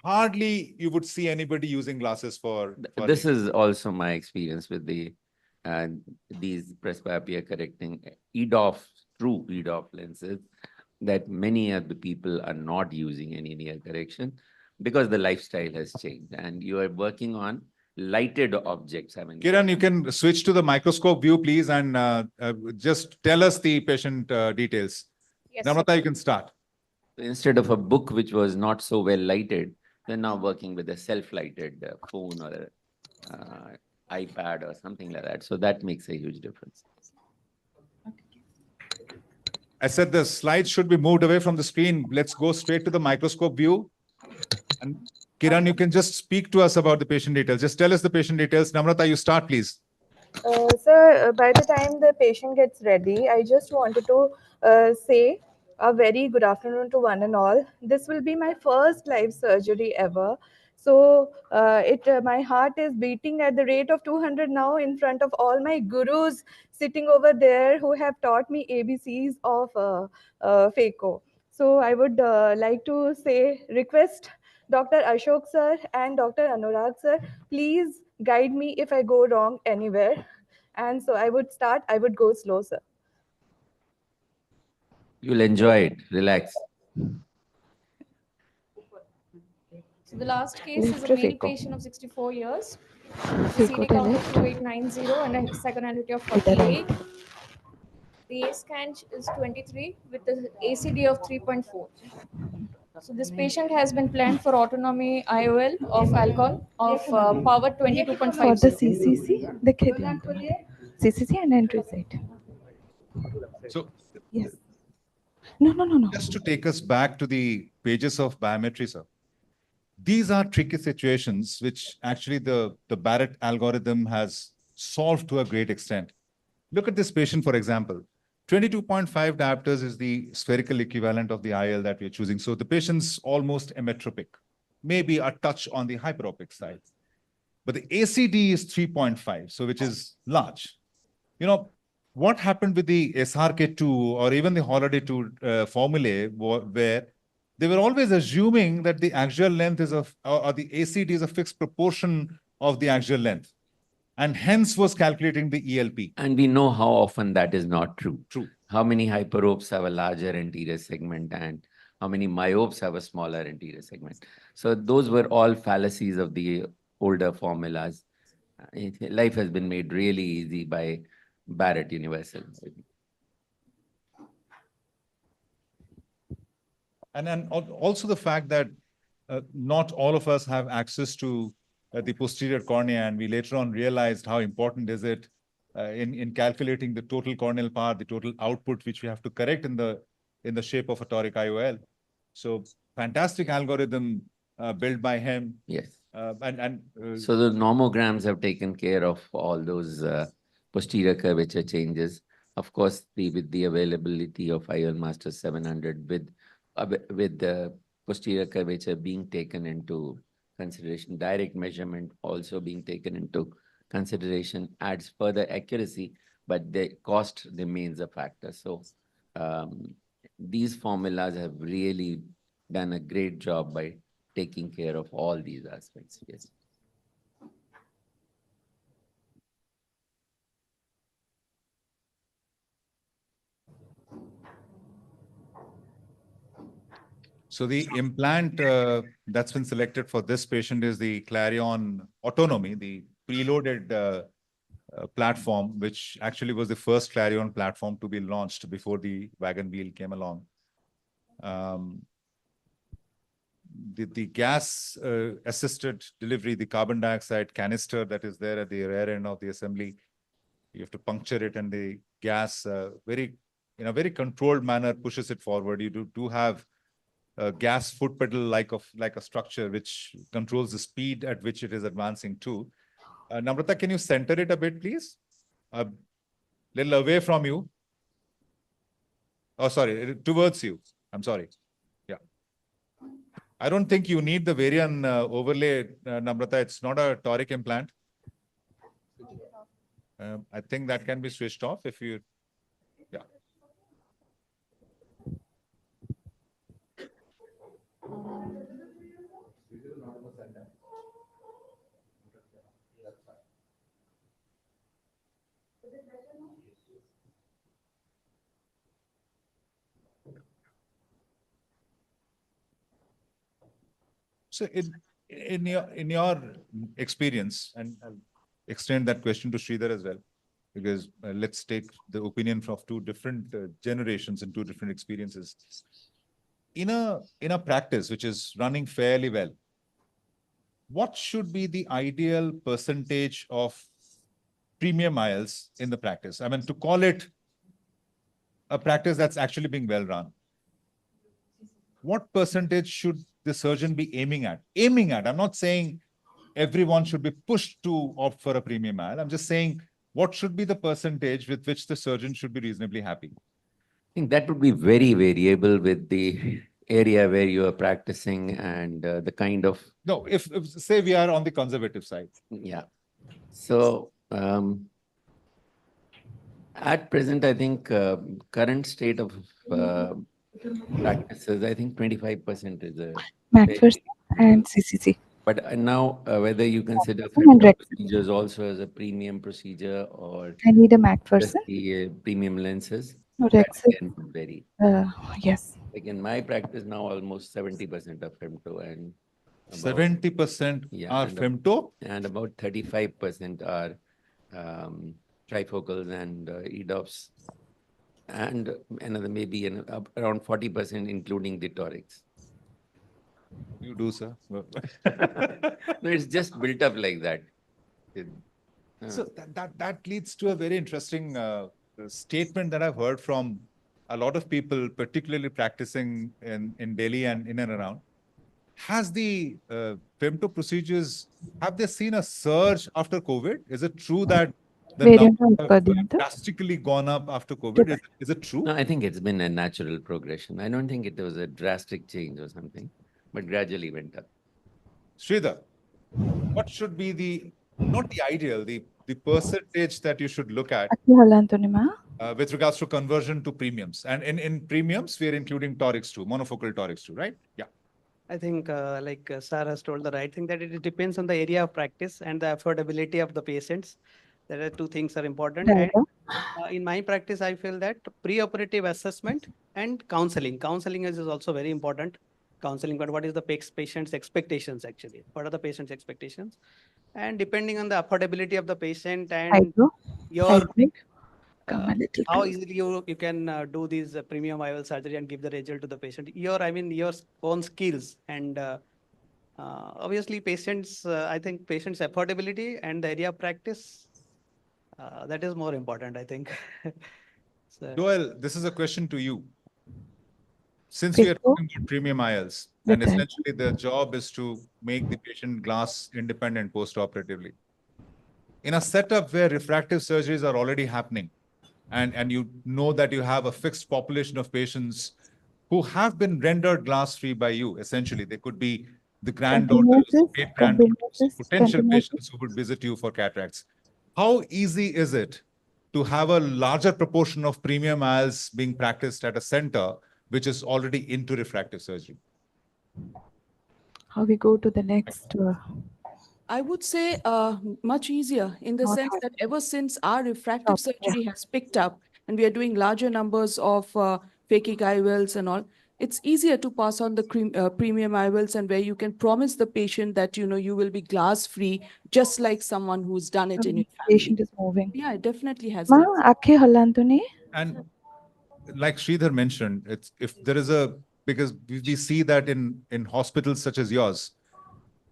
hardly you would see anybody using glasses for This is also my experience with these presbyopia correcting true EDOF lenses, that many of the people are not using any near correction because the lifestyle has changed and you are working on lighted objects. I mean, Kiran, you can switch to the microscope view, please, and just tell us the patient details. Yes, Namrata, you can start. instead of a book which was not so well lighted, they're now working with a self-lighted phone or a iPad or something like that. So that makes a huge difference. I said the slides should be moved away from the screen. Let's go straight to the microscope view. And Kiran, you can just speak to us about the patient details. Just tell us the patient details. Namrata, you start, please. Sir, by the time the patient gets ready, I just wanted to say a very good afternoon to one and all. This will be my first live surgery ever. So my heart is beating at the rate of 200 now in front of all my gurus sitting over there who have taught me ABCs of phaco. So I would like to request Dr. Ashok sir and Dr. Anurag sir, please guide me if I go wrong anywhere. And so I would go slow, sir. You'll enjoy it. Relax. So the last case is a Mr. male Feko. patient of 64 years, Feko CD to count of left. 2890 and a secondality of Idhar aaye. 48. The A scan is 23 with the ACD of 3.4. So this patient has been planned for autonomy IOL of Alcon of power 22.50. For the CCC, CCC and entry site. So Yes. No. just to take us back to the pages of biometry, sir. These are tricky situations which actually the Barrett algorithm has solved to a great extent. Look at this patient, for example. 22.5 diopters is the spherical equivalent of the IL that we're choosing. So the patient's almost emmetropic, maybe a touch on the hyperopic side. But the ACD is 3.5, so which is large. You know, what happened with the SRK2 or even the Holiday 2 formulae where they were always assuming that the axial length is or the ACD is a fixed proportion of the axial length, and hence was calculating the ELP. And we know how often that is not true. True. How many hyperopes have a larger anterior segment and how many myopes have a smaller anterior segment. So those were all fallacies of the older formulas. Life has been made really easy by Barrett Universal. And also the fact that not all of us have access to the posterior cornea, and we later on realized how important is it in calculating the total corneal power, the total output, which we have to correct in the shape of a toric IOL. So fantastic algorithm built by him. Yes. So the nomograms have taken care of all those posterior curvature changes. Of course, with the availability of IOL Master 700 with the posterior curvature being taken into consideration, direct measurement also being taken into consideration adds further accuracy, but the cost remains a factor. So these formulas have really done a great job by taking care of all these aspects. Yes. So the implant that's been selected for this patient is the Clarion Autonomy, the preloaded platform, which actually was the first Clarion platform to be launched before the wagon wheel came along. The gas assisted delivery, the carbon dioxide canister that is there at the rear end of the assembly, you have to puncture it, and the gas in a very controlled manner pushes it forward. You do have a gas foot pedal like a structure which controls the speed at which it is advancing to. Namrata, can you center it a bit, please? A little away from you. Oh, sorry, towards you. I'm sorry. Yeah. I don't think you need the Varian overlay, Namrata. It's not a toric implant. I think that can be switched off if you, yeah. So in your experience, and I'll extend that question to Sridhar as well, because let's take the opinion of two different generations and two different experiences. In a practice which is running fairly well, what should be the ideal percentage of premium IOLs in the practice? I mean, to call it a practice that's actually being well run, what percentage should the surgeon be aiming at? I'm not saying everyone should be pushed to opt for a premium IOL. I'm just saying what should be the percentage with which the surgeon should be reasonably happy? I think that would be very variable with the area where you are practicing and the kind of... No, if say we are on the conservative side. Yeah. So at present, I think current state of practices, I think 25% is a... McPherson and CCC. But now whether you consider procedures also as a premium procedure or I need a just McPherson. the premium lenses, Or that Rexel. can vary. Yes. Like in my practice now, almost 70% of femto and 70% are femto? And about 35% are trifocals and EDOPs. And another maybe around 40%, including the torics. You do, sir. No, it's just built up like that. So that leads to a very interesting statement that I've heard from a lot of people, particularly practicing in Delhi and in and around. Has the femto procedures, have they seen a surge after COVID? Is it true that the numbers have drastically gone up after COVID. Is it true? No, I think it's been a natural progression. I don't think it was a drastic change or something, but gradually went up. Sridhar, what should be not the ideal, the percentage that you should look at with regards to conversion to premiums? And in premiums, we are including torics too, monofocal torics too, right? Yeah. I think, like Sir has told the right thing, that it depends on the area of practice and the affordability of the patients. There are two things are important. And in my practice, I feel that preoperative assessment and counseling. Counseling is also very important. Counseling, but what is the patient's expectations actually? What are the patient's expectations? And depending on the affordability of the patient and your how easily you can do these premium IOL surgery and give the result to the patient. Your own skills and obviously patients. I think patients' affordability and the area of practice. That is more important, I think. So, Joel, this is a question to you. Since we are talking about premium IOLs, and essentially the job is to make the patient glass independent post-operatively. In a setup where refractive surgeries are already happening, and you know that you have a fixed population of patients who have been rendered glass-free by you, essentially. They could be the granddaughters, great-granddaughters, potential patients who would visit you for cataracts. How easy is it to have a larger proportion of premium IOLs being practiced at a center which is already into refractive surgery? How we go to the next? I would say much easier in the sense that ever since our refractive surgery has picked up and we are doing larger numbers of phakic IOLs and all, it's easier to pass on the premium IOLs, and where you can promise the patient that you will be glass free, just like someone who's done it in your family. Patient is moving. Yeah, it definitely has. And like Sridhar mentioned, if there is because we see that in hospitals such as yours,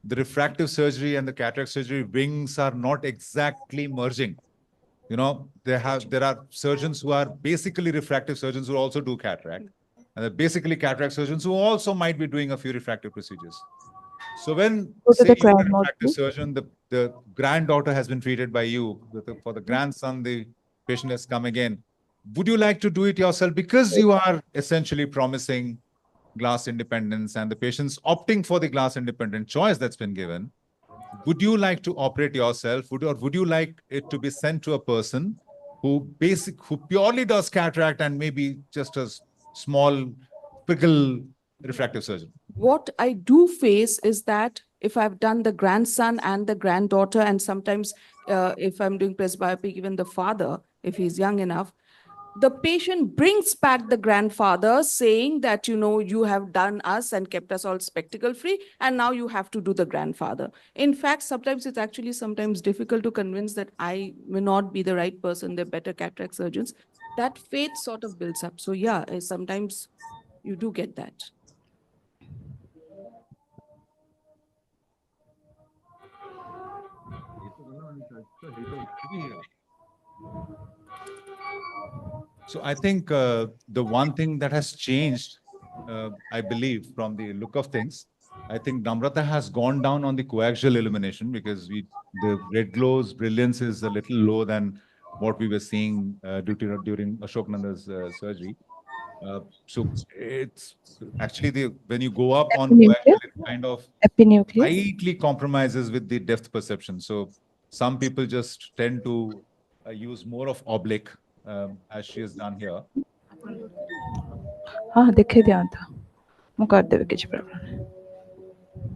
the refractive surgery and the cataract surgery wings are not exactly merging. There are surgeons who are basically refractive surgeons who also do cataract, and they're basically cataract surgeons who also might be doing a few refractive procedures. So when, say, you're a refractive surgeon, the granddaughter has been treated by you, for the grandson, the patient has come again. Would you like to do it yourself? Because you are essentially promising glass independence and the patient's opting for the glass independent choice that's been given. Would you like to operate yourself? Or would you like it to be sent to a person who purely does cataract and maybe just a small pickle refractive surgeon? What I do face is that if I've done the grandson and the granddaughter, and sometimes if I'm doing presbyopic, even the father, if he's young enough, the patient brings back the grandfather saying that, you have done us and kept us all spectacle free, and now you have to do the grandfather. In fact, sometimes it's actually difficult to convince that I may not be the right person, they're better cataract surgeons. That faith sort of builds up. So yeah, sometimes you do get that. So I think the one thing that has changed, I believe, from the look of things, I think Namrata has gone down on the coaxial illumination, because the red glow's brilliance is a little low than what we were seeing during Ashok Nanda's surgery. So it's actually when you go up on coaxial, it kind of slightly compromises with the depth perception. So some people just tend to use more of oblique, as she has done here.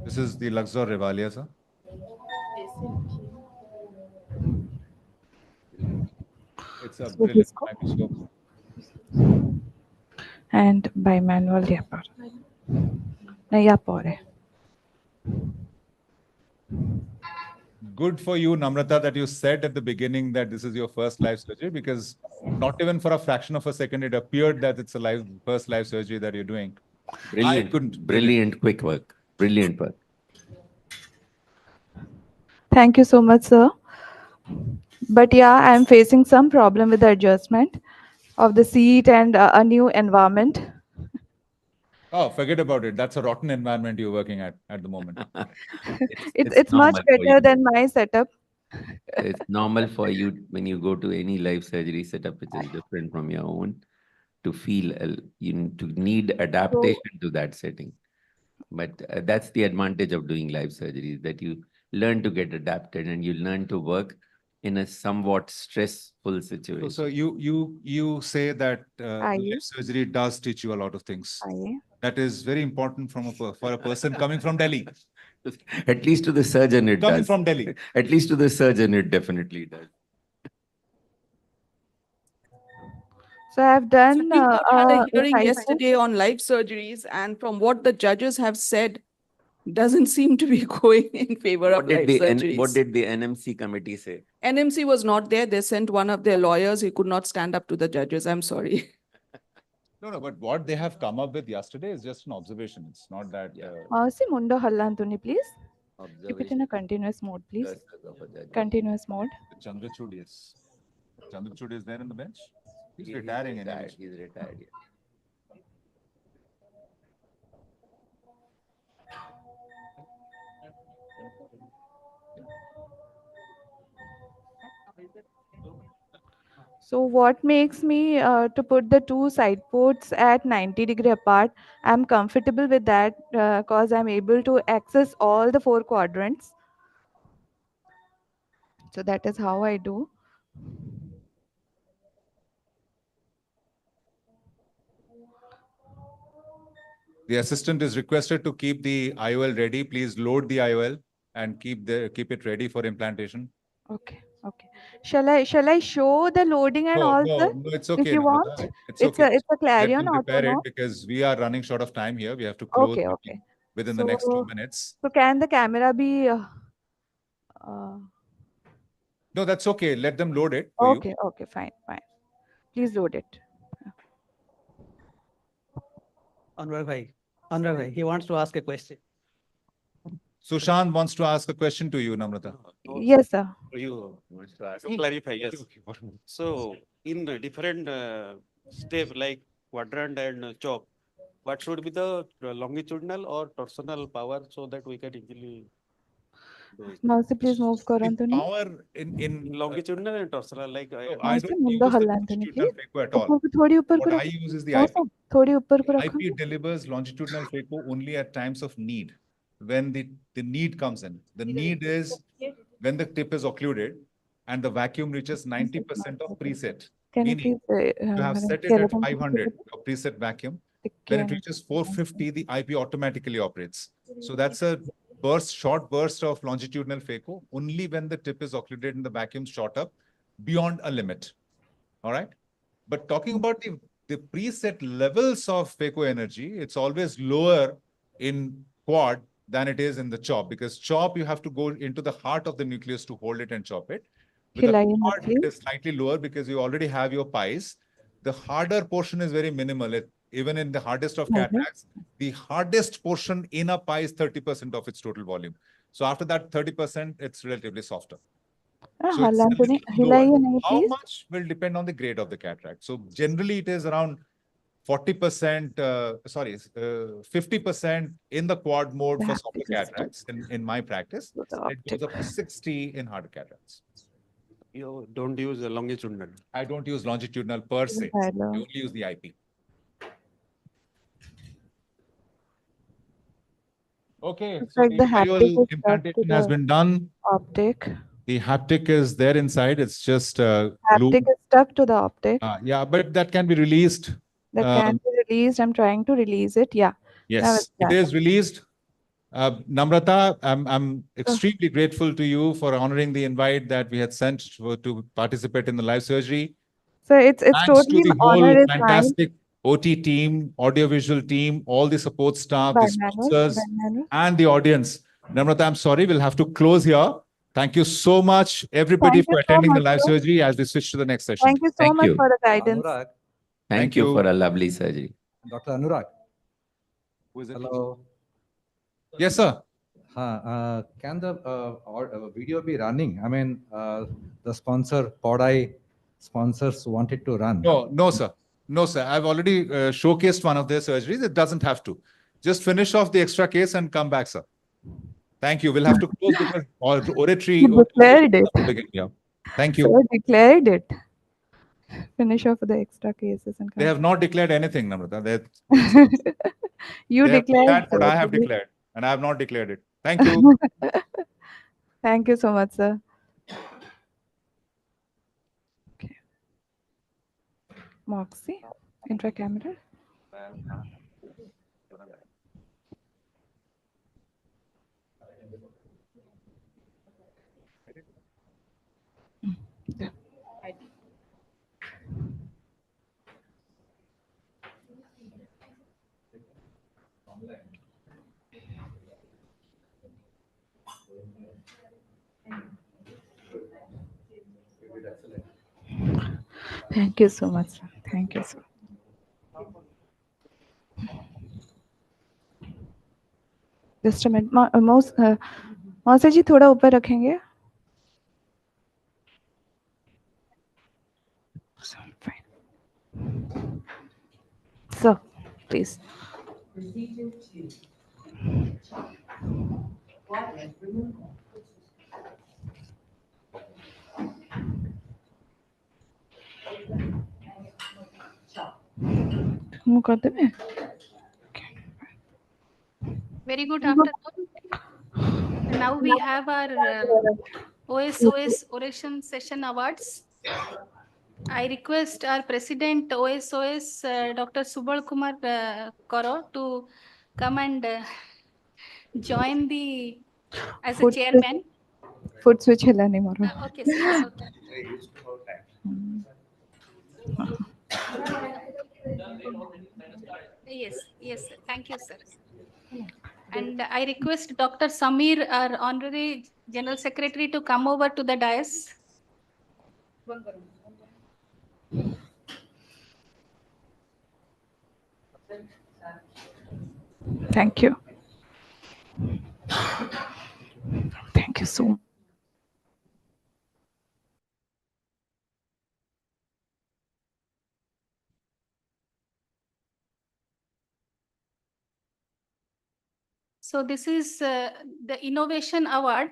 This is the Luxor Revalia, sir. It's a brilliant microscope. And bimanual Good for you, Namrata, that you said at the beginning that this is your first live surgery, because not even for a fraction of a second it appeared that it's a first live surgery that you're doing. Brilliant, quick work. Brilliant work. Thank you so much, sir. But yeah, I'm facing some problem with the adjustment of the seat and a new environment. Oh, forget about it. That's a rotten environment you're working at the moment. It's much better than my setup. So it's normal for you when you go to any life surgery setup, which is different from your own, to feel to need adaptation to that setting. But that's the advantage of doing life surgery, that you learn to get adapted and you learn to work in a somewhat stressful situation. So you say that Aye. life surgery does teach you a lot of things. Aye. That is very important for a person coming from Delhi. At least to the surgeon, it Coming does. from Delhi. At least to the surgeon, it definitely does. So I have done. We just had a hearing FIC. yesterday on life surgeries, and from what the judges have said, doesn't seem to be going in favor of life surgeries. What did the NMC committee say? NMC was not there. They sent one of their lawyers. He could not stand up to the judges. I'm sorry. No, but what they have come up with yesterday is just an observation. It's not that. See Mundo Hallantuni, please. Keep it in a continuous mode, please. Continuous mode. Chandrachud is. Chandrachud is there in the bench? He's retiring. He's retired. Yeah. So what makes me to put the two side ports at 90-degree apart? I'm comfortable with that because I'm able to access all the 4 quadrants. So that is how I do. The assistant is requested to keep the IOL ready. Please load the IOL and keep it ready for implantation. Okay. Okay. Shall I show the loading and all, sir? No, it's okay. If you want, It's okay. it's a Clarion Let them auto, prepare no? it because we are running short of time here. We have to close Okay. within the next 2 minutes. So can the camera be? No, that's okay. Let them load it for you. Okay, fine. Please load it. Anurag bhai, he wants to ask a question. Sushant wants to ask a question to you, Namrata. Yes, sir. You to clarify, yes. So, in different step like quadrant and chop, what should be the longitudinal or torsional power so that we can easily do it? Mouse please move karo Anthony. Power in longitudinal and torsional, like I don't use the longitudinal phaco at all. What I use is the IP. IP delivers longitudinal phaco only at times of need, when the need comes in. The need is when the tip is occluded and the vacuum reaches 90% of preset. Can you Meaning, please you have set it at 500, your preset vacuum. When it reaches 450, the IP automatically operates. So that's a short burst of longitudinal phaco only when the tip is occluded and the vacuum shot up beyond a limit. All right. But talking about the preset levels of phaco energy, it's always lower in quad than it is in the chop, because chop you have to go into the heart of the nucleus to hold it and chop it. With a quad, it is slightly lower because you already have your pies. The harder portion is very minimal. Even in the hardest of cataracts, the hardest portion in a pie is 30% of its total volume. So after that 30%, it's relatively softer. So it's a little lower. How much will depend on the grade of the cataract. So generally it is around 40%, 50% in the quad mode for softer cataracts in my practice. It goes up to 60 in harder cataracts. You don't use a longitudinal. I don't use longitudinal per se. I only use the IP. Okay, so like the the haptic IOL is implantation has been done. Optic. The haptic is there inside. It's just Haptic glue. is stuck to the optic. Yeah, but that can be released. That can be released. I'm trying to release it. Yeah. Yes, it is released. Namrata, I'm extremely grateful to you for honoring the invite that we had sent to participate in the live surgery. So it's Thanks totally to the an honor whole is mine. fantastic OT team, audiovisual team, all the support staff, the sponsors, and the audience. Namrata, I'm sorry, we'll have to close here. Thank you so much, everybody, Thank you for so attending the much, live sir. surgery as we switch to the next session. Thank you so much for the guidance. Thank you for a lovely surgery. Dr. Anurag. Who is it? Hello. Yes, sir. Can the video be running? I mean, the sponsor, PodEye sponsors wanted to run. No, sir. No, sir. I've already showcased one of their surgeries. It doesn't have to. Just finish off the extra case and come back, sir. Thank you. We'll have to close because oratory. He declared it. Yeah. Thank you. Sir declared it. Finish off the extra cases and They come. have not declared anything, Namrata. You They have declared. declared what sir, I have did you? declared, and I have not declared it. Thank you. Thank you so much, sir. Okay. Moxie, intracameral. Thank you so much, sir. Thank you, sir. Just a minute. मौसा जी थोड़ा ऊपर रखेंगे. Sir, please. मुकदमे में. Very good afternoon. Now we have our OSOS Oration Session Awards. I request our President OSOS, Dr. Subal Kumar Karo, to come and join the as a chairman. Foot switch हिला नहीं मारो. Okay, sir. Yes, okay. Yes, yes, sir. Thank you, sir. And I request Dr. Samir, our Honorary General Secretary, to come over to the dais. Thank you. Thank you so much. So this is the Innovation Award.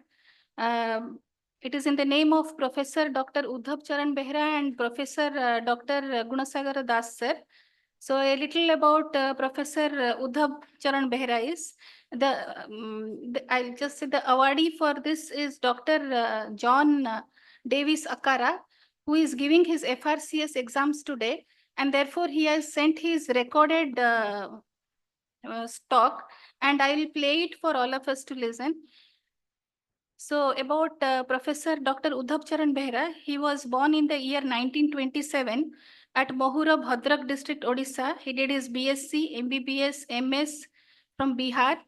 It is in the name of Professor Dr. Udhab Charan Behra and Professor Dr. Gunasagar Das sir. So a little about Professor Udhab Charan Behra is I'll just say the awardee for this is Dr. John Davis Akara, who is giving his FRCS exams today, and therefore he has sent his recorded talk, and I will play it for all of us to listen. So about Professor Dr. Udhab Charan Behra, he was born in the year 1927 at Mohura, Bhadrak district, Odisha. He did his BSc, MBBS, MS from Bihar.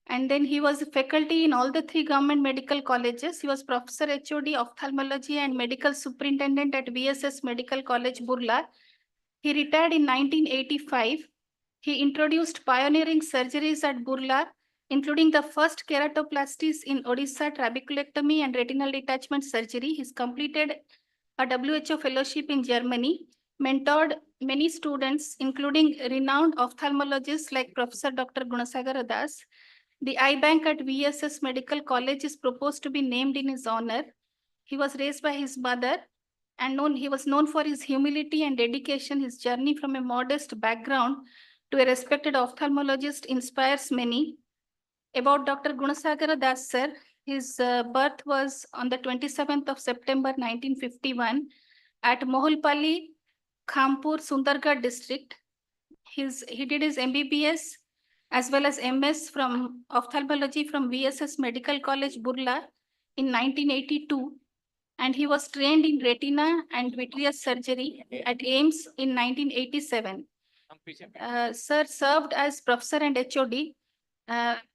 And then he was a faculty in all the 3 government medical colleges. He was Professor HOD, Ophthalmology and Medical Superintendent at VSS Medical College, Burla. He retired in 1985. He introduced pioneering surgeries at Burla, including the first keratoplasties in Odisha, trabeculectomy and retinal detachment surgery. He's completed a WHO fellowship in Germany, mentored many students, including renowned ophthalmologists like Professor Dr. Gunasagar Das. The eye bank at VSS Medical College is proposed to be named in his honor. He was raised by his mother, and he was known for his humility and dedication. His journey from a modest background to a respected ophthalmologist inspires many. About Dr. Gunasagar Das sir, his birth was on the 27th of September 1951 at Mohulpally, Khampur, Sundargarh district. He did his MBBS as well as MS from ophthalmology from VSS Medical College, Burla in 1982. And he was trained in retina and vitreous surgery at AIMS in 1987. Sir served as professor and HOD,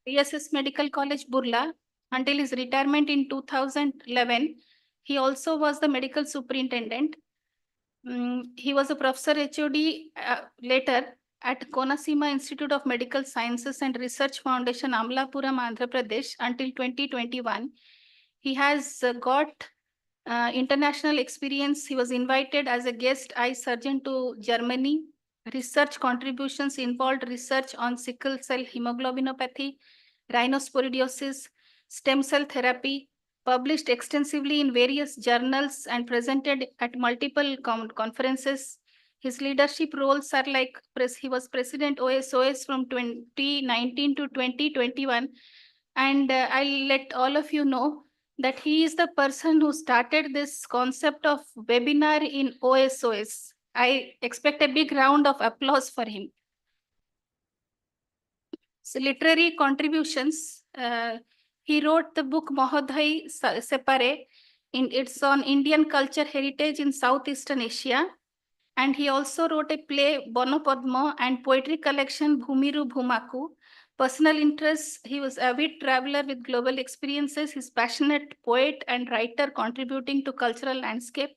VSS Medical College, Burla, until his retirement in 2011. He also was the medical superintendent. He was a professor HOD later at Konasima Institute of Medical Sciences and Research Foundation, Amlapuram, Andhra Pradesh until 2021. He has got international experience. He was invited as a guest eye surgeon to Germany. Research contributions involved research on sickle cell hemoglobinopathy, rhinosporidiosis, stem cell therapy, published extensively in various journals and presented at multiple conferences. His leadership roles are like he was President OSOS from 2019 to 2021. And I'll let all of you know that he is the person who started this concept of webinar in OSOS. I expect a big round of applause for him. So literary contributions, he wrote the book Mahodai Separe. It's on Indian culture heritage in Southeastern Asia. And he also wrote a play Bono Padma and poetry collection Bhumiru Bhumaku. Personal interests, he was avid traveler with global experiences. He's passionate poet and writer contributing to cultural landscape.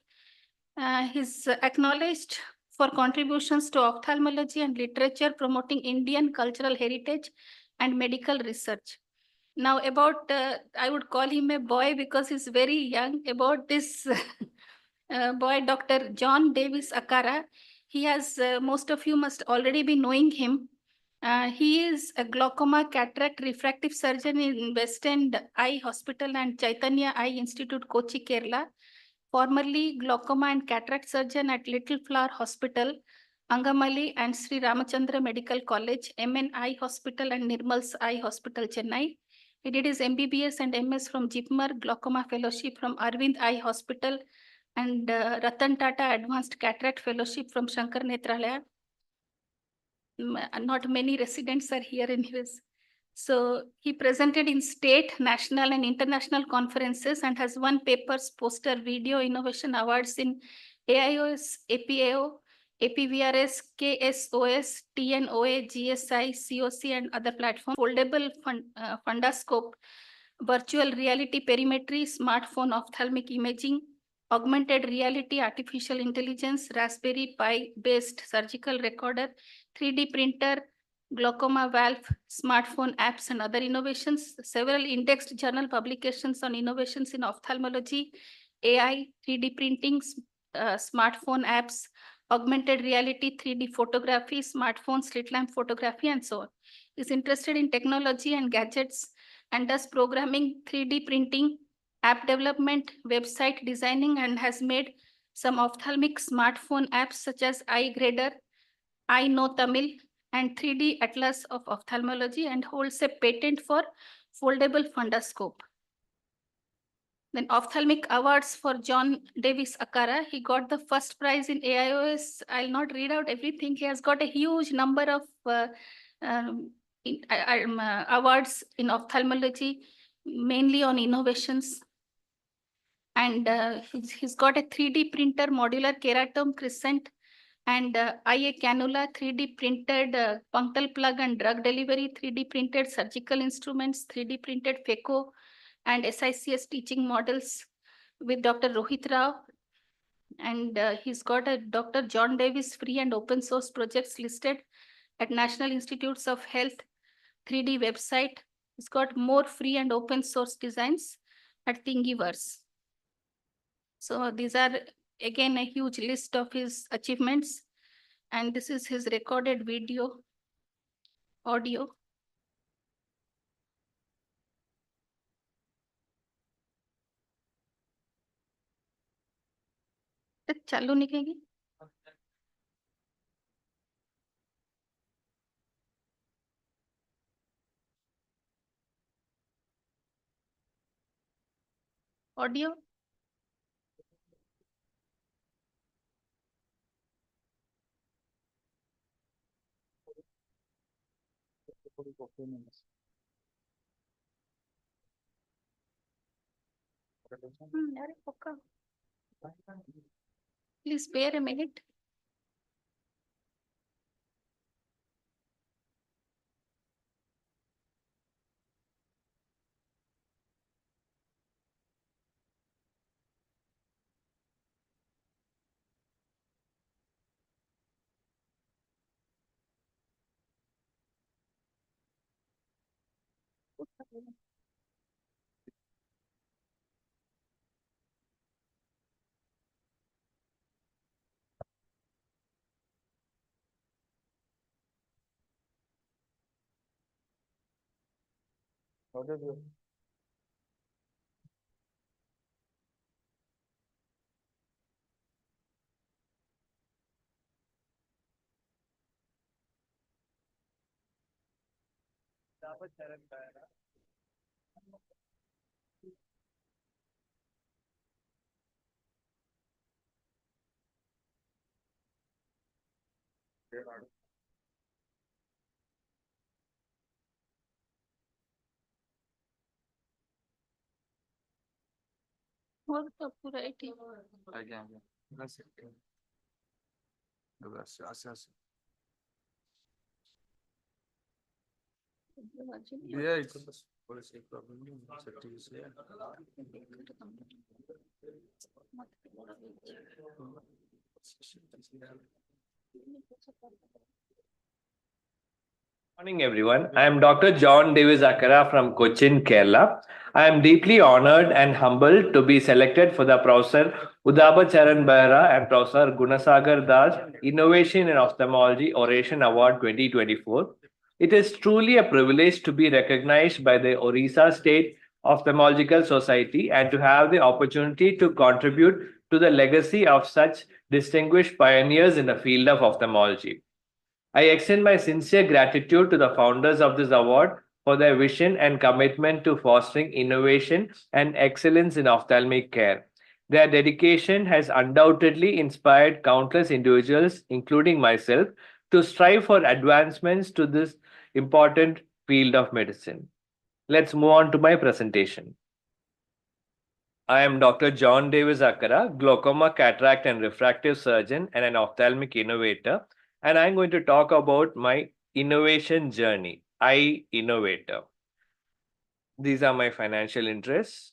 He's acknowledged for contributions to ophthalmology and literature promoting Indian cultural heritage and medical research. Now about, I would call him a boy because he's very young, about this boy, Dr. John Davis Akara. He has, most of you must already be knowing him. He is a glaucoma cataract refractive surgeon in West End Eye Hospital and Chaitanya Eye Institute, Kochi, Kerala. Formerly glaucoma and cataract surgeon at Little Flower Hospital, Angamali and Sri Ramachandra Medical College, MN Eye Hospital and Nirmal's Eye Hospital, Chennai. He did his MBBS and MS from Jipmer, glaucoma fellowship from Arvind Eye Hospital, and Ratan Tata Advanced Cataract Fellowship from Shankar Netralaya. Not many residents are here in his. So he presented in state, national, and international conferences and has won papers, poster, video innovation awards in AIOS, APAO, APVRS, KSOS, TNOA, GSI, COC, and other platforms. Foldable fundoscope, virtual reality perimetry, smartphone ophthalmic imaging, augmented reality, artificial intelligence, Raspberry Pi based surgical recorder, 3D printer, glaucoma valve, smartphone apps, and other innovations. Several indexed journal publications on innovations in ophthalmology, AI, 3D printing, smartphone apps, augmented reality, 3D photography, smartphone, slit lamp photography, and so on. Is interested in technology and gadgets and does programming, 3D printing, app development, website designing, and has made some ophthalmic smartphone apps such as iGrader, I Know Tamil, and 3D Atlas of Ophthalmology, and holds a patent for foldable fundoscope. Then ophthalmic awards for John Davis Akara. He got the first prize in AIOS. I'll not read out everything. He has got a huge number of awards in ophthalmology, mainly on innovations. And he's got a 3D printer, modular keratome crescent, and IA cannula, 3D printed punctal plug and drug delivery, 3D printed surgical instruments, 3D printed phaco, and SICS teaching models with Dr. Rohit Rao. And he's got a Dr. John Davis free and open source projects listed at National Institutes of Health 3D website. He's got more free and open source designs at Thingiverse. So these are again a huge list of his achievements. And this is his recorded video, audio. चालू निकलेगी audio. Please spare a minute. What the variety? Morning, everyone. I am Dr. John Davis Akara from Cochin, Kerala. I am deeply honored and humbled to be selected for the Professor Udaba Charan Behra and Professor Gunasagar Das Innovation in Ophthalmology Oration Award 2024. It is truly a privilege to be recognized by the Odisha State Ophthalmological Society and to have the opportunity to contribute to the legacy of such distinguished pioneers in the field of ophthalmology. I extend my sincere gratitude to the founders of this award for their vision and commitment to fostering innovation and excellence in ophthalmic care. Their dedication has undoubtedly inspired countless individuals, including myself, to strive for advancements to this important field of medicine. Let's move on to my presentation. I am Dr. John Davis Akara, glaucoma, cataract, and refractive surgeon and an ophthalmic innovator. And I'm going to talk about my innovation journey, Eye Innovator. These are my financial interests.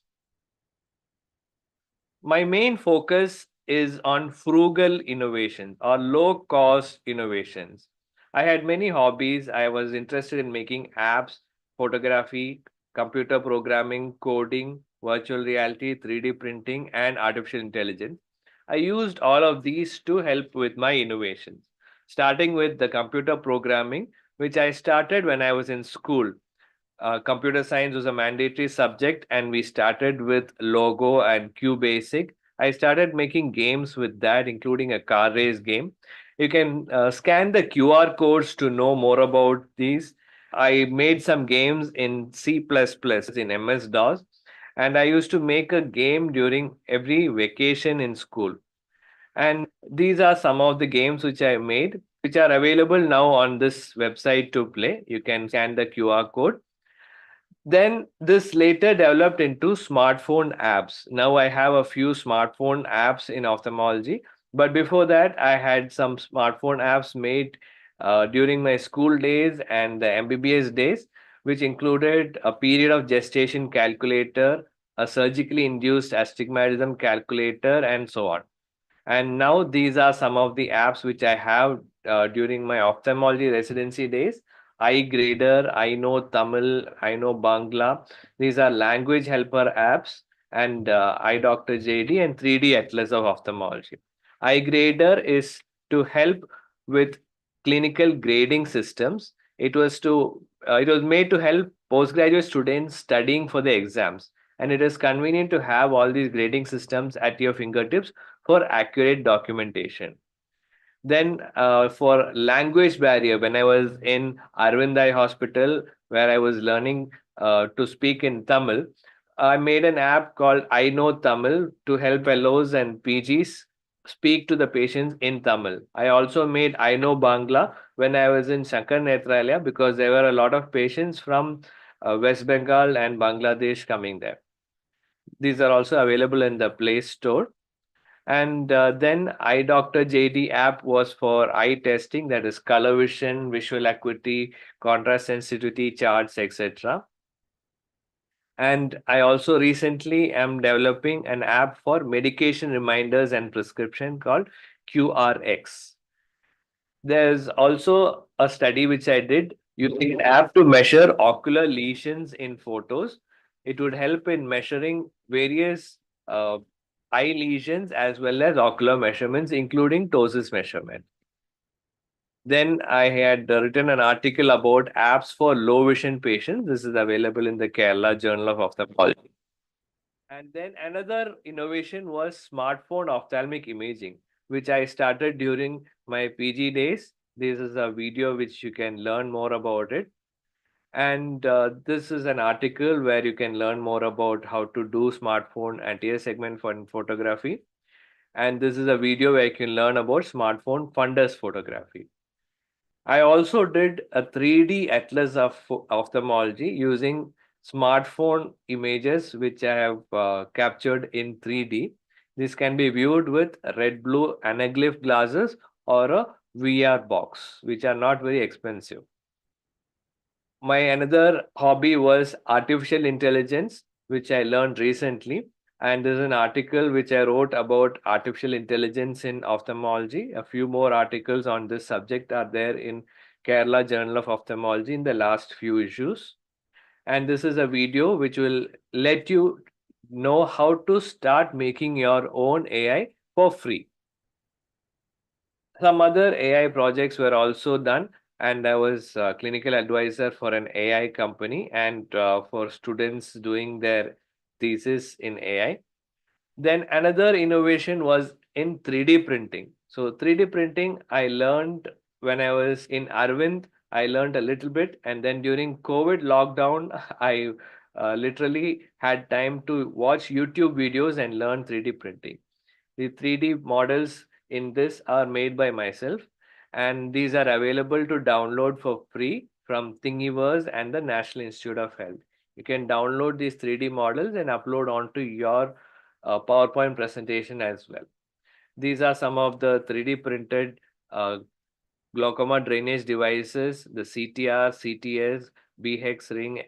My main focus is on frugal innovations or low cost innovations. I had many hobbies. I was interested in making apps, photography, computer programming, coding, virtual reality, 3D printing, and artificial intelligence. I used all of these to help with my innovations, starting with the computer programming, which I started when I was in school. Computer science was a mandatory subject, and we started with Logo and QBasic. I started making games with that, including a car race game. You can scan the QR codes to know more about these. I made some games in C++, in MS-DOS, and I used to make a game during every vacation in school. And these are some of the games which I made, which are available now on this website to play. You can scan the QR code. Then this later developed into smartphone apps. Now I have a few smartphone apps in ophthalmology, but before that I had some smartphone apps made during my school days and the MBBS days, which included a period of gestation calculator, a surgically induced astigmatism calculator, and so on. And now these are some of the apps which I have during my ophthalmology residency days. iGrader, I know Tamil, I know Bangla. These are language helper apps, and iDoctor JD and 3D Atlas of Ophthalmology. iGrader is to help with clinical grading systems. It was made to help postgraduate students studying for the exams, and it is convenient to have all these grading systems at your fingertips for accurate documentation. Then for language barrier, when I was in Arvindai Hospital, where I was learning to speak in Tamil, I made an app called I Know Tamil to help fellows and PGs speak to the patients in Tamil. I also made I Know Bangla when I was in Shankar Nethralaya, because there were a lot of patients from West Bengal and Bangladesh coming there. These are also available in the Play Store. And then iDoctor JD app was for eye testing, that is color vision, visual acuity, contrast sensitivity, charts, etc. And I also recently am developing an app for medication reminders and prescription called QRX. There's also a study which I did using an app to measure ocular lesions in photos. It would help in measuring various eye lesions as well as ocular measurements, including ptosis measurement. Then I had written an article about apps for low vision patients. This is available in the Kerala Journal of Ophthalmology. And then another innovation was smartphone ophthalmic imaging, which I started during my PG days. This is a video which you can learn more about it. And this is an article where you can learn more about how to do smartphone anterior segment for photography. And this is a video where you can learn about smartphone fundus photography. I also did a 3D atlas of ophthalmology using smartphone images, which I have captured in 3D. This can be viewed with red blue anaglyph glasses or a VR box, which are not very expensive. My another hobby was artificial intelligence, which I learned recently. And there's an article which I wrote about artificial intelligence in ophthalmology. A few more articles on this subject are there in Kerala Journal of Ophthalmology in the last few issues. And this is a video which will let you know how to start making your own AI for free. Some other AI projects were also done, and I was a clinical advisor for an AI company and for students doing their thesis in AI. Then another innovation was in 3D printing. So 3D printing, I learned when I was in Arvind, I learned a little bit. And then during COVID lockdown, I literally had time to watch YouTube videos and learn 3D printing. The 3D models in this are made by myself, and these are available to download for free from Thingiverse and the National Institute of Health. You can download these 3D models and upload onto your PowerPoint presentation as well. These are some of the 3D printed glaucoma drainage devices, the CTR, CTS, BHEX ring,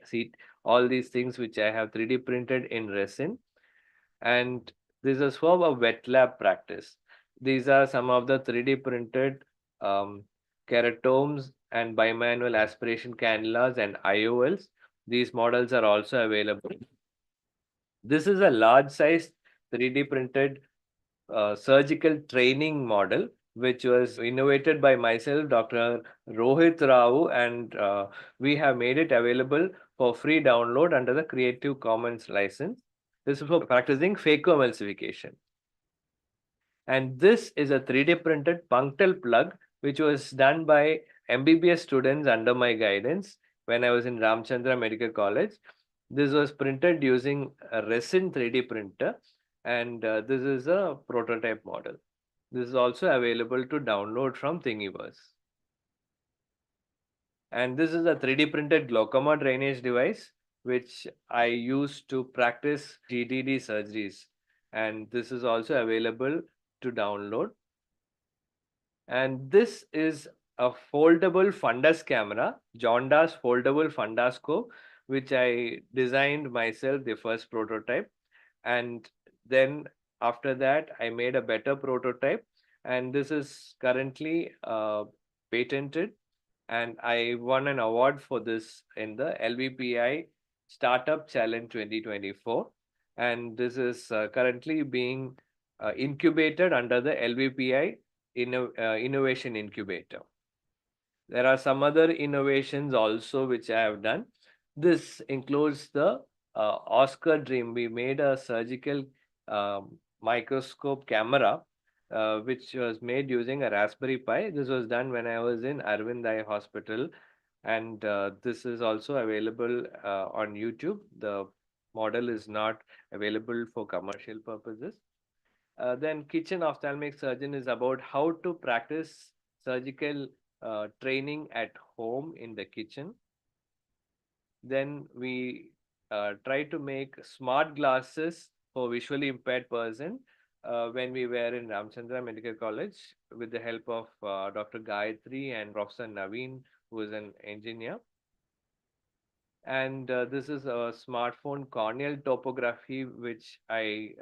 all these things which I have 3D printed in resin. And this is for a wet lab practice. These are some of the 3D printed keratomes and bimanual aspiration cannulas and IOLs. These models are also available. This is a large size 3D printed surgical training model, which was innovated by myself, Dr. Rohit Rao, and we have made it available for free download under the Creative Commons license. This is for practicing phacoemulsification. And this is a 3D printed punctal plug, which was done by MBBS students under my guidance when I was in Ramchandra Medical College. This was printed using a resin 3D printer, and this is a prototype model. This is also available to download from Thingiverse. And this is a 3D printed glaucoma drainage device, which I use to practice GTD surgeries. And this is also available to download. And this is a foldable fundus camera, Jonda's foldable fundoscope, which I designed myself, the first prototype. And then after that, I made a better prototype. And this is currently patented. And I won an award for this in the LVPI Startup Challenge 2024. And this is currently being incubated under the LVPI Innovation Incubator. There are some other innovations also which I have done. This includes the Oscar Dream. We made a surgical microscope camera which was made using a Raspberry Pi. This was done when I was in Arvind Eye Hospital, and this is also available on YouTube. The model is not available for commercial purposes. Then kitchen ophthalmic surgeon is about how to practice surgical training at home in the kitchen. Then we try to make smart glasses for visually impaired person when we were in Ramchandra Medical College with the help of Dr. Gayatri and Professor Naveen, who is an engineer. And this is a smartphone corneal topography, which I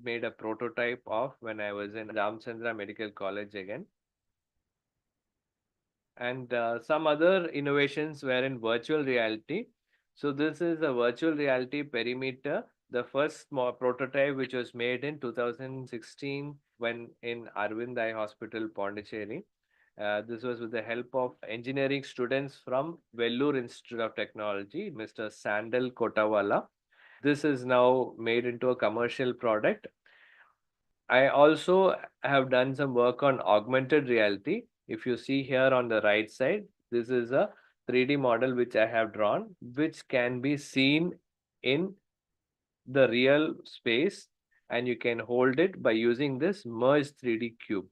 made a prototype of when I was in Ramchandra Medical College again. And some other innovations were in virtual reality. So this is a virtual reality perimeter, the first small prototype which was made in 2016 when in Arvind Eye Hospital, Pondicherry. This was with the help of engineering students from Vellore Institute of Technology, Mr. Sandal Kotawala. This is now made into a commercial product. I also have done some work on augmented reality. If you see here on the right side, this is a 3D model which I have drawn, which can be seen in the real space, and you can hold it by using this merge 3D cube.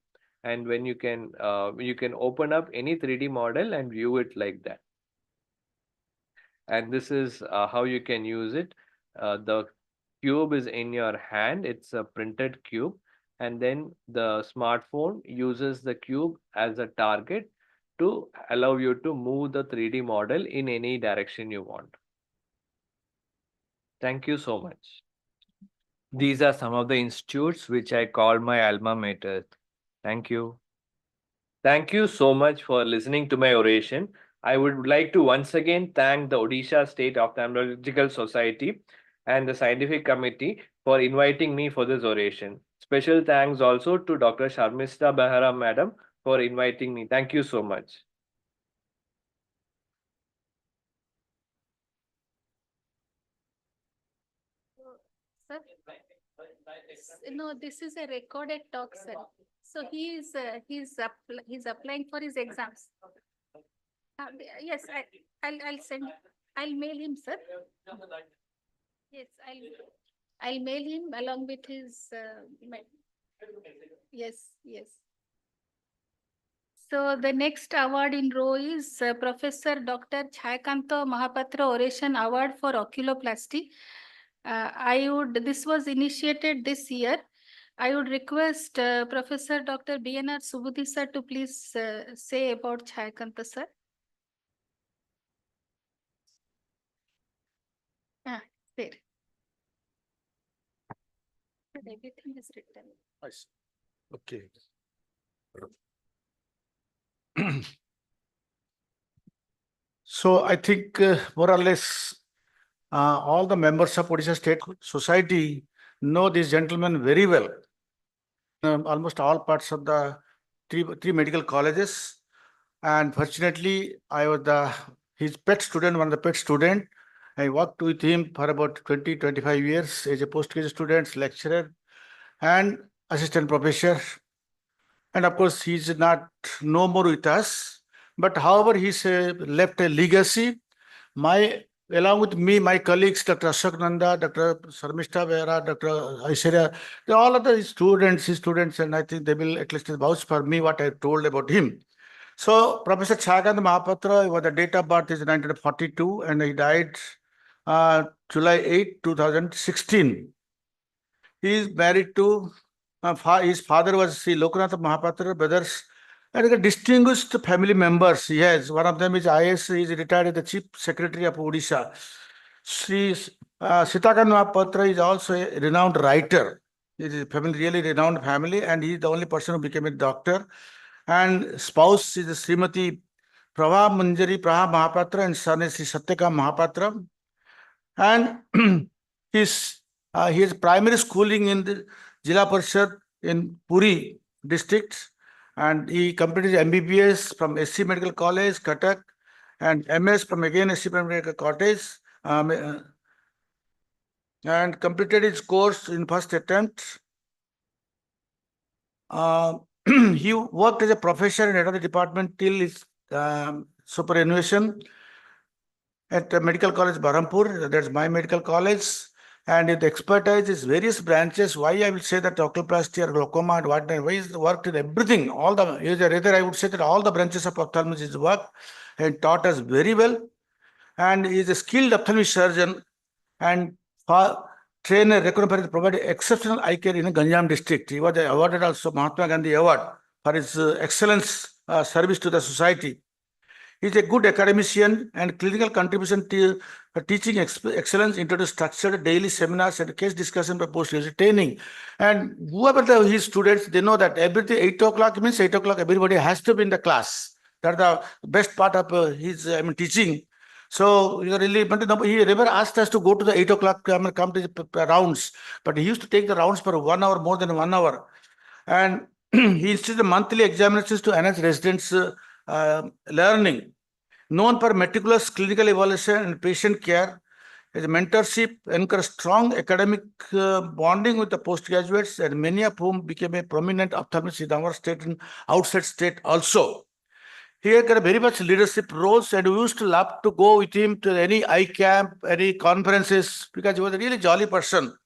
And when you can open up any 3D model and view it like that. And this is how you can use it. The cube is in your hand, it's a printed cube, and then the smartphone uses the cube as a target to allow you to move the 3D model in any direction you want. Thank you so much. These are some of the institutes which I call my alma mater. Thank you. Thank you so much for listening to my oration. I would like to once again thank the Odisha State Ophthalmological Society and the scientific committee for inviting me for this oration. Special thanks also to Dr. Sharmista Behera Madam for inviting me. Thank you so much. Sir? No, this is a recorded talk, sir. So he's applying for his exams. Yes, I'll send. I'll mail him, sir. Yes, I'll mail him along with his. Yes, yes. So the next award in row is Professor Dr. Chayakanta Mahapatra Oration Award for Oculoplasty. This was initiated this year. I would request Professor Dr. B.N.R. Subudhi sir to please say about Chayakanta sir. There. Everything is written. Nice. Okay. So I think more or less all the members of Odisha State Society know this gentleman very well. Almost all parts of the three medical colleges, and fortunately I was his pet student, one of the pet student. I worked with him for about 20-25 years as a postgraduate student, lecturer, and assistant professor. And of course, he's not no more with us. But however, he's left a legacy. Along with me, my colleagues, Dr. Ashok Nanda, Dr. Sharmista Behera, Dr. Aishwarya, all of the students, and I think they will at least vouch for me what I told about him. So Professor Chayakanta Mahapatra, the date of birth is 1942, and he died July 8, 2016. He is married to, his father was Sri Lokanath Mahapatra, brothers, and distinguished family members. He has, one of them is IS, he is retired as the Chief Secretary of Odisha. Sri Sitakant Mahapatra is also a renowned writer. It is a family, really renowned family, and he is the only person who became a doctor. And spouse is Srimati Prabha Manjari Praha Mahapatra, and son is Sri Satyakam Mahapatra. And his primary schooling in the Jila Parishad in Puri district, and he completed MBBS from SC Medical College, Cuttack, and MS from again SC Medical College, and completed his course in first attempt. He worked as a professor in another department till his superannuation at Medical College Berhampur. That's my medical college. And the expertise is various branches. Why I will say that oculoplasty or glaucoma and what, why is worked in everything, rather I would say that all the branches of ophthalmology is worked and taught us very well. And he is a skilled ophthalmic surgeon and trainer recognized to provide exceptional eye care in Ganjam district. He was awarded also Mahatma Gandhi Award for his excellence service to the society. He is a good academician and clinical contribution to teaching excellence into the structured daily seminars and case discussion by post-graduate training. And whoever his students, they know that everything 8 o'clock means 8 o'clock, everybody has to be in the class. That's the best part of his teaching. So he never asked us to go to the 8 o'clock come to the rounds, but he used to take the rounds for 1 hour, more than 1 hour. And he instituted monthly examinations to enhance residents' learning. Known for meticulous clinical evaluation and patient care, his mentorship encouraged strong academic bonding with the postgraduates, and many of whom became a prominent ophthalmologist in our state and outside state also. He had got very much leadership roles, and we used to love to go with him to any eye camp, any conferences, because he was a really jolly person.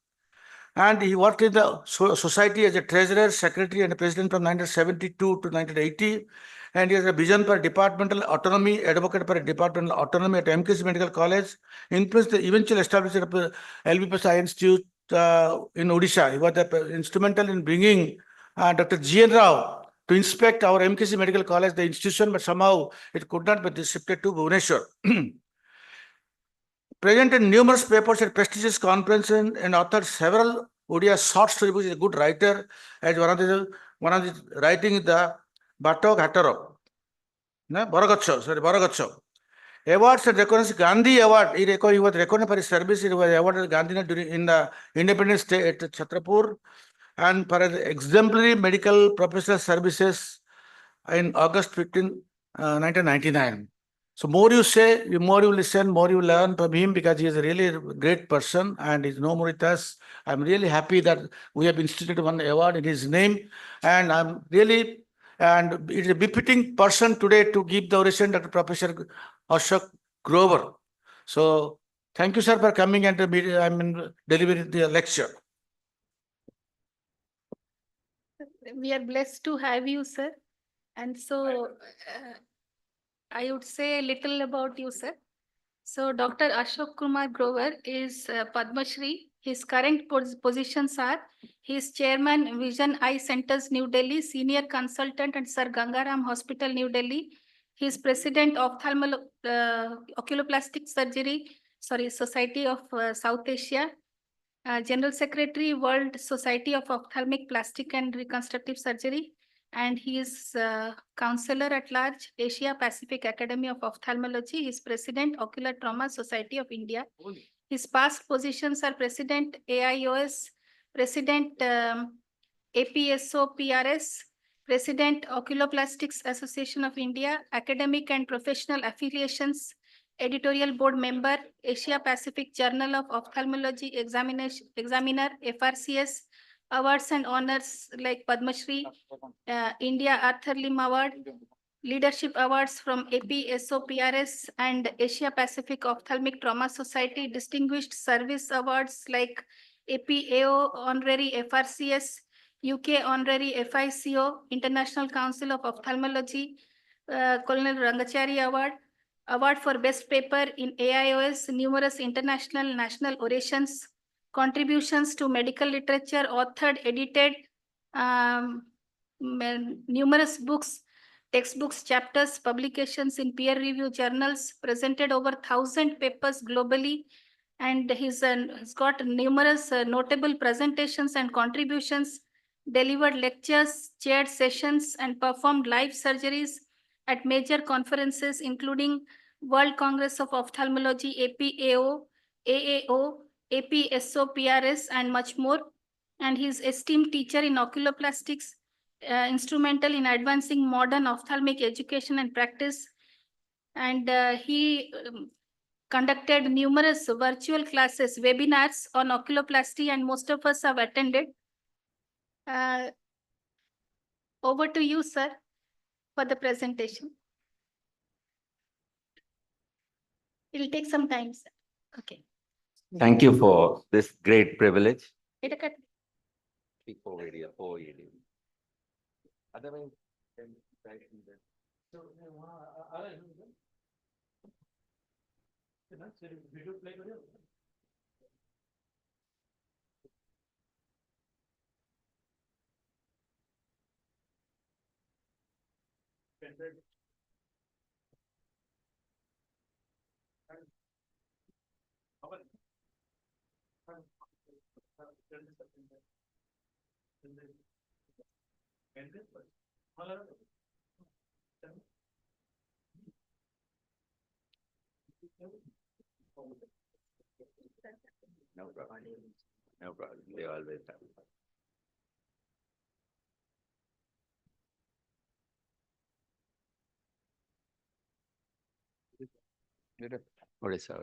And he worked in the society as a treasurer, secretary, and president from 1972 to 1980. And he has a vision for departmental autonomy, advocate for departmental autonomy at MKC Medical College, influenced the eventual establishment of LBPS Eye Institute in Odisha. He was instrumental in bringing Dr. G.N. Rao to inspect our MKC Medical College, the institution, but somehow it could not be shifted to Bhubaneswar. Presented numerous papers at prestigious conferences and authored several Odia short story books. He's a good writer. As one of his writing the Batok Hataro. Baragacho. Awards and recognition. Gandhi Award. He was recognized for his service. He was awarded Gandhi during in the Independence Day at Chhatrapur, and for his exemplary medical professional services in August 15, 1999. So more you say, more you listen, more you learn from him, because he is a really great person and he's no more with us. I'm really happy that we have instituted one award in his name, and I'm really, and it's a befitting person today to give the oration, Dr. Professor Ashok Grover. So thank you, sir, for coming and delivering the lecture. We are blessed to have you, sir. And so I would say a little about you, sir. So Dr. Ashok Kumar Grover is Padma Shri. His current positions are: he is Chairman, Vision Eye Centers, New Delhi, Senior Consultant at Sir Gangaram Hospital, New Delhi. He is President of Oculoplastic Society of South Asia. General Secretary, World Society of Ophthalmic Plastic and Reconstructive Surgery, and he is Counselor at Large, Asia Pacific Academy of Ophthalmology. He is President, Ocular Trauma Society of India. His past positions are President, AIOS, President, APSO PRS, President, Oculoplastics Association of India, Academic and Professional Affiliations, Editorial Board Member, Asia Pacific Journal of Ophthalmology Examiner, FRCS, awards and honors like Padma Shri, India Arthur Lim Award, Leadership Awards from APSOPRS and Asia Pacific Ophthalmic Trauma Society, Distinguished Service Awards like APAO Honorary FRCS, UK Honorary FICO, International Council of Ophthalmology, Colonel Rangachari Award, Award for Best Paper in AIOS, numerous international national orations, contributions to medical literature, authored, edited, numerous books, textbooks, chapters, publications in peer-reviewed journals, presented over 1,000 papers globally, and he's got numerous notable presentations and contributions, delivered lectures, chaired sessions, and performed live surgeries at major conferences, including World Congress of Ophthalmology, APAO, AAO, APSOPRS, and much more. And he's esteemed teacher in oculoplastics, instrumental in advancing modern ophthalmic education and practice. And he conducted numerous virtual classes, webinars on oculoplasty, and most of us have attended. Over to you, sir, for the presentation. It'll take some time, sir. Okay. Thank you for this great privilege. No problem. No problem. They always have. Odisha.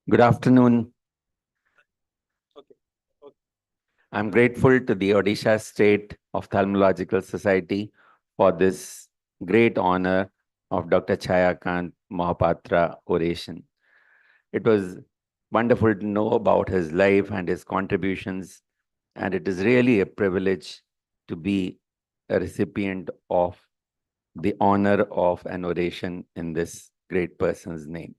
Good afternoon. I'm grateful to the Odisha State Ophthalmological Society for this great honor of Dr. Chayakant Mohapatra oration. It was wonderful to know about his life and his contributions, and it is really a privilege to be a recipient of the honor of an oration in this great person's name.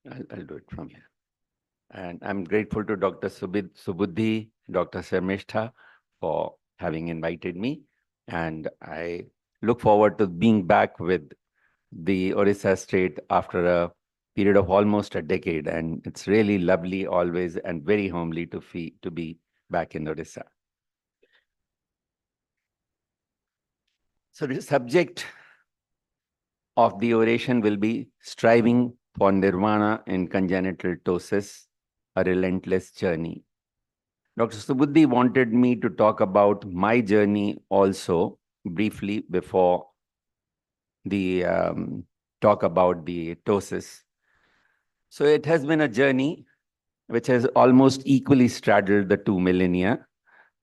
I'll do it from here. And I'm grateful to Dr. Subuddhi, Dr. Sarmeshtha for having invited me. And I look forward to being back with the Odisha state after a period of almost a decade. And it's really lovely always and very homely to be back in Odisha. So the subject of the oration will be striving for nirvana in congenital ptosis, a relentless journey. Dr. Subuddhi wanted me to talk about my journey also briefly before the talk about the ptosis. So it has been a journey which has almost equally straddled the 2 millennia.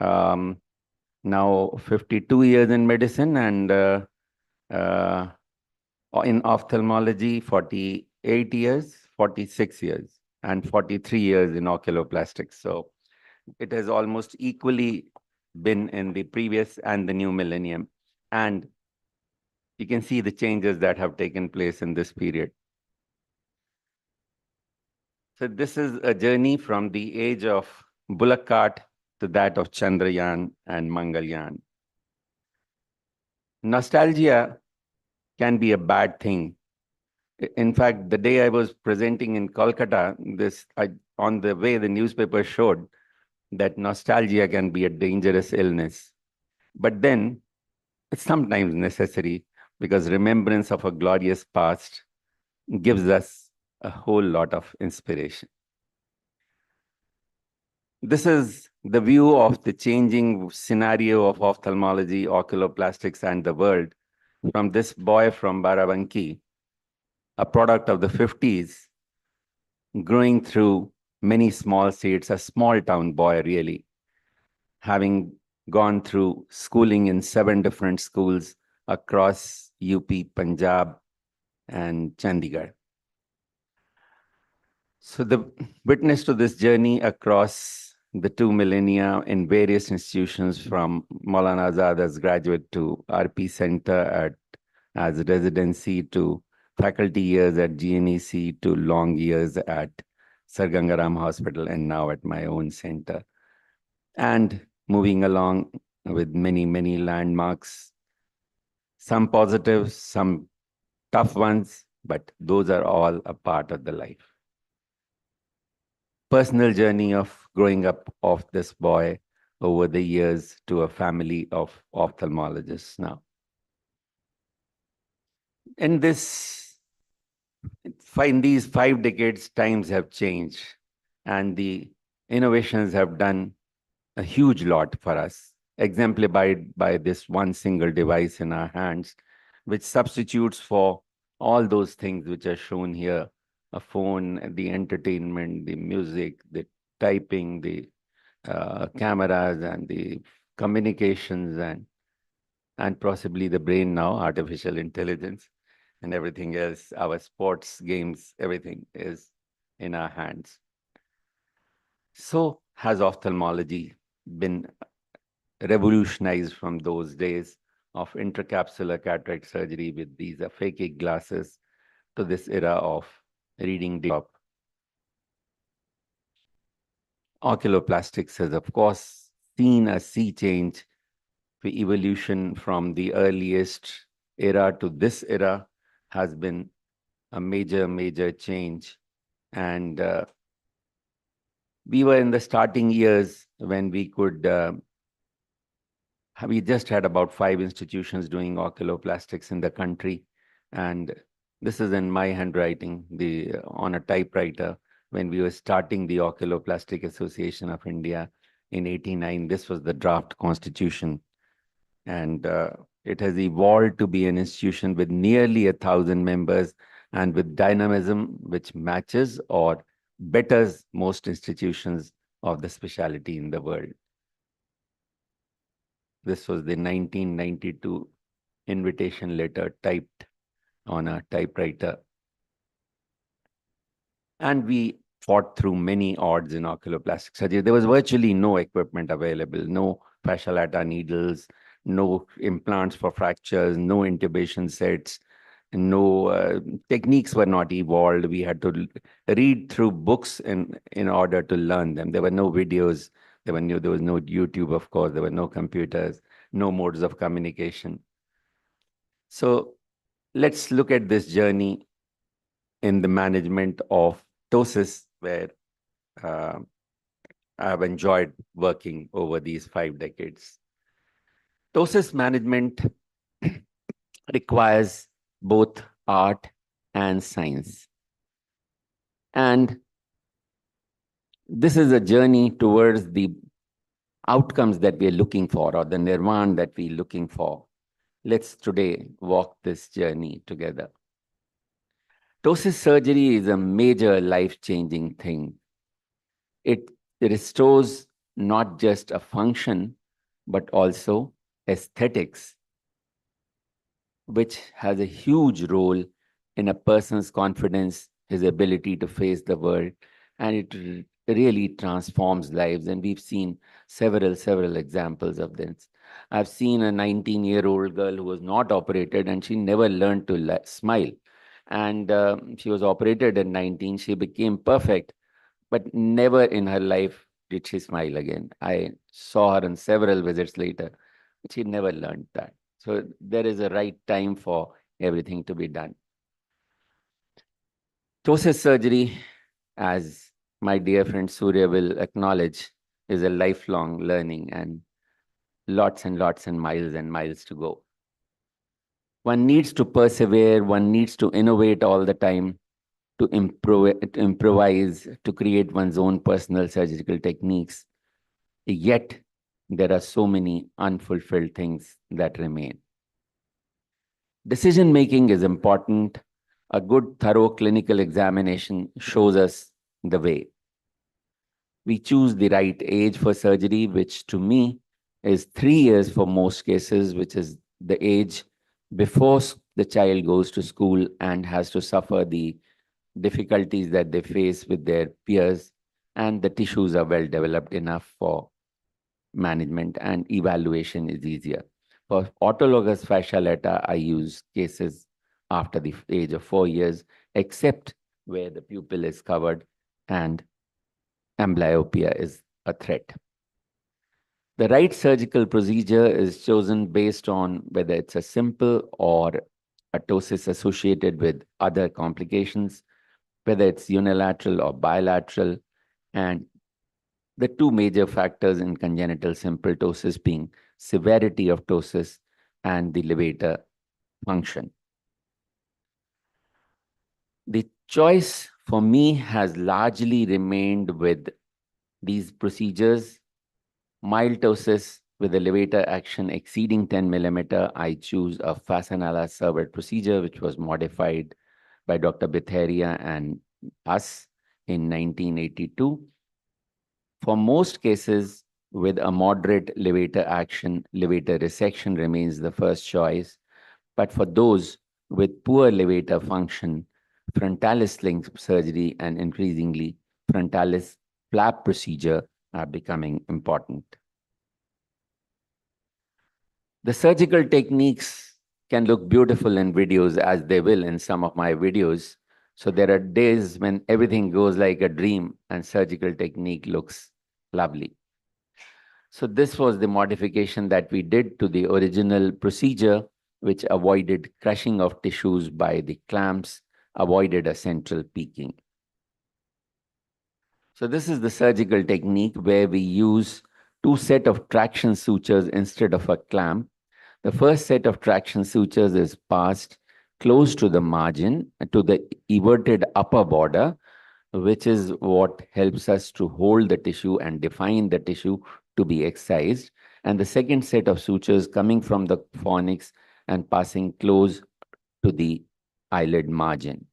Now 52 years in medicine and in ophthalmology, 48 years, 46 years, and 43 years in oculoplastics. So it has almost equally been in the previous and the new millennium. And you can see the changes that have taken place in this period. So this is a journey from the age of bullock cart to that of Chandrayaan and Mangalyaan. Nostalgia can be a bad thing. In fact, the day I was presenting in Kolkata, on the way the newspaper showed that nostalgia can be a dangerous illness. But then it's sometimes necessary because remembrance of a glorious past gives us a whole lot of inspiration. This is the view of the changing scenario of ophthalmology, oculoplastics, and the world from this boy from Barabanki, a product of the 50s, growing through many small states, a small town boy really, having gone through schooling in 7 different schools across UP, Punjab, and Chandigarh. So the witness to this journey across the 2 millennia in various institutions, from Maulana Azad as graduate to RP Center as residency to faculty years at GNEC to long years at Sir Gangaram Hospital and now at my own center. And moving along with many, many landmarks, some positives, some tough ones, but those are all a part of the life. Personal journey of growing up of this boy over the years to a family of ophthalmologists now. In these 5 decades, times have changed and the innovations have done a huge lot for us, exemplified by this one single device in our hands, which substitutes for all those things which are shown here: a phone, the entertainment, the music, the typing, the cameras, and the communications, and possibly the brain now, artificial intelligence, and everything else, our sports, games, everything is in our hands. So has ophthalmology been revolutionized from those days of intracapsular cataract surgery with these aphakic glasses to this era of reading desktop. Oculoplastics has, of course, seen a sea change. The evolution from the earliest era to this era has been a major change. And we were in the starting years when we could, we just had about 5 institutions doing oculoplastics in the country. And this is in my handwriting, on a typewriter, when we were starting the Oculoplastic Association of India in '89. This was the draft constitution. And it has evolved to be an institution with nearly 1,000 members and with dynamism which matches or betters most institutions of the specialty in the world. This was the 1992 invitation letter typed on a typewriter. And we fought through many odds in oculoplastic surgery. There was virtually no equipment available, no fascia lata needles, no implants for fractures, no intubation sets, no techniques were not evolved. We had to read through books in order to learn them. There were no videos. There was no YouTube, of course. There were no computers, no modes of communication. So let's look at this journey in the management of ptosis, where I've enjoyed working over these 5 decades. Ptosis management requires both art and science. And this is a journey towards the outcomes that we are looking for, or the nirvana that we're looking for. Let's today walk this journey together. Ptosis surgery is a major life-changing thing. It restores not just a function, but also aesthetics, which has a huge role in a person's confidence, his ability to face the world, and it really transforms lives. And we've seen several examples of this. I've seen a 19-year-old girl who was not operated, and she never learned to smile. And she was operated at 19. She became perfect, but never in her life did she smile again. I saw her on several visits later. She never learned that. So there is a right time for everything to be done. Ptosis surgery, as my dear friend Surya will acknowledge, is a lifelong learning and lots and miles to go. One needs to persevere, one needs to innovate all the time, to improvise, to create one's own personal surgical techniques. Yet, there are so many unfulfilled things that remain. Decision-making is important. A good, thorough clinical examination shows us the way. We choose the right age for surgery, which to me is 3 years for most cases, which is the age before the child goes to school and has to suffer the difficulties that they face with their peers, and the tissues are well developed enough for management, and evaluation is easier. For autologous fascia lata, I use cases after the age of 4 years, except where the pupil is covered and amblyopia is a threat. The right surgical procedure is chosen based on whether it's a simple or a ptosis associated with other complications, whether it's unilateral or bilateral, and the 2 major factors in congenital simple ptosis being severity of ptosis and the levator function. The choice for me has largely remained with these procedures. Mild ptosis with a levator action exceeding 10 millimeter, I choose a Fasanala served procedure, which was modified by Dr. Bitheria and us in 1982. For most cases with a moderate levator action, levator resection remains the first choice. But for those with poor levator function, frontalis sling surgery and increasingly frontalis flap procedure are becoming important. The surgical techniques can look beautiful in videos, as they will in some of my videos. So there are days when everything goes like a dream and surgical technique looks lovely. So this was the modification that we did to the original procedure, which avoided crushing of tissues by the clamps, avoided a central peaking. So this is the surgical technique where we use two sets of traction sutures instead of a clamp. The first set of traction sutures is passed close to the margin, to the everted upper border, which is what helps us to hold the tissue and define the tissue to be excised. And the second set of sutures coming from the fornix and passing close to the eyelid margin.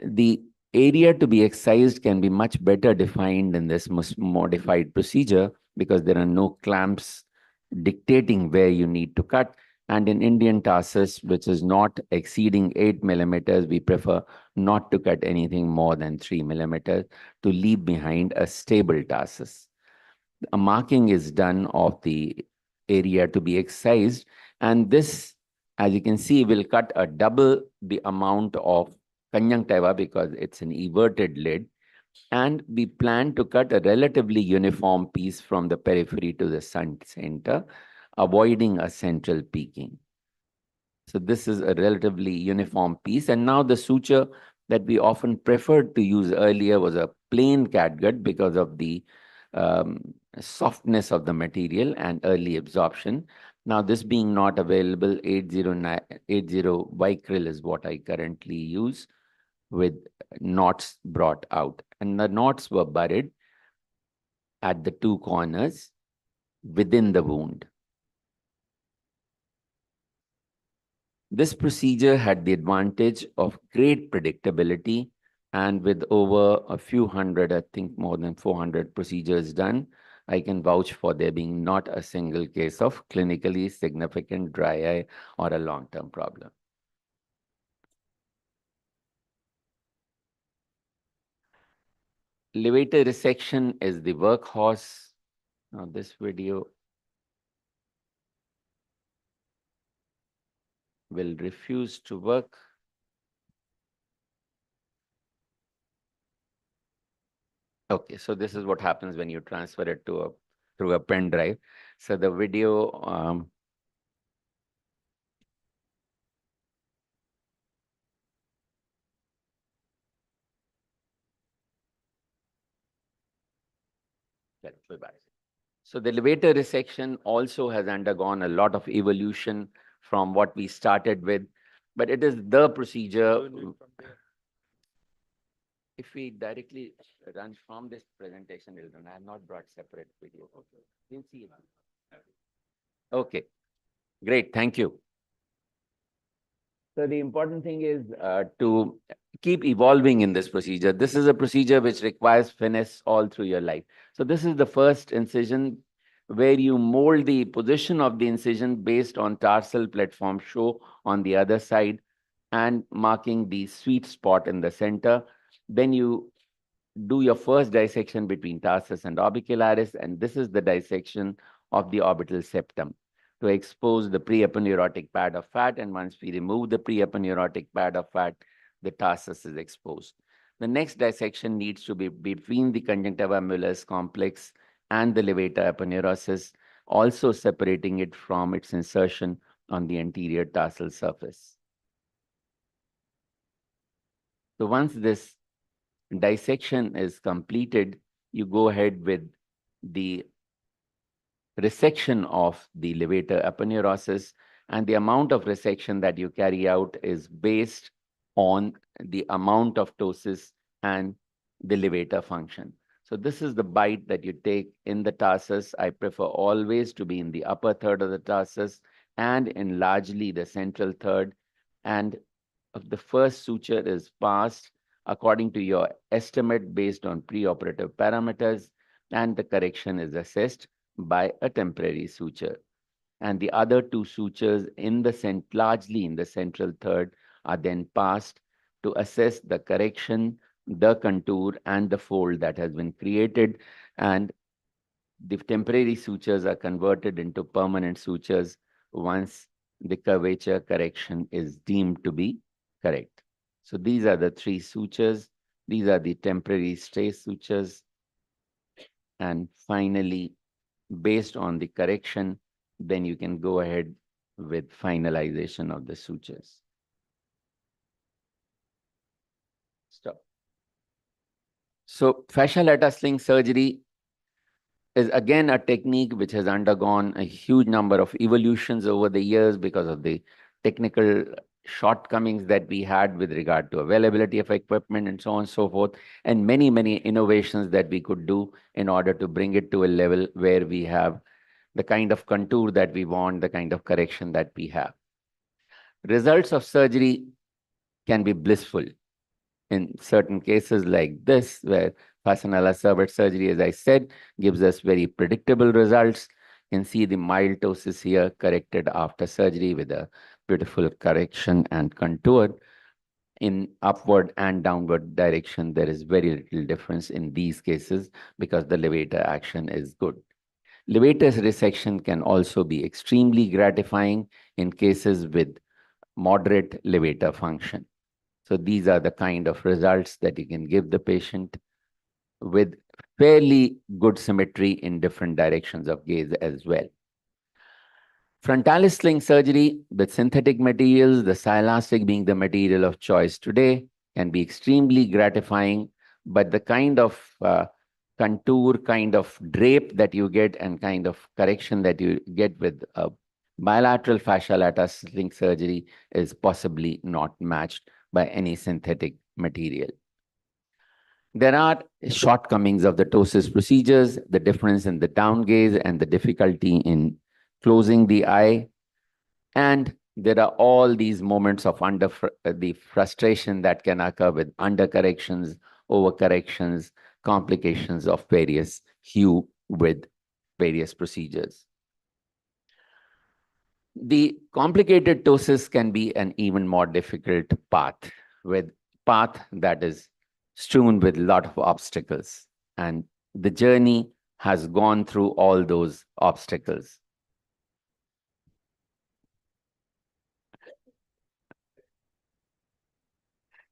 The area to be excised can be much better defined in this modified procedure because there are no clamps dictating where you need to cut. And in Indian tarsus, which is not exceeding 8 millimeters, we prefer not to cut anything more than 3 millimeters to leave behind a stable tarsus. A marking is done of the area to be excised, and this, as you can see, will cut a double the amount of conjunctiva because it's an everted lid, and we plan to cut a relatively uniform piece from the periphery to the center, avoiding a central peaking. So this is a relatively uniform piece, and now the suture that we often preferred to use earlier was a plain catgut because of the softness of the material and early absorption. Now, this being not available, 80 Vicryl is what I currently use, with knots brought out. And the knots were buried at the two corners within the wound. This procedure had the advantage of great predictability, and with over a few hundred, I think more than 400 procedures done, I can vouch for there being not a single case of clinically significant dry eye or a long-term problem. Levator resection is the workhorse. Now this video will refuse to work. Okay, so this is what happens when you transfer it to through a pen drive. So the video So the levator resection also has undergone a lot of evolution from what we started with, but it is the procedure. If we directly run from this presentation, I have not brought separate video. You'll see it. Okay, great, thank you. So the important thing is to keep evolving in this procedure. This is a procedure which requires finesse all through your life. So this is the first incision where you mold the position of the incision based on tarsal platform show on the other side and marking the sweet spot in the center. Then you do your first dissection between tarsus and orbicularis, and this is the dissection of the orbital septum to expose the pre-aponeurotic pad of fat, and once we remove the pre-aponeurotic pad of fat, the tarsus is exposed. The next dissection needs to be between the conjunctiva mollis complex and the levator aponeurosis, also separating it from its insertion on the anterior tarsal surface. So once this dissection is completed, you go ahead with the resection of the levator aponeurosis, and the amount of resection that you carry out is based on the amount of ptosis and the levator function. So this is the bite that you take in the tarsus. I prefer always to be in the upper third of the tarsus and in largely the central third. And if the first suture is passed according to your estimate based on preoperative parameters, and the correction is assessed by a temporary suture. And the other two sutures in the largely in the central third are then passed to assess the correction, the contour, and the fold that has been created. And the temporary sutures are converted into permanent sutures once the curvature correction is deemed to be correct. So these are the three sutures. These are the temporary stay sutures. And finally, based on the correction, then you can go ahead with finalization of the sutures. Stop. So fascial lata sling surgery is again a technique which has undergone a huge number of evolutions over the years because of the technical shortcomings that we had with regard to availability of equipment and so on and so forth, and many, many innovations that we could do in order to bring it to a level where we have the kind of contour that we want, the kind of correction that we have. Results of surgery can be blissful in certain cases like this, where Fasanala servet surgery, as I said, gives us very predictable results. You can see the mild ptosis here corrected after surgery with a beautiful correction and contour. In upward and downward direction, there is very little difference in these cases because the levator action is good. Levator resection can also be extremely gratifying in cases with moderate levator function. So these are the kind of results that you can give the patient with fairly good symmetry in different directions of gaze as well. Frontalis sling surgery with synthetic materials, the Silastic being the material of choice today, can be extremely gratifying, but the kind of contour, kind of drape that you get and kind of correction that you get with bilateral fascial lata sling surgery is possibly not matched by any synthetic material. There are shortcomings of the ptosis procedures, the difference in the down gaze and the difficulty in closing the eye. And there are all these moments of the frustration that can occur with undercorrections, overcorrections, complications of various hue with various procedures. The complicated ptosis can be an even more difficult path that is strewn with a lot of obstacles. And the journey has gone through all those obstacles.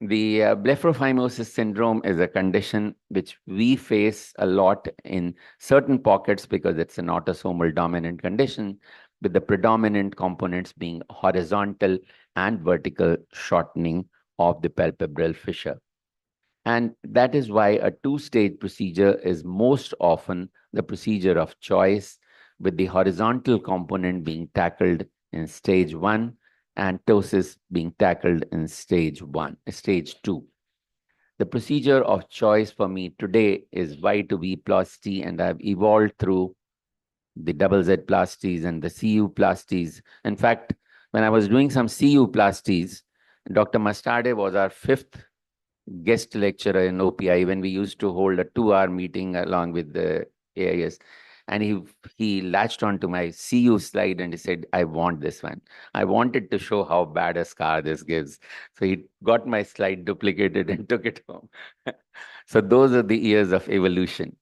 The blepharophimosis syndrome is a condition which we face a lot in certain pockets because it's an autosomal dominant condition, with the predominant components being horizontal and vertical shortening of the palpebral fissure. And that is why a two-stage procedure is most often the procedure of choice, with the horizontal component being tackled in stage 1 and ptosis being tackled in stage 2. The procedure of choice for me today is Y2B plasty, and I've evolved through the double Z plasties and the CU plasties. In fact, when I was doing some CU plasties, Dr. Mastade was our 5th guest lecturer in OPI when we used to hold a 2-hour meeting along with the AIS. And he latched onto my CU slide and he said, I want this one. I wanted to show how bad a scar this gives. So he got my slide duplicated and took it home. So those are the years of evolution.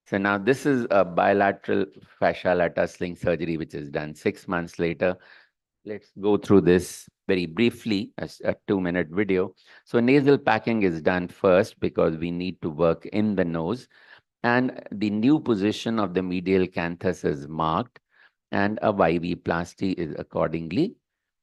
So now this is a bilateral fascial lata sling surgery, which is done 6 months later. Let's go through this very briefly, as a 2-minute video. So nasal packing is done first because we need to work in the nose. And the new position of the medial canthus is marked, and a YV plasty is accordingly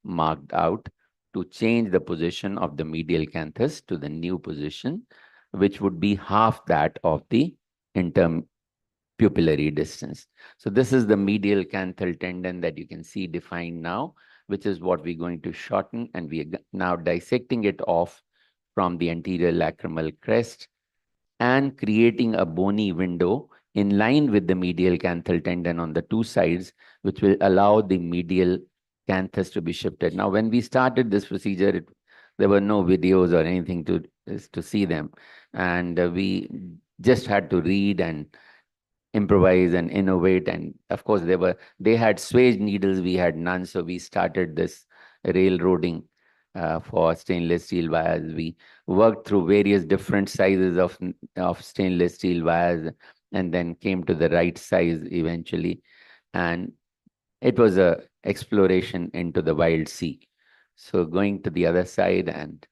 marked out to change the position of the medial canthus to the new position, which would be half that of the interpupillary distance. So this is the medial canthal tendon that you can see defined now, which is what we're going to shorten, and we are now dissecting it off from the anterior lacrimal crest and creating a bony window in line with the medial canthal tendon on the 2 sides, which will allow the medial canthus to be shifted. Now, when we started this procedure, there were no videos or anything to see them. And we just had to read and improvise and innovate. And of course, they had swage needles, we had none. So we started this railroading for stainless steel wires. We worked through various different sizes of stainless steel wires and then came to the right size eventually. And it was a exploration into the wild sea. So going to the other side, and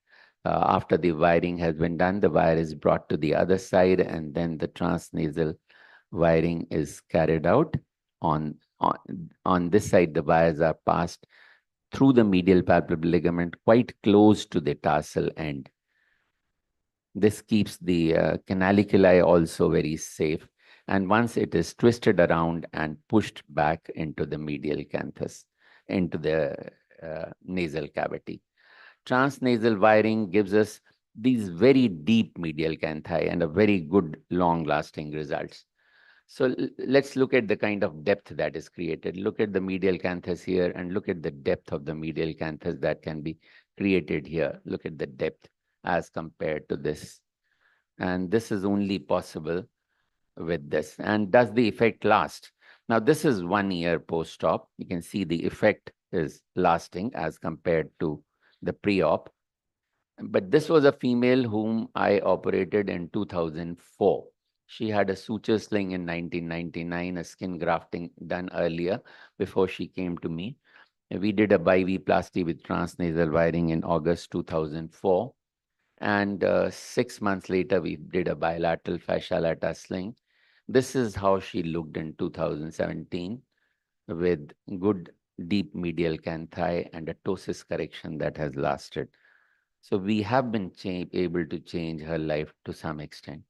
after the wiring has been done, the wire is brought to the other side, and then the transnasal wiring is carried out. On this side, the wires are passed through the medial palpebral ligament quite close to the tarsal end. This keeps the canaliculi also very safe. And once it is twisted around and pushed back into the medial canthus, into the nasal cavity. Transnasal wiring gives us these very deep medial canthi and a very good long-lasting results. So let's look at the kind of depth that is created. Look at the medial canthus here and look at the depth of the medial canthus that can be created here. Look at the depth as compared to this. And this is only possible with this. And does the effect last? Now, this is 1 year post-op. You can see the effect is lasting as compared to the pre-op. But this was a female whom I operated in 2004. She had a suture sling in 1999, a skin grafting done earlier before she came to me. We did a biviplasty with transnasal wiring in August 2004. And 6 months later, we did a bilateral fascia lata sling. This is how she looked in 2017 with good deep medial canthi and a ptosis correction that has lasted. So we have been able to change her life to some extent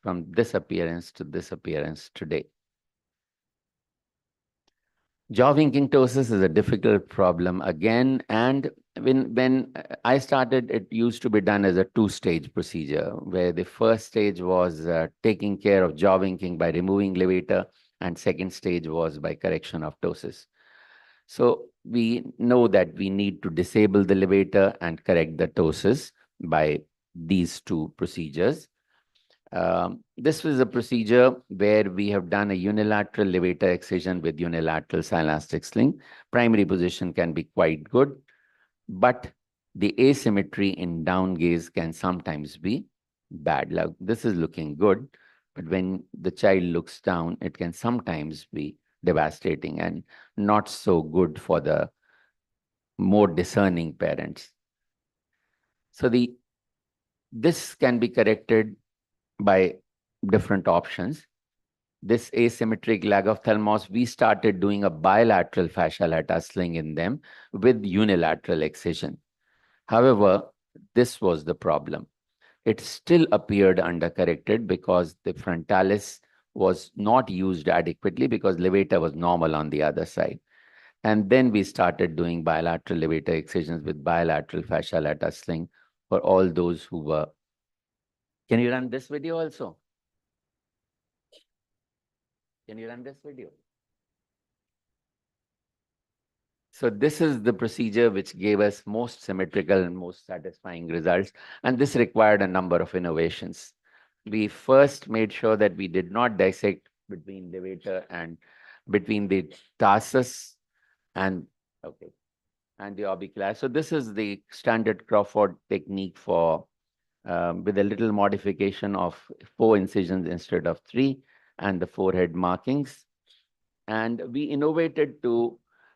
from this appearance to this appearance today. Jaw winking ptosis is a difficult problem again, and when I started, it used to be done as a 2-stage procedure, where the first stage was taking care of jaw winking by removing levator, and second stage was by correction of ptosis. So we know that we need to disable the levator and correct the ptosis by these 2 procedures. This was a procedure where we have done a unilateral levator excision with unilateral sylastic sling. Primary position can be quite good, but the asymmetry in down gaze can sometimes be bad. Like this is looking good, but when the child looks down, it can sometimes be devastating and not so good for the more discerning parents. So this can be corrected by different options. This asymmetric lag of ophthalmos, we started doing a bilateral fascia lata sling in them with unilateral excision. However, this was the problem. It still appeared undercorrected because the frontalis was not used adequately because levator was normal on the other side. And then we started doing bilateral levator excisions with bilateral fascia lata sling for all those who were. Can you run this video also? Can you run this video? So this is the procedure which gave us most symmetrical and most satisfying results. And this required a number of innovations. We first made sure that we did not dissect between levator and between the tarsus and the orbicularis. So this is the standard Crawford technique for with a little modification of 4 incisions instead of 3 and the forehead markings. And we innovated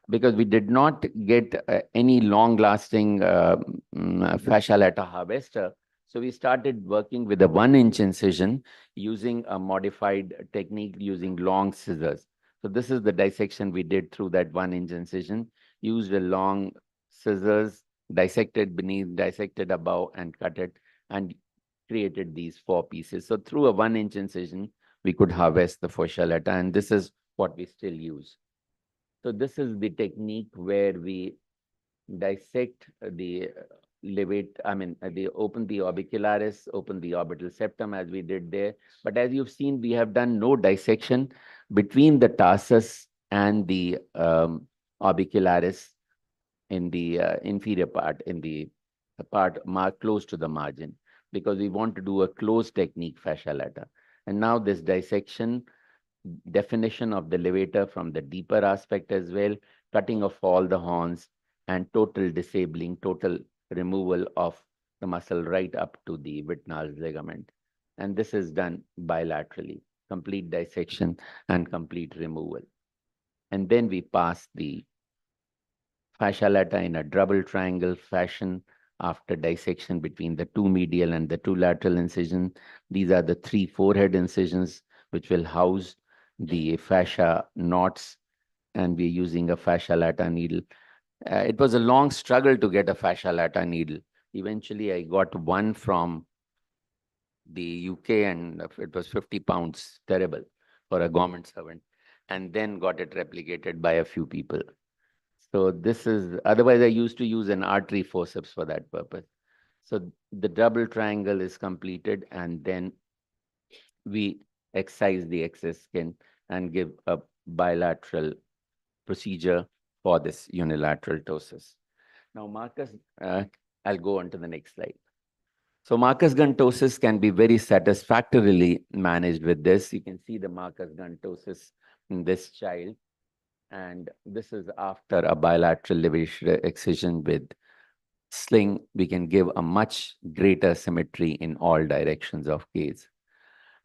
because we did not get any long-lasting fascia lata harvester. So we started working with a 1-inch incision using a modified technique using long scissors. So this is the dissection we did through that 1-inch incision, used a long scissors, dissected beneath, dissected above, and cut it, and created these 4 pieces. So through a 1-inch incision, we could harvest the fascia lata, and this is what we still use. So this is the technique where we dissect the open the orbicularis, open the orbital septum as we did there. But as you've seen, we have done no dissection between the tarsus and the orbicularis in the inferior part, in the part close to the margin, because we want to do a closed technique fascia lata. And now this dissection, definition of the levator from the deeper aspect as well, cutting of all the horns, and total disabling, total removal of the muscle right up to the Wittnall's ligament. And this is done bilaterally. complete dissection and complete removal. And then we pass the fascia lata in a double triangle fashion after dissection between the two medial and the two lateral incisions. These are the 3 forehead incisions which will house the fascia knots, and we're using a fascia lata needle. It was a long struggle to get a fascia lata needle. Eventually, I got one from the UK, and it was 50 pounds, terrible for a government servant, and then got it replicated by a few people. So this is, otherwise I used to use an artery forceps for that purpose. So the double triangle is completed, and then we excise the excess skin and give a bilateral procedure for this unilateral ptosis. Now, Marcus, I'll go on to the next slide. So Marcus guntosis can be very satisfactorily managed with this. You can see the Marcus guntosis in this child. And this is after a bilateral levator excision with sling. We can give a much greater symmetry in all directions of gaze,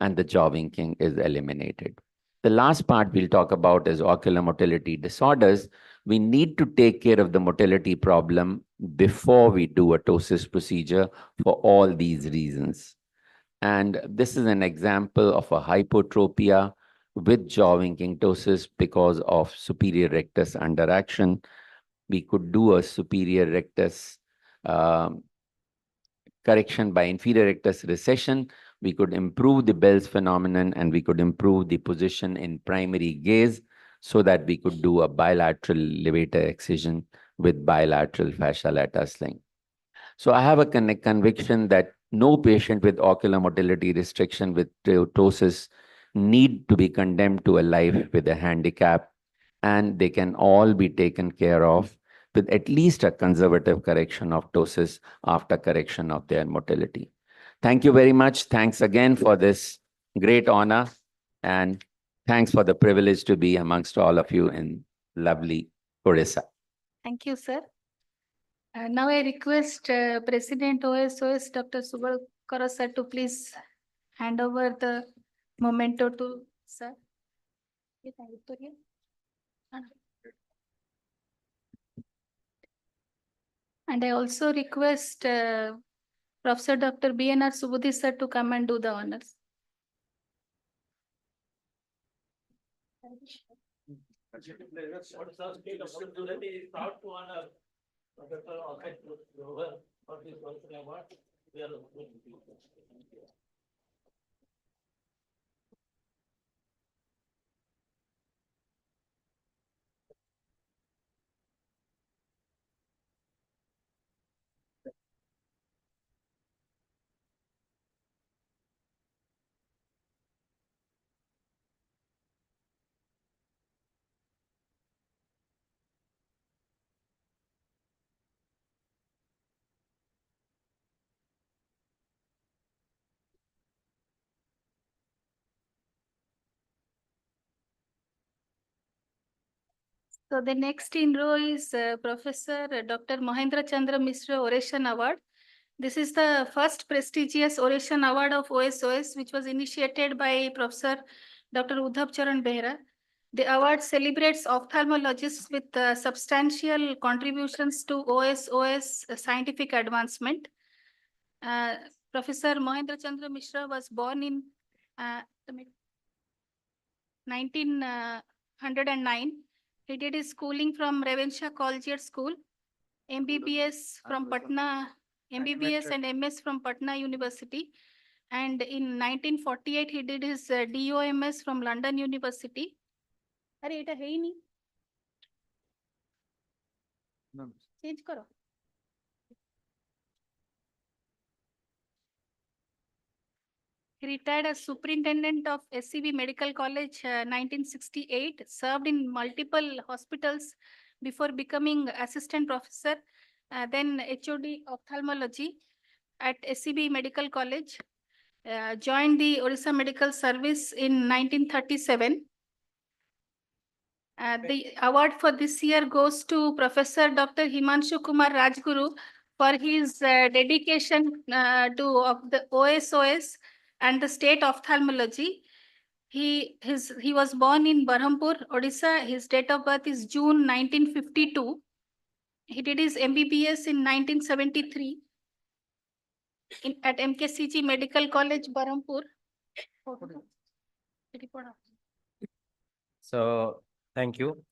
and the jaw winking is eliminated. The last part we'll talk about is ocular motility disorders. We need to take care of the motility problem before we do a ptosis procedure for all these reasons. And this is an example of a hypotropia with jaw winking ptosis because of superior rectus underaction. We could do a superior rectus correction by inferior rectus recession. We could improve the Bell's phenomenon, and we could improve the position in primary gaze so that we could do a bilateral levator excision with bilateral fascia lata sling. So I have a conviction that no patient with ocular motility restriction with ptosis need to be condemned to a life with a handicap, and they can all be taken care of with at least a conservative correction of ptosis after correction of their motility. Thank you very much. Thanks again for this great honor, and thanks for the privilege to be amongst all of you in lovely Odisha. Thank you, sir. Now I request President OSOS, Dr. Subal sir, to please hand over the memento to sir. And I also request Professor Dr. BNR Subudhi sir to come and do the honors. So the next in row is Professor Dr. Mahendra Chandra Mishra Oration Award. This is the first prestigious Oration Award of OSOS, which was initiated by Professor Dr. Udhab Charan Behra. The award celebrates ophthalmologists with substantial contributions to OSOS scientific advancement. Professor Mahendra Chandra Mishra was born in 1909. He did his schooling from Ravenshaw Collegiate School, MBBS from Patna, MBBS and MS from Patna University. And in 1948, he did his DOMS from London University. Arey, eta hai nahi. Change karo. He retired as superintendent of SCB Medical College 1968, served in multiple hospitals before becoming assistant professor, then HOD ophthalmology at SCB Medical College, joined the Odisha Medical Service in 1937. The award for this year goes to Professor Dr. Himanshu Kumar Rajguru for his dedication to the OSOS and the state ophthalmology. He was born in Berhampur, Odisha. His date of birth is June 1952. He did his MBBS in 1973 at MKCG Medical College, Berhampur. So, thank you.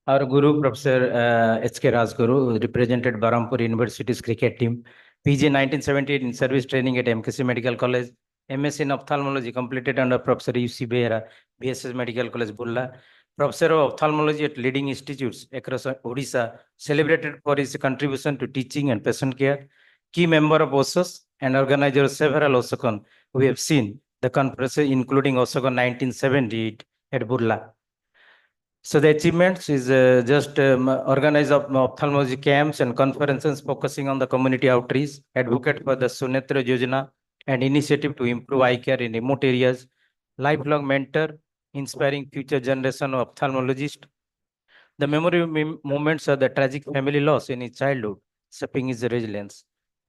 Our Guru, Professor H.K. Rajguru, represented Berhampur University's cricket team. PG 1978 in service training at MKC Medical College. MS in ophthalmology completed under Professor U.C. Behera, BSS Medical College, Bulla. Professor of ophthalmology at leading institutes across Odisha, celebrated for his contribution to teaching and patient care. Key member of OSOS and organizer of several OSOCON. We have seen the conferences including OSOCON 1978 at Burla. So the achievements is just organize of ophthalmology camps and conferences focusing on the community outreach, advocate for the Sunetra Yojana and initiative to improve eye care in remote areas, lifelong mentor, inspiring future generation of ophthalmologists. The memory moments of the tragic family loss in his childhood, shaping his resilience.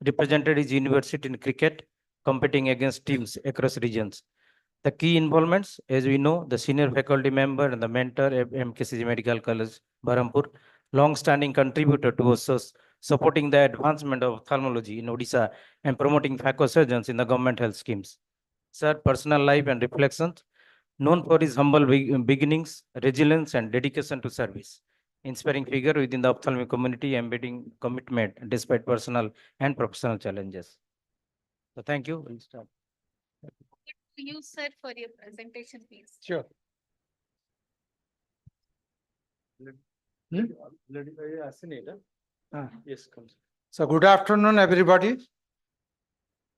Represented his university in cricket, competing against teams across regions. The key involvements, as we know, the senior faculty member and the mentor at MKCG Medical College, Berhampur, long-standing contributor to OSOS, supporting the advancement of ophthalmology in Odisha and promoting phaco-surgeons in the government health schemes. Sir, personal life and reflections, known for his humble beginnings, resilience, and dedication to service. Inspiring figure within the ophthalmic community, embedding commitment despite personal and professional challenges. So thank you. We'll start. You said for your presentation, please. Sure. Yes, come. So good afternoon, everybody.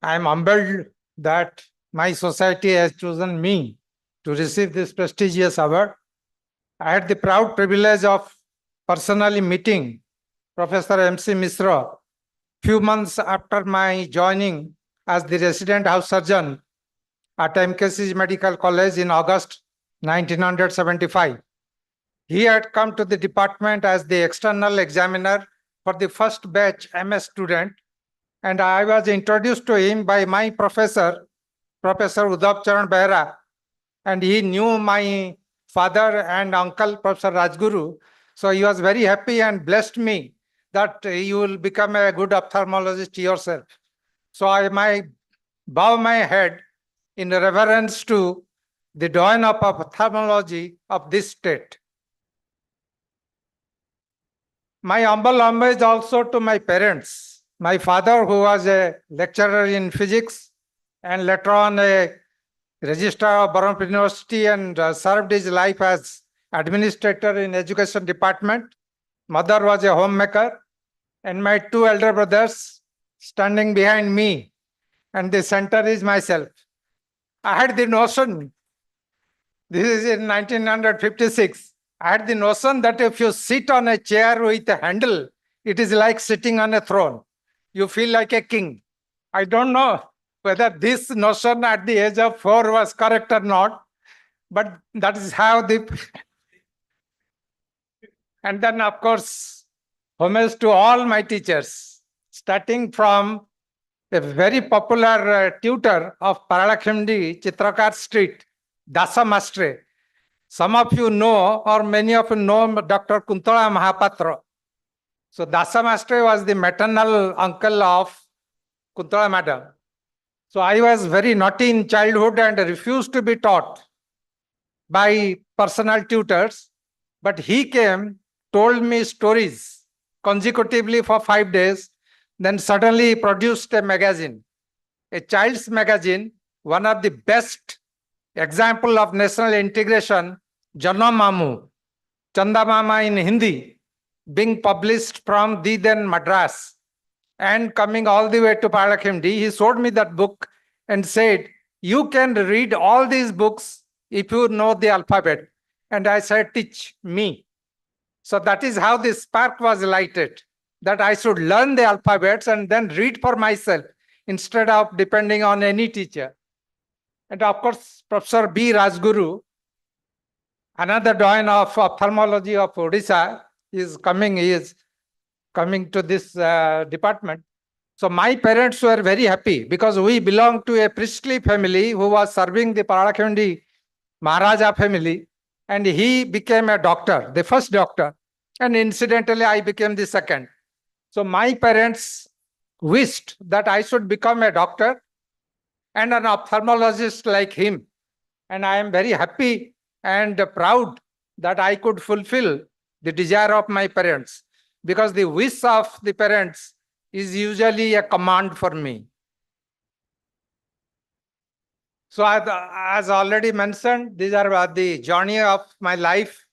I am humbled that my society has chosen me to receive this prestigious award. I had the proud privilege of personally meeting Professor M.C. Misra few months after my joining as the resident house surgeon at MKC Medical College in August 1975. He had come to the department as the external examiner for the first batch MS student, and I was introduced to him by my professor, Professor Udhav Charan Behera, and he knew my father and uncle, Professor Rajguru. So he was very happy and blessed me that you will become a good ophthalmologist yourself. So I might bow my head in reverence to the doyen of ophthalmology of this state. My humble homage also to my parents. My father, who was a lecturer in physics and later on a registrar of Berhampur University and served his life as administrator in education department. Mother was a homemaker, and my two elder brothers standing behind me, and the center is myself. I had the notion, this is in 1956, I had the notion that if you sit on a chair with a handle, it is like sitting on a throne. You feel like a king. I don't know whether this notion at the age of 4 was correct or not, but that is how the... And then, of course, homage to all my teachers, starting from a very popular tutor of Paralakhimdi, Chitrakar Street, Dasa Mastre. Some of you know, or many of you know, Dr. Kuntala Mahapatra. So Dasa Mastre was the maternal uncle of Kuntala Madam. So I was very naughty in childhood and refused to be taught by personal tutors. But he came, told me stories consecutively for 5 days, then suddenly produced a magazine, a child's magazine, one of the best example of national integration, Janna Mamu, Chanda Mama in Hindi, being published from the then Madras and coming all the way to Paralakhimdi. He showed me that book and said, you can read all these books if you know the alphabet. And I said, teach me. So that is how the spark was lighted, that I should learn the alphabets and then read for myself instead of depending on any teacher. And of course, Professor B. Rajguru, another doyen of ophthalmology of Odisha, is coming to this department. So my parents were very happy because we belonged to a priestly family who was serving the Paralakhimdi Maharaja family, and he became a doctor, the first doctor. And incidentally, I became the second. So my parents wished that I should become a doctor and an ophthalmologist like him. And I am very happy and proud that I could fulfill the desire of my parents, because the wish of the parents is usually a command for me. So as already mentioned, these are the journey of my life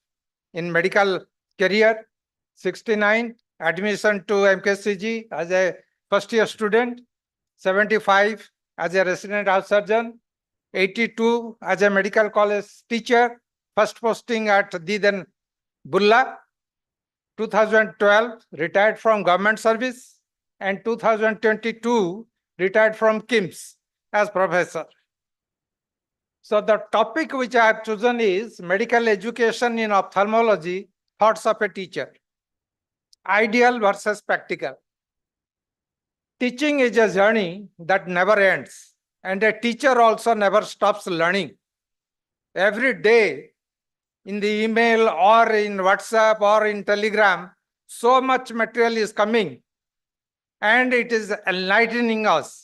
in medical career. 69, admission to MKCG as a first year student. 75 as a resident house surgeon. 82 as a medical college teacher, first posting at the then Bulla. 2012 retired from government service, and 2022 retired from KIMS as professor. So the topic which I have chosen is medical education in ophthalmology, thoughts of a teacher. Ideal versus practical. Teaching is a journey that never ends, and a teacher also never stops learning. Every day in the email or in WhatsApp or in Telegram, so much material is coming, and it is enlightening us.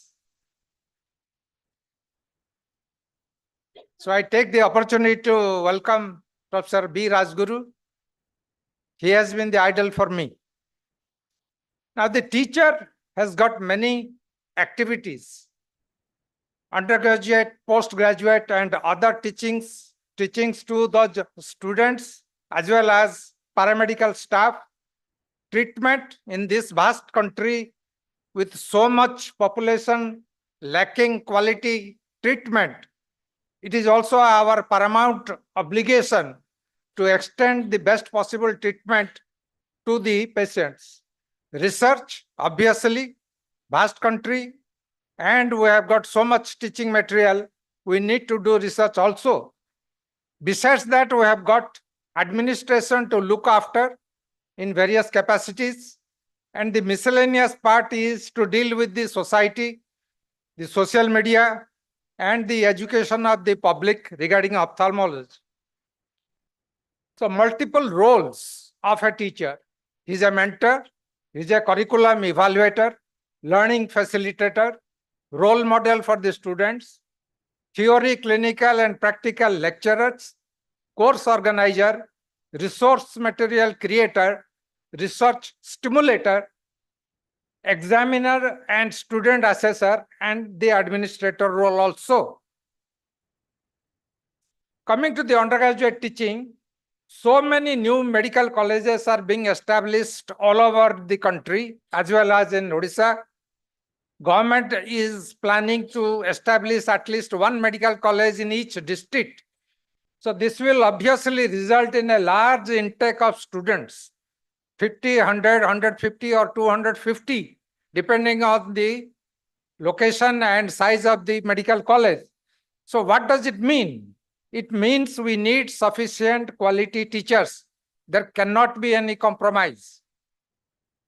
So I take the opportunity to welcome Professor B. Rajguru. He has been the idol for me. Now the teacher has got many activities, undergraduate, postgraduate, and other teachings to the students as well as paramedical staff. Treatment in this vast country with so much population lacking quality treatment. It is also our paramount obligation to extend the best possible treatment to the patients. Research, obviously, vast country, and we have got so much teaching material, we need to do research also. Besides that, we have got administration to look after in various capacities, and the miscellaneous part is to deal with the society, the social media, and the education of the public regarding ophthalmology. So multiple roles of a teacher. He's a mentor, he's a curriculum evaluator, learning facilitator, role model for the students, theory, clinical, and practical lecturers, course organizer, resource material creator, research stimulator, examiner and student assessor, and the administrator role also. Coming to the undergraduate teaching, so many new medical colleges are being established all over the country as well as in Odisha. Government is planning to establish at least one medical college in each district. So this will obviously result in a large intake of students, 50, 100, 150 or 250, depending on the location and size of the medical college. So what does it mean? It means we need sufficient quality teachers. There cannot be any compromise.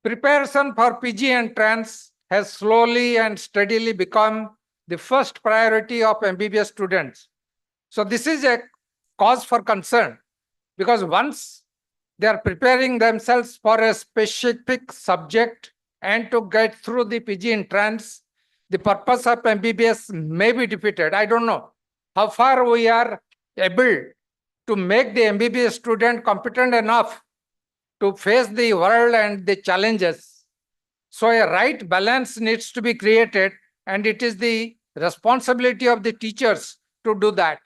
Preparation for PG entrance has slowly and steadily become the first priority of MBBS students. So this is a cause for concern, because once they are preparing themselves for a specific subject and to get through the PG entrance, the purpose of MBBS may be defeated. I don't know how far we are able to make the MBBS student competent enough to face the world and the challenges. So a right balance needs to be created, and it is the responsibility of the teachers to do that.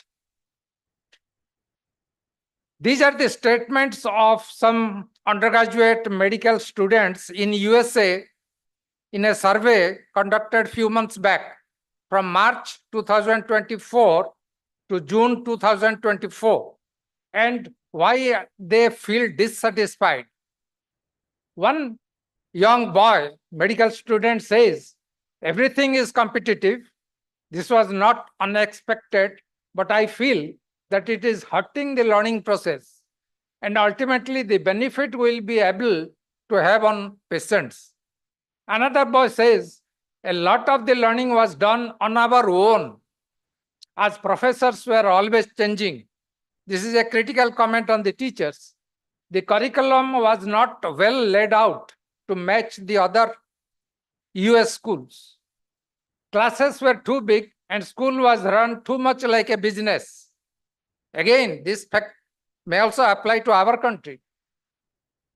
These are the statements of some undergraduate medical students in USA in a survey conducted few months back from March 2024 to June 2024, and why they feel dissatisfied. One young boy, medical student, says, everything is competitive. This was not unexpected, but I feel that it is hurting the learning process, and ultimately the benefit will be able to have on patients. Another boy says, a lot of the learning was done on our own, as professors were always changing. this is a critical comment on the teachers. The curriculum was not well laid out to match the other US schools. Classes were too big and school was run too much like a business. Again, this fact may also apply to our country.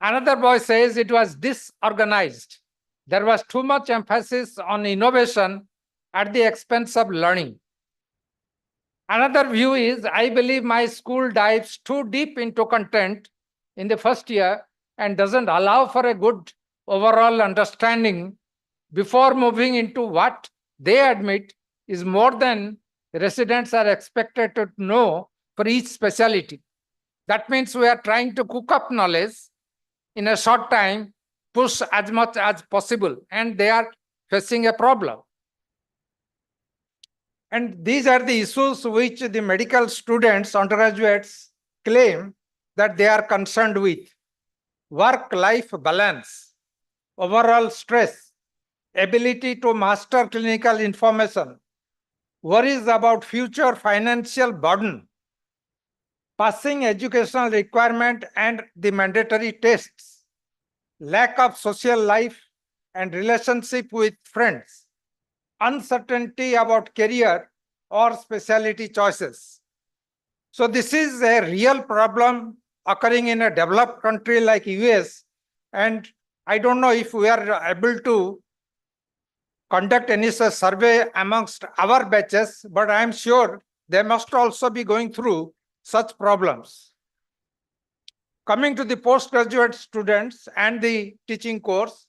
Another boy says it was disorganized. There was too much emphasis on innovation at the expense of learning. Another view is, I believe my school dives too deep into content in the first year and doesn't allow for a good overall understanding before moving into what they admit is more than residents are expected to know for each specialty. That means we are trying to cook up knowledge in a short time, push as much as possible, and they are facing a problem. And these are the issues which the medical students, undergraduates claim that they are concerned with. Work-life balance, overall stress, ability to master clinical information, worries about future financial burden, passing educational requirement and the mandatory tests, lack of social life and relationship with friends, uncertainty about career or specialty choices. So this is a real problem occurring in a developed country like US, and I don't know if we are able to conduct any such survey amongst our batches, but I am sure they must also be going through such problems. Coming to the postgraduate students and the teaching course,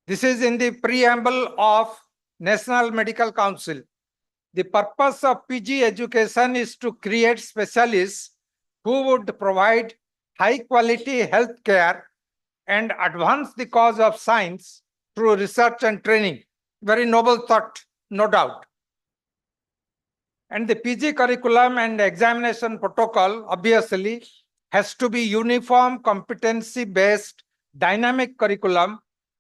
this is in the preamble of National Medical Council. The purpose of PG education is to create specialists who would provide high quality health care and advance the cause of science through research and training. Very noble thought, no doubt. And the PG curriculum and examination protocol obviously has to be uniform, competency-based, dynamic curriculum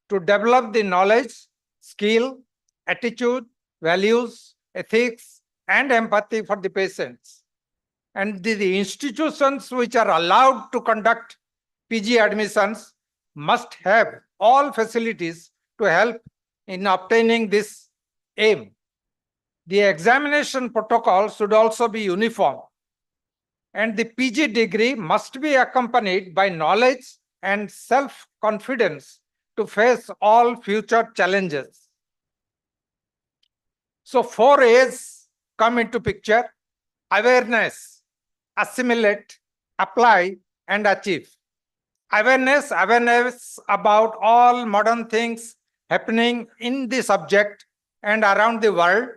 to develop the knowledge, skill, attitude, values, ethics, and empathy for the patients. And the institutions which are allowed to conduct PG admissions must have all facilities to help in obtaining this aim. The examination protocol should also be uniform, and the PG degree must be accompanied by knowledge and self-confidence to face all future challenges. So 4 A's come into picture: awareness, assimilate, apply, and achieve. Awareness about all modern things happening in the subject and around the world.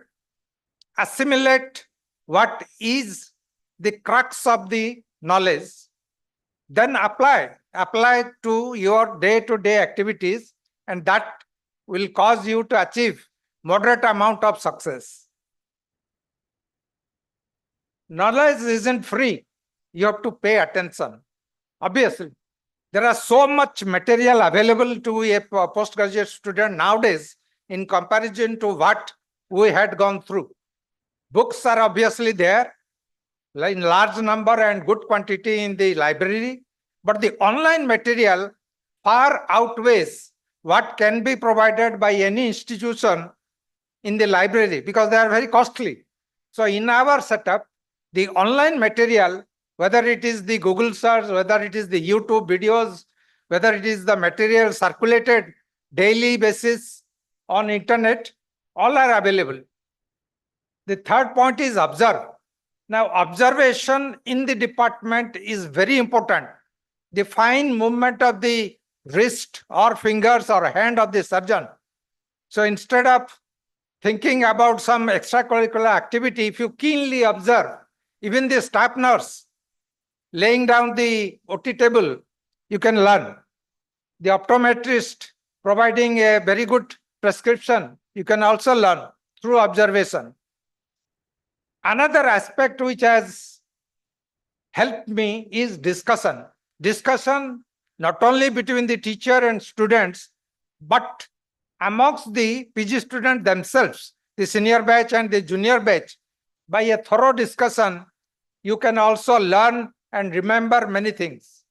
Assimilate what is the crux of the knowledge. Then apply to your day-to-day activities, and that will cause you to achieve moderate amount of success. Knowledge isn't free. You have to pay attention. Obviously, there are so much material available to a postgraduate student nowadays in comparison to what we had gone through. Books are obviously there in large number and good quantity in the library, but the online material far outweighs what can be provided by any institution in the library because they are very costly. So in our setup, the online material, whether it is the Google search, whether it is the YouTube videos, whether it is the material circulated daily basis on internet, all are available. The third point is observe. Now, observation in the department is very important. The fine movement of the wrist or fingers or hand of the surgeon. So instead of thinking about some extracurricular activity, if you keenly observe, even the staff nurse laying down the OT table, you can learn. The optometrist providing a very good prescription, you can also learn through observation. Another aspect which has helped me is discussion. Discussion not only between the teacher and students, but amongst the PG students themselves, the senior batch and the junior batch. By a thorough discussion, you can also learn and remember many things.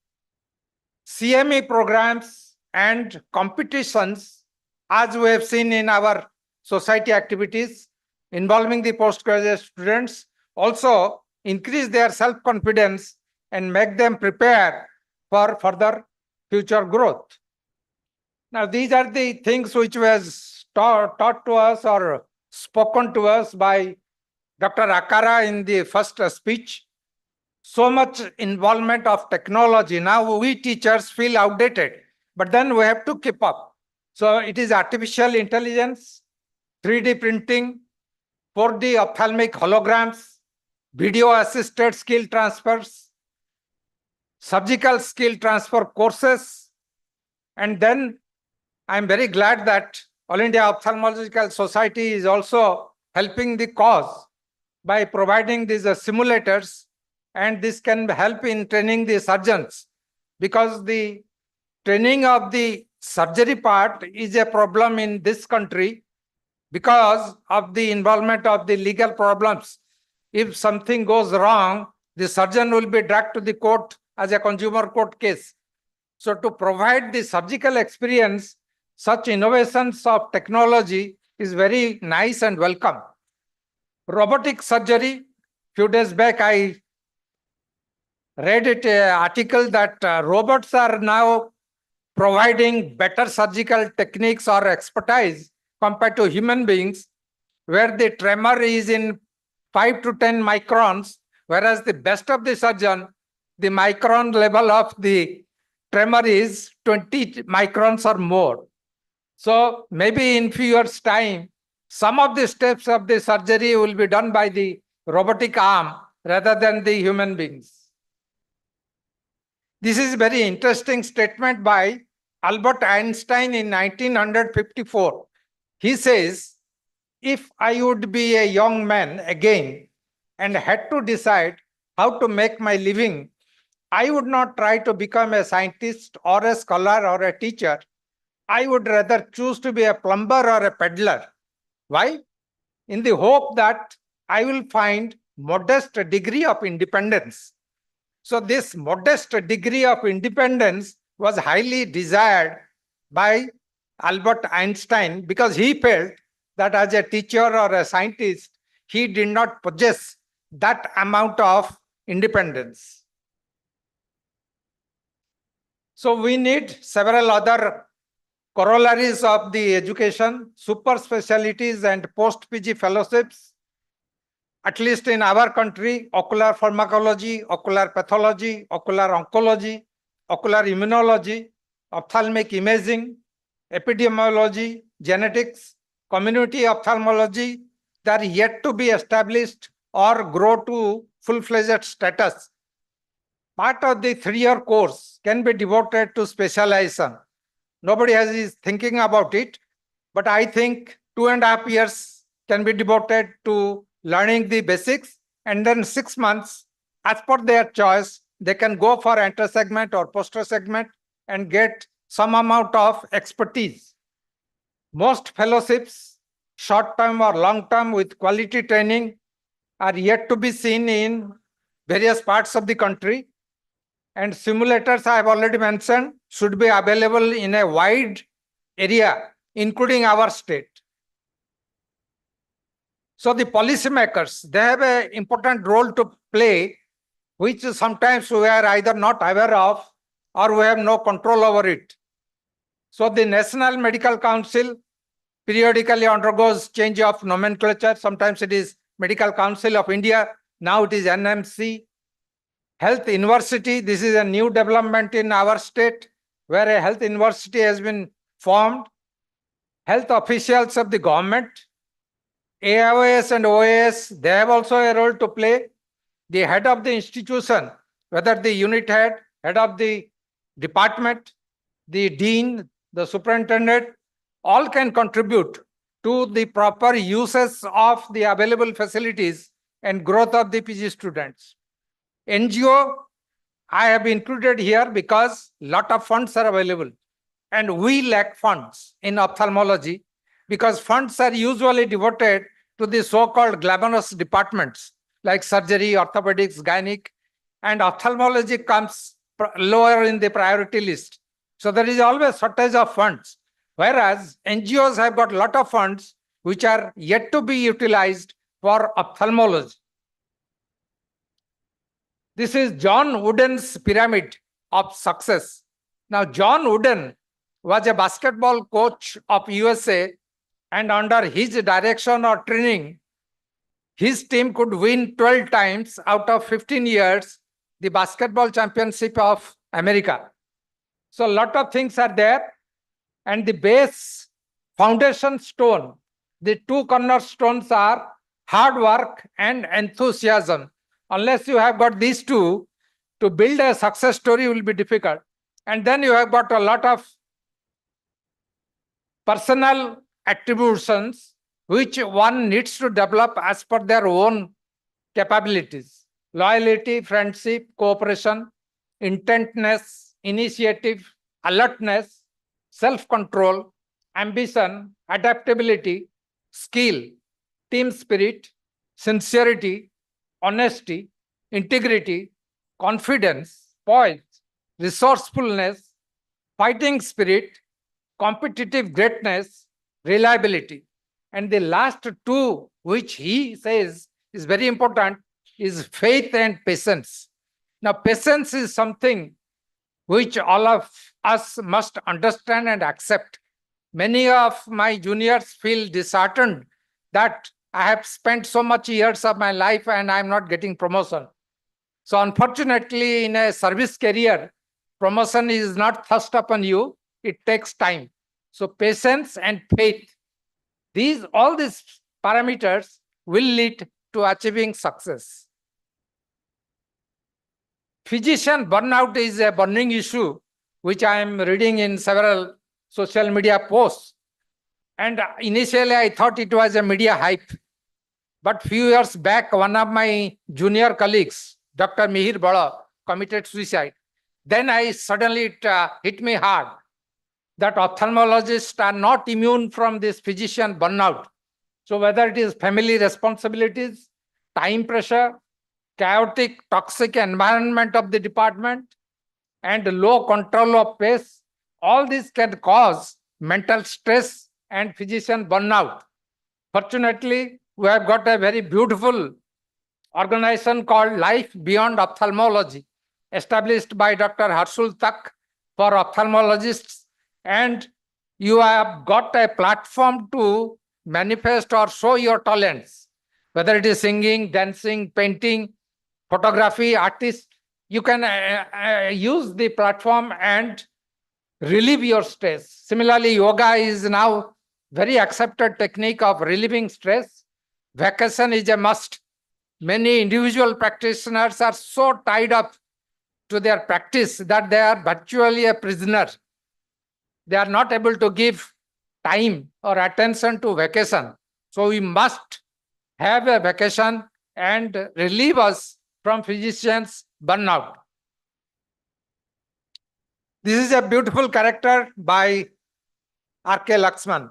CME programs and competitions, as we have seen in our society activities involving the postgraduate students, also increase their self-confidence and make them prepare for further future growth. Now, these are the things which was taught to us or spoken to us by Dr. Akara in the first speech. So much involvement of technology. Now we teachers feel outdated, but then we have to keep up. So it is artificial intelligence, 3D printing, 4D ophthalmic holograms, video assisted skill transfers, surgical skill transfer courses. And then I'm very glad that All India Ophthalmological Society is also helping the cause by providing these simulators, and this can help in training the surgeons, because the training of the surgery part is a problem in this country because of the involvement of the legal problems. If something goes wrong, the surgeon will be dragged to the court as a consumer court case. So to provide the surgical experience, such innovations of technology is very nice and welcome. Robotic surgery, few days back I read an article that robots are now providing better surgical techniques or expertise compared to human beings, where the tremor is in 5 to 10 microns, whereas the best of the surgeon, the micron level of the tremor is 20 microns or more. So maybe in few years' time, some of the steps of the surgery will be done by the robotic arm rather than the human beings. This is a very interesting statement by Albert Einstein in 1954. He says, if I would be a young man again and had to decide how to make my living, I would not try to become a scientist or a scholar or a teacher. I would rather choose to be a plumber or a peddler. Why? In the hope that I will find modest degree of independence. So this modest degree of independence was highly desired by Albert Einstein, because he felt that as a teacher or a scientist, he did not possess that amount of independence. So we need several other corollaries of the education, super specialties and post-PG fellowships. At least in our country, ocular pharmacology, ocular pathology, ocular oncology, ocular immunology, ophthalmic imaging, epidemiology, genetics, community ophthalmology, they are yet to be established or grow to full-fledged status. Part of the 3-year course can be devoted to specialization. Nobody is thinking about it, but I think 2.5 years can be devoted to learning the basics, and then 6 months, as per their choice, they can go for inter-segment or poster-segment and get some amount of expertise. Most fellowships, short-term or long-term with quality training, are yet to be seen in various parts of the country. And simulators, I have already mentioned, should be available in a wide area, including our state. So the policymakers, they have an important role to play, which sometimes we are either not aware of or we have no control over it. So the National Medical Council periodically undergoes change of nomenclature. Sometimes it is Medical Council of India. Now it is NMC. Health University, this is a new development in our state, where a health university has been formed. Health officials of the government, AIOS and OAS, they have also a role to play. The head of the institution, whether the unit head of the department, the dean, the superintendent, all can contribute to the proper uses of the available facilities and growth of the PG students. NGO, I have included here because a lot of funds are available, and we lack funds in ophthalmology because funds are usually devoted to the so-called glamorous departments. like surgery, orthopedics, gynec, and ophthalmology comes lower in the priority list. So there is always shortage of funds. Whereas NGOs have got a lot of funds which are yet to be utilized for ophthalmology. This is John Wooden's pyramid of success. Now, John Wooden was a basketball coach of USA, and under his direction or training, his team could win 12 times out of 15 years the basketball championship of America. So a lot of things are there, and the base foundation stone, the two cornerstones are hard work and enthusiasm. Unless you have got these two, to build a success story will be difficult. And then you have got a lot of personal attributions which one needs to develop as per their own capabilities. Loyalty, friendship, cooperation, intentness, initiative, alertness, self-control, ambition, adaptability, skill, team spirit, sincerity, honesty, integrity, confidence, poise, resourcefulness, fighting spirit, competitive greatness, reliability. And the last two, which he says is very important, is faith and patience. Now, patience is something which all of us must understand and accept. Many of my juniors feel disheartened that I have spent so much years of my life and I'm not getting promotion. So unfortunately, in a service career, promotion is not thrust upon you. It takes time. So patience and faith, all these parameters will lead to achieving success. Physician burnout is a burning issue, which I am reading in several social media posts. And initially, I thought it was a media hype. But few years back, one of my junior colleagues, Dr. Mihir Bala, committed suicide. Then suddenly it hit me hard that ophthalmologists are not immune from this physician burnout. So whether it is family responsibilities, time pressure, chaotic, toxic environment of the department, and low control of pace, all this can cause mental stress and physician burnout. Fortunately, we have got a very beautiful organization called Life Beyond Ophthalmology, established by Dr. Harshul Tak for ophthalmologists, and you have got a platform to manifest or show your talents, whether it is singing, dancing, painting, photography, artist. You can use the platform and relieve your stress. Similarly, yoga is now very accepted technique of relieving stress. Vacation is a must. Many individual practitioners are so tied up to their practice that they are virtually a prisoner. They are not able to give time or attention to vacation. So we must have a vacation and relieve us from physicians' burnout. This is a beautiful character by R.K. Laxman,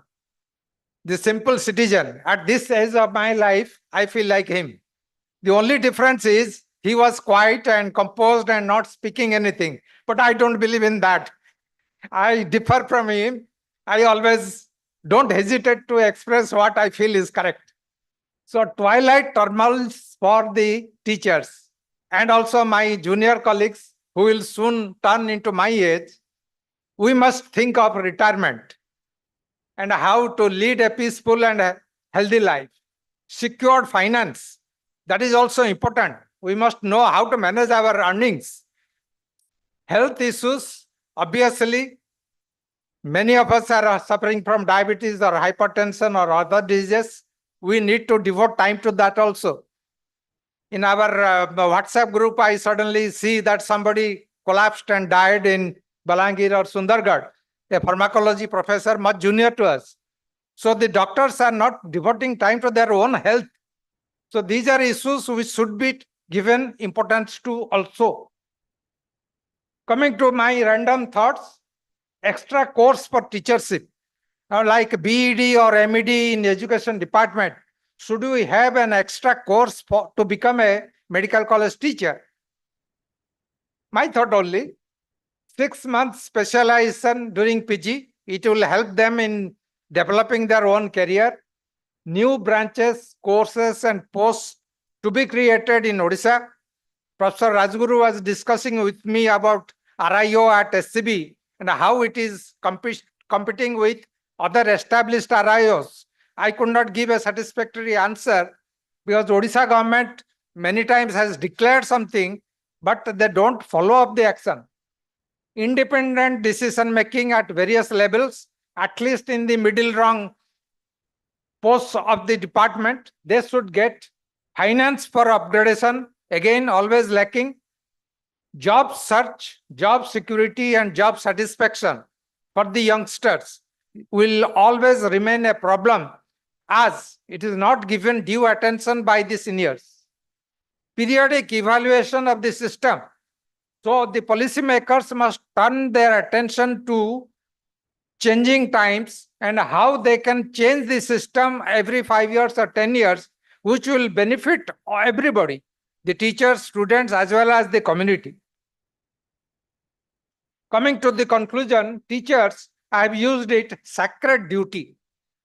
the simple citizen. At this age of my life, I feel like him. The only difference is he was quiet and composed and not speaking anything. But I don't believe in that. I differ from him. I always don't hesitate to express what I feel is correct. So twilight turmoils for the teachers and also my junior colleagues who will soon turn into my age. We must think of retirement and how to lead a peaceful and a healthy life. Secured finance, that is also important. We must know how to manage our earnings. Health issues, obviously, many of us are suffering from diabetes or hypertension or other diseases. We need to devote time to that also. In our WhatsApp group, I suddenly see that somebody collapsed and died in Balangir or Sundargarh, a pharmacology professor much junior to us. So the doctors are not devoting time to their own health. So these are issues which should be given importance to also. Coming to my random thoughts, extra course for teachership. Now like BEd or MEd in education department, should we have an extra course to become a medical college teacher? My thought only, 6 months specialization during PG, it will help them in developing their own career. New branches, courses and posts to be created in Odisha. Professor Rajguru was discussing with me about RIO at SCB and how it is competing with other established RIOs. I could not give a satisfactory answer because Odisha government many times has declared something, but they don't follow up the action. Independent decision making at various levels, at least in the middle rung posts of the department, they should get finance for upgradation, again always lacking. Job search, job security and job satisfaction for the youngsters will always remain a problem as it is not given due attention by the seniors. Periodic evaluation of the system. So the policymakers must turn their attention to changing times and how they can change the system every 5 years or 10 years, which will benefit everybody, the teachers, students, as well as the community. Coming to the conclusion, teachers, I have used it sacred duty.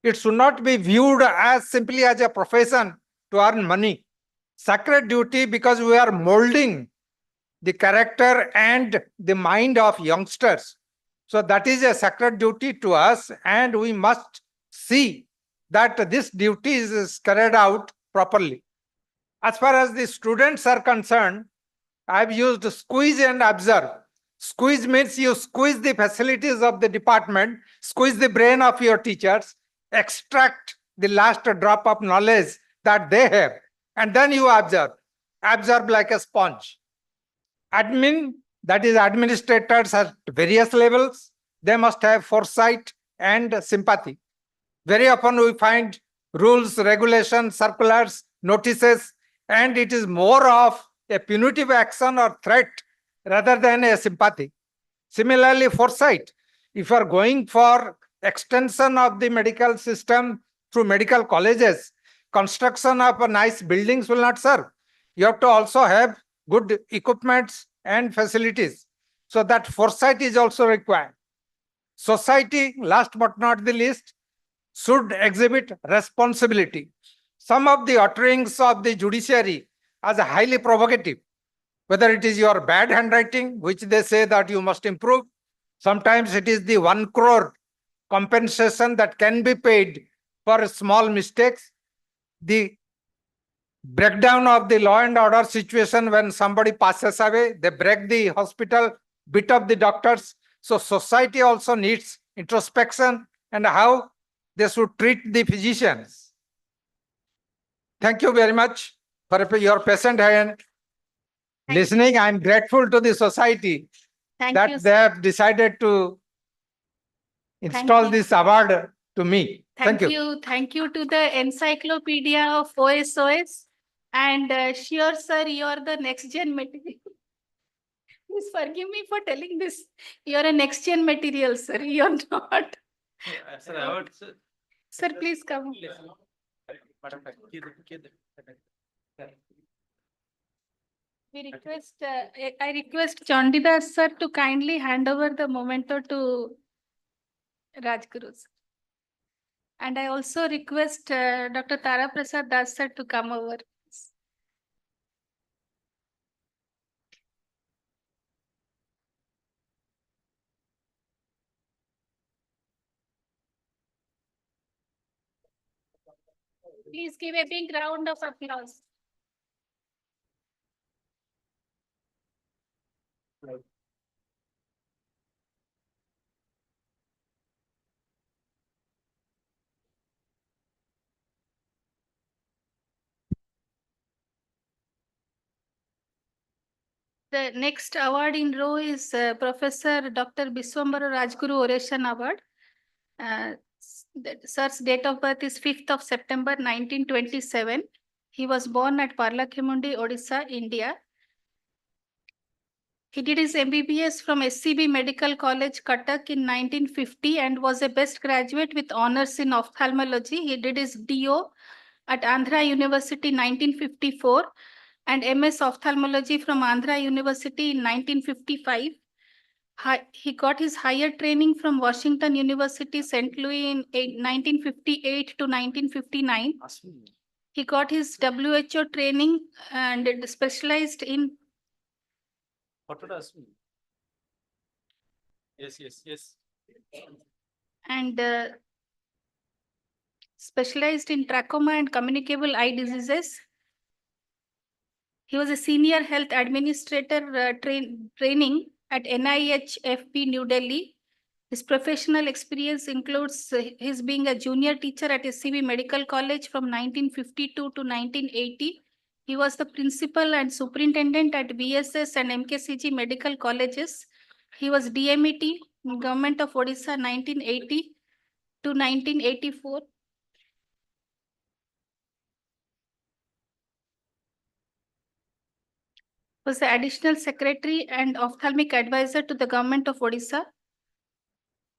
It should not be viewed as simply as a profession to earn money. Sacred duty because we are molding the character and the mind of youngsters. So that is a sacred duty to us, and we must see that this duty is carried out properly. As far as the students are concerned, I have used squeeze and observe. Squeeze means you squeeze the facilities of the department, squeeze the brain of your teachers, extract the last drop of knowledge that they have, and then you observe. Observe like a sponge. Admin, that is administrators at various levels, they must have foresight and sympathy. Very often we find rules, regulations, circulars, notices, and it is more of a punitive action or threat rather than a sympathy. Similarly, foresight. If you are going for extension of the medical system through medical colleges, construction of nice buildings will not serve. You have to also have good equipments and facilities. So that foresight is also required. Society, last but not the least, should exhibit responsibility. Some of the utterings of the judiciary are highly provocative. Whether it is your bad handwriting, which they say that you must improve. Sometimes it is the 1 crore compensation that can be paid for small mistakes. The breakdown of the law and order situation when somebody passes away, they break the hospital, beat up the doctors. So society also needs introspection and how they should treat the physicians. Thank you very much for your patient and listening. I am grateful to the society that they have decided to install this award to me. Thank you. Thank you to the Encyclopedia of OSOS. And sure, sir, you are the next gen material. Please forgive me for telling this. You are a next gen material, sir. You are not. Sir, please come. We request, I request Chandidas sir to kindly hand over the memento to Rajguru sir. And I also request Dr. Tara Prasad Das sir to come over. Please give a big round of applause. The next award in row is Professor Dr. Biswambara Rajguru Oration Award. Sir's date of birth is 5th of September 1927. He was born at Parlakhemundi, Odisha, India. He did his MBBS from SCB Medical College, Cuttack in 1950 and was a best graduate with honors in ophthalmology. He did his DO at Andhra University 1954 and MS Ophthalmology from Andhra University in 1955. He got his higher training from Washington University, St. Louis in 1958 to 1959. He got his WHO training and specialized in Yes. and specialized in trachoma and communicable eye diseases. He was a senior health administrator training at NIH FP New Delhi. His professional experience includes his being a junior teacher at SCB Medical College from 1952 to 1980. He was the principal and superintendent at VSS and MKCG medical colleges. He was DMET, Government of Odisha 1980 to 1984. Was the additional secretary and ophthalmic advisor to the Government of Odisha.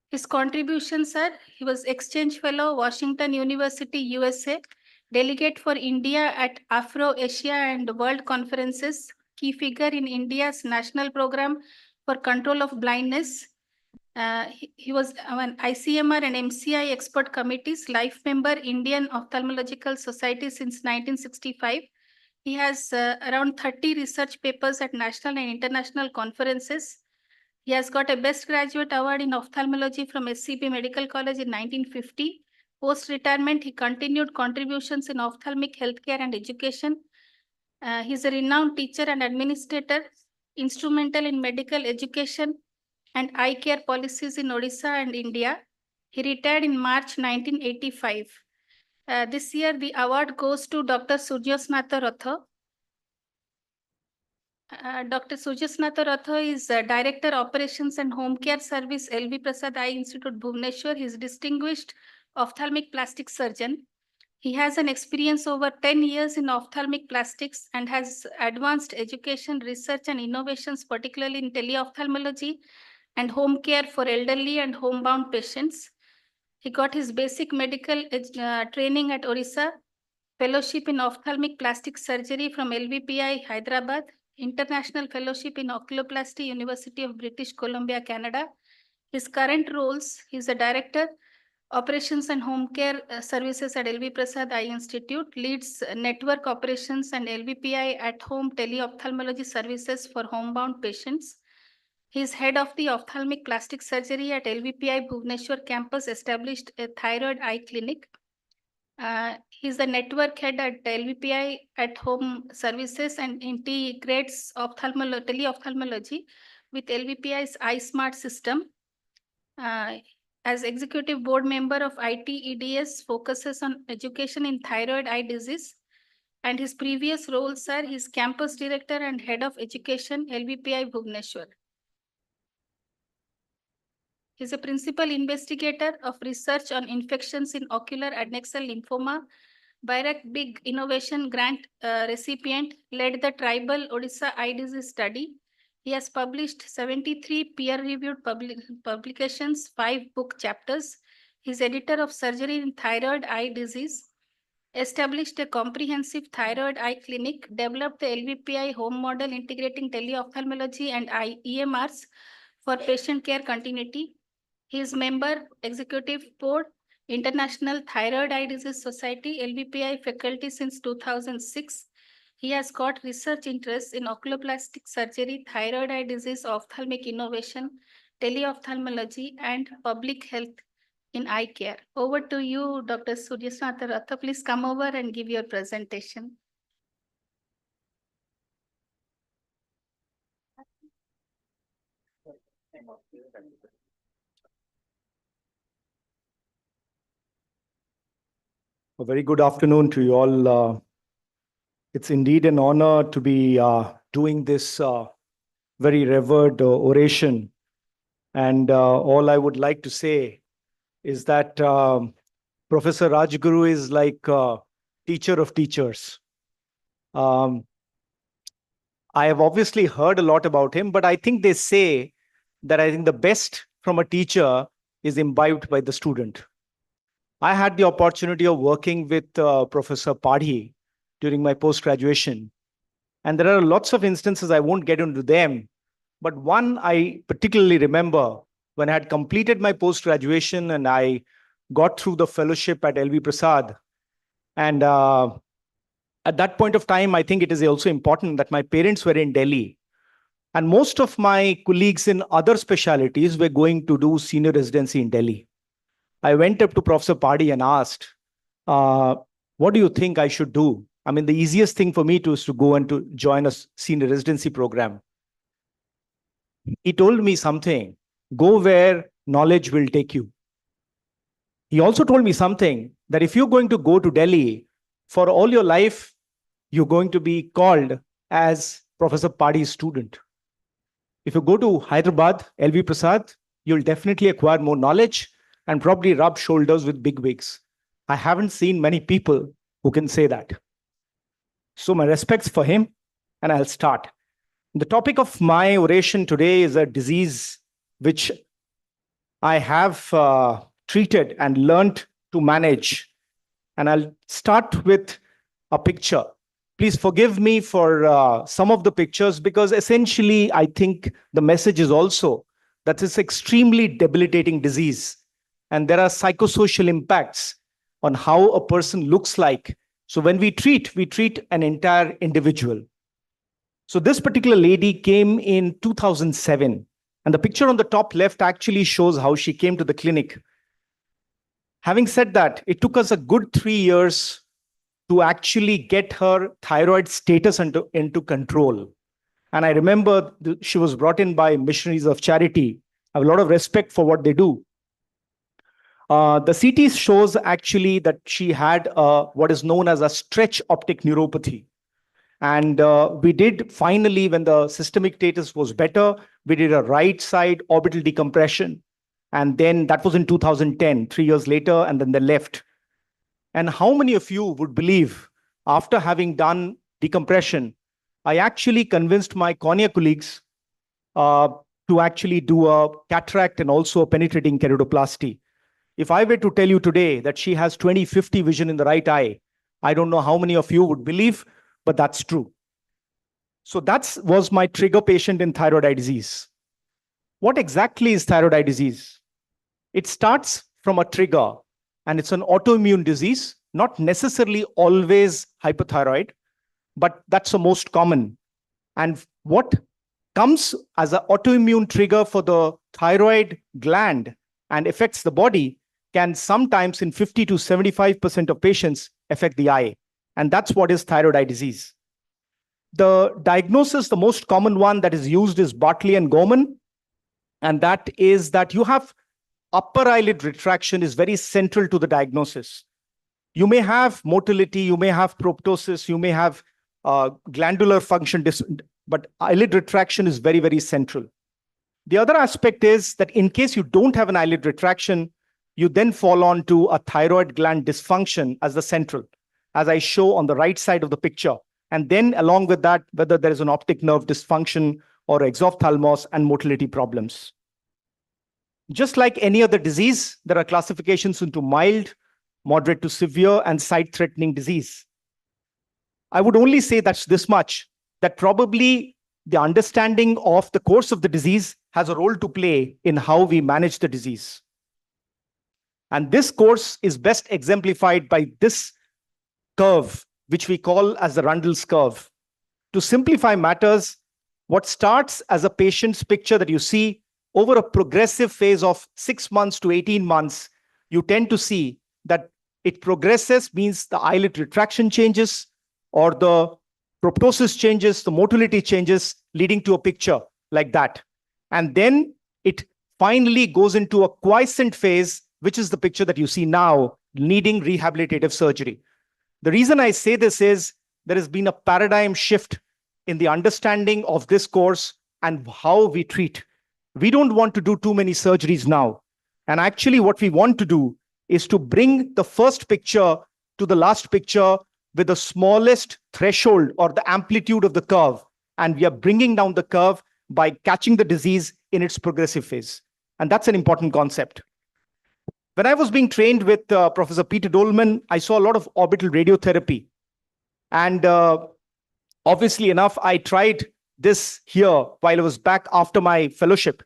His contributions are, he was exchange fellow, Washington University, USA, delegate for India at Afro-Asia and World Conferences, key figure in India's national program for control of blindness. He was an ICMR and MCI expert committees, life member, Indian Ophthalmological Society since 1965. He has around 30 research papers at national and international conferences. He has got a Best Graduate Award in Ophthalmology from SCB Medical College in 1950. Post-retirement, he continued contributions in ophthalmic healthcare and education. He is a renowned teacher and administrator, instrumental in medical education and eye care policies in Odisha and India. He retired in March 1985. This year, the award goes to Dr. Suryasnatha Ratha. Dr. Suryasnatha Ratha is Director Operations and Home Care Service, LV Prasad Eye Institute, Bhubaneswar. He is distinguished ophthalmic plastic surgeon. He has an experience over 10 years in ophthalmic plastics and has advanced education, research, and innovations, particularly in teleophthalmology and home care for elderly and homebound patients. He got his basic medical training at Odisha, fellowship in ophthalmic plastic surgery from LVPI, Hyderabad, international fellowship in oculoplasty, University of British Columbia, Canada. His current roles, he's a director, operations and home care services at LV Prasad Eye Institute, leads network operations and LVPI at home teleophthalmology services for homebound patients. He is head of the ophthalmic plastic surgery at LVPI Bhubaneswar campus, established a thyroid eye clinic. He's the network head at LVPI at home services and integrates teleophthalmology with LVPI's iSmart system. As executive board member of ITEDS, focuses on education in thyroid eye disease. And his previous roles are his campus director and head of education, LVPI Bhubaneswar. He is a principal investigator of research on infections in ocular adnexal lymphoma. BIRAC Big Innovation Grant recipient, led the Tribal Odisha Eye Disease Study. He has published 73 peer-reviewed publications, 5 book chapters. He is editor of Surgery in Thyroid Eye Disease, established a comprehensive thyroid eye clinic, developed the LVPI home model integrating teleophthalmology and EMRs for patient care continuity. He is member, executive board, International Thyroid Eye Disease Society, LVPI faculty since 2006. He has got research interests in oculoplastic surgery, thyroid eye disease, ophthalmic innovation, teleophthalmology, and public health in eye care. Over to you, Dr. Suryasnatha Ratha. Please come over and give your presentation. A very good afternoon to you all. It's indeed an honor to be doing this very revered oration. And all I would like to say is that Professor Rajguru is like a teacher of teachers. I have obviously heard a lot about him, but I think they say that I think the best from a teacher is imbibed by the student. I had the opportunity of working with Professor Padhi during my post-graduation. And there are lots of instances, I won't get into them, but one I particularly remember when I had completed my post-graduation and I got through the fellowship at LV Prasad. And at that point of time, I think it is also important that my parents were in Delhi. And most of my colleagues in other specialties were going to do senior residency in Delhi. I went up to Professor Padhi and asked, what do you think I should do? I mean, the easiest thing for me is to go and to join a senior residency program. He told me something, go where knowledge will take you. He also told me something that if you're going to go to Delhi, for all your life, you're going to be called as Professor Padhi's student. If you go to Hyderabad, LV Prasad, you'll definitely acquire more knowledge and probably rub shoulders with big wigs. I haven't seen many people who can say that. So my respects for him, and I'll start. The topic of my oration today is a disease which I have treated and learned to manage. And I'll start with a picture. Please forgive me for some of the pictures because essentially I think the message is also that it's extremely debilitating disease. And there are psychosocial impacts on how a person looks like. So when we treat an entire individual. So this particular lady came in 2007. And the picture on the top left actually shows how she came to the clinic. Having said that, it took us a good 3 years to actually get her thyroid status into control. And I remember she was brought in by Missionaries of Charity. I have a lot of respect for what they do. The CT shows actually that she had what is known as a stretch optic neuropathy. And we did finally, when the systemic status was better, we did a right side orbital decompression. And then that was in 2010, 3 years later, and then the left. And how many of you would believe after having done decompression, I actually convinced my cornea colleagues to actually do a cataract and also a penetrating keratoplasty. If I were to tell you today that she has 20/50 vision in the right eye, I don't know how many of you would believe, but that's true. So that was my trigger patient in thyroid eye disease. What exactly is thyroid eye disease? It starts from a trigger, and it's an autoimmune disease, not necessarily always hypothyroid, but that's the most common. And what comes as an autoimmune trigger for the thyroid gland and affects the body can sometimes in 50 to 75% of patients affect the eye. And that's what is thyroid eye disease. The diagnosis, the most common one that is used is Bartley and Gorman. And that is that you have upper eyelid retraction is very central to the diagnosis. You may have motility, you may have proptosis, you may have glandular function, but eyelid retraction is very, very central. The other aspect is that in case you don't have an eyelid retraction, you then fall on to a thyroid gland dysfunction as the central, as I show on the right side of the picture. And then along with that, whether there is an optic nerve dysfunction or exophthalmos and motility problems. Just like any other disease, there are classifications into mild, moderate to severe, and sight-threatening disease. I would only say that's this much, that probably the understanding of the course of the disease has a role to play in how we manage the disease. And this course is best exemplified by this curve, which we call as the Rundle's curve. To simplify matters, what starts as a patient's picture that you see over a progressive phase of 6 months to 18 months, you tend to see that it progresses, means the eyelid retraction changes or the proptosis changes, the motility changes, leading to a picture like that. And then it finally goes into a quiescent phase, which is the picture that you see now, needing rehabilitative surgery. The reason I say this is there has been a paradigm shift in the understanding of this course and how we treat. We don't want to do too many surgeries now. And actually what we want to do is to bring the first picture to the last picture with the smallest threshold or the amplitude of the curve. And we are bringing down the curve by catching the disease in its progressive phase. And that's an important concept. When I was being trained with Professor Peter Dolman, I saw a lot of orbital radiotherapy. And obviously enough, I tried this here while I was back after my fellowship.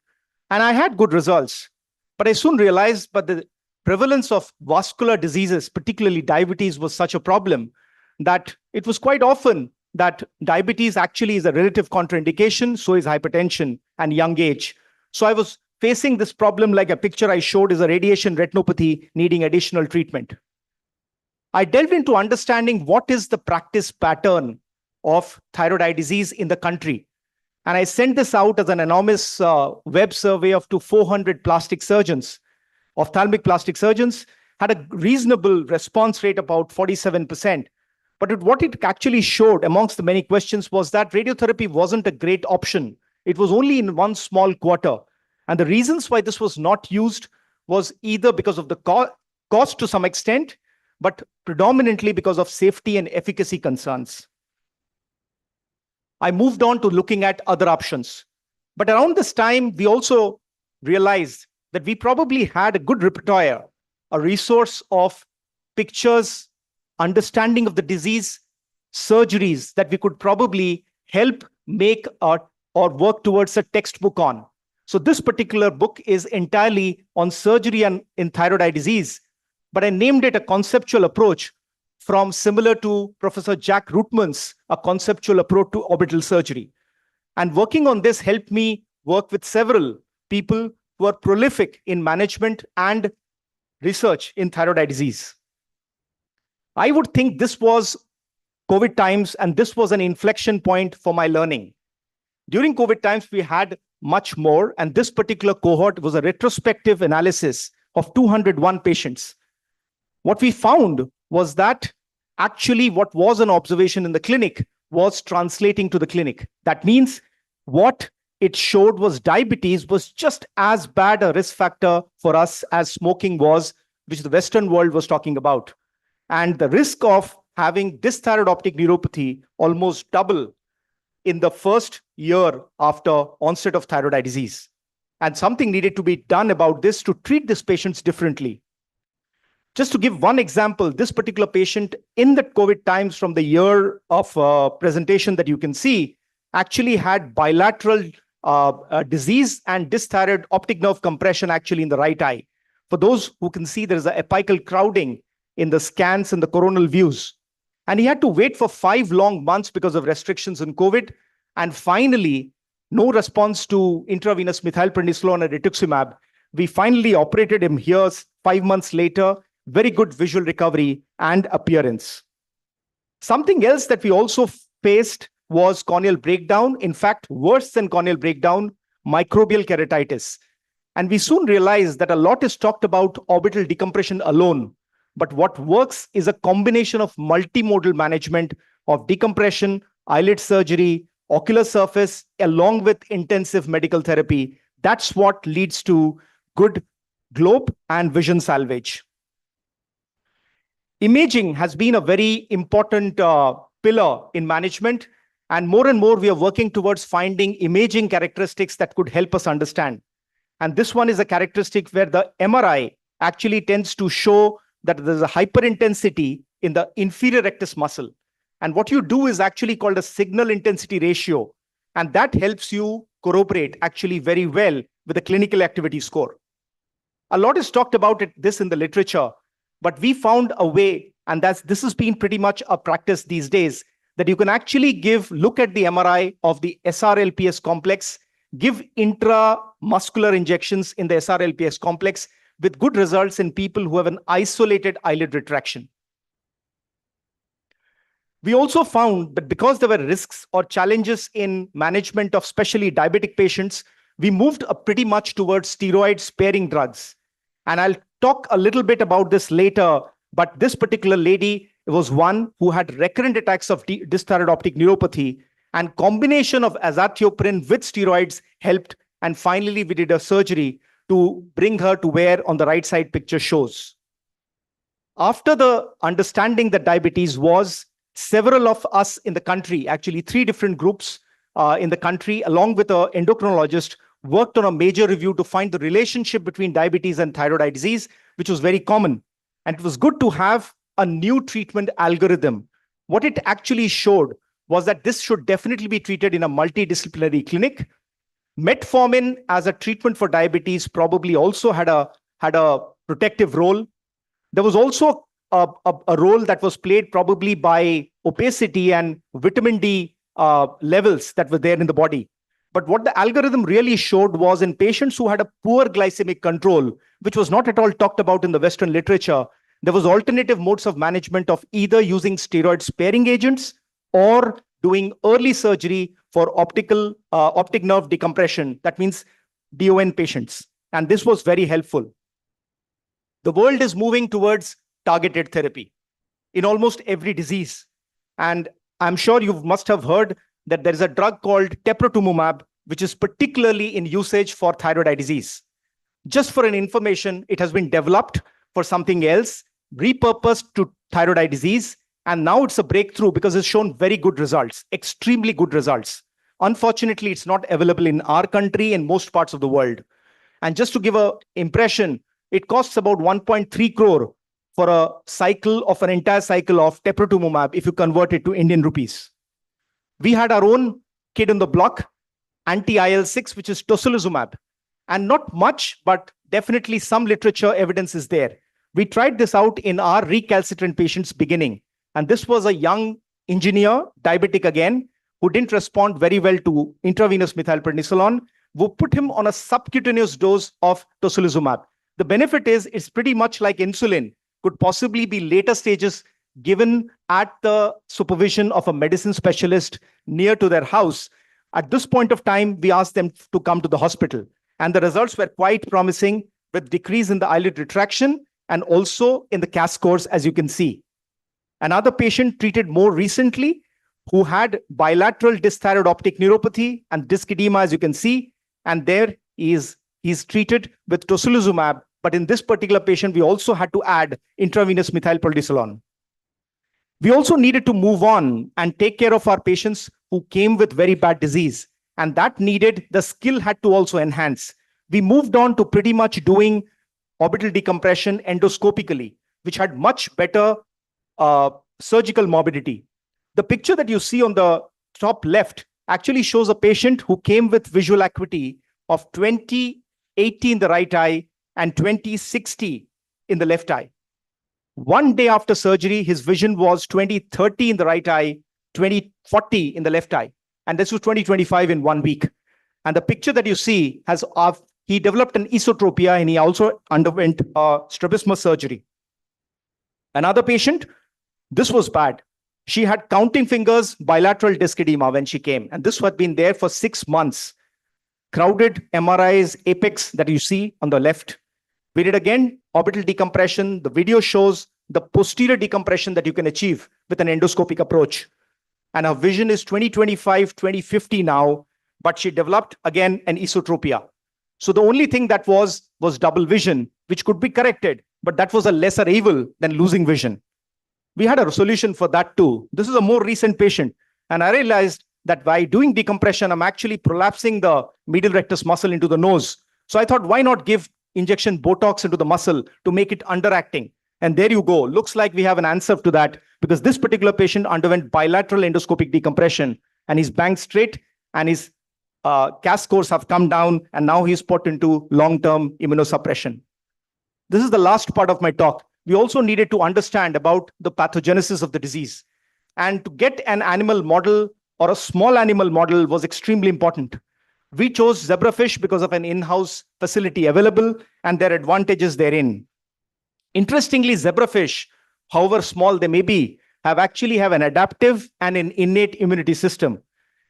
And I had good results. But I soon realized that the prevalence of vascular diseases, particularly diabetes, was such a problem that it was quite often that diabetes actually is a relative contraindication, so is hypertension and young age. So I was facing this problem like a picture I showed is a radiation retinopathy needing additional treatment. I delved into understanding what is the practice pattern of thyroid eye disease in the country. And I sent this out as an anonymous web survey of to 400 plastic surgeons, ophthalmic plastic surgeons, had a reasonable response rate, about 47%. But what it actually showed amongst the many questions was that radiotherapy wasn't a great option. It was only in one small quarter. And the reasons why this was not used was either because of the cost to some extent, but predominantly because of safety and efficacy concerns. I moved on to looking at other options. But around this time, we also realized that we probably had a good repertoire, a resource of pictures, understanding of the disease, surgeries that we could probably help make or work towards a textbook on. So this particular book is entirely on surgery and in thyroid eye disease, but I named it a conceptual approach from similar to Professor Jack Rootman's a conceptual approach to orbital surgery. And working on this helped me work with several people who are prolific in management and research in thyroid eye disease. I would think this was COVID times, and this was an inflection point for my learning. During COVID times, we had much more, and this particular cohort was a retrospective analysis of 201 patients. What we found was that actually what was an observation in the clinic was translating to the clinic. That means what it showed was diabetes was just as bad a risk factor for us as smoking was, which the Western world was talking about. And the risk of having dysthyroid optic neuropathy almost double in the first year after onset of thyroid eye disease. And something needed to be done about this to treat these patients differently. Just to give one example, this particular patient in the COVID times from the year of presentation that you can see actually had bilateral disease and dysthyroid optic nerve compression actually in the right eye. For those who can see, there is an apical crowding in the scans and the coronal views. And he had to wait for 5 long months because of restrictions in COVID. And finally, no response to intravenous methylprednisolone and rituximab. We finally operated him here 5 months later. Very good visual recovery and appearance. Something else that we also faced was corneal breakdown. In fact, worse than corneal breakdown, microbial keratitis. And we soon realized that a lot is talked about orbital decompression alone. But what works is a combination of multimodal management of decompression, eyelid surgery, ocular surface, along with intensive medical therapy. That's what leads to good globe and vision salvage. Imaging has been a very important pillar in management, and more we are working towards finding imaging characteristics that could help us understand. And this one is a characteristic where the MRI actually tends to show that there's a hyperintensity in the inferior rectus muscle. And what you do is actually called a signal intensity ratio, and that helps you corroborate actually very well with the clinical activity score. A lot is talked about this in the literature, but we found a way, and this has been pretty much a practice these days, that you can actually look at the MRI of the SRLPS complex, give intramuscular injections in the SRLPS complex with good results in people who have an isolated eyelid retraction. We also found that because there were risks or challenges in management of especially diabetic patients, we moved pretty much towards steroid-sparing drugs. And I'll talk a little bit about this later, but this particular lady was one who had recurrent attacks of dysthyroid optic neuropathy, and combination of azathioprine with steroids helped. And finally, we did a surgery to bring her to where on the right side picture shows. After the understanding that diabetes was, several of us in the country, actually 3 different groups in the country, along with an endocrinologist, worked on a major review to find the relationship between diabetes and thyroid eye disease. which was very common. And it was good to have a new treatment algorithm. What it actually showed was that this should definitely be treated in a multidisciplinary clinic. Metformin as a treatment for diabetes probably also had a protective role. There was also a role that was played probably by obesity and vitamin D levels that were there in the body. But what the algorithm really showed was in patients who had a poor glycemic control, which was not at all talked about in the Western literature, there was alternative modes of management of either using steroid sparing agents or doing early surgery for optic nerve decompression. That means DON patients. And this was very helpful. The world is moving towards targeted therapy in almost every disease. And I'm sure you must have heard that there is a drug called teprotumumab, which is particularly in usage for thyroid eye disease. Just for an information, it has been developed for something else, repurposed to thyroid eye disease. And now it's a breakthrough because it's shown very good results, extremely good results. Unfortunately, it's not available in our country and most parts of the world. And just to give an impression, it costs about 1.3 crore for a cycle of an entire cycle of teprotumumab if you convert it to Indian rupees. We had our own kid on the block, anti-IL-6, which is tocilizumab. And not much, but definitely some literature evidence is there. We tried this out in our recalcitrant patients beginning. And this was a young engineer, diabetic again, who didn't respond very well to intravenous methylprednisolone. We put him on a subcutaneous dose of tocilizumab. The benefit is it's pretty much like insulin, could possibly be later stages given at the supervision of a medicine specialist near to their house. At this point of time, we asked them to come to the hospital. And the results were quite promising with decrease in the eyelid retraction and also in the CAS scores, as you can see. Another patient treated more recently who had bilateral dysthyroid optic neuropathy and disc edema, as you can see. And there he's treated with tocilizumab. But in this particular patient, we also had to add intravenous methylprednisolone. We also needed to move on and take care of our patients who came with very bad disease. And that needed, the skill had to also enhance. We moved on to pretty much doing orbital decompression endoscopically, which had much better surgical morbidity. The picture that you see on the top left actually shows a patient who came with visual acuity of 20/80 in the right eye and 20/60 in the left eye. One day after surgery, his vision was 20/30 in the right eye, 20/40 in the left eye. And this was 20/25 in 1 week. And the picture that you see has, he developed an esotropia and he also underwent strabismus surgery. Another patient, this was bad. She had counting fingers, bilateral disc edema when she came. And this had been there for 6 months. Crowded MRIs, apex that you see on the left. We did again orbital decompression. The video shows the posterior decompression that you can achieve with an endoscopic approach. And her vision is 20/25, 20/50 now, but she developed again an esotropia. So the only thing that was double vision, which could be corrected, but that was a lesser evil than losing vision. We had a solution for that too. This is a more recent patient. And I realized that by doing decompression, I'm actually prolapsing the medial rectus muscle into the nose. So I thought, why not give injection Botox into the muscle to make it underacting? And there you go. Looks like we have an answer to that because this particular patient underwent bilateral endoscopic decompression and he's banged straight and his CAS scores have come down and now he's put into long-term immunosuppression. This is the last part of my talk. We also needed to understand about the pathogenesis of the disease. And to get an animal model or a small animal model was extremely important. We chose zebrafish because of an in-house facility available and their advantages therein. Interestingly, zebrafish, however small they may be, have an adaptive and an innate immunity system.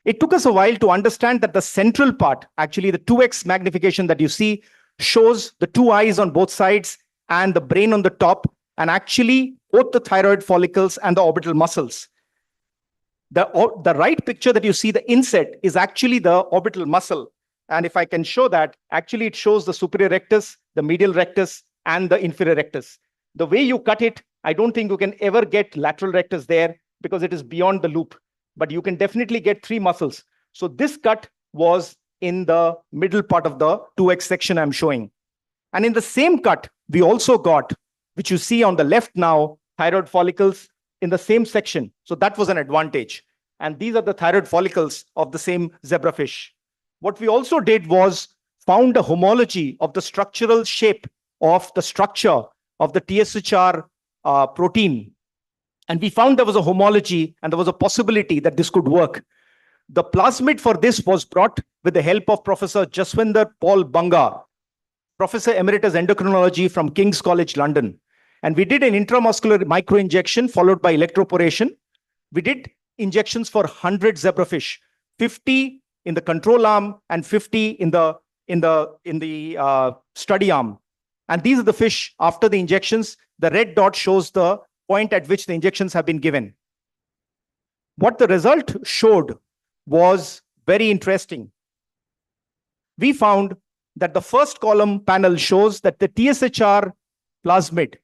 It took us a while to understand that the central part, actually the 2x magnification that you see, shows the 2 eyes on both sides and the brain on the top, and actually both the thyroid follicles and the orbital muscles. The right picture that you see, the inset, is actually the orbital muscle. And if I can show that, actually it shows the superior rectus, the medial rectus, and the inferior rectus. The way you cut it, I don't think you can ever get lateral rectus there because it is beyond the loop. But you can definitely get 3 muscles. So this cut was in the middle part of the 2x section I'm showing. And in the same cut, we also got, which you see on the left now, thyroid follicles in the same section. So that was an advantage. And these are the thyroid follicles of the same zebrafish. What we also did was found a homology of the structural shape of the structure of the TSHR protein. And we found there was a homology and there was a possibility that this could work. The plasmid for this was brought with the help of Professor Jaswinder Paul Banga, Professor Emeritus Endocrinology from King's College London. And we did an intramuscular microinjection followed by electroporation. We did injections for 100 zebrafish, 50 in the control arm and 50 in the study arm. And these are the fish after the injections. The red dot shows the point at which the injections have been given. What the result showed was very interesting. We found that the first column panel shows that the TSHR plasmid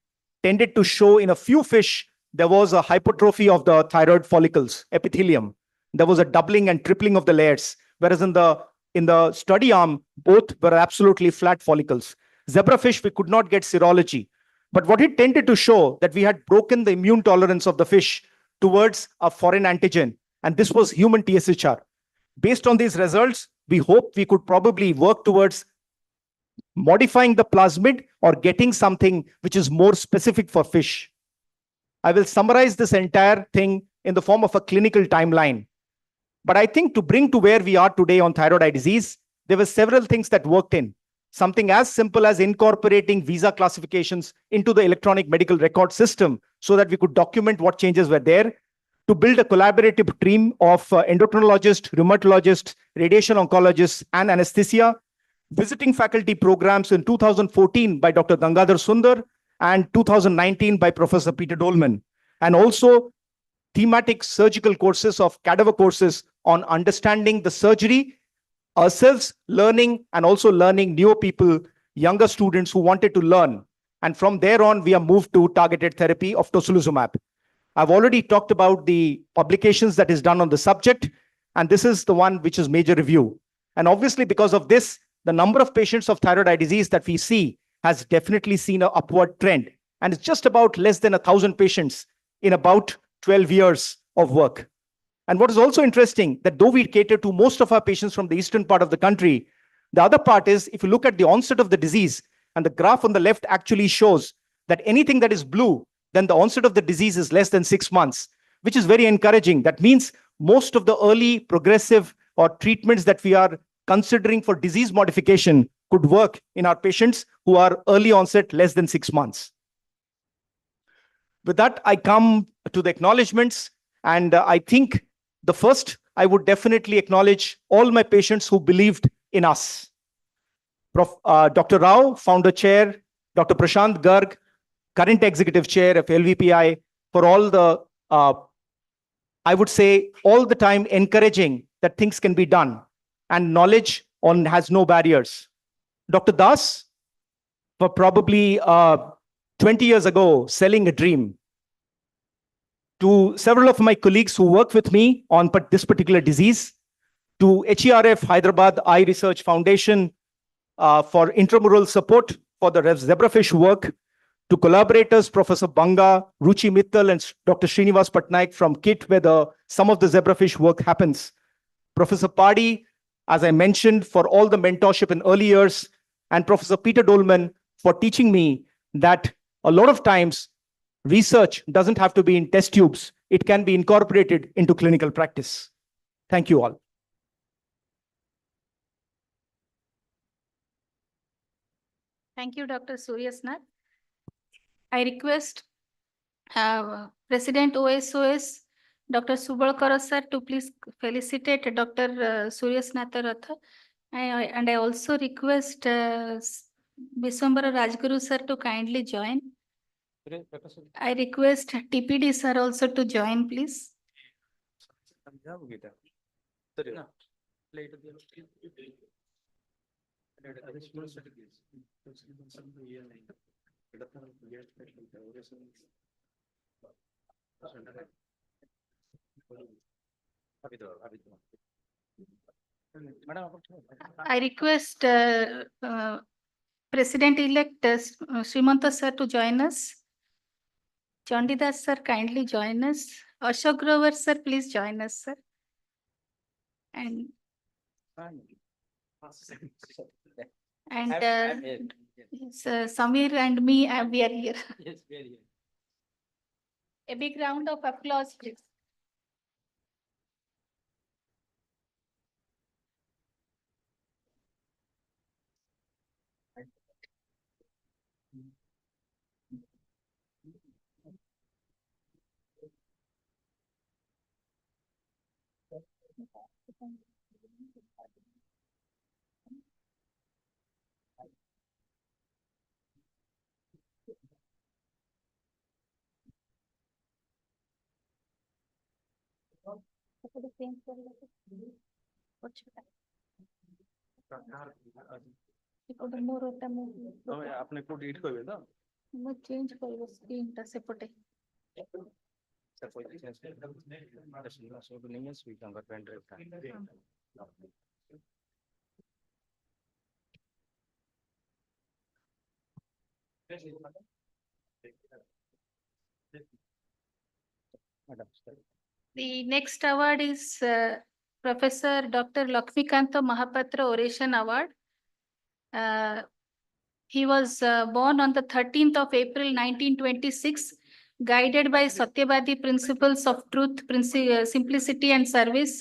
tended to show in a few fish, there was a hypertrophy of the thyroid follicles, epithelium. There was a doubling and tripling of the layers, whereas in the study arm, both were absolutely flat follicles. Zebrafish, we could not get serology. But what it tended to show that we had broken the immune tolerance of the fish towards a foreign antigen. And this was human TSHR. Based on these results, we hope we could probably work towards modifying the plasmid or getting something which is more specific for fish. I will summarize this entire thing in the form of a clinical timeline. But I think to bring to where we are today on thyroid eye disease, there were several things that worked in. Something as simple as incorporating visa classifications into the electronic medical record system so that we could document what changes were there, to build a collaborative team of endocrinologists, rheumatologists, radiation oncologists, and anesthesia, visiting faculty programs in 2014 by Dr. Gangadhar Sundar and 2019 by Professor Peter Dolman, and also thematic surgical courses of cadaver courses on understanding the surgery, ourselves learning, and also learning newer people, younger students who wanted to learn. And from there on, we have moved to targeted therapy of tocilizumab. I've already talked about the publications that is done on the subject, and this is the one which is major review. And obviously, because of this, the number of patients of thyroid eye disease that we see has definitely seen an upward trend. And it's just about less than 1,000 patients in about 12 years of work. And what is also interesting, that though we cater to most of our patients from the eastern part of the country, the other part is, if you look at the onset of the disease, and the graph on the left actually shows that anything that is blue, then the onset of the disease is less than 6 months, which is very encouraging. That means most of the early progressive or treatments that we are considering for disease modification could work in our patients who are early onset less than 6 months. With that, I come to the acknowledgements, and I think the first, I would definitely acknowledge all my patients who believed in us. Dr. Rao, founder chair, Dr. Prashant Garg, current executive chair of LVPI, for all the, I would say, all the time encouraging that things can be done, and knowledge has no barriers. Dr. Das, for probably 20 years ago, selling a dream. To several of my colleagues who worked with me on this particular disease, to HERF Hyderabad Eye Research Foundation for intramural support for the zebrafish work, to collaborators, Professor Banga, Ruchi Mittal, and Dr. Srinivas Patnaik from KIT, where some of the zebrafish work happens. Professor Padi, as I mentioned, for all the mentorship in early years, and Professor Peter Dolman for teaching me that a lot of times research doesn't have to be in test tubes. It can be incorporated into clinical practice. Thank you all. Thank you, Dr. Suryasnath. I request President OSOS, Dr. Subalkar sir, to please felicitate Dr. Suryasnath Ratha. And I also request Biswambara Rajguru sir to kindly join. I request TPD sir also to join, please. I request President-elect Srimanta sir to join us. Chandidas sir, kindly join us. Ashok Grover sir, please join us, sir. And Samir and me, we are here. Yes, we are here. A big round of applause, please. আপনি একটু delete করবে তো ମୁଁ change କରିବ screen ଟା ସେପଟେ The next award is Professor Dr. Lakshmikanta Mahapatra Oration Award. He was born on the 13th of April 1926, guided by Satyavadi principles of truth, simplicity and service.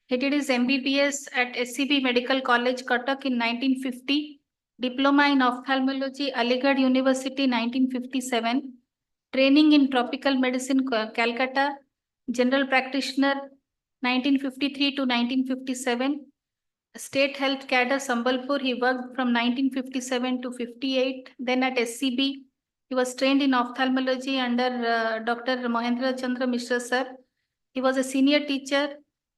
He did his MBBS at SCB Medical College, Cuttack in 1950, Diploma in Ophthalmology, Aligarh University 1957, Training in Tropical Medicine, Calcutta, General Practitioner 1953 to 1957, State Health Cadre Sambalpur, he worked from 1957 to 58. Then at SCB, he was trained in ophthalmology under Dr. Mahendra Chandra Mishra sir. He was a senior teacher.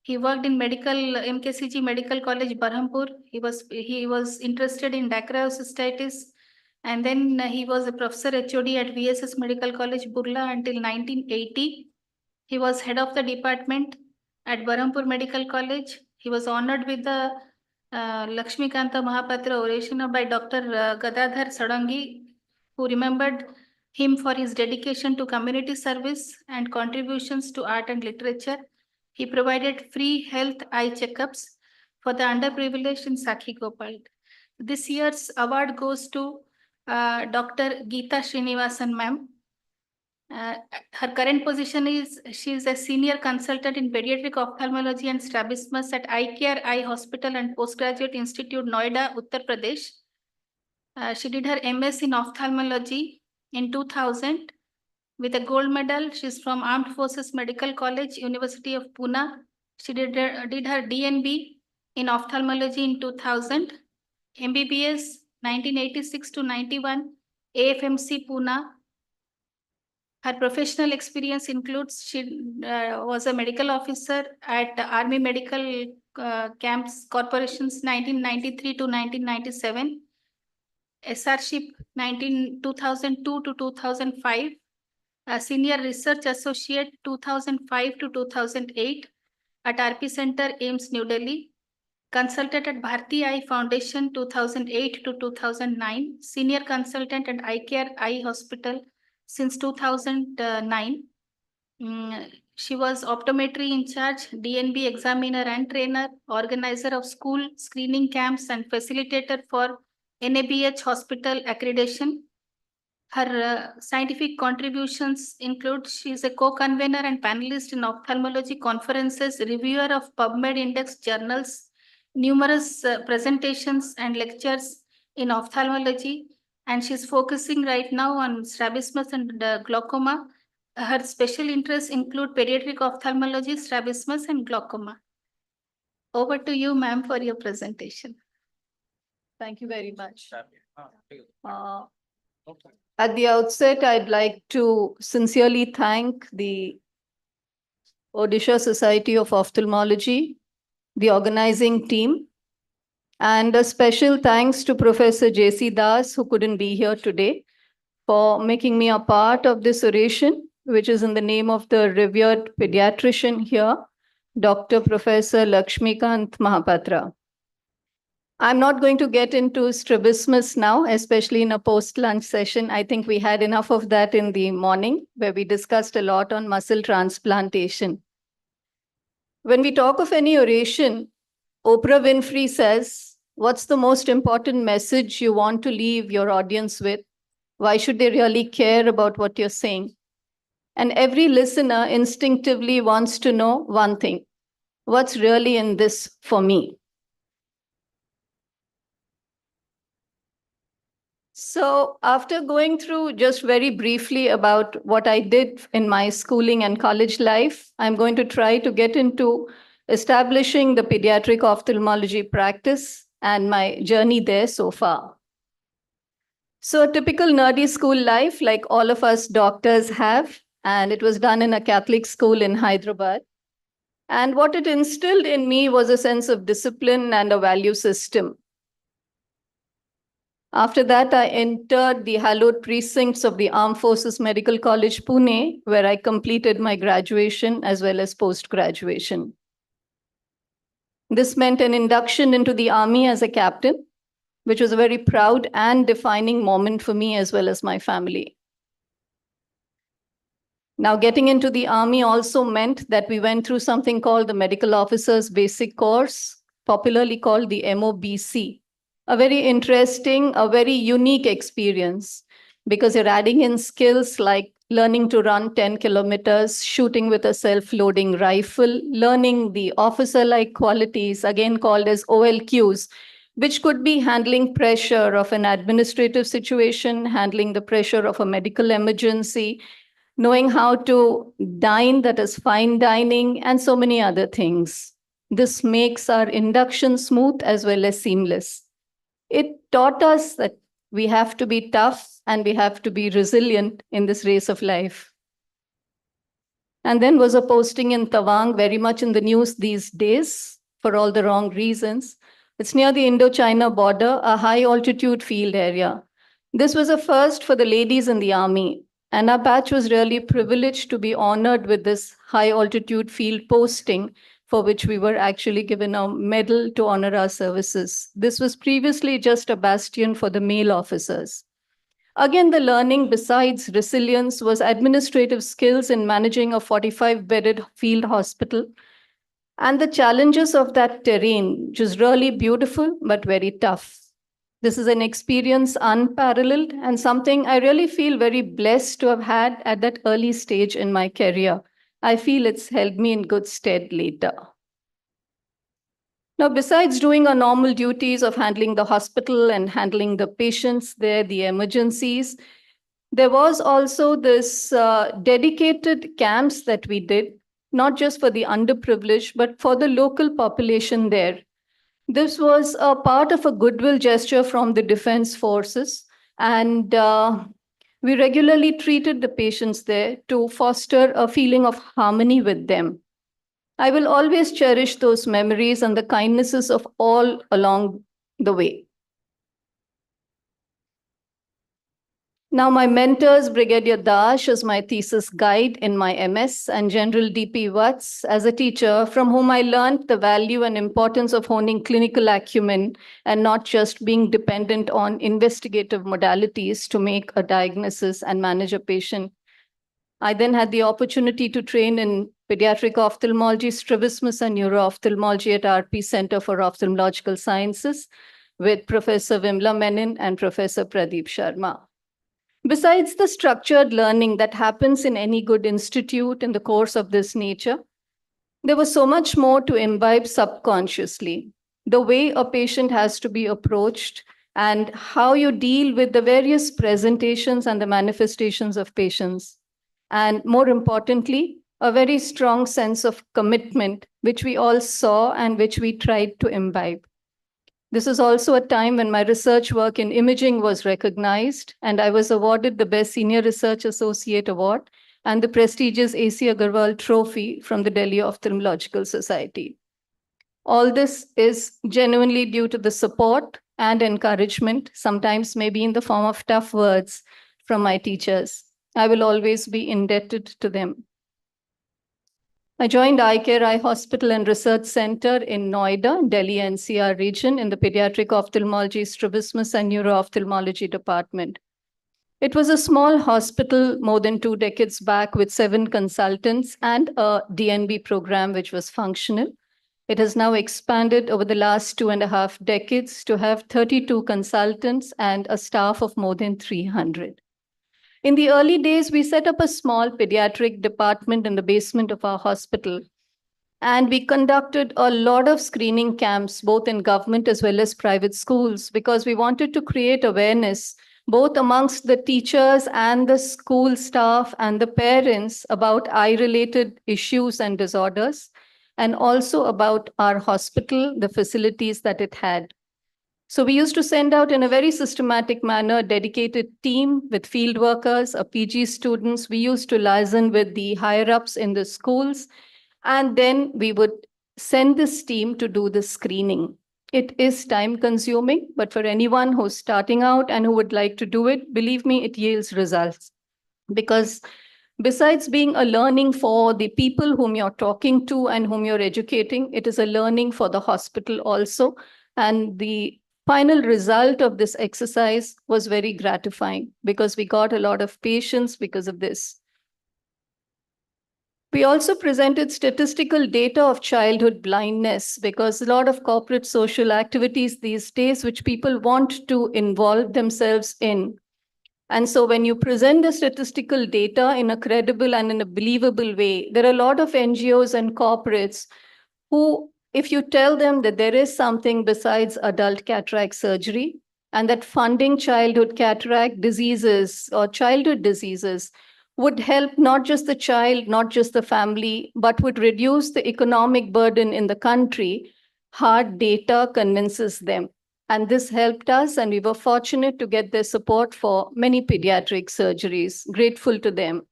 He worked in MKCG Medical College, Berhampur. He was interested in dacryocystitis. And then he was a professor HOD at VSS Medical College, Burla until 1980. He was head of the department at Berhampur Medical College. He was honored with the Lakshmikanta Mahapatra Oration by Dr. Gadadhar Sadangi, who remembered him for his dedication to community service and contributions to art and literature. He provided free health eye checkups for the underprivileged in Sakhi Gopal. This year's award goes to Dr. Geeta Srinivasan ma'am. Her current position is she is a senior consultant in pediatric ophthalmology and strabismus at Eye Care Eye Hospital and Postgraduate Institute, Noida, Uttar Pradesh. She did her MS in ophthalmology in 2000 with a gold medal. She's from Armed Forces Medical College, University of Pune. She did her DNB in ophthalmology in 2000, MBBS 1986 to 91, AFMC Pune. Her professional experience includes she was a medical officer at Army Medical Camps Corporations 1993 to 1997, SRship 2002 to 2005, a senior research associate 2005 to 2008 at RP Center, AIMS, New Delhi, consultant at Bharti Eye Foundation 2008 to 2009, senior consultant at Eye Care Eye Hospital since 2009. She was optometry in charge, DNB examiner and trainer, organizer of school screening camps and facilitator for NABH hospital accreditation. Her scientific contributions include she is a co-convener and panelist in ophthalmology conferences, reviewer of PubMed Index journals, numerous presentations and lectures in ophthalmology, and she's focusing right now on strabismus and glaucoma. Her special interests include pediatric ophthalmology, strabismus, and glaucoma. Over to you, ma'am, for your presentation. Thank you very much. At the outset, I'd like to sincerely thank the Odisha Society of Ophthalmology, the organizing team, and a special thanks to Professor J.C. Das, who couldn't be here today, for making me a part of this oration, which is in the name of the revered pediatrician here, Dr. Professor Lakshmikant Mahapatra. I'm not going to get into strabismus now, especially in a post-lunch session. I think we had enough of that in the morning, where we discussed a lot on muscle transplantation. When we talk of any oration, Oprah Winfrey says, what's the most important message you want to leave your audience with? Why should they really care about what you're saying? And every listener instinctively wants to know one thing: what's really in this for me? So after going through just very briefly about what I did in my schooling and college life, I'm going to try to get into establishing the pediatric ophthalmology practice and my journey there so far. So a typical nerdy school life, like all of us doctors have, and it was done in a Catholic school in Hyderabad. And what it instilled in me was a sense of discipline and a value system. After that, I entered the hallowed precincts of the Armed Forces Medical College, Pune, where I completed my graduation as well as post-graduation. This meant an induction into the Army as a captain, which was a very proud and defining moment for me as well as my family. Now, getting into the Army also meant that we went through something called the Medical Officers Basic Course, popularly called the MOBC. A very interesting, a very unique experience, because you're adding in skills like learning to run 10 kilometers, shooting with a self-loading rifle, learning the officer-like qualities, again called as OLQs, which could be handling pressure of an administrative situation, handling the pressure of a medical emergency, knowing how to dine, that is fine dining, and so many other things. This makes our induction smooth as well as seamless. It taught us that we have to be tough and we have to be resilient in this race of life. And then was a posting in Tawang, very much in the news these days for all the wrong reasons. It's near the Indo-China border, a high altitude field area. This was a first for the ladies in the army. And our batch was really privileged to be honored with this high altitude field posting, for which we were actually given a medal to honor our services. This was previously just a bastion for the male officers. Again, the learning besides resilience was administrative skills in managing a 45-bedded field hospital and the challenges of that terrain, which is really beautiful but very tough. This is an experience unparalleled and something I really feel very blessed to have had at that early stage in my career. I feel it's held me in good stead later. Now, besides doing our normal duties of handling the hospital and handling the patients there, the emergencies, there was also this dedicated camps that we did, not just for the underprivileged, but for the local population there. This was a part of a goodwill gesture from the defense forces, and we regularly treated the patients there to foster a feeling of harmony with them. I will always cherish those memories and the kindnesses of all along the way. Now, my mentors, Brigadier Dash as my thesis guide in my MS and General D.P. Watts as a teacher, from whom I learned the value and importance of honing clinical acumen and not just being dependent on investigative modalities to make a diagnosis and manage a patient. I then had the opportunity to train in pediatric ophthalmology, strabismus, and neuro-ophthalmology at RP Center for Ophthalmological Sciences with Professor Vimla Menon and Professor Pradeep Sharma. Besides the structured learning that happens in any good institute in the course of this nature, there was so much more to imbibe subconsciously. The way a patient has to be approached and how you deal with the various presentations and the manifestations of patients. And more importantly, a very strong sense of commitment, which we all saw and which we tried to imbibe. This is also a time when my research work in imaging was recognized, and I was awarded the Best Senior Research Associate Award and the prestigious A.C. Agarwal Trophy from the Delhi Ophthalmological Society. All this is genuinely due to the support and encouragement, sometimes maybe in the form of tough words from my teachers. I will always be indebted to them. I joined Eye Care Eye Hospital and Research Center in Noida, Delhi NCR region in the Pediatric Ophthalmology, Strabismus and Neuro-Ophthalmology department. It was a small hospital more than 2 decades back with 7 consultants and a DNB program which was functional. It has now expanded over the last 2.5 decades to have 32 consultants and a staff of more than 300. In the early days, we set up a small pediatric department in the basement of our hospital. And we conducted a lot of screening camps, both in government as well as private schools, because we wanted to create awareness both amongst the teachers and the school staff and the parents about eye-related issues and disorders, and also about our hospital, the facilities that it had. So we used to send out in a very systematic manner, a dedicated team with field workers, PG students. We used to liaison with the higher-ups in the schools, and then we would send this team to do the screening. It is time consuming, but for anyone who's starting out and who would like to do it, believe me, it yields results. Because besides being a learning for the people whom you're talking to and whom you're educating, it is a learning for the hospital also. And the final result of this exercise was very gratifying because we got a lot of patients because of this. We also presented statistical data of childhood blindness because a lot of corporate social activities these days which people want to involve themselves in. And so when you present the statistical data in a credible and in a believable way, there are a lot of NGOs and corporates who, if you tell them that there is something besides adult cataract surgery and that funding childhood cataract diseases or childhood diseases would help not just the child, not just the family, but would reduce the economic burden in the country, hard data convinces them. And this helped us, and we were fortunate to get their support for many pediatric surgeries. Grateful to them.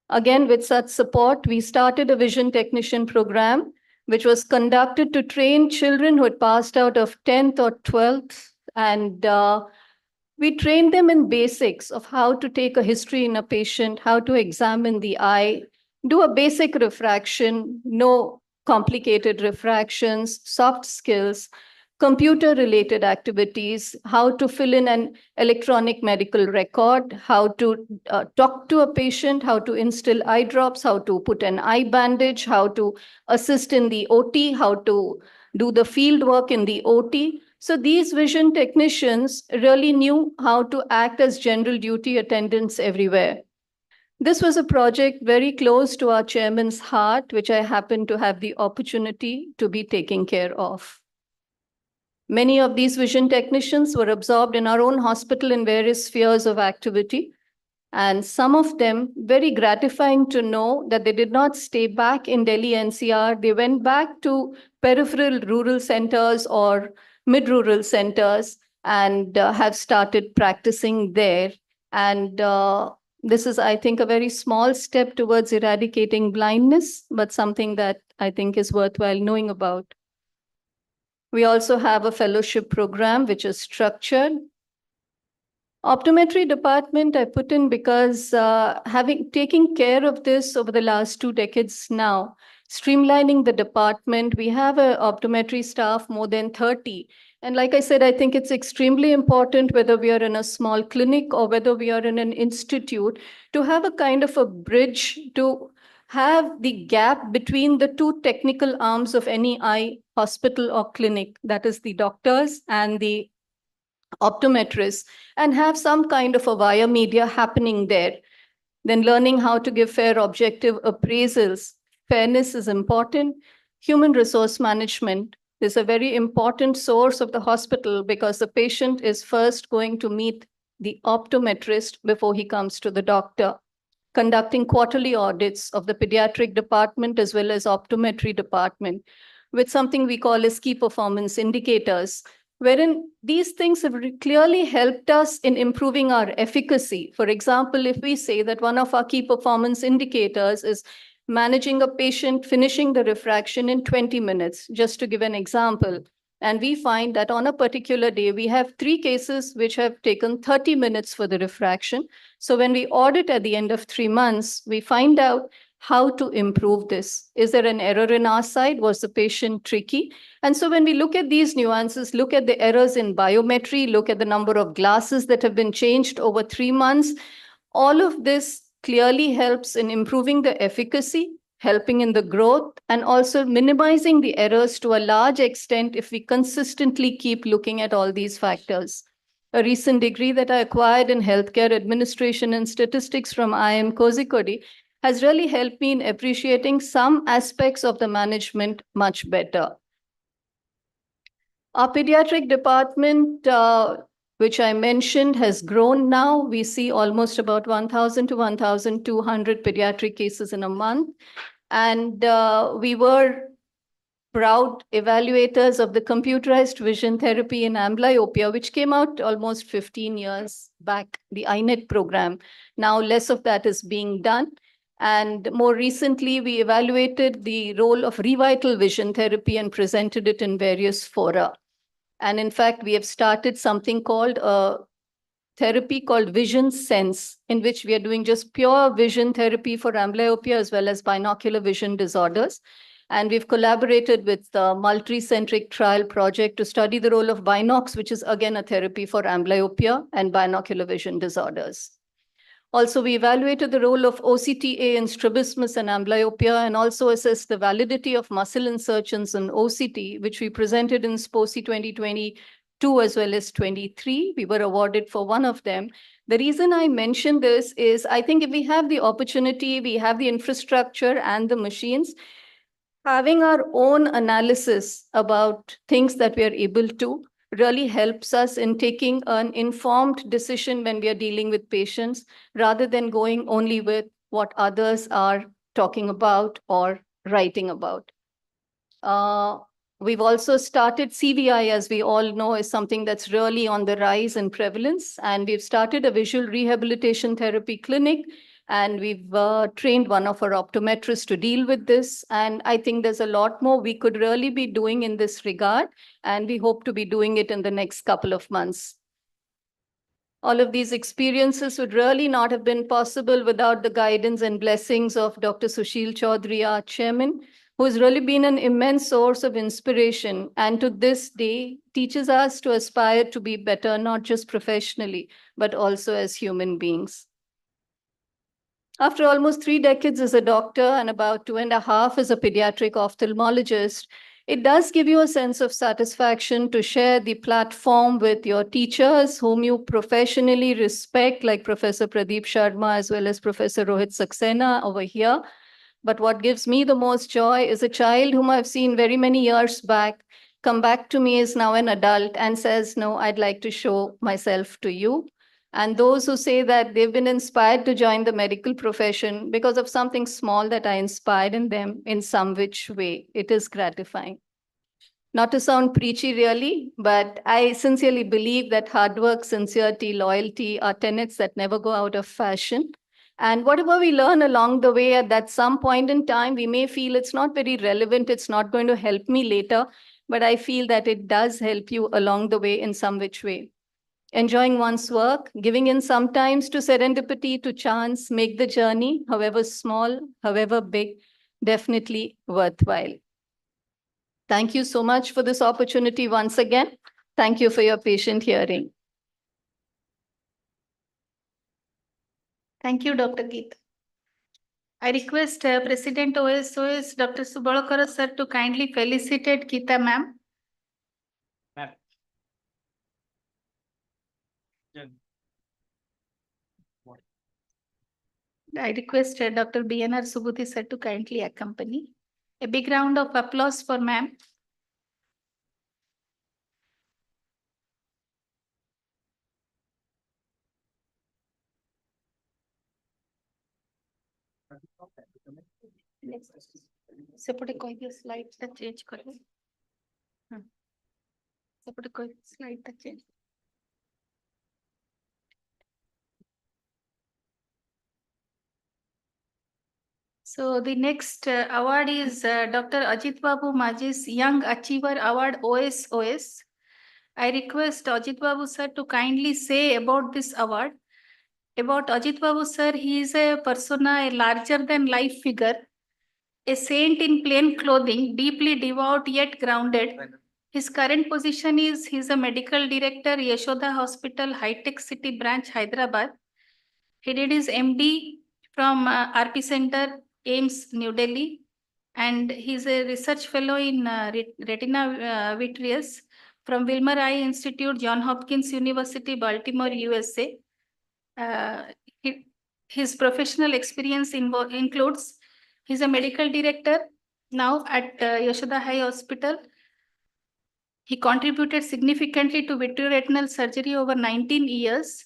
Again, with such support, we started a vision technician program, which was conducted to train children who had passed out of 10th or 12th. And we trained them in basics of how to take a history in a patient, how to examine the eye, do a basic refraction, no complicated refractions, soft skills, computer-related activities, how to fill in an electronic medical record, how to talk to a patient, how to instill eye drops, how to put an eye bandage, how to assist in the OT, how to do the field work in the OT. So these vision technicians really knew how to act as general duty attendants everywhere. This was a project very close to our chairman's heart, which I happened to have the opportunity to be taking care of. Many of these vision technicians were absorbed in our own hospital in various spheres of activity. And some of them, very gratifying to know that they did not stay back in Delhi NCR. They went back to peripheral rural centers or mid-rural centers and have started practicing there. And this is, I think, a very small step towards eradicating blindness, but something that I think is worthwhile knowing about. We also have a fellowship program, which is structured. Optometry department I put in because taking care of this over the last 2 decades now, streamlining the department, we have an optometry staff more than 30. And like I said, I think it's extremely important whether we are in a small clinic or whether we are in an institute to have a kind of a bridge to have the gap between the 2 technical arms of any eye hospital or clinic, that is the doctors and the optometrists, and have some kind of a via media happening there. Then learning how to give fair objective appraisals. Fairness is important. Human resource management is a very important source of the hospital because the patient is first going to meet the optometrist before he comes to the doctor. Conducting quarterly audits of the pediatric department as well as optometry department with something we call as key performance indicators, wherein these things have clearly helped us in improving our efficacy. For example, if we say that one of our key performance indicators is managing a patient finishing the refraction in 20 minutes, just to give an example, and we find that on a particular day, we have 3 cases which have taken 30 minutes for the refraction. So when we audit at the end of 3 months, we find out how to improve this. Is there an error in our side? Was the patient tricky? And so when we look at these nuances, look at the errors in biometry, look at the number of glasses that have been changed over 3 months, all of this clearly helps in improving the efficacy, helping in the growth, and also minimizing the errors to a large extent if we consistently keep looking at all these factors. A recent degree that I acquired in healthcare administration and statistics from IIM Kozhikode has really helped me in appreciating some aspects of the management much better. Our pediatric department, which I mentioned, has grown now. We see almost about 1,000 to 1,200 pediatric cases in a month. And we were proud evaluators of the computerized vision therapy in amblyopia, which came out almost 15 years back, the INET program. Now less of that is being done. And more recently, we evaluated the role of revital vision therapy and presented it in various fora. And in fact, we have started something called a therapy called Vision Sense, in which we are doing just pure vision therapy for amblyopia as well as binocular vision disorders. And we've collaborated with the multi-centric trial project to study the role of Binox, which is again a therapy for amblyopia and binocular vision disorders. Also, we evaluated the role of OCTA in strabismus and amblyopia, and also assessed the validity of muscle insertions in OCT, which we presented in SPOCI 2022 as well as 23. We were awarded for one of them. The reason I mention this is I think if we have the opportunity, we have the infrastructure and the machines, having our own analysis about things that we are able to really helps us in taking an informed decision when we are dealing with patients, rather than going only with what others are talking about or writing about. We've also started CVI, as we all know, is something that's really on the rise in prevalence. And we've started a visual rehabilitation therapy clinic, and we've trained one of our optometrists to deal with this. And I think there's a lot more we could really be doing in this regard. And we hope to be doing it in the next couple of months. All of these experiences would really not have been possible without the guidance and blessings of Dr. Sushil Chaudhary, our chairman, who has really been an immense source of inspiration, and to this day teaches us to aspire to be better, not just professionally, but also as human beings. After almost 3 decades as a doctor and about 2.5 as a pediatric ophthalmologist, it does give you a sense of satisfaction to share the platform with your teachers whom you professionally respect, like Professor Pradeep Sharma as well as Professor Rohit Saxena over here. But what gives me the most joy is a child whom I've seen very many years back come back to me as now an adult and says, no, I'd like to show myself to you. And those who say that they've been inspired to join the medical profession because of something small that I inspired in them in some which way, it is gratifying. Not to sound preachy really, but I sincerely believe that hard work, sincerity, loyalty are tenets that never go out of fashion. And whatever we learn along the way, at that some point in time, we may feel it's not very relevant, it's not going to help me later, but I feel that it does help you along the way in some which way. Enjoying one's work, giving in sometimes to serendipity, to chance, make the journey, however small, however big, definitely worthwhile. Thank you so much for this opportunity once again. Thank you for your patient hearing. Thank you, Dr. Geeta. I request President OSOS, Dr. Subalkar sir, to kindly felicitate Geeta ma'am. I request Dr. BNR Subhuti sir to kindly accompany. A big round of applause for ma'am. सेपटे कोई भी slide ता change करो सेपटे कोई slide ता change So the next award is Dr. Ajit Babu Majis Young Achiever Award OSOS. I request Ajit Babu sir to kindly say about this award. About Ajit Babu sir, he is a persona, a larger than life figure, a saint in plain clothing, deeply devout yet grounded. His current position is he's a medical director, Yashoda Hospital, High Tech City Branch, Hyderabad. He did his MD from RP Center, AIMS, New Delhi. And he's a research fellow in retina vitreous from Wilmer Eye Institute, John Hopkins University, Baltimore, USA. Uh, his professional experience includes he's a medical director now at Yashoda High Hospital. He contributed significantly to vitreoretinal surgery over 19 years.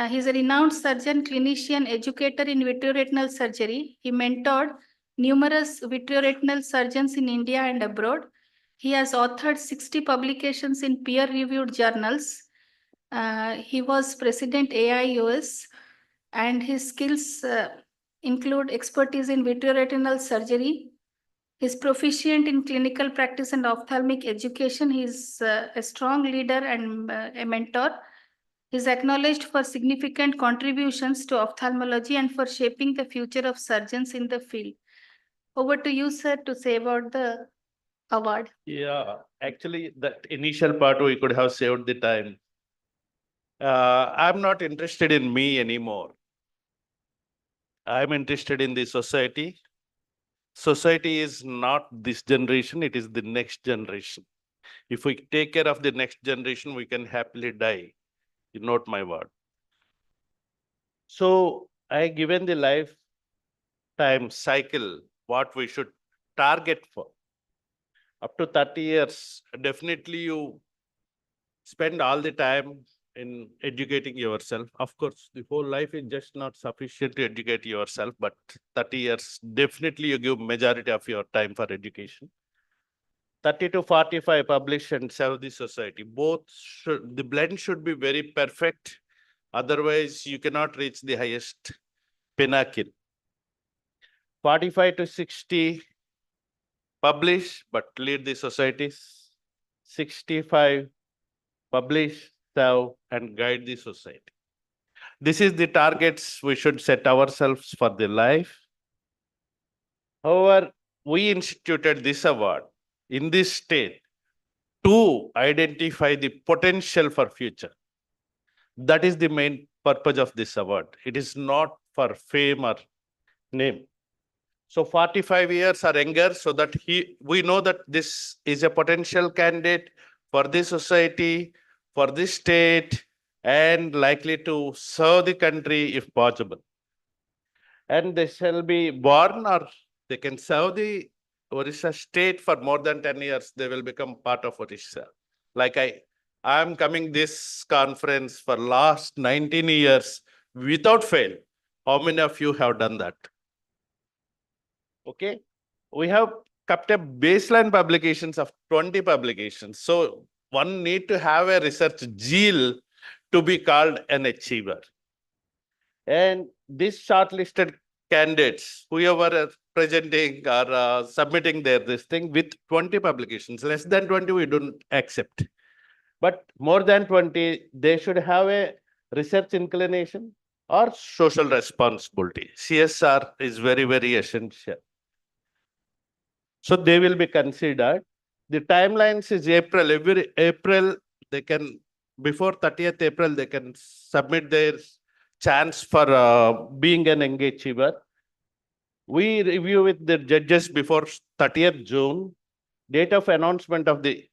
He's a renowned surgeon, clinician, educator in vitreoretinal surgery. He mentored numerous vitreoretinal surgeons in India and abroad. He has authored 60 publications in peer-reviewed journals. He was president AIUS, and his skills include expertise in vitreoretinal surgery. He's proficient in clinical practice and ophthalmic education. He's a strong leader and a mentor. He's acknowledged for significant contributions to ophthalmology and for shaping the future of surgeons in the field. Over to you, sir, to say about the award. Yeah, actually, that initial part we could have saved the time. I'm not interested in me anymore. I'm interested in the society. Society is not this generation, it is the next generation. If we take care of the next generation, we can happily die. You note my word. So I given the lifetime cycle, what we should target for. Up to 30 years, definitely you spend all the time in educating yourself. Of course, the whole life is just not sufficient to educate yourself, but 30 years, definitely you give majority of your time for education. 30 to 45, publish and serve the society. Both should, the blend should be very perfect. Otherwise, you cannot reach the highest pinnacle. 45 to 60, publish, but lead the societies. 65, publish, serve, and guide the society. This is the targets we should set ourselves for the life. However, we instituted this award in this state to identify the potential for future. That is the main purpose of this award. It is not for fame or name. So 45 years or younger, so that we know that this is a potential candidate for this society, for this state, and likely to serve the country if possible. And they shall be born, or they can serve the Odisha state for more than 10 years. They will become part of Odisha. Like I am coming this conference for last 19 years without fail. How many of you have done that? Okay. We have kept a baseline publications of 20 publications. So one need to have a research zeal to be called an achiever. And this shortlisted candidates, whoever are presenting or submitting this thing with 20 publications, less than 20 we don't accept. But more than 20, they should have a research inclination or social responsibility. CSR is very, very essential. So they will be considered. The timelines is April. Every April, they can, before 30th April, they can submit their chance for being an young achiever. We review with the judges before 30th June. Date of announcement of the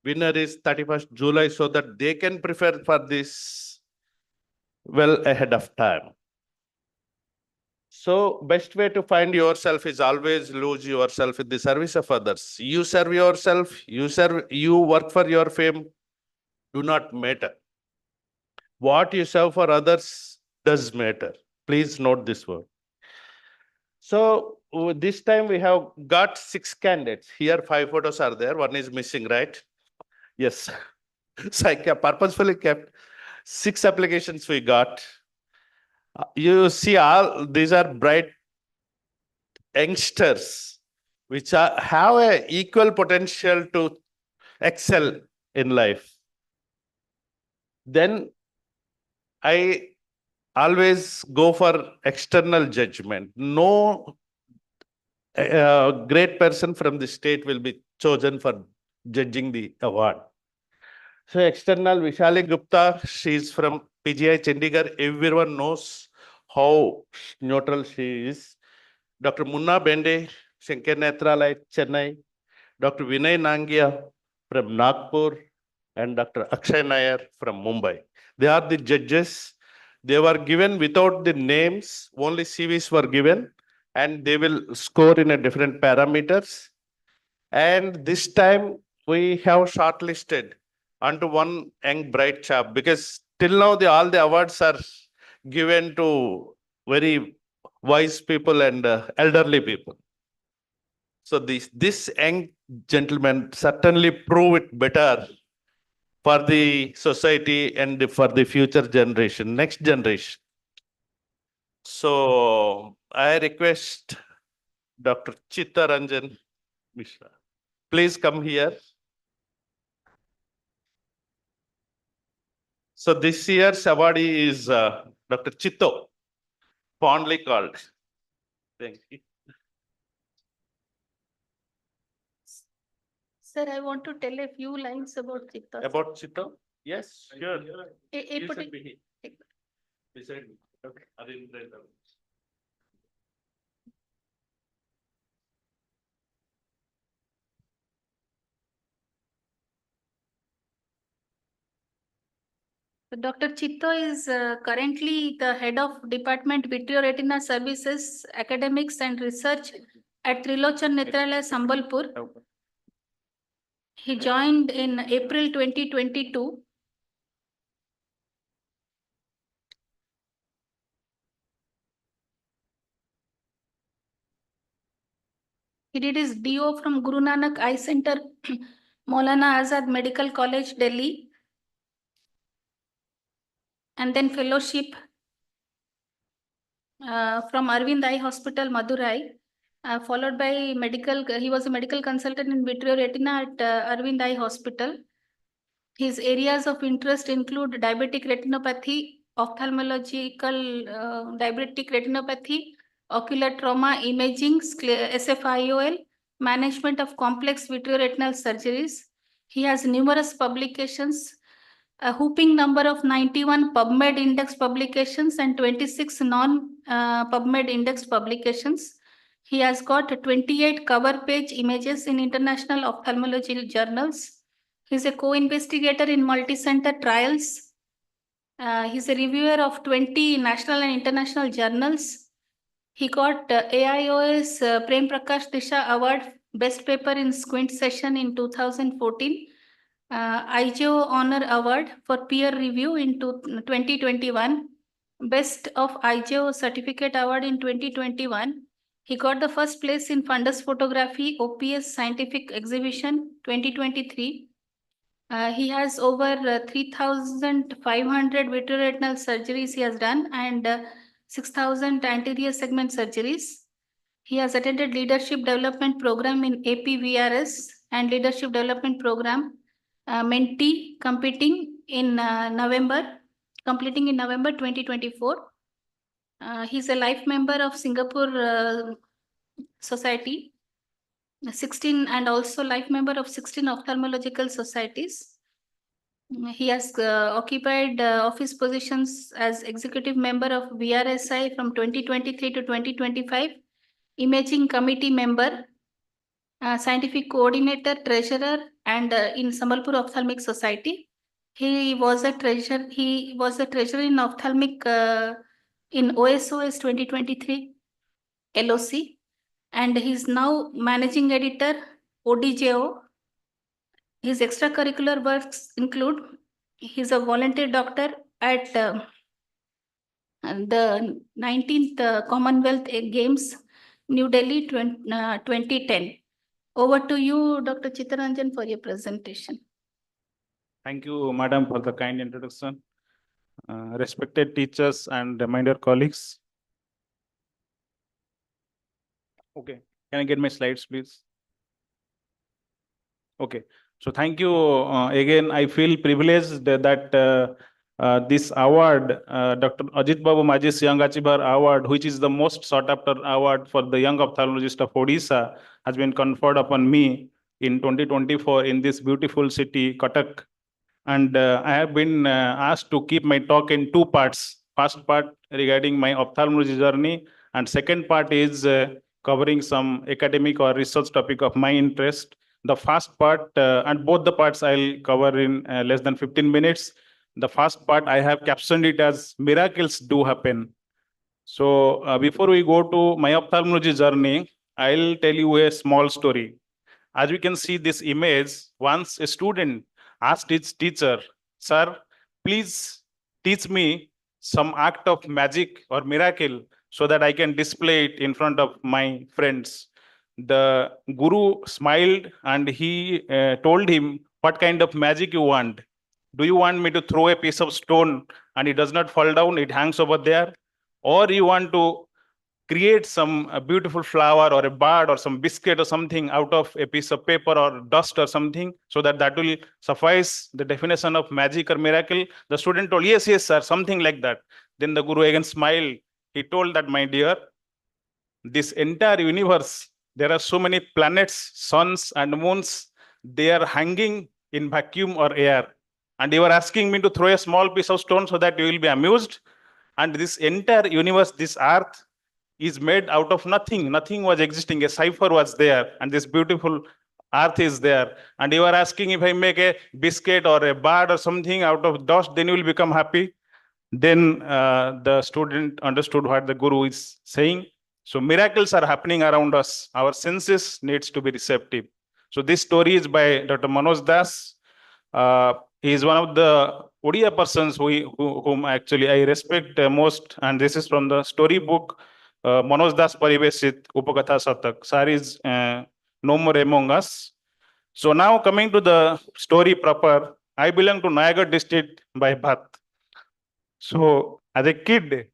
winner is 31st July, so that they can prepare for this well ahead of time. So best way to find yourself is always lose yourself in the service of others. You serve yourself, you work for your fame, do not matter. What you serve for others does matter. Please note this word. So this time we have got 6 candidates. Here 5 photos are there. One is missing, right? Yes. So I purposefully kept 6 applications we got. You see, all these are bright youngsters which have a equal potential to excel in life. Then I always go for external judgment. No great person from the state will be chosen for judging the award. So external Vishali Gupta, she is from PGI Chandigarh. Everyone knows how neutral she is. Dr. Munna Bende, Shankar Nethralaya, Chennai. Dr. Vinay Nangia from Nagpur and Dr. Akshay Nair from Mumbai. They are the judges. They were given without the names, only CVs were given, and they will score in a different parameters. And this time we have shortlisted onto one young bright chap, because till now all the awards are given to very wise people and elderly people. So this young gentleman certainly prove it better for the society and for the future generation, next generation. So I request Dr. Chittaranjan Mishra. Please come here. So this year's awardee is Dr. Chitto, fondly called. Thank you. Sir, I want to tell a few lines about Chitta. About Chitto? Yes, sure. A You partic- should be here. Beside me. Okay. Arindra. Dr. Chitto is currently the head of Department Vitreoretina Services, Academics and Research at Trilochan Nethralaya Sambalpur. He joined in April 2022. He did his DO from Guru Nanak Eye Center, Maulana Azad Medical College, Delhi, and then fellowship from Arvind Eye Hospital, Madurai, followed by he was a medical consultant in vitreoretina at Arvind Eye Hospital. His areas of interest include diabetic retinopathy, ophthalmological diabetic retinopathy, ocular trauma imaging, SFIOL, management of complex vitreoretinal surgeries. He has numerous publications, a whopping number of 91 PubMed index publications and 26 non-PubMed index publications. He has got 28 cover page images in international ophthalmology journals. He's a co-investigator in multi-center trials. He's a reviewer of 20 national and international journals. He got AIOS Prem Prakash Disha Award Best Paper in Squint Session in 2014. IGO Honor Award for Peer Review in 2021. Best of IGO Certificate Award in 2021. He got the first place in Fundus Photography OPS Scientific Exhibition 2023. He has over 3,500 vitreoretinal surgeries he has done and 6,000 anterior segment surgeries. He has attended Leadership Development Program in APVRS and Leadership Development Program Mentee completing in November 2024. He's a life member of Singapore Society 16 and also life member of 16 ophthalmological societies. He has occupied office positions as executive member of VRSI from 2023 to 2025, imaging committee member, scientific coordinator, treasurer, and in Sambalpur Ophthalmic Society. He was a treasurer in ophthalmic in OSOS 2023 LOC, and he's now managing editor ODJO. His extracurricular works include he's a volunteer doctor at the 19th Commonwealth Games, New Delhi 2010. Over to you, Dr. Chittaranjan, for your presentation. Thank you, Madam, for the kind introduction. Respected teachers and reminder colleagues. Okay, can I get my slides, please? Okay, so thank you again. I feel privileged that this award, Dr. Ajit Babu Majis Young Achiever Award, which is the most sought after award for the young ophthalmologist of Odisha, has been conferred upon me in 2024 in this beautiful city, Cuttack. And I have been asked to keep my talk in two parts. First part regarding my ophthalmology journey, and second part is covering some academic or research topic of my interest. The first part, and both the parts I'll cover in less than 15 minutes. The first part I have captioned it as miracles do happen. So before we go to my ophthalmology journey, I'll tell you a small story. As we can see this image, once a student asked his teacher, "Sir, please teach me some act of magic or miracle so that I can display it in front of my friends." The guru smiled and he told him, "What kind of magic you want? Do you want me to throw a piece of stone and it does not fall down, it hangs over there? Or you want to create some beautiful flower or a bird or some biscuit or something out of a piece of paper or dust or something, so that that will suffice the definition of magic or miracle?" The student told, "Yes, yes, sir, something like that." Then the guru again smiled. He told that, "My dear, this entire universe, there are so many planets, suns and moons, they are hanging in vacuum or air. And you are asking me to throw a small piece of stone so that you will be amused? And this entire universe, this earth, is made out of nothing. Nothing was existing. A cipher was there, and this beautiful earth is there. And you are asking, if I make a biscuit or a bird or something out of dust, then you will become happy?" Then the student understood what the guru is saying. So miracles are happening around us. Our senses needs to be receptive. So this story is by Dr. Manoj Das. He is one of the Odia persons whom actually I respect most. And this is from the storybook, Manoj Das Pariveshit Upakatha Satak. Sir is no more among us. So now coming to the story proper, I belong to Nayagarh district by birth. So as a kid,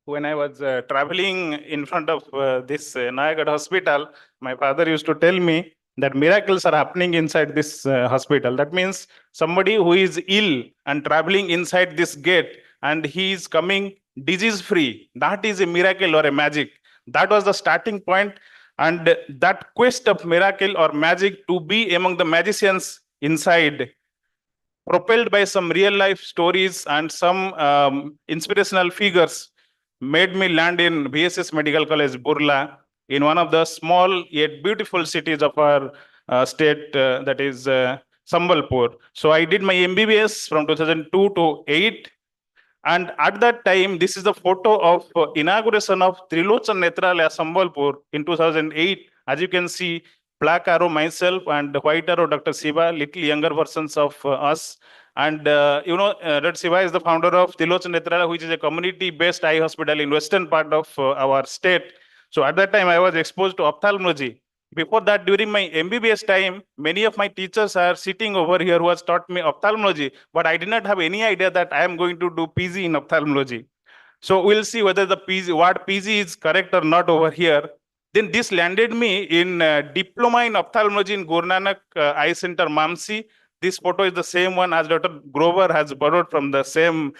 when I was traveling in front of this Nayagarh hospital, my father used to tell me that miracles are happening inside this hospital. That means somebody who is ill and traveling inside this gate and he is coming disease free. That is a miracle or a magic. That was the starting point. And that quest of miracle or magic to be among the magicians inside, propelled by some real life stories and some inspirational figures, made me land in VSS Medical College, Burla, in one of the small yet beautiful cities of our state, that is Sambalpur. So I did my MBBS from 2002 to 8. And at that time, this is the photo of inauguration of Trilochan Netralaya Sambalpur in 2008. As you can see, black arrow myself and white arrow Dr. Siva, little younger versions of us. And Dr. Siva is the founder of Trilochan Netralaya, which is a community-based eye hospital in western part of our state. So at that time, I was exposed to ophthalmology. Before that, during my MBBS time, many of my teachers are sitting over here who has taught me ophthalmology, but I did not have any idea that I am going to do PG in ophthalmology. So we'll see whether the what PG is correct or not over here. Then this landed me in diploma in ophthalmology in Guru Nanak Eye Center, Mamsi. This photo is the same one as Dr. Grover has borrowed from the same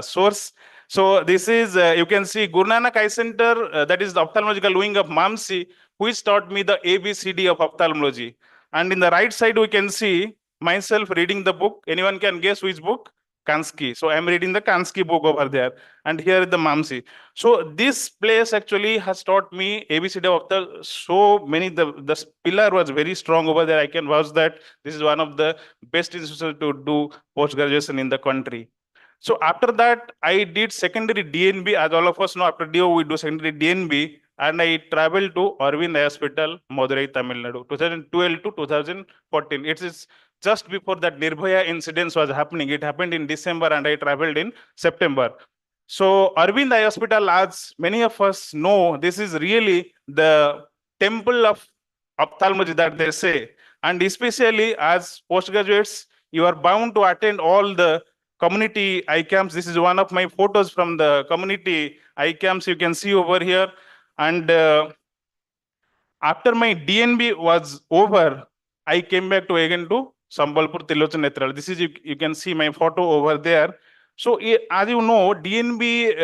source. So this is, you can see Guru Nanak Eye Center, that is the ophthalmological wing of Mamsi, which taught me the ABCD of ophthalmology. And in the right side, we can see myself reading the book. Anyone can guess which book? Kansky. So I'm reading the Kansky book over there. And here is the Mamsi. So this place actually has taught me ABCD of the so many, the pillar was very strong over there. I can vouch that this is one of the best institutions to do post-graduation in the country. So after that, I did secondary DNB. As all of us know, after DO, we do secondary DNB. And I traveled to Arvind Hospital, Madurai, Tamil Nadu, 2012 to 2014. It is just before that Nirbhaya incident was happening. It happened in December and I traveled in September. So Arvind Eye Hospital, as many of us know, this is really the temple of ophthalmology that they say. And especially as postgraduates, you are bound to attend all the community eye camps. This is one of my photos from the community eye camps you can see over here. And after my DNB was over, I came back to again to Sambalpur Tilochana Netral. This is, you can see my photo over there. So as you know, DNB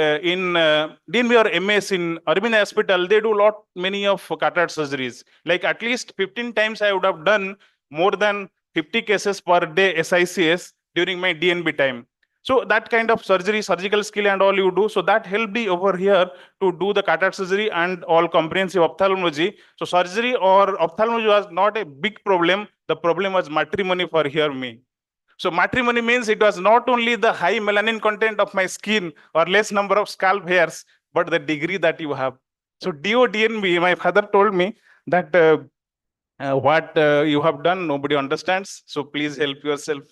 DNB or MS in Arvind Hospital, they do many of cataract surgeries. Like at least 15 times I would have done more than 50 cases per day SICS during my DNB time. So that kind of surgery, surgical skill and all you do. So that helped me over here to do the cataract surgery and all comprehensive ophthalmology. So surgery or ophthalmology was not a big problem. The problem was matrimony for here me. So matrimony means it was not only the high melanin content of my skin or less number of scalp hairs, but the degree that you have. So DODNB, my father told me that what you have done, nobody understands. So please help yourself.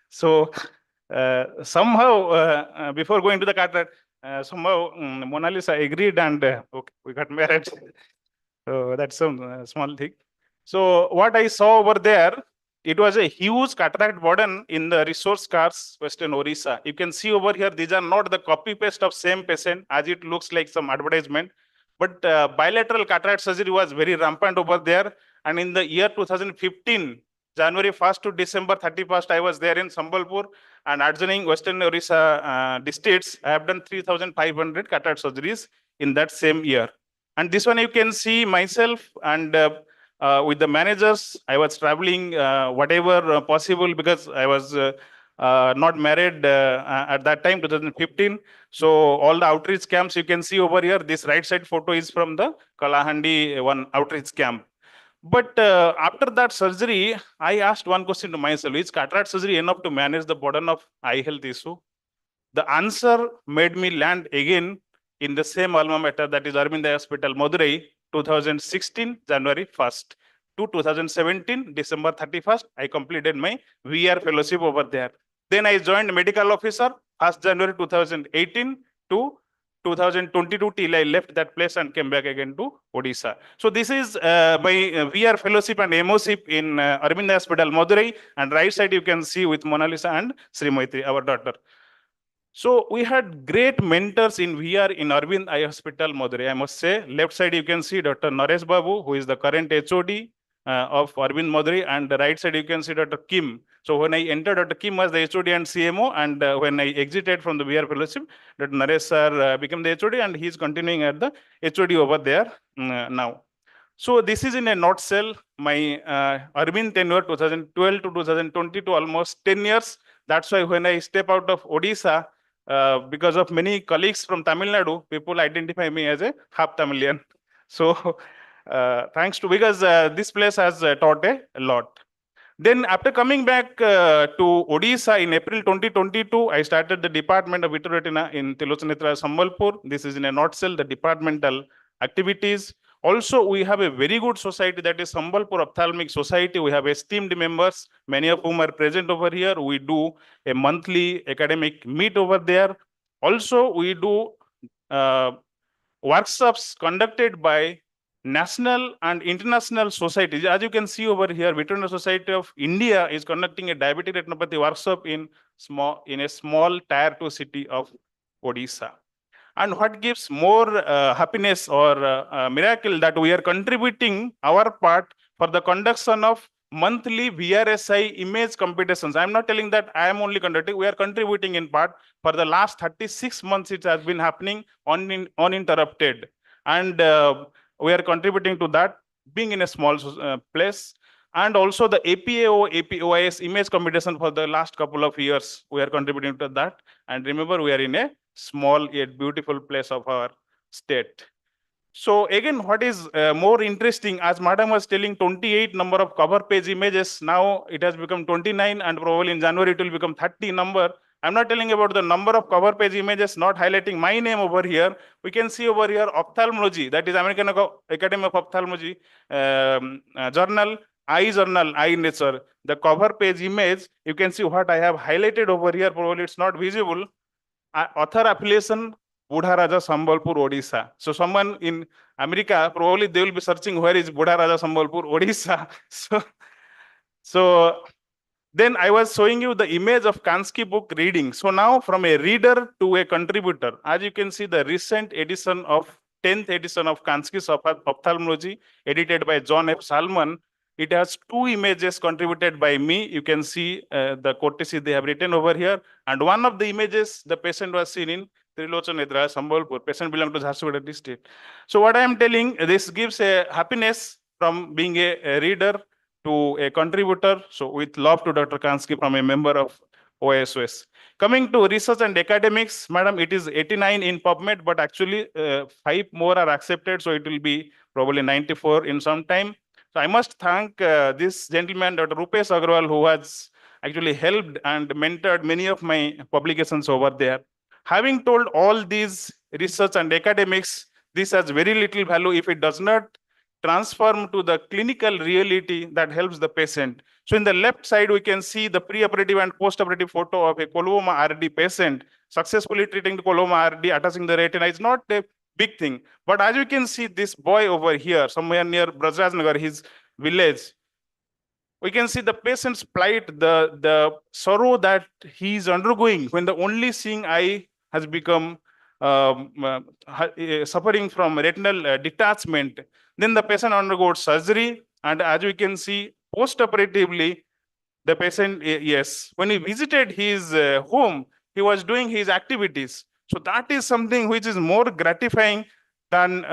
So somehow, before going to the cataract, somehow Mona Lisa agreed and okay, we got married. So that's some small thing. So what I saw over there, it was a huge cataract burden in the resource cars, Western Odisha. You can see over here, these are not the copy paste of same patient as it looks like some advertisement. But bilateral cataract surgery was very rampant over there. And in the year 2015, January 1st to December 31st, I was there in Sambalpur and adjoining Western Odisha districts. I have done 3,500 cataract surgeries in that same year. And this one you can see myself and with the managers, I was traveling whatever possible because I was not married at that time, 2015. So all the outreach camps you can see over here, this right side photo is from the Kalahandi one outreach camp. But after that surgery, I asked one question to myself, is cataract surgery enough to manage the burden of eye health issue? The answer made me land again in the same alma mater, that is Arvind Hospital, Madurai, 2016, January 1st to 2017, December 31st, I completed my VR fellowship over there. Then I joined medical officer, 1st January 2018 to 2022 till I left that place and came back again to Odisha. So this is my VR fellowship and MOship in Arvind Hospital, Madurai, and right side you can see with Mona Lisa and Sri Maitri, our daughter. So we had great mentors in VR in Arvind Eye Hospital, Madurai. I must say, left side you can see Dr. Naresh Babu, who is the current HOD of Arvind Madurai, and the right side you can see Dr. Kim. So when I entered, Dr. Kim was the HOD and CMO, and when I exited from the VR fellowship, Dr. Naresh sir became the HOD, and he is continuing at the HOD over there now. So this is in a nutshell my Arvind tenure 2012 to 2022, almost 10 years. That's why when I step out of Odisha, because of many colleagues from Tamil Nadu, people identify me as a half Tamilian. So thanks to, because this place has taught a lot. Then after coming back to Odisha in April 2022, I started the Department of Vitreoretina in Tilochana Netral, Sambalpur. This is in a nutshell the departmental activities. Also, we have a very good society, that is Sambalpur Ophthalmic Society. We have esteemed members, many of whom are present over here. We do a monthly academic meet over there. Also, we do workshops conducted by national and international societies. As you can see over here, Veterinary Society of India is conducting a diabetic retinopathy workshop in a small tier 2 city of Odisha. And what gives more happiness or miracle, that we are contributing our part for the conduction of monthly VRSI image competitions. I'm not telling that I am only conducting, we are contributing in part. For the last 36 months, it has been happening uninterrupted. And we are contributing to that, being in a small place. And also the APAO, APOIS image competition for the last couple of years, we are contributing to that. And remember, we are in a small yet beautiful place of our state. So again, what is more interesting, as Madam was telling, 28 number of cover page images, now it has become 29, and probably in January it will become 30 number. I'm not telling about the number of cover page images, not highlighting my name over here. We can see over here ophthalmology, that is American Academy of Ophthalmology journal, Eye Nature. The cover page image, you can see what I have highlighted over here, probably it's not visible. Author affiliation, Buddha Raja Sambalpur, Odisha. So someone in America, probably they will be searching where is Buddha Raja Sambalpur, Odisha. So then I was showing you the image of Kansky book reading. So now from a reader to a contributor, as you can see the recent edition of 10th edition of Kansky's Ophthalmology, edited by John F. Salmon. It has 2 images contributed by me. You can see the courtesy they have written over here. And one of the images, the patient was seen in Trilochanedra, Sambalpur. Patient belonged to Jharsuguda district. So what I am telling, this gives a happiness from being a reader to a contributor. So with love to Dr. Kansky from a member of OSOS. Coming to research and academics, madam, it is 89 in PubMed, but actually 5 more are accepted. So it will be probably 94 in some time. So I must thank this gentleman, Dr. Rupesh Agrawal, who has actually helped and mentored many of my publications over there. Having told all these research and academics, this has very little value if it does not transform to the clinical reality that helps the patient. So in the left side, we can see the preoperative and postoperative photo of a coloboma RD patient successfully treating the coloboma RD, attaching the retina is not a big thing. But as you can see, this boy over here, somewhere near Brajrajnagar, his village, we can see the patient's plight, the sorrow that he is undergoing when the only seeing eye has become suffering from retinal detachment. Then the patient undergoes surgery, and as we can see, post-operatively, the patient, yes, when he visited his home, he was doing his activities. So that is something which is more gratifying than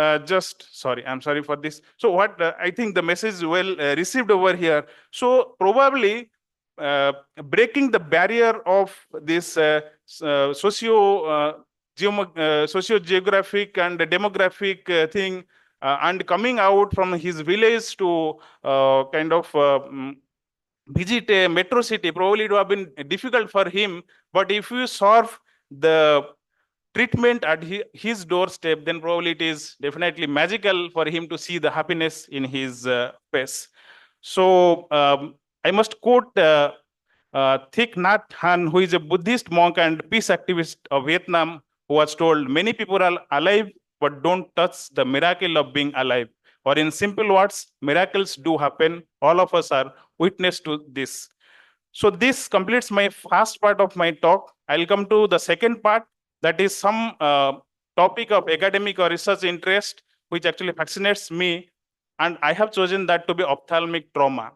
sorry, I'm sorry for this. So what I think the message is well received over here. So probably breaking the barrier of this socio-geographic and demographic thing and coming out from his village to kind of visit a metro city, probably it would have been difficult for him. But if you solve the treatment at his doorstep, then probably it is definitely magical for him to see the happiness in his face. So I must quote Thich Nhat Hanh, who is a Buddhist monk and peace activist of Vietnam, who was told, many people are alive, but don't touch the miracle of being alive. Or in simple words, miracles do happen. All of us are witness to this. So this completes my first part of my talk. I'll come to the second part, that is some topic of academic or research interest, which actually fascinates me. And I have chosen that to be ophthalmic trauma.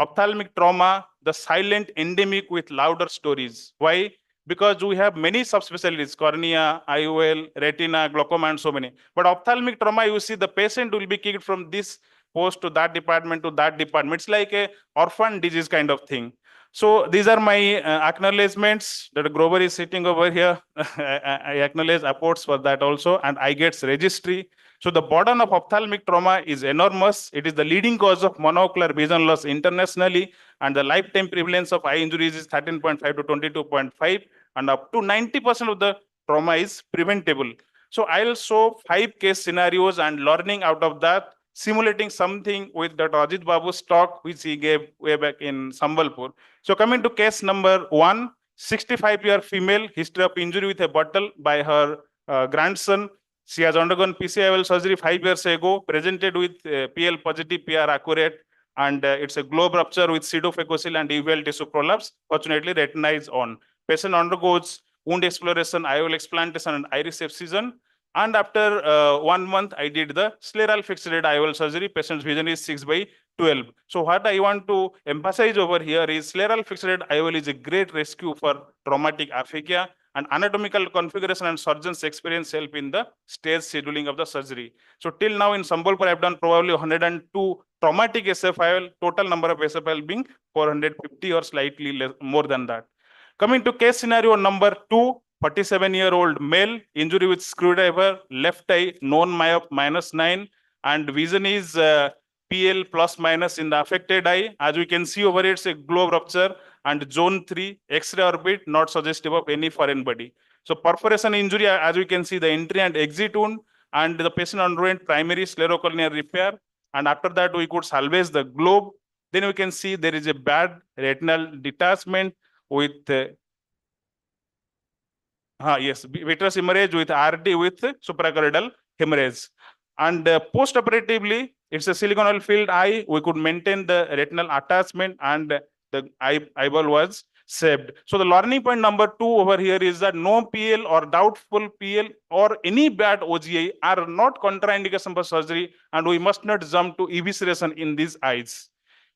Ophthalmic trauma, the silent endemic with louder stories. Why? Because we have many subspecialties, cornea, IOL, retina, glaucoma, and so many. But ophthalmic trauma, you see the patient will be kicked from this post to that department to that department. It's like a orphan disease kind of thing. So these are my acknowledgements. That Grover is sitting over here. I acknowledge apports for that also, and I get registry. So the burden of ophthalmic trauma is enormous. It is the leading cause of monocular vision loss internationally, and the lifetime prevalence of eye injuries is 13.5 to 22.5, and up to 90% of the trauma is preventable. So I'll show 5 case scenarios and learning out of that, simulating something with Dr. Ajit Babu's talk, which he gave way back in Sambalpur. So coming to case number 1, 65-year female, history of injury with a bottle by her grandson. She has undergone PCIOL surgery 5 years ago, presented with PL positive, PR accurate, and it's a globe rupture with pseudophacocyl and uveal tissue prolapse. Fortunately, retina is on. Patient undergoes wound exploration, IOL explantation, and iris excision. And after 1 month, I did the scleral fixated IOL surgery. Patient's vision is 6/12. So what I want to emphasize over here is scleral fixated IOL is a great rescue for traumatic aphakia, and anatomical configuration and surgeon's experience help in the stage scheduling of the surgery. So till now in Sambalpur, I've done probably 102 traumatic SFIOL, total number of SFIOL being 450 or slightly less, more than that. Coming to case scenario number 2, 47-year-old male, injury with screwdriver, left eye, known myop -9, and vision is PL plus minus in the affected eye. As we can see over here, it's a globe rupture and zone 3, X-ray orbit, not suggestive of any foreign body. So perforation injury, as we can see, the entry and exit wound, and the patient underwent primary sclerocorneal repair. And after that, we could salvage the globe. Then we can see there is a bad retinal detachment with yes, vitreous hemorrhage with RD with suprachoroidal hemorrhage. And post-operatively, it's a silicone oil filled eye. We could maintain the retinal attachment, and the eyeball was saved. So the learning point number 2 over here is that no PL or doubtful PL or any bad OGI are not contraindication for surgery, and we must not jump to evisceration in these eyes.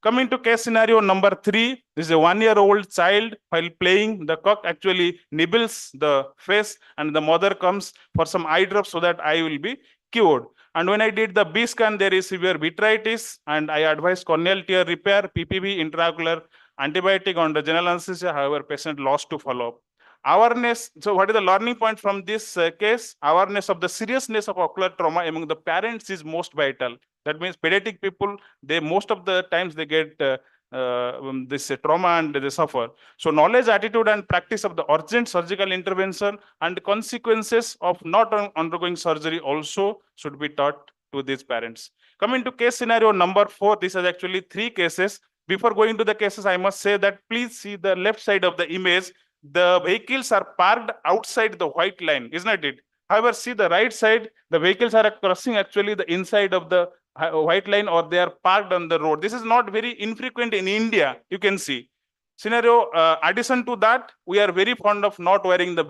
Coming to case scenario number 3, this is a 1-year-old child while playing. The cock actually nibbles the face and the mother comes for some eye drops so that eye will be cured. And when I did the B scan, there is severe vitritis and I advised corneal tear repair, PPB, intraocular antibiotic under general anesthesia. However, patient lost to follow-up. Awareness. So what is the learning point from this case? Awareness of the seriousness of ocular trauma among the parents is most vital. That means pediatric people, they most of the times they get this trauma and they suffer. So knowledge, attitude and practice of the urgent surgical intervention and consequences of not undergoing surgery also should be taught to these parents. Coming to case scenario number 4, this is actually 3 cases. Before going to the cases, I must say that please see the left side of the image. The vehicles are parked outside the white line, isn't it? However, see the right side, the vehicles are crossing actually the inside of the white line or they are parked on the road. This is not very infrequent in India, you can see. Scenario, addition to that, we are very fond of not wearing the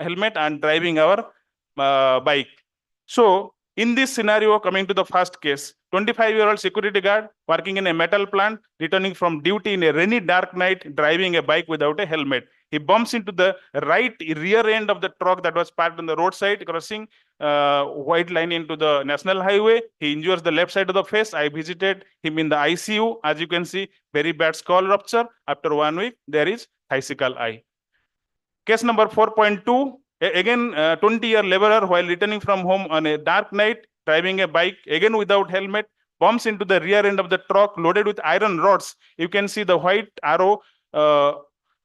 helmet and driving our bike. So in this scenario, coming to the first case, 25-year-old security guard working in a metal plant, returning from duty in a rainy dark night, driving a bike without a helmet. He bumps into the right rear end of the truck that was parked on the roadside, crossing white line into the national highway. He injures the left side of the face. I visited him in the ICU. As you can see, very bad skull rupture. After 1 week, there is icicle eye. Case number 4.2, again, 20-year laborer while returning from home on a dark night, driving a bike, again without helmet, bumps into the rear end of the truck loaded with iron rods. You can see the white arrow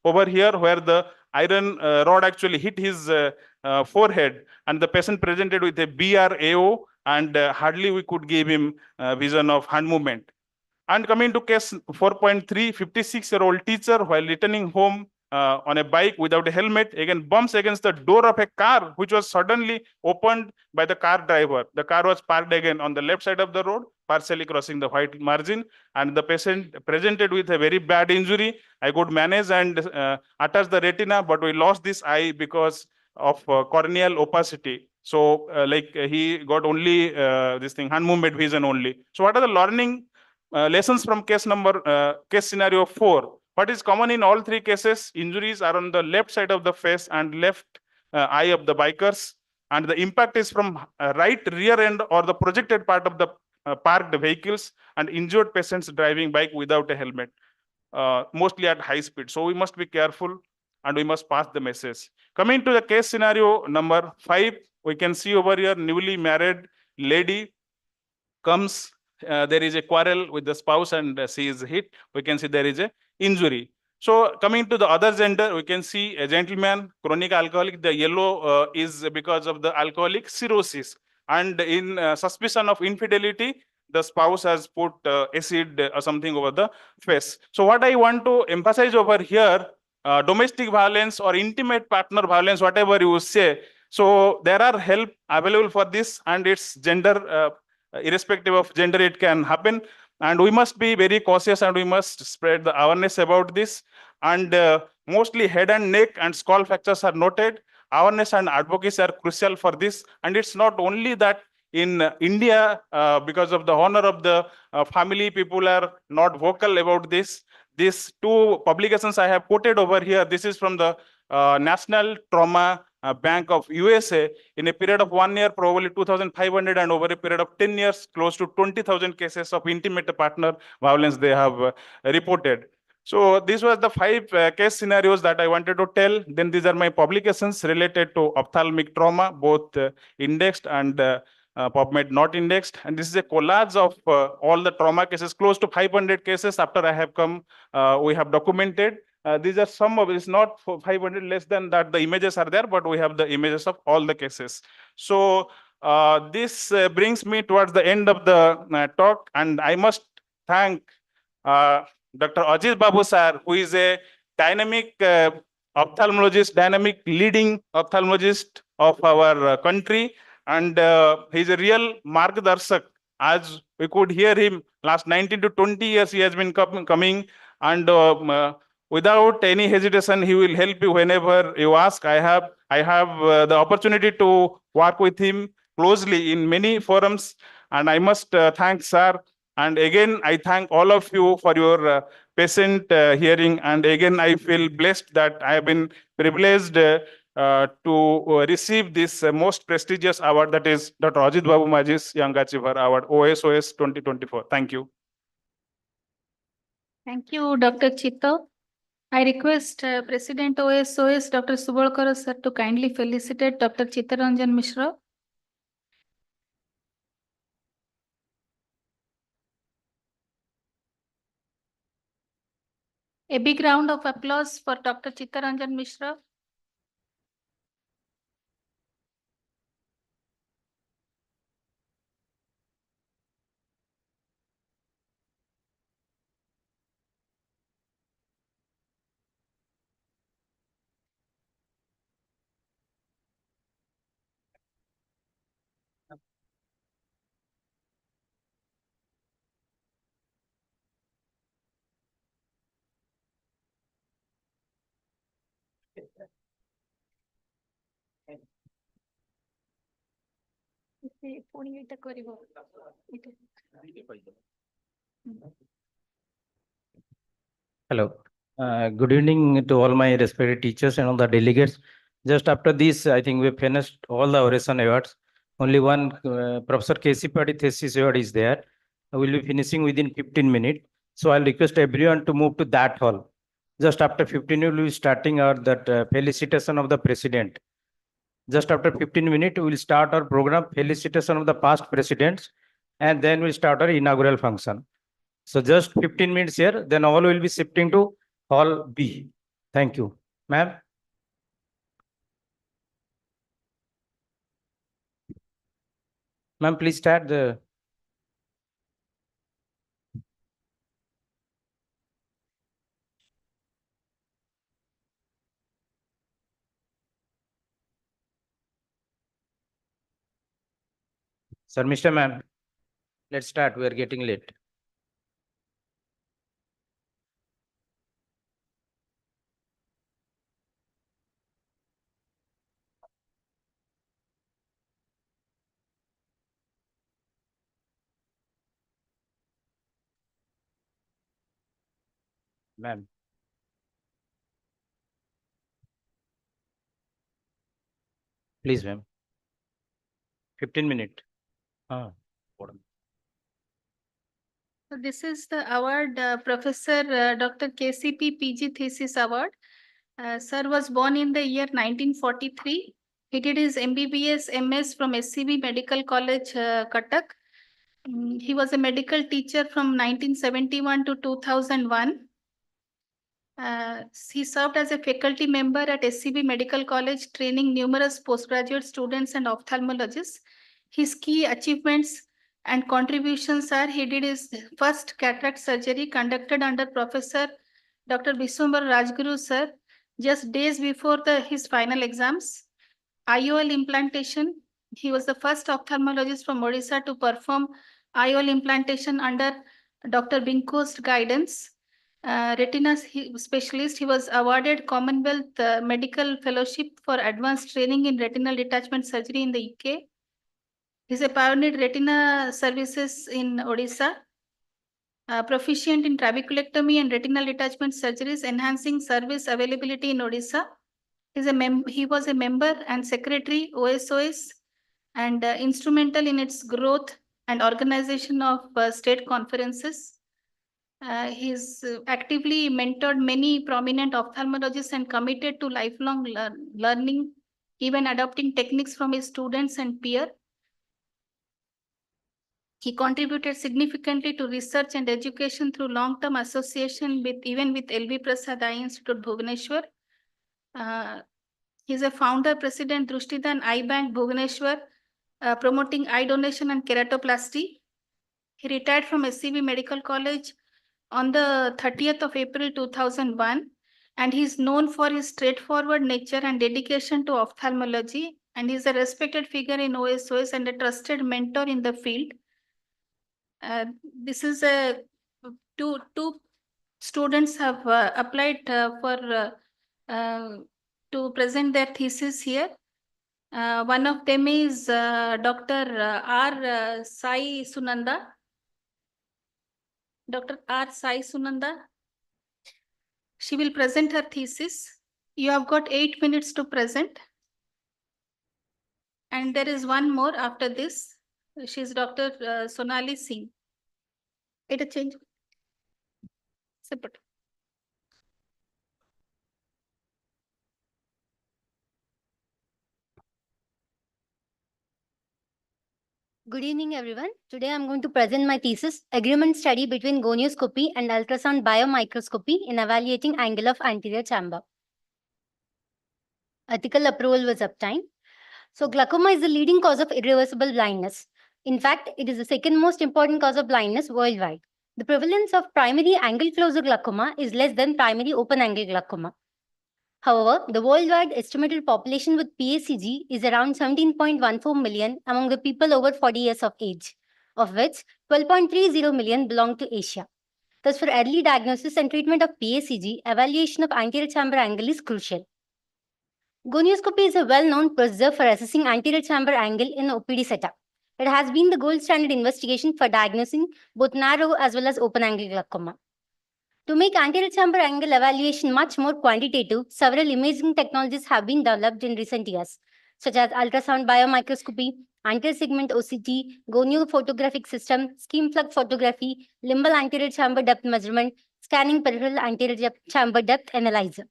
over here where the iron rod actually hit his forehead, and the patient presented with a BRAO, and hardly we could give him vision of hand movement. And coming to case 4.3, 56-year-old teacher while returning home on a bike without a helmet, again bumps against the door of a car which was suddenly opened by the car driver. The car was parked again on the left side of the road, partially crossing the white margin, and the patient presented with a very bad injury. I could manage and attach the retina, but we lost this eye because of corneal opacity. So he got only this thing, hand movement vision only. So what are the learning lessons from case scenario 4? What is common in all 3 cases? Injuries are on the left side of the face and left eye of the bikers, and the impact is from right rear end or the projected part of the parked vehicles, and injured patients driving bike without a helmet, mostly at high speed. So we must be careful and we must pass the message. Coming to the case scenario number 5, we can see over here newly married lady comes. There is a quarrel with the spouse and she is hit. We can see there is a injury. So coming to the other gender, we can see a gentleman, chronic alcoholic. The yellow is because of the alcoholic cirrhosis. And in suspicion of infidelity, the spouse has put acid or something over the face. So what I want to emphasize over here, domestic violence or intimate partner violence, whatever you say. So there are help available for this, and it's gender, irrespective of gender, it can happen. And we must be very cautious and we must spread the awareness about this. And mostly head and neck and skull fractures are noted. Awareness and advocacy are crucial for this. And it's not only that in India, because of the honor of the family, people are not vocal about this. These 2 publications I have quoted over here, this is from the National Trauma Bank of USA. In a period of 1 year, probably 2,500, and over a period of 10 years, close to 20,000 cases of intimate partner violence they have reported. So this was the 5 case scenarios that I wanted to tell. Then these are my publications related to ophthalmic trauma, both indexed and PubMed not indexed. And this is a collage of all the trauma cases, close to 500 cases after I have come, we have documented. These are some of it, it's not 500, less than that the images are there, but we have the images of all the cases. So this brings me towards the end of the talk, and I must thank Dr. Ajit Babu sir, who is a dynamic ophthalmologist, dynamic leading ophthalmologist of our country, and he's a real margdarshak. As we could hear him, last 19 to 20 years he has been coming, and without any hesitation, he will help you whenever you ask. I have the opportunity to work with him closely in many forums, and I must thank sir And again, I thank all of you for your patient hearing. And again, I feel blessed that I have been privileged to receive this most prestigious award, that is Dr. Ajit Babu Majis Young Achiever Award, OSOS 2024. Thank you. Thank you, Dr. Chitto. I request President OSOS, Dr. Subalkar sir, to kindly felicitate Dr. Chittaranjan Mishra. A big round of applause for Dr. Chittaranjan Mishra. Hello. Good evening to all my respected teachers and all the delegates. Just after this, I think we finished all the oration awards. Only one Professor K.C. Padi thesis award is there. I will be finishing within 15 minutes. So I'll request everyone to move to that hall. Just after 15 minutes, we will be starting our felicitation of the president. Just after 15 minutes, we will start our program, felicitation of the past presidents, and then we'll start our inaugural function. So just 15 minutes here, then all will be shifting to hall B. Thank you. Ma'am. Ma'am, please start the. Sir, Mr. Ma'am, let's start. We are getting late. Ma'am. Please, ma'am. 15 minutes. So this is the award, Professor Dr. KCP PG Thesis Award. Sir was born in the year 1943. He did his MBBS MS from SCB Medical College, Cuttack. He was a medical teacher from 1971 to 2001. He served as a faculty member at SCB Medical College, training numerous postgraduate students and ophthalmologists. His key achievements and contributions are: he did his first cataract surgery conducted under Professor Dr. Biswambar Rajguru sir, just days before his final exams. IOL implantation. He was the first ophthalmologist from Odisha to perform IOL implantation under Dr. Binko's guidance. Retina specialist, he was awarded Commonwealth Medical Fellowship for advanced training in retinal detachment surgery in the UK. He's a pioneer retina services in Odisha. Proficient in trabeculectomy and retinal detachment surgeries, enhancing service availability in Odisha. He was a member and secretary OSOS and instrumental in its growth and organization of state conferences. He's actively mentored many prominent ophthalmologists and committed to lifelong learning, even adopting techniques from his students and peers. He contributed significantly to research and education through long-term association with LV Prasad Eye Institute, Bhubaneswar. He's a founder, president, Drushtidan Eye Bank, Bhubaneswar, promoting eye donation and keratoplasty. He retired from SCB Medical College on the 30th of April 2001, and he's known for his straightforward nature and dedication to ophthalmology, and he's a respected figure in OSOS and a trusted mentor in the field. This is a two students have applied to present their thesis here. One of them is Dr. R. Sai Sunanda. Dr. R. Sai Sunanda. She will present her thesis. You have got 8 minutes to present. And there is one more after this. She is Dr. Sonali Singh. It a change. Separate. Good evening, everyone. Today I'm going to present my thesis, Agreement Study between Gonioscopy and Ultrasound Biomicroscopy in Evaluating Angle of Anterior Chamber. Ethical approval was obtained. So glaucoma is the leading cause of irreversible blindness. In fact, it is the second most important cause of blindness worldwide. The prevalence of primary angle-closure glaucoma is less than primary open-angle glaucoma. However, the worldwide estimated population with PACG is around 17.14 million among the people over 40 years of age, of which 12.30 million belong to Asia. Thus, for early diagnosis and treatment of PACG, evaluation of anterior chamber angle is crucial. Gonioscopy is a well-known procedure for assessing anterior chamber angle in OPD setup. It has been the gold standard investigation for diagnosing both narrow as well as open-angle glaucoma. To make anterior chamber angle evaluation much more quantitative, several imaging technologies have been developed in recent years, such as ultrasound biomicroscopy, anterior segment OCT, goniophotographic system, scheme plug photography, limbal anterior chamber depth measurement, scanning peripheral anterior chamber depth analyzer.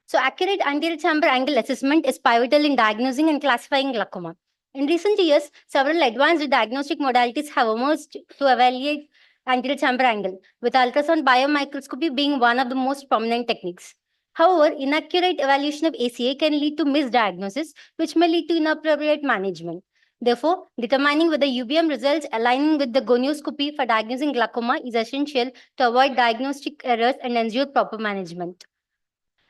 So accurate anterior chamber angle assessment is pivotal in diagnosing and classifying glaucoma. In recent years, several advanced diagnostic modalities have emerged to evaluate anterior chamber angle, with ultrasound biomicroscopy being one of the most prominent techniques. However, inaccurate evaluation of ACA can lead to misdiagnosis, which may lead to inappropriate management. Therefore, determining whether UBM results aligning with the gonioscopy for diagnosing glaucoma is essential to avoid diagnostic errors and ensure proper management.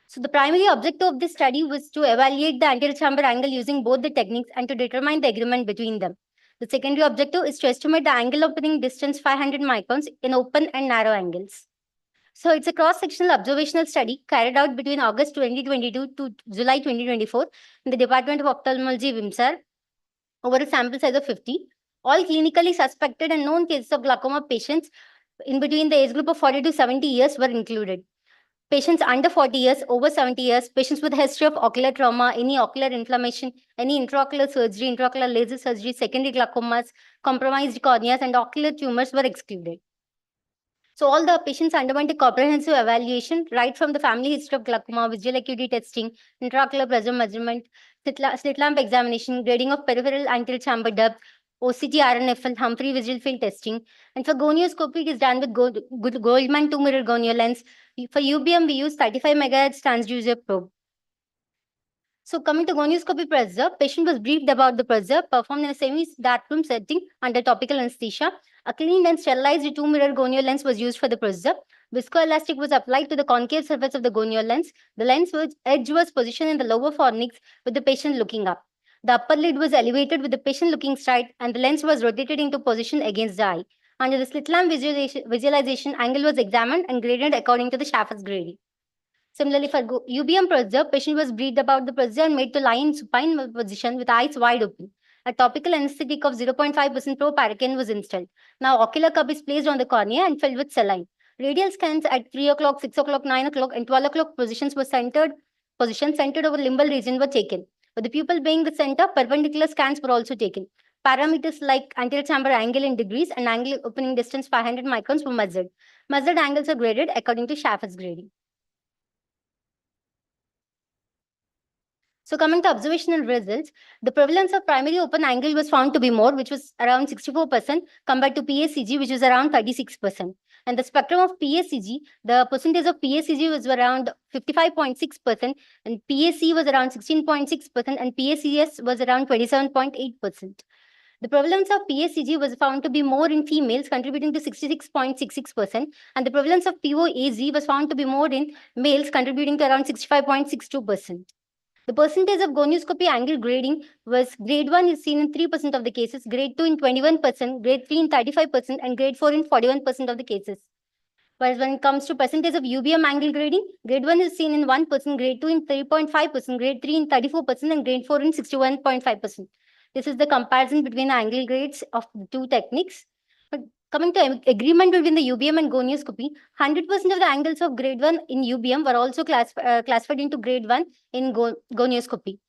So the primary objective of this study was to evaluate the anterior chamber angle using both the techniques and to determine the agreement between them. The secondary objective is to estimate the angle opening distance 500 microns in open and narrow angles. So it's a cross-sectional observational study carried out between August 2022 to July 2024 in the Department of Ophthalmology, VIMSAR, over a sample size of 50. All clinically suspected and known cases of glaucoma patients in between the age group of 40 to 70 years were included. Patients under 40 years, over 70 years, patients with a history of ocular trauma, any ocular inflammation, any intraocular surgery, intraocular laser surgery, secondary glaucomas, compromised corneas, and ocular tumors were excluded. So all the patients underwent a comprehensive evaluation, right from the family history of glaucoma, visual acuity testing, intraocular pressure measurement, slit lamp examination, grading of peripheral anterior chamber depth, OCT RNFL, Humphrey visual field testing. And for gonioscopy, it is done with Goldman 2-mirror gonio lens. For UBM, we use 35 MHz transducer probe. So coming to gonioscopy procedure, patient was briefed about the procedure performed in a semi-dark room setting under topical anesthesia. A cleaned and sterilized 2-mirror gonio lens was used for the procedure. Viscoelastic was applied to the concave surface of the gonio lens. The lens edge was positioned in the lower fornix with the patient looking up. The upper lid was elevated with the patient looking straight, and the lens was rotated into position against the eye. Under the slit lamp visualization, angle was examined and graded according to the Schafer's grading. Similarly, for UBM procedure, patient was briefed about the procedure and made to lie in supine position with eyes wide open. A topical anesthetic of 0.5% proparacaine was installed. Now, ocular cup is placed on the cornea and filled with saline. Radial scans at 3 o'clock, 6 o'clock, 9 o'clock, and 12 o'clock positions were centered over limbal region were taken. With the pupil being the center, perpendicular scans were also taken. Parameters like anterior chamber angle in degrees and angle opening distance 500 microns were measured. Measured angles are graded according to Schafer's grading. So coming to observational results, the prevalence of primary open angle was found to be more, which was around 64% compared to PACG, which was around 36%. And the spectrum of PACG, the percentage of PACG was around 55.6%, and PAC was around 16.6%, and PACS was around 27.8%. The prevalence of PACG was found to be more in females, contributing to 66.66%, and the prevalence of POAG was found to be more in males, contributing to around 65.62%. The percentage of gonioscopy angle grading was grade 1 is seen in 3% of the cases, grade 2 in 21%, grade 3 in 35%, and grade 4 in 41% of the cases. Whereas when it comes to percentage of UBM angle grading, grade 1 is seen in 1%, grade 2 in 3.5%, grade 3 in 34%, and grade 4 in 61.5%. This is the comparison between the angle grades of the two techniques. But Coming to agreement between the UBM and gonioscopy, 100% of the angles of grade 1 in UBM were also classified into grade 1 in gonioscopy.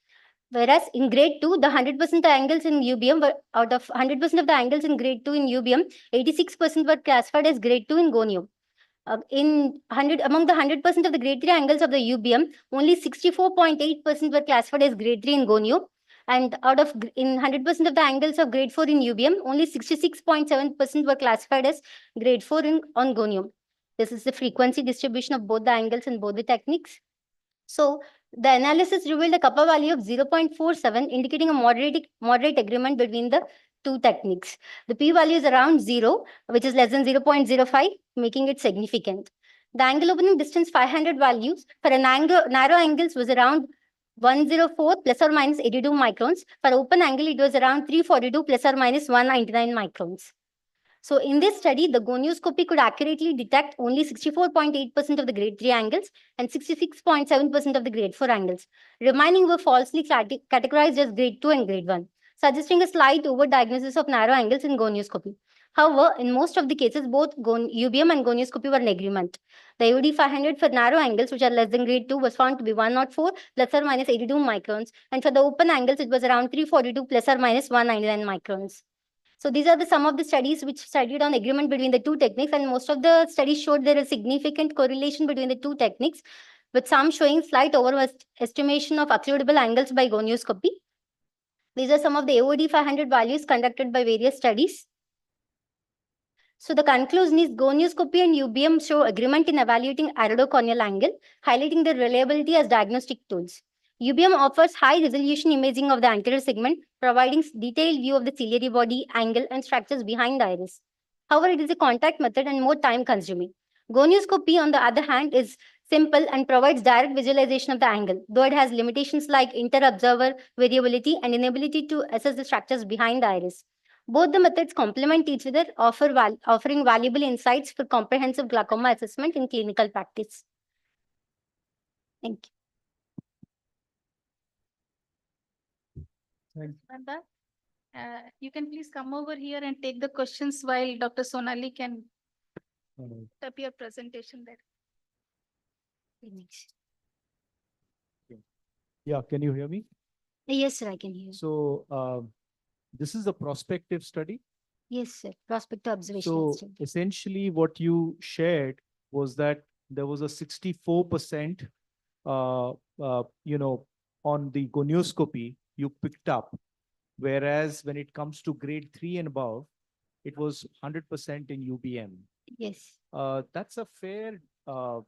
Whereas in grade 2, the 100% angles in UBM were out of 100% of the angles in grade 2 in UBM, 86% were classified as grade 2 in gonio. Among the 100% of the grade 3 angles of the UBM, only 64.8% were classified as grade 3 in gonio. And in 100% of the angles of grade 4 in UBM, only 66.7% were classified as grade 4 on gonio. This is the frequency distribution of both the angles and both the techniques. So the analysis revealed a kappa value of 0.47, indicating a moderate agreement between the two techniques. The p-value is around 0, which is less than 0.05, making it significant. The angle opening distance 500 values for a narrow angles was around 104 plus or minus 82 microns. For open angle, it was around 342 plus or minus 199 microns. So in this study, the gonioscopy could accurately detect only 64.8% of the grade 3 angles and 66.7% of the grade 4 angles. Remaining were falsely categorized as grade 2 and grade 1, suggesting a slight overdiagnosis of narrow angles in gonioscopy. However, in most of the cases, both UBM and gonioscopy were in agreement. The AOD 500 for narrow angles, which are less than grade 2, was found to be 104 plus or minus 82 microns. And for the open angles, it was around 342 plus or minus 199 microns. So these are some of the studies which studied on agreement between the two techniques, and most of the studies showed there is significant correlation between the two techniques, with some showing slight overestimation of occludable angles by gonioscopy. These are some of the AOD 500 values conducted by various studies. So the conclusion is gonioscopy and UBM show agreement in evaluating iridocorneal angle, highlighting their reliability as diagnostic tools. UBM offers high-resolution imaging of the anterior segment, providing detailed view of the ciliary body, angle, and structures behind the iris. However, it is a contact method and more time-consuming. Gonioscopy, on the other hand, is simple and provides direct visualization of the angle, though it has limitations like inter-observer variability and inability to assess the structures behind the iris. Both the methods complement each other, offering valuable insights for comprehensive glaucoma assessment in clinical practice. Thank you. Nanda, you can please come over here and take the questions while Dr. Sonali can put up your presentation there. Yeah, can you hear me? Yes, sir, I can hear. So this is a prospective study. Yes, sir, prospective observation So study. essentially what you shared was that there was a 64% on the gonioscopy you picked up, whereas when it comes to grade 3 and above, it was 100% in UBM. Yes. That's a fair, I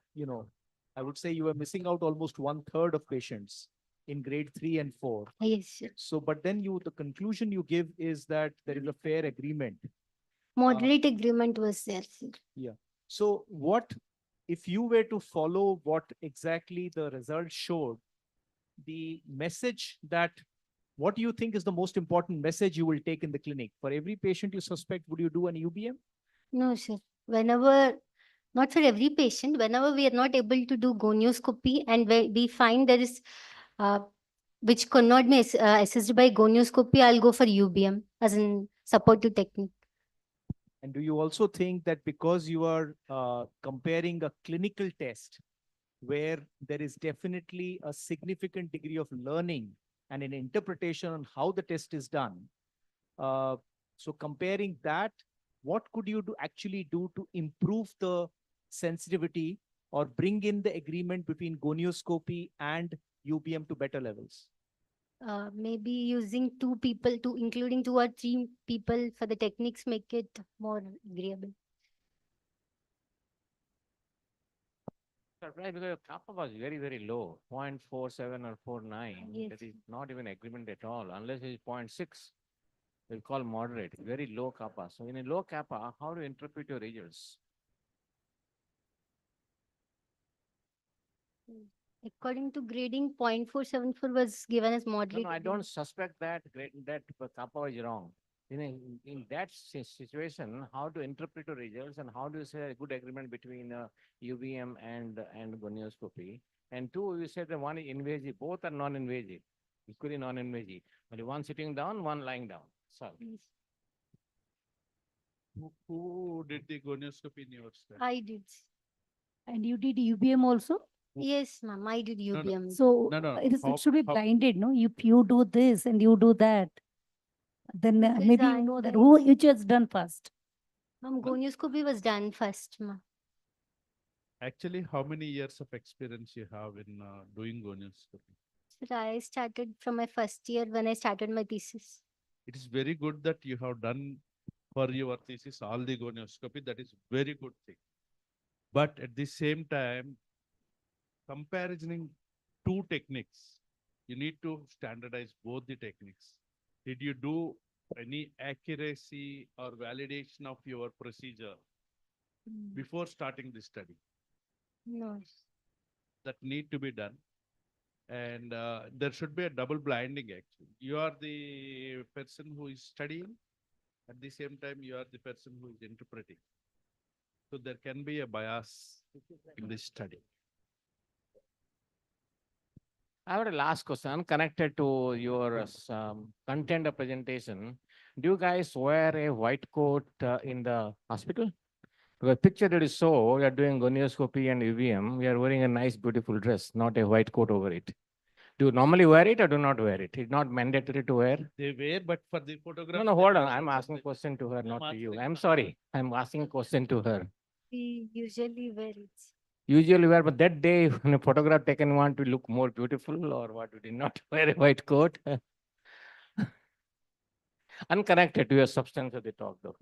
would say you were missing out almost 1/3 of patients in grade 3 and 4. Yes, sir. So, but then the conclusion you give is that there is a fair agreement. Moderate agreement was there, sir. Yeah. So what, if you were to follow what exactly the results showed, the message that, what do you think is the most important message you will take in the clinic? For every patient you suspect, would you do an UBM? No, sir. Not for every patient, whenever we are not able to do gonioscopy and we find there is, which cannot be assessed by gonioscopy, I'll go for UBM as a supportive technique. And do you also think that because you are comparing a clinical test where there is definitely a significant degree of learning and an interpretation on how the test is done, so comparing that, what could you actually do to improve the sensitivity or bring in the agreement between gonioscopy and UBM to better levels? Maybe using including 2 or 3 people for the techniques, make it more agreeable. Right, because your kappa was very, very low, 0.47 or 0.49. Yes. That is not even agreement at all, unless it is 0.6. We'll call moderate, very low kappa. So in a low kappa, how do you interpret your results? According to grading, 0.474 was given as No, moderate. no, I don't suspect that kappa is wrong. In that situation, how to interpret your results and how do you say a good agreement between UVM and gonioscopy? And 2, you said that one is invasive, both are non-invasive, equally non-invasive. Only one sitting down, one lying down. So. Who did the gonioscopy in your study? I did. And you did UBM also? Yes, ma'am, I did No, no. UBM. So No, it how- should be how- blinded, no? If you do this and you do that, then Because maybe you I know that did. who which has done first. Ma'am, gonioscopy was done first, ma'am. Actually, how many years of experience you have in doing gonioscopy? So I started from my first year when I started my thesis. It is very good that you have done for your thesis all the gonioscopy. That is very good thing. But at the same time, comparing two techniques, you need to standardize both the techniques. Did you do any accuracy or validation of your procedure before starting the study? No. That need to be done. And there should be a double blinding actually. You are the person who is studying, at the same time you are the person who is interpreting. So there can be a bias in this study. I have a last question connected to your content of presentation. Do you guys wear a white coat in the hospital? Because picture that is so, we are doing gonioscopy and UVM, we are wearing a nice, beautiful dress, not a white coat over it. Do you normally wear it or do not wear it? It's not mandatory to wear. They wear, but for the photograph. No, hold on. I'm asking a question to her, not to you. I'm sorry. I'm asking a question to her. We usually wear it. Usually wear, but that day when a photograph taken want to look more beautiful or what, we did not wear a white coat. Unconnected to your substance of the talk though.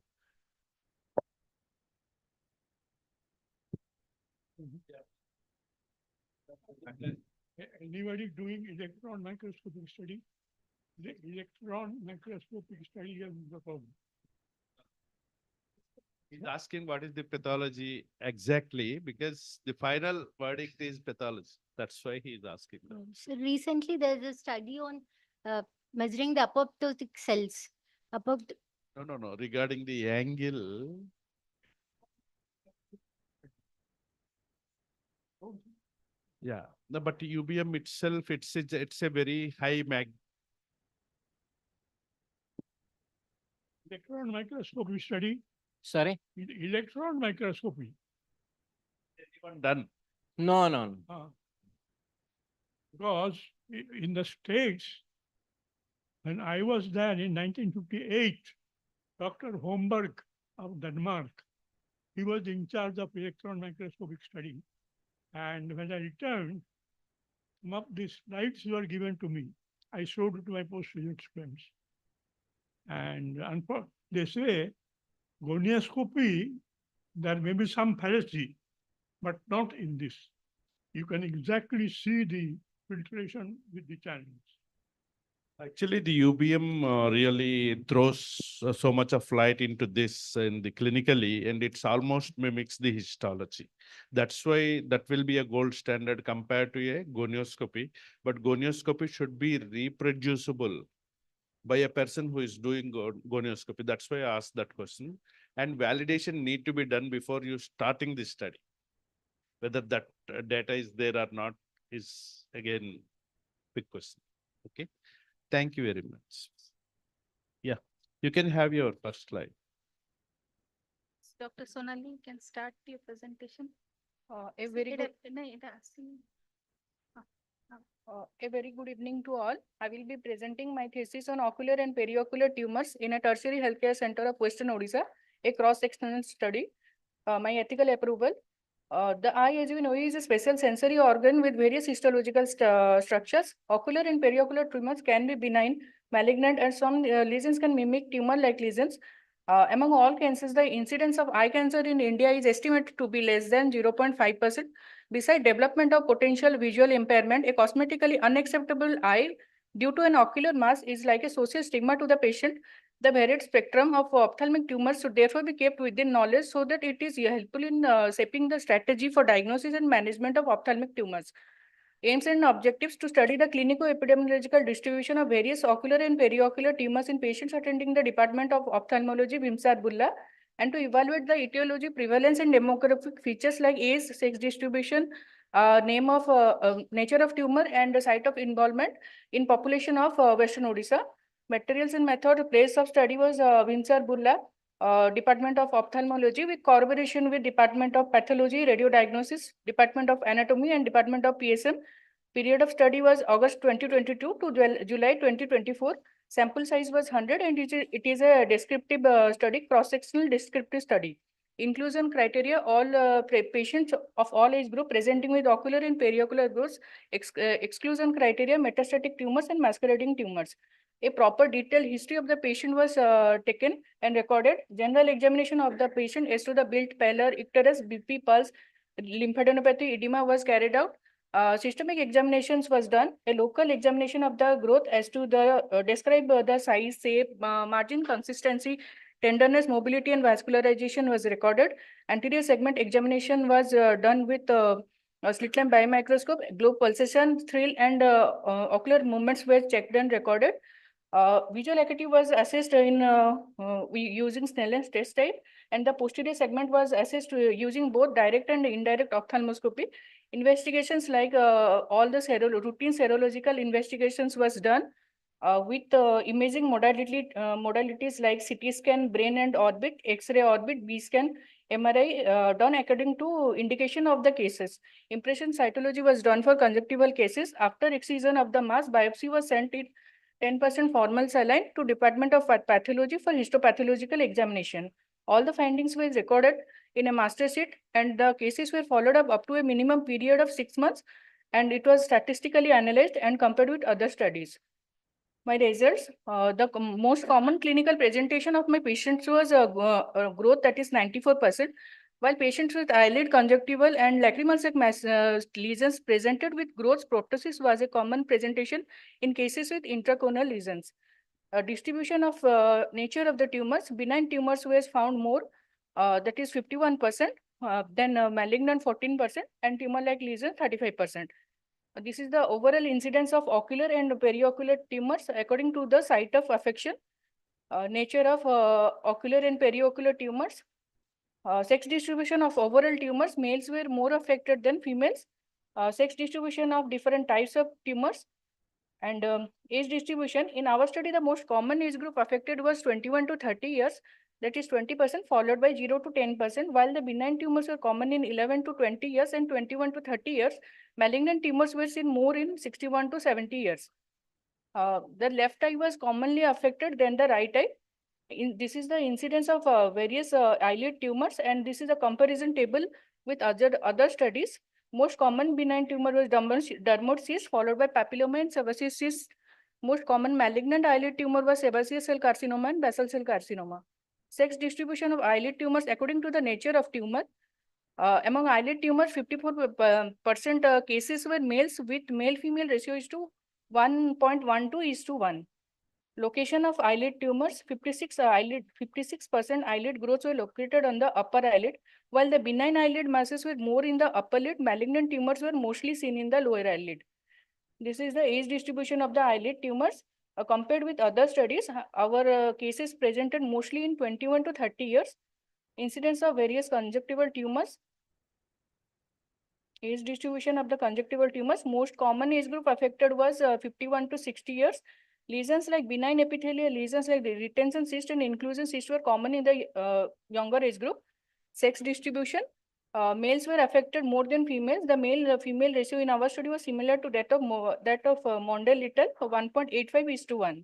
Anybody doing electron microscopic study? The electron microscopic study is the problem. He's asking what is the pathology exactly, because the final verdict is pathology. That's why he is asking. So recently there's a study on measuring the apoptotic cells. No. Regarding the angle. Yeah, no, but UBM itself, it's a very high Electron microscopy study. Sorry? Electron microscopy. Done. No. Because in the States, when I was there in 1958, Dr. Holmberg of Denmark, he was in charge of electron microscopic study. And when I returned, some of these slides were given to me. I showed it to my post-physics friends. And they say, gonioscopy, there may be some fallacy, but not in this. You can exactly see the filtration with the channels. Actually, the UBM really throws so much of light into this in the clinically, and it's almost mimics the histology. That's why that will be a gold standard compared to a gonioscopy. But gonioscopy should be reproducible by a person who is doing gonioscopy. That's why I asked that question. And validation need to be done before you starting the study. Whether that data is there or not is again big question. Okay. Thank you very much. Yeah, you can have your first slide. Dr. Sonali, you can start your presentation. A very good evening to all. I will be presenting my thesis on ocular and periocular tumors in a tertiary healthcare center of Western Odisha, a cross-sectional study. My ethical approval. The eye, as you know, is a special sensory organ with various histological structures. Ocular and periocular tumors can be benign, malignant, and some lesions can mimic tumor-like lesions. Among all cancers, the incidence of eye cancer in India is estimated to be less than 0.5%. Besides development of potential visual impairment, a cosmetically unacceptable eye due to an ocular mass is like a social stigma to the patient. The varied spectrum of ophthalmic tumors should therefore be kept within knowledge so that it is helpful in shaping the strategy for diagnosis and management of ophthalmic tumors. Aims and objectives to study the clinico-epidemiological distribution of various ocular and periocular tumors in patients attending the Department of Ophthalmology, Vimsar Bulla, and to evaluate the etiology, prevalence, and demographic features like age, sex distribution, nature of tumor, and the site of involvement in population of Western Odisha. Materials and method. Place of study was Vimsar Bulla. Department of Ophthalmology with collaboration with Department of Pathology, Radiodiagnosis, Department of Anatomy and Department of PSM. Period of study was August 2022 to July 2024. Sample size was 100 and it is a descriptive study, cross-sectional descriptive study. Inclusion criteria, all patients of all age group presenting with ocular and periocular growths. Exclusion criteria, metastatic tumors and masquerading tumors. A proper detailed history of the patient was taken and recorded. General examination of the patient as to the build, pallor, icterus, BP, pulse, lymphadenopathy, edema was carried out. Systemic examinations was done. A local examination of the growth as to the describe the size, shape, margin, consistency, tenderness, mobility, and vascularization was recorded. Anterior segment examination was done with slit lamp biomicroscope. Globe pulsation, thrill, and ocular movements were checked and recorded. Visual acuity was assessed in using Snellen's test type, and the posterior segment was assessed using both direct and indirect ophthalmoscopy. Investigations like all the routine serological investigations was done with imaging modalities like CT scan, brain and orbit, X-ray orbit, B-scan, MRI done according to indication of the cases. Impression cytology was done for conjunctival cases. After excision of the mass, biopsy was sent in 10% formal saline to Department of Pathology for histopathological examination. All the findings were recorded in a master sheet and the cases were followed up to a minimum period of 6 months and it was statistically analyzed and compared with other studies. My results, the most common clinical presentation of my patients was growth that is 94%, while patients with eyelid, conjunctival and lacrimal sac lesions presented with growth proptosis was a common presentation in cases with intracorneal lesions. Distribution of nature of the tumors, benign tumors was found more, that is 51%, then malignant 14% and tumor-like lesion 35%. This is the overall incidence of ocular and periocular tumors according to the site of affection. Nature of ocular and periocular tumors. Sex distribution of overall tumors, males were more affected than females. Sex distribution of different types of tumors. And age distribution. In our study, the most common age group affected was 21 to 30 years. That is 20%, followed by 0 to 10%, while the benign tumors were common in 11 to 20 years and 21 to 30 years. Malignant tumors were seen more in 61 to 70 years. The left eye was commonly affected than the right eye. This is the incidence of various eyelid tumors, and this is a comparison table with other studies. Most common benign tumor was dermoid cyst, followed by papilloma and sebaceous cyst. Most common malignant eyelid tumor was sebaceous cell carcinoma and basal cell carcinoma. Sex distribution of eyelid tumors according to the nature of tumor. Among eyelid tumors, 54% cases were males with male-female ratio is to 1.12 is to 1. Location of eyelid tumors, 56% eyelid growths were located on the upper eyelid, while the benign eyelid masses were more in the upper lid. Malignant tumors were mostly seen in the lower eyelid. This is the age distribution of the eyelid tumors. Compared with other studies, our cases presented mostly in 21 to 30 years. Incidence of various conjunctival tumors. Age distribution of the conjunctival tumors. Most common age group affected was 51 to 60 years. Lesions like benign epithelial lesions like the retention cyst and inclusion cyst were common in the younger age group. Sex distribution. Males were affected more than females. The male-female ratio in our study was similar to that of Mondale-Little, 1.85 is to 1.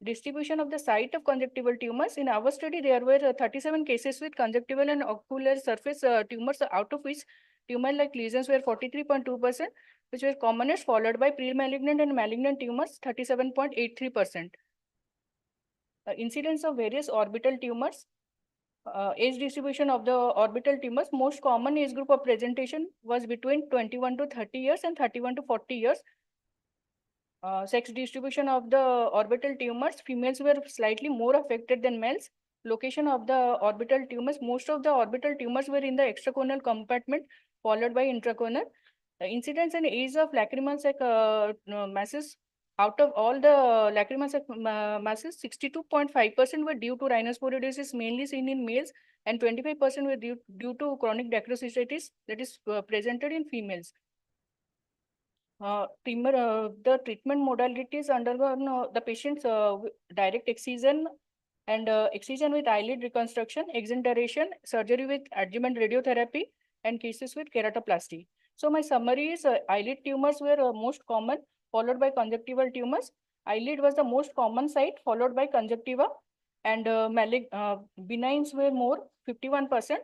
Distribution of the site of conjunctival tumors. In our study, there were 37 cases with conjunctival and ocular surface tumors, out of which tumor-like lesions were 43.2%, which were commonest, followed by pre-malignant and malignant tumors, 37.83%. Incidence of various orbital tumors. Age distribution of the orbital tumors. Most common age group of presentation was between 21 to 30 years and 31 to 40 years. Sex distribution of the orbital tumors. Females were slightly more affected than males. Location of the orbital tumors. Most of the orbital tumors were in the extracorneal compartment, followed by intracorneal. Incidence and age of lacrimal sac masses. Out of all the lacrimal sac masses, 62.5% were due to rhinosporidosis, mainly seen in males, and 25% were due to chronic dacryocystitis, that is presented in females. The treatment modalities undergone the patient's direct excision and excision with eyelid reconstruction, exenteration, surgery with adjuvant radiotherapy, and cases with keratoplasty. So my summary is eyelid tumors were most common, followed by conjunctival tumors. Eyelid was the most common site, followed by conjunctiva, and benigns were more, 51%,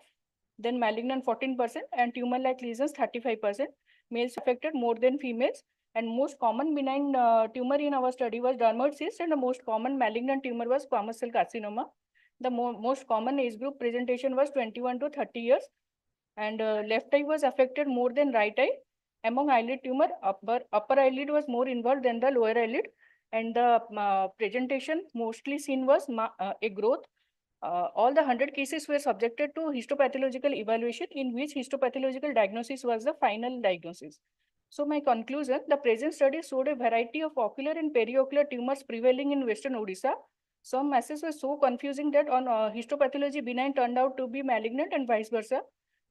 then malignant 14%, and tumor-like lesions 35%. Males affected more than females, and most common benign tumor in our study was dermoid cyst, and the most common malignant tumor was squamous cell carcinoma. The most common age group presentation was 21 to 30 years, and left eye was affected more than right eye. Among eyelid tumor, upper eyelid was more involved than the lower eyelid, and the presentation mostly seen was a growth. All the 100 cases were subjected to histopathological evaluation, in which histopathological diagnosis was the final diagnosis. So my conclusion, the present study showed a variety of ocular and periocular tumors prevailing in Western Odisha. Some masses were so confusing that on histopathology benign turned out to be malignant and vice versa.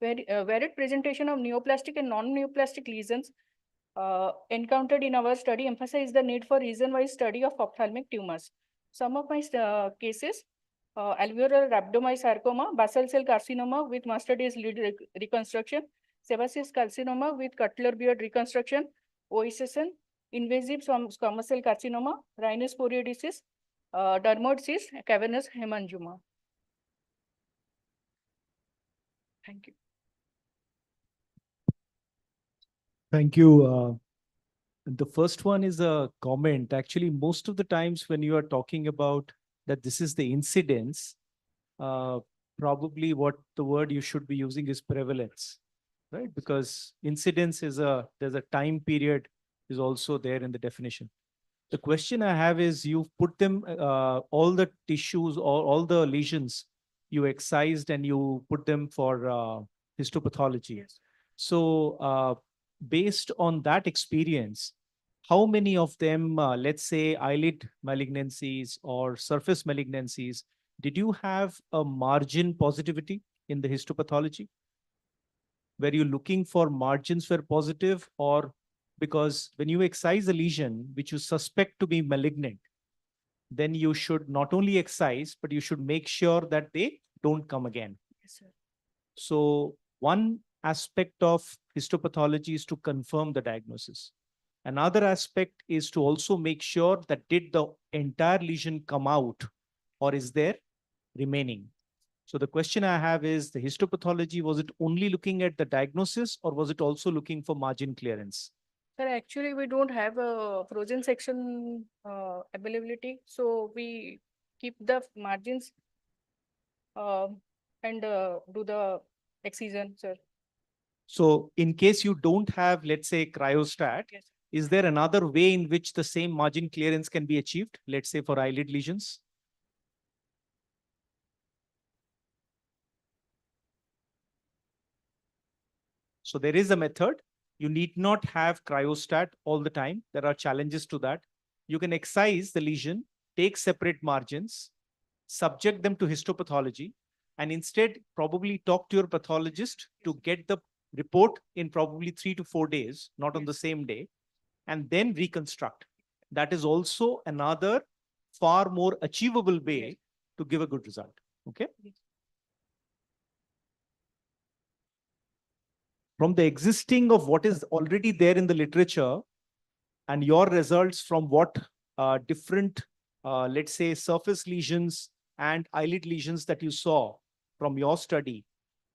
Varied presentation of neoplastic and non-neoplastic lesions encountered in our study emphasize the need for region-wise study of ophthalmic tumors. Some of my cases, alveolar rhabdomyosarcoma, basal cell carcinoma with mustard-based lid reconstruction, sebaceous carcinoma with cutler beard reconstruction, OSSN, invasive squamous cell carcinoma, rhinosporiodisis, dermoid cyst, cavernous hemangioma. Thank you. Thank you. The first one is a comment. Actually, most of the times when you are talking about that this is the incidence, probably what the word you should be using is prevalence, right? Because incidence is there's a time period is also there in the definition. The question I have is you've put them, all the tissues or all the lesions you excised and you put them for histopathology. Yes. So based on that experience, how many of them, let's say eyelid malignancies or surface malignancies, did you have a margin positivity in the histopathology? Were you looking for margins were positive, or because when you excise a lesion which you suspect to be malignant, then you should not only excise, but you should make sure that they don't come again. Yes, sir. So one aspect of histopathology is to confirm the diagnosis. Another aspect is to also make sure that did the entire lesion come out or is there remaining? So the question I have is the histopathology, was it only looking at the diagnosis or was it also looking for margin clearance? Sir, actually, we don't have a frozen section availability, so we keep the margins and do the excision, sir. So in case you don't have, let's say, cryostat, Yes. is there another way in which the same margin clearance can be achieved, let's say for eyelid lesions? So there is a method. You need not have cryostat all the time. There are challenges to that. You can excise the lesion, take separate margins, subject them to histopathology, and instead probably talk to your pathologist to get the report in probably 3 to 4 days, not on the same day, and then reconstruct. That is also another far more achievable way to give a good result. Okay. From the existing of what is already there in the literature and your results from what different, let's say, surface lesions and eyelid lesions that you saw from your study,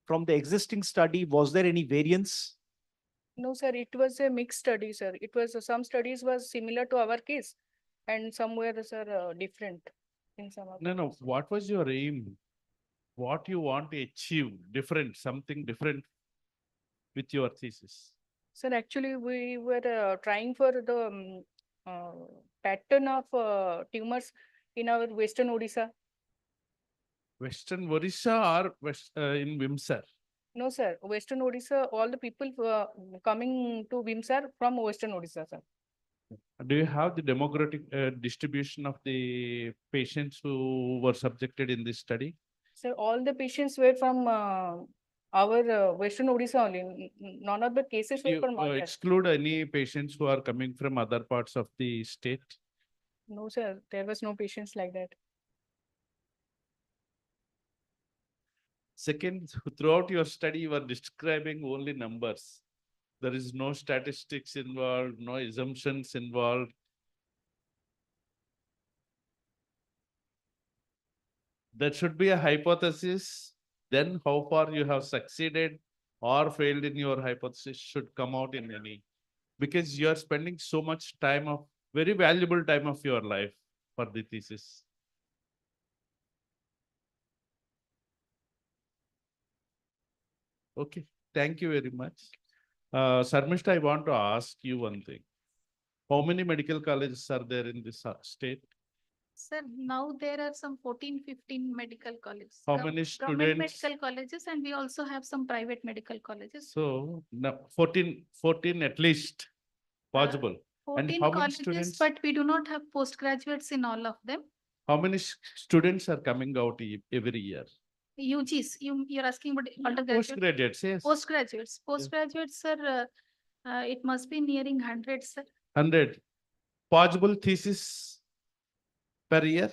from the existing study, was there any variance? No, sir, it was a mixed study, sir. It was some studies was similar to our case, and some were, sir, different in some of No, no. What was your aim? What you want to achieve different, something different with your thesis? Sir, actually, we were trying for the pattern of tumors in our Western Odisha. Western Odisha or in Vimsar? No, sir. Western Odisha, all the people coming to Vimsar from Western Odisha, sir. Do you have the demographic distribution of the patients who were subjected in this study? Sir, all the patients were from our Western Odisha only. None of the cases were You from outside. exclude any patients who are coming from other parts of the state? No, sir. There was no patients like that. Second, throughout your study, you are describing only numbers. There is no statistics involved, no assumptions involved. There should be a hypothesis, then how far you have succeeded or failed in your hypothesis should come out in any. Because you are spending so much time of, very valuable time of your life for the thesis. Okay, thank you very much. Sarmishta, I want to ask you one thing. How many medical colleges are there in this state? Sir, now there are some 14, 15 medical colleges. How many Government students? medical colleges, and we also have some private medical colleges. So now 14 at least possible. And 14 how many colleges, students? but we do not have postgraduates in all of them. How many students are coming out every year? UGs, you're asking about undergraduate? Postgraduates, yes. Postgraduates, sir, it must be nearing 100, sir. 100. Possible thesis per year?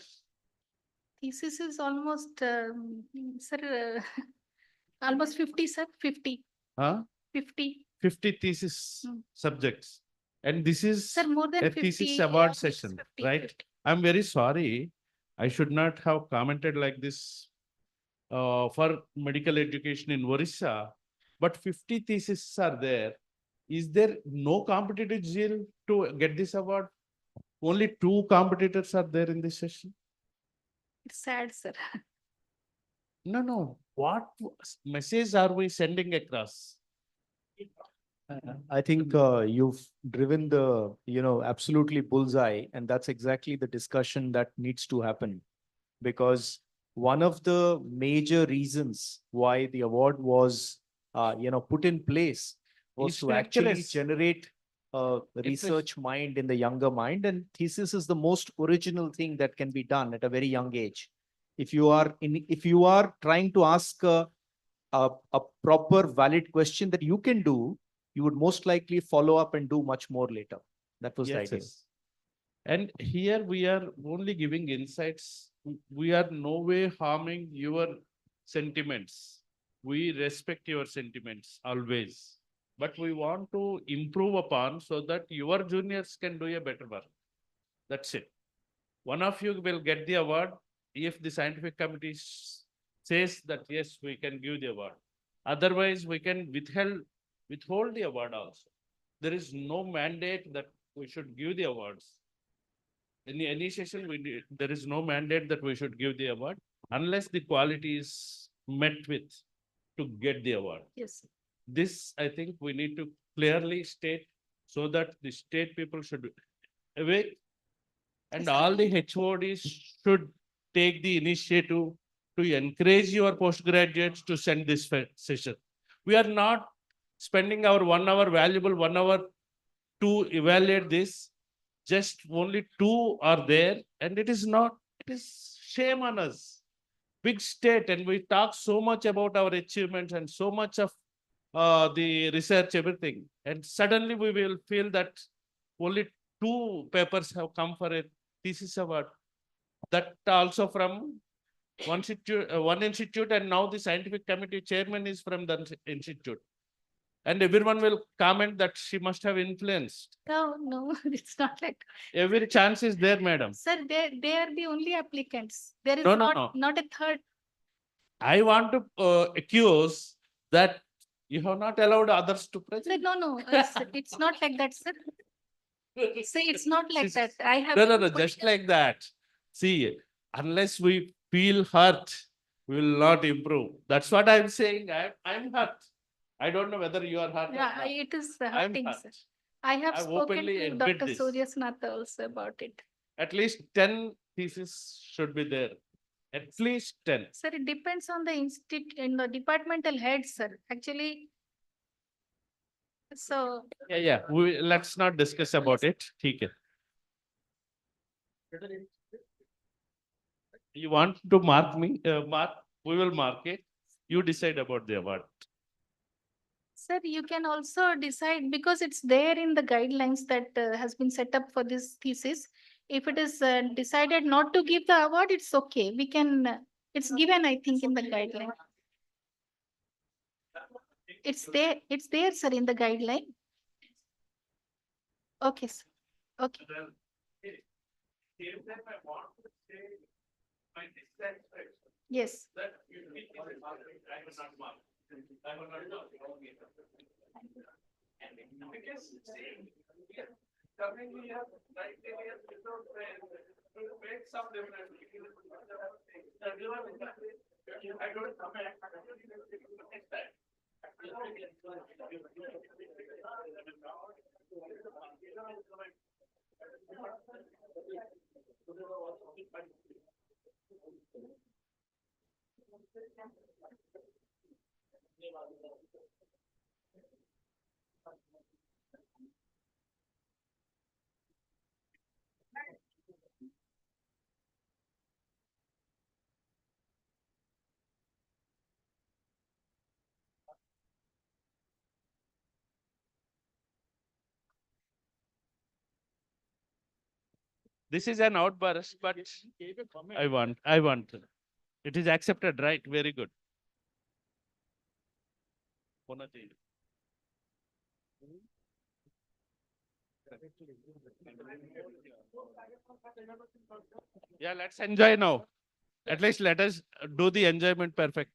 Thesis is almost, sir, almost 50, sir, 50. Huh? 50. 50 thesis subjects. And this is Sir, more than a 50, thesis yeah, award yes, session, 50, right? 50. I'm very sorry. I should not have commented like this for medical education in Odisha, but 50 theses are there. Is there no competitive zeal to get this award? Only 2 competitors are there in this session? It's sad, sir. No. What message are we sending across? I think you've driven the, absolutely bullseye, and that's exactly the discussion that needs to happen. Because one of the major reasons why the award was, put in place was Is to to actually encourage generate a research mind in the younger mind, and thesis is the most original thing that can be done at a very young age. If you are trying to ask a proper valid question that you can do, you would most likely follow up and do much more later. That was the idea. Yes. And here we are only giving insights. We are no way harming your sentiments. We respect your sentiments always. But we want to improve upon so that your juniors can do a better work. That's it. One of you will get the award if the scientific committee says that yes, we can give the award. Otherwise, we can withhold the award also. There is no mandate that we should give the awards. In any session, there is no mandate that we should give the award unless the quality is met with to get the award. Yes. This, I think, we need to clearly state so that the state people should be awake, and all the HODs should take the initiative to encourage your postgraduates to send this session. We are not spending our 1 hour, valuable 1 hour to evaluate this. Just only 2 are there, and it is shame on us. Big state, and we talk so much about our achievements and so much of the research, everything. And suddenly we will feel that only 2 papers have come for a thesis award. That also from one institute, and now the scientific committee chairman is from the institute. And everyone will comment that she must have influenced. No, it's not like. Every chance is there, madam. Sir, they are the only applicants. There is No. not a third. I want to accuse that you have not allowed others to present. Sir, no, it's not like that, sir. See, it's not like that. I have. No, just like that. See, unless we feel hurt, we will not improve. That's what I'm saying. I'm hurt. I don't know whether you are hurt. Yeah, it is I'm hurting, hurt. sir. I have I've spoken openly to admit Dr. this. Suryasnatha also about it. At least 10 theses should be there. At least 10. Sir, it depends on the institute and the departmental head, sir. Actually, so. Yeah. Let's not discuss about it. Okay. You want to mark me? We will mark it. You decide about the award. Sir, you can also decide, because it's there in the guidelines that has been set up for this thesis. If it is decided not to give the award, it's okay. We can, it's given, I think, in the guideline. It's there, sir, in the guideline. Okay, sir. Okay. Yes. This is an outburst, but I want. It is accepted, right? Very good. Yeah, let's enjoy now. At least let us do the enjoyment perfect.